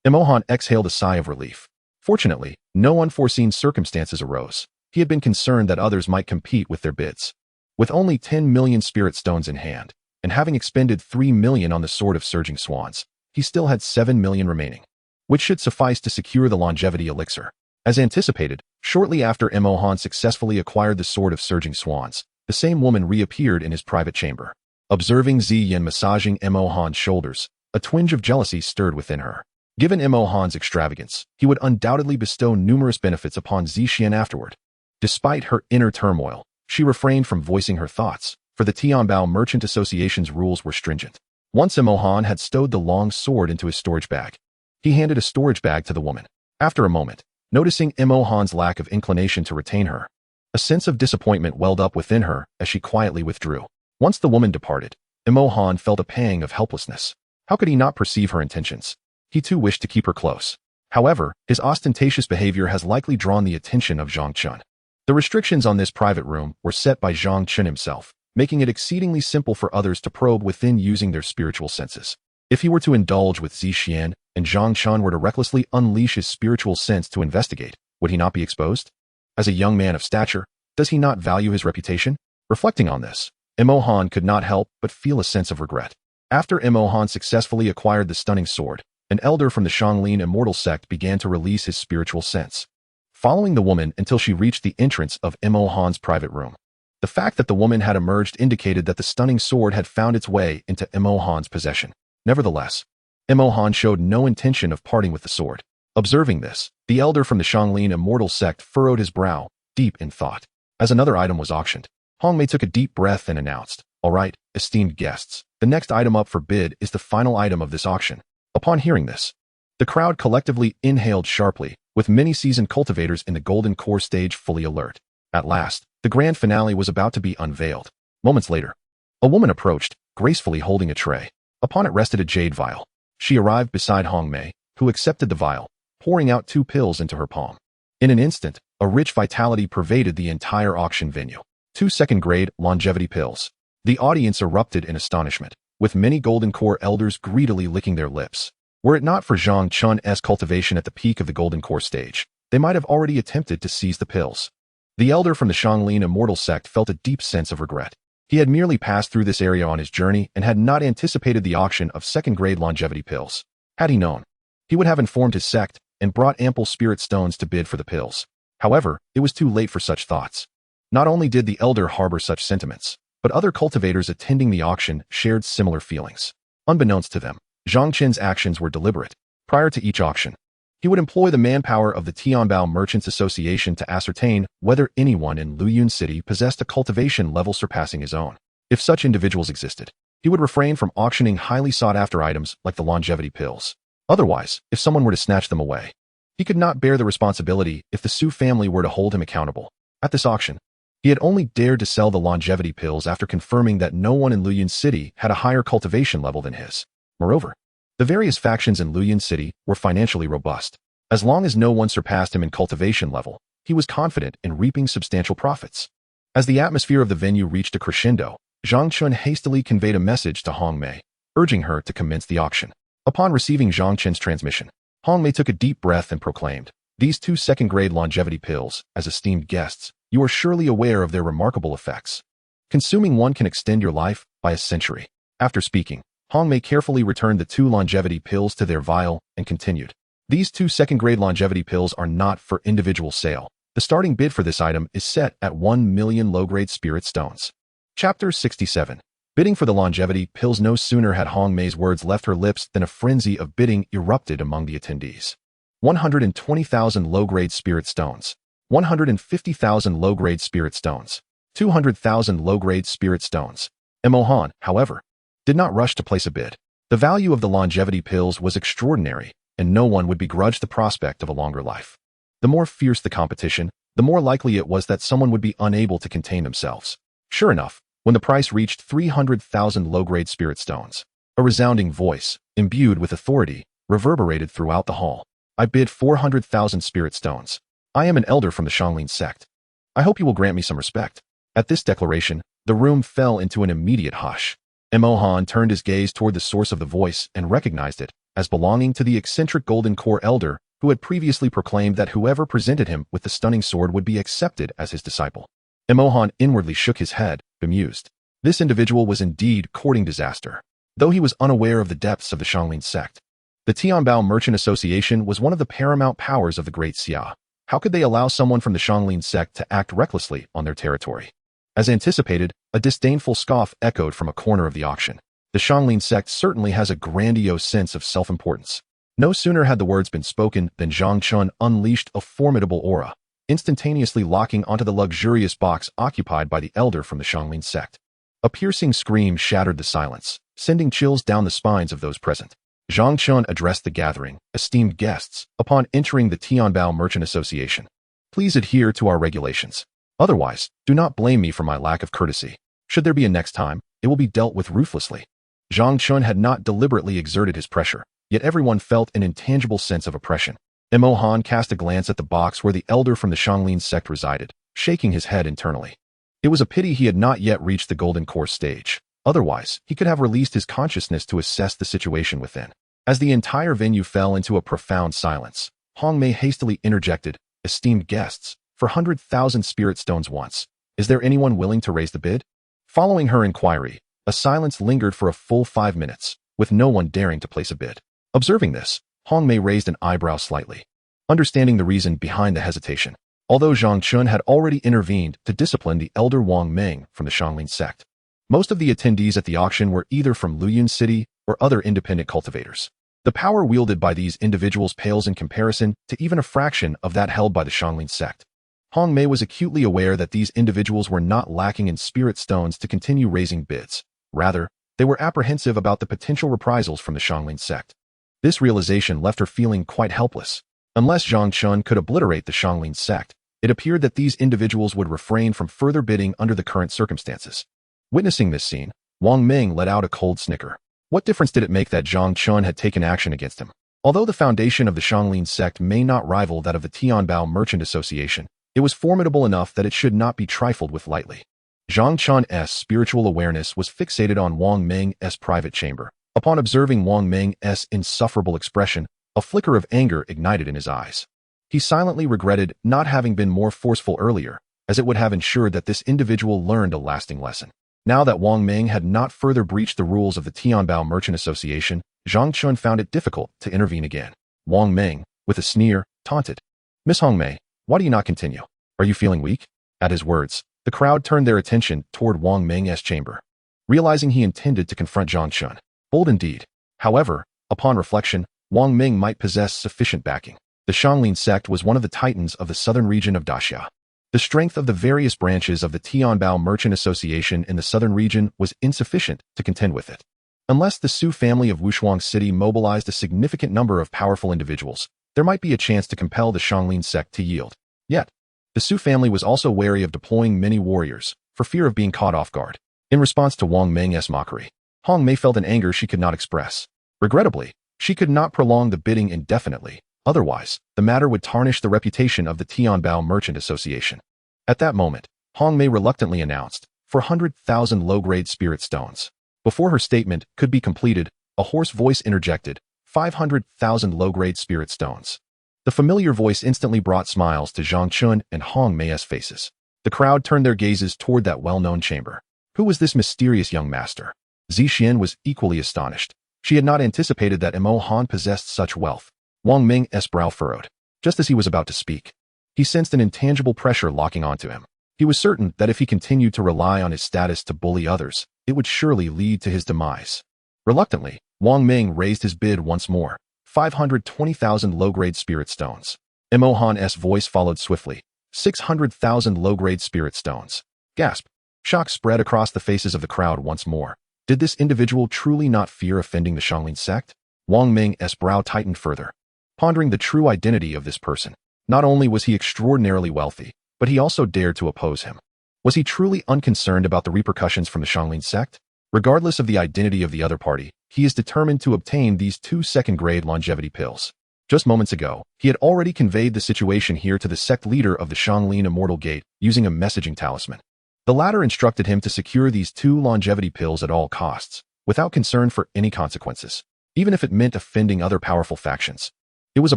Mo Han exhaled a sigh of relief. Fortunately, no unforeseen circumstances arose. He had been concerned that others might compete with their bids. With only 10 million spirit stones in hand, and having expended 3 million on the sword of surging swans, he still had 7 million remaining, which should suffice to secure the longevity elixir. As anticipated, shortly after Mo Han successfully acquired the sword of surging swans, the same woman reappeared in his private chamber. Observing Ziyin massaging Mo Han's shoulders, a twinge of jealousy stirred within her. Given Mo Han's extravagance, he would undoubtedly bestow numerous benefits upon Zixian afterward. Despite her inner turmoil, she refrained from voicing her thoughts, for the Tianbao Merchant Association's rules were stringent. Once Mo Han had stowed the long sword into his storage bag, he handed a storage bag to the woman. After a moment, noticing Mo Han's lack of inclination to retain her, a sense of disappointment welled up within her as she quietly withdrew. Once the woman departed, Mo Han felt a pang of helplessness. How could he not perceive her intentions? He too wished to keep her close. However, his ostentatious behavior has likely drawn the attention of Zhang Chun. The restrictions on this private room were set by Zhang Chun himself, making it exceedingly simple for others to probe within using their spiritual senses. If he were to indulge with Zixian and Zhang Chun were to recklessly unleash his spiritual sense to investigate, would he not be exposed? As a young man of stature, does he not value his reputation? Reflecting on this, Mo Han could not help but feel a sense of regret. After Mo Han successfully acquired the stunning sword, an elder from the Xianglin immortal sect began to release his spiritual sense, following the woman until she reached the entrance of Mo Han's private room. The fact that the woman had emerged indicated that the stunning sword had found its way into Mo Han's possession. Nevertheless, Mo Han showed no intention of parting with the sword. Observing this, the elder from the Xianglin immortal sect furrowed his brow, deep in thought. As another item was auctioned, Hong Mei took a deep breath and announced, "All right, esteemed guests, the next item up for bid is the final item of this auction." Upon hearing this, the crowd collectively inhaled sharply, with many seasoned cultivators in the golden core stage fully alert. At last, the grand finale was about to be unveiled. Moments later, a woman approached, gracefully holding a tray. Upon it rested a jade vial. She arrived beside Hong Mei, who accepted the vial, pouring out 2 pills into her palm. In an instant, a rich vitality pervaded the entire auction venue. 2 second-grade longevity pills. The audience erupted in astonishment, with many golden core elders greedily licking their lips. Were it not for Zhang Chun's cultivation at the peak of the golden core stage, they might have already attempted to seize the pills. The elder from the Xianglin immortal sect felt a deep sense of regret. He had merely passed through this area on his journey and had not anticipated the auction of second-grade longevity pills. Had he known, he would have informed his sect and brought ample spirit stones to bid for the pills. However, it was too late for such thoughts. Not only did the elder harbor such sentiments, but other cultivators attending the auction shared similar feelings. Unbeknownst to them, Zhang Qin's actions were deliberate. Prior to each auction, he would employ the manpower of the Tianbao Merchants Association to ascertain whether anyone in Luyun City possessed a cultivation level surpassing his own. If such individuals existed, he would refrain from auctioning highly sought-after items like the longevity pills. Otherwise, if someone were to snatch them away, he could not bear the responsibility if the Su family were to hold him accountable. At this auction, he had only dared to sell the longevity pills after confirming that no one in Luyun City had a higher cultivation level than his. Moreover, the various factions in Luyun City were financially robust. As long as no one surpassed him in cultivation level, he was confident in reaping substantial profits. As the atmosphere of the venue reached a crescendo, Zhang Chun hastily conveyed a message to Hong Mei, urging her to commence the auction. Upon receiving Zhang Qin's transmission, Hong Mei took a deep breath and proclaimed, "These 2 second-grade longevity pills, as esteemed guests, you are surely aware of their remarkable effects. Consuming one can extend your life by a century." After speaking, Hong Mei carefully returned the 2 longevity pills to their vial and continued, "These 2 second-grade longevity pills are not for individual sale. The starting bid for this item is set at 1 million low-grade spirit stones." Chapter 67. Bidding for the longevity pills. No sooner had Hong Mei's words left her lips than a frenzy of bidding erupted among the attendees. 120,000 low-grade spirit stones, 150,000 low-grade spirit stones, 200,000 low-grade spirit stones. Mo Han, however, did not rush to place a bid. The value of the longevity pills was extraordinary, and no one would begrudge the prospect of a longer life. The more fierce the competition, the more likely it was that someone would be unable to contain themselves. Sure enough, when the price reached 300,000 low-grade spirit stones, a resounding voice, imbued with authority, reverberated throughout the hall. "I bid 400,000 spirit stones. I am an elder from the Xianglin sect. I hope you will grant me some respect." At this declaration, the room fell into an immediate hush. Mo Han turned his gaze toward the source of the voice and recognized it as belonging to the eccentric Golden Core elder who had previously proclaimed that whoever presented him with the stunning sword would be accepted as his disciple. Mo Han inwardly shook his head, bemused. This individual was indeed courting disaster, though he was unaware of the depths of the Xianglin sect. The Tianbao Merchant Association was one of the paramount powers of the Great Xia. How could they allow someone from the Xianglin sect to act recklessly on their territory? As anticipated, a disdainful scoff echoed from a corner of the auction. The Xianglin sect certainly has a grandiose sense of self-importance. No sooner had the words been spoken than Zhang Chun unleashed a formidable aura, instantaneously locking onto the luxurious box occupied by the elder from the Xianglin sect. A piercing scream shattered the silence, sending chills down the spines of those present. Zhang Chun addressed the gathering, "Esteemed guests, upon entering the Tianbao Merchant Association, please adhere to our regulations. Otherwise, do not blame me for my lack of courtesy. Should there be a next time, it will be dealt with ruthlessly." Zhang Chun had not deliberately exerted his pressure, yet everyone felt an intangible sense of oppression. Mo Han cast a glance at the box where the elder from the Xianglin sect resided, shaking his head internally. It was a pity he had not yet reached the Golden Core stage. Otherwise, he could have released his consciousness to assess the situation within. As the entire venue fell into a profound silence, Hong Mei hastily interjected, "Esteemed guests, for 100,000 spirit stones once, is there anyone willing to raise the bid?" Following her inquiry, a silence lingered for a full 5 minutes, with no one daring to place a bid. Observing this, Hong Mei raised an eyebrow slightly, understanding the reason behind the hesitation. Although Zhang Chun had already intervened to discipline the elder Wang Meng from the Xianglin sect, most of the attendees at the auction were either from Luyun City or other independent cultivators. The power wielded by these individuals pales in comparison to even a fraction of that held by the Xianglin sect. Hong Mei was acutely aware that these individuals were not lacking in spirit stones to continue raising bids. Rather, they were apprehensive about the potential reprisals from the Xianglin sect. This realization left her feeling quite helpless. Unless Zhang Chun could obliterate the Xianglin sect, it appeared that these individuals would refrain from further bidding under the current circumstances. Witnessing this scene, Wang Meng let out a cold snicker. What difference did it make that Zhang Chun had taken action against him? Although the foundation of the Xianglin sect may not rival that of the Tianbao Merchant Association, it was formidable enough that it should not be trifled with lightly. Zhang Chun's spiritual awareness was fixated on Wang Meng's private chamber. Upon observing Wang Meng's insufferable expression, a flicker of anger ignited in his eyes. He silently regretted not having been more forceful earlier, as it would have ensured that this individual learned a lasting lesson. Now that Wang Meng had not further breached the rules of the Tianbao Merchant Association, Zhang Chun found it difficult to intervene again. Wang Meng, with a sneer, taunted, "Miss Hong Mei, why do you not continue? Are you feeling weak?" At his words, The crowd turned their attention toward Wang Meng's chamber, realizing he intended to confront Zhang Chun. Bold indeed. However, upon reflection, Wang Meng might possess sufficient backing. The Shanglin sect was one of the titans of the southern region of Daxia. The strength of the various branches of the Tianbao Merchant Association in the southern region was insufficient to contend with it. Unless the Su family of Wushuang City mobilized a significant number of powerful individuals, there might be a chance to compel the Shanglin sect to yield. Yet, the Su family was also wary of deploying many warriors, for fear of being caught off guard. In response to Wang Meng's mockery, Hong Mei felt an anger she could not express. Regrettably, she could not prolong the bidding indefinitely, otherwise, the matter would tarnish the reputation of the Tianbao Merchant Association. At that moment, Hong Mei reluctantly announced, 400,000 low-grade spirit stones. Before her statement could be completed, a hoarse voice interjected, 500,000 low-grade spirit stones. The familiar voice instantly brought smiles to Zhang Chun and Hong Mei's faces. The crowd turned their gazes toward that well-known chamber. Who was this mysterious young master? Zixian was equally astonished. She had not anticipated that Mo Han possessed such wealth. Wang Meng's brow furrowed. Just as he was about to speak, he sensed an intangible pressure locking onto him. He was certain that if he continued to rely on his status to bully others, it would surely lead to his demise. Reluctantly, Wang Meng raised his bid once more, 520,000 low-grade spirit stones. Mo Han's voice followed swiftly, 600,000 low-grade spirit stones. Gasp. Shock spread across the faces of the crowd once more. Did this individual truly not fear offending the Shanglin sect? Wang Meng's brow tightened further, pondering the true identity of this person. Not only was he extraordinarily wealthy, but he also dared to oppose him. Was he truly unconcerned about the repercussions from the Shanglin sect? Regardless of the identity of the other party, he is determined to obtain these 2 second-grade longevity pills. Just moments ago, he had already conveyed the situation here to the sect leader of the Shanglin Immortal Gate using a messaging talisman. The latter instructed him to secure these 2 longevity pills at all costs, without concern for any consequences, even if it meant offending other powerful factions. It was a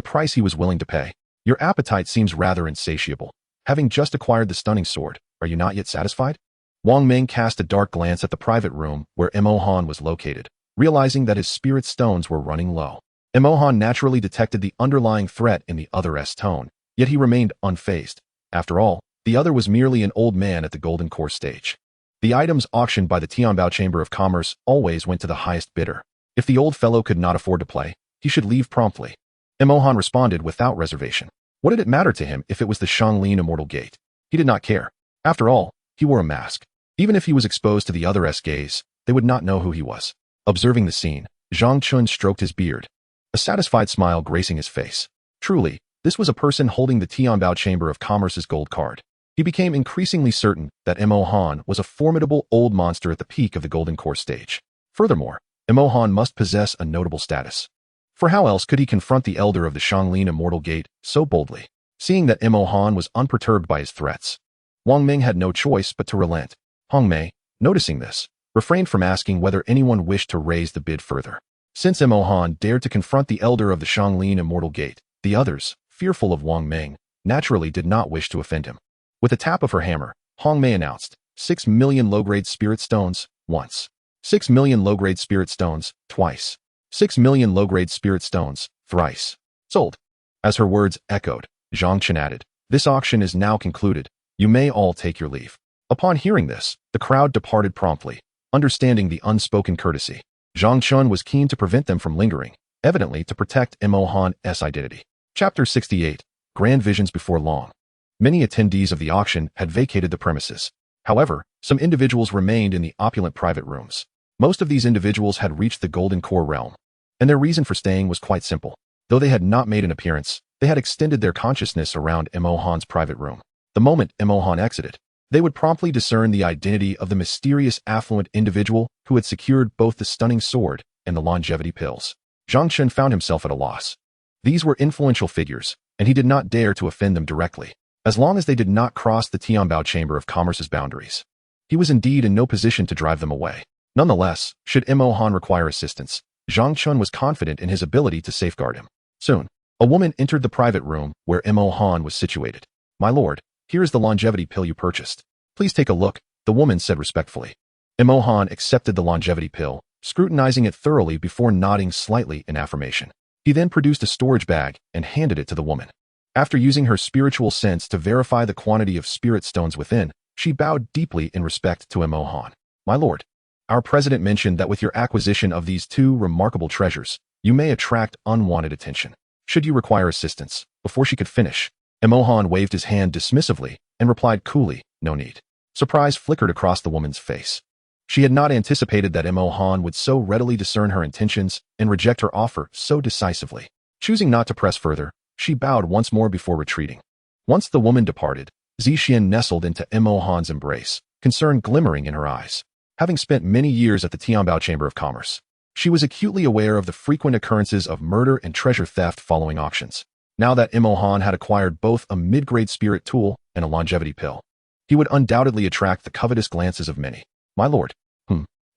price he was willing to pay. Your appetite seems rather insatiable. Having just acquired the stunning sword, are you not yet satisfied? Wang Meng cast a dark glance at the private room where Mo Han was located, realizing that his spirit stones were running low. Mo Han naturally detected the underlying threat in the other's tone, yet he remained unfazed. After all, the other was merely an old man at the Golden Core stage. The items auctioned by the Tianbao Chamber of Commerce always went to the highest bidder. If the old fellow could not afford to play, he should leave promptly. Mo Han responded without reservation. What did it matter to him if it was the Shanglin Immortal Gate? He did not care. After all, he wore a mask. Even if he was exposed to the other's gaze, they would not know who he was. Observing the scene, Zhang Chun stroked his beard, a satisfied smile gracing his face. Truly, this was a person holding the Tianbao Chamber of Commerce's gold card. He became increasingly certain that Mo Han was a formidable old monster at the peak of the Golden Core stage. Furthermore, Mo Han must possess a notable status. For how else could he confront the elder of the Shanglin Immortal Gate so boldly? Seeing that Mo Han was unperturbed by his threats, Wang Meng had no choice but to relent. Hong Mei, noticing this, refrained from asking whether anyone wished to raise the bid further. Since Mo Han dared to confront the elder of the Shanglin Immortal Gate, the others, fearful of Wang Meng, naturally did not wish to offend him. With a tap of her hammer, Hong Mei announced, 6 million low-grade spirit stones, once. 6 million low-grade spirit stones, twice. 6 million low-grade spirit stones, thrice. Sold. As her words echoed, Zhang Chun added, this auction is now concluded. You may all take your leave. Upon hearing this, the crowd departed promptly, understanding the unspoken courtesy. Zhang Chun was keen to prevent them from lingering, evidently to protect Mo Han's identity. Chapter 68, Grand Visions Before Long. Many attendees of the auction had vacated the premises. However, some individuals remained in the opulent private rooms. Most of these individuals had reached the Golden Core realm, and their reason for staying was quite simple. Though they had not made an appearance, they had extended their consciousness around Mo Han's private room. The moment Mo Han exited, they would promptly discern the identity of the mysterious affluent individual who had secured both the stunning sword and the longevity pills. Zhang Chun found himself at a loss. These were influential figures, and he did not dare to offend them directly, as long as they did not cross the Tianbao Chamber of Commerce's boundaries. He was indeed in no position to drive them away. Nonetheless, should Mo Han require assistance, Zhang Chun was confident in his ability to safeguard him. Soon, a woman entered the private room where Mo Han was situated. My lord, here is the longevity pill you purchased. Please take a look, the woman said respectfully. Mo Han accepted the longevity pill, scrutinizing it thoroughly before nodding slightly in affirmation. He then produced a storage bag and handed it to the woman. After using her spiritual sense to verify the quantity of spirit stones within, She bowed deeply in respect to Mo Han. My lord, our president mentioned that with your acquisition of these two remarkable treasures, you may attract unwanted attention. Should you require assistance? Before she could finish, Mo Han waved his hand dismissively and replied coolly, no need. Surprise flickered across the woman's face. She had not anticipated that Mo Han would so readily discern her intentions and reject her offer so decisively. Choosing not to press further, she bowed once more before retreating. Once the woman departed, Zixian nestled into Mo Han's embrace, concern glimmering in her eyes. Having spent many years at the Tianbao Chamber of Commerce, she was acutely aware of the frequent occurrences of murder and treasure theft following auctions. Now that Mo Han had acquired both a mid-grade spirit tool and a longevity pill, he would undoubtedly attract the covetous glances of many. My lord.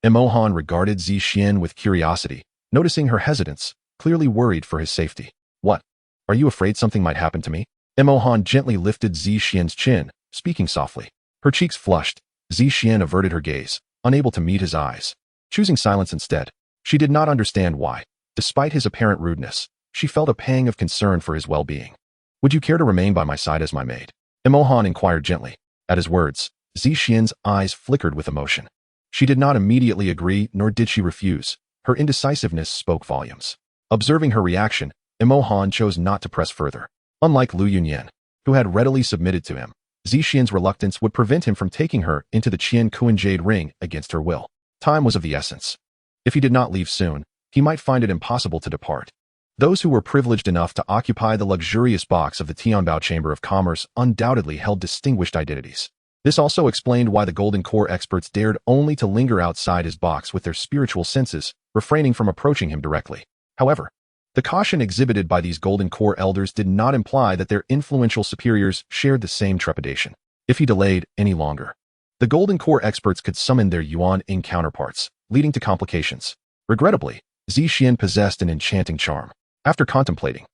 Mo Han regarded Zixian with curiosity, noticing her hesitance, clearly worried for his safety. What? Are you afraid something might happen to me? Mo Han gently lifted Zixian's chin, speaking softly. Her cheeks flushed. Zixian averted her gaze, unable to meet his eyes. Choosing silence instead, she did not understand why. Despite his apparent rudeness, she felt a pang of concern for his well-being. Would you care to remain by my side as my maid? Mo Han inquired gently. At his words, Zixian's eyes flickered with emotion. She did not immediately agree, nor did she refuse. Her indecisiveness spoke volumes. Observing her reaction, Mo Han chose not to press further. Unlike Lu Yunyan, who had readily submitted to him, Zixian's reluctance would prevent him from taking her into the Qian Kuan Jade ring against her will. Time was of the essence. If he did not leave soon, he might find it impossible to depart. Those who were privileged enough to occupy the luxurious box of the Tianbao Chamber of Commerce undoubtedly held distinguished identities. This also explained why the Golden Core experts dared only to linger outside his box with their spiritual senses, refraining from approaching him directly. However, the caution exhibited by these Golden Core elders did not imply that their influential superiors shared the same trepidation. If he delayed any longer, the Golden Core experts could summon their Yuan-Ing counterparts, leading to complications. Regrettably, Zixian possessed an enchanting charm. After contemplating,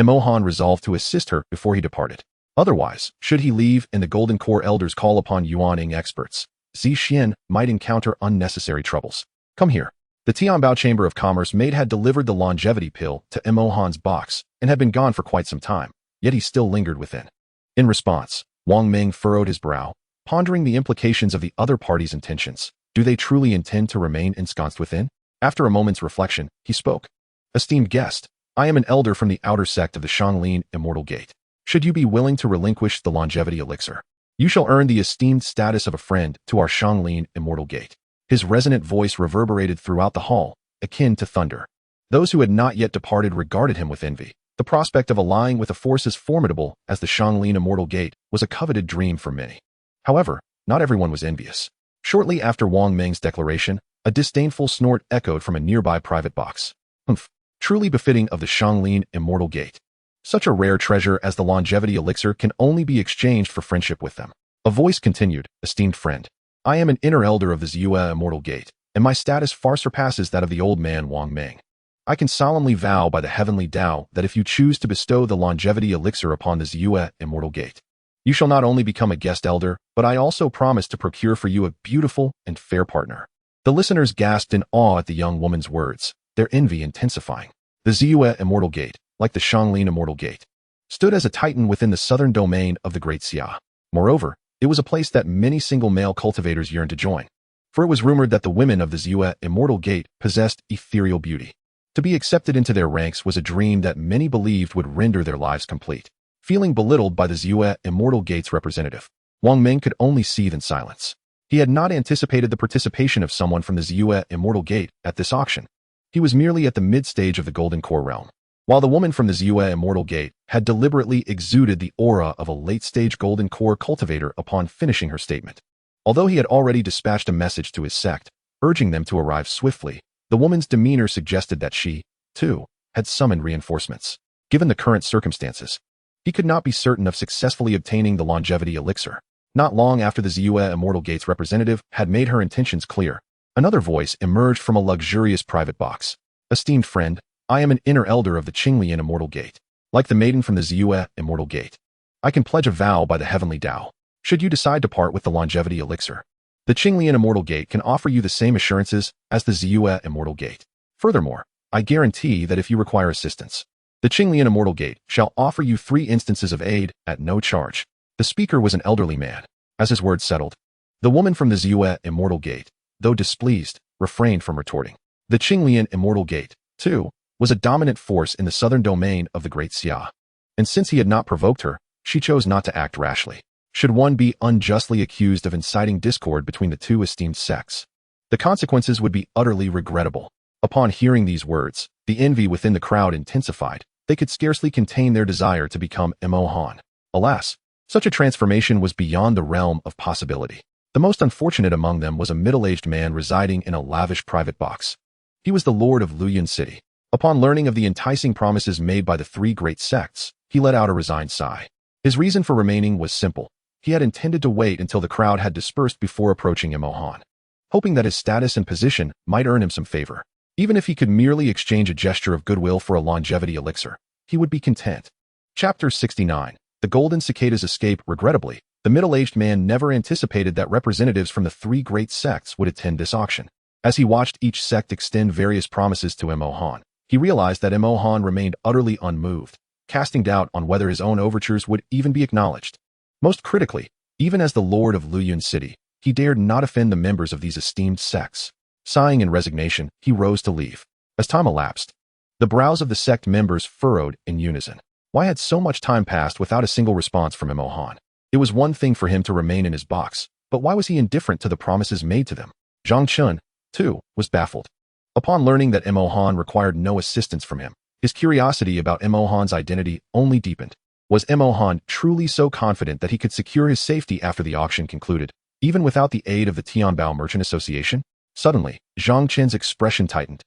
Mo Han resolved to assist her before he departed. Otherwise, should he leave and the Golden Core elders call upon Yuan-Ing experts, Zixian might encounter unnecessary troubles. Come here. The Tianbao Chamber of Commerce maid had delivered the longevity pill to Mo Han's box and had been gone for quite some time, yet he still lingered within. In response, Wang Ming furrowed his brow, pondering the implications of the other party's intentions. Do they truly intend to remain ensconced within? After a moment's reflection, he spoke. Esteemed guest, I am an elder from the outer sect of the Shanglin Immortal Gate. Should you be willing to relinquish the longevity elixir, you shall earn the esteemed status of a friend to our Shanglin Immortal Gate. His resonant voice reverberated throughout the hall, akin to thunder. Those who had not yet departed regarded him with envy. The prospect of allying with a force as formidable as the Shanglin Immortal Gate was a coveted dream for many. However, not everyone was envious. Shortly after Wang Ming's declaration, a disdainful snort echoed from a nearby private box. Humph, truly befitting of the Shanglin Immortal Gate. Such a rare treasure as the longevity elixir can only be exchanged for friendship with them. A voice continued, esteemed friend. I am an inner elder of the Ziyue Immortal Gate, and my status far surpasses that of the old man Wang Ming. I can solemnly vow by the heavenly Tao that if you choose to bestow the longevity elixir upon the Ziyue Immortal Gate, you shall not only become a guest elder, but I also promise to procure for you a beautiful and fair partner. The listeners gasped in awe at the young woman's words, their envy intensifying. The Ziyue Immortal Gate, like the Shanglin Immortal Gate, stood as a titan within the southern domain of the Great Xia. Moreover, it was a place that many single male cultivators yearned to join, for it was rumored that the women of the Ziyue Immortal Gate possessed ethereal beauty. To be accepted into their ranks was a dream that many believed would render their lives complete. Feeling belittled by the Ziyue Immortal Gate's representative, Wang Ming could only seethe in silence. He had not anticipated the participation of someone from the Ziyue Immortal Gate at this auction. He was merely at the mid-stage of the Golden Core realm, while the woman from the Ziyue Immortal Gate had deliberately exuded the aura of a late-stage Golden Core cultivator upon finishing her statement. Although he had already dispatched a message to his sect, urging them to arrive swiftly, the woman's demeanor suggested that she, too, had summoned reinforcements. Given the current circumstances, he could not be certain of successfully obtaining the longevity elixir. Not long after the Ziyue Immortal Gate's representative had made her intentions clear, another voice emerged from a luxurious private box. Esteemed friend, I am an inner elder of the Qinglian Immortal Gate. Like the maiden from the Ziyue Immortal Gate, I can pledge a vow by the heavenly Tao. Should you decide to part with the longevity elixir, the Qinglian Immortal Gate can offer you the same assurances as the Ziyue Immortal Gate. Furthermore, I guarantee that if you require assistance, the Qinglian Immortal Gate shall offer you 3 instances of aid at no charge. The speaker was an elderly man, As his words settled, the woman from the Ziyue Immortal Gate, though displeased, refrained from retorting. The Qinglian Immortal Gate, too, was a dominant force in the southern domain of the Great Xia. And since he had not provoked her, she chose not to act rashly. Should one be unjustly accused of inciting discord between the two esteemed sects, the consequences would be utterly regrettable. Upon hearing these words, the envy within the crowd intensified. They could scarcely contain their desire to become Emohan. Alas, such a transformation was beyond the realm of possibility. The most unfortunate among them was a middle-aged man residing in a lavish private box. He was the lord of Luyin City. Upon learning of the enticing promises made by the three great sects, he let out a resigned sigh. His reason for remaining was simple. He had intended to wait until the crowd had dispersed before approaching Emohan, hoping that his status and position might earn him some favor. Even if he could merely exchange a gesture of goodwill for a longevity elixir, he would be content. Chapter 69. The Golden Cicada's Escape. Regrettably, the middle-aged man never anticipated that representatives from the three great sects would attend this auction. As he watched each sect extend various promises to Emohan, he realized that Emohan remained utterly unmoved, casting doubt on whether his own overtures would even be acknowledged. Most critically, even as the lord of Luyin City, he dared not offend the members of these esteemed sects. Sighing in resignation, he rose to leave. As time elapsed, the brows of the sect members furrowed in unison. Why had so much time passed without a single response from Emohan? It was one thing for him to remain in his box, but why was he indifferent to the promises made to them? Zhang Chun, too, was baffled. Upon learning that Emohan required no assistance from him, his curiosity about Emohan's identity only deepened. Was Emohan truly so confident that he could secure his safety after the auction concluded, even without the aid of the Tianbao Merchant Association? Suddenly, Zhang Chen's expression tightened.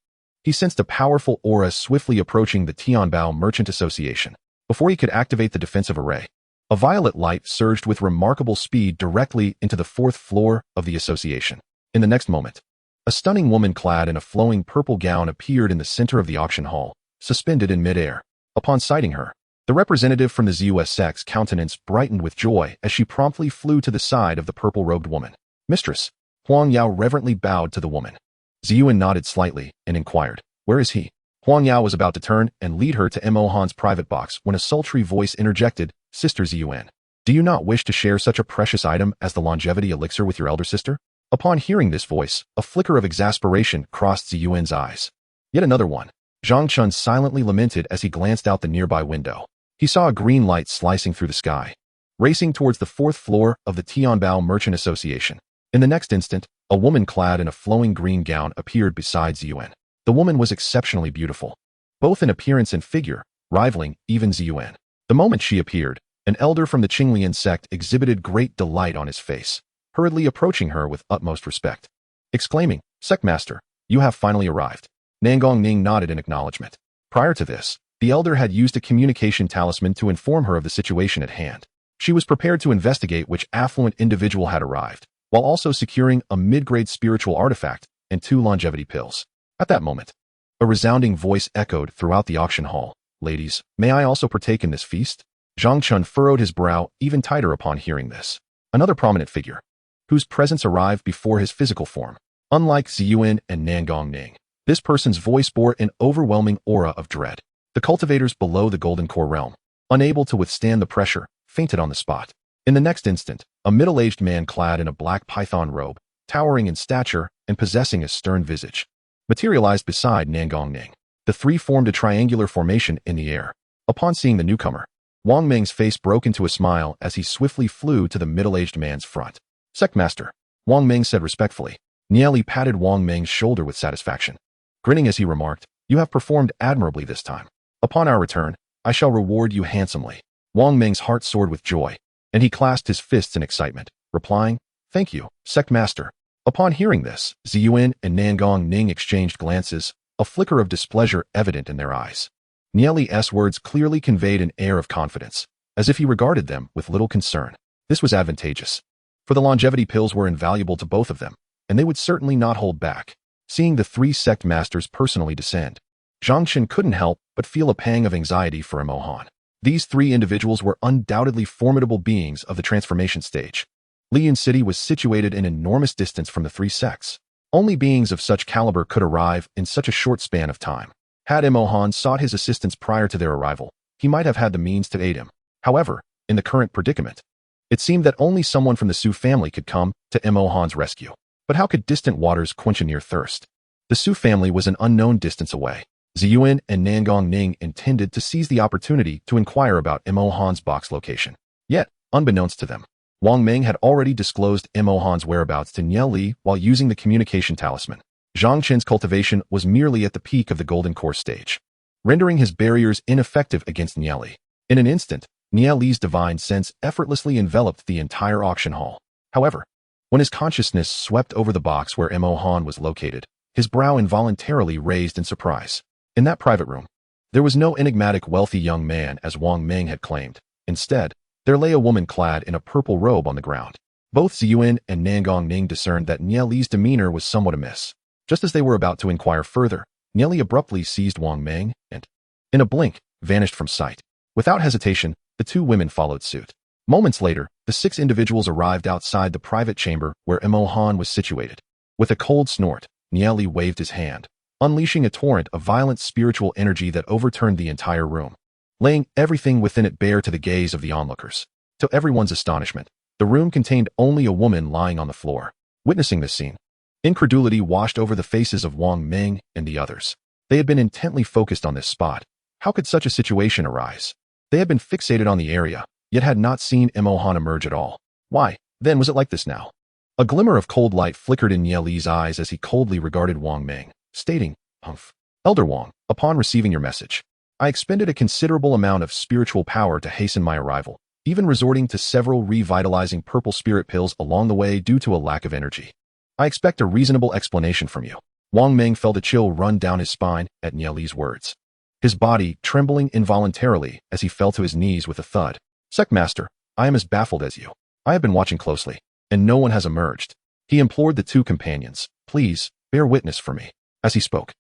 He sensed a powerful aura swiftly approaching the Tianbao Merchant Association. Before he could activate the defensive array, a violet light surged with remarkable speed directly into the fourth floor of the association. In the next moment, a stunning woman clad in a flowing purple gown appeared in the center of the auction hall, suspended in midair. Upon sighting her, the representative from the Ziyue sect's countenance brightened with joy as she promptly flew to the side of the purple-robed woman. Mistress, Huang Yao reverently bowed to the woman. Ziyuan nodded slightly and inquired, "Where is he?" Huang Yao was about to turn and lead her to Emohan's private box when a sultry voice interjected, "Sister Ziyuan, do you not wish to share such a precious item as the longevity elixir with your elder sister?" Upon hearing this voice, a flicker of exasperation crossed Ziyuan's eyes. Yet another one. Zhang Chun silently lamented as he glanced out the nearby window. He saw a green light slicing through the sky, racing towards the fourth floor of the Tianbao Merchant Association. In the next instant, a woman clad in a flowing green gown appeared beside Ziyuan. The woman was exceptionally beautiful, both in appearance and figure, rivaling even Ziyuan. The moment she appeared, an elder from the Qinglian sect exhibited great delight on his face, hurriedly approaching her with utmost respect, exclaiming, "Sectmaster, you have finally arrived." Nangong Ning nodded in acknowledgement. Prior to this, the elder had used a communication talisman to inform her of the situation at hand. She was prepared to investigate which affluent individual had arrived, while also securing a mid-grade spiritual artifact and 2 longevity pills. At that moment, a resounding voice echoed throughout the auction hall. "Ladies, may I also partake in this feast?" Zhang Chun furrowed his brow even tighter upon hearing this. Another prominent figure, whose presence arrived before his physical form. Unlike Ziyuan and Nangong Ning, this person's voice bore an overwhelming aura of dread. The cultivators below the Golden Core realm, unable to withstand the pressure, fainted on the spot. In the next instant, a middle-aged man clad in a black python robe, towering in stature and possessing a stern visage, materialized beside Nangong Ning. The three formed a triangular formation in the air. Upon seeing the newcomer, Wang Meng's face broke into a smile as he swiftly flew to the middle-aged man's front. "Sectmaster," Wang Meng said respectfully. Nieli patted Wang Meng's shoulder with satisfaction, grinning as he remarked, "You have performed admirably this time. Upon our return, I shall reward you handsomely." Wang Meng's heart soared with joy, and he clasped his fists in excitement, replying, "Thank you, Sectmaster." Upon hearing this, Ziyuan and Nangong Ning exchanged glances, a flicker of displeasure evident in their eyes. Nieli's words clearly conveyed an air of confidence, as if he regarded them with little concern. This was advantageous, for the longevity pills were invaluable to both of them, and they would certainly not hold back. Seeing the 3 sect masters personally descend, Zhang Chen couldn't help but feel a pang of anxiety for Emohan. These 3 individuals were undoubtedly formidable beings of the transformation stage. Lian City was situated an enormous distance from the 3 sects. Only beings of such caliber could arrive in such a short span of time. Had Emohan sought his assistance prior to their arrival, he might have had the means to aid him. However, in the current predicament, It seemed that only someone from the Su family could come to Mo Han's rescue. But how could distant waters quench a near thirst? The Su family was an unknown distance away. Ziyuan and Nangong Ning intended to seize the opportunity to inquire about Mo Han's box location. Yet, unbeknownst to them, Wang Ming had already disclosed Mo Han's whereabouts to Nye Li while using the communication talisman. Zhang Qin's cultivation was merely at the peak of the golden core stage, rendering his barriers ineffective against Nye Li. In an instant, Nye Li's divine sense effortlessly enveloped the entire auction hall. However, when his consciousness swept over the box where Mo Han was located, his brow involuntarily raised in surprise. In that private room, there was no enigmatic wealthy young man as Wang Ming had claimed. Instead, there lay a woman clad in a purple robe on the ground. Both Ziyuan and Nangong Ning discerned that Nye Li's demeanor was somewhat amiss. Just as they were about to inquire further, Nye Li abruptly seized Wang Ming and, in a blink, vanished from sight. Without hesitation, the two women followed suit. Moments later, the 6 individuals arrived outside the private chamber where Mo Han was situated. With a cold snort, Nye Li waved his hand, unleashing a torrent of violent spiritual energy that overturned the entire room, laying everything within it bare to the gaze of the onlookers. To everyone's astonishment, the room contained only a woman lying on the floor. Witnessing this scene, incredulity washed over the faces of Wang Ming and the others. They had been intently focused on this spot. How could such a situation arise? They had been fixated on the area, yet had not seen Mo Han emerge at all. Why, then, was it like this now? A glimmer of cold light flickered in Nye Li's eyes as he coldly regarded Wang Ming, stating, "Humph. Elder Wang, upon receiving your message, I expended a considerable amount of spiritual power to hasten my arrival, even resorting to several revitalizing purple spirit pills along the way due to a lack of energy. I expect a reasonable explanation from you." Wang Ming felt a chill run down his spine at Nye Li's words, his body trembling involuntarily as he fell to his knees with a thud. "Sectmaster, I am as baffled as you. I have been watching closely, and no one has emerged." He implored the two companions, "Please, bear witness for me." As he spoke,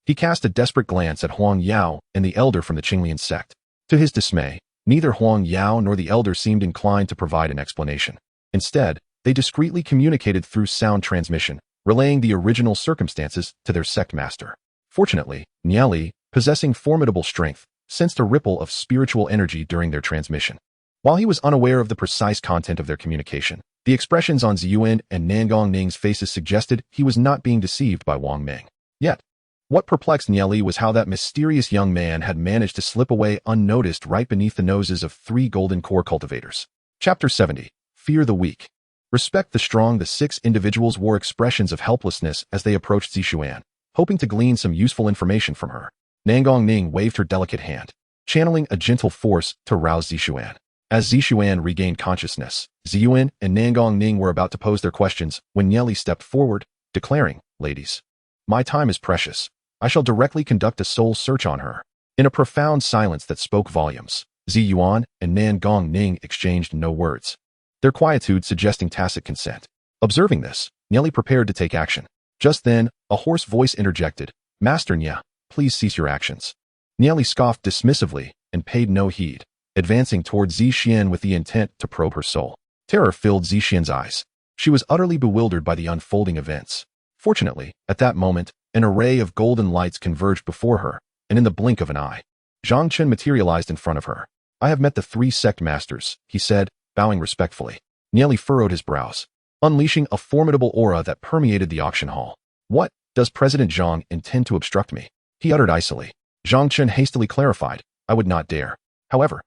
he cast a desperate glance at Huang Yao and the elder from the Qinglian sect. To his dismay, neither Huang Yao nor the elder seemed inclined to provide an explanation. Instead, they discreetly communicated through sound transmission, relaying the original circumstances to their sect master. Fortunately, Nye Li, possessing formidable strength, sensed a ripple of spiritual energy during their transmission. While he was unaware of the precise content of their communication, the expressions on Ziyuan and Nangong Ning's faces suggested he was not being deceived by Wang Ming. Yet, what perplexed Nye Li was how that mysterious young man had managed to slip away unnoticed right beneath the noses of 3 golden core cultivators. Chapter 70. Fear the weak. Respect the strong. The 6 individuals wore expressions of helplessness as they approached Zishuan, hoping to glean some useful information from her. Nangong Ning waved her delicate hand, channeling a gentle force to rouse Zishuan. As Zishuan regained consciousness, Ziyuan and Nangong Ning were about to pose their questions when Nye Li stepped forward, declaring, "Ladies, my time is precious. I shall directly conduct a soul search on her." In a profound silence that spoke volumes, Ziyuan and Nangong Ning exchanged no words, their quietude suggesting tacit consent. Observing this, Nye Li prepared to take action. Just then, a hoarse voice interjected, "Master Nye, please cease your actions." Nye Li scoffed dismissively and paid no heed, advancing toward Zishuan with the intent to probe her soul. Terror filled Zishuan's eyes. She was utterly bewildered by the unfolding events. Fortunately, at that moment, an array of golden lights converged before her, and in the blink of an eye, Zhang Chen materialized in front of her. "I have met the 3 sect masters," he said, bowing respectfully. Nye Li furrowed his brows, unleashing a formidable aura that permeated the auction hall. "What, does President Zhang intend to obstruct me?" he uttered icily. Zhang Chen hastily clarified, "I would not dare. However,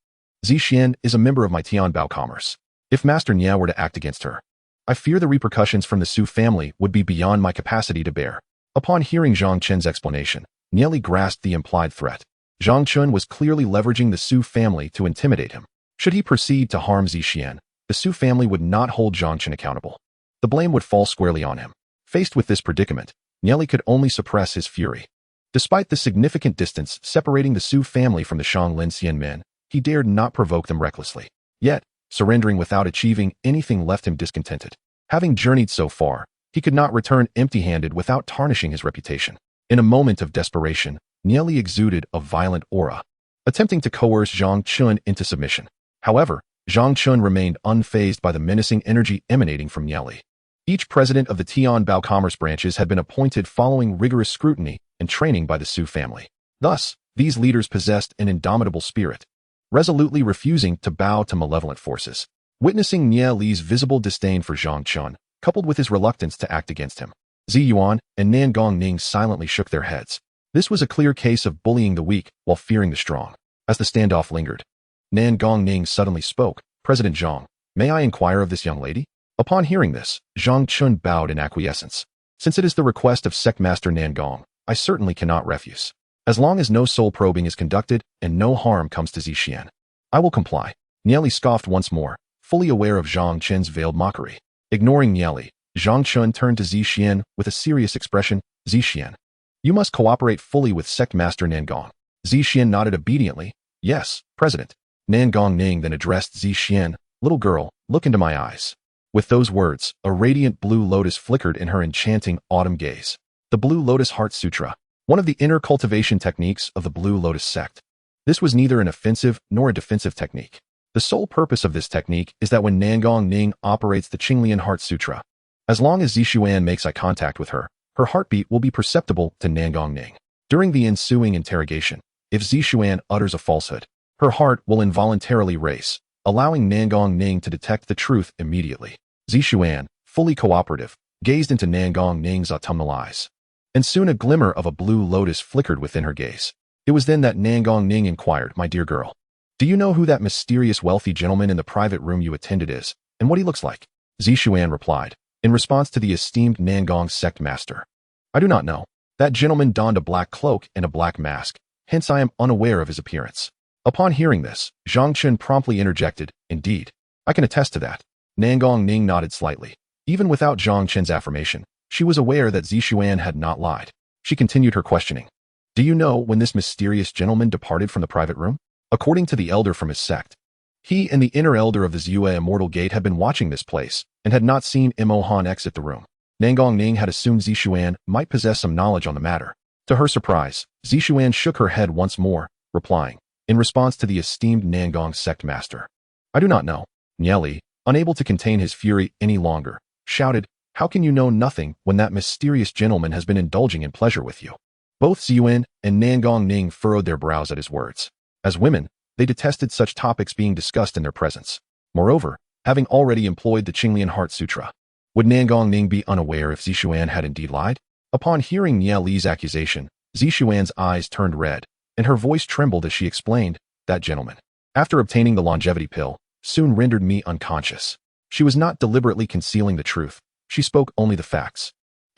Zishuan is a member of my Tianbao commerce. If Master Nye were to act against her, I fear the repercussions from the Su family would be beyond my capacity to bear." Upon hearing Zhang Chen's explanation, Nye Li grasped the implied threat. Zhang Chen was clearly leveraging the Su family to intimidate him. Should he proceed to harm Zishuan, the Su family would not hold Zhang Chen accountable. The blame would fall squarely on him. Faced with this predicament, Nye Li could only suppress his fury. Despite the significant distance separating the Su family from the Shanglinxian men, he dared not provoke them recklessly. Yet, surrendering without achieving anything left him discontented. Having journeyed so far, he could not return empty-handed without tarnishing his reputation. In a moment of desperation, Nye Li exuded a violent aura, attempting to coerce Zhang Chen into submission. However, Zhang Chen remained unfazed by the menacing energy emanating from Nye Li. Each president of the Tianbao commerce branches had been appointed following rigorous scrutiny and training by the Su family. Thus, these leaders possessed an indomitable spirit, resolutely refusing to bow to malevolent forces. Witnessing Nie Li's visible disdain for Zhang Chun, coupled with his reluctance to act against him, Zi Yuan and Nan Gongning silently shook their heads. This was a clear case of bullying the weak while fearing the strong. As the standoff lingered, Nan Gongning suddenly spoke. President Zhang, may I inquire of this young lady? Upon hearing this, Zhang Chun bowed in acquiescence. Since it is the request of Sect Master Nan Gong, I certainly cannot refuse. As long as no soul probing is conducted and no harm comes to Zixian, I will comply. Nie Li scoffed once more, fully aware of Zhang Chun's veiled mockery. Ignoring Nie Li, Zhang Chun turned to Zixian with a serious expression. Zixian, you must cooperate fully with Sect Master Nan Gong. Zixian nodded obediently. Yes, President. Nan Gongning then addressed Zixian. Little girl, look into my eyes. With those words, a radiant blue lotus flickered in her enchanting autumn gaze. The Blue Lotus Heart Sutra, one of the inner cultivation techniques of the Blue Lotus sect. This was neither an offensive nor a defensive technique. The sole purpose of this technique is that when Nan Gongning operates the Qinglian Heart Sutra, as long as Zixuan makes eye contact with her, her heartbeat will be perceptible to Nan Gongning. During the ensuing interrogation, if Zixuan utters a falsehood, her heart will involuntarily race, allowing Nan Gongning to detect the truth immediately. Zixuan, fully cooperative, gazed into Nan Gongning's autumnal eyes, and soon a glimmer of a blue lotus flickered within her gaze. It was then that Nan Gongning inquired, my dear girl, do you know who that mysterious wealthy gentleman in the private room you attended is, and what he looks like? Zixuan replied, in response to the esteemed Nan Gong sect master. I do not know. That gentleman donned a black cloak and a black mask, hence I am unaware of his appearance. Upon hearing this, Zhang Chun promptly interjected, indeed, I can attest to that. Nan Gongning nodded slightly. Even without Zhang Chun's affirmation, she was aware that Zixuan had not lied. She continued her questioning. Do you know when this mysterious gentleman departed from the private room? According to the elder from his sect, he and the inner elder of the Ziyue Immortal Gate had been watching this place and had not seen Mo Han exit the room. Nan Gongning had assumed Zixuan might possess some knowledge on the matter. To her surprise, Zixuan shook her head once more, replying, in response to the esteemed Nan Gong sect master, I do not know. Nie Li, unable to contain his fury any longer, shouted, how can you know nothing when that mysterious gentleman has been indulging in pleasure with you? Both Ziyuan and Nan Gongning furrowed their brows at his words. As women, they detested such topics being discussed in their presence. Moreover, having already employed the Qinglian Heart Sutra, would Nan Gongning be unaware if Zixuan had indeed lied? Upon hearing Nie Li's accusation, Zixuan's eyes turned red, and her voice trembled as she explained, that gentleman, after obtaining the longevity pill, soon rendered me unconscious. She was not deliberately concealing the truth. She spoke only the facts.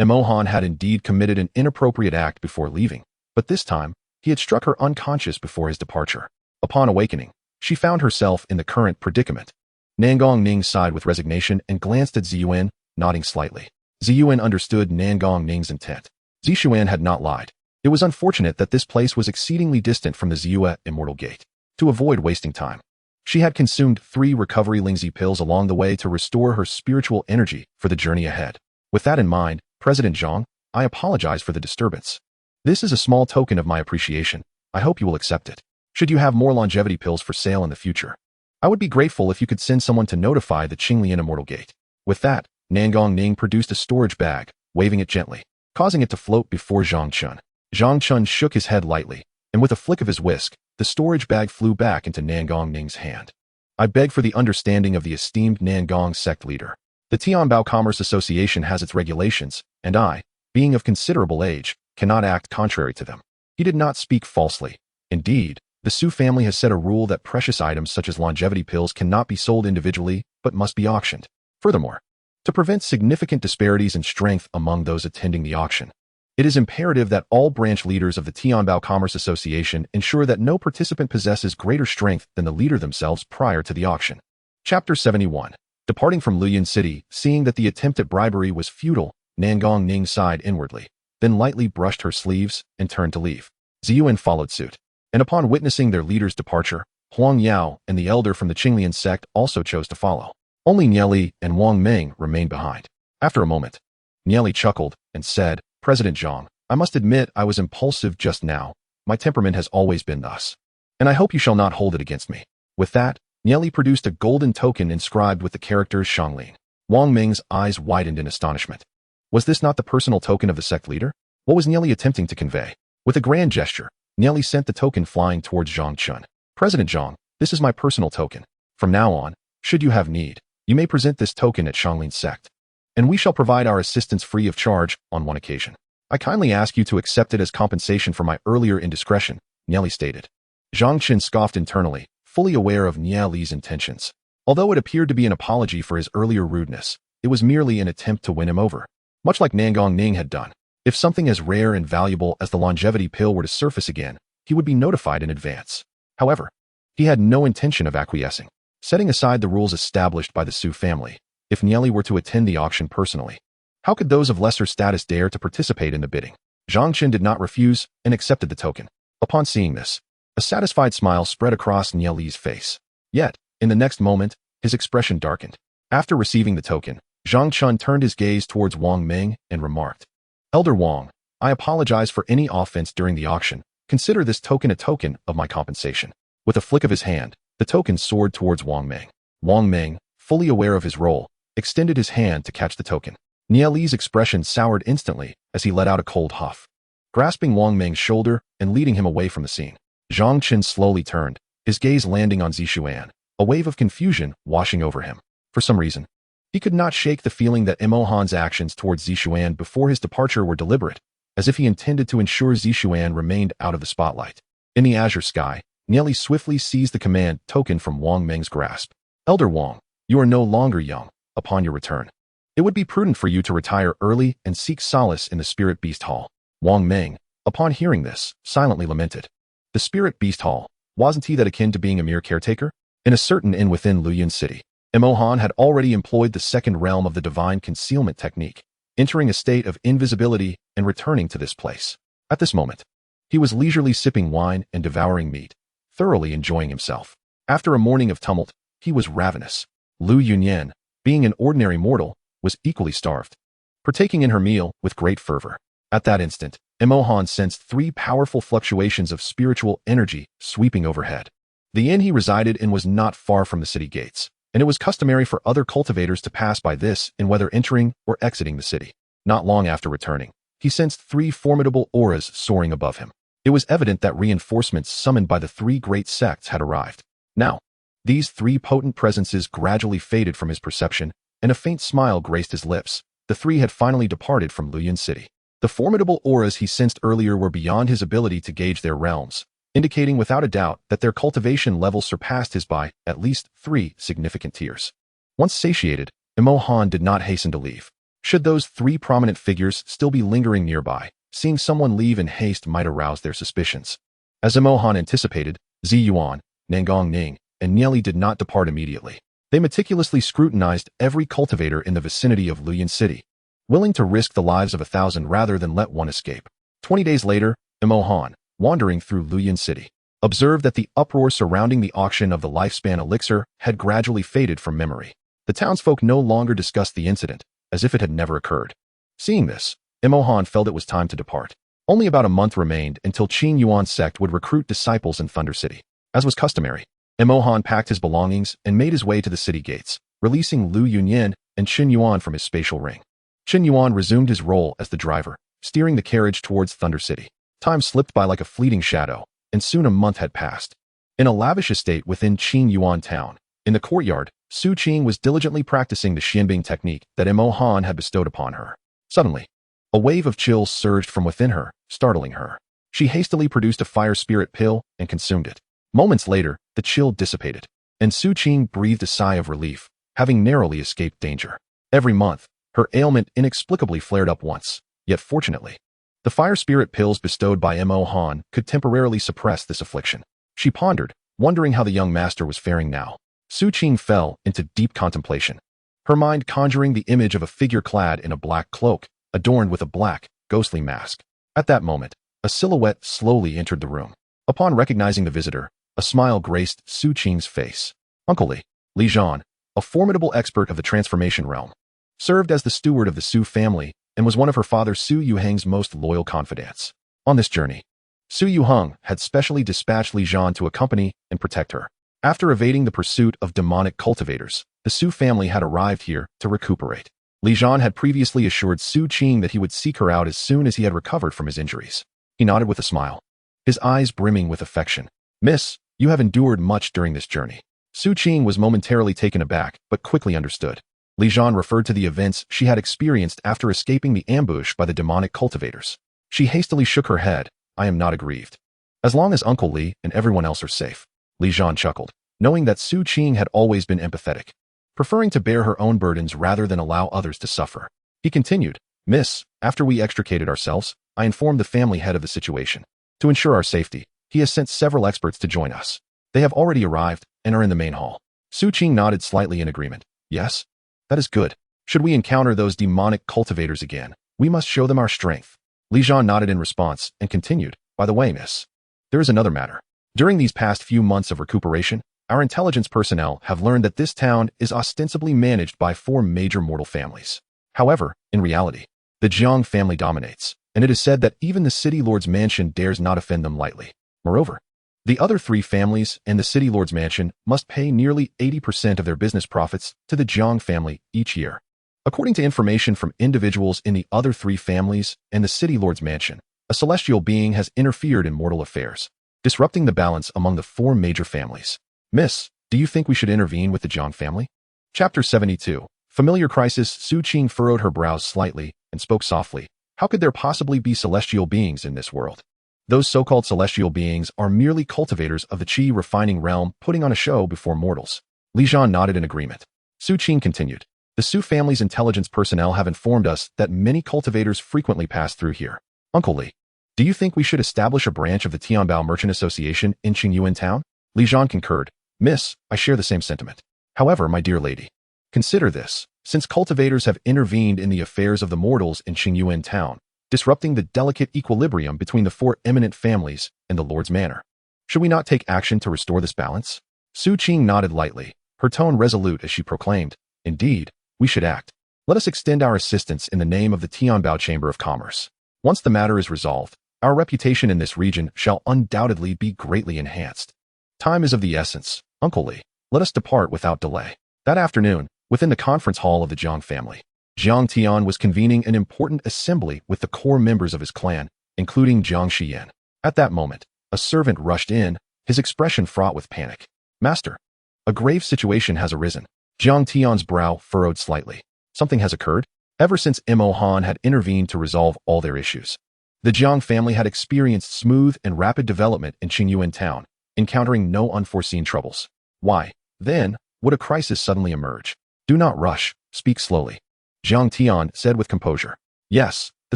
Mo Han had indeed committed an inappropriate act before leaving, but this time, he had struck her unconscious before his departure. Upon awakening, she found herself in the current predicament. Nan Gongning sighed with resignation and glanced at Ziyuan, nodding slightly. Ziyuan understood Nan Gongning's intent. Zixuan had not lied. It was unfortunate that this place was exceedingly distant from the Ziyue Immortal Gate. To avoid wasting time, she had consumed 3 recovery Lingzi pills along the way to restore her spiritual energy for the journey ahead. With that in mind, President Zhang, I apologize for the disturbance. This is a small token of my appreciation. I hope you will accept it. Should you have more longevity pills for sale in the future, I would be grateful if you could send someone to notify the Qinglian Immortal Gate. With that, Nan Gongning produced a storage bag, waving it gently, causing it to float before Zhang Chun. Zhang Chun shook his head lightly, and with a flick of his whisk, the storage bag flew back into Nan Gongning's hand. I beg for the understanding of the esteemed Nan Gong sect leader. The Tianbao Commerce Association has its regulations, and I, being of considerable age, cannot act contrary to them. He did not speak falsely. Indeed, the Su family has set a rule that precious items such as longevity pills cannot be sold individually, but must be auctioned. Furthermore, to prevent significant disparities in strength among those attending the auction, it is imperative that all branch leaders of the Tianbao Commerce Association ensure that no participant possesses greater strength than the leader themselves prior to the auction. Chapter 71. Departing from Luyin City, seeing that the attempt at bribery was futile, Nan Gongning sighed inwardly, then lightly brushed her sleeves and turned to leave. Ziyuan followed suit, and upon witnessing their leader's departure, Huang Yao and the elder from the Qinglian sect also chose to follow. Only Nie Li and Wang Meng remained behind. After a moment, Nie Li chuckled and said, President Zhang, I must admit I was impulsive just now. My temperament has always been thus, and I hope you shall not hold it against me. With that, Nie Li produced a golden token inscribed with the characters Shanglin. Wang Meng's eyes widened in astonishment. Was this not the personal token of the sect leader? What was Nie Li attempting to convey? With a grand gesture, Nie Li sent the token flying towards Zhang Chun. President Zhang, this is my personal token. From now on, Should you have need, you may present this token at Xianglin sect, and we shall provide our assistance free of charge on one occasion. I kindly ask you to accept it as compensation for my earlier indiscretion, Nieli stated. Zhang Qin scoffed internally, fully aware of Nieli's intentions. Although it appeared to be an apology for his earlier rudeness, it was merely an attempt to win him over. Much like Nangong Ning had done, if something as rare and valuable as the longevity pill were to surface again, he would be notified in advance. However, he had no intention of acquiescing. Setting aside the rules established by the Su family, if Nieli were to attend the auction personally, how could those of lesser status dare to participate in the bidding? Zhang Qin did not refuse and accepted the token. Upon seeing this, a satisfied smile spread across Nieli's face. Yet, in the next moment, his expression darkened. After receiving the token, Zhang Chun turned his gaze towards Wang Ming and remarked, Elder Wang, I apologize for any offense during the auction. Consider this token a token of my compensation. With a flick of his hand, the token soared towards Wang Ming. Wang Ming, fully aware of his role, extended his hand to catch the token. Nieli's expression soured instantly as he let out a cold huff. Grasping Wang Ming's shoulder and leading him away from the scene, Zhang Qin slowly turned, his gaze landing on Zishuan, a wave of confusion washing over him. For some reason, he could not shake the feeling that Emohan's actions towards Zishuan before his departure were deliberate, as if he intended to ensure Zishuan remained out of the spotlight. In the azure sky, Nieli swiftly seized the command token from Wang Ming's grasp. Elder Wang, you are no longer young. Upon your return, it would be prudent for you to retire early and seek solace in the Spirit Beast Hall. Wang Ming, upon hearing this, silently lamented. The Spirit Beast Hall, wasn't he that akin to being a mere caretaker? In a certain inn within Luyan City, Emohan had already employed the second realm of the divine concealment technique, entering a state of invisibility and returning to this place. At this moment, he was leisurely sipping wine and devouring meat, thoroughly enjoying himself. After a morning of tumult, he was ravenous. Lu Yunyan, being an ordinary mortal, was equally starved, partaking in her meal with great fervor. At that instant, Emohan sensed 3 powerful fluctuations of spiritual energy sweeping overhead. The inn he resided in was not far from the city gates, and it was customary for other cultivators to pass by this in whether entering or exiting the city. Not long after returning, he sensed 3 formidable auras soaring above him. It was evident that reinforcements summoned by the 3 great sects had arrived. Now, these 3 potent presences gradually faded from his perception, and a faint smile graced his lips. The 3 had finally departed from Luyan City. The formidable auras he sensed earlier were beyond his ability to gauge their realms, indicating without a doubt that their cultivation level surpassed his by at least 3 significant tiers. Once satiated, Emohan did not hasten to leave. Should those 3 prominent figures still be lingering nearby, seeing someone leave in haste might arouse their suspicions. As Emohan anticipated, Zi Yuan, Nangong Ning, and Nieli did not depart immediately. They meticulously scrutinized every cultivator in the vicinity of Luyan City, willing to risk the lives of 1,000 rather than let one escape. 20 days later, Emohan, wandering through Luyan City, observed that the uproar surrounding the auction of the lifespan elixir had gradually faded from memory. The townsfolk no longer discussed the incident, as if it had never occurred. Seeing this, Emohan felt it was time to depart. Only about a month remained until Qin Yuan sect would recruit disciples in Thunder City. As was customary, Emohan packed his belongings and made his way to the city gates, releasing Lu Yunyan and Qin Yuan from his spatial ring. Qin Yuan resumed his role as the driver, steering the carriage towards Thunder City. Time slipped by like a fleeting shadow, and soon a month had passed. In a lavish estate within Qin Yuan town, in the courtyard, Su Qing was diligently practicing the Xianbing technique that Emohan had bestowed upon her. Suddenly, a wave of chills surged from within her, startling her. She hastily produced a fire spirit pill and consumed it. Moments later, the chill dissipated, and Su Qing breathed a sigh of relief, having narrowly escaped danger. Every month, her ailment inexplicably flared up once, yet fortunately, the fire spirit pills bestowed by Emohan could temporarily suppress this affliction. She pondered, wondering how the young master was faring now. Su Qing fell into deep contemplation, her mind conjuring the image of a figure clad in a black cloak, adorned with a black, ghostly mask. At that moment, a silhouette slowly entered the room. Upon recognizing the visitor, a smile graced Su Qing's face. Uncle Li Zhan, a formidable expert of the transformation realm, served as the steward of the Su family and was one of her father Su Yuheng's most loyal confidants. On this journey, Su Yuheng had specially dispatched Li Zhan to accompany and protect her. After evading the pursuit of demonic cultivators, the Su family had arrived here to recuperate. Li Zhan had previously assured Su Qing that he would seek her out as soon as he had recovered from his injuries. He nodded with a smile, his eyes brimming with affection. Miss, you have endured much during this journey. Su Qing was momentarily taken aback, but quickly understood. Li Zhan referred to the events she had experienced after escaping the ambush by the demonic cultivators. She hastily shook her head. I am not aggrieved. As long as Uncle Li and everyone else are safe. Li Zhan chuckled, knowing that Su Qing had always been empathetic, preferring to bear her own burdens rather than allow others to suffer. He continued, Miss, after we extricated ourselves, I informed the family head of the situation. To ensure our safety, he has sent several experts to join us. They have already arrived and are in the main hall. Su Qing nodded slightly in agreement. Yes? That is good. Should we encounter those demonic cultivators again, we must show them our strength. Li Zhan nodded in response and continued, by the way, miss, there is another matter. During these past few months of recuperation, our intelligence personnel have learned that this town is ostensibly managed by 4 major mortal families. However, in reality, the Jiang family dominates, and it is said that even the city lord's mansion dares not offend them lightly. Moreover, the other 3 families and the city lord's mansion must pay nearly 80% of their business profits to the Jiang family each year. According to information from individuals in the other 3 families and the city lord's mansion, a celestial being has interfered in mortal affairs, disrupting the balance among the 4 major families. Miss, do you think we should intervene with the Jiang family? Chapter 72. Familiar crisis. Su Qing furrowed her brows slightly and spoke softly. How could there possibly be celestial beings in this world? Those so-called celestial beings are merely cultivators of the qi refining realm putting on a show before mortals. Li Zhan nodded in agreement. Su Qing continued. The Su family's intelligence personnel have informed us that many cultivators frequently pass through here. Uncle Li, do you think we should establish a branch of the Tianbao Merchant Association in Qingyuan town? Li Zhan concurred. Miss, I share the same sentiment. However, my dear lady, consider this. Since cultivators have intervened in the affairs of the mortals in Qingyuan town, disrupting the delicate equilibrium between the 4 eminent families and the Lord's manor. Should we not take action to restore this balance? Su Qing nodded lightly, her tone resolute as she proclaimed, Indeed, we should act. Let us extend our assistance in the name of the Tianbao Chamber of Commerce. Once the matter is resolved, our reputation in this region shall undoubtedly be greatly enhanced. Time is of the essence, Uncle Li. Let us depart without delay. That afternoon, within the conference hall of the Jiang family, Jiang Tian was convening an important assembly with the core members of his clan, including Jiang Xiyan. At that moment, a servant rushed in, his expression fraught with panic. Master, a grave situation has arisen. Jiang Tian's brow furrowed slightly. Something has occurred? Ever since Mo Han had intervened to resolve all their issues, the Jiang family had experienced smooth and rapid development in Qingyuan town, encountering no unforeseen troubles. Why, then, would a crisis suddenly emerge? Do not rush, speak slowly. Jiang Tian said with composure. Yes, the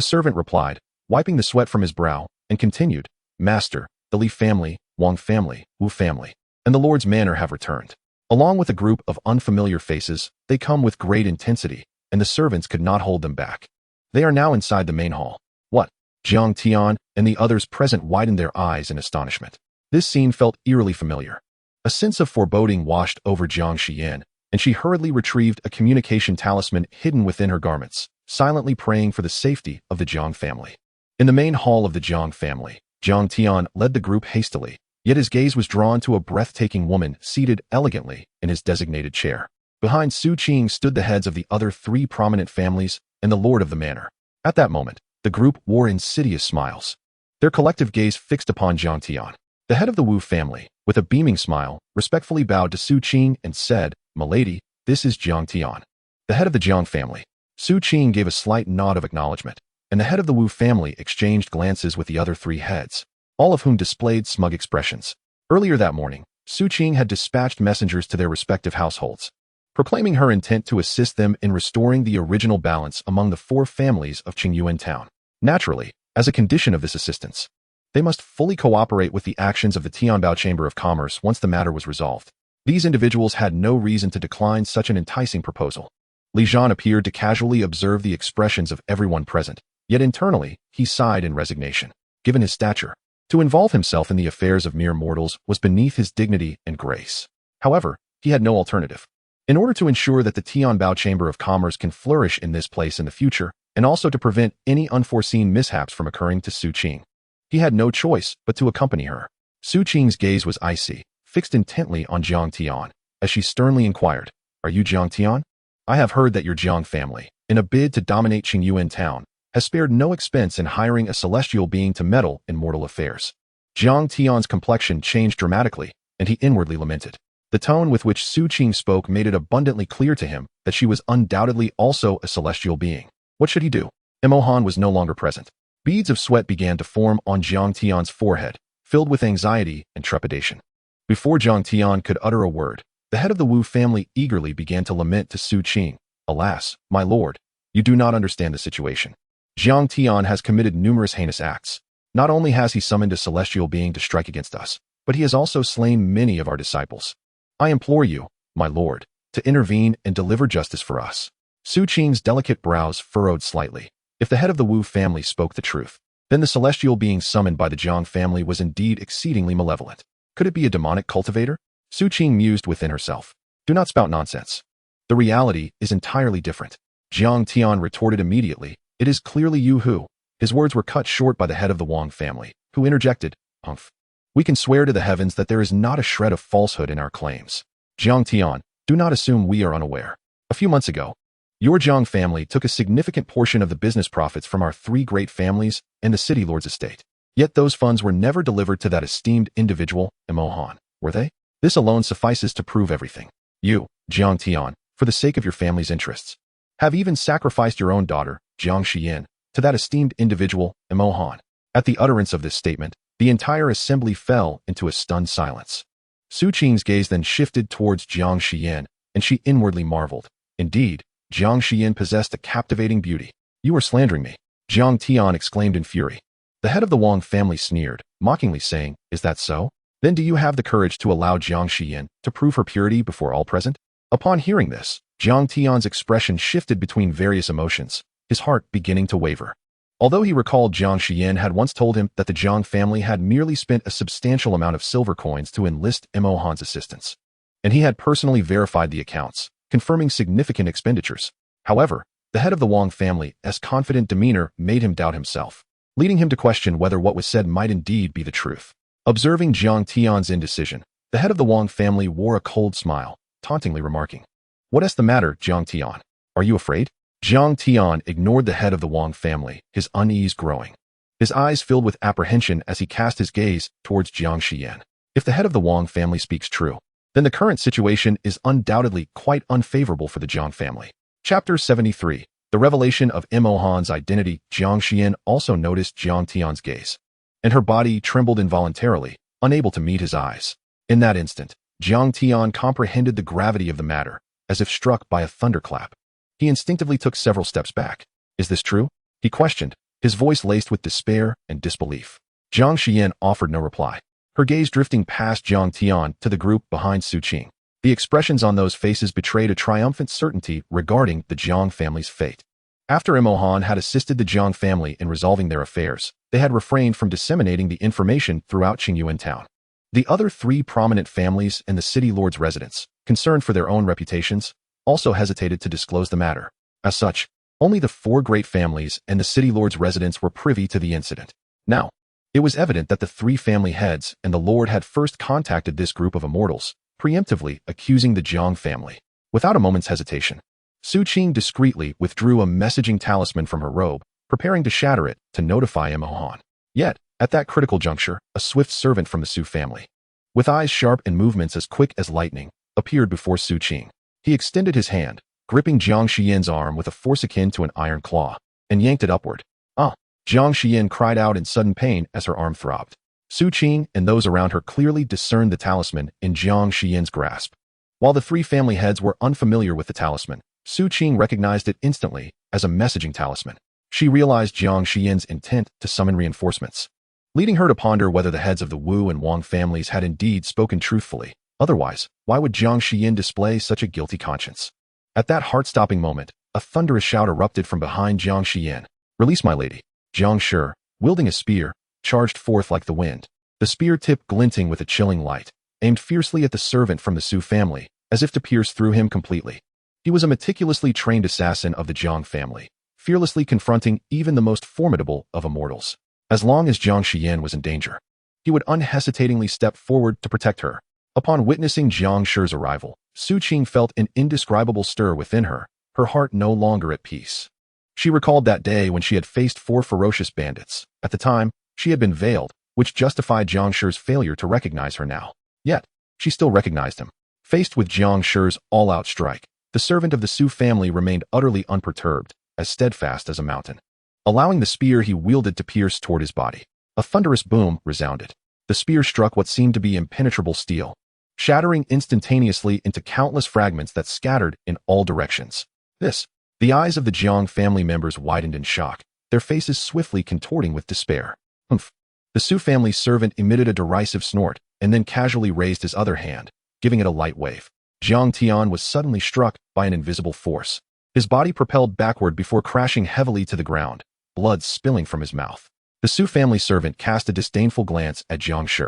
servant replied, wiping the sweat from his brow, and continued, Master, the Li family, Wang family, Wu family, and the Lord's manor have returned. Along with a group of unfamiliar faces, they come with great intensity, and the servants could not hold them back. They are now inside the main hall. What? Jiang Tian and the others present widened their eyes in astonishment. This scene felt eerily familiar. A sense of foreboding washed over Jiang Xiyan, and she hurriedly retrieved a communication talisman hidden within her garments, silently praying for the safety of the Jiang family. In the main hall of the Jiang family, Jiang Tian led the group hastily, yet his gaze was drawn to a breathtaking woman seated elegantly in his designated chair. Behind Su Qing stood the heads of the other 3 prominent families and the lord of the manor. At that moment, the group wore insidious smiles, their collective gaze fixed upon Jiang Tian. The head of the Wu family, with a beaming smile, respectfully bowed to Su Qing and said, Milady, this is Jiang Tian, the head of the Jiang family. Su Qing gave a slight nod of acknowledgement, and the head of the Wu family exchanged glances with the other 3 heads, all of whom displayed smug expressions. Earlier that morning, Su Qing had dispatched messengers to their respective households, proclaiming her intent to assist them in restoring the original balance among the 4 families of Qingyuan town. Naturally, as a condition of this assistance, they must fully cooperate with the actions of the Tianbao Chamber of Commerce once the matter was resolved. These individuals had no reason to decline such an enticing proposal. Li Zhan appeared to casually observe the expressions of everyone present, yet internally, he sighed in resignation. Given his stature, to involve himself in the affairs of mere mortals was beneath his dignity and grace. However, he had no alternative. In order to ensure that the Tianbao Chamber of Commerce can flourish in this place in the future, and also to prevent any unforeseen mishaps from occurring to Su Qing, he had no choice but to accompany her. Su Qing's gaze was icy, fixed intently on Jiang Tian, as she sternly inquired, Are you Jiang Tian? I have heard that your Jiang family, in a bid to dominate Qingyuan town, has spared no expense in hiring a celestial being to meddle in mortal affairs. Jiang Tian's complexion changed dramatically, and he inwardly lamented. The tone with which Su Qing spoke made it abundantly clear to him that she was undoubtedly also a celestial being. What should he do? Imohan was no longer present. Beads of sweat began to form on Jiang Tian's forehead, filled with anxiety and trepidation. Before Jiang Tian could utter a word, the head of the Wu family eagerly began to lament to Su Qing. Alas, my lord, you do not understand the situation. Jiang Tian has committed numerous heinous acts. Not only has he summoned a celestial being to strike against us, but he has also slain many of our disciples. I implore you, my lord, to intervene and deliver justice for us. Su Qing's delicate brows furrowed slightly. If the head of the Wu family spoke the truth, then the celestial being summoned by the Jiang family was indeed exceedingly malevolent. Could it be a demonic cultivator? Su Qing mused within herself. Do not spout nonsense. The reality is entirely different. Jiang Tian retorted immediately. It is clearly you who. His words were cut short by the head of the Wang family, who interjected, Humph. We can swear to the heavens that there is not a shred of falsehood in our claims. Jiang Tian, do not assume we are unaware. A few months ago, your Jiang family took a significant portion of the business profits from our three great families and the city lord's estate. Yet those funds were never delivered to that esteemed individual, Imohan, were they? This alone suffices to prove everything. You, Jiang Tian, for the sake of your family's interests, have even sacrificed your own daughter, Jiang Xiyin, to that esteemed individual, Imohan. At the utterance of this statement, the entire assembly fell into a stunned silence. Su Qing's gaze then shifted towards Jiang Xiyin, and she inwardly marveled. Indeed, Jiang Xiyin possessed a captivating beauty. You are slandering me, Jiang Tian exclaimed in fury. The head of the Wang family sneered, mockingly saying, Is that so? Then do you have the courage to allow Jiang Xiyin to prove her purity before all present? Upon hearing this, Jiang Tian's expression shifted between various emotions, his heart beginning to waver. Although he recalled Jiang Xiyin had once told him that the Jiang family had merely spent a substantial amount of silver coins to enlist Imohan's assistance, and he had personally verified the accounts, confirming significant expenditures. However, the head of the Wang family's confident demeanor made him doubt himself, leading him to question whether what was said might indeed be the truth. Observing Jiang Tian's indecision, the head of the Wang family wore a cold smile, tauntingly remarking, What is the matter, Jiang Tian? Are you afraid? Jiang Tian ignored the head of the Wang family, his unease growing. His eyes filled with apprehension as he cast his gaze towards Jiang Xiyin. If the head of the Wang family speaks true, then the current situation is undoubtedly quite unfavorable for the Jiang family. Chapter 73. The revelation of Imohan's identity. Jiang Xiyin also noticed Jiang Tian's gaze, and her body trembled involuntarily, unable to meet his eyes. In that instant, Jiang Tian comprehended the gravity of the matter, as if struck by a thunderclap. He instinctively took several steps back. Is this true? He questioned, his voice laced with despair and disbelief. Jiang Xiyin offered no reply, her gaze drifting past Jiang Tian to the group behind Su Qing. The expressions on those faces betrayed a triumphant certainty regarding the Jiang family's fate. After Imohan had assisted the Jiang family in resolving their affairs, they had refrained from disseminating the information throughout Qingyuan town. The other three prominent families in the city lord's residence, concerned for their own reputations, also hesitated to disclose the matter. As such, only the four great families and the city lord's residence were privy to the incident. Now, it was evident that the three family heads and the lord had first contacted this group of immortals, preemptively accusing the Jiang family. Without a moment's hesitation, Su Qing discreetly withdrew a messaging talisman from her robe, preparing to shatter it to notify Imohan. Yet, at that critical juncture, a swift servant from the Su family, with eyes sharp and movements as quick as lightning, appeared before Su Qing. He extended his hand, gripping Jiang Xiyin's arm with a force akin to an iron claw, and yanked it upward. Ah! Jiang Xiyin cried out in sudden pain as her arm throbbed. Su Qing and those around her clearly discerned the talisman in Jiang Xiyin's grasp. While the three family heads were unfamiliar with the talisman, Su Qing recognized it instantly as a messaging talisman. She realized Jiang Xiyin's intent to summon reinforcements, leading her to ponder whether the heads of the Wu and Wang families had indeed spoken truthfully. Otherwise, why would Jiang Xiyin display such a guilty conscience? At that heart-stopping moment, a thunderous shout erupted from behind Jiang Xiyin. Release my lady. Jiang Shi, wielding a spear, charged forth like the wind, the spear tip glinting with a chilling light, aimed fiercely at the servant from the Su family, as if to pierce through him completely. He was a meticulously trained assassin of the Jiang family, fearlessly confronting even the most formidable of immortals. As long as Jiang Xiyin was in danger, he would unhesitatingly step forward to protect her. Upon witnessing Jiang Shi's arrival, Su Qing felt an indescribable stir within her, her heart no longer at peace. She recalled that day when she had faced four ferocious bandits. At the time, she had been veiled, which justified Jiang Shi's failure to recognize her now. Yet, she still recognized him. Faced with Jiang Shi's all-out strike, the servant of the Su family remained utterly unperturbed, as steadfast as a mountain, allowing the spear he wielded to pierce toward his body. A thunderous boom resounded. The spear struck what seemed to be impenetrable steel, shattering instantaneously into countless fragments that scattered in all directions. The eyes of the Jiang family members widened in shock, their faces swiftly contorting with despair. Humph. The Su family servant emitted a derisive snort and then casually raised his other hand, giving it a light wave. Jiang Tian was suddenly struck by an invisible force. His body propelled backward before crashing heavily to the ground, blood spilling from his mouth. The Su family servant cast a disdainful glance at Jiang Shi,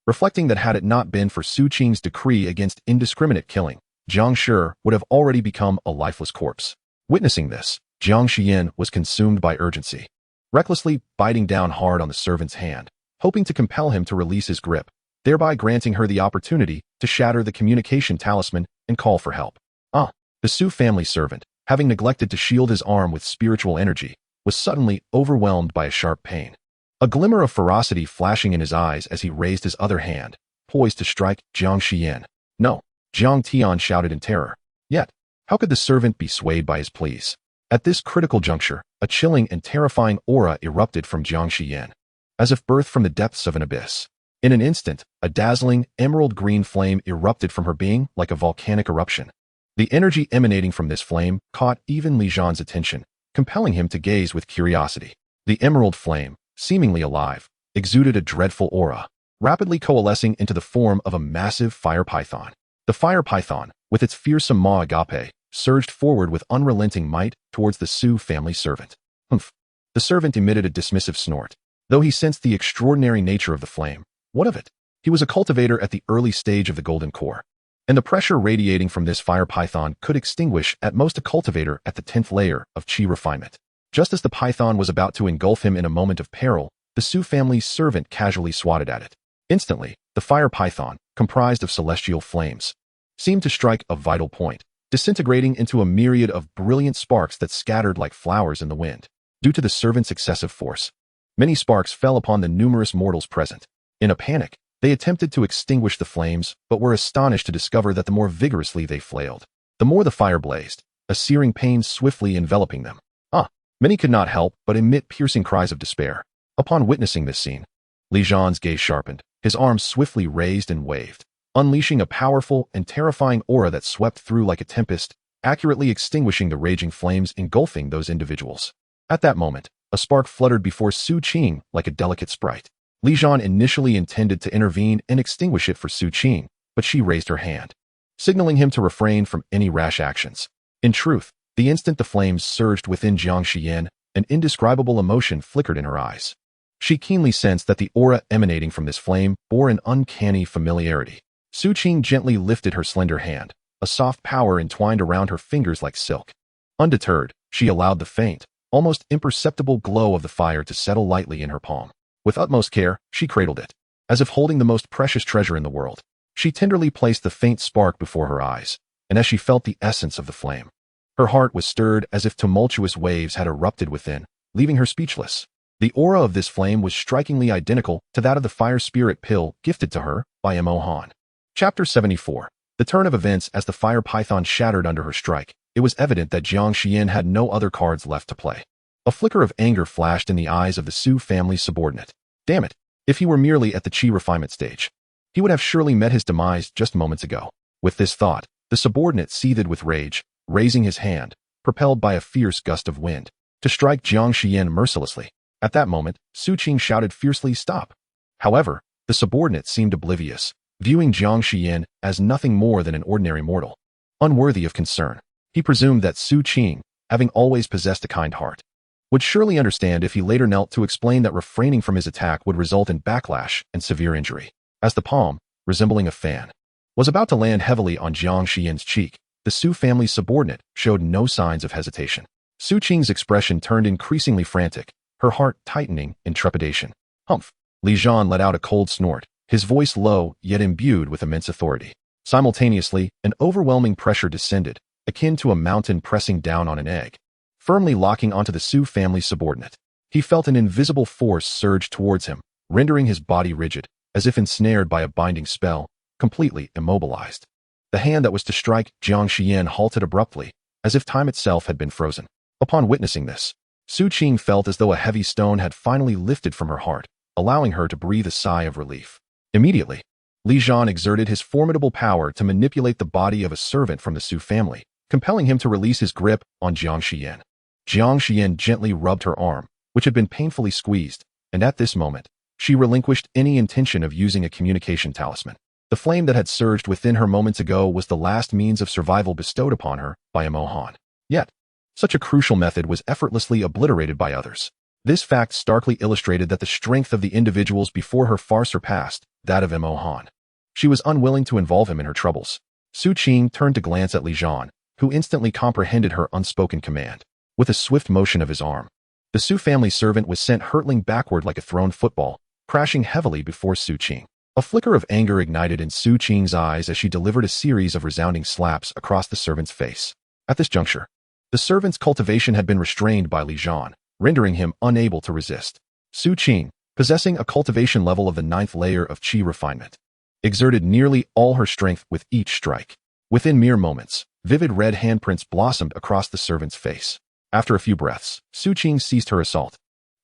reflecting that had it not been for Su Qing's decree against indiscriminate killing, Jiang Shi would have already become a lifeless corpse. Witnessing this, Jiang Xian was consumed by urgency, recklessly biting down hard on the servant's hand, hoping to compel him to release his grip, thereby granting her the opportunity to shatter the communication talisman and call for help. The Su family servant, having neglected to shield his arm with spiritual energy, was suddenly overwhelmed by a sharp pain. A glimmer of ferocity flashing in his eyes as he raised his other hand, poised to strike Jiang Xian. No, Jiang Tian shouted in terror. Yet, how could the servant be swayed by his pleas? At this critical juncture, a chilling and terrifying aura erupted from Jiang Xian, as if birthed from the depths of an abyss. In an instant, a dazzling, emerald-green flame erupted from her being like a volcanic eruption. The energy emanating from this flame caught even Li Zhan's attention, compelling him to gaze with curiosity. The emerald flame, seemingly alive, exuded a dreadful aura, rapidly coalescing into the form of a massive fire python. The fire python, with its fearsome maw agape, surged forward with unrelenting might towards the Su family servant. Humph. The servant emitted a dismissive snort. Though he sensed the extraordinary nature of the flame, what of it? He was a cultivator at the early stage of the golden core, and the pressure radiating from this fire python could extinguish at most a cultivator at the 10th layer of chi refinement. Just as the python was about to engulf him in a moment of peril, the Su family's servant casually swatted at it. Instantly, the fire python, comprised of celestial flames, seemed to strike a vital point, disintegrating into a myriad of brilliant sparks that scattered like flowers in the wind. Due to the servant's excessive force, many sparks fell upon the numerous mortals present. In a panic, they attempted to extinguish the flames, but were astonished to discover that the more vigorously they flailed, the more the fire blazed, a searing pain swiftly enveloping them. Many could not help but emit piercing cries of despair. Upon witnessing this scene, Li Zhan's gaze sharpened, his arms swiftly raised and waved, unleashing a powerful and terrifying aura that swept through like a tempest, accurately extinguishing the raging flames engulfing those individuals. At that moment, a spark fluttered before Su Qing like a delicate sprite. Li Zhan initially intended to intervene and extinguish it for Su Qing, but she raised her hand, signaling him to refrain from any rash actions. In truth, the instant the flames surged within Jiang Xian, an indescribable emotion flickered in her eyes. She keenly sensed that the aura emanating from this flame bore an uncanny familiarity. Su Qing gently lifted her slender hand, a soft power entwined around her fingers like silk. Undeterred, she allowed the faint, almost imperceptible glow of the fire to settle lightly in her palm. With utmost care, she cradled it, as if holding the most precious treasure in the world. She tenderly placed the faint spark before her eyes, and as she felt the essence of the flame, her heart was stirred as if tumultuous waves had erupted within, leaving her speechless. The aura of this flame was strikingly identical to that of the fire spirit pill gifted to her by M.O. Han. Chapter 74. The turn of events. As the fire python shattered under her strike, it was evident that Jiang Xian had no other cards left to play. A flicker of anger flashed in the eyes of the Su family subordinate. Damn it, if he were merely at the chi refinement stage, he would have surely met his demise just moments ago. With this thought, the subordinate seethed with rage, raising his hand, propelled by a fierce gust of wind, to strike Jiang Xian mercilessly. At that moment, Su Qing shouted fiercely, "Stop!" However, the subordinate seemed oblivious, viewing Jiang Xian as nothing more than an ordinary mortal, unworthy of concern. He presumed that Su Qing, having always possessed a kind heart, would surely understand if he later knelt to explain that refraining from his attack would result in backlash and severe injury. As the palm, resembling a fan, was about to land heavily on Jiang Xian's cheek, the Su family subordinate showed no signs of hesitation. Su Qing's expression turned increasingly frantic, her heart tightening in trepidation. Humph! Li Zhan let out a cold snort, his voice low yet imbued with immense authority. Simultaneously, an overwhelming pressure descended, akin to a mountain pressing down on an egg, firmly locking onto the Su family subordinate. He felt an invisible force surge towards him, rendering his body rigid, as if ensnared by a binding spell, completely immobilized. The hand that was to strike Jiang Xian halted abruptly, as if time itself had been frozen. Upon witnessing this, Su Qing felt as though a heavy stone had finally lifted from her heart, allowing her to breathe a sigh of relief. Immediately, Li Zhan exerted his formidable power to manipulate the body of a servant from the Su family, compelling him to release his grip on Jiang Xian. Jiang Xian gently rubbed her arm, which had been painfully squeezed, and at this moment, she relinquished any intention of using a communication talisman. The flame that had surged within her moments ago was the last means of survival bestowed upon her by Imo Han. Yet, such a crucial method was effortlessly obliterated by others. This fact starkly illustrated that the strength of the individuals before her far surpassed that of Imo Han. She was unwilling to involve him in her troubles. Su Qing turned to glance at Li Zhan, who instantly comprehended her unspoken command. With a swift motion of his arm, the Su family servant was sent hurtling backward like a thrown football, crashing heavily before Su Qing. A flicker of anger ignited in Su Qing's eyes as she delivered a series of resounding slaps across the servant's face. At this juncture, the servant's cultivation had been restrained by Li Zhan, rendering him unable to resist. Su Qing, possessing a cultivation level of the 9th layer of qi refinement, exerted nearly all her strength with each strike. Within mere moments, vivid red handprints blossomed across the servant's face. After a few breaths, Su Qing ceased her assault,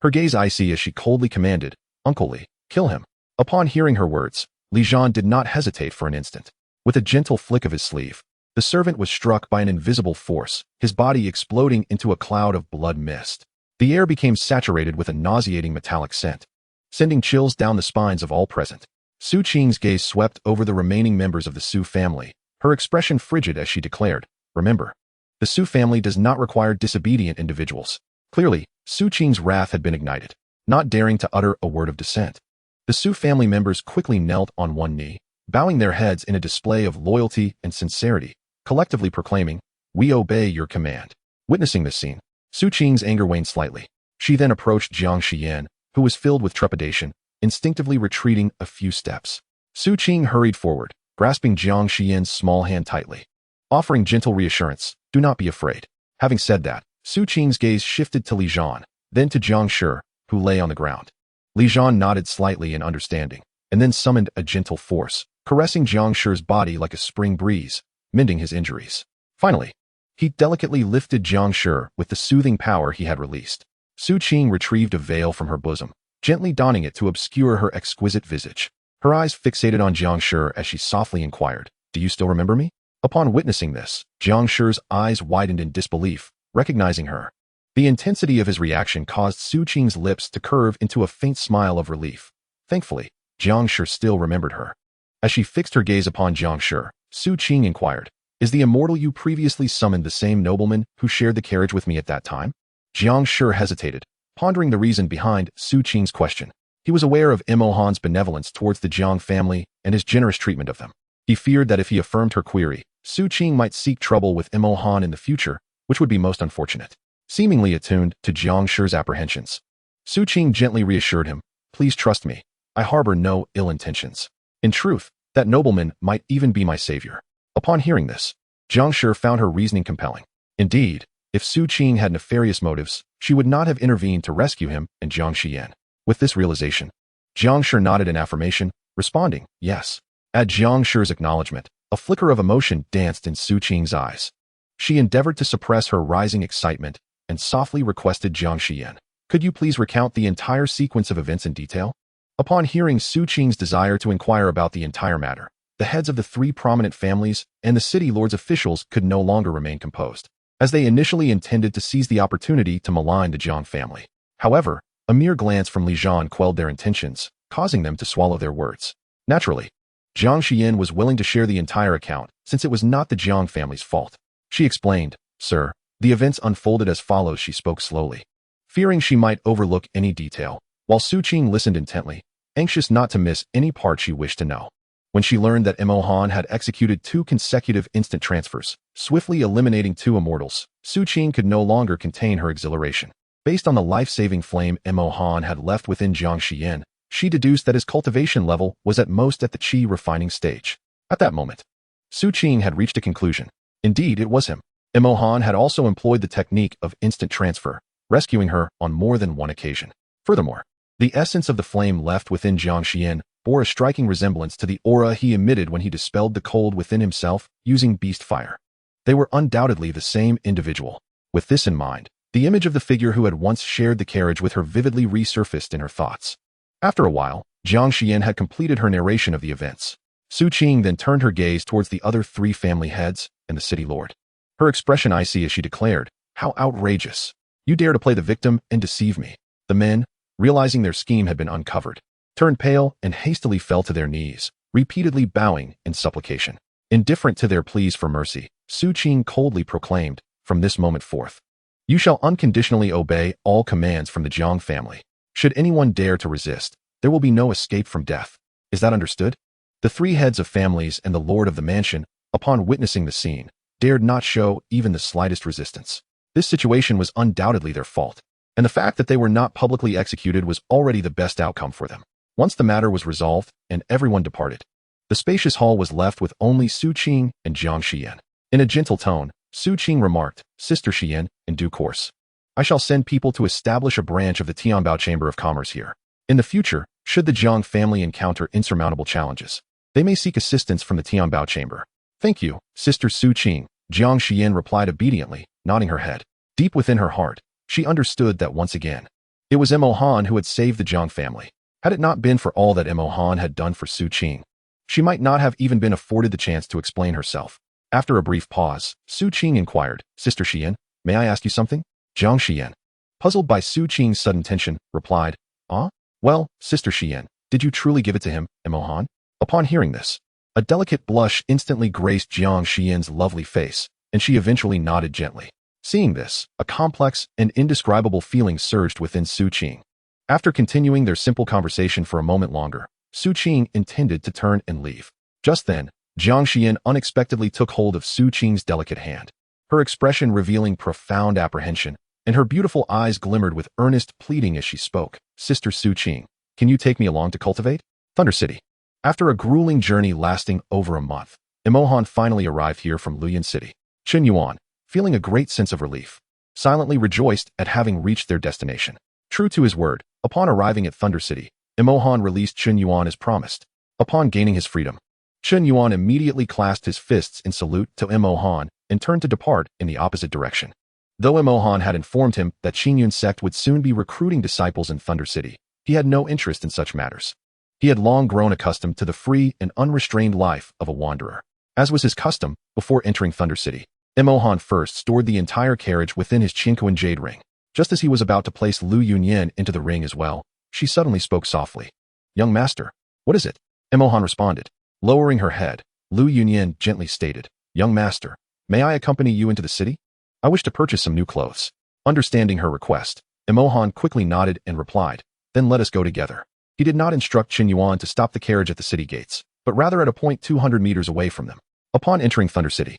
her gaze icy as she coldly commanded, "Uncle Li, kill him." Upon hearing her words, Li Zhan did not hesitate for an instant. With a gentle flick of his sleeve, the servant was struck by an invisible force, his body exploding into a cloud of blood mist. The air became saturated with a nauseating metallic scent, sending chills down the spines of all present. Su Qing's gaze swept over the remaining members of the Su family, her expression frigid as she declared, "Remember, the Su family does not require disobedient individuals." Clearly, Su Qing's wrath had been ignited. Not daring to utter a word of dissent, the Su family members quickly knelt on one knee, bowing their heads in a display of loyalty and sincerity, collectively proclaiming, "We obey your command." Witnessing this scene, Su Qing's anger waned slightly. She then approached Jiang Xian, who was filled with trepidation, instinctively retreating a few steps. Su Qing hurried forward, grasping Jiang Xian's small hand tightly, offering gentle reassurance, "Do not be afraid." Having said that, Su Qing's gaze shifted to Li Zhan, then to Jiang Shi, who lay on the ground. Li Zhan nodded slightly in understanding, and then summoned a gentle force, caressing Jiang Shi's body like a spring breeze, mending his injuries. Finally, he delicately lifted Jiang Shi with the soothing power he had released. Su Qing retrieved a veil from her bosom, gently donning it to obscure her exquisite visage. Her eyes fixated on Jiang Shi as she softly inquired, "Do you still remember me?" Upon witnessing this, Jiang Shi's eyes widened in disbelief, recognizing her. The intensity of his reaction caused Su Qing's lips to curve into a faint smile of relief. Thankfully, Jiang Shi still remembered her. As she fixed her gaze upon Jiang Shi, Su Qing inquired, "Is the immortal you previously summoned the same nobleman who shared the carriage with me at that time?" Jiang Shi hesitated, pondering the reason behind Su Qing's question. He was aware of Imo Han's benevolence towards the Jiang family and his generous treatment of them. He feared that if he affirmed her query, Su Qing might seek trouble with Imo Han in the future, which would be most unfortunate. Seemingly attuned to Jiang Shi's apprehensions, Su Qing gently reassured him, "Please trust me. I harbor no ill intentions. In truth, that nobleman might even be my savior." Upon hearing this, Jiang Shi found her reasoning compelling. Indeed, if Su Qing had nefarious motives, she would not have intervened to rescue him and Jiang Xian. With this realization, Jiang Shi nodded in affirmation, responding, "Yes." At Jiang Shi's acknowledgement, a flicker of emotion danced in Su Qing's eyes. She endeavored to suppress her rising excitement and softly requested Jiang Xian, "Could you please recount the entire sequence of events in detail?" Upon hearing Su Qing's desire to inquire about the entire matter, the heads of the 3 prominent families and the city lord's officials could no longer remain composed, as they initially intended to seize the opportunity to malign the Jiang family. However, a mere glance from Li Zhan quelled their intentions, causing them to swallow their words. Naturally, Jiang Xian was willing to share the entire account, since it was not the Jiang family's fault. She explained, "Sir, the events unfolded as follows." She spoke slowly, fearing she might overlook any detail, while Su Qing listened intently, anxious not to miss any part she wished to know. When she learned that Imo Han had executed 2 consecutive instant transfers, swiftly eliminating 2 immortals, Su Qing could no longer contain her exhilaration. Based on the life-saving flame Imo Han had left within Jiang Xian, she deduced that his cultivation level was at most at the qi refining stage. At that moment, Su Qing had reached a conclusion. Indeed, it was him. Imo Han had also employed the technique of instant transfer, rescuing her on more than one occasion. Furthermore, the essence of the flame left within Jiang Xian bore a striking resemblance to the aura he emitted when he dispelled the cold within himself using beast fire. They were undoubtedly the same individual. With this in mind, the image of the figure who had once shared the carriage with her vividly resurfaced in her thoughts. After a while, Jiang Xian had completed her narration of the events. Su Qing then turned her gaze towards the other three family heads and the city lord. Her expression icy as she declared, "How outrageous! You dare to play the victim and deceive me." The men, realizing their scheme had been uncovered, turned pale and hastily fell to their knees, repeatedly bowing in supplication. Indifferent to their pleas for mercy, Su Qing coldly proclaimed, "From this moment forth, you shall unconditionally obey all commands from the Jiang family. Should anyone dare to resist, there will be no escape from death. Is that understood?" The three heads of families and the lord of the mansion, upon witnessing the scene, dared not show even the slightest resistance. This situation was undoubtedly their fault, and the fact that they were not publicly executed was already the best outcome for them. Once the matter was resolved and everyone departed, the spacious hall was left with only Su Qing and Jiang Xian. In a gentle tone, Su Qing remarked, "Sister Xian, in due course, I shall send people to establish a branch of the Tianbao Chamber of Commerce here. In the future, should the Jiang family encounter insurmountable challenges, they may seek assistance from the Tianbao Chamber." "Thank you, Sister Su Qing," Jiang Xian replied obediently, nodding her head. Deep within her heart, she understood that once again, it was Mo Han who had saved the Jiang family. Had it not been for all that Mo Han had done for Su Qing, she might not have even been afforded the chance to explain herself. After a brief pause, Su Qing inquired, "Sister Xian, may I ask you something?" Jiang Xian, puzzled by Su Qing's sudden tension, replied, "Ah? Well, Sister Xian, did you truly give it to him, Mo Han?" Upon hearing this, a delicate blush instantly graced Jiang Xian's lovely face, and she eventually nodded gently. Seeing this, a complex and indescribable feeling surged within Su Qing. After continuing their simple conversation for a moment longer, Su Qing intended to turn and leave. Just then, Jiang Xian unexpectedly took hold of Su Qing's delicate hand, her expression revealing profound apprehension, and her beautiful eyes glimmered with earnest pleading as she spoke. "Sister Su Qing, can you take me along to cultivate? Thunder City." After a grueling journey lasting over a month, Mo Han finally arrived here from Luoyang City. Chen Yuan, feeling a great sense of relief, silently rejoiced at having reached their destination. True to his word, upon arriving at Thunder City, Mo Han released Chen Yuan as promised. Upon gaining his freedom, Chen Yuan immediately clasped his fists in salute to Mo Han and turned to depart in the opposite direction. Though Mo Han had informed him that Qingyun sect would soon be recruiting disciples in Thunder City, he had no interest in such matters. He had long grown accustomed to the free and unrestrained life of a wanderer. As was his custom, before entering Thunder City, Mo Han first stored the entire carriage within his Qinkuan jade ring. Just as he was about to place Lu Yunyan into the ring as well, she suddenly spoke softly. "Young master, what is it?" Mo Han responded. Lowering her head, Lu Yunyan gently stated, "Young master, may I accompany you into the city? I wish to purchase some new clothes." Understanding her request, Mo Han quickly nodded and replied, "Then let us go together." He did not instruct Qin Yuan to stop the carriage at the city gates, but rather at a point 200 meters away from them. Upon entering Thunder City,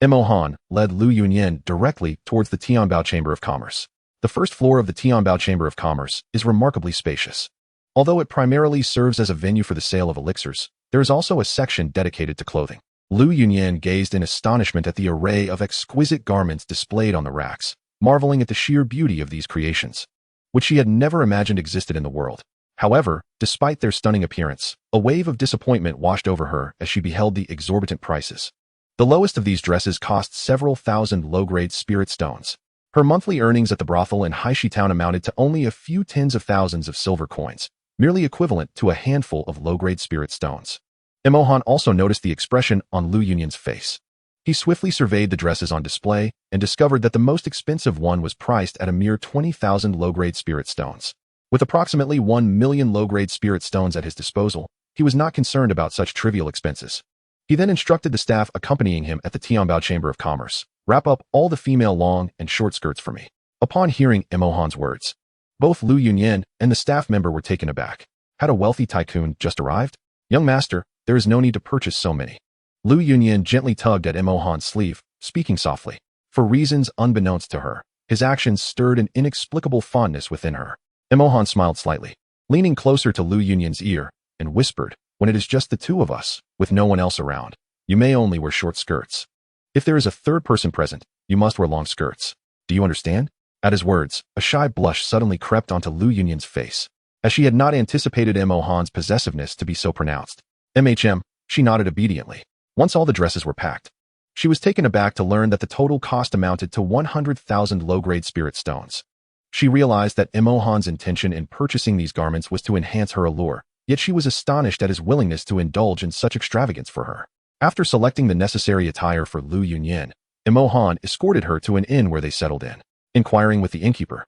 Mo Han led Lu Yunyan directly towards the Tianbao Chamber of Commerce. The first floor of the Tianbao Chamber of Commerce is remarkably spacious. Although it primarily serves as a venue for the sale of elixirs, there is also a section dedicated to clothing. Lu Yunyan gazed in astonishment at the array of exquisite garments displayed on the racks, marveling at the sheer beauty of these creations, which she had never imagined existed in the world. However, despite their stunning appearance, a wave of disappointment washed over her as she beheld the exorbitant prices. The lowest of these dresses cost several thousand low-grade spirit stones. Her monthly earnings at the brothel in Haishi Town amounted to only a few tens of thousands of silver coins, merely equivalent to a handful of low-grade spirit stones. Mo Han also noticed the expression on Lu Yunyan's face. He swiftly surveyed the dresses on display and discovered that the most expensive one was priced at a mere 20,000 low-grade spirit stones. With approximately 1 million low-grade spirit stones at his disposal, he was not concerned about such trivial expenses. He then instructed the staff accompanying him at the Tianbao Chamber of Commerce, "Wrap up all the female long and short skirts for me." Upon hearing Mo Han's words, both Lu Yunyan and the staff member were taken aback. Had a wealthy tycoon just arrived? "Young master, there is no need to purchase so many." Lu Yunyan gently tugged at Mo Han's sleeve, speaking softly. For reasons unbeknownst to her, his actions stirred an inexplicable fondness within her. Mo Han smiled slightly, leaning closer to Lu Yunyan's ear, and whispered, "When it is just the two of us, with no one else around, you may only wear short skirts. If there is a third person present, you must wear long skirts. Do you understand?" At his words, a shy blush suddenly crept onto Lu Yunyan's face. as she had not anticipated Mo Han's possessiveness to be so pronounced. MHM, she nodded obediently. Once all the dresses were packed, she was taken aback to learn that the total cost amounted to 100,000 low-grade spirit stones. She realized that Mo Han's intention in purchasing these garments was to enhance her allure, yet she was astonished at his willingness to indulge in such extravagance for her. After selecting the necessary attire for Lu Yunyan, Mo Han escorted her to an inn where they settled in. Inquiring with the innkeeper,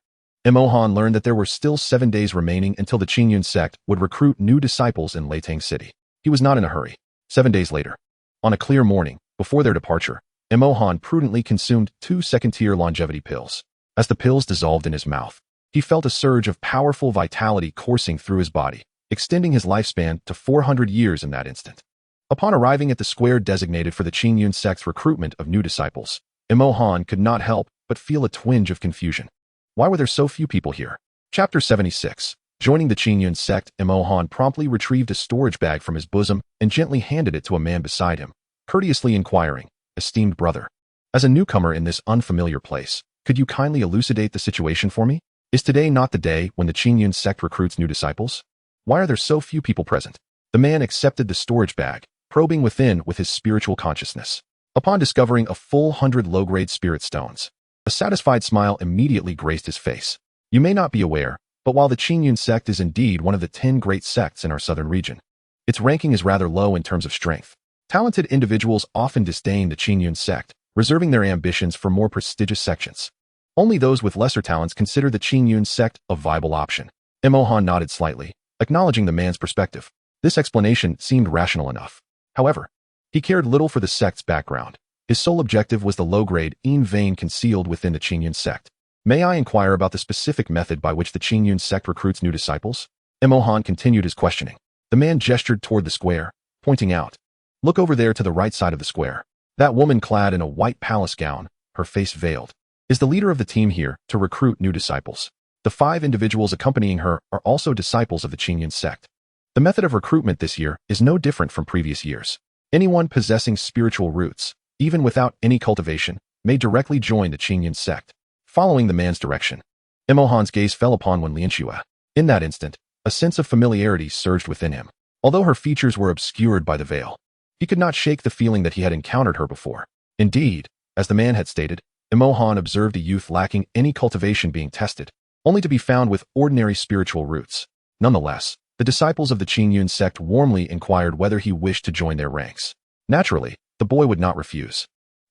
Mo Han learned that there were still 7 days remaining until the Qingyun sect would recruit new disciples in Leitang City. He was not in a hurry. 7 days later, on a clear morning, before their departure, Mo Han prudently consumed 2 second-tier longevity pills. As the pills dissolved in his mouth, he felt a surge of powerful vitality coursing through his body, extending his lifespan to 400 years in that instant. Upon arriving at the square designated for the Qingyun sect's recruitment of new disciples, Mo Han could not help but feel a twinge of confusion. Why were there so few people here? Chapter 76. Joining the Qingyun sect, Mo Han promptly retrieved a storage bag from his bosom and gently handed it to a man beside him, courteously inquiring, "Esteemed brother, as a newcomer in this unfamiliar place, could you kindly elucidate the situation for me? Is today not the day when the Qingyun sect recruits new disciples? Why are there so few people present?" The man accepted the storage bag, probing within with his spiritual consciousness. Upon discovering a full 100 low-grade spirit stones, a satisfied smile immediately graced his face. You may not be aware, but while the Qingyun sect is indeed one of the 10 great sects in our southern region, its ranking is rather low in terms of strength. Talented individuals often disdain the Qingyun sect, reserving their ambitions for more prestigious sections. Only those with lesser talents consider the Qingyun sect a viable option. Mo Han nodded slightly, acknowledging the man's perspective. This explanation seemed rational enough. However, he cared little for the sect's background. His sole objective was the low-grade Yin Vein concealed within the Qingyun sect. May I inquire about the specific method by which the Qingyun sect recruits new disciples? Mo Han continued his questioning. The man gestured toward the square, pointing out, "Look over there to the right side of the square. That woman clad in a white palace gown, her face veiled, is the leader of the team here to recruit new disciples. The 5 individuals accompanying her are also disciples of the Qingyun sect. The method of recruitment this year is no different from previous years. Anyone possessing spiritual roots, even without any cultivation, may directly join the Qingyun sect." Following the man's direction, Mo Han's gaze fell upon Wen Lianxue. In that instant, a sense of familiarity surged within him. Although her features were obscured by the veil, he could not shake the feeling that he had encountered her before. Indeed, as the man had stated, Mo Han observed a youth lacking any cultivation being tested, only to be found with ordinary spiritual roots. Nonetheless, the disciples of the Qingyun sect warmly inquired whether he wished to join their ranks. Naturally, the boy would not refuse.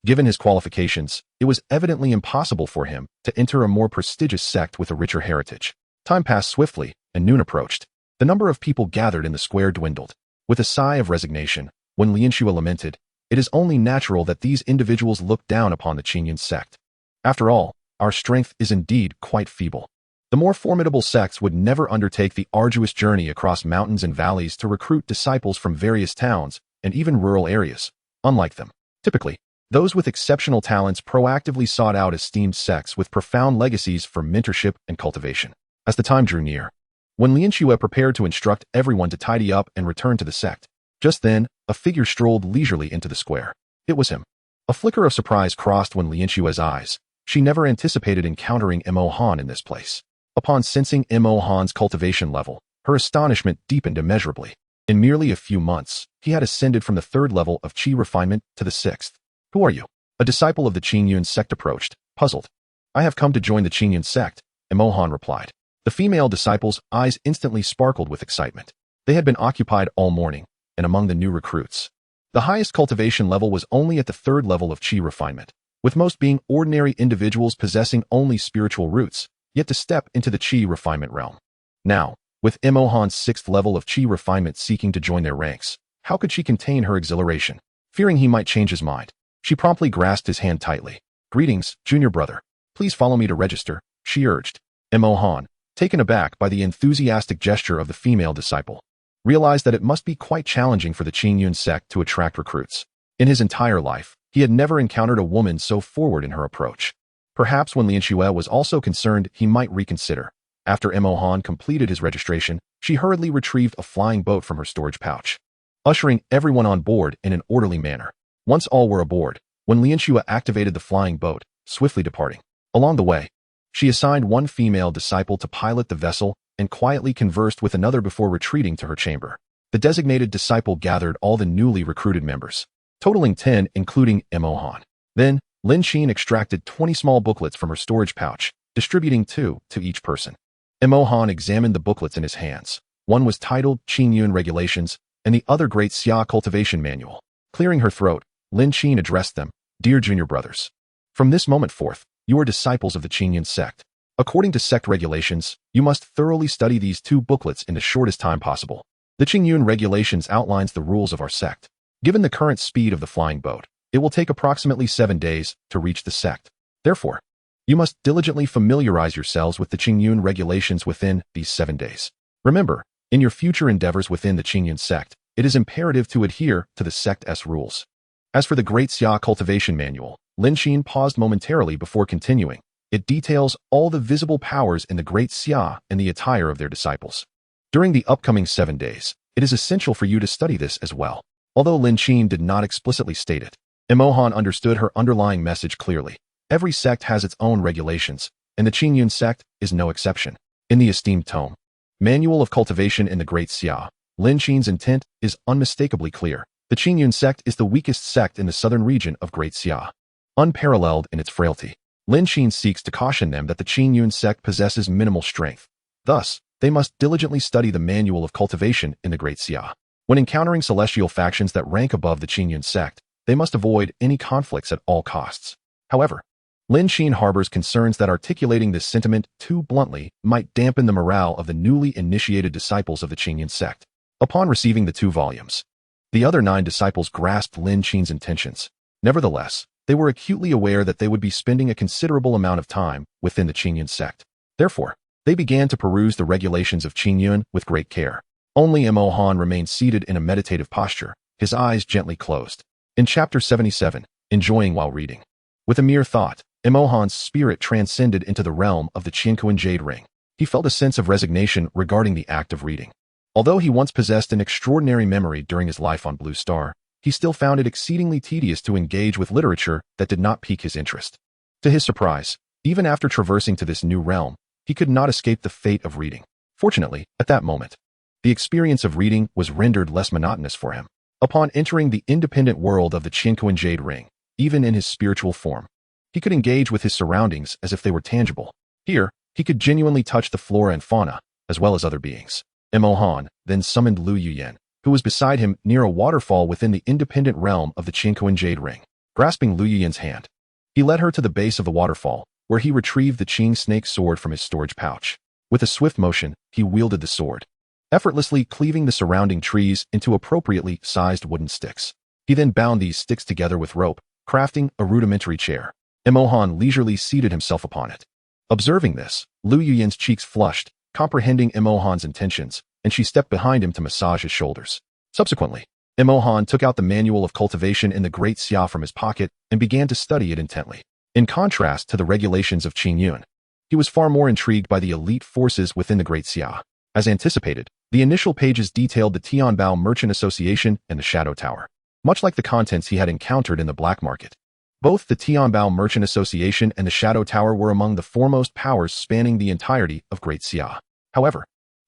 Given his qualifications, it was evidently impossible for him to enter a more prestigious sect with a richer heritage. Time passed swiftly, and noon approached. The number of people gathered in the square dwindled. With a sigh of resignation, Wen Lianxue lamented, "It is only natural that these individuals look down upon the Qingyun sect. After all, our strength is indeed quite feeble. The more formidable sects would never undertake the arduous journey across mountains and valleys to recruit disciples from various towns and even rural areas. Unlike them, typically, those with exceptional talents proactively sought out esteemed sects with profound legacies for mentorship and cultivation." As the time drew near, Wen Lianxue prepared to instruct everyone to tidy up and return to the sect. Just then, a figure strolled leisurely into the square. It was him. A flicker of surprise crossed Wen Lianxue's eyes. She never anticipated encountering Mo Han in this place. Upon sensing Mo Han's cultivation level, her astonishment deepened immeasurably. In merely a few months, he had ascended from the 3rd level of Qi refinement to the 6th. "Who are you?" A disciple of the Qingyun sect approached, puzzled. "I have come to join the Qingyun sect," Mo Han replied. The female disciple's eyes instantly sparkled with excitement. They had been occupied all morning, and among the new recruits, the highest cultivation level was only at the 3rd level of Qi refinement, with most being ordinary individuals possessing only spiritual roots, yet to step into the Qi refinement realm. Now, with Mo Han's 6th level of Qi refinement seeking to join their ranks, how could she contain her exhilaration? Fearing he might change his mind, she promptly grasped his hand tightly. "Greetings, junior brother. Please follow me to register," she urged. Mo Han, taken aback by the enthusiastic gesture of the female disciple, realized that it must be quite challenging for the Qingyun sect to attract recruits. In his entire life, he had never encountered a woman so forward in her approach. Perhaps when Lianxue was also concerned he might reconsider. After Mo Han completed his registration, she hurriedly retrieved a flying boat from her storage pouch, ushering everyone on board in an orderly manner. Once all were aboard, Wen Lianxue activated the flying boat, swiftly departing. Along the way, she assigned one female disciple to pilot the vessel and quietly conversed with another before retreating to her chamber. The designated disciple gathered all the newly recruited members, totaling 10 including Imohan. Then, Lin Qin extracted 20 small booklets from her storage pouch, distributing 2 to each person. Imohan examined the booklets in his hands. One was titled Qingyun Regulations, and the other Great Xia Cultivation Manual. Clearing her throat, Lin Qin addressed them, "Dear junior brothers, from this moment forth, you are disciples of the Qingyun sect. According to sect regulations, you must thoroughly study these 2 booklets in the shortest time possible. The Qingyun Regulations outlines the rules of our sect. Given the current speed of the flying boat, it will take approximately 7 days to reach the sect. Therefore, you must diligently familiarize yourselves with the Qingyun Regulations within these 7 days. Remember, in your future endeavors within the Qingyun sect, it is imperative to adhere to the sect's rules." As for the Great Xia Cultivation Manual, Lin Qin paused momentarily before continuing. It details all the visible powers in the Great Xia and the attire of their disciples. During the upcoming 7 days, it is essential for you to study this as well. Although Lin Qin did not explicitly state it, Imohan understood her underlying message clearly. Every sect has its own regulations, and the Qingyun sect is no exception. In the esteemed tome, Manual of Cultivation in the Great Xia, Lin Qin's intent is unmistakably clear. The Qingyun sect is the weakest sect in the southern region of Great Xia. Unparalleled in its frailty, Lin Qin seeks to caution them that the Qingyun sect possesses minimal strength. Thus, they must diligently study the Manual of Cultivation in the Great Xia. When encountering celestial factions that rank above the Qingyun sect, they must avoid any conflicts at all costs. However, Lin Qin harbors concerns that articulating this sentiment too bluntly might dampen the morale of the newly initiated disciples of the Qingyun sect. Upon receiving the 2 volumes, the other 9 disciples grasped Lin Qin's intentions. Nevertheless, they were acutely aware that they would be spending a considerable amount of time within the Qingyun sect. Therefore, they began to peruse the regulations of Qingyun with great care. Only Imohan remained seated in a meditative posture, his eyes gently closed. In Chapter 77, Enjoying while reading. With a mere thought, Imohan's spirit transcended into the realm of the Qianquan Jade Ring. He felt a sense of resignation regarding the act of reading. Although he once possessed an extraordinary memory during his life on Blue Star, he still found it exceedingly tedious to engage with literature that did not pique his interest. To his surprise, even after traversing to this new realm, he could not escape the fate of reading. Fortunately, at that moment, the experience of reading was rendered less monotonous for him. Upon entering the independent world of the Qianquan Jade Ring, even in his spiritual form, he could engage with his surroundings as if they were tangible. Here, he could genuinely touch the flora and fauna, as well as other beings. Imohan then summoned Lu Yuyan, who was beside him near a waterfall within the independent realm of the Qianquan Jade Ring. Grasping Lu Yuyan's hand, he led her to the base of the waterfall, where he retrieved the Qing snake sword from his storage pouch. With a swift motion, he wielded the sword, effortlessly cleaving the surrounding trees into appropriately sized wooden sticks. He then bound these sticks together with rope, crafting a rudimentary chair. Imohan leisurely seated himself upon it. Observing this, Lu Yuyan's cheeks flushed, comprehending Imohan's intentions, and she stepped behind him to massage his shoulders. Subsequently, Imohan took out the Manual of Cultivation in the Great Xia from his pocket and began to study it intently. In contrast to the regulations of Qingyun, he was far more intrigued by the elite forces within the Great Xia. As anticipated, the initial pages detailed the Tianbao Merchant Association and the Shadow Tower, much like the contents he had encountered in the black market. Both the Tianbao Merchant Association and the Shadow Tower were among the foremost powers spanning the entirety of Great Xia. However,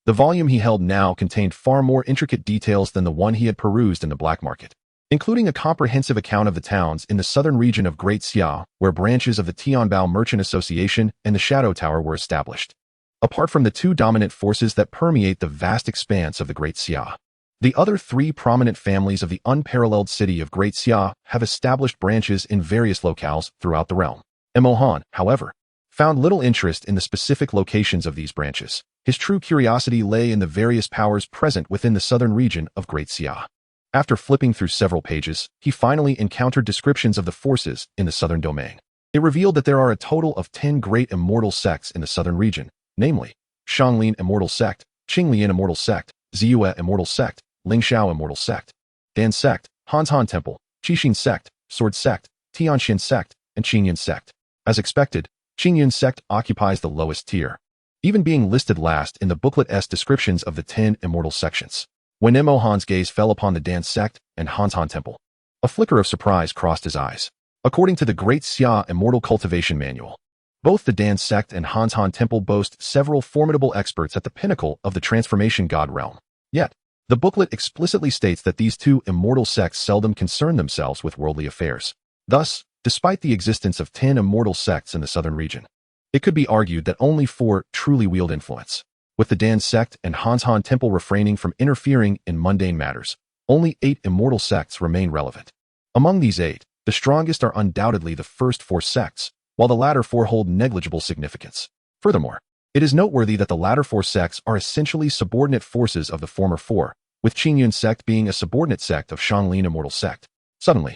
the volume he held now contained far more intricate details than the one he had perused in the black market, including a comprehensive account of the towns in the southern region of Great Xia, where branches of the Tianbao Merchant Association and the Shadow Tower were established. Apart from the 2 dominant forces that permeate the vast expanse of the Great Xia, the other 3 prominent families of the unparalleled city of Great Xia have established branches in various locales throughout the realm. Imohan, however, found little interest in the specific locations of these branches. His true curiosity lay in the various powers present within the southern region of Great Xia. After flipping through several pages, he finally encountered descriptions of the forces in the southern domain. It revealed that there are a total of 10 great immortal sects in the southern region, namely, Shanglin Immortal Sect, Qinglian Immortal Sect, Ziyue Immortal Sect, Lingxiao Immortal Sect, Dan Sect, Hantan Temple, Qixin Sect, Sword Sect, Tianxian Sect, and Qingyun Sect. As expected, Qingyun Sect occupies the lowest tier, even being listed last in the booklet's descriptions of the 10 immortal sections. When Imohan's gaze fell upon the Dan Sect and Hantan Temple, a flicker of surprise crossed his eyes. According to the Great Xia Immortal Cultivation Manual, Both the Dan sect and Hanzhan temple boast several formidable experts at the pinnacle of the transformation god realm. Yet, the booklet explicitly states that these two immortal sects seldom concern themselves with worldly affairs. Thus, despite the existence of 10 immortal sects in the southern region, it could be argued that only 4 truly wield influence. With the Dan sect and Hanzhan temple refraining from interfering in mundane matters, only 8 immortal sects remain relevant. Among these 8, the strongest are undoubtedly the first 4 sects, while the latter 4 hold negligible significance. Furthermore, it is noteworthy that the latter 4 sects are essentially subordinate forces of the former 4, with Qingyun sect being a subordinate sect of Shanglin immortal sect. Suddenly,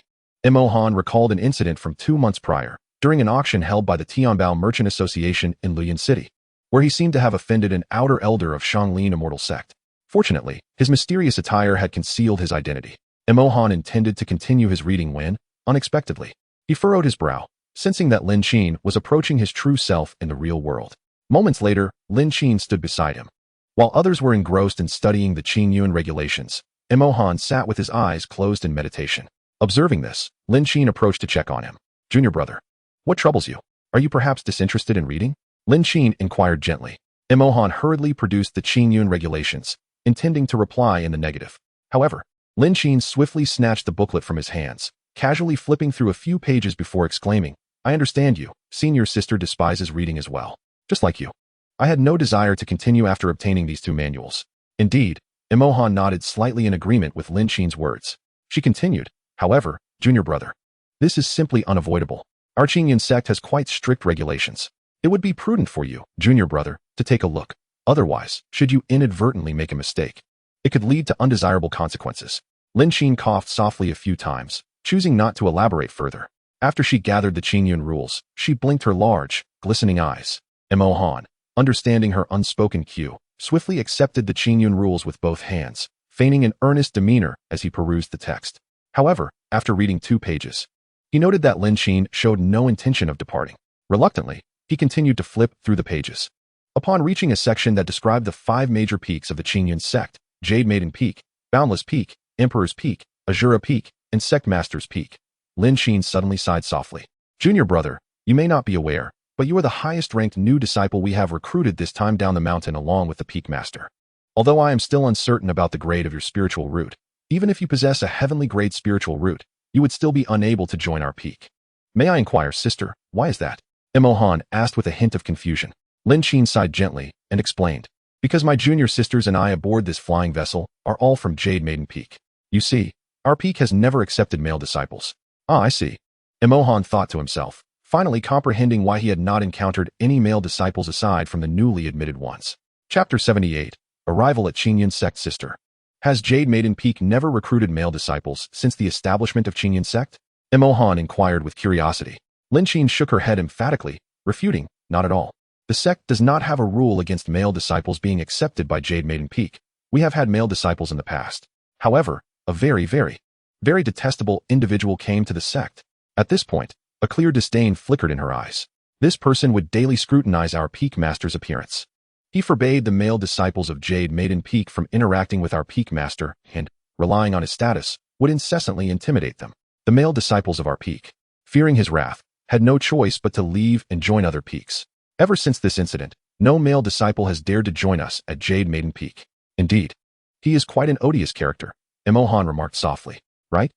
Mo Han recalled an incident from 2 months prior, during an auction held by the Tianbao Merchant Association in Luoyang City, where he seemed to have offended an outer elder of Shanglin immortal sect. Fortunately, his mysterious attire had concealed his identity. Mo Han intended to continue his reading when, unexpectedly, he furrowed his brow, sensing that Lin Qin was approaching his true self in the real world. Moments later, Lin Qin stood beside him. While others were engrossed in studying the Qingyun regulations, Mo Han sat with his eyes closed in meditation. Observing this, Lin Qin approached to check on him. "Junior brother, what troubles you? Are you perhaps disinterested in reading?" Lin Qin inquired gently. Mo Han hurriedly produced the Qingyun regulations, intending to reply in the negative. However, Lin Qin swiftly snatched the booklet from his hands, casually flipping through a few pages before exclaiming, "I understand you. Senior sister despises reading as well. Just like you. I had no desire to continue after obtaining these 2 manuals." Indeed, Mo Han nodded slightly in agreement with Lin Qin's words. She continued, "However, junior brother, this is simply unavoidable. Our Qingyun sect has quite strict regulations. It would be prudent for you, junior brother, to take a look. Otherwise, should you inadvertently make a mistake, it could lead to undesirable consequences." Lin Qin coughed softly a few times, choosing not to elaborate further. After she gathered the Qingyun rules, she blinked her large, glistening eyes. Mo Han, understanding her unspoken cue, swiftly accepted the Qingyun rules with both hands, feigning an earnest demeanor as he perused the text. However, after reading 2 pages, he noted that Lin Qin showed no intention of departing. Reluctantly, he continued to flip through the pages. Upon reaching a section that described the 5 major peaks of the Qingyun sect, Jade Maiden Peak, Boundless Peak, Emperor's Peak, Azura Peak, and Sect Master's Peak, Lin Qin suddenly sighed softly. "Junior brother, you may not be aware, but you are the highest-ranked new disciple we have recruited this time down the mountain along with the Peak Master. Although I am still uncertain about the grade of your spiritual root, even if you possess a heavenly grade spiritual root, you would still be unable to join our peak. May I inquire, sister, why is that?" Mo Han asked with a hint of confusion. Lin Qin sighed gently and explained, "Because my junior sisters and I aboard this flying vessel are all from Jade Maiden Peak. You see, our peak has never accepted male disciples." "Ah, I see." Mo Han thought to himself, finally comprehending why he had not encountered any male disciples aside from the newly admitted ones. Chapter 78, Arrival at Qingyun Sect Sister. Has Jade Maiden Peak never recruited male disciples since the establishment of Qingyun Sect? Mo Han inquired with curiosity. Lin Qin shook her head emphatically, refuting, "Not at all. The sect does not have a rule against male disciples being accepted by Jade Maiden Peak. We have had male disciples in the past. However, a very detestable individual came to the sect." At this point, a clear disdain flickered in her eyes. This person would daily scrutinize our Peak Master's appearance. He forbade the male disciples of Jade Maiden Peak from interacting with our Peak Master and, relying on his status, would incessantly intimidate them. The male disciples of our peak, fearing his wrath, had no choice but to leave and join other peaks. Ever since this incident, no male disciple has dared to join us at Jade Maiden Peak. Indeed, he is quite an odious character, Mo Han remarked softly. Right?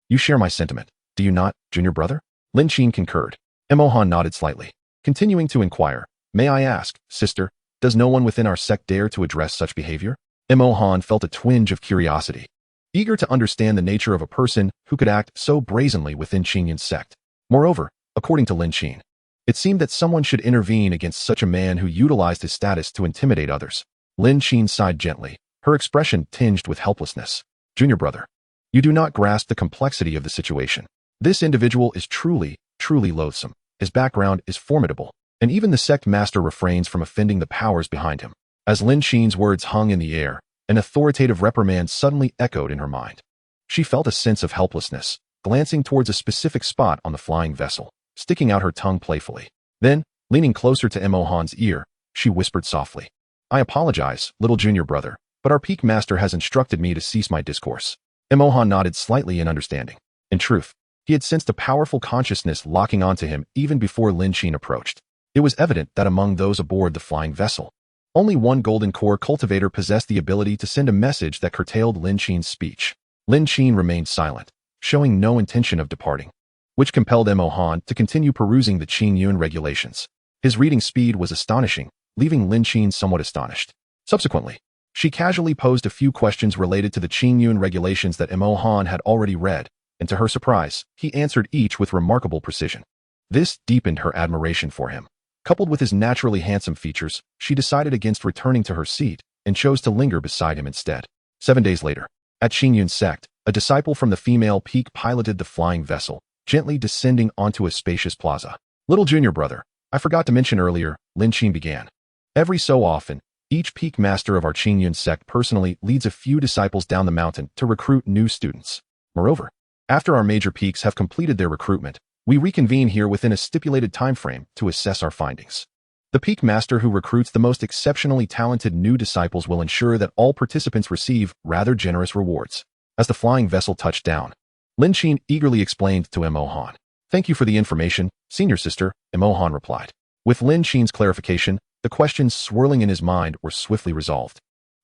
You share my sentiment, do you not, junior brother? Lin Qin concurred. Mo Han nodded slightly, continuing to inquire, "May I ask, sister, does no one within our sect dare to address such behavior?" Mo Han felt a twinge of curiosity, eager to understand the nature of a person who could act so brazenly within Qingyun's sect. Moreover, according to Lin Qin, it seemed that someone should intervene against such a man who utilized his status to intimidate others. Lin Qin sighed gently, her expression tinged with helplessness. "Junior brother, you do not grasp the complexity of the situation. This individual is truly loathsome. His background is formidable, and even the sect master refrains from offending the powers behind him." As Lin Qin's words hung in the air, an authoritative reprimand suddenly echoed in her mind. She felt a sense of helplessness, glancing towards a specific spot on the flying vessel, sticking out her tongue playfully. Then, leaning closer to Mo Han's ear, she whispered softly, "I apologize, little junior brother, but our peak master has instructed me to cease my discourse." Mo Han nodded slightly in understanding. In truth, He had sensed a powerful consciousness locking onto him even before Lin Qin approached. It was evident that among those aboard the flying vessel, only one golden core cultivator possessed the ability to send a message that curtailed Lin Qin's speech. Lin Qin remained silent, showing no intention of departing, which compelled Mo Han to continue perusing the Qin Yun regulations. His reading speed was astonishing, leaving Lin Qin somewhat astonished. Subsequently, she casually posed a few questions related to the Qin Yun regulations that Mo Han had already read, and to her surprise, he answered each with remarkable precision. This deepened her admiration for him. Coupled with his naturally handsome features, she decided against returning to her seat and chose to linger beside him instead. 7 days later, at Qin Yun's sect, a disciple from the female peak piloted the flying vessel, gently descending onto a spacious plaza. Little junior brother, I forgot to mention earlier, Lin Qin began. Every so often, each peak master of our Qin Yun sect personally leads a few disciples down the mountain to recruit new students. Moreover, after our major peaks have completed their recruitment, we reconvene here within a stipulated time frame to assess our findings. The peak master who recruits the most exceptionally talented new disciples will ensure that all participants receive rather generous rewards. As the flying vessel touched down, Lin Qin eagerly explained to Mo Han. Thank you for the information, senior sister, Mo Han replied. With Lin Qin's clarification, the questions swirling in his mind were swiftly resolved.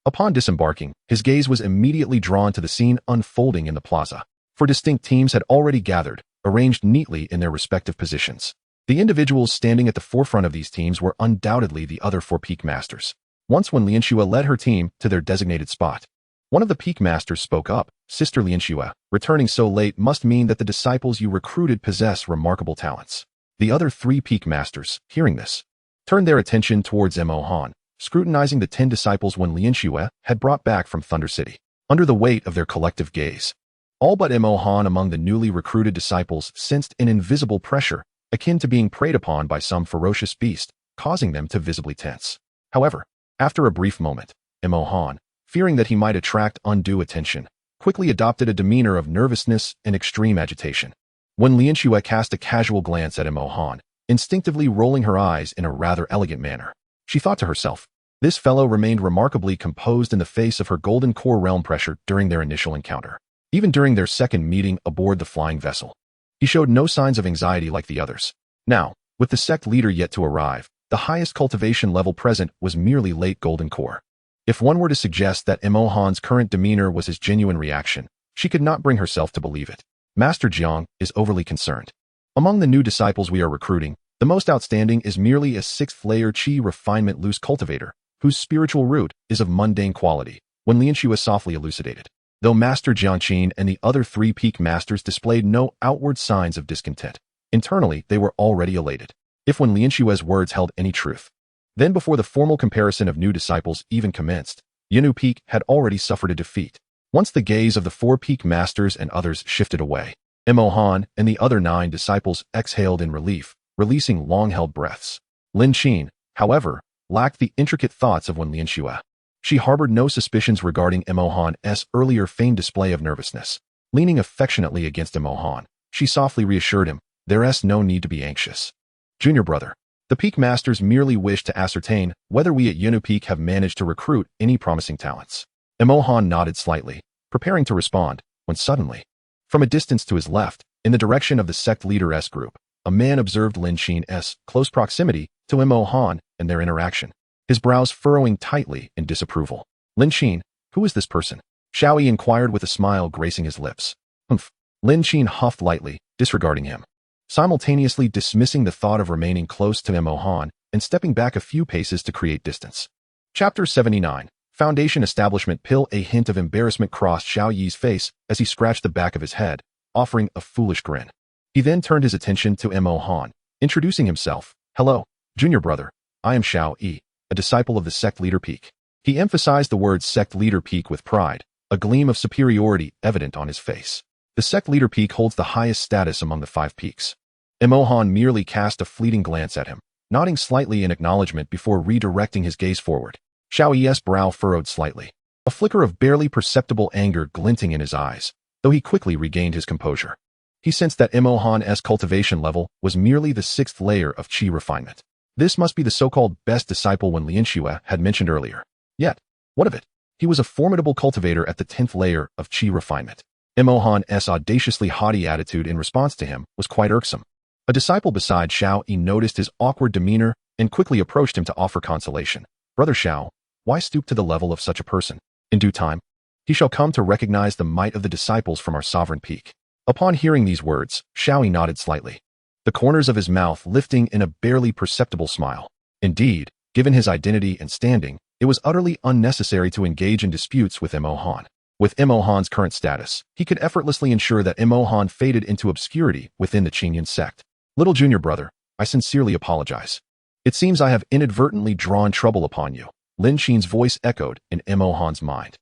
Upon disembarking, his gaze was immediately drawn to the scene unfolding in the plaza. Four distinct teams had already gathered, arranged neatly in their respective positions. The individuals standing at the forefront of these teams were undoubtedly the other 4 peak masters. Once when Lianxue led her team to their designated spot, one of the peak masters spoke up. Sister Lianxue, returning so late must mean that the disciples you recruited possess remarkable talents. The other 3 peak masters, hearing this, turned their attention towards Mo Han, scrutinizing the 10 disciples when Lianxue had brought back from Thunder City. Under the weight of their collective gaze, all but Mo Han among the newly recruited disciples sensed an invisible pressure, akin to being preyed upon by some ferocious beast, causing them to visibly tense. However, after a brief moment, Mo Han, fearing that he might attract undue attention, quickly adopted a demeanor of nervousness and extreme agitation. When Lianxue cast a casual glance at Mo Han, instinctively rolling her eyes in a rather elegant manner, she thought to herself, this fellow remained remarkably composed in the face of her golden core realm pressure during their initial encounter. Even during their second meeting aboard the flying vessel, he showed no signs of anxiety like the others. Now, with the sect leader yet to arrive, the highest cultivation level present was merely late golden core. If one were to suggest that Mo Han's current demeanor was his genuine reaction, she could not bring herself to believe it. Master Jiang is overly concerned. Among the new disciples we are recruiting, the most outstanding is merely a 6th-layer Qi refinement loose cultivator, whose spiritual root is of mundane quality, when Lianxue softly elucidated. Though Master Jiangqin and the other 3 peak masters displayed no outward signs of discontent, internally they were already elated. If when Lianxue's words held any truth, then before the formal comparison of new disciples even commenced, Yinu Peak had already suffered a defeat. Once the gaze of the 4 peak masters and others shifted away, Mo Han and the other 9 disciples exhaled in relief, releasing long-held breaths. Lin Qin, however, lacked the intricate thoughts of when Lianxue. She harbored no suspicions regarding Mo Han's earlier feigned display of nervousness. Leaning affectionately against Mo Han, she softly reassured him, there's no need to be anxious. Junior brother, the peak masters merely wish to ascertain whether we at Yinu Peak have managed to recruit any promising talents. Mo Han nodded slightly, preparing to respond, when suddenly, from a distance to his left, in the direction of the sect leader's group, a man observed Lin Qin's close proximity to Mo Han and their interaction, his brows furrowing tightly in disapproval. Lin Qin, who is this person? Xiao Yi inquired with a smile gracing his lips. Humph. Lin Qin huffed lightly, disregarding him, simultaneously dismissing the thought of remaining close to Mo Han and stepping back a few paces to create distance. Chapter 79. Foundation Establishment Pill. A hint of embarrassment crossed Xiao Yi's face as he scratched the back of his head, offering a foolish grin. He then turned his attention to Mo Han, introducing himself. Hello, junior brother. I am Xiao Yi, a disciple of the sect leader Peak. He emphasized the word sect leader Peak with pride, a gleam of superiority evident on his face. The sect leader Peak holds the highest status among the 5 peaks. Mo Han merely cast a fleeting glance at him, nodding slightly in acknowledgement before redirecting his gaze forward. Xiao Yi's brow furrowed slightly, a flicker of barely perceptible anger glinting in his eyes, though he quickly regained his composure. He sensed that Mo Han's cultivation level was merely the 6th layer of Qi refinement. This must be the so-called best disciple when Lianxue had mentioned earlier. Yet, what of it? He was a formidable cultivator at the 10th layer of Qi refinement. Imohan's audaciously haughty attitude in response to him was quite irksome. A disciple beside Xiao Yi noticed his awkward demeanor and quickly approached him to offer consolation. Brother Xiao, why stoop to the level of such a person? In due time, he shall come to recognize the might of the disciples from our sovereign peak. Upon hearing these words, Xiao Yi nodded slightly, the corners of his mouth lifting in a barely perceptible smile. Indeed, given his identity and standing, it was utterly unnecessary to engage in disputes with Imohan. With Imohan's current status, he could effortlessly ensure that Imohan faded into obscurity within the Qingyun sect. Little junior brother, I sincerely apologize. It seems I have inadvertently drawn trouble upon you. Lin Qin's voice echoed in Imohan's mind.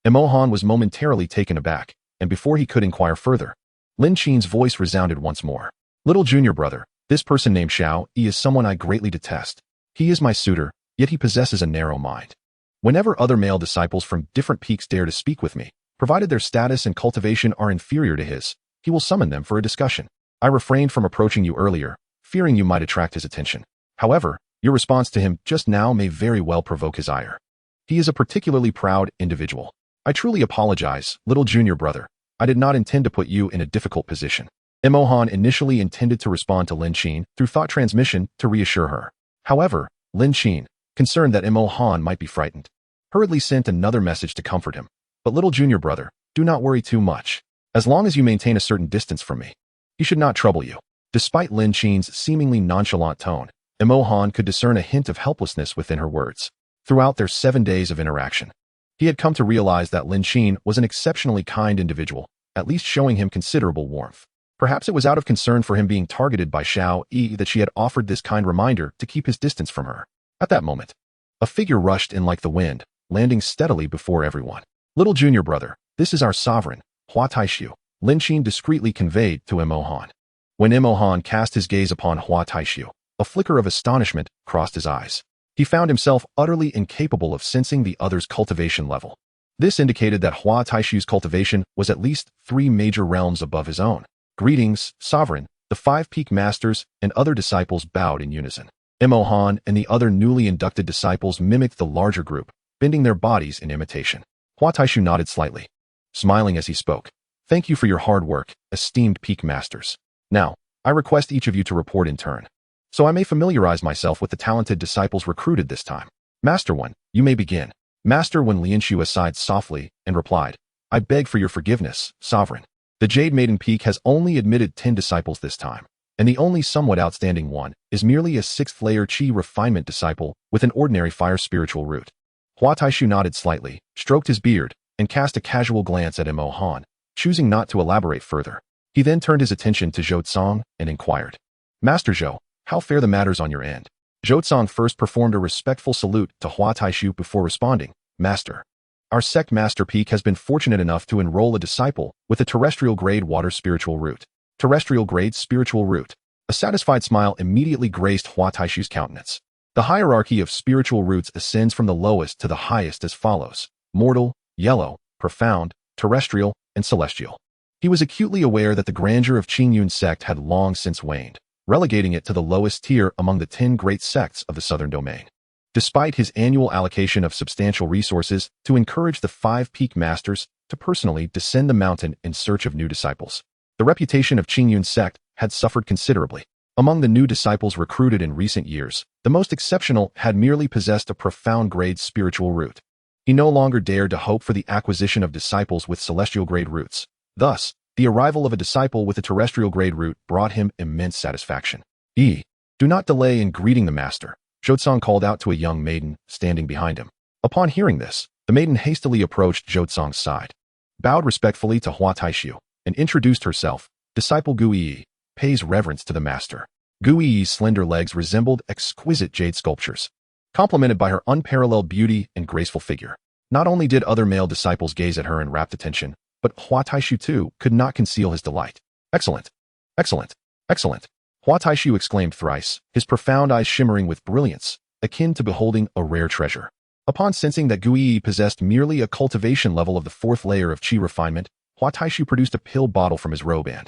Imohan was momentarily taken aback, and before he could inquire further, Lin Qin's voice resounded once more. Little junior brother, this person named Xiao Yi is someone I greatly detest. He is my suitor, yet he possesses a narrow mind. Whenever other male disciples from different peaks dare to speak with me, provided their status and cultivation are inferior to his, he will summon them for a discussion. I refrained from approaching you earlier, fearing you might attract his attention. However, your response to him just now may very well provoke his ire. He is a particularly proud individual. I truly apologize, little junior brother. I did not intend to put you in a difficult position. Imohan initially intended to respond to Lin Qin through thought transmission to reassure her. However, Lin Qin, concerned that Imohan might be frightened, hurriedly sent another message to comfort him. But little junior brother, do not worry too much. As long as you maintain a certain distance from me, he should not trouble you. Despite Lin Qin's seemingly nonchalant tone, Imohan could discern a hint of helplessness within her words. Throughout their 7 days of interaction, he had come to realize that Lin Qin was an exceptionally kind individual, at least showing him considerable warmth. Perhaps it was out of concern for him being targeted by Xiao Yi that she had offered this kind reminder to keep his distance from her. At that moment, a figure rushed in like the wind, landing steadily before everyone. Little junior brother, this is our sovereign, Hua Taishu, Lin Qin discreetly conveyed to Imohan. When Imohan cast his gaze upon Hua Taishu, a flicker of astonishment crossed his eyes. He found himself utterly incapable of sensing the other's cultivation level. This indicated that Hua Taishu's cultivation was at least 3 major realms above his own. Greetings, sovereign. The 5 peak masters and other disciples bowed in unison. Imohan and the other newly inducted disciples mimicked the larger group, bending their bodies in imitation. Hua Taishu nodded slightly, smiling as he spoke. Thank you for your hard work, esteemed peak masters. Now, I request each of you to report in turn, so I may familiarize myself with the talented disciples recruited this time. Master 1, you may begin. Master 1 Lianshu sighed softly and replied, I beg for your forgiveness, sovereign. The Jade Maiden Peak has only admitted 10 disciples this time, and the only somewhat outstanding one is merely a 6th layer Qi refinement disciple with an ordinary fire spiritual root. Hua Taishu nodded slightly, stroked his beard, and cast a casual glance at Imohan, choosing not to elaborate further. He then turned his attention to Zhou Tsang and inquired, Master Zhou, how fare the matters on your end? Zhou Tsang first performed a respectful salute to Hua Taishu before responding, Master. Our sect Master Peak has been fortunate enough to enroll a disciple with a terrestrial grade water spiritual root. Terrestrial grade spiritual root. A satisfied smile immediately graced Hua Taishu's countenance. The hierarchy of spiritual roots ascends from the lowest to the highest as follows: mortal, yellow, profound, terrestrial, and celestial. He was acutely aware that the grandeur of Qingyun sect had long since waned, relegating it to the lowest tier among the 10 great sects of the southern domain. Despite his annual allocation of substantial resources to encourage the 5 peak masters to personally descend the mountain in search of new disciples, the reputation of Qingyun sect had suffered considerably. Among the new disciples recruited in recent years, the most exceptional had merely possessed a profound grade spiritual root. He no longer dared to hope for the acquisition of disciples with celestial grade roots. Thus, the arrival of a disciple with a terrestrial grade root brought him immense satisfaction. Do not delay in greeting the master, Zhou Tsang called out to a young maiden standing behind him. Upon hearing this, the maiden hastily approached Zhou Tsang's side, bowed respectfully to Hua Taishu, and introduced herself. Disciple Gu Yi pays reverence to the master. Gu Yi's slender legs resembled exquisite jade sculptures, complemented by her unparalleled beauty and graceful figure. Not only did other male disciples gaze at her in rapt attention, but Hua Taishu too could not conceal his delight. Excellent! Excellent! Excellent! Hua Taishu exclaimed thrice, his profound eyes shimmering with brilliance, akin to beholding a rare treasure. Upon sensing that Gu Yi possessed merely a cultivation level of the 4th layer of Qi refinement, Hua Taishu produced a pill bottle from his roband.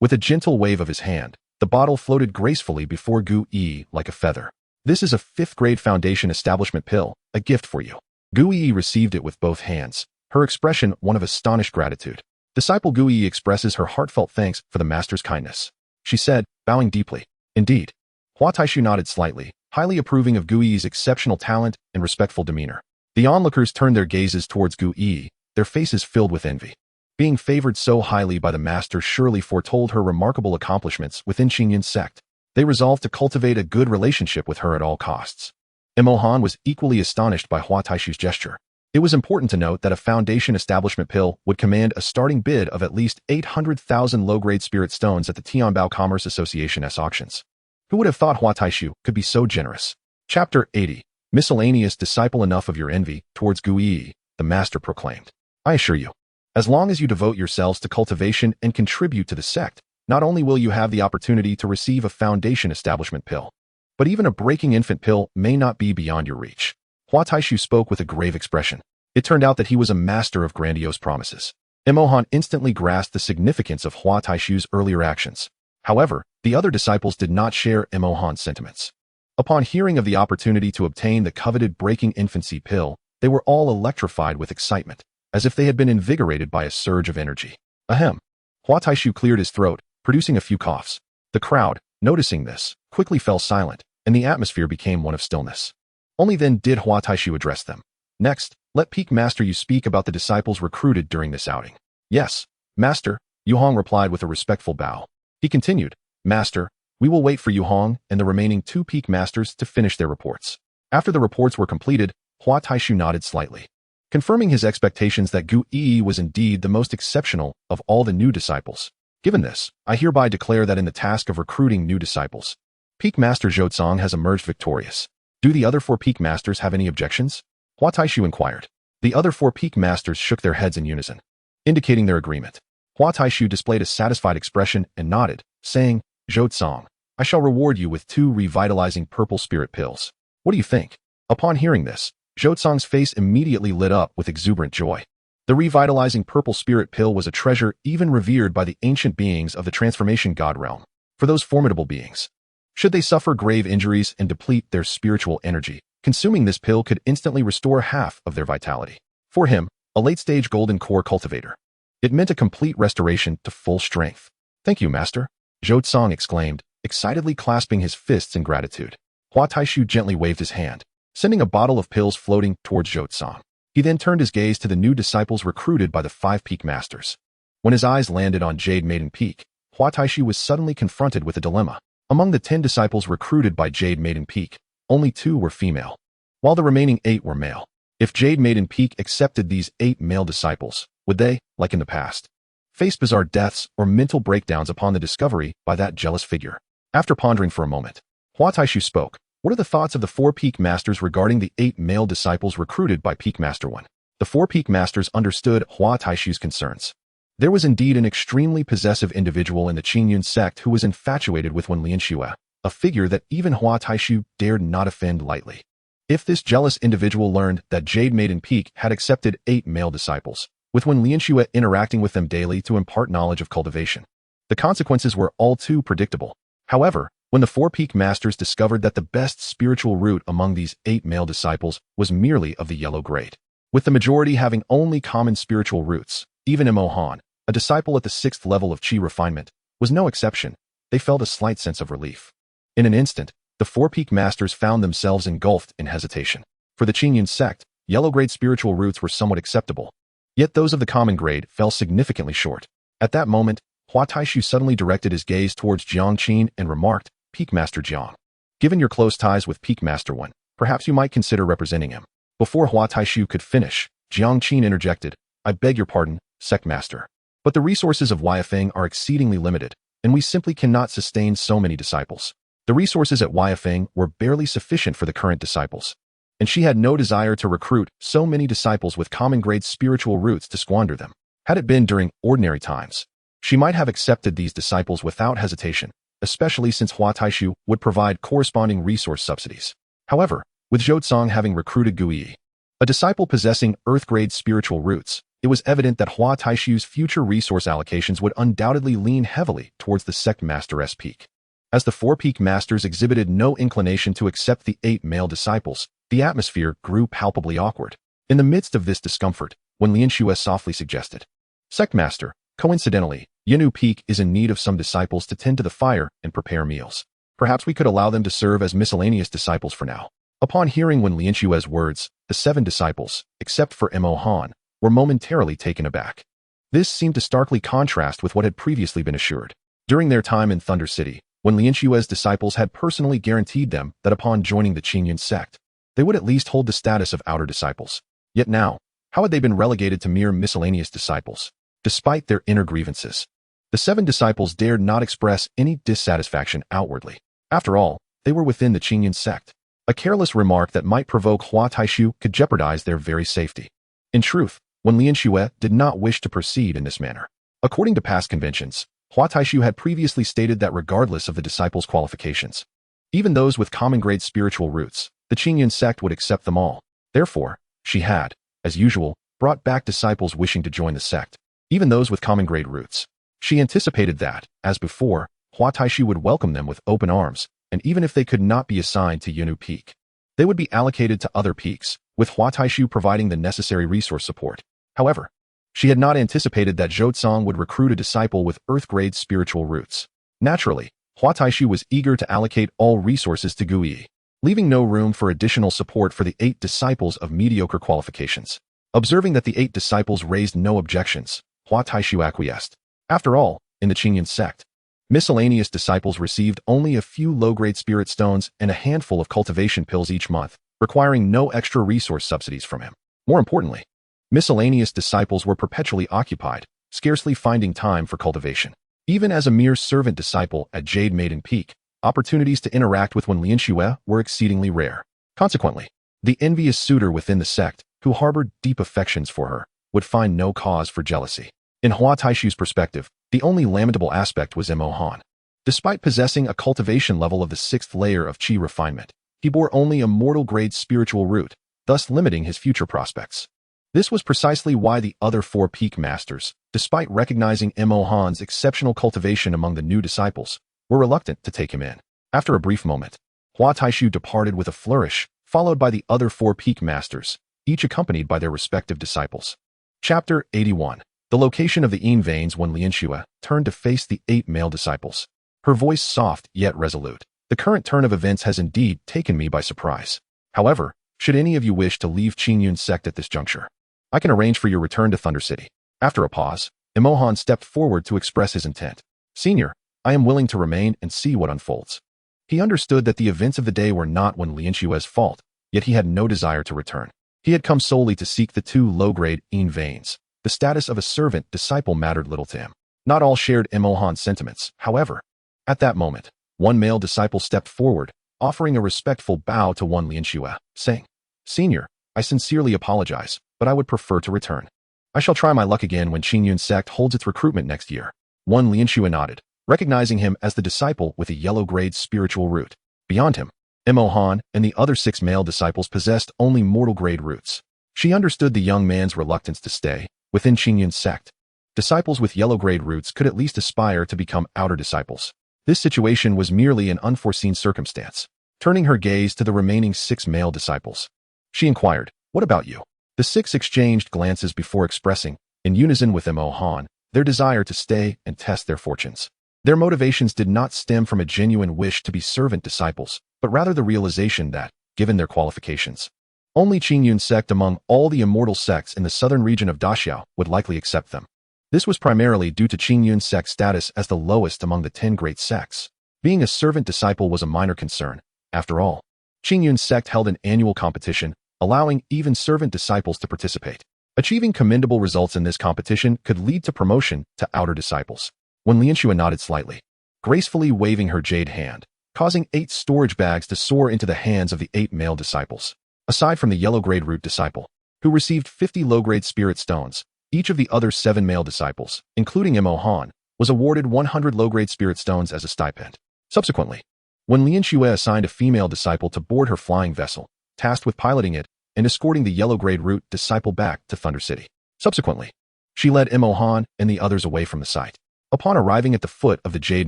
With a gentle wave of his hand, the bottle floated gracefully before Gu Yi like a feather. This is a 5th grade foundation establishment pill, a gift for you. Gu Yi received it with both hands, her expression one of astonished gratitude. Disciple Gui expresses her heartfelt thanks for the master's kindness. She said, bowing deeply. Indeed. Hua Taishu nodded slightly, highly approving of Gui's exceptional talent and respectful demeanor. The onlookers turned their gazes towards Gui, their faces filled with envy. Being favored so highly by the master surely foretold her remarkable accomplishments within Qingyun's sect. They resolved to cultivate a good relationship with her at all costs. Imohan was equally astonished by Hua Taishu's gesture. It was important to note that a foundation establishment pill would command a starting bid of at least 800,000 low-grade spirit stones at the Tianbao Commerce Association's auctions. Who would have thought Hua Taishu could be so generous? Chapter 80. Miscellaneous disciple, enough of your envy towards Gui, the master proclaimed. I assure you, as long as you devote yourselves to cultivation and contribute to the sect, not only will you have the opportunity to receive a foundation establishment pill, but even a breaking infant pill may not be beyond your reach. Hua Taishu spoke with a grave expression. It turned out that he was a master of grandiose promises. Imohan instantly grasped the significance of Hua Taishu's earlier actions. However, the other disciples did not share Imohan's sentiments. Upon hearing of the opportunity to obtain the coveted breaking infancy pill, they were all electrified with excitement, as if they had been invigorated by a surge of energy. Ahem. Hua Taishu cleared his throat, producing a few coughs. The crowd, noticing this, quickly fell silent, and the atmosphere became one of stillness. Only then did Hua Taishu address them. Next, let Peak Master Yu speak about the disciples recruited during this outing. Yes, Master, Yu Hong replied with a respectful bow. He continued, Master, we will wait for Yu Hong and the remaining 2 Peak Masters to finish their reports. After the reports were completed, Hua Taishu nodded slightly, confirming his expectations that Gui was indeed the most exceptional of all the new disciples. Given this, I hereby declare that in the task of recruiting new disciples, Peak Master Zhou has emerged victorious. Do the other 4 Peak Masters have any objections? Hua Taishu inquired. The other 4 Peak Masters shook their heads in unison, indicating their agreement. Hua Taishu displayed a satisfied expression and nodded, saying, Zhou, I shall reward you with 2 revitalizing purple spirit pills. What do you think? Upon hearing this, Zhou face immediately lit up with exuberant joy. The revitalizing purple spirit pill was a treasure even revered by the ancient beings of the transformation god realm. For those formidable beings, should they suffer grave injuries and deplete their spiritual energy, consuming this pill could instantly restore half of their vitality. For him, a late-stage golden core cultivator, it meant a complete restoration to full strength. Thank you, Master, Zhou exclaimed, excitedly clasping his fists in gratitude. Hua Taishu gently waved his hand, sending a bottle of pills floating towards Zhou. He then turned his gaze to the new disciples recruited by the 5 Peak Masters. When his eyes landed on Jade Maiden Peak, Hua Taishu was suddenly confronted with a dilemma. Among the 10 disciples recruited by Jade Maiden Peak, only 2 were female, while the remaining 8 were male. If Jade Maiden Peak accepted these 8 male disciples, would they, like in the past, face bizarre deaths or mental breakdowns upon the discovery by that jealous figure? After pondering for a moment, Hua Taishu spoke. What are the thoughts of the 4 Peak Masters regarding the 8 male disciples recruited by Peak Master 1? The 4 Peak Masters understood Hua Taishu's concerns. There was indeed an extremely possessive individual in the Qingyun sect who was infatuated with one Lianxue, a figure that even Hua Taishu dared not offend lightly. If this jealous individual learned that Jade Maiden Peak had accepted 8 male disciples, with one Lianxue interacting with them daily to impart knowledge of cultivation, the consequences were all too predictable. However, when the 4 Peak Masters discovered that the best spiritual root among these 8 male disciples was merely of the yellow grade, with the majority having only common spiritual roots, even Imohan, a disciple at the 6th level of Qi refinement, was no exception, they felt a slight sense of relief. In an instant, the 4 Peak Masters found themselves engulfed in hesitation. For the Qingyun sect, yellow-grade spiritual roots were somewhat acceptable, yet those of the common grade fell significantly short. At that moment, Hua Taishu suddenly directed his gaze towards Jiang Qin and remarked, Peak Master Jiang, given your close ties with Peak Master 1, perhaps you might consider representing him. Before Hua Taishu could finish, Jiang Qin interjected, I beg your pardon, Sect Master, but the resources of Weifeng are exceedingly limited, and we simply cannot sustain so many disciples. The resources at Weifeng were barely sufficient for the current disciples, and she had no desire to recruit so many disciples with common-grade spiritual roots to squander them. Had it been during ordinary times, she might have accepted these disciples without hesitation, especially since Hua Taishu would provide corresponding resource subsidies. However, with Zhou having recruited Gui, a disciple possessing earth-grade spiritual roots, it was evident that Hua Taishu's future resource allocations would undoubtedly lean heavily towards the Sect Master's peak. As the 4 Peak Masters exhibited no inclination to accept the 8 male disciples, the atmosphere grew palpably awkward. In the midst of this discomfort, when Lianxue softly suggested, Sect Master, Coincidentally, Yinu Peak is in need of some disciples to tend to the fire and prepare meals. Perhaps we could allow them to serve as miscellaneous disciples for now. Upon hearing Wen Lianxue's words, the 7 disciples, except for Mo Han, were momentarily taken aback. This seemed to starkly contrast with what had previously been assured. During their time in Thunder City, when Lianxue's disciples had personally guaranteed them that upon joining the Qingyun sect, they would at least hold the status of outer disciples. Yet now, how had they been relegated to mere miscellaneous disciples? Despite their inner grievances, the 7 disciples dared not express any dissatisfaction outwardly. After all, they were within the Qingyun sect. A careless remark that might provoke Hua Taishu could jeopardize their very safety. In truth, Wen Lianxue did not wish to proceed in this manner. According to past conventions, Hua Taishu had previously stated that regardless of the disciples' qualifications, even those with common-grade spiritual roots, the Qingyun sect would accept them all. Therefore, she had, as usual, brought back disciples wishing to join the sect, even those with common-grade roots. She anticipated that, as before, Hua Taishu would welcome them with open arms, and even if they could not be assigned to Yinu Peak, they would be allocated to other peaks, with Hua Taishu providing the necessary resource support. However, she had not anticipated that Zhou Tsang would recruit a disciple with Earth-grade spiritual roots. Naturally, Hua Taishu was eager to allocate all resources to Gu Yi, leaving no room for additional support for the 8 disciples of mediocre qualifications. Observing that the 8 disciples raised no objections, Hua Taishu acquiesced. After all, in the Qingyun sect, miscellaneous disciples received only a few low-grade spirit stones and a handful of cultivation pills each month, requiring no extra resource subsidies from him. More importantly, miscellaneous disciples were perpetually occupied, scarcely finding time for cultivation. Even as a mere servant disciple at Jade Maiden Peak, opportunities to interact with Wen Lianxue were exceedingly rare. Consequently, the envious suitor within the sect, who harbored deep affections for her, would find no cause for jealousy. In Hua Taishu's perspective, the only lamentable aspect was Mo Han. Despite possessing a cultivation level of the 6th layer of Qi refinement, he bore only a mortal-grade spiritual root, thus limiting his future prospects. This was precisely why the other 4 peak masters, despite recognizing Mo Han's exceptional cultivation among the new disciples, were reluctant to take him in. After a brief moment, Hua Taishu departed with a flourish, followed by the other 4 peak masters, each accompanied by their respective disciples. Chapter 81. The location of the Yin Veins. Wen Lianxue turned to face the 8 male disciples. Her voice soft yet resolute. The current turn of events has indeed taken me by surprise. However, should any of you wish to leave Qingyun sect at this juncture, I can arrange for your return to Thunder City. After a pause, Mo Han stepped forward to express his intent. Senior, I am willing to remain and see what unfolds. He understood that the events of the day were not Wen Lianxue's fault, yet he had no desire to return. He had come solely to seek the 2 low-grade Yin Veins. The status of a servant disciple mattered little to him. Not all shared Mo Han's sentiments, however. At that moment, one male disciple stepped forward, offering a respectful bow to Wen Lianxue, saying, Senior, I sincerely apologize, but I would prefer to return. I shall try my luck again when Qingyun sect holds its recruitment next year. Wen Lianxue nodded, recognizing him as the disciple with a yellow-grade spiritual root. Beyond him, Mo Han and the other 6 male disciples possessed only mortal-grade roots. She understood the young man's reluctance to stay within Qingyun sect. Disciples with yellow-grade roots could at least aspire to become outer disciples. This situation was merely an unforeseen circumstance. Turning her gaze to the remaining 6 male disciples, she inquired, What about you? The 6 exchanged glances before expressing, in unison with Mo Han, their desire to stay and test their fortunes. Their motivations did not stem from a genuine wish to be servant disciples, but rather the realization that, given their qualifications, only Qingyun sect among all the immortal sects in the southern region of Daxiao would likely accept them. This was primarily due to Qingyun sect's status as the lowest among the 10 great sects. Being a servant disciple was a minor concern. After all, Qingyun sect held an annual competition, allowing even servant disciples to participate. Achieving commendable results in this competition could lead to promotion to outer disciples. Wen Lianxue nodded slightly, gracefully waving her jade hand, causing 8 storage bags to soar into the hands of the 8 male disciples. Aside from the yellow-grade root disciple, who received 50 low-grade spirit stones, each of the other 7 male disciples, including Mo Han, was awarded 100 low-grade spirit stones as a stipend. Subsequently, Wen Lianxue assigned a female disciple to board her flying vessel, tasked with piloting it and escorting the yellow-grade root disciple back to Thunder City. Subsequently, she led Mo Han and the others away from the site. Upon arriving at the foot of the Jade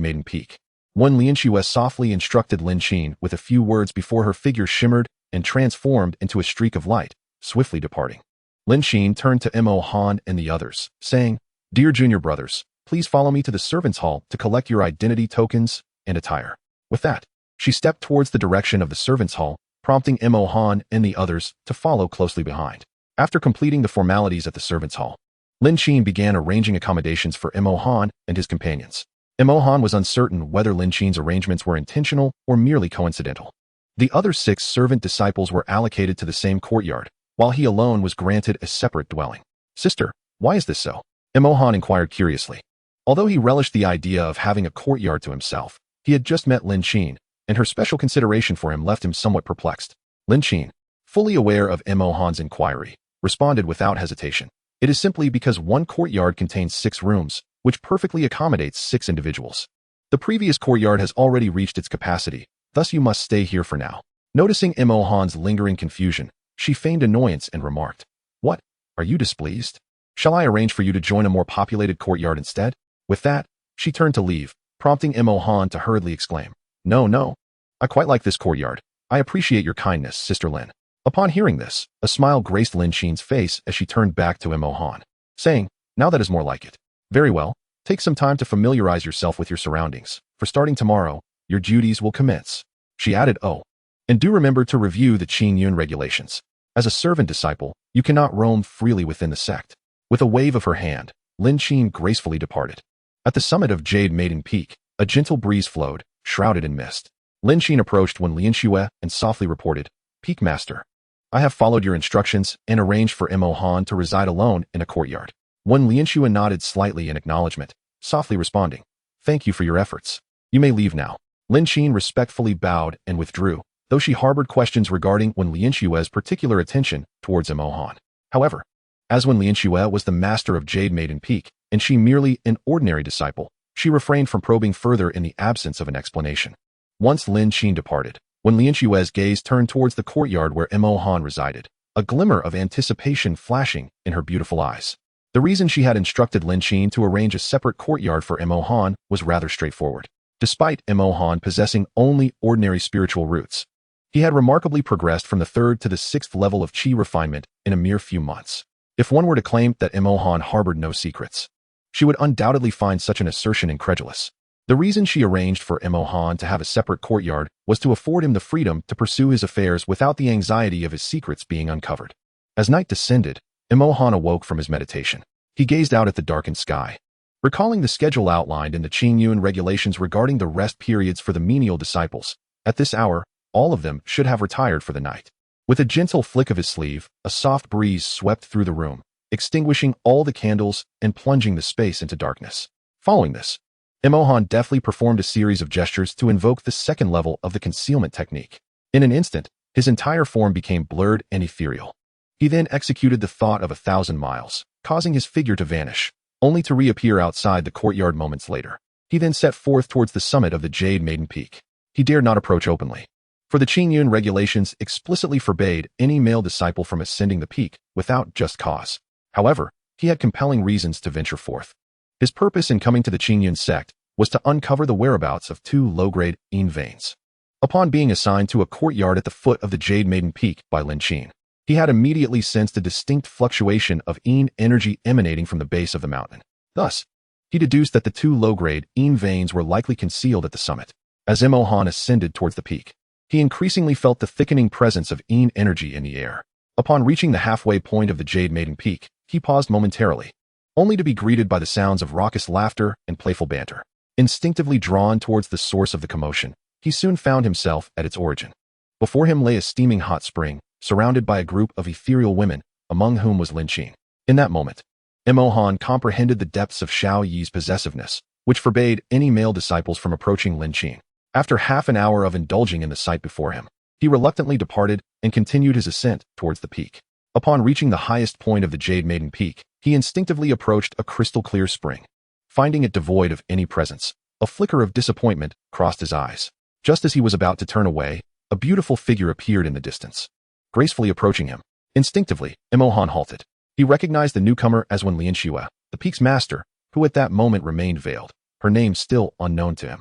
Maiden Peak, Wen Lianxue softly instructed Lin Qin with a few words before her figure shimmered and transformed into a streak of light, swiftly departing. Lin Qin turned to Mo Han and the others, saying, Dear junior brothers, please follow me to the servants' hall to collect your identity tokens and attire. With that, she stepped towards the direction of the servants' hall, prompting Mo Han and the others to follow closely behind. After completing the formalities at the servants' hall, Lin Qin began arranging accommodations for Mo Han and his companions. Mo Han was uncertain whether Lin Qin's arrangements were intentional or merely coincidental. The other 6 servant disciples were allocated to the same courtyard, while he alone was granted a separate dwelling. Sister, why is this so? Mo Han inquired curiously. Although he relished the idea of having a courtyard to himself, he had just met Lin Qin, and her special consideration for him left him somewhat perplexed. Lin Qin, fully aware of Mo Han's inquiry, responded without hesitation. It is simply because one courtyard contains 6 rooms, which perfectly accommodates 6 individuals. The previous courtyard has already reached its capacity, thus you must stay here for now. Noticing Mo Han's lingering confusion, she feigned annoyance and remarked, "What? Are you displeased? Shall I arrange for you to join a more populated courtyard instead?" With that, she turned to leave, prompting Mo Han to hurriedly exclaim, No, I quite like this courtyard. I appreciate your kindness, Sister Lin." Upon hearing this, a smile graced Lin Qin's face as she turned back to Mo Han, saying, "Now that is more like it. Very well, take some time to familiarize yourself with your surroundings, for starting tomorrow, your duties will commence." She added, "Oh, and do remember to review the Qin Yun regulations. As a servant disciple, you cannot roam freely within the sect." With a wave of her hand, Lin Qin gracefully departed. At the summit of Jade Maiden Peak, a gentle breeze flowed, shrouded in mist. Lin Qin approached Wen Lianxue and softly reported, "Peak Master, I have followed your instructions and arranged for Mo Han to reside alone in a courtyard." Wen Lianxue nodded slightly in acknowledgement, softly responding, "Thank you for your efforts. You may leave now." Lin Qin respectfully bowed and withdrew, though she harbored questions regarding Wen Lianxue's particular attention towards Mo Han. However, as Wen Lianxue was the master of Jade Maiden Peak, and she merely an ordinary disciple, she refrained from probing further in the absence of an explanation. Once Lin Qin departed, Wen Lianxue's gaze turned towards the courtyard where Mo Han resided, a glimmer of anticipation flashing in her beautiful eyes. The reason she had instructed Lin Qin to arrange a separate courtyard for Mo Han was rather straightforward. Despite Mo Han possessing only ordinary spiritual roots, he had remarkably progressed from the 3rd to the 6th level of Qi refinement in a mere few months. If one were to claim that Mo Han harbored no secrets, she would undoubtedly find such an assertion incredulous. The reason she arranged for Mo Han to have a separate courtyard was to afford him the freedom to pursue his affairs without the anxiety of his secrets being uncovered. As night descended, Mo Han awoke from his meditation. He gazed out at the darkened sky. Recalling the schedule outlined in the Qin Yun regulations regarding the rest periods for the menial disciples, at this hour, all of them should have retired for the night. With a gentle flick of his sleeve, a soft breeze swept through the room, extinguishing all the candles and plunging the space into darkness. Following this, Mo Han deftly performed a series of gestures to invoke the 2nd level of the concealment technique. In an instant, his entire form became blurred and ethereal. He then executed the thought of 1,000 miles, causing his figure to vanish, only to reappear outside the courtyard moments later. He then set forth towards the summit of the Jade Maiden Peak. He dared not approach openly, for the Qin Yun regulations explicitly forbade any male disciple from ascending the peak without just cause. However, he had compelling reasons to venture forth. His purpose in coming to the Qin Yun sect was to uncover the whereabouts of 2 low-grade Yin veins. Upon being assigned to a courtyard at the foot of the Jade Maiden Peak by Lin Qin, he had immediately sensed a distinct fluctuation of Yin energy emanating from the base of the mountain. Thus, he deduced that the 2 low-grade Yin veins were likely concealed at the summit. As Mo Han ascended towards the peak, he increasingly felt the thickening presence of Yin energy in the air. Upon reaching the halfway point of the Jade Maiden Peak, he paused momentarily, only to be greeted by the sounds of raucous laughter and playful banter. Instinctively drawn towards the source of the commotion, he soon found himself at its origin. Before him lay a steaming hot spring, surrounded by a group of ethereal women, among whom was Lin Qin. In that moment, Mo Han comprehended the depths of Xiao Yi's possessiveness, which forbade any male disciples from approaching Lin Qin. After half an hour of indulging in the sight before him, he reluctantly departed and continued his ascent towards the peak. Upon reaching the highest point of the Jade Maiden Peak, he instinctively approached a crystal-clear spring. Finding it devoid of any presence, a flicker of disappointment crossed his eyes. Just as he was about to turn away, a beautiful figure appeared in the distance, gracefully approaching him. Instinctively, Mo Han halted. He recognized the newcomer as Wen Lianxue, the peak's master, who at that moment remained veiled, her name still unknown to him.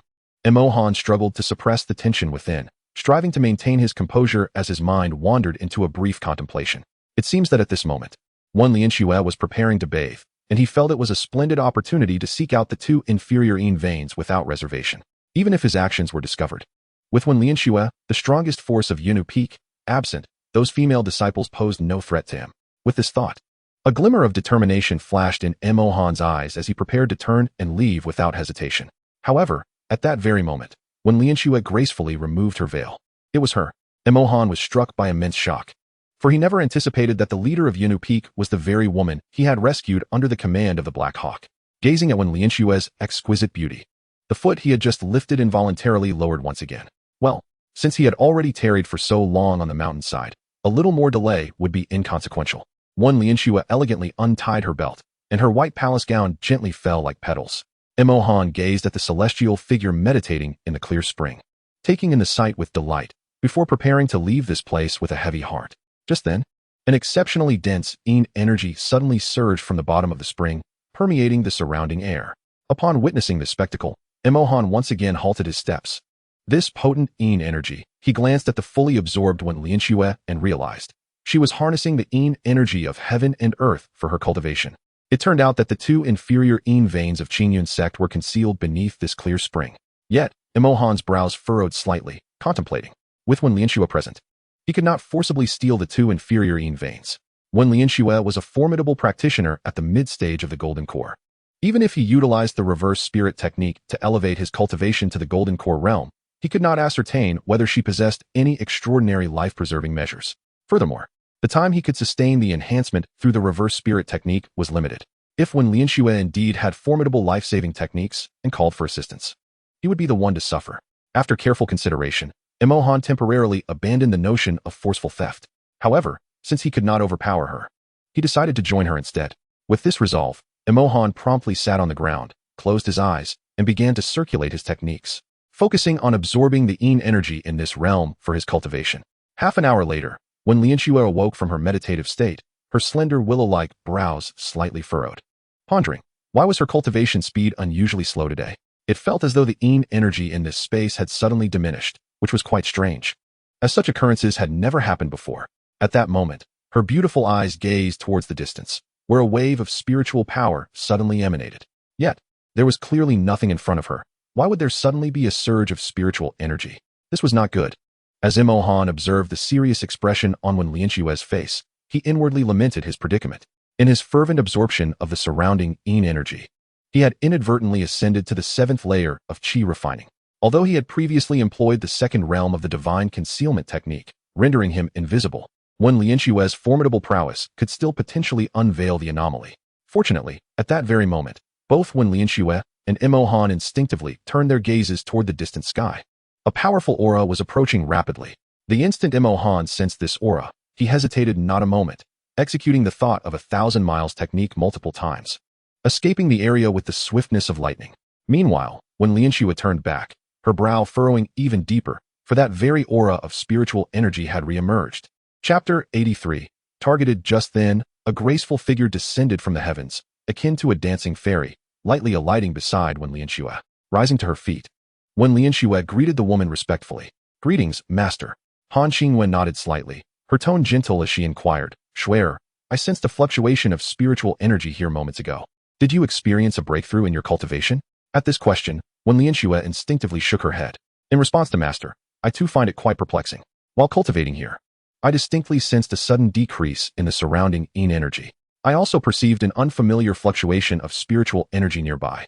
Mo Han struggled to suppress the tension within, striving to maintain his composure as his mind wandered into a brief contemplation. It seems that at this moment, Wen Lianxue was preparing to bathe, and he felt it was a splendid opportunity to seek out the two inferior Yin veins without reservation, even if his actions were discovered. With Wen Lianxue, the strongest force of Yunwu Peak, absent, those female disciples posed no threat to him. With this thought, a glimmer of determination flashed in Mo Han's eyes as he prepared to turn and leave without hesitation. However, at that very moment, when Lianxue gracefully removed her veil, it was her. Mo Han was struck by immense shock, for he never anticipated that the leader of Yunwu Peak was the very woman he had rescued under the command of the Black Hawk. Gazing at Wen Lianxue's exquisite beauty, the foot he had just lifted involuntarily lowered once again. Well, since he had already tarried for so long on the mountainside, a little more delay would be inconsequential. Wen Lianxue elegantly untied her belt, and her white palace gown gently fell like petals. Mo Han gazed at the celestial figure meditating in the clear spring, taking in the sight with delight, before preparing to leave this place with a heavy heart. Just then, an exceptionally dense Yin energy suddenly surged from the bottom of the spring, permeating the surrounding air. Upon witnessing this spectacle, Mo Han once again halted his steps. This potent Yin energy, he glanced at the fully absorbed Wen Lianxue and realized she was harnessing the Yin energy of heaven and earth for her cultivation. It turned out that the two inferior Yin veins of Qingyun sect were concealed beneath this clear spring. Yet, Mo Han's brows furrowed slightly, contemplating. With Wen Lianxue present, he could not forcibly steal the two inferior Yin veins. Wen Lianxue was a formidable practitioner at the mid-stage of the Golden Core. Even if he utilized the reverse spirit technique to elevate his cultivation to the Golden Core realm, he could not ascertain whether she possessed any extraordinary life-preserving measures. Furthermore, the time he could sustain the enhancement through the reverse spirit technique was limited. If Wen Lianxue indeed had formidable life-saving techniques and called for assistance, he would be the one to suffer. After careful consideration, Mo Han temporarily abandoned the notion of forceful theft. However, since he could not overpower her, he decided to join her instead. With this resolve, Mo Han promptly sat on the ground, closed his eyes, and began to circulate his techniques, focusing on absorbing the Yin energy in this realm for his cultivation. Half an hour later, when Lianxue awoke from her meditative state, her slender willow-like brows slightly furrowed. Pondering, why was her cultivation speed unusually slow today? It felt as though the Yin energy in this space had suddenly diminished, which was quite strange, as such occurrences had never happened before. At that moment, her beautiful eyes gazed towards the distance, where a wave of spiritual power suddenly emanated. Yet, there was clearly nothing in front of her. Why would there suddenly be a surge of spiritual energy? This was not good. As Mo Han observed the serious expression on Wen Lianxue's face, he inwardly lamented his predicament. In his fervent absorption of the surrounding Yin energy, he had inadvertently ascended to the 7th layer of Qi refining. Although he had previously employed the 2nd realm of the divine concealment technique, rendering him invisible, Wen Lianxue's formidable prowess could still potentially unveil the anomaly. Fortunately, at that very moment, both Wen Lianxue and Mo Han instinctively turned their gazes toward the distant sky. A powerful aura was approaching rapidly. The instant Mo Han sensed this aura, he hesitated not a moment, executing the thought of 1,000 miles technique multiple times, escaping the area with the swiftness of lightning. Meanwhile, when Lianxue turned back, her brow furrowing even deeper, for that very aura of spiritual energy had re-emerged. Chapter 83. Targeted. Just then, a graceful figure descended from the heavens, akin to a dancing fairy, lightly alighting beside Wen Lianxue. Rising to her feet, Wen Lianxue greeted the woman respectfully. "Greetings, master." Han Qingwen nodded slightly, her tone gentle as she inquired, "Shuer, I sensed a fluctuation of spiritual energy here moments ago. Did you experience a breakthrough in your cultivation?" At this question, Wen Lianxue instinctively shook her head. In response to master, "I too find it quite perplexing. While cultivating here, I distinctly sensed a sudden decrease in the surrounding Yin energy. I also perceived an unfamiliar fluctuation of spiritual energy nearby."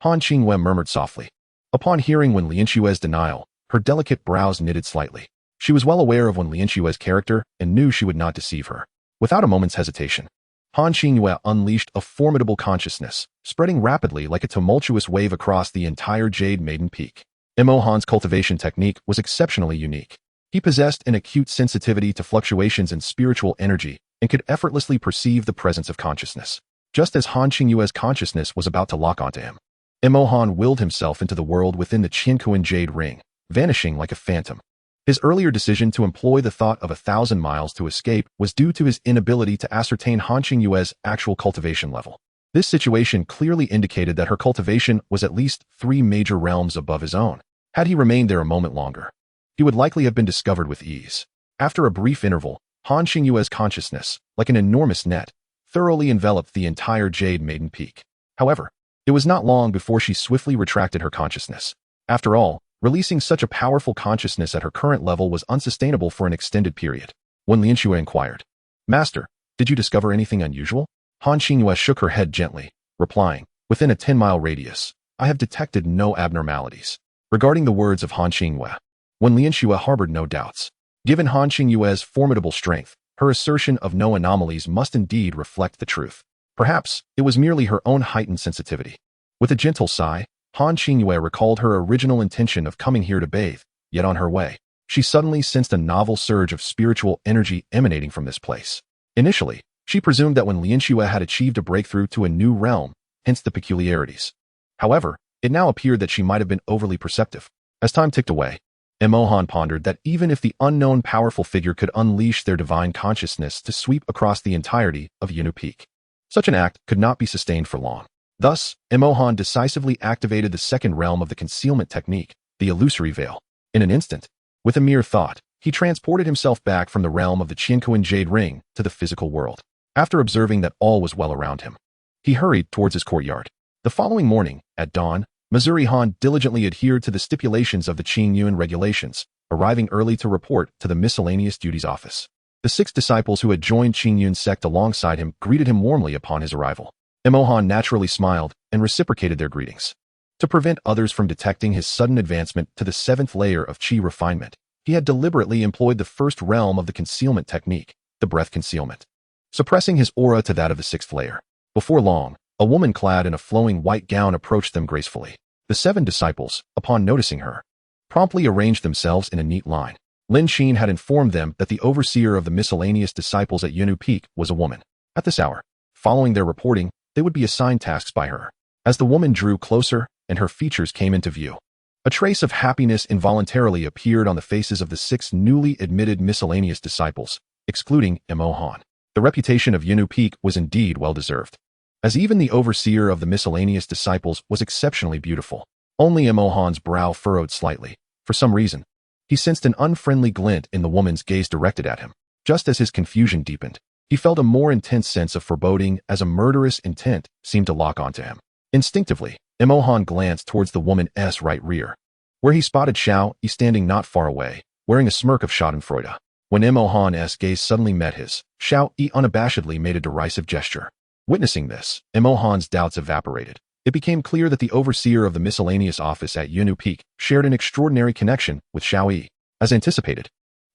Han Qingwen murmured softly. Upon hearing Wen Lianxue's denial, her delicate brows knitted slightly. She was well aware of Wen Lianxue's character and knew she would not deceive her. Without a moment's hesitation, Han Qingyue unleashed a formidable consciousness, spreading rapidly like a tumultuous wave across the entire Jade Maiden Peak. Mo Han's cultivation technique was exceptionally unique. He possessed an acute sensitivity to fluctuations in spiritual energy and could effortlessly perceive the presence of consciousness. Just as Han Qingyue's consciousness was about to lock onto him, Mo Han willed himself into the world within the Qiankuan Jade Ring, vanishing like a phantom. His earlier decision to employ the thought of 1,000 miles to escape was due to his inability to ascertain Han Qingyue's actual cultivation level. This situation clearly indicated that her cultivation was at least 3 major realms above his own. Had he remained there a moment longer, he would likely have been discovered with ease. After a brief interval, Han Qingyue's consciousness, like an enormous net, thoroughly enveloped the entire Jade Maiden Peak. However, it was not long before she swiftly retracted her consciousness. After all, releasing such a powerful consciousness at her current level was unsustainable for an extended period. When Lianxue inquired, "Master, did you discover anything unusual?" Han Xingyue shook her head gently, replying, "Within a 10-mile radius, I have detected no abnormalities." Regarding the words of Han Xingyue, when Lianxue harbored no doubts. Given Han Xingyue's formidable strength, her assertion of no anomalies must indeed reflect the truth. Perhaps it was merely her own heightened sensitivity. With a gentle sigh, Han Xingyue recalled her original intention of coming here to bathe, yet on her way, she suddenly sensed a novel surge of spiritual energy emanating from this place. Initially, she presumed that when Lianxue had achieved a breakthrough to a new realm, hence the peculiarities. However, it now appeared that she might have been overly perceptive. As time ticked away, Emohan pondered that even if the unknown powerful figure could unleash their divine consciousness to sweep across the entirety of Yinu Peak, such an act could not be sustained for long. Thus, Emohan decisively activated the second realm of the concealment technique, the illusory veil. In an instant, with a mere thought, he transported himself back from the realm of the Qiankuan Jade Ring to the physical world. After observing that all was well around him, he hurried towards his courtyard. The following morning, at dawn, Missouri Han diligently adhered to the stipulations of the Qingyuan regulations, arriving early to report to the miscellaneous duties office. The 6 disciples who had joined Qingyuan's sect alongside him greeted him warmly upon his arrival. Emohan naturally smiled and reciprocated their greetings. To prevent others from detecting his sudden advancement to the 7th layer of Qi refinement, he had deliberately employed the first realm of the concealment technique, the breath concealment, suppressing his aura to that of the 6th layer. Before long, a woman clad in a flowing white gown approached them gracefully. The 7 disciples, upon noticing her, promptly arranged themselves in a neat line. Lin Xin had informed them that the overseer of the miscellaneous disciples at Yinu Peak was a woman. At this hour, following their reporting, they would be assigned tasks by her. As the woman drew closer and her features came into view, a trace of happiness involuntarily appeared on the faces of the 6 newly admitted miscellaneous disciples, excluding Emohan. The reputation of Yinu Peak was indeed well-deserved, as even the overseer of the miscellaneous disciples was exceptionally beautiful. Only Emohan's brow furrowed slightly. For some reason, he sensed an unfriendly glint in the woman's gaze directed at him. Just as his confusion deepened, he felt a more intense sense of foreboding as a murderous intent seemed to lock onto him. Instinctively, Emohan glanced towards the woman's right rear, where he spotted Xiao Yi standing not far away, wearing a smirk of schadenfreude. When Emohan's gaze suddenly met his, Xiao Yi unabashedly made a derisive gesture. Witnessing this, Emohan's doubts evaporated. It became clear that the overseer of the miscellaneous office at Yinu Peak shared an extraordinary connection with Xiao Yi. As anticipated,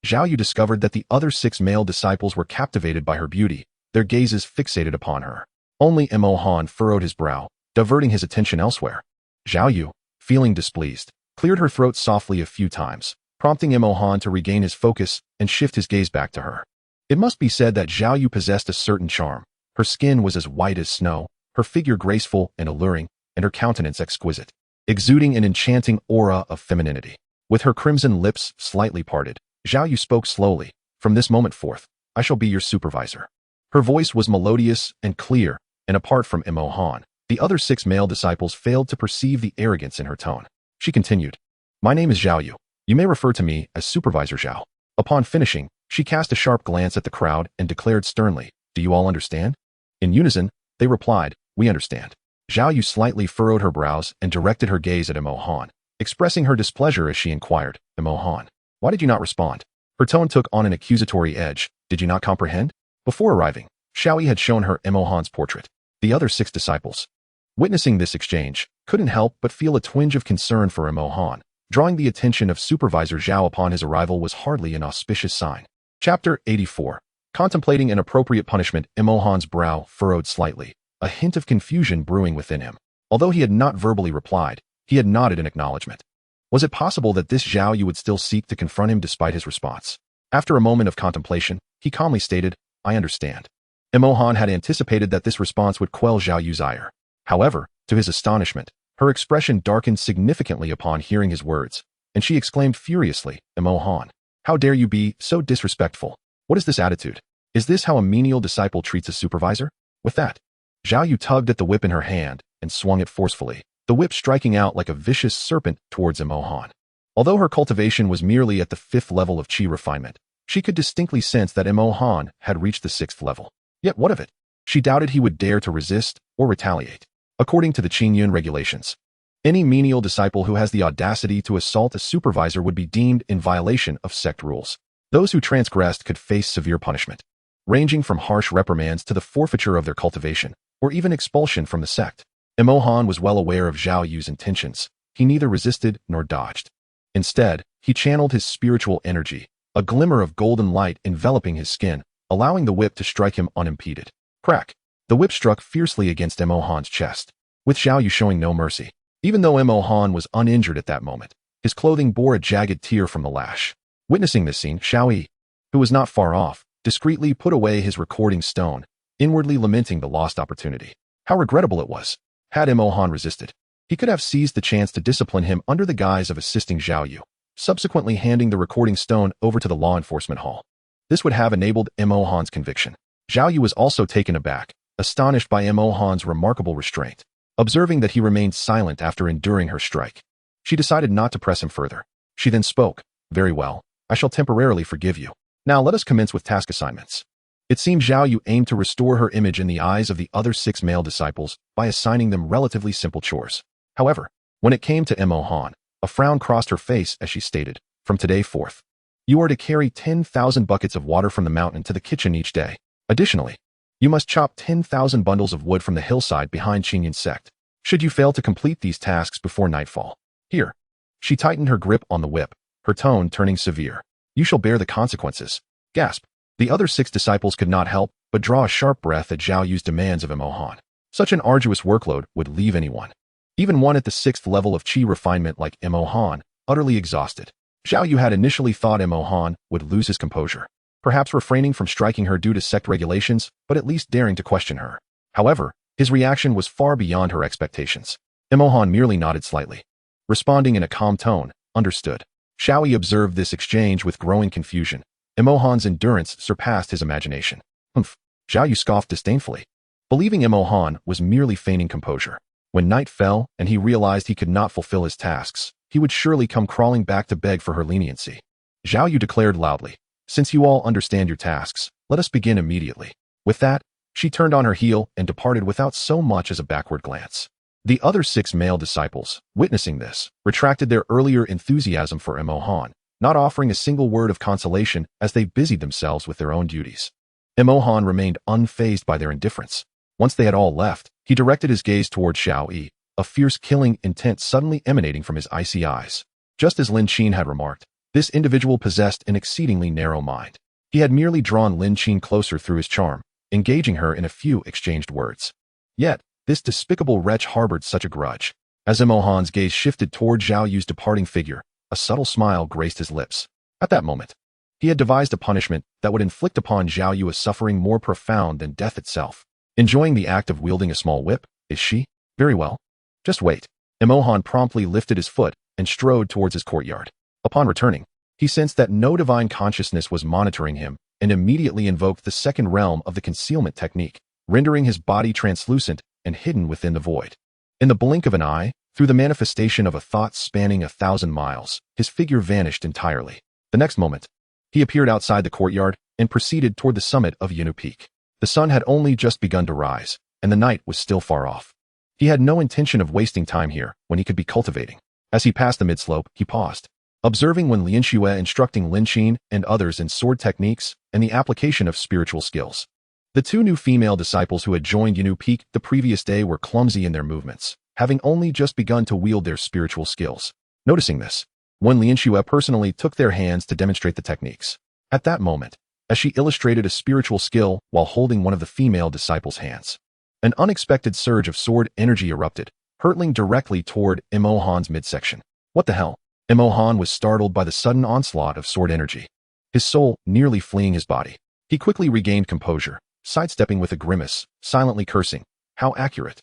Zhao Yu discovered that the other 6 male disciples were captivated by her beauty, their gazes fixated upon her. Only Emohan furrowed his brow, diverting his attention elsewhere. Zhao Yu, feeling displeased, cleared her throat softly a few times, prompting Emohan to regain his focus and shift his gaze back to her. It must be said that Zhao Yu possessed a certain charm. Her skin was as white as snow, her figure graceful and alluring, and her countenance exquisite, exuding an enchanting aura of femininity. With her crimson lips slightly parted, Zhao Yu spoke slowly, "From this moment forth, I shall be your supervisor." Her voice was melodious and clear, and apart from Emohan, the other 6 male disciples failed to perceive the arrogance in her tone. She continued, "My name is Zhao Yu. You may refer to me as Supervisor Zhao." Upon finishing, she cast a sharp glance at the crowd and declared sternly, "Do you all understand?" In unison, they replied, "We understand." Zhao Yu slightly furrowed her brows and directed her gaze at Emohan, expressing her displeasure as she inquired, "Emohan, why did you not respond?" Her tone took on an accusatory edge. "Did you not comprehend?" Before arriving, Xiao Yi had shown her Emohan's portrait. The other 6 disciples, witnessing this exchange, couldn't help but feel a twinge of concern for Emohan. Drawing the attention of Supervisor Zhao upon his arrival was hardly an auspicious sign. Chapter 84. Contemplating an appropriate punishment, Emohan's brow furrowed slightly, a hint of confusion brewing within him. Although he had not verbally replied, he had nodded in acknowledgement. Was it possible that this Zhao Yu would still seek to confront him despite his response? After a moment of contemplation, he calmly stated, "I understand." Emohan had anticipated that this response would quell Zhao Yu's ire. However, to his astonishment, her expression darkened significantly upon hearing his words, and she exclaimed furiously, "Emohan, how dare you be so disrespectful? What is this attitude? Is this how a menial disciple treats a supervisor?" With that, Zhao Yu tugged at the whip in her hand and swung it forcefully, the whip striking out like a vicious serpent towards Emohan. Although her cultivation was merely at the 5th level of Qi refinement, she could distinctly sense that Emohan had reached the 6th level. Yet what of it? She doubted he would dare to resist or retaliate. According to the Qingyun regulations, any menial disciple who has the audacity to assault a supervisor would be deemed in violation of sect rules. Those who transgressed could face severe punishment, ranging from harsh reprimands to the forfeiture of their cultivation, or even expulsion from the sect. Emohan was well aware of Zhao Yu's intentions. He neither resisted nor dodged. Instead, he channeled his spiritual energy, a glimmer of golden light enveloping his skin, allowing the whip to strike him unimpeded. Crack! The whip struck fiercely against Emohan's chest, with Zhao Yu showing no mercy. Even though Emohan was uninjured at that moment, his clothing bore a jagged tear from the lash. Witnessing this scene, Zhao Yi, who was not far off, discreetly put away his recording stone, inwardly lamenting the lost opportunity. How regrettable it was. Had Emohan resisted, he could have seized the chance to discipline him under the guise of assisting Zhao Yu, subsequently handing the recording stone over to the law enforcement hall. This would have enabled Emohan's conviction. Zhao Yu was also taken aback, astonished by Emohan's remarkable restraint. Observing that he remained silent after enduring her strike, she decided not to press him further. She then spoke, "Very well, I shall temporarily forgive you. Now let us commence with task assignments." It seemed Zhao Yu aimed to restore her image in the eyes of the other 6 male disciples by assigning them relatively simple chores. However, when it came to Emohan, a frown crossed her face as she stated, "From today forth, you are to carry 10,000 buckets of water from the mountain to the kitchen each day. Additionally, you must chop 10,000 bundles of wood from the hillside behind Qingyun sect. Should you fail to complete these tasks before nightfall, here." She tightened her grip on the whip, her tone turning severe. "You shall bear the consequences." Gasp! The other 6 disciples could not help but draw a sharp breath at Zhao Yu's demands of Emohan. Such an arduous workload would leave anyone, even one at the 6th level of qi refinement like Emohan, utterly exhausted. Zhao Yu had initially thought Emohan would lose his composure, perhaps refraining from striking her due to sect regulations, but at least daring to question her. However, his reaction was far beyond her expectations. Emohan merely nodded slightly, responding in a calm tone, "Understood." Zhao Yu observed this exchange with growing confusion. Emohan's endurance surpassed his imagination. "Humph," Zhao Yu scoffed disdainfully, believing Emohan was merely feigning composure. When night fell and he realized he could not fulfill his tasks, he would surely come crawling back to beg for her leniency. Zhao Yu declared loudly, "Since you all understand your tasks, let us begin immediately." With that, she turned on her heel and departed without so much as a backward glance. The other 6 male disciples, witnessing this, retracted their earlier enthusiasm for Emohan, not offering a single word of consolation as they busied themselves with their own duties. Emohan remained unfazed by their indifference. Once they had all left, he directed his gaze toward Zhao Yi, a fierce killing intent suddenly emanating from his icy eyes. Just as Lin Qin had remarked, this individual possessed an exceedingly narrow mind. He had merely drawn Lin Qin closer through his charm, engaging her in a few exchanged words. Yet, this despicable wretch harbored such a grudge. As Emohan's gaze shifted toward Zhao Yu's departing figure, a subtle smile graced his lips. At that moment, he had devised a punishment that would inflict upon Zhao Yu a suffering more profound than death itself. Enjoying the act of wielding a small whip, is she? Very well. Just wait. Emohan promptly lifted his foot and strode towards his courtyard. Upon returning, he sensed that no divine consciousness was monitoring him and immediately invoked the 2nd realm of the concealment technique, rendering his body translucent and hidden within the void. In the blink of an eye, through the manifestation of a thought spanning 1,000 miles, his figure vanished entirely. The next moment, he appeared outside the courtyard and proceeded toward the summit of Yinu Peak. The sun had only just begun to rise, and the night was still far off. He had no intention of wasting time here when he could be cultivating. As he passed the mid-slope, he paused, observing when Lin Xue instructing Lin Qin and others in sword techniques and the application of spiritual skills. The 2 new female disciples who had joined Yinu Peak the previous day were clumsy in their movements, having only just begun to wield their spiritual skills. Noticing this, Wen Lianxue personally took their hands to demonstrate the techniques. At that moment, as she illustrated a spiritual skill while holding one of the female disciples' hands, an unexpected surge of sword energy erupted, hurtling directly toward Emohan's midsection. What the hell? Emohan was startled by the sudden onslaught of sword energy, his soul nearly fleeing his body. He quickly regained composure, sidestepping with a grimace, silently cursing. How accurate.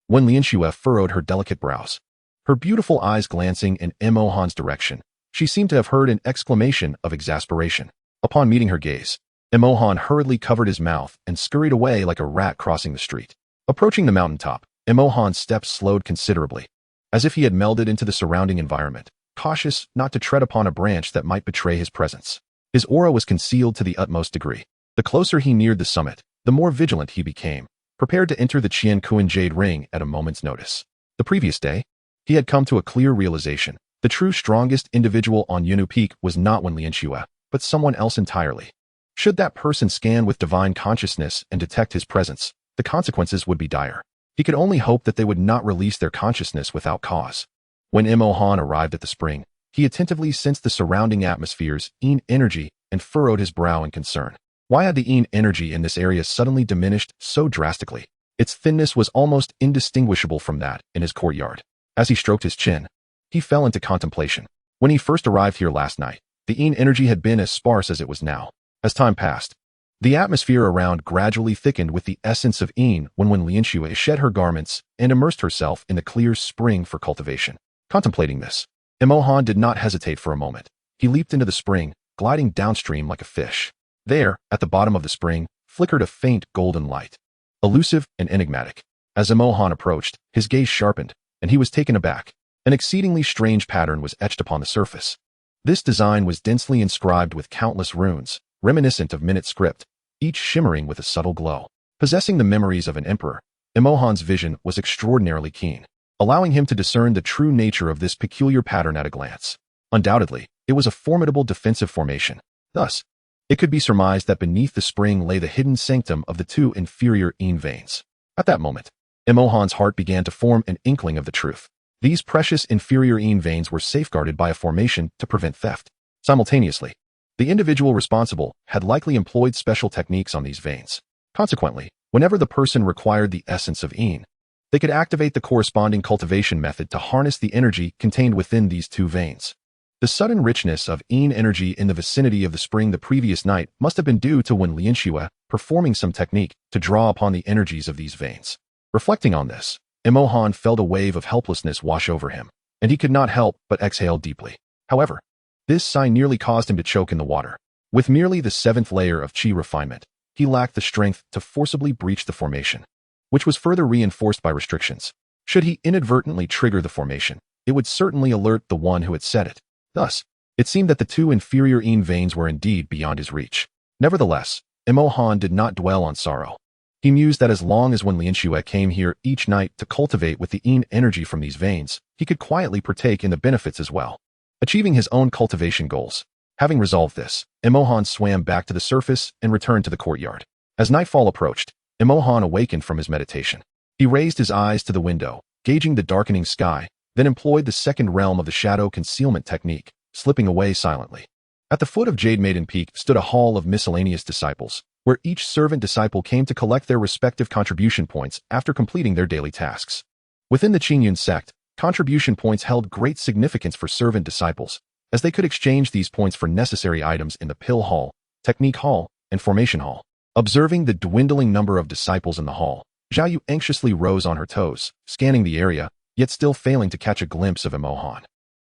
When Lianxue furrowed her delicate brows, her beautiful eyes glancing in Emohan's direction, she seemed to have heard an exclamation of exasperation. Upon meeting her gaze, Emohan hurriedly covered his mouth and scurried away like a rat crossing the street. Approaching the mountaintop, Emohan's steps slowed considerably, as if he had melded into the surrounding environment, cautious not to tread upon a branch that might betray his presence. His aura was concealed to the utmost degree. The closer he neared the summit, the more vigilant he became, prepared to enter the Qian Jade Ring at a moment's notice. The previous day, he had come to a clear realization. The true strongest individual on Yunnu Peak was not Wen Lianxue, but someone else entirely. Should that person scan with divine consciousness and detect his presence, the consequences would be dire. He could only hope that they would not release their consciousness without cause. When Mo Han arrived at the spring, he attentively sensed the surrounding atmosphere's Yin energy and furrowed his brow in concern. Why had the Yin energy in this area suddenly diminished so drastically? Its thinness was almost indistinguishable from that in his courtyard. As he stroked his chin, he fell into contemplation. When he first arrived here last night, the Yin energy had been as sparse as it was now. As time passed, the atmosphere around gradually thickened with the essence of Yin when Lianxue shed her garments and immersed herself in the clear spring for cultivation. Contemplating this, Mo Han did not hesitate for a moment. He leaped into the spring, gliding downstream like a fish. There, at the bottom of the spring, flickered a faint golden light, elusive and enigmatic. As Mo Han approached, his gaze sharpened, and he was taken aback. An exceedingly strange pattern was etched upon the surface. This design was densely inscribed with countless runes, reminiscent of Minute script, each shimmering with a subtle glow. Possessing the memories of an emperor, Mo Han's vision was extraordinarily keen, allowing him to discern the true nature of this peculiar pattern at a glance. Undoubtedly, it was a formidable defensive formation. Thus, it could be surmised that beneath the spring lay the hidden sanctum of the two inferior Yin veins. At that moment, Mo Han's heart began to form an inkling of the truth. These precious inferior Yin veins were safeguarded by a formation to prevent theft. Simultaneously, the individual responsible had likely employed special techniques on these veins. Consequently, whenever the person required the essence of Yin, they could activate the corresponding cultivation method to harness the energy contained within these two veins. The sudden richness of Yin energy in the vicinity of the spring the previous night must have been due to Wen Lianxue performing some technique to draw upon the energies of these veins. Reflecting on this, Mo Han felt a wave of helplessness wash over him, and he could not help but exhale deeply. However, this sigh nearly caused him to choke in the water. With merely the 7th layer of qi refinement, he lacked the strength to forcibly breach the formation, which was further reinforced by restrictions. Should he inadvertently trigger the formation, it would certainly alert the one who had set it. Thus, it seemed that the two inferior Yin veins were indeed beyond his reach. Nevertheless, Mo Han did not dwell on sorrow. He mused that as long as Wen Lianxue came here each night to cultivate with the Yin energy from these veins, he could quietly partake in the benefits as well, achieving his own cultivation goals. Having resolved this, Mo Han swam back to the surface and returned to the courtyard. As nightfall approached, Mo Han awakened from his meditation. He raised his eyes to the window, gauging the darkening sky, then employed the second realm of the shadow concealment technique, slipping away silently. At the foot of Jade Maiden Peak stood a hall of miscellaneous disciples, where each servant disciple came to collect their respective contribution points after completing their daily tasks. Within the Qingyun sect, contribution points held great significance for servant disciples, as they could exchange these points for necessary items in the Pill Hall, Technique Hall, and Formation Hall. Observing the dwindling number of disciples in the hall, Zhao Yu anxiously rose on her toes, scanning the area, yet still failing to catch a glimpse of Mo Han.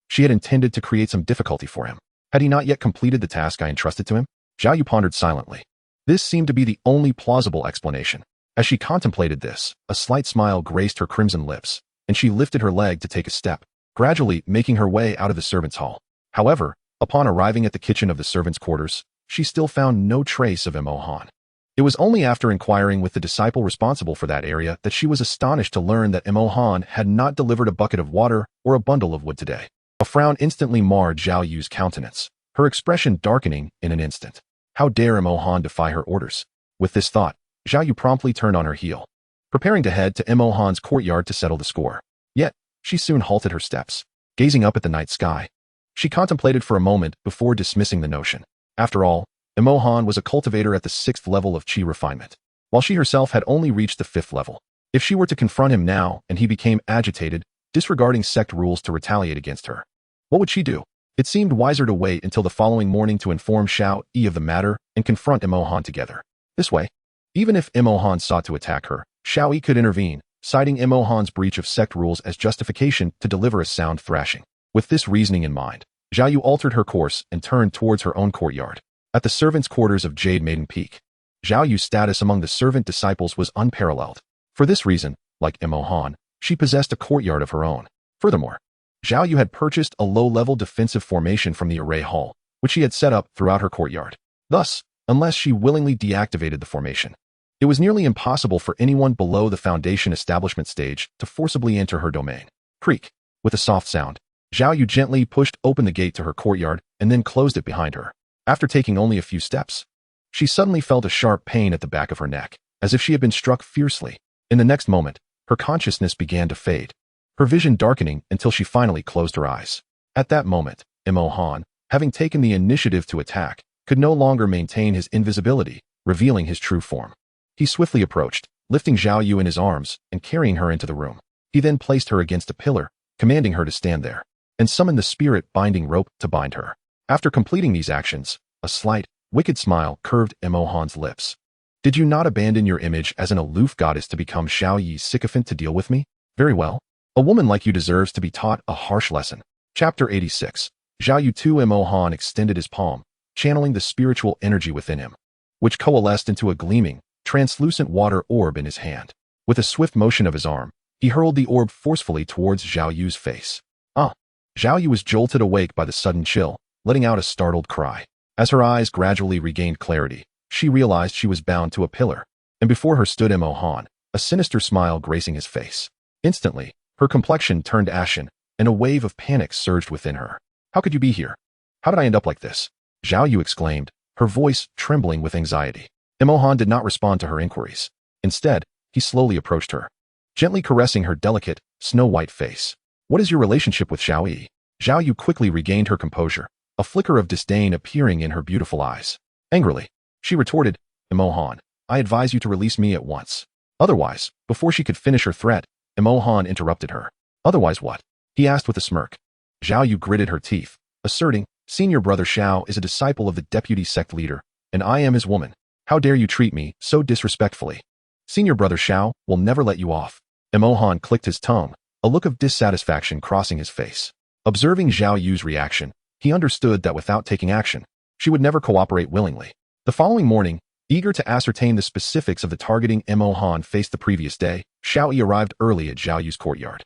She had intended to create some difficulty for him. Had he not yet completed the task I entrusted to him? Zhao Yu pondered silently. This seemed to be the only plausible explanation. As she contemplated this, a slight smile graced her crimson lips, and she lifted her leg to take a step, gradually making her way out of the servants' hall. However, upon arriving at the kitchen of the servants' quarters, she still found no trace of Mo Han. It was only after inquiring with the disciple responsible for that area that she was astonished to learn that Mo Han had not delivered a bucket of water or a bundle of wood today. A frown instantly marred Zhao Yu's countenance, her expression darkening in an instant. How dare Mo Han defy her orders? With this thought, Zhao Yu promptly turned on her heel, preparing to head to Mo Han's courtyard to settle the score. Yet, she soon halted her steps, gazing up at the night sky. She contemplated for a moment before dismissing the notion. After all, Mo Han was a cultivator at the 6th level of qi refinement, while she herself had only reached the 5th level. If she were to confront him now and he became agitated, disregarding sect rules to retaliate against her, what would she do? It seemed wiser to wait until the following morning to inform Xiao Yi of the matter and confront Mo Han together. This way, even if Mo Han sought to attack her, Xiao Yi could intervene, citing Mo Han's breach of sect rules as justification to deliver a sound thrashing. With this reasoning in mind, Zhao Yu altered her course and turned towards her own courtyard. At the servants' quarters of Jade Maiden Peak, Zhao Yu's status among the servant disciples was unparalleled. For this reason, like Mo Han, she possessed a courtyard of her own. Furthermore, Zhao Yu had purchased a low-level defensive formation from the array hall, which she had set up throughout her courtyard. Thus, unless she willingly deactivated the formation, It was nearly impossible for anyone below the foundation establishment stage to forcibly enter her domain. Creak. With a soft sound, Zhao Yu gently pushed open the gate to her courtyard and then closed it behind her. After taking only a few steps, she suddenly felt a sharp pain at the back of her neck, as if she had been struck fiercely. In the next moment, her consciousness began to fade, her vision darkening until she finally closed her eyes. At that moment, Mo Han, having taken the initiative to attack, could no longer maintain his invisibility, revealing his true form. He swiftly approached, lifting Zhao Yu in his arms and carrying her into the room. He then placed her against a pillar, commanding her to stand there, and summoned the spirit-binding rope to bind her. After completing these actions, a slight, wicked smile curved Mo Han's lips. Did you not abandon your image as an aloof goddess to become Xiao Yi's sycophant to deal with me? Very well. A woman like you deserves to be taught a harsh lesson. Chapter 86. Zhao Yu 2. Mo Han extended his palm, channeling the spiritual energy within him, which coalesced into a gleaming, translucent water orb in his hand. With a swift motion of his arm, he hurled the orb forcefully towards Zhao Yu's face. Ah! Zhao Yu was jolted awake by the sudden chill, letting out a startled cry. As her eyes gradually regained clarity, she realized she was bound to a pillar, and before her stood Mo Han, a sinister smile gracing his face. Instantly, her complexion turned ashen, and a wave of panic surged within her. How could you be here? How did I end up like this? Zhao Yu exclaimed, her voice trembling with anxiety. Mo Han did not respond to her inquiries. Instead, he slowly approached her, gently caressing her delicate, snow-white face. What is your relationship with Xiao Yi? Zhao Yu quickly regained her composure, a flicker of disdain appearing in her beautiful eyes. Angrily, she retorted, Mo Han, I advise you to release me at once. Otherwise, before she could finish her threat, Mo Han interrupted her. Otherwise what? He asked with a smirk. Zhao Yu gritted her teeth, asserting, Senior brother Xiao is a disciple of the deputy sect leader, and I am his woman. How dare you treat me so disrespectfully? Senior brother Xiao will never let you off. Mo Han clicked his tongue, a look of dissatisfaction crossing his face. Observing Zhao Yu's reaction, he understood that without taking action, she would never cooperate willingly. The following morning, eager to ascertain the specifics of the targeting Mo Han faced the previous day, Xiao Yi arrived early at Zhao Yu's courtyard.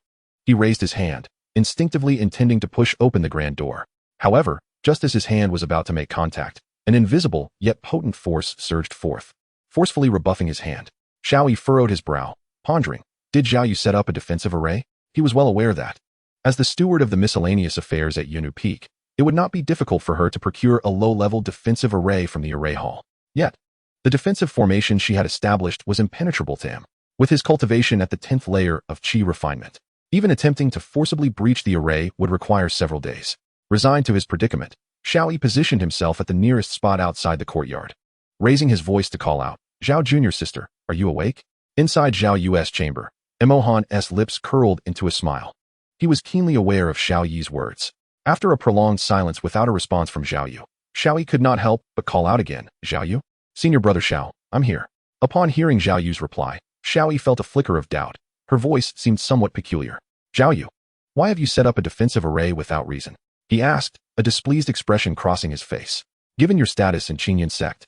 He raised his hand, instinctively intending to push open the grand door. However, just as his hand was about to make contact, an invisible yet potent force surged forth, forcefully rebuffing his hand. Xiao Yi furrowed his brow, pondering, did Zhao Yu set up a defensive array? He was well aware that, as the steward of the miscellaneous affairs at Yunnu Peak, it would not be difficult for her to procure a low-level defensive array from the array hall. Yet, the defensive formation she had established was impenetrable to him, with his cultivation at the 10th layer of Qi refinement. Even attempting to forcibly breach the array would require several days. Resigned to his predicament, Xiao Yi positioned himself at the nearest spot outside the courtyard. Raising his voice to call out, Zhao Jr.'s sister, are you awake? Inside Zhao Yu's chamber, Mo Han's lips curled into a smile. He was keenly aware of Xiao Yi's words. After a prolonged silence without a response from Zhao Yu, Xiao Yi could not help but call out again, Zhao Yu? Senior brother Xiao, I'm here. Upon hearing Zhao Yu's reply, Xiao Yi felt a flicker of doubt. Her voice seemed somewhat peculiar. Zhao Yu, why have you set up a defensive array without reason? He asked, a displeased expression crossing his face. Given your status in Qinyan sect,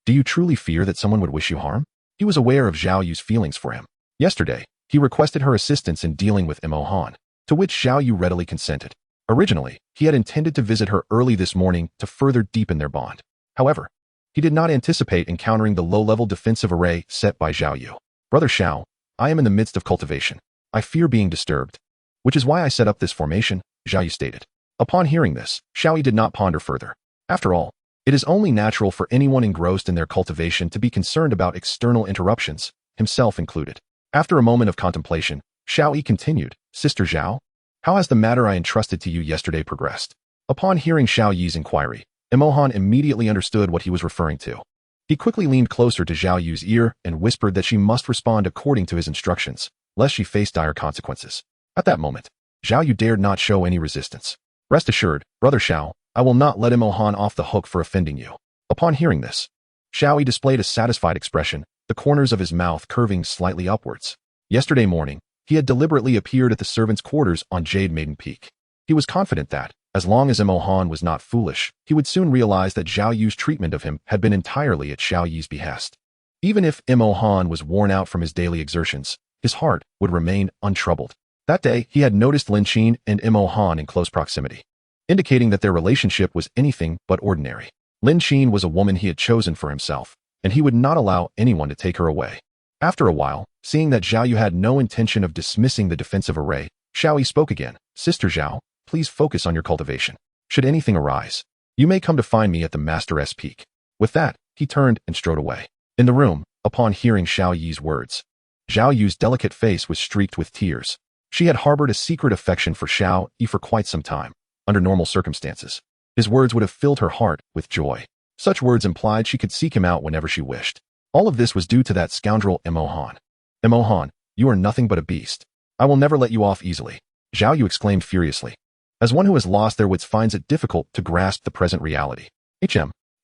do you truly fear that someone would wish you harm? He was aware of Zhao Yu's feelings for him. Yesterday, he requested her assistance in dealing with Mo Han, to which Zhao Yu readily consented. Originally, he had intended to visit her early this morning to further deepen their bond. However, he did not anticipate encountering the low-level defensive array set by Zhao Yu. Brother Xiao, I am in the midst of cultivation. I fear being disturbed, which is why I set up this formation, Zhao Yu stated. Upon hearing this, Xiao Yi did not ponder further. After all, it is only natural for anyone engrossed in their cultivation to be concerned about external interruptions, himself included. After a moment of contemplation, Xiao Yi continued, Sister Zhao, how has the matter I entrusted to you yesterday progressed? Upon hearing Xiao Yi's inquiry, Mo Han immediately understood what he was referring to. He quickly leaned closer to Zhao Yu's ear and whispered that she must respond according to his instructions, lest she face dire consequences. At that moment, Zhao Yu dared not show any resistance. Rest assured, Brother Xiao, I will not let Mo Han off the hook for offending you. Upon hearing this, Xiao Yi displayed a satisfied expression, the corners of his mouth curving slightly upwards. Yesterday morning, he had deliberately appeared at the servants' quarters on Jade Maiden Peak. He was confident that, as long as Mo Han was not foolish, he would soon realize that Zhao Yu's treatment of him had been entirely at Xiao Yi's behest. Even if Mo Han was worn out from his daily exertions, his heart would remain untroubled. That day, he had noticed Lin Qin and Mo Han in close proximity, indicating that their relationship was anything but ordinary. Lin Qin was a woman he had chosen for himself, and he would not allow anyone to take her away. After a while, seeing that Zhao Yu had no intention of dismissing the defensive array, Xiao Yi spoke again. Sister Zhao, please focus on your cultivation. Should anything arise, you may come to find me at the Master's peak. With that, he turned and strode away. In the room, upon hearing Xiao Yi's words, Zhao Yu's delicate face was streaked with tears. She had harbored a secret affection for Xiao Yi for quite some time. Under normal circumstances, his words would have filled her heart with joy. Such words implied she could seek him out whenever she wished. All of this was due to that scoundrel Mo Han. Mo Han, you are nothing but a beast. I will never let you off easily. Zhao Yu exclaimed furiously. As one who has lost their wits finds it difficult to grasp the present reality.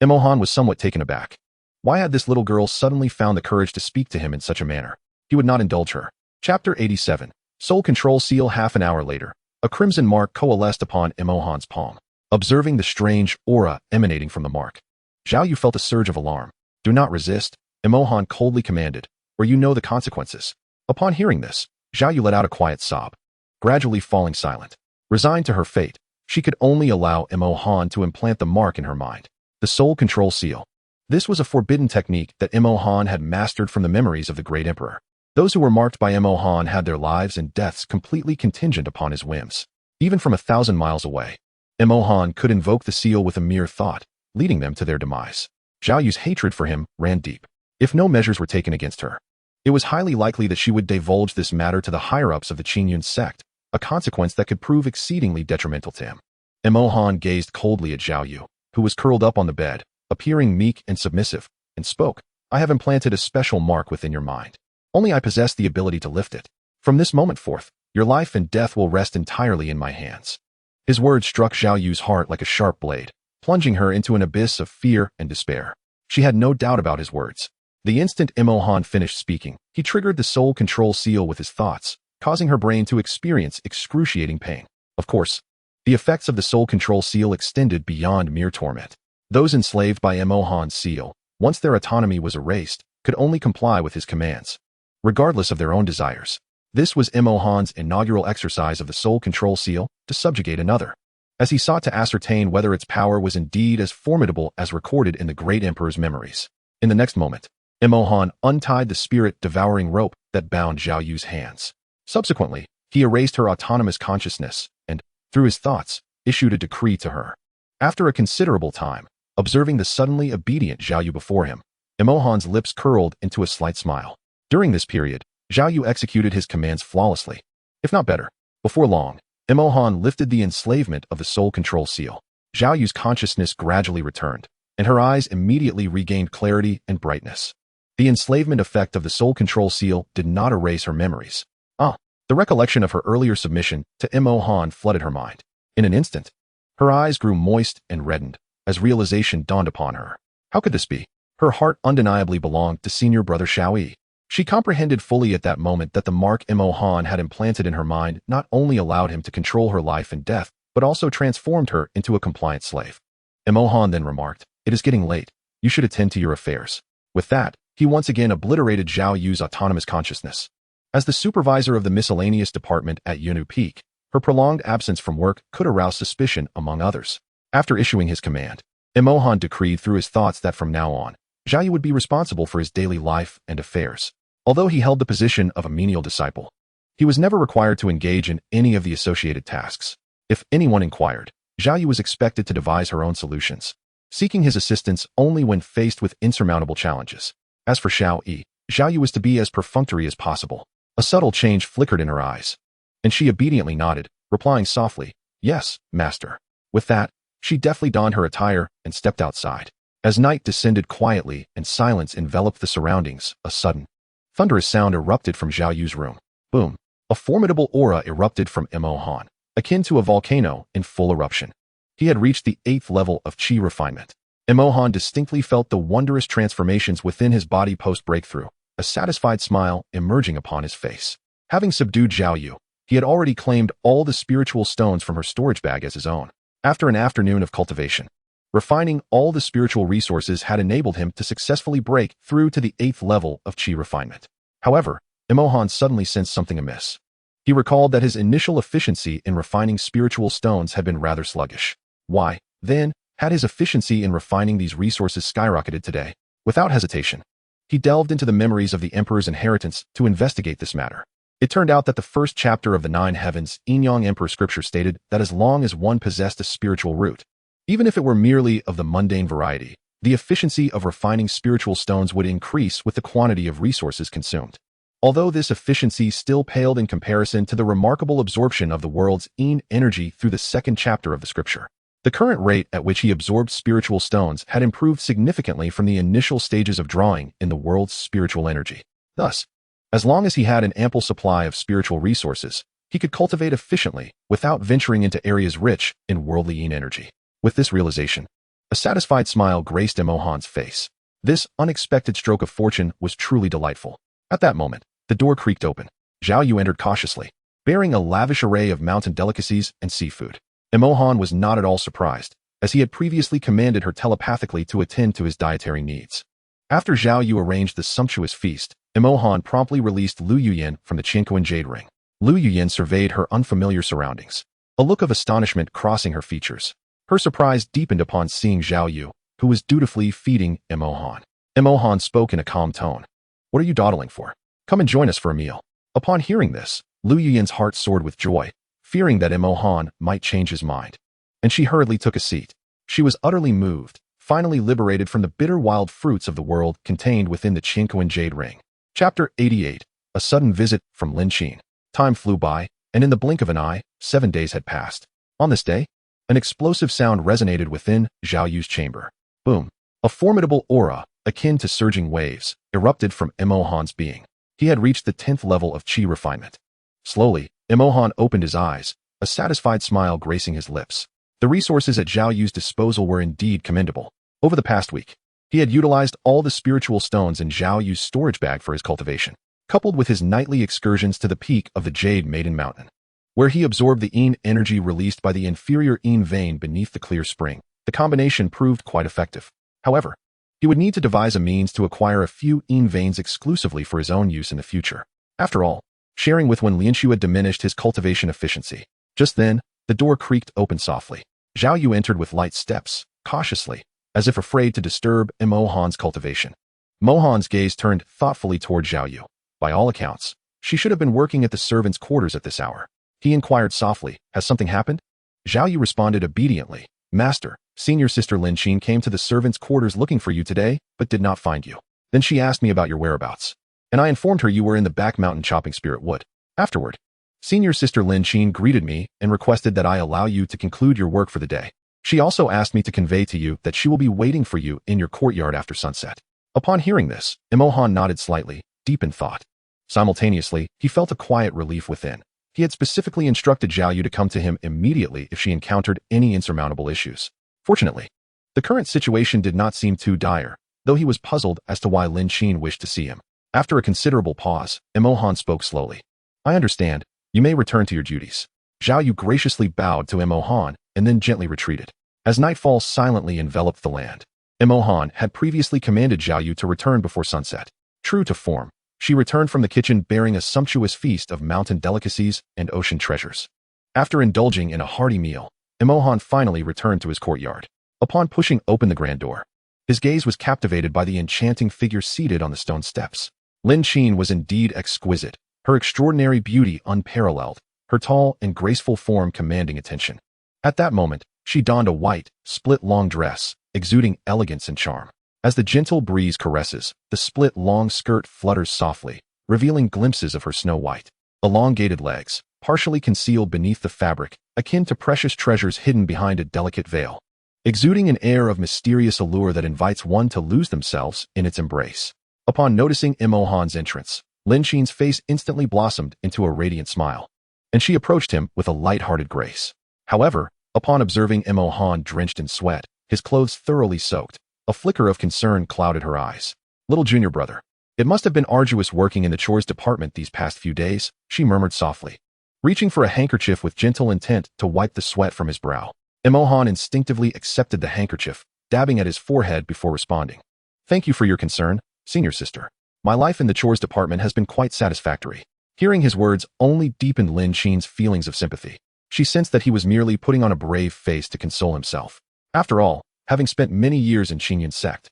Mo Han was somewhat taken aback. Why had this little girl suddenly found the courage to speak to him in such a manner? He would not indulge her. Chapter 87. Soul Control Seal. Half an hour later, a crimson mark coalesced upon Mo Han's palm. Observing the strange aura emanating from the mark, Zhao Yu felt a surge of alarm. Do not resist, Mo Han coldly commanded, or you know the consequences. Upon hearing this, Zhao Yu let out a quiet sob, gradually falling silent. Resigned to her fate, she could only allow Mo Han to implant the mark in her mind. The Soul Control Seal. This was a forbidden technique that Mo Han had mastered from the memories of the great emperor. Those who were marked by Mo Han had their lives and deaths completely contingent upon his whims. Even from 1,000 miles away, Mo Han could invoke the seal with a mere thought, leading them to their demise. Zhao Yu's hatred for him ran deep. If no measures were taken against her, it was highly likely that she would divulge this matter to the higher-ups of the Qingyun sect, a consequence that could prove exceedingly detrimental to him. Mo Han gazed coldly at Zhao Yu, who was curled up on the bed, appearing meek and submissive, and spoke. I have implanted a special mark within your mind. Only I possess the ability to lift it. From this moment forth, your life and death will rest entirely in my hands. His words struck Zhao Yu's heart like a sharp blade, plunging her into an abyss of fear and despair. She had no doubt about his words. The instant Mo Han finished speaking, he triggered the Soul Control Seal with his thoughts, causing her brain to experience excruciating pain. Of course, the effects of the Soul Control Seal extended beyond mere torment. Those enslaved by Mo Han's seal, once their autonomy was erased, could only comply with his commands, regardless of their own desires. This was Mo Han's inaugural exercise of the Soul Control Seal, to subjugate another, as he sought to ascertain whether its power was indeed as formidable as recorded in the great emperor's memories. In the next moment, Mo Han untied the spirit-devouring rope that bound Zhao Yu's hands. Subsequently, he erased her autonomous consciousness and, through his thoughts, issued a decree to her. After a considerable time, observing the suddenly obedient Zhao Yu before him, Mo Han's lips curled into a slight smile. During this period, Zhao Yu executed his commands flawlessly, if not better. Before long, Mo Han lifted the enslavement of the Soul Control Seal. Zhao Yu's consciousness gradually returned, and her eyes immediately regained clarity and brightness. The enslavement effect of the Soul Control Seal did not erase her memories. The recollection of her earlier submission to Mo Han flooded her mind. In an instant, her eyes grew moist and reddened, as realization dawned upon her. How could this be? Her heart undeniably belonged to senior brother Xiao Yi. She comprehended fully at that moment that the mark Mo Han had implanted in her mind not only allowed him to control her life and death, but also transformed her into a compliant slave. Mo Han then remarked, it is getting late. You should attend to your affairs. With that, he once again obliterated Zhao Yu's autonomous consciousness. As the supervisor of the miscellaneous department at Yunwu Peak, her prolonged absence from work could arouse suspicion among others. After issuing his command, Mo Han decreed through his thoughts that from now on, Zhao Yu would be responsible for his daily life and affairs. Although he held the position of a menial disciple, he was never required to engage in any of the associated tasks. If anyone inquired, Zhao Yu was expected to devise her own solutions, seeking his assistance only when faced with insurmountable challenges. As for Xiao Yi, Zhao Yu was to be as perfunctory as possible. A subtle change flickered in her eyes, and she obediently nodded, replying softly, yes, master. With that, she deftly donned her attire and stepped outside. As night descended quietly and silence enveloped the surroundings, a sudden, thunderous sound erupted from Zhao Yu's room. Boom! A formidable aura erupted from Mo Han, akin to a volcano in full eruption. He had reached the 8th level of Qi refinement. Mo Han distinctly felt the wondrous transformations within his body post-breakthrough, a satisfied smile emerging upon his face. Having subdued Zhao Yu, he had already claimed all the spiritual stones from her storage bag as his own. After an afternoon of cultivation, refining all the spiritual resources had enabled him to successfully break through to the 8th level of Qi refinement. However, Mo Han suddenly sensed something amiss. He recalled that his initial efficiency in refining spiritual stones had been rather sluggish. Why, then, had his efficiency in refining these resources skyrocketed today? Without hesitation, he delved into the memories of the emperor's inheritance to investigate this matter. It turned out that the first chapter of the Nine Heavens, Yin Emperor scripture stated that as long as one possessed a spiritual root, even if it were merely of the mundane variety, the efficiency of refining spiritual stones would increase with the quantity of resources consumed. Although this efficiency still paled in comparison to the remarkable absorption of the world's Yin energy through the second chapter of the scripture. The current rate at which he absorbed spiritual stones had improved significantly from the initial stages of drawing in the world's spiritual energy. Thus, as long as he had an ample supply of spiritual resources, he could cultivate efficiently without venturing into areas rich in worldly Yin energy. With this realization, a satisfied smile graced Emohan's face. This unexpected stroke of fortune was truly delightful. At that moment, the door creaked open. Zhao Yu entered cautiously, bearing a lavish array of mountain delicacies and seafood. Emohan was not at all surprised, as he had previously commanded her telepathically to attend to his dietary needs. After Zhao Yu arranged the sumptuous feast, Emohan promptly released Lu Yuyan from the Qinquan jade ring. Lu Yuyan surveyed her unfamiliar surroundings, a look of astonishment crossing her features. Her surprise deepened upon seeing Zhao Yu, who was dutifully feeding Emohan. Emohan spoke in a calm tone. "What are you dawdling for? Come and join us for a meal." Upon hearing this, Lu Yuyan's heart soared with joy, fearing that Emohan might change his mind. And she hurriedly took a seat. She was utterly moved, finally liberated from the bitter wild fruits of the world contained within the Qinquan jade ring. Chapter 88. A sudden visit from Lin Qin. Time flew by, and in the blink of an eye, 7 days had passed. On this day, an explosive sound resonated within Zhao Yu's chamber. Boom. A formidable aura, akin to surging waves, erupted from Emohan's being. He had reached the 10th level of qi refinement. Slowly, Emohan opened his eyes, a satisfied smile gracing his lips. The resources at Zhao Yu's disposal were indeed commendable. Over the past week, he had utilized all the spiritual stones in Zhao Yu's storage bag for his cultivation, coupled with his nightly excursions to the peak of the Jade Maiden Mountain, where he absorbed the Yin energy released by the inferior Yin vein beneath the clear spring. The combination proved quite effective. However, he would need to devise a means to acquire a few Yin veins exclusively for his own use in the future. After all, sharing with when Lianshu had diminished his cultivation efficiency. Just then, the door creaked open softly. Zhao Yu entered with light steps, cautiously, as if afraid to disturb Emohan's cultivation. Mohan's gaze turned thoughtfully toward Zhao Yu. By all accounts, she should have been working at the servants' quarters at this hour. He inquired softly, "Has something happened?" Zhao Yu responded obediently, "Master, senior sister Lin Qin came to the servants' quarters looking for you today, but did not find you. Then she asked me about your whereabouts, and I informed her you were in the back mountain chopping spirit wood. Afterward, senior sister Lin Qin greeted me and requested that I allow you to conclude your work for the day. She also asked me to convey to you that she will be waiting for you in your courtyard after sunset." Upon hearing this, Emohan nodded slightly, deep in thought. Simultaneously, he felt a quiet relief within. He had specifically instructed Zhao Yu to come to him immediately if she encountered any insurmountable issues. Fortunately, the current situation did not seem too dire, though he was puzzled as to why Lin Qin wished to see him. After a considerable pause, Emohan spoke slowly. "I understand. You may return to your duties." Zhao Yu graciously bowed to Emohan and then gently retreated. As nightfall silently enveloped the land, Emohan had previously commanded Zhao Yu to return before sunset. True to form, she returned from the kitchen bearing a sumptuous feast of mountain delicacies and ocean treasures. After indulging in a hearty meal, Emohan finally returned to his courtyard. Upon pushing open the grand door, his gaze was captivated by the enchanting figure seated on the stone steps. Lin Qin was indeed exquisite, her extraordinary beauty unparalleled, her tall and graceful form commanding attention. At that moment, she donned a white, split-long dress, exuding elegance and charm. As the gentle breeze caresses, the split-long skirt flutters softly, revealing glimpses of her snow-white, elongated legs, partially concealed beneath the fabric, akin to precious treasures hidden behind a delicate veil, exuding an air of mysterious allure that invites one to lose themselves in its embrace. Upon noticing Emohan's entrance, Lin Qin's face instantly blossomed into a radiant smile, and she approached him with a light-hearted grace. However, upon observing Emohan drenched in sweat, his clothes thoroughly soaked, a flicker of concern clouded her eyes. "Little junior brother, it must have been arduous working in the chores department these past few days," she murmured softly. Reaching for a handkerchief with gentle intent to wipe the sweat from his brow, Emohan instinctively accepted the handkerchief, dabbing at his forehead before responding. "Thank you for your concern, senior sister. My life in the chores department has been quite satisfactory." Hearing his words only deepened Lin Qin's feelings of sympathy. She sensed that he was merely putting on a brave face to console himself. After all, having spent many years in Qinyan sect,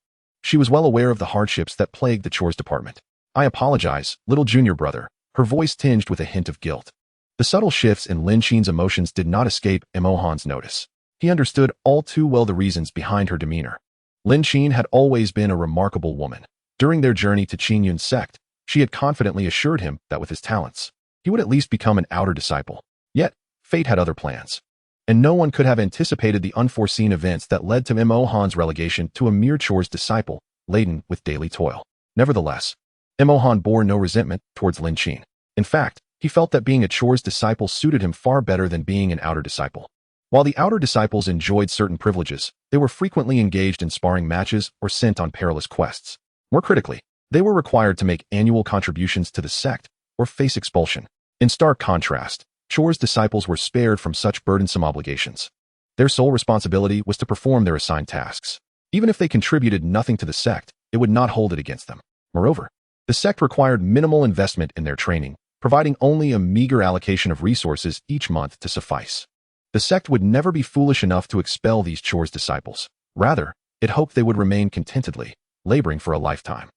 She was well aware of the hardships that plagued the chores department. "I apologize, little junior brother," her voice tinged with a hint of guilt. The subtle shifts in Lin Qin's emotions did not escape Han's notice. He understood all too well the reasons behind her demeanor. Lin Qin had always been a remarkable woman. During their journey to Qingyun's sect, she had confidently assured him that with his talents, he would at least become an outer disciple. Yet, fate had other plans. And no one could have anticipated the unforeseen events that led to Han's relegation to a mere chores disciple, laden with daily toil. Nevertheless, Han bore no resentment towards Lin Qin. In fact, he felt that being a chores disciple suited him far better than being an outer disciple. While the outer disciples enjoyed certain privileges, they were frequently engaged in sparring matches or sent on perilous quests. More critically, they were required to make annual contributions to the sect or face expulsion. In stark contrast, chores disciples were spared from such burdensome obligations. Their sole responsibility was to perform their assigned tasks. Even if they contributed nothing to the sect, it would not hold it against them. Moreover, the sect required minimal investment in their training, providing only a meager allocation of resources each month to suffice. The sect would never be foolish enough to expel these chores disciples. Rather, it hoped they would remain contentedly, laboring for a lifetime.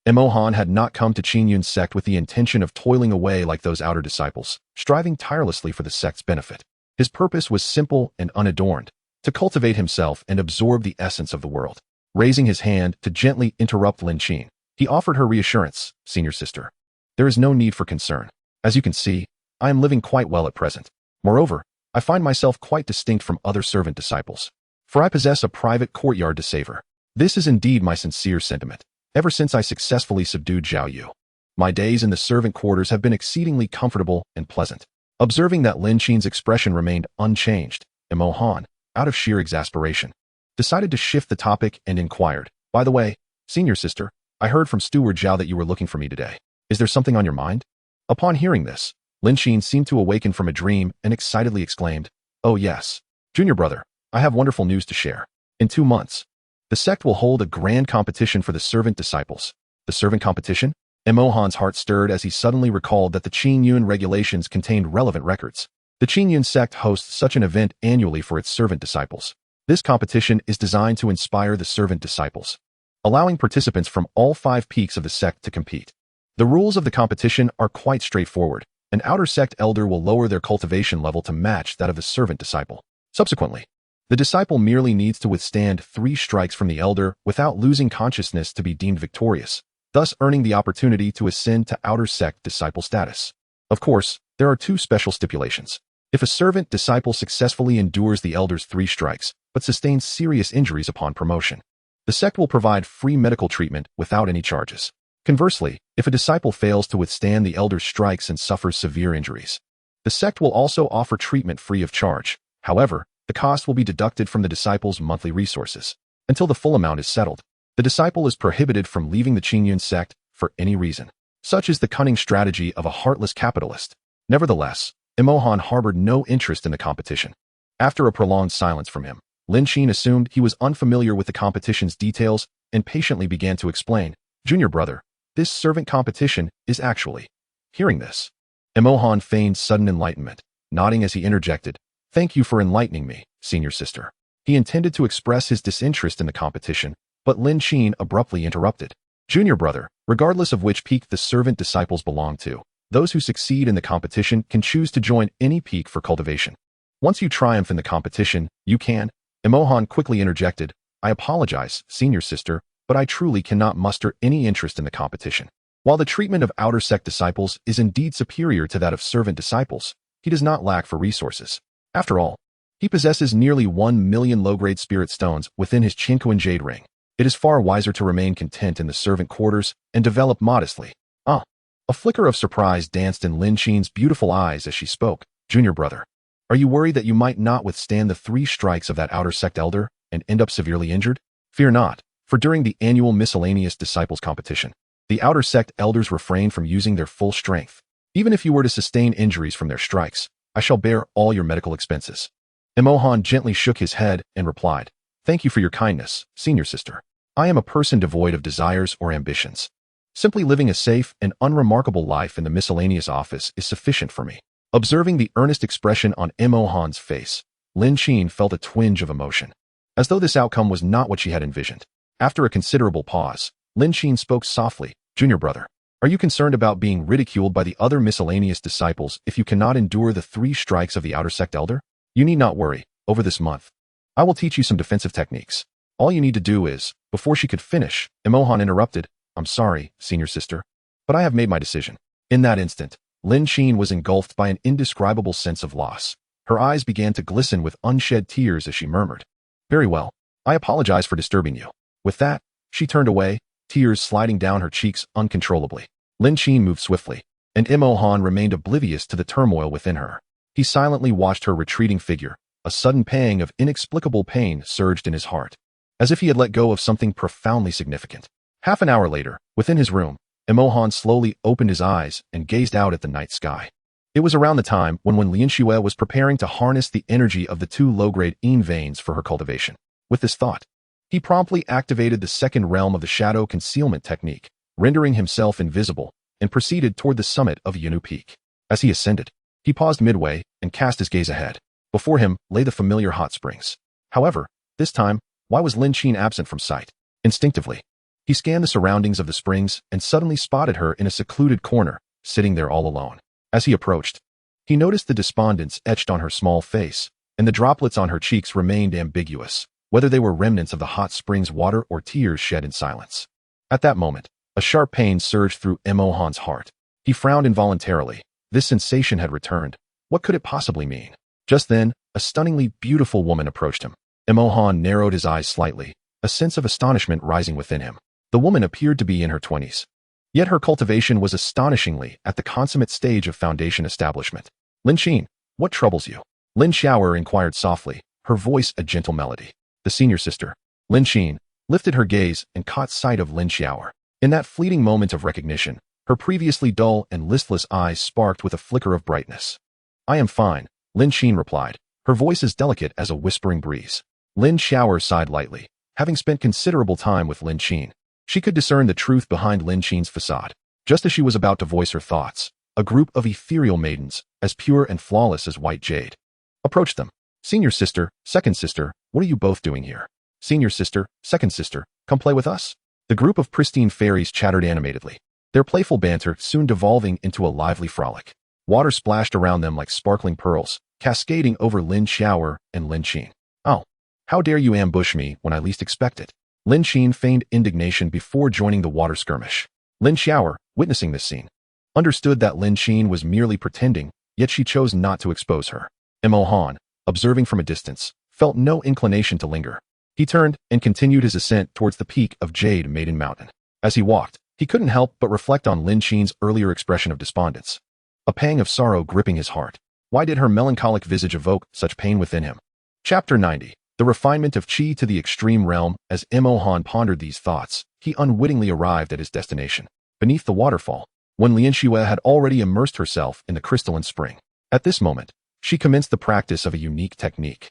Han had not come to Qingyun's sect with the intention of toiling away like those outer disciples, striving tirelessly for the sect's benefit. His purpose was simple and unadorned, to cultivate himself and absorb the essence of the world. Raising his hand to gently interrupt Lin Qin, he offered her reassurance, "Senior sister, there is no need for concern. As you can see, I am living quite well at present. Moreover, I find myself quite distinct from other servant disciples, for I possess a private courtyard to savor. This is indeed my sincere sentiment. Ever since I successfully subdued Zhao Yu, my days in the servant quarters have been exceedingly comfortable and pleasant." Observing that Lin Qin's expression remained unchanged, Han, out of sheer exasperation, decided to shift the topic and inquired, "By the way, senior sister, I heard from Steward Zhao that you were looking for me today. Is there something on your mind?" Upon hearing this, Lin Qin seemed to awaken from a dream and excitedly exclaimed, "Oh yes, junior brother, I have wonderful news to share. In 2 months, the sect will hold a grand competition for the servant disciples." The servant competition? Han's heart stirred as he suddenly recalled that the Qingyun regulations contained relevant records. The Qingyun sect hosts such an event annually for its servant disciples. This competition is designed to inspire the servant disciples, allowing participants from all 5 peaks of the sect to compete. The rules of the competition are quite straightforward. An outer sect elder will lower their cultivation level to match that of the servant disciple. Subsequently, the disciple merely needs to withstand 3 strikes from the elder without losing consciousness to be deemed victorious, thus earning the opportunity to ascend to outer sect disciple status. Of course, there are 2 special stipulations. If a servant disciple successfully endures the elder's 3 strikes, but sustains serious injuries upon promotion, the sect will provide free medical treatment without any charges. Conversely, if a disciple fails to withstand the elder's strikes and suffers severe injuries, the sect will also offer treatment free of charge. However, the cost will be deducted from the disciple's monthly resources. Until the full amount is settled, the disciple is prohibited from leaving the Qingyun sect for any reason. Such is the cunning strategy of a heartless capitalist. Nevertheless, Han harbored no interest in the competition. After a prolonged silence from him, Lin Qin assumed he was unfamiliar with the competition's details and patiently began to explain, "Junior brother, this servant competition is actually..." Hearing this, Han feigned sudden enlightenment, nodding as he interjected, "Thank you for enlightening me, senior sister." He intended to express his disinterest in the competition, but Lin Qin abruptly interrupted, "Junior brother, regardless of which peak the servant disciples belong to, those who succeed in the competition can choose to join any peak for cultivation. Once you triumph in the competition, you can..." Han quickly interjected, "I apologize, senior sister, but I truly cannot muster any interest in the competition. While the treatment of outer sect disciples is indeed superior to that of servant disciples, he does not lack for resources. After all, he possesses nearly 1 million low-grade spirit stones within his Qinkuan jade ring. It is far wiser to remain content in the servant quarters and develop modestly." "Ah." A flicker of surprise danced in Lin Qin's beautiful eyes as she spoke, "Junior brother, are you worried that you might not withstand the 3 strikes of that outer sect elder and end up severely injured? Fear not. For during the annual miscellaneous disciples competition, the outer sect elders refrain from using their full strength. Even if you were to sustain injuries from their strikes, I shall bear all your medical expenses." Han gently shook his head and replied, "Thank you for your kindness, senior sister. I am a person devoid of desires or ambitions. Simply living a safe and unremarkable life in the miscellaneous office is sufficient for me." Observing the earnest expression on Han's face, Lin Qin felt a twinge of emotion, as though this outcome was not what she had envisioned. After a considerable pause, Lin Qin spoke softly, "Junior brother, are you concerned about being ridiculed by the other miscellaneous disciples if you cannot endure the 3 strikes of the outer sect elder? You need not worry, over this month, I will teach you some defensive techniques. All you need to do is..." Before she could finish, Imohan interrupted, "I'm sorry, senior sister, but I have made my decision." In that instant, Lin Qin was engulfed by an indescribable sense of loss. Her eyes began to glisten with unshed tears as she murmured, "Very well, I apologize for disturbing you." With that, she turned away, tears sliding down her cheeks uncontrollably. Lin Qin moved swiftly, and Imohan remained oblivious to the turmoil within her. He silently watched her retreating figure. A sudden pang of inexplicable pain surged in his heart, as if he had let go of something profoundly significant. Half an hour later, within his room, Imohan slowly opened his eyes and gazed out at the night sky. It was around the time when Lian Xue was preparing to harness the energy of the 2 low-grade Yin veins for her cultivation. With this thought, he promptly activated the second realm of the shadow concealment technique, rendering himself invisible, and proceeded toward the summit of Yinu Peak. As he ascended, he paused midway and cast his gaze ahead. Before him lay the familiar hot springs. However, this time, why was Lin Qin absent from sight? Instinctively, he scanned the surroundings of the springs and suddenly spotted her in a secluded corner, sitting there all alone. As he approached, he noticed the despondence etched on her small face, and the droplets on her cheeks remained ambiguous, whether they were remnants of the hot springs' water or tears shed in silence. At that moment, a sharp pain surged through Imohan's heart. He frowned involuntarily. This sensation had returned. What could it possibly mean? Just then, a stunningly beautiful woman approached him. Imohan narrowed his eyes slightly, a sense of astonishment rising within him. The woman appeared to be in her 20s. Yet her cultivation was astonishingly at the consummate stage of foundation establishment. "Lin Qin, what troubles you?" Lin Xiaoer inquired softly, her voice a gentle melody. The senior sister, Lin Qin, lifted her gaze and caught sight of Lin Xiaoer. In that fleeting moment of recognition, her previously dull and listless eyes sparked with a flicker of brightness. "I am fine," Lin Qin replied, her voice as delicate as a whispering breeze. Lin Xiaoer sighed lightly. Having spent considerable time with Lin Qin, she could discern the truth behind Lin Qin's facade. Just as she was about to voice her thoughts, a group of ethereal maidens, as pure and flawless as white jade, approached them. "Senior sister, second sister, what are you both doing here? Senior sister, second sister, come play with us." The group of pristine fairies chattered animatedly, their playful banter soon devolving into a lively frolic. Water splashed around them like sparkling pearls, cascading over Lin Xiaoer and Lin Qin. "Oh, how dare you ambush me when I least expect it?" Lin Qin feigned indignation before joining the water skirmish. Lin Xiaoer, witnessing this scene, understood that Lin Qin was merely pretending, yet she chose not to expose her. Imohan, observing from a distance, felt no inclination to linger. He turned and continued his ascent towards the peak of Jade Maiden Mountain. As he walked, he couldn't help but reflect on Lin Qin's earlier expression of despondence, a pang of sorrow gripping his heart. Why did her melancholic visage evoke such pain within him? Chapter 90. The refinement of Qi to the extreme realm. As Imohan pondered these thoughts, he unwittingly arrived at his destination, beneath the waterfall, when Lian Xue had already immersed herself in the crystalline spring. At this moment, she commenced the practice of a unique technique,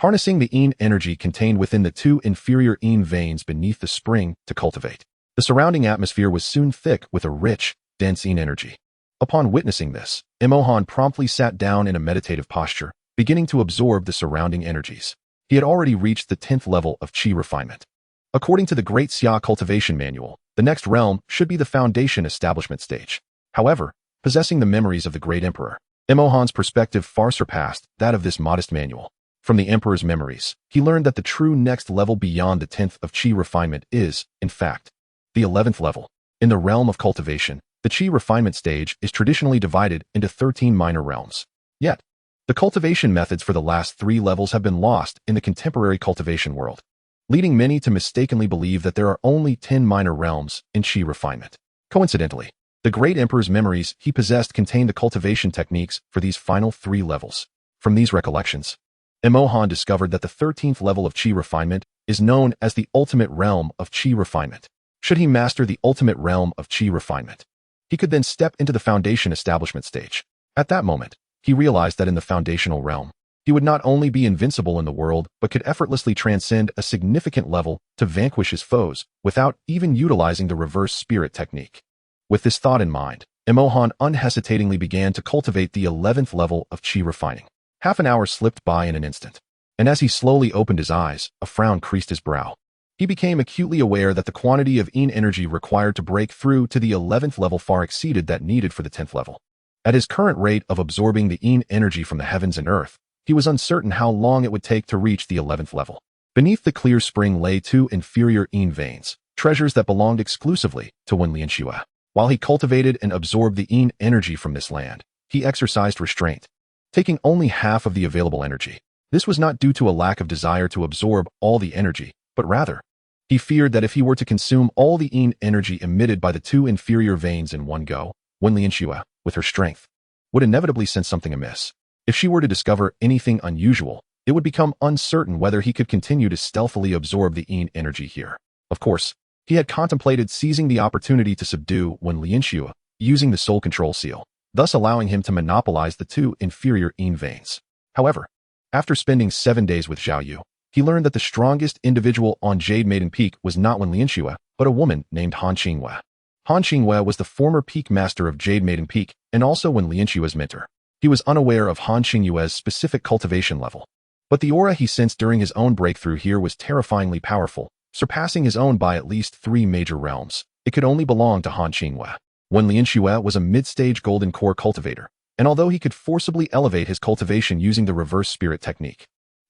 harnessing the Yin energy contained within the 2 inferior Yin veins beneath the spring to cultivate. The surrounding atmosphere was soon thick with a rich, dense Yin energy. Upon witnessing this, Imohan promptly sat down in a meditative posture, beginning to absorb the surrounding energies. He had already reached the 10th level of Qi refinement. According to the Great Xia Cultivation Manual, the next realm should be the foundation establishment stage. However, possessing the memories of the Great Emperor, Imohan's perspective far surpassed that of this modest manual. From the Emperor's memories, he learned that the true next level beyond the 10th of Qi refinement is, in fact, the 11th level. In the realm of cultivation, the Qi refinement stage is traditionally divided into 13 minor realms. Yet, the cultivation methods for the last 3 levels have been lost in the contemporary cultivation world, leading many to mistakenly believe that there are only 10 minor realms in Qi refinement. Coincidentally, the Great Emperor's memories he possessed contained the cultivation techniques for these final 3 levels. From these recollections, Imohan discovered that the 13th level of Qi refinement is known as the ultimate realm of Qi refinement. Should he master the ultimate realm of Qi refinement, he could then step into the foundation establishment stage. At that moment, he realized that in the foundational realm, he would not only be invincible in the world, but could effortlessly transcend a significant level to vanquish his foes without even utilizing the reverse spirit technique. With this thought in mind, Imohan unhesitatingly began to cultivate the 11th level of Qi refining. Half an hour slipped by in an instant, and as he slowly opened his eyes, a frown creased his brow. He became acutely aware that the quantity of Yin energy required to break through to the 11th level far exceeded that needed for the 10th level. At his current rate of absorbing the Yin energy from the heavens and earth, he was uncertain how long it would take to reach the 11th level. Beneath the clear spring lay two inferior Yin veins, treasures that belonged exclusively to Wen Lianxue. While he cultivated and absorbed the Yin energy from this land, he exercised restraint, taking only half of the available energy. This was not due to a lack of desire to absorb all the energy, but rather, he feared that if he were to consume all the Yin energy emitted by the two inferior veins in one go, Wen Lianxue, with her strength, would inevitably sense something amiss. If she were to discover anything unusual, it would become uncertain whether he could continue to stealthily absorb the Yin energy here. Of course, he had contemplated seizing the opportunity to subdue Wen Lianxue using the soul control seal, thus allowing him to monopolize the two inferior Yin veins. However, after spending 7 days with Zhao Yu, he learned that the strongest individual on Jade Maiden Peak was not Wen Lianxue, but a woman named Han Qinghue. Han Qinghue was the former peak master of Jade Maiden Peak and also Wen Lianxue's mentor. He was unaware of Han Qinghue's specific cultivation level, but the aura he sensed during his own breakthrough here was terrifyingly powerful, surpassing his own by at least 3 major realms. It could only belong to Han Qinghue. Wen Lianxue was a mid-stage golden core cultivator, and although he could forcibly elevate his cultivation using the reverse spirit technique,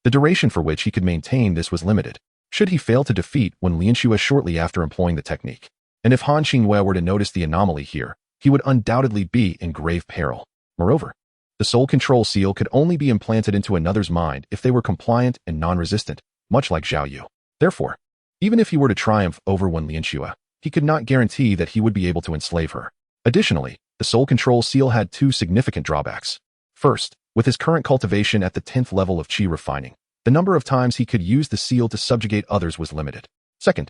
the duration for which he could maintain this was limited. Should he fail to defeat Wen Lianxue shortly after employing the technique, and if Han Qinghue were to notice the anomaly here, he would undoubtedly be in grave peril. Moreover, the soul control seal could only be implanted into another's mind if they were compliant and non-resistant, much like Zhao Yu. Therefore, even if he were to triumph over Wen Lianxue, he could not guarantee that he would be able to enslave her. Additionally, the soul control seal had 2 significant drawbacks. First, with his current cultivation at the 10th level of qi refining, the number of times he could use the seal to subjugate others was limited. Second,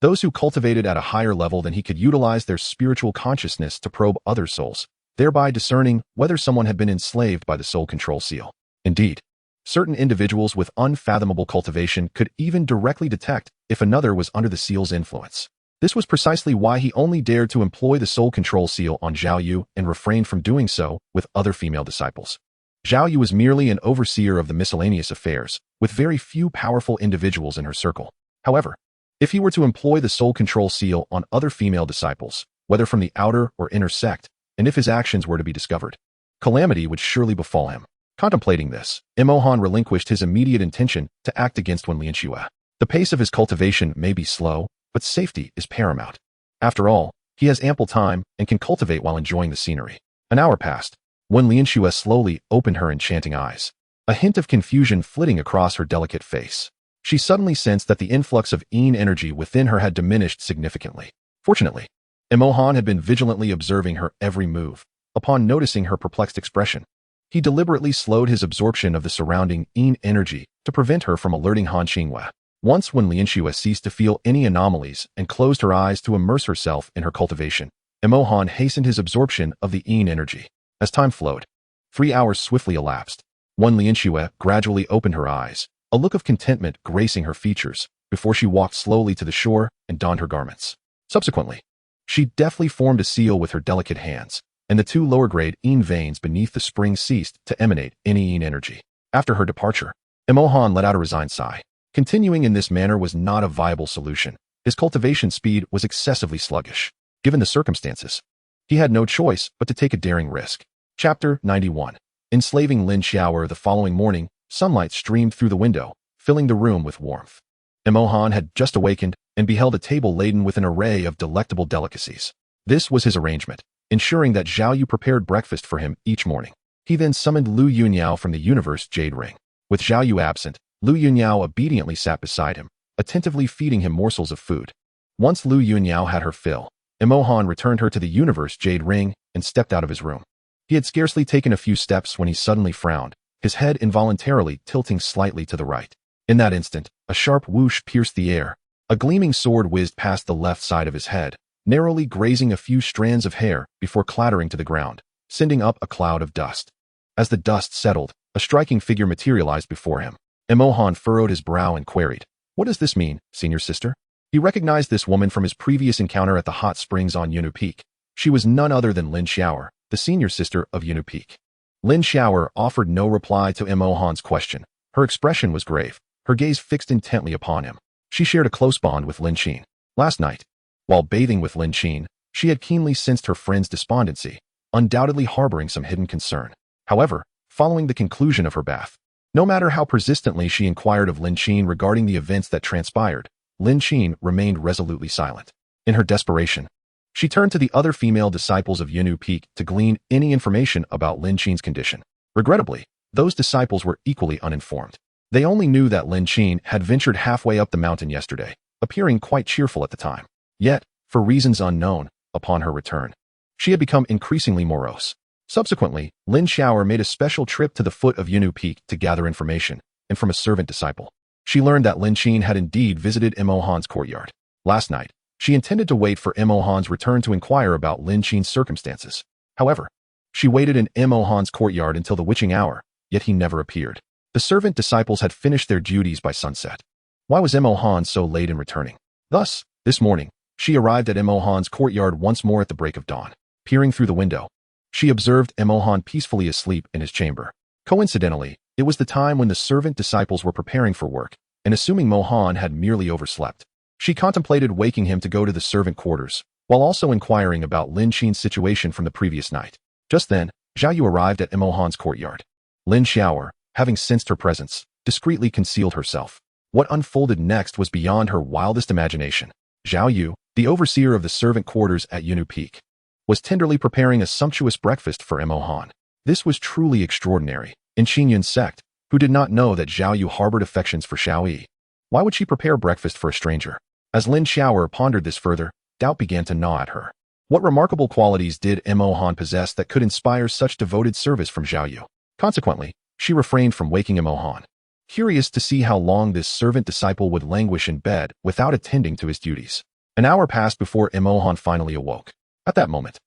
those who cultivated at a higher level than he could utilize their spiritual consciousness to probe other souls, thereby discerning whether someone had been enslaved by the soul control seal. Indeed, certain individuals with unfathomable cultivation could even directly detect if another was under the seal's influence. This was precisely why he only dared to employ the soul control seal on Zhao Yu and refrained from doing so with other female disciples. Zhao Yu was merely an overseer of the miscellaneous affairs, with very few powerful individuals in her circle. However, if he were to employ the soul control seal on other female disciples, whether from the outer or inner sect, and if his actions were to be discovered, calamity would surely befall him. Contemplating this, Imohan relinquished his immediate intention to act against Wen Lianxue. The pace of his cultivation may be slow, but safety is paramount. After all, he has ample time and can cultivate while enjoying the scenery. An hour passed. Wen Lianxue slowly opened her enchanting eyes, a hint of confusion flitting across her delicate face. She suddenly sensed that the influx of Yin energy within her had diminished significantly. Fortunately, Imohan had been vigilantly observing her every move. Upon noticing her perplexed expression, he deliberately slowed his absorption of the surrounding Yin energy to prevent her from alerting Han Qinghue. Once Wen Lianxue ceased to feel any anomalies and closed her eyes to immerse herself in her cultivation, Imohan hastened his absorption of the Yin energy. As time flowed, 3 hours swiftly elapsed. Wen Lianxue gradually opened her eyes, a look of contentment gracing her features, before she walked slowly to the shore and donned her garments. Subsequently, she deftly formed a seal with her delicate hands, and the 2 lower-grade Yin veins beneath the spring ceased to emanate any Yin energy. After her departure, Imohan let out a resigned sigh. Continuing in this manner was not a viable solution. His cultivation speed was excessively sluggish. Given the circumstances, he had no choice but to take a daring risk. Chapter 91. Enslaving Lin Xiaoer. The following morning, sunlight streamed through the window, filling the room with warmth. Imohan had just awakened and beheld a table laden with an array of delectable delicacies. This was his arrangement, ensuring that Zhao Yu prepared breakfast for him each morning. He then summoned Lu Yunyao from the universe Jade Ring. With Zhao Yu absent, Lu Yunyao obediently sat beside him, attentively feeding him morsels of food. Once Lu Yunyao had her fill, Imohan returned her to the universe Jade Ring and stepped out of his room. He had scarcely taken a few steps when he suddenly frowned, his head involuntarily tilting slightly to the right. In that instant, a sharp whoosh pierced the air. A gleaming sword whizzed past the left side of his head, narrowly grazing a few strands of hair before clattering to the ground, sending up a cloud of dust. As the dust settled, a striking figure materialized before him. Imohan furrowed his brow and queried, "What does this mean, senior sister?" He recognized this woman from his previous encounter at the hot springs on Yunu Peak. She was none other than Lin Xiaoer, the senior sister of Yunu Peak. Lin Xiaoer offered no reply to Imohan's question. Her expression was grave, her gaze fixed intently upon him. She shared a close bond with Lin Qin. Last night, while bathing with Lin Qin, she had keenly sensed her friend's despondency, undoubtedly harboring some hidden concern. However, following the conclusion of her bath, no matter how persistently she inquired of Lin Qin regarding the events that transpired, Lin Qin remained resolutely silent. In her desperation, she turned to the other female disciples of Yinu Peak to glean any information about Lin Qin's condition. Regrettably, those disciples were equally uninformed. They only knew that Lin Qin had ventured halfway up the mountain yesterday, appearing quite cheerful at the time. Yet, for reasons unknown, upon her return, she had become increasingly morose. Subsequently, Lin Xiaoer made a special trip to the foot of Yinu Peak to gather information, and from a servant disciple, she learned that Lin Qin had indeed visited Mo Han's courtyard. Last night, she intended to wait for Mo Han's return to inquire about Lin Qin's circumstances. However, she waited in Mo Han's courtyard until the witching hour, yet he never appeared. The servant disciples had finished their duties by sunset. Why was Mo Han so late in returning? Thus, this morning, she arrived at Mo Han's courtyard once more at the break of dawn. Peering through the window, she observed Mo Han peacefully asleep in his chamber. Coincidentally, it was the time when the servant disciples were preparing for work, and assuming Mo Han had merely overslept, she contemplated waking him to go to the servant quarters, while also inquiring about Lin Qin's situation from the previous night. Just then, Zhao Yu arrived at Mo Han's courtyard. Lin Xiaoer, having sensed her presence, discreetly concealed herself. What unfolded next was beyond her wildest imagination. Zhao Yu, the overseer of the servant quarters at Yinu Peak, was tenderly preparing a sumptuous breakfast for Mo Han. This was truly extraordinary. In Qinyun's sect, who did not know that Zhao Yu harbored affections for Xiao Yi, why would she prepare breakfast for a stranger? As Lin Xiaoer pondered this further, doubt began to gnaw at her. What remarkable qualities did Mo Han possess that could inspire such devoted service from Zhao Yu? Consequently, she refrained from waking Mo Han, curious to see how long this servant disciple would languish in bed without attending to his duties. An hour passed before Mo Han finally awoke. At that moment,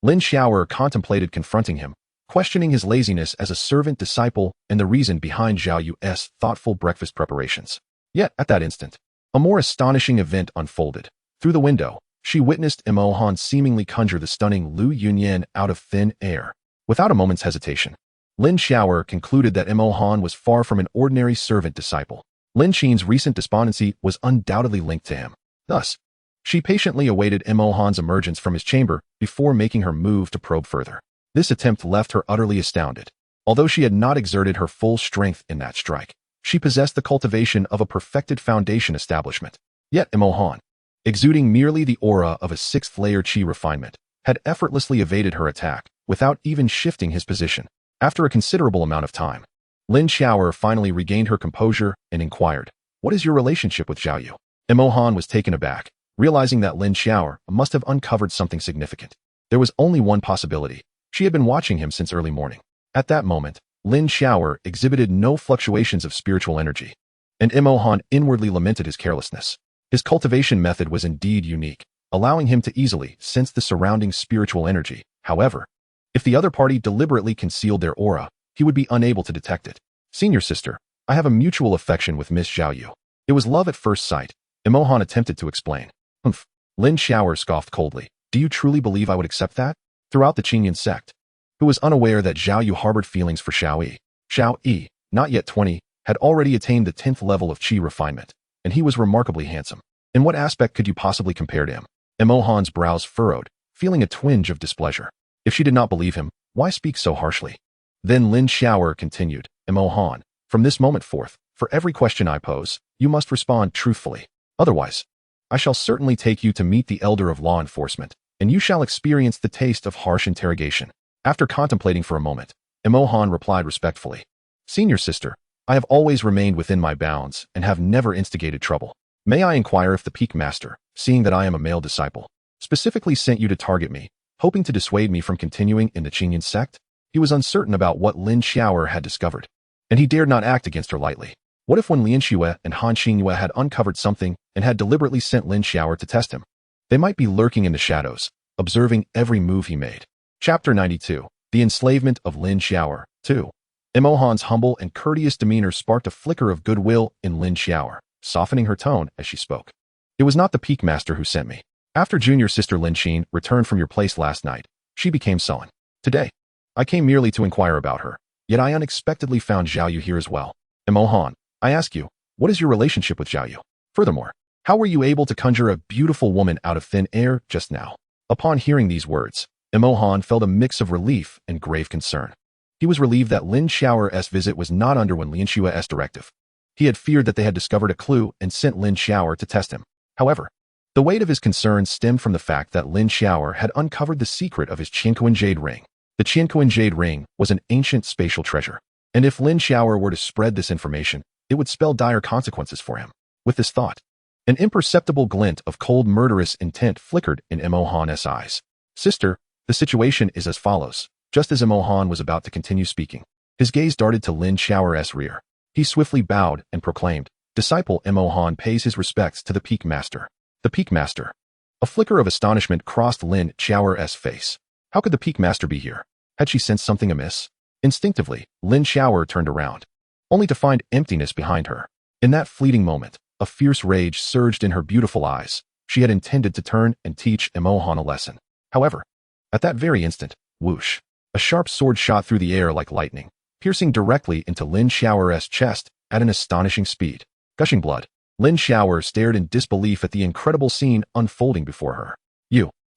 Lin Xiaoer contemplated confronting him, questioning his laziness as a servant disciple and the reason behind Zhao Yu's thoughtful breakfast preparations. Yet, at that instant, a more astonishing event unfolded. Through the window, she witnessed Mo Han seemingly conjure the stunning Lu Yunyan out of thin air. Without a moment's hesitation, Lin Xiaoer concluded that Mo Han was far from an ordinary servant disciple. Lin Qin's recent despondency was undoubtedly linked to him. Thus, she patiently awaited Mo Han's emergence from his chamber before making her move to probe further. This attempt left her utterly astounded. Although she had not exerted her full strength in that strike, she possessed the cultivation of a perfected foundation establishment. Yet Mo Han, exuding merely the aura of a sixth-layer qi refinement, had effortlessly evaded her attack without even shifting his position. After a considerable amount of time, Lin Xiaoer finally regained her composure and inquired, "What is your relationship with Zhao Yu?" Mo Han was taken aback, realizing that Lin Xiaoer must have uncovered something significant. There was only one possibility. She had been watching him since early morning. At that moment, Lin Xiaoer exhibited no fluctuations of spiritual energy, and Mo Han inwardly lamented his carelessness. His cultivation method was indeed unique, allowing him to easily sense the surrounding spiritual energy. However, if the other party deliberately concealed their aura, he would be unable to detect it. "Senior sister, I have a mutual affection with Miss Zhao Yu. It was love at first sight," Mo Han attempted to explain. "Humph." Lin Xiaoer scoffed coldly. "Do you truly believe I would accept that?" Throughout the Qinyan sect, who was unaware that Zhao Yu harbored feelings for Xiao Yi. Xiao Yi, not yet 20, had already attained the 10th level of qi refinement, and he was remarkably handsome. In what aspect could you possibly compare to him? Mo Han's brows furrowed, feeling a twinge of displeasure. If she did not believe him, why speak so harshly? Then Lin Xiaoer continued, "Mo Han, from this moment forth, for every question I pose, you must respond truthfully. Otherwise, I shall certainly take you to meet the elder of law enforcement, and you shall experience the taste of harsh interrogation." After contemplating for a moment, Mo Han replied respectfully, "Senior sister, I have always remained within my bounds and have never instigated trouble. May I inquire if the Peak Master, seeing that I am a male disciple, specifically sent you to target me, hoping to dissuade me from continuing in the Qinyan sect?" He was uncertain about what Lin Xiaoer had discovered, and he dared not act against her lightly. What if when Lin Xue and Han Xingyue had uncovered something and had deliberately sent Lin Xiaoer to test him? They might be lurking in the shadows, observing every move he made. Chapter 92. The Enslavement of Lin Xiaoer. 2. Mo Han's humble and courteous demeanor sparked a flicker of goodwill in Lin Xiaoer, softening her tone as she spoke. "It was not the Peak Master who sent me. After junior sister Lin Qin returned from your place last night, she became sullen. Today, I came merely to inquire about her, yet I unexpectedly found Zhao Yu here as well. Mo Han, I ask you, what is your relationship with Zhao Yu?" Furthermore, how were you able to conjure a beautiful woman out of thin air just now? Upon hearing these words, Emohan felt a mix of relief and grave concern. He was relieved that Lin Xiao's visit was not under Wen Lianshua's directive. He had feared that they had discovered a clue and sent Lin Xiao to test him. However, the weight of his concerns stemmed from the fact that Lin Xiao had uncovered the secret of his Qianquan Jade Ring. The Qianquan Jade Ring was an ancient spatial treasure, and if Lin Xiao were to spread this information, it would spell dire consequences for him. With this thought, an imperceptible glint of cold murderous intent flickered in Emohan's eyes. Sister, the situation is as follows. Just as Emohan was about to continue speaking, his gaze darted to Lin Xiao's rear. He swiftly bowed and proclaimed, Disciple Emohan pays his respects to the Peak Master. The Peak Master. A flicker of astonishment crossed Lin Xiao's face. How could the Peak Master be here? Had she sensed something amiss? Instinctively, Lin Xiao turned around, only to find emptiness behind her. In that fleeting moment, a fierce rage surged in her beautiful eyes. She had intended to turn and teach Emohan a lesson. However, at that very instant, whoosh, a sharp sword shot through the air like lightning, piercing directly into Lin Xiao's chest at an astonishing speed. Gushing blood, Lin Xiao stared in disbelief at the incredible scene unfolding before her.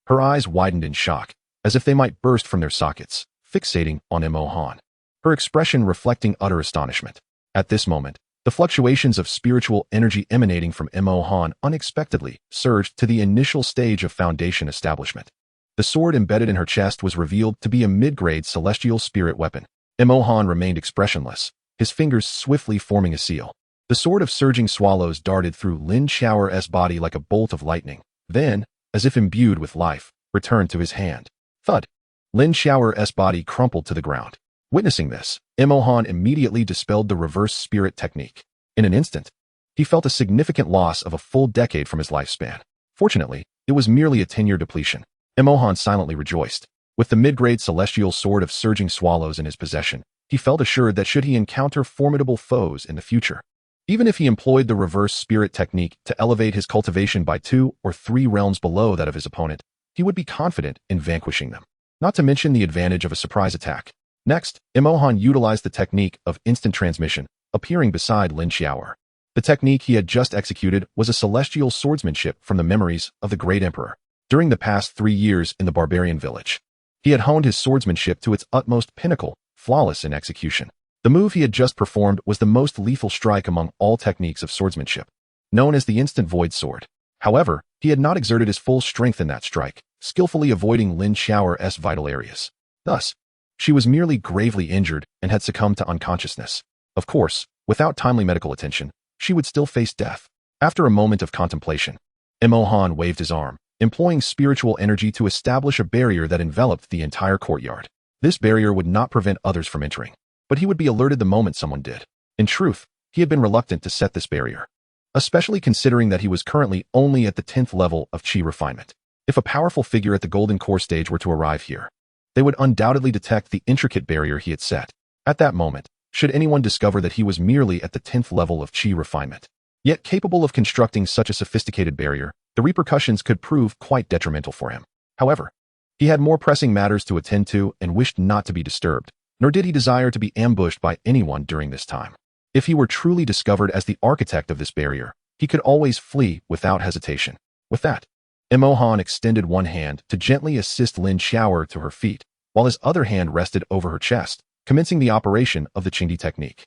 Her eyes widened in shock, as if they might burst from their sockets, fixating on Emohan. Her expression reflecting utter astonishment. At this moment, the fluctuations of spiritual energy emanating from Emohan unexpectedly surged to the initial stage of foundation establishment. The sword embedded in her chest was revealed to be a mid-grade celestial spirit weapon. Emohan remained expressionless, his fingers swiftly forming a seal. The sword of surging swallows darted through Lin Xiao's body like a bolt of lightning, then, as if imbued with life, returned to his hand. Thud! Lin Xiao's body crumpled to the ground. Witnessing this, Emohan immediately dispelled the reverse spirit technique. In an instant, he felt a significant loss of a full decade from his lifespan. Fortunately, it was merely a 10-year depletion. Emohan silently rejoiced. With the mid-grade celestial sword of surging swallows in his possession, he felt assured that should he encounter formidable foes in the future, even if he employed the reverse spirit technique to elevate his cultivation by 2 or 3 realms below that of his opponent, he would be confident in vanquishing them. Not to mention the advantage of a surprise attack. Next, Emohan utilized the technique of instant transmission, appearing beside Lin Xiao. The technique he had just executed was a celestial swordsmanship from the memories of the Great Emperor. During the past 3 years in the barbarian village, he had honed his swordsmanship to its utmost pinnacle, flawless in execution. The move he had just performed was the most lethal strike among all techniques of swordsmanship, known as the instant void sword. However, he had not exerted his full strength in that strike, skillfully avoiding Lin Xiao's vital areas. Thus, she was merely gravely injured and had succumbed to unconsciousness. Of course, without timely medical attention, she would still face death. After a moment of contemplation, Emohan waved his arm, employing spiritual energy to establish a barrier that enveloped the entire courtyard. This barrier would not prevent others from entering, but he would be alerted the moment someone did. In truth, he had been reluctant to set this barrier, especially considering that he was currently only at the 10th level of Qi refinement. If a powerful figure at the Golden Core stage were to arrive here, they would undoubtedly detect the intricate barrier he had set. At that moment, should anyone discover that he was merely at the 10th level of Qi refinement, yet capable of constructing such a sophisticated barrier, the repercussions could prove quite detrimental for him. However, he had more pressing matters to attend to and wished not to be disturbed, nor did he desire to be ambushed by anyone during this time. If he were truly discovered as the architect of this barrier, he could always flee without hesitation. With that, Emohan extended one hand to gently assist Lin Xiao to her feet, while his other hand rested over her chest, commencing the operation of the Qingdi technique.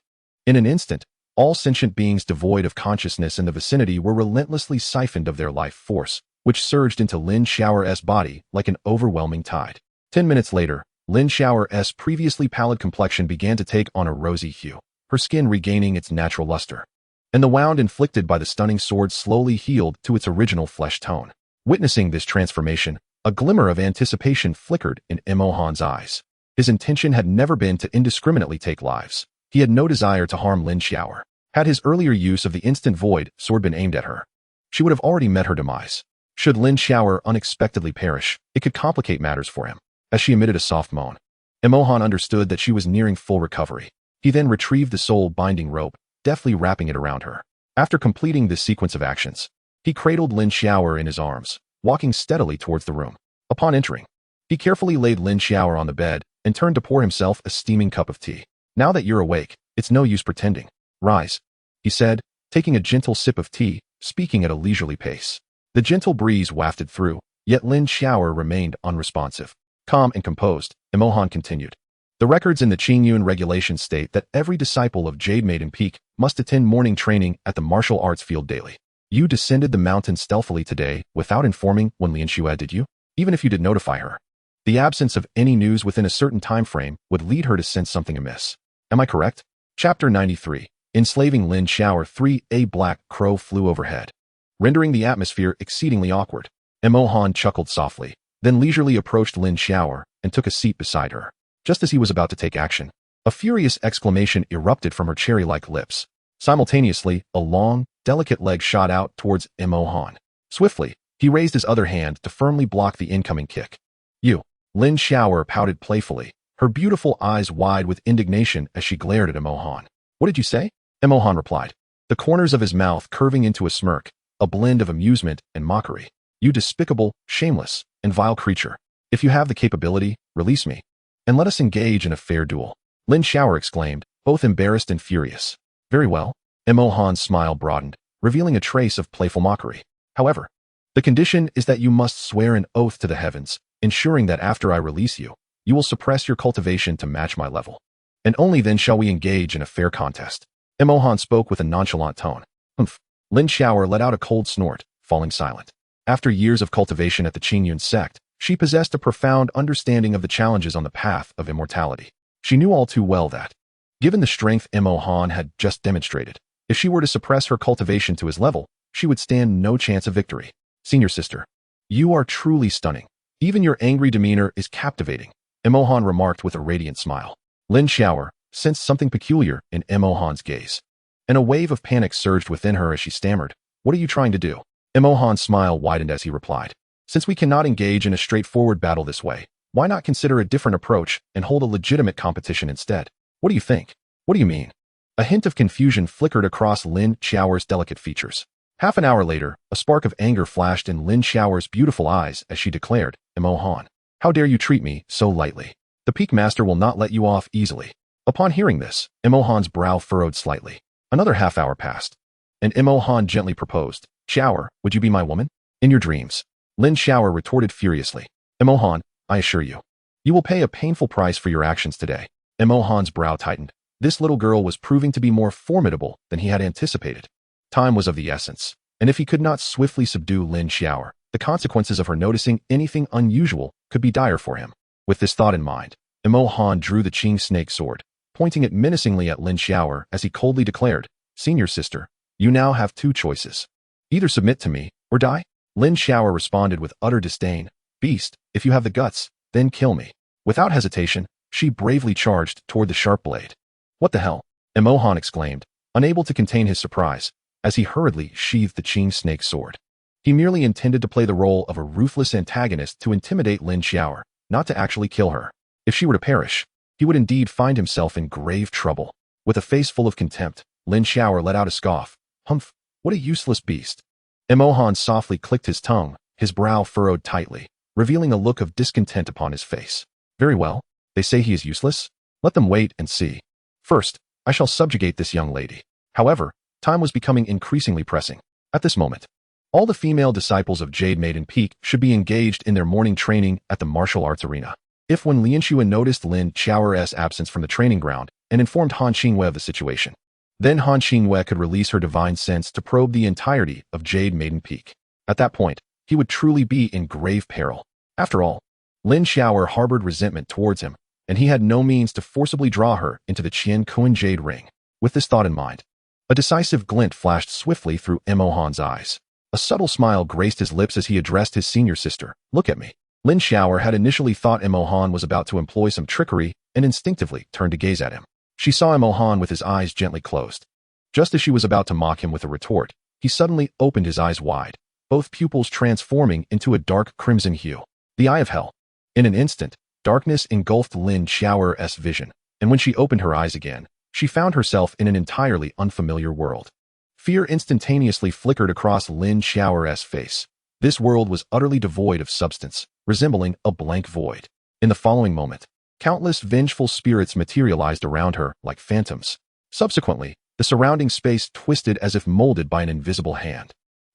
In an instant, all sentient beings devoid of consciousness in the vicinity were relentlessly siphoned of their life force, which surged into Lin Xiao's body like an overwhelming tide. 10 minutes later, Lin Xiao's previously pallid complexion began to take on a rosy hue, her skin regaining its natural luster, and the wound inflicted by the stunning sword slowly healed to its original flesh tone. Witnessing this transformation, a glimmer of anticipation flickered in Emohan's eyes. His intention had never been to indiscriminately take lives. He had no desire to harm Lin Xiao. Had his earlier use of the instant void sword been aimed at her, she would have already met her demise. Should Lin Xiao unexpectedly perish, it could complicate matters for him. As she emitted a soft moan, Emohan understood that she was nearing full recovery. He then retrieved the soul-binding rope, deftly wrapping it around her. After completing this sequence of actions, he cradled Lin Xiao in his arms, walking steadily towards the room. Upon entering, he carefully laid Lin Xiao on the bed and turned to pour himself a steaming cup of tea. Now that you're awake, it's no use pretending. Rise, he said, taking a gentle sip of tea, speaking at a leisurely pace. The gentle breeze wafted through, yet Lin Xiao'er remained unresponsive. Calm and composed, Emohan continued. The records in the Qingyun regulations state that every disciple of Jade Maiden Peak must attend morning training at the martial arts field daily. You descended the mountain stealthily today without informing when Lin Xue, did you? Even if you did notify her. The absence of any news within a certain time frame would lead her to sense something amiss. Am I correct? Chapter 93. Enslaving Lin Xiao'er 3. A black crow flew overhead, rendering the atmosphere exceedingly awkward. Emohan chuckled softly, then leisurely approached Lin Xiao'er and took a seat beside her. Just as he was about to take action, a furious exclamation erupted from her cherry-like lips. Simultaneously, a long, delicate leg shot out towards Emohan. Swiftly, he raised his other hand to firmly block the incoming kick. You. Lin Xiao'er pouted playfully, her beautiful eyes wide with indignation as she glared at Emohan. What did you say? Emohan replied, the corners of his mouth curving into a smirk, a blend of amusement and mockery. You despicable, shameless, and vile creature. If you have the capability, release me, and let us engage in a fair duel. Lin Xiao'er exclaimed, both embarrassed and furious. Very well. Emohan's smile broadened, revealing a trace of playful mockery. However, the condition is that you must swear an oath to the heavens, ensuring that after I release you, you will suppress your cultivation to match my level. And only then shall we engage in a fair contest. Emohan spoke with a nonchalant tone. Humph. Lin Xiao'er let out a cold snort, falling silent. After years of cultivation at the Qingyun sect, she possessed a profound understanding of the challenges on the path of immortality. She knew all too well that, given the strength Emohan had just demonstrated, if she were to suppress her cultivation to his level, she would stand no chance of victory. Senior sister, you are truly stunning. Even your angry demeanor is captivating, Emohan remarked with a radiant smile. Lin Xiao'er sensed something peculiar in Emohan's gaze, and a wave of panic surged within her as she stammered, what are you trying to do? Emohan's smile widened as he replied, since we cannot engage in a straightforward battle this way, why not consider a different approach and hold a legitimate competition instead? What do you think? What do you mean? A hint of confusion flickered across Lin Xiao'er's delicate features. Half an hour later, a spark of anger flashed in Lin Xiao'er's beautiful eyes as she declared, Emohan, how dare you treat me so lightly? The Peak Master will not let you off easily. Upon hearing this, Emohan's brow furrowed slightly. Another half hour passed, and Emohan gently proposed, Xiao'er, would you be my woman? In your dreams. Lin Xiao'er retorted furiously. Emohan, I assure you, you will pay a painful price for your actions today. Emohan's brow tightened. This little girl was proving to be more formidable than he had anticipated. Time was of the essence, and if he could not swiftly subdue Lin Xiao'er, the consequences of her noticing anything unusual could be dire for him. With this thought in mind, Emohan drew the Qing snake sword, pointing it menacingly at Lin Xiao'er as he coldly declared, Senior sister, you now have two choices. Either submit to me, or die. Lin Xiao'er responded with utter disdain, Beast, if you have the guts, then kill me. Without hesitation, she bravely charged toward the sharp blade. What the hell? Emohan exclaimed, unable to contain his surprise, as he hurriedly sheathed the Qing snake sword. He merely intended to play the role of a ruthless antagonist to intimidate Lin Xiao'er, not to actually kill her. If she were to perish, he would indeed find himself in grave trouble. With a face full of contempt, Lin Xiao'er let out a scoff. Humph, what a useless beast. Emohan softly clicked his tongue, his brow furrowed tightly, revealing a look of discontent upon his face. Very well, they say he is useless. Let them wait and see. First, I shall subjugate this young lady. However, time was becoming increasingly pressing. At this moment, all the female disciples of Jade Maiden Peak should be engaged in their morning training at the martial arts arena. If when Lin Xue noticed Lin Xiao'er's absence from the training ground and informed Han Xingwei of the situation, then Han Xingwei could release her divine sense to probe the entirety of Jade Maiden Peak. At that point, he would truly be in grave peril. After all, Lin Xiao'er harbored resentment towards him, and he had no means to forcibly draw her into the Qian Kun Jade Ring. With this thought in mind, a decisive glint flashed swiftly through Emohan's eyes. A subtle smile graced his lips as he addressed his senior sister. Look at me. Lin Xiao'er had initially thought Emohan was about to employ some trickery and instinctively turned to gaze at him. She saw Emohan with his eyes gently closed. Just as she was about to mock him with a retort, he suddenly opened his eyes wide, both pupils transforming into a dark crimson hue. The eye of hell. In an instant, darkness engulfed Lin Xiao'er's vision, and when she opened her eyes again, she found herself in an entirely unfamiliar world. Fear instantaneously flickered across Lin Xiao'er's face. This world was utterly devoid of substance, resembling a blank void. In the following moment, countless vengeful spirits materialized around her like phantoms. Subsequently, the surrounding space twisted as if molded by an invisible hand.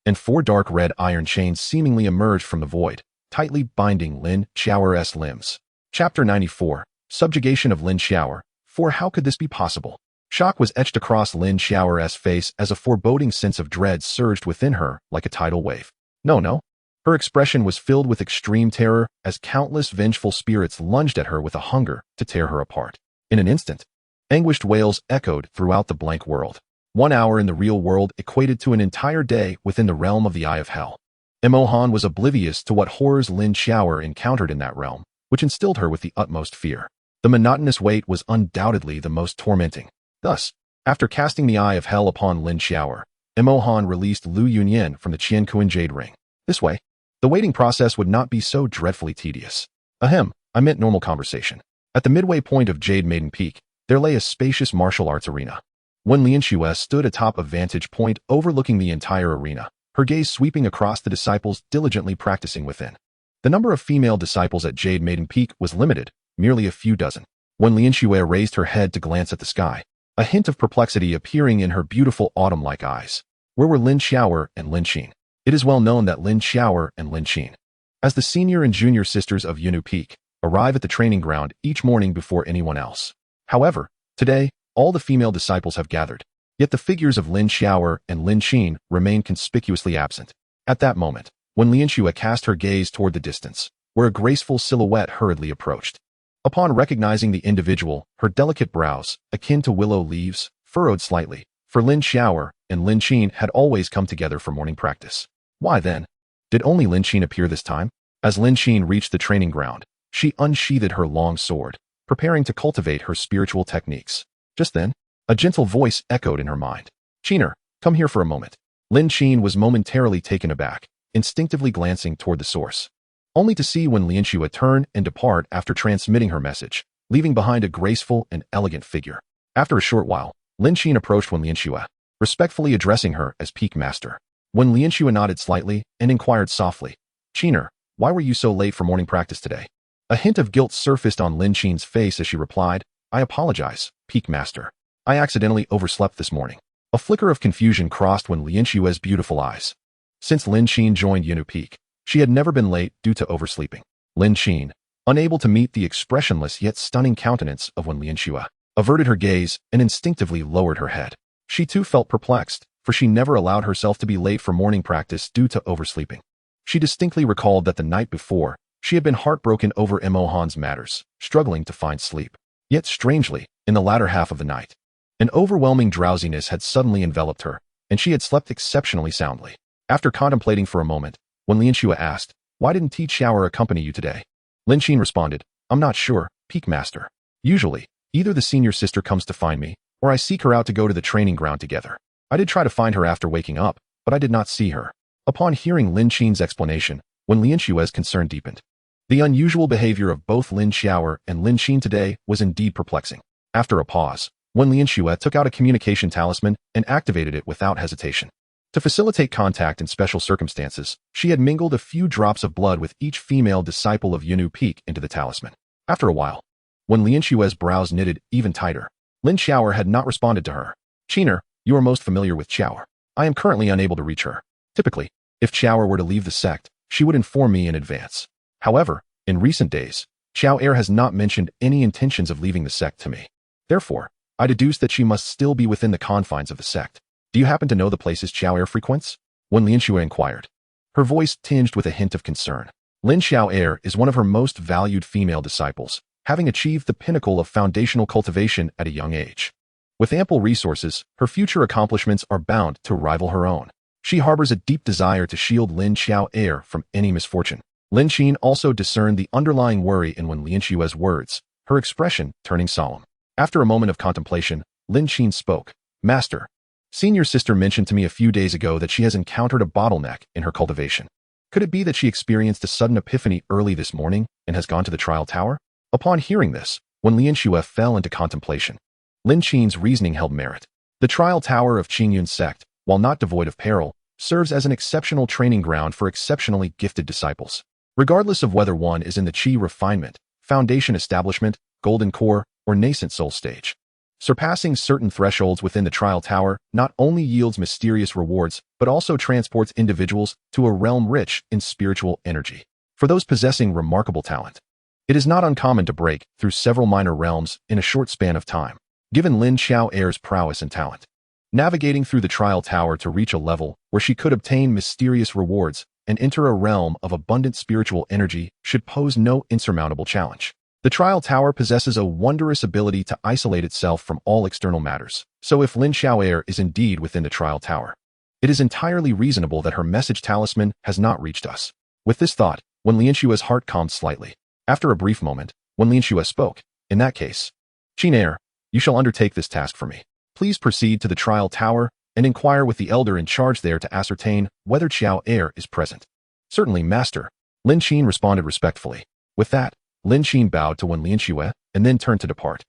and 4 dark red iron chains seemingly emerged from the void, tightly binding Lin Xiao's limbs. Chapter 94. Subjugation of Lin Xiao. For how could this be possible? Shock was etched across Lin Xiao's face as a foreboding sense of dread surged within her like a tidal wave. No. Her expression was filled with extreme terror as countless vengeful spirits lunged at her with a hunger to tear her apart. In an instant, anguished wails echoed throughout the blank world. 1 hour in the real world equated to an entire day within the realm of the Eye of Hell. Emohan was oblivious to what horrors Lin Xiao encountered in that realm, which instilled her with the utmost fear. The monotonous wait was undoubtedly the most tormenting. Thus, after casting the Eye of Hell upon Lin Xiao, Emohan released Lu Yunyan from the Qiankuan Jade Ring. This way, the waiting process would not be so dreadfully tedious. Ahem, I meant normal conversation. At the midway point of Jade Maiden Peak, there lay a spacious martial arts arena. When Lin Xiao stood atop a vantage point overlooking the entire arena, her gaze sweeping across the disciples diligently practicing within. The number of female disciples at Jade Maiden Peak was limited, merely a few dozen. When Lin Xiao raised her head to glance at the sky, a hint of perplexity appearing in her beautiful autumn-like eyes. Where were Lin Xiao and Lin Xin? It is well known that Lin Xiao and Lin Xin, as the senior and junior sisters of Yunu Peak, arrive at the training ground each morning before anyone else. However, today, all the female disciples have gathered, yet the figures of Lin Xiao and Lin Xin remain conspicuously absent. At that moment, when Lin Xiao cast her gaze toward the distance, where a graceful silhouette hurriedly approached. Upon recognizing the individual, her delicate brows, akin to willow leaves, furrowed slightly, for Lin Xiao and Lin Xin had always come together for morning practice. Why then? Did only Lin Xin appear this time? As Lin Xin reached the training ground, she unsheathed her long sword, preparing to cultivate her spiritual techniques. Just then, a gentle voice echoed in her mind. "Qiner, come here for a moment." Lin Xin was momentarily taken aback, instinctively glancing toward the source, only to see Lin Xiao turn and depart after transmitting her message, leaving behind a graceful and elegant figure. After a short while, Lin Xin approached Lin Xiao, respectfully addressing her as Peak Master. Lin Xiao nodded slightly and inquired softly, "Qiner, why were you so late for morning practice today?" A hint of guilt surfaced on Lin Xin's face as she replied, "I apologize, Peak Master. I accidentally overslept this morning." A flicker of confusion crossed Lin Xiao's beautiful eyes. Since Lin Xin joined Yunu Peak, she had never been late due to oversleeping. Lin Xin, unable to meet the expressionless yet stunning countenance of Lin Xiao, averted her gaze and instinctively lowered her head. She too felt perplexed, for she never allowed herself to be late for morning practice due to oversleeping. She distinctly recalled that the night before, she had been heartbroken over Emohan's matters, struggling to find sleep. Yet strangely, in the latter half of the night, an overwhelming drowsiness had suddenly enveloped her, and she had slept exceptionally soundly. After contemplating for a moment, when Lin Xiao asked, "Why didn't Ti Xiao accompany you today?" Lin Xin responded, "I'm not sure, Peak Master. Usually, either the senior sister comes to find me, or I seek her out to go to the training ground together. I did try to find her after waking up, but I did not see her." Upon hearing Lin Xin's explanation, when Lin Xiao's concern deepened. The unusual behavior of both Lin Xiao and Lin Xin today was indeed perplexing. After a pause, when Lin Xiao took out a communication talisman and activated it without hesitation. To facilitate contact in special circumstances, she had mingled a few drops of blood with each female disciple of Yunu Peak into the talisman. After a while, when Lin Xiao's brows knitted even tighter, Lin Xiao had not responded to her. "Qiner, you are most familiar with Xiao. I am currently unable to reach her. Typically, if Xiao were to leave the sect, she would inform me in advance. However, in recent days, Xiao has not mentioned any intentions of leaving the sect to me. Therefore, I deduce that she must still be within the confines of the sect. Do you happen to know the places Xiao frequents?" When Lin Xiao inquired, her voice tinged with a hint of concern. Lin Xiao is one of her most valued female disciples, having achieved the pinnacle of foundational cultivation at a young age. With ample resources, her future accomplishments are bound to rival her own. She harbors a deep desire to shield Lin Xiao from any misfortune. Lin Xin also discerned the underlying worry in Lin Xiao's words, her expression turning solemn. After a moment of contemplation, Lin Xin spoke, "Master, senior sister mentioned to me a few days ago that she has encountered a bottleneck in her cultivation. Could it be that she experienced a sudden epiphany early this morning and has gone to the trial tower?" Upon hearing this, when Lin Xiao fell into contemplation, Lin Xin's reasoning held merit. The trial tower of Qingyun sect, while not devoid of peril, serves as an exceptional training ground for exceptionally gifted disciples. Regardless of whether one is in the Qi refinement, foundation establishment, golden core, or nascent soul stage. Surpassing certain thresholds within the trial tower not only yields mysterious rewards, but also transports individuals to a realm rich in spiritual energy. For those possessing remarkable talent, it is not uncommon to break through several minor realms in a short span of time. Given Lin Xiao'er's prowess and talent, navigating through the trial tower to reach a level where she could obtain mysterious rewards and enter a realm of abundant spiritual energy should pose no insurmountable challenge. The trial tower possesses a wondrous ability to isolate itself from all external matters. So if Lin Xiao'er is indeed within the trial tower, it is entirely reasonable that her message talisman has not reached us. With this thought, Wen Lianxue's heart calmed slightly. After a brief moment, Wen Lianxue spoke. In that case, Qin, you shall undertake this task for me. Please proceed to the trial tower and inquire with the elder in charge there to ascertain whether Xiao'er is present. Certainly, master, Lin Qin responded respectfully. With that, Lin Qin bowed to Wen Lianxue and then turned to depart.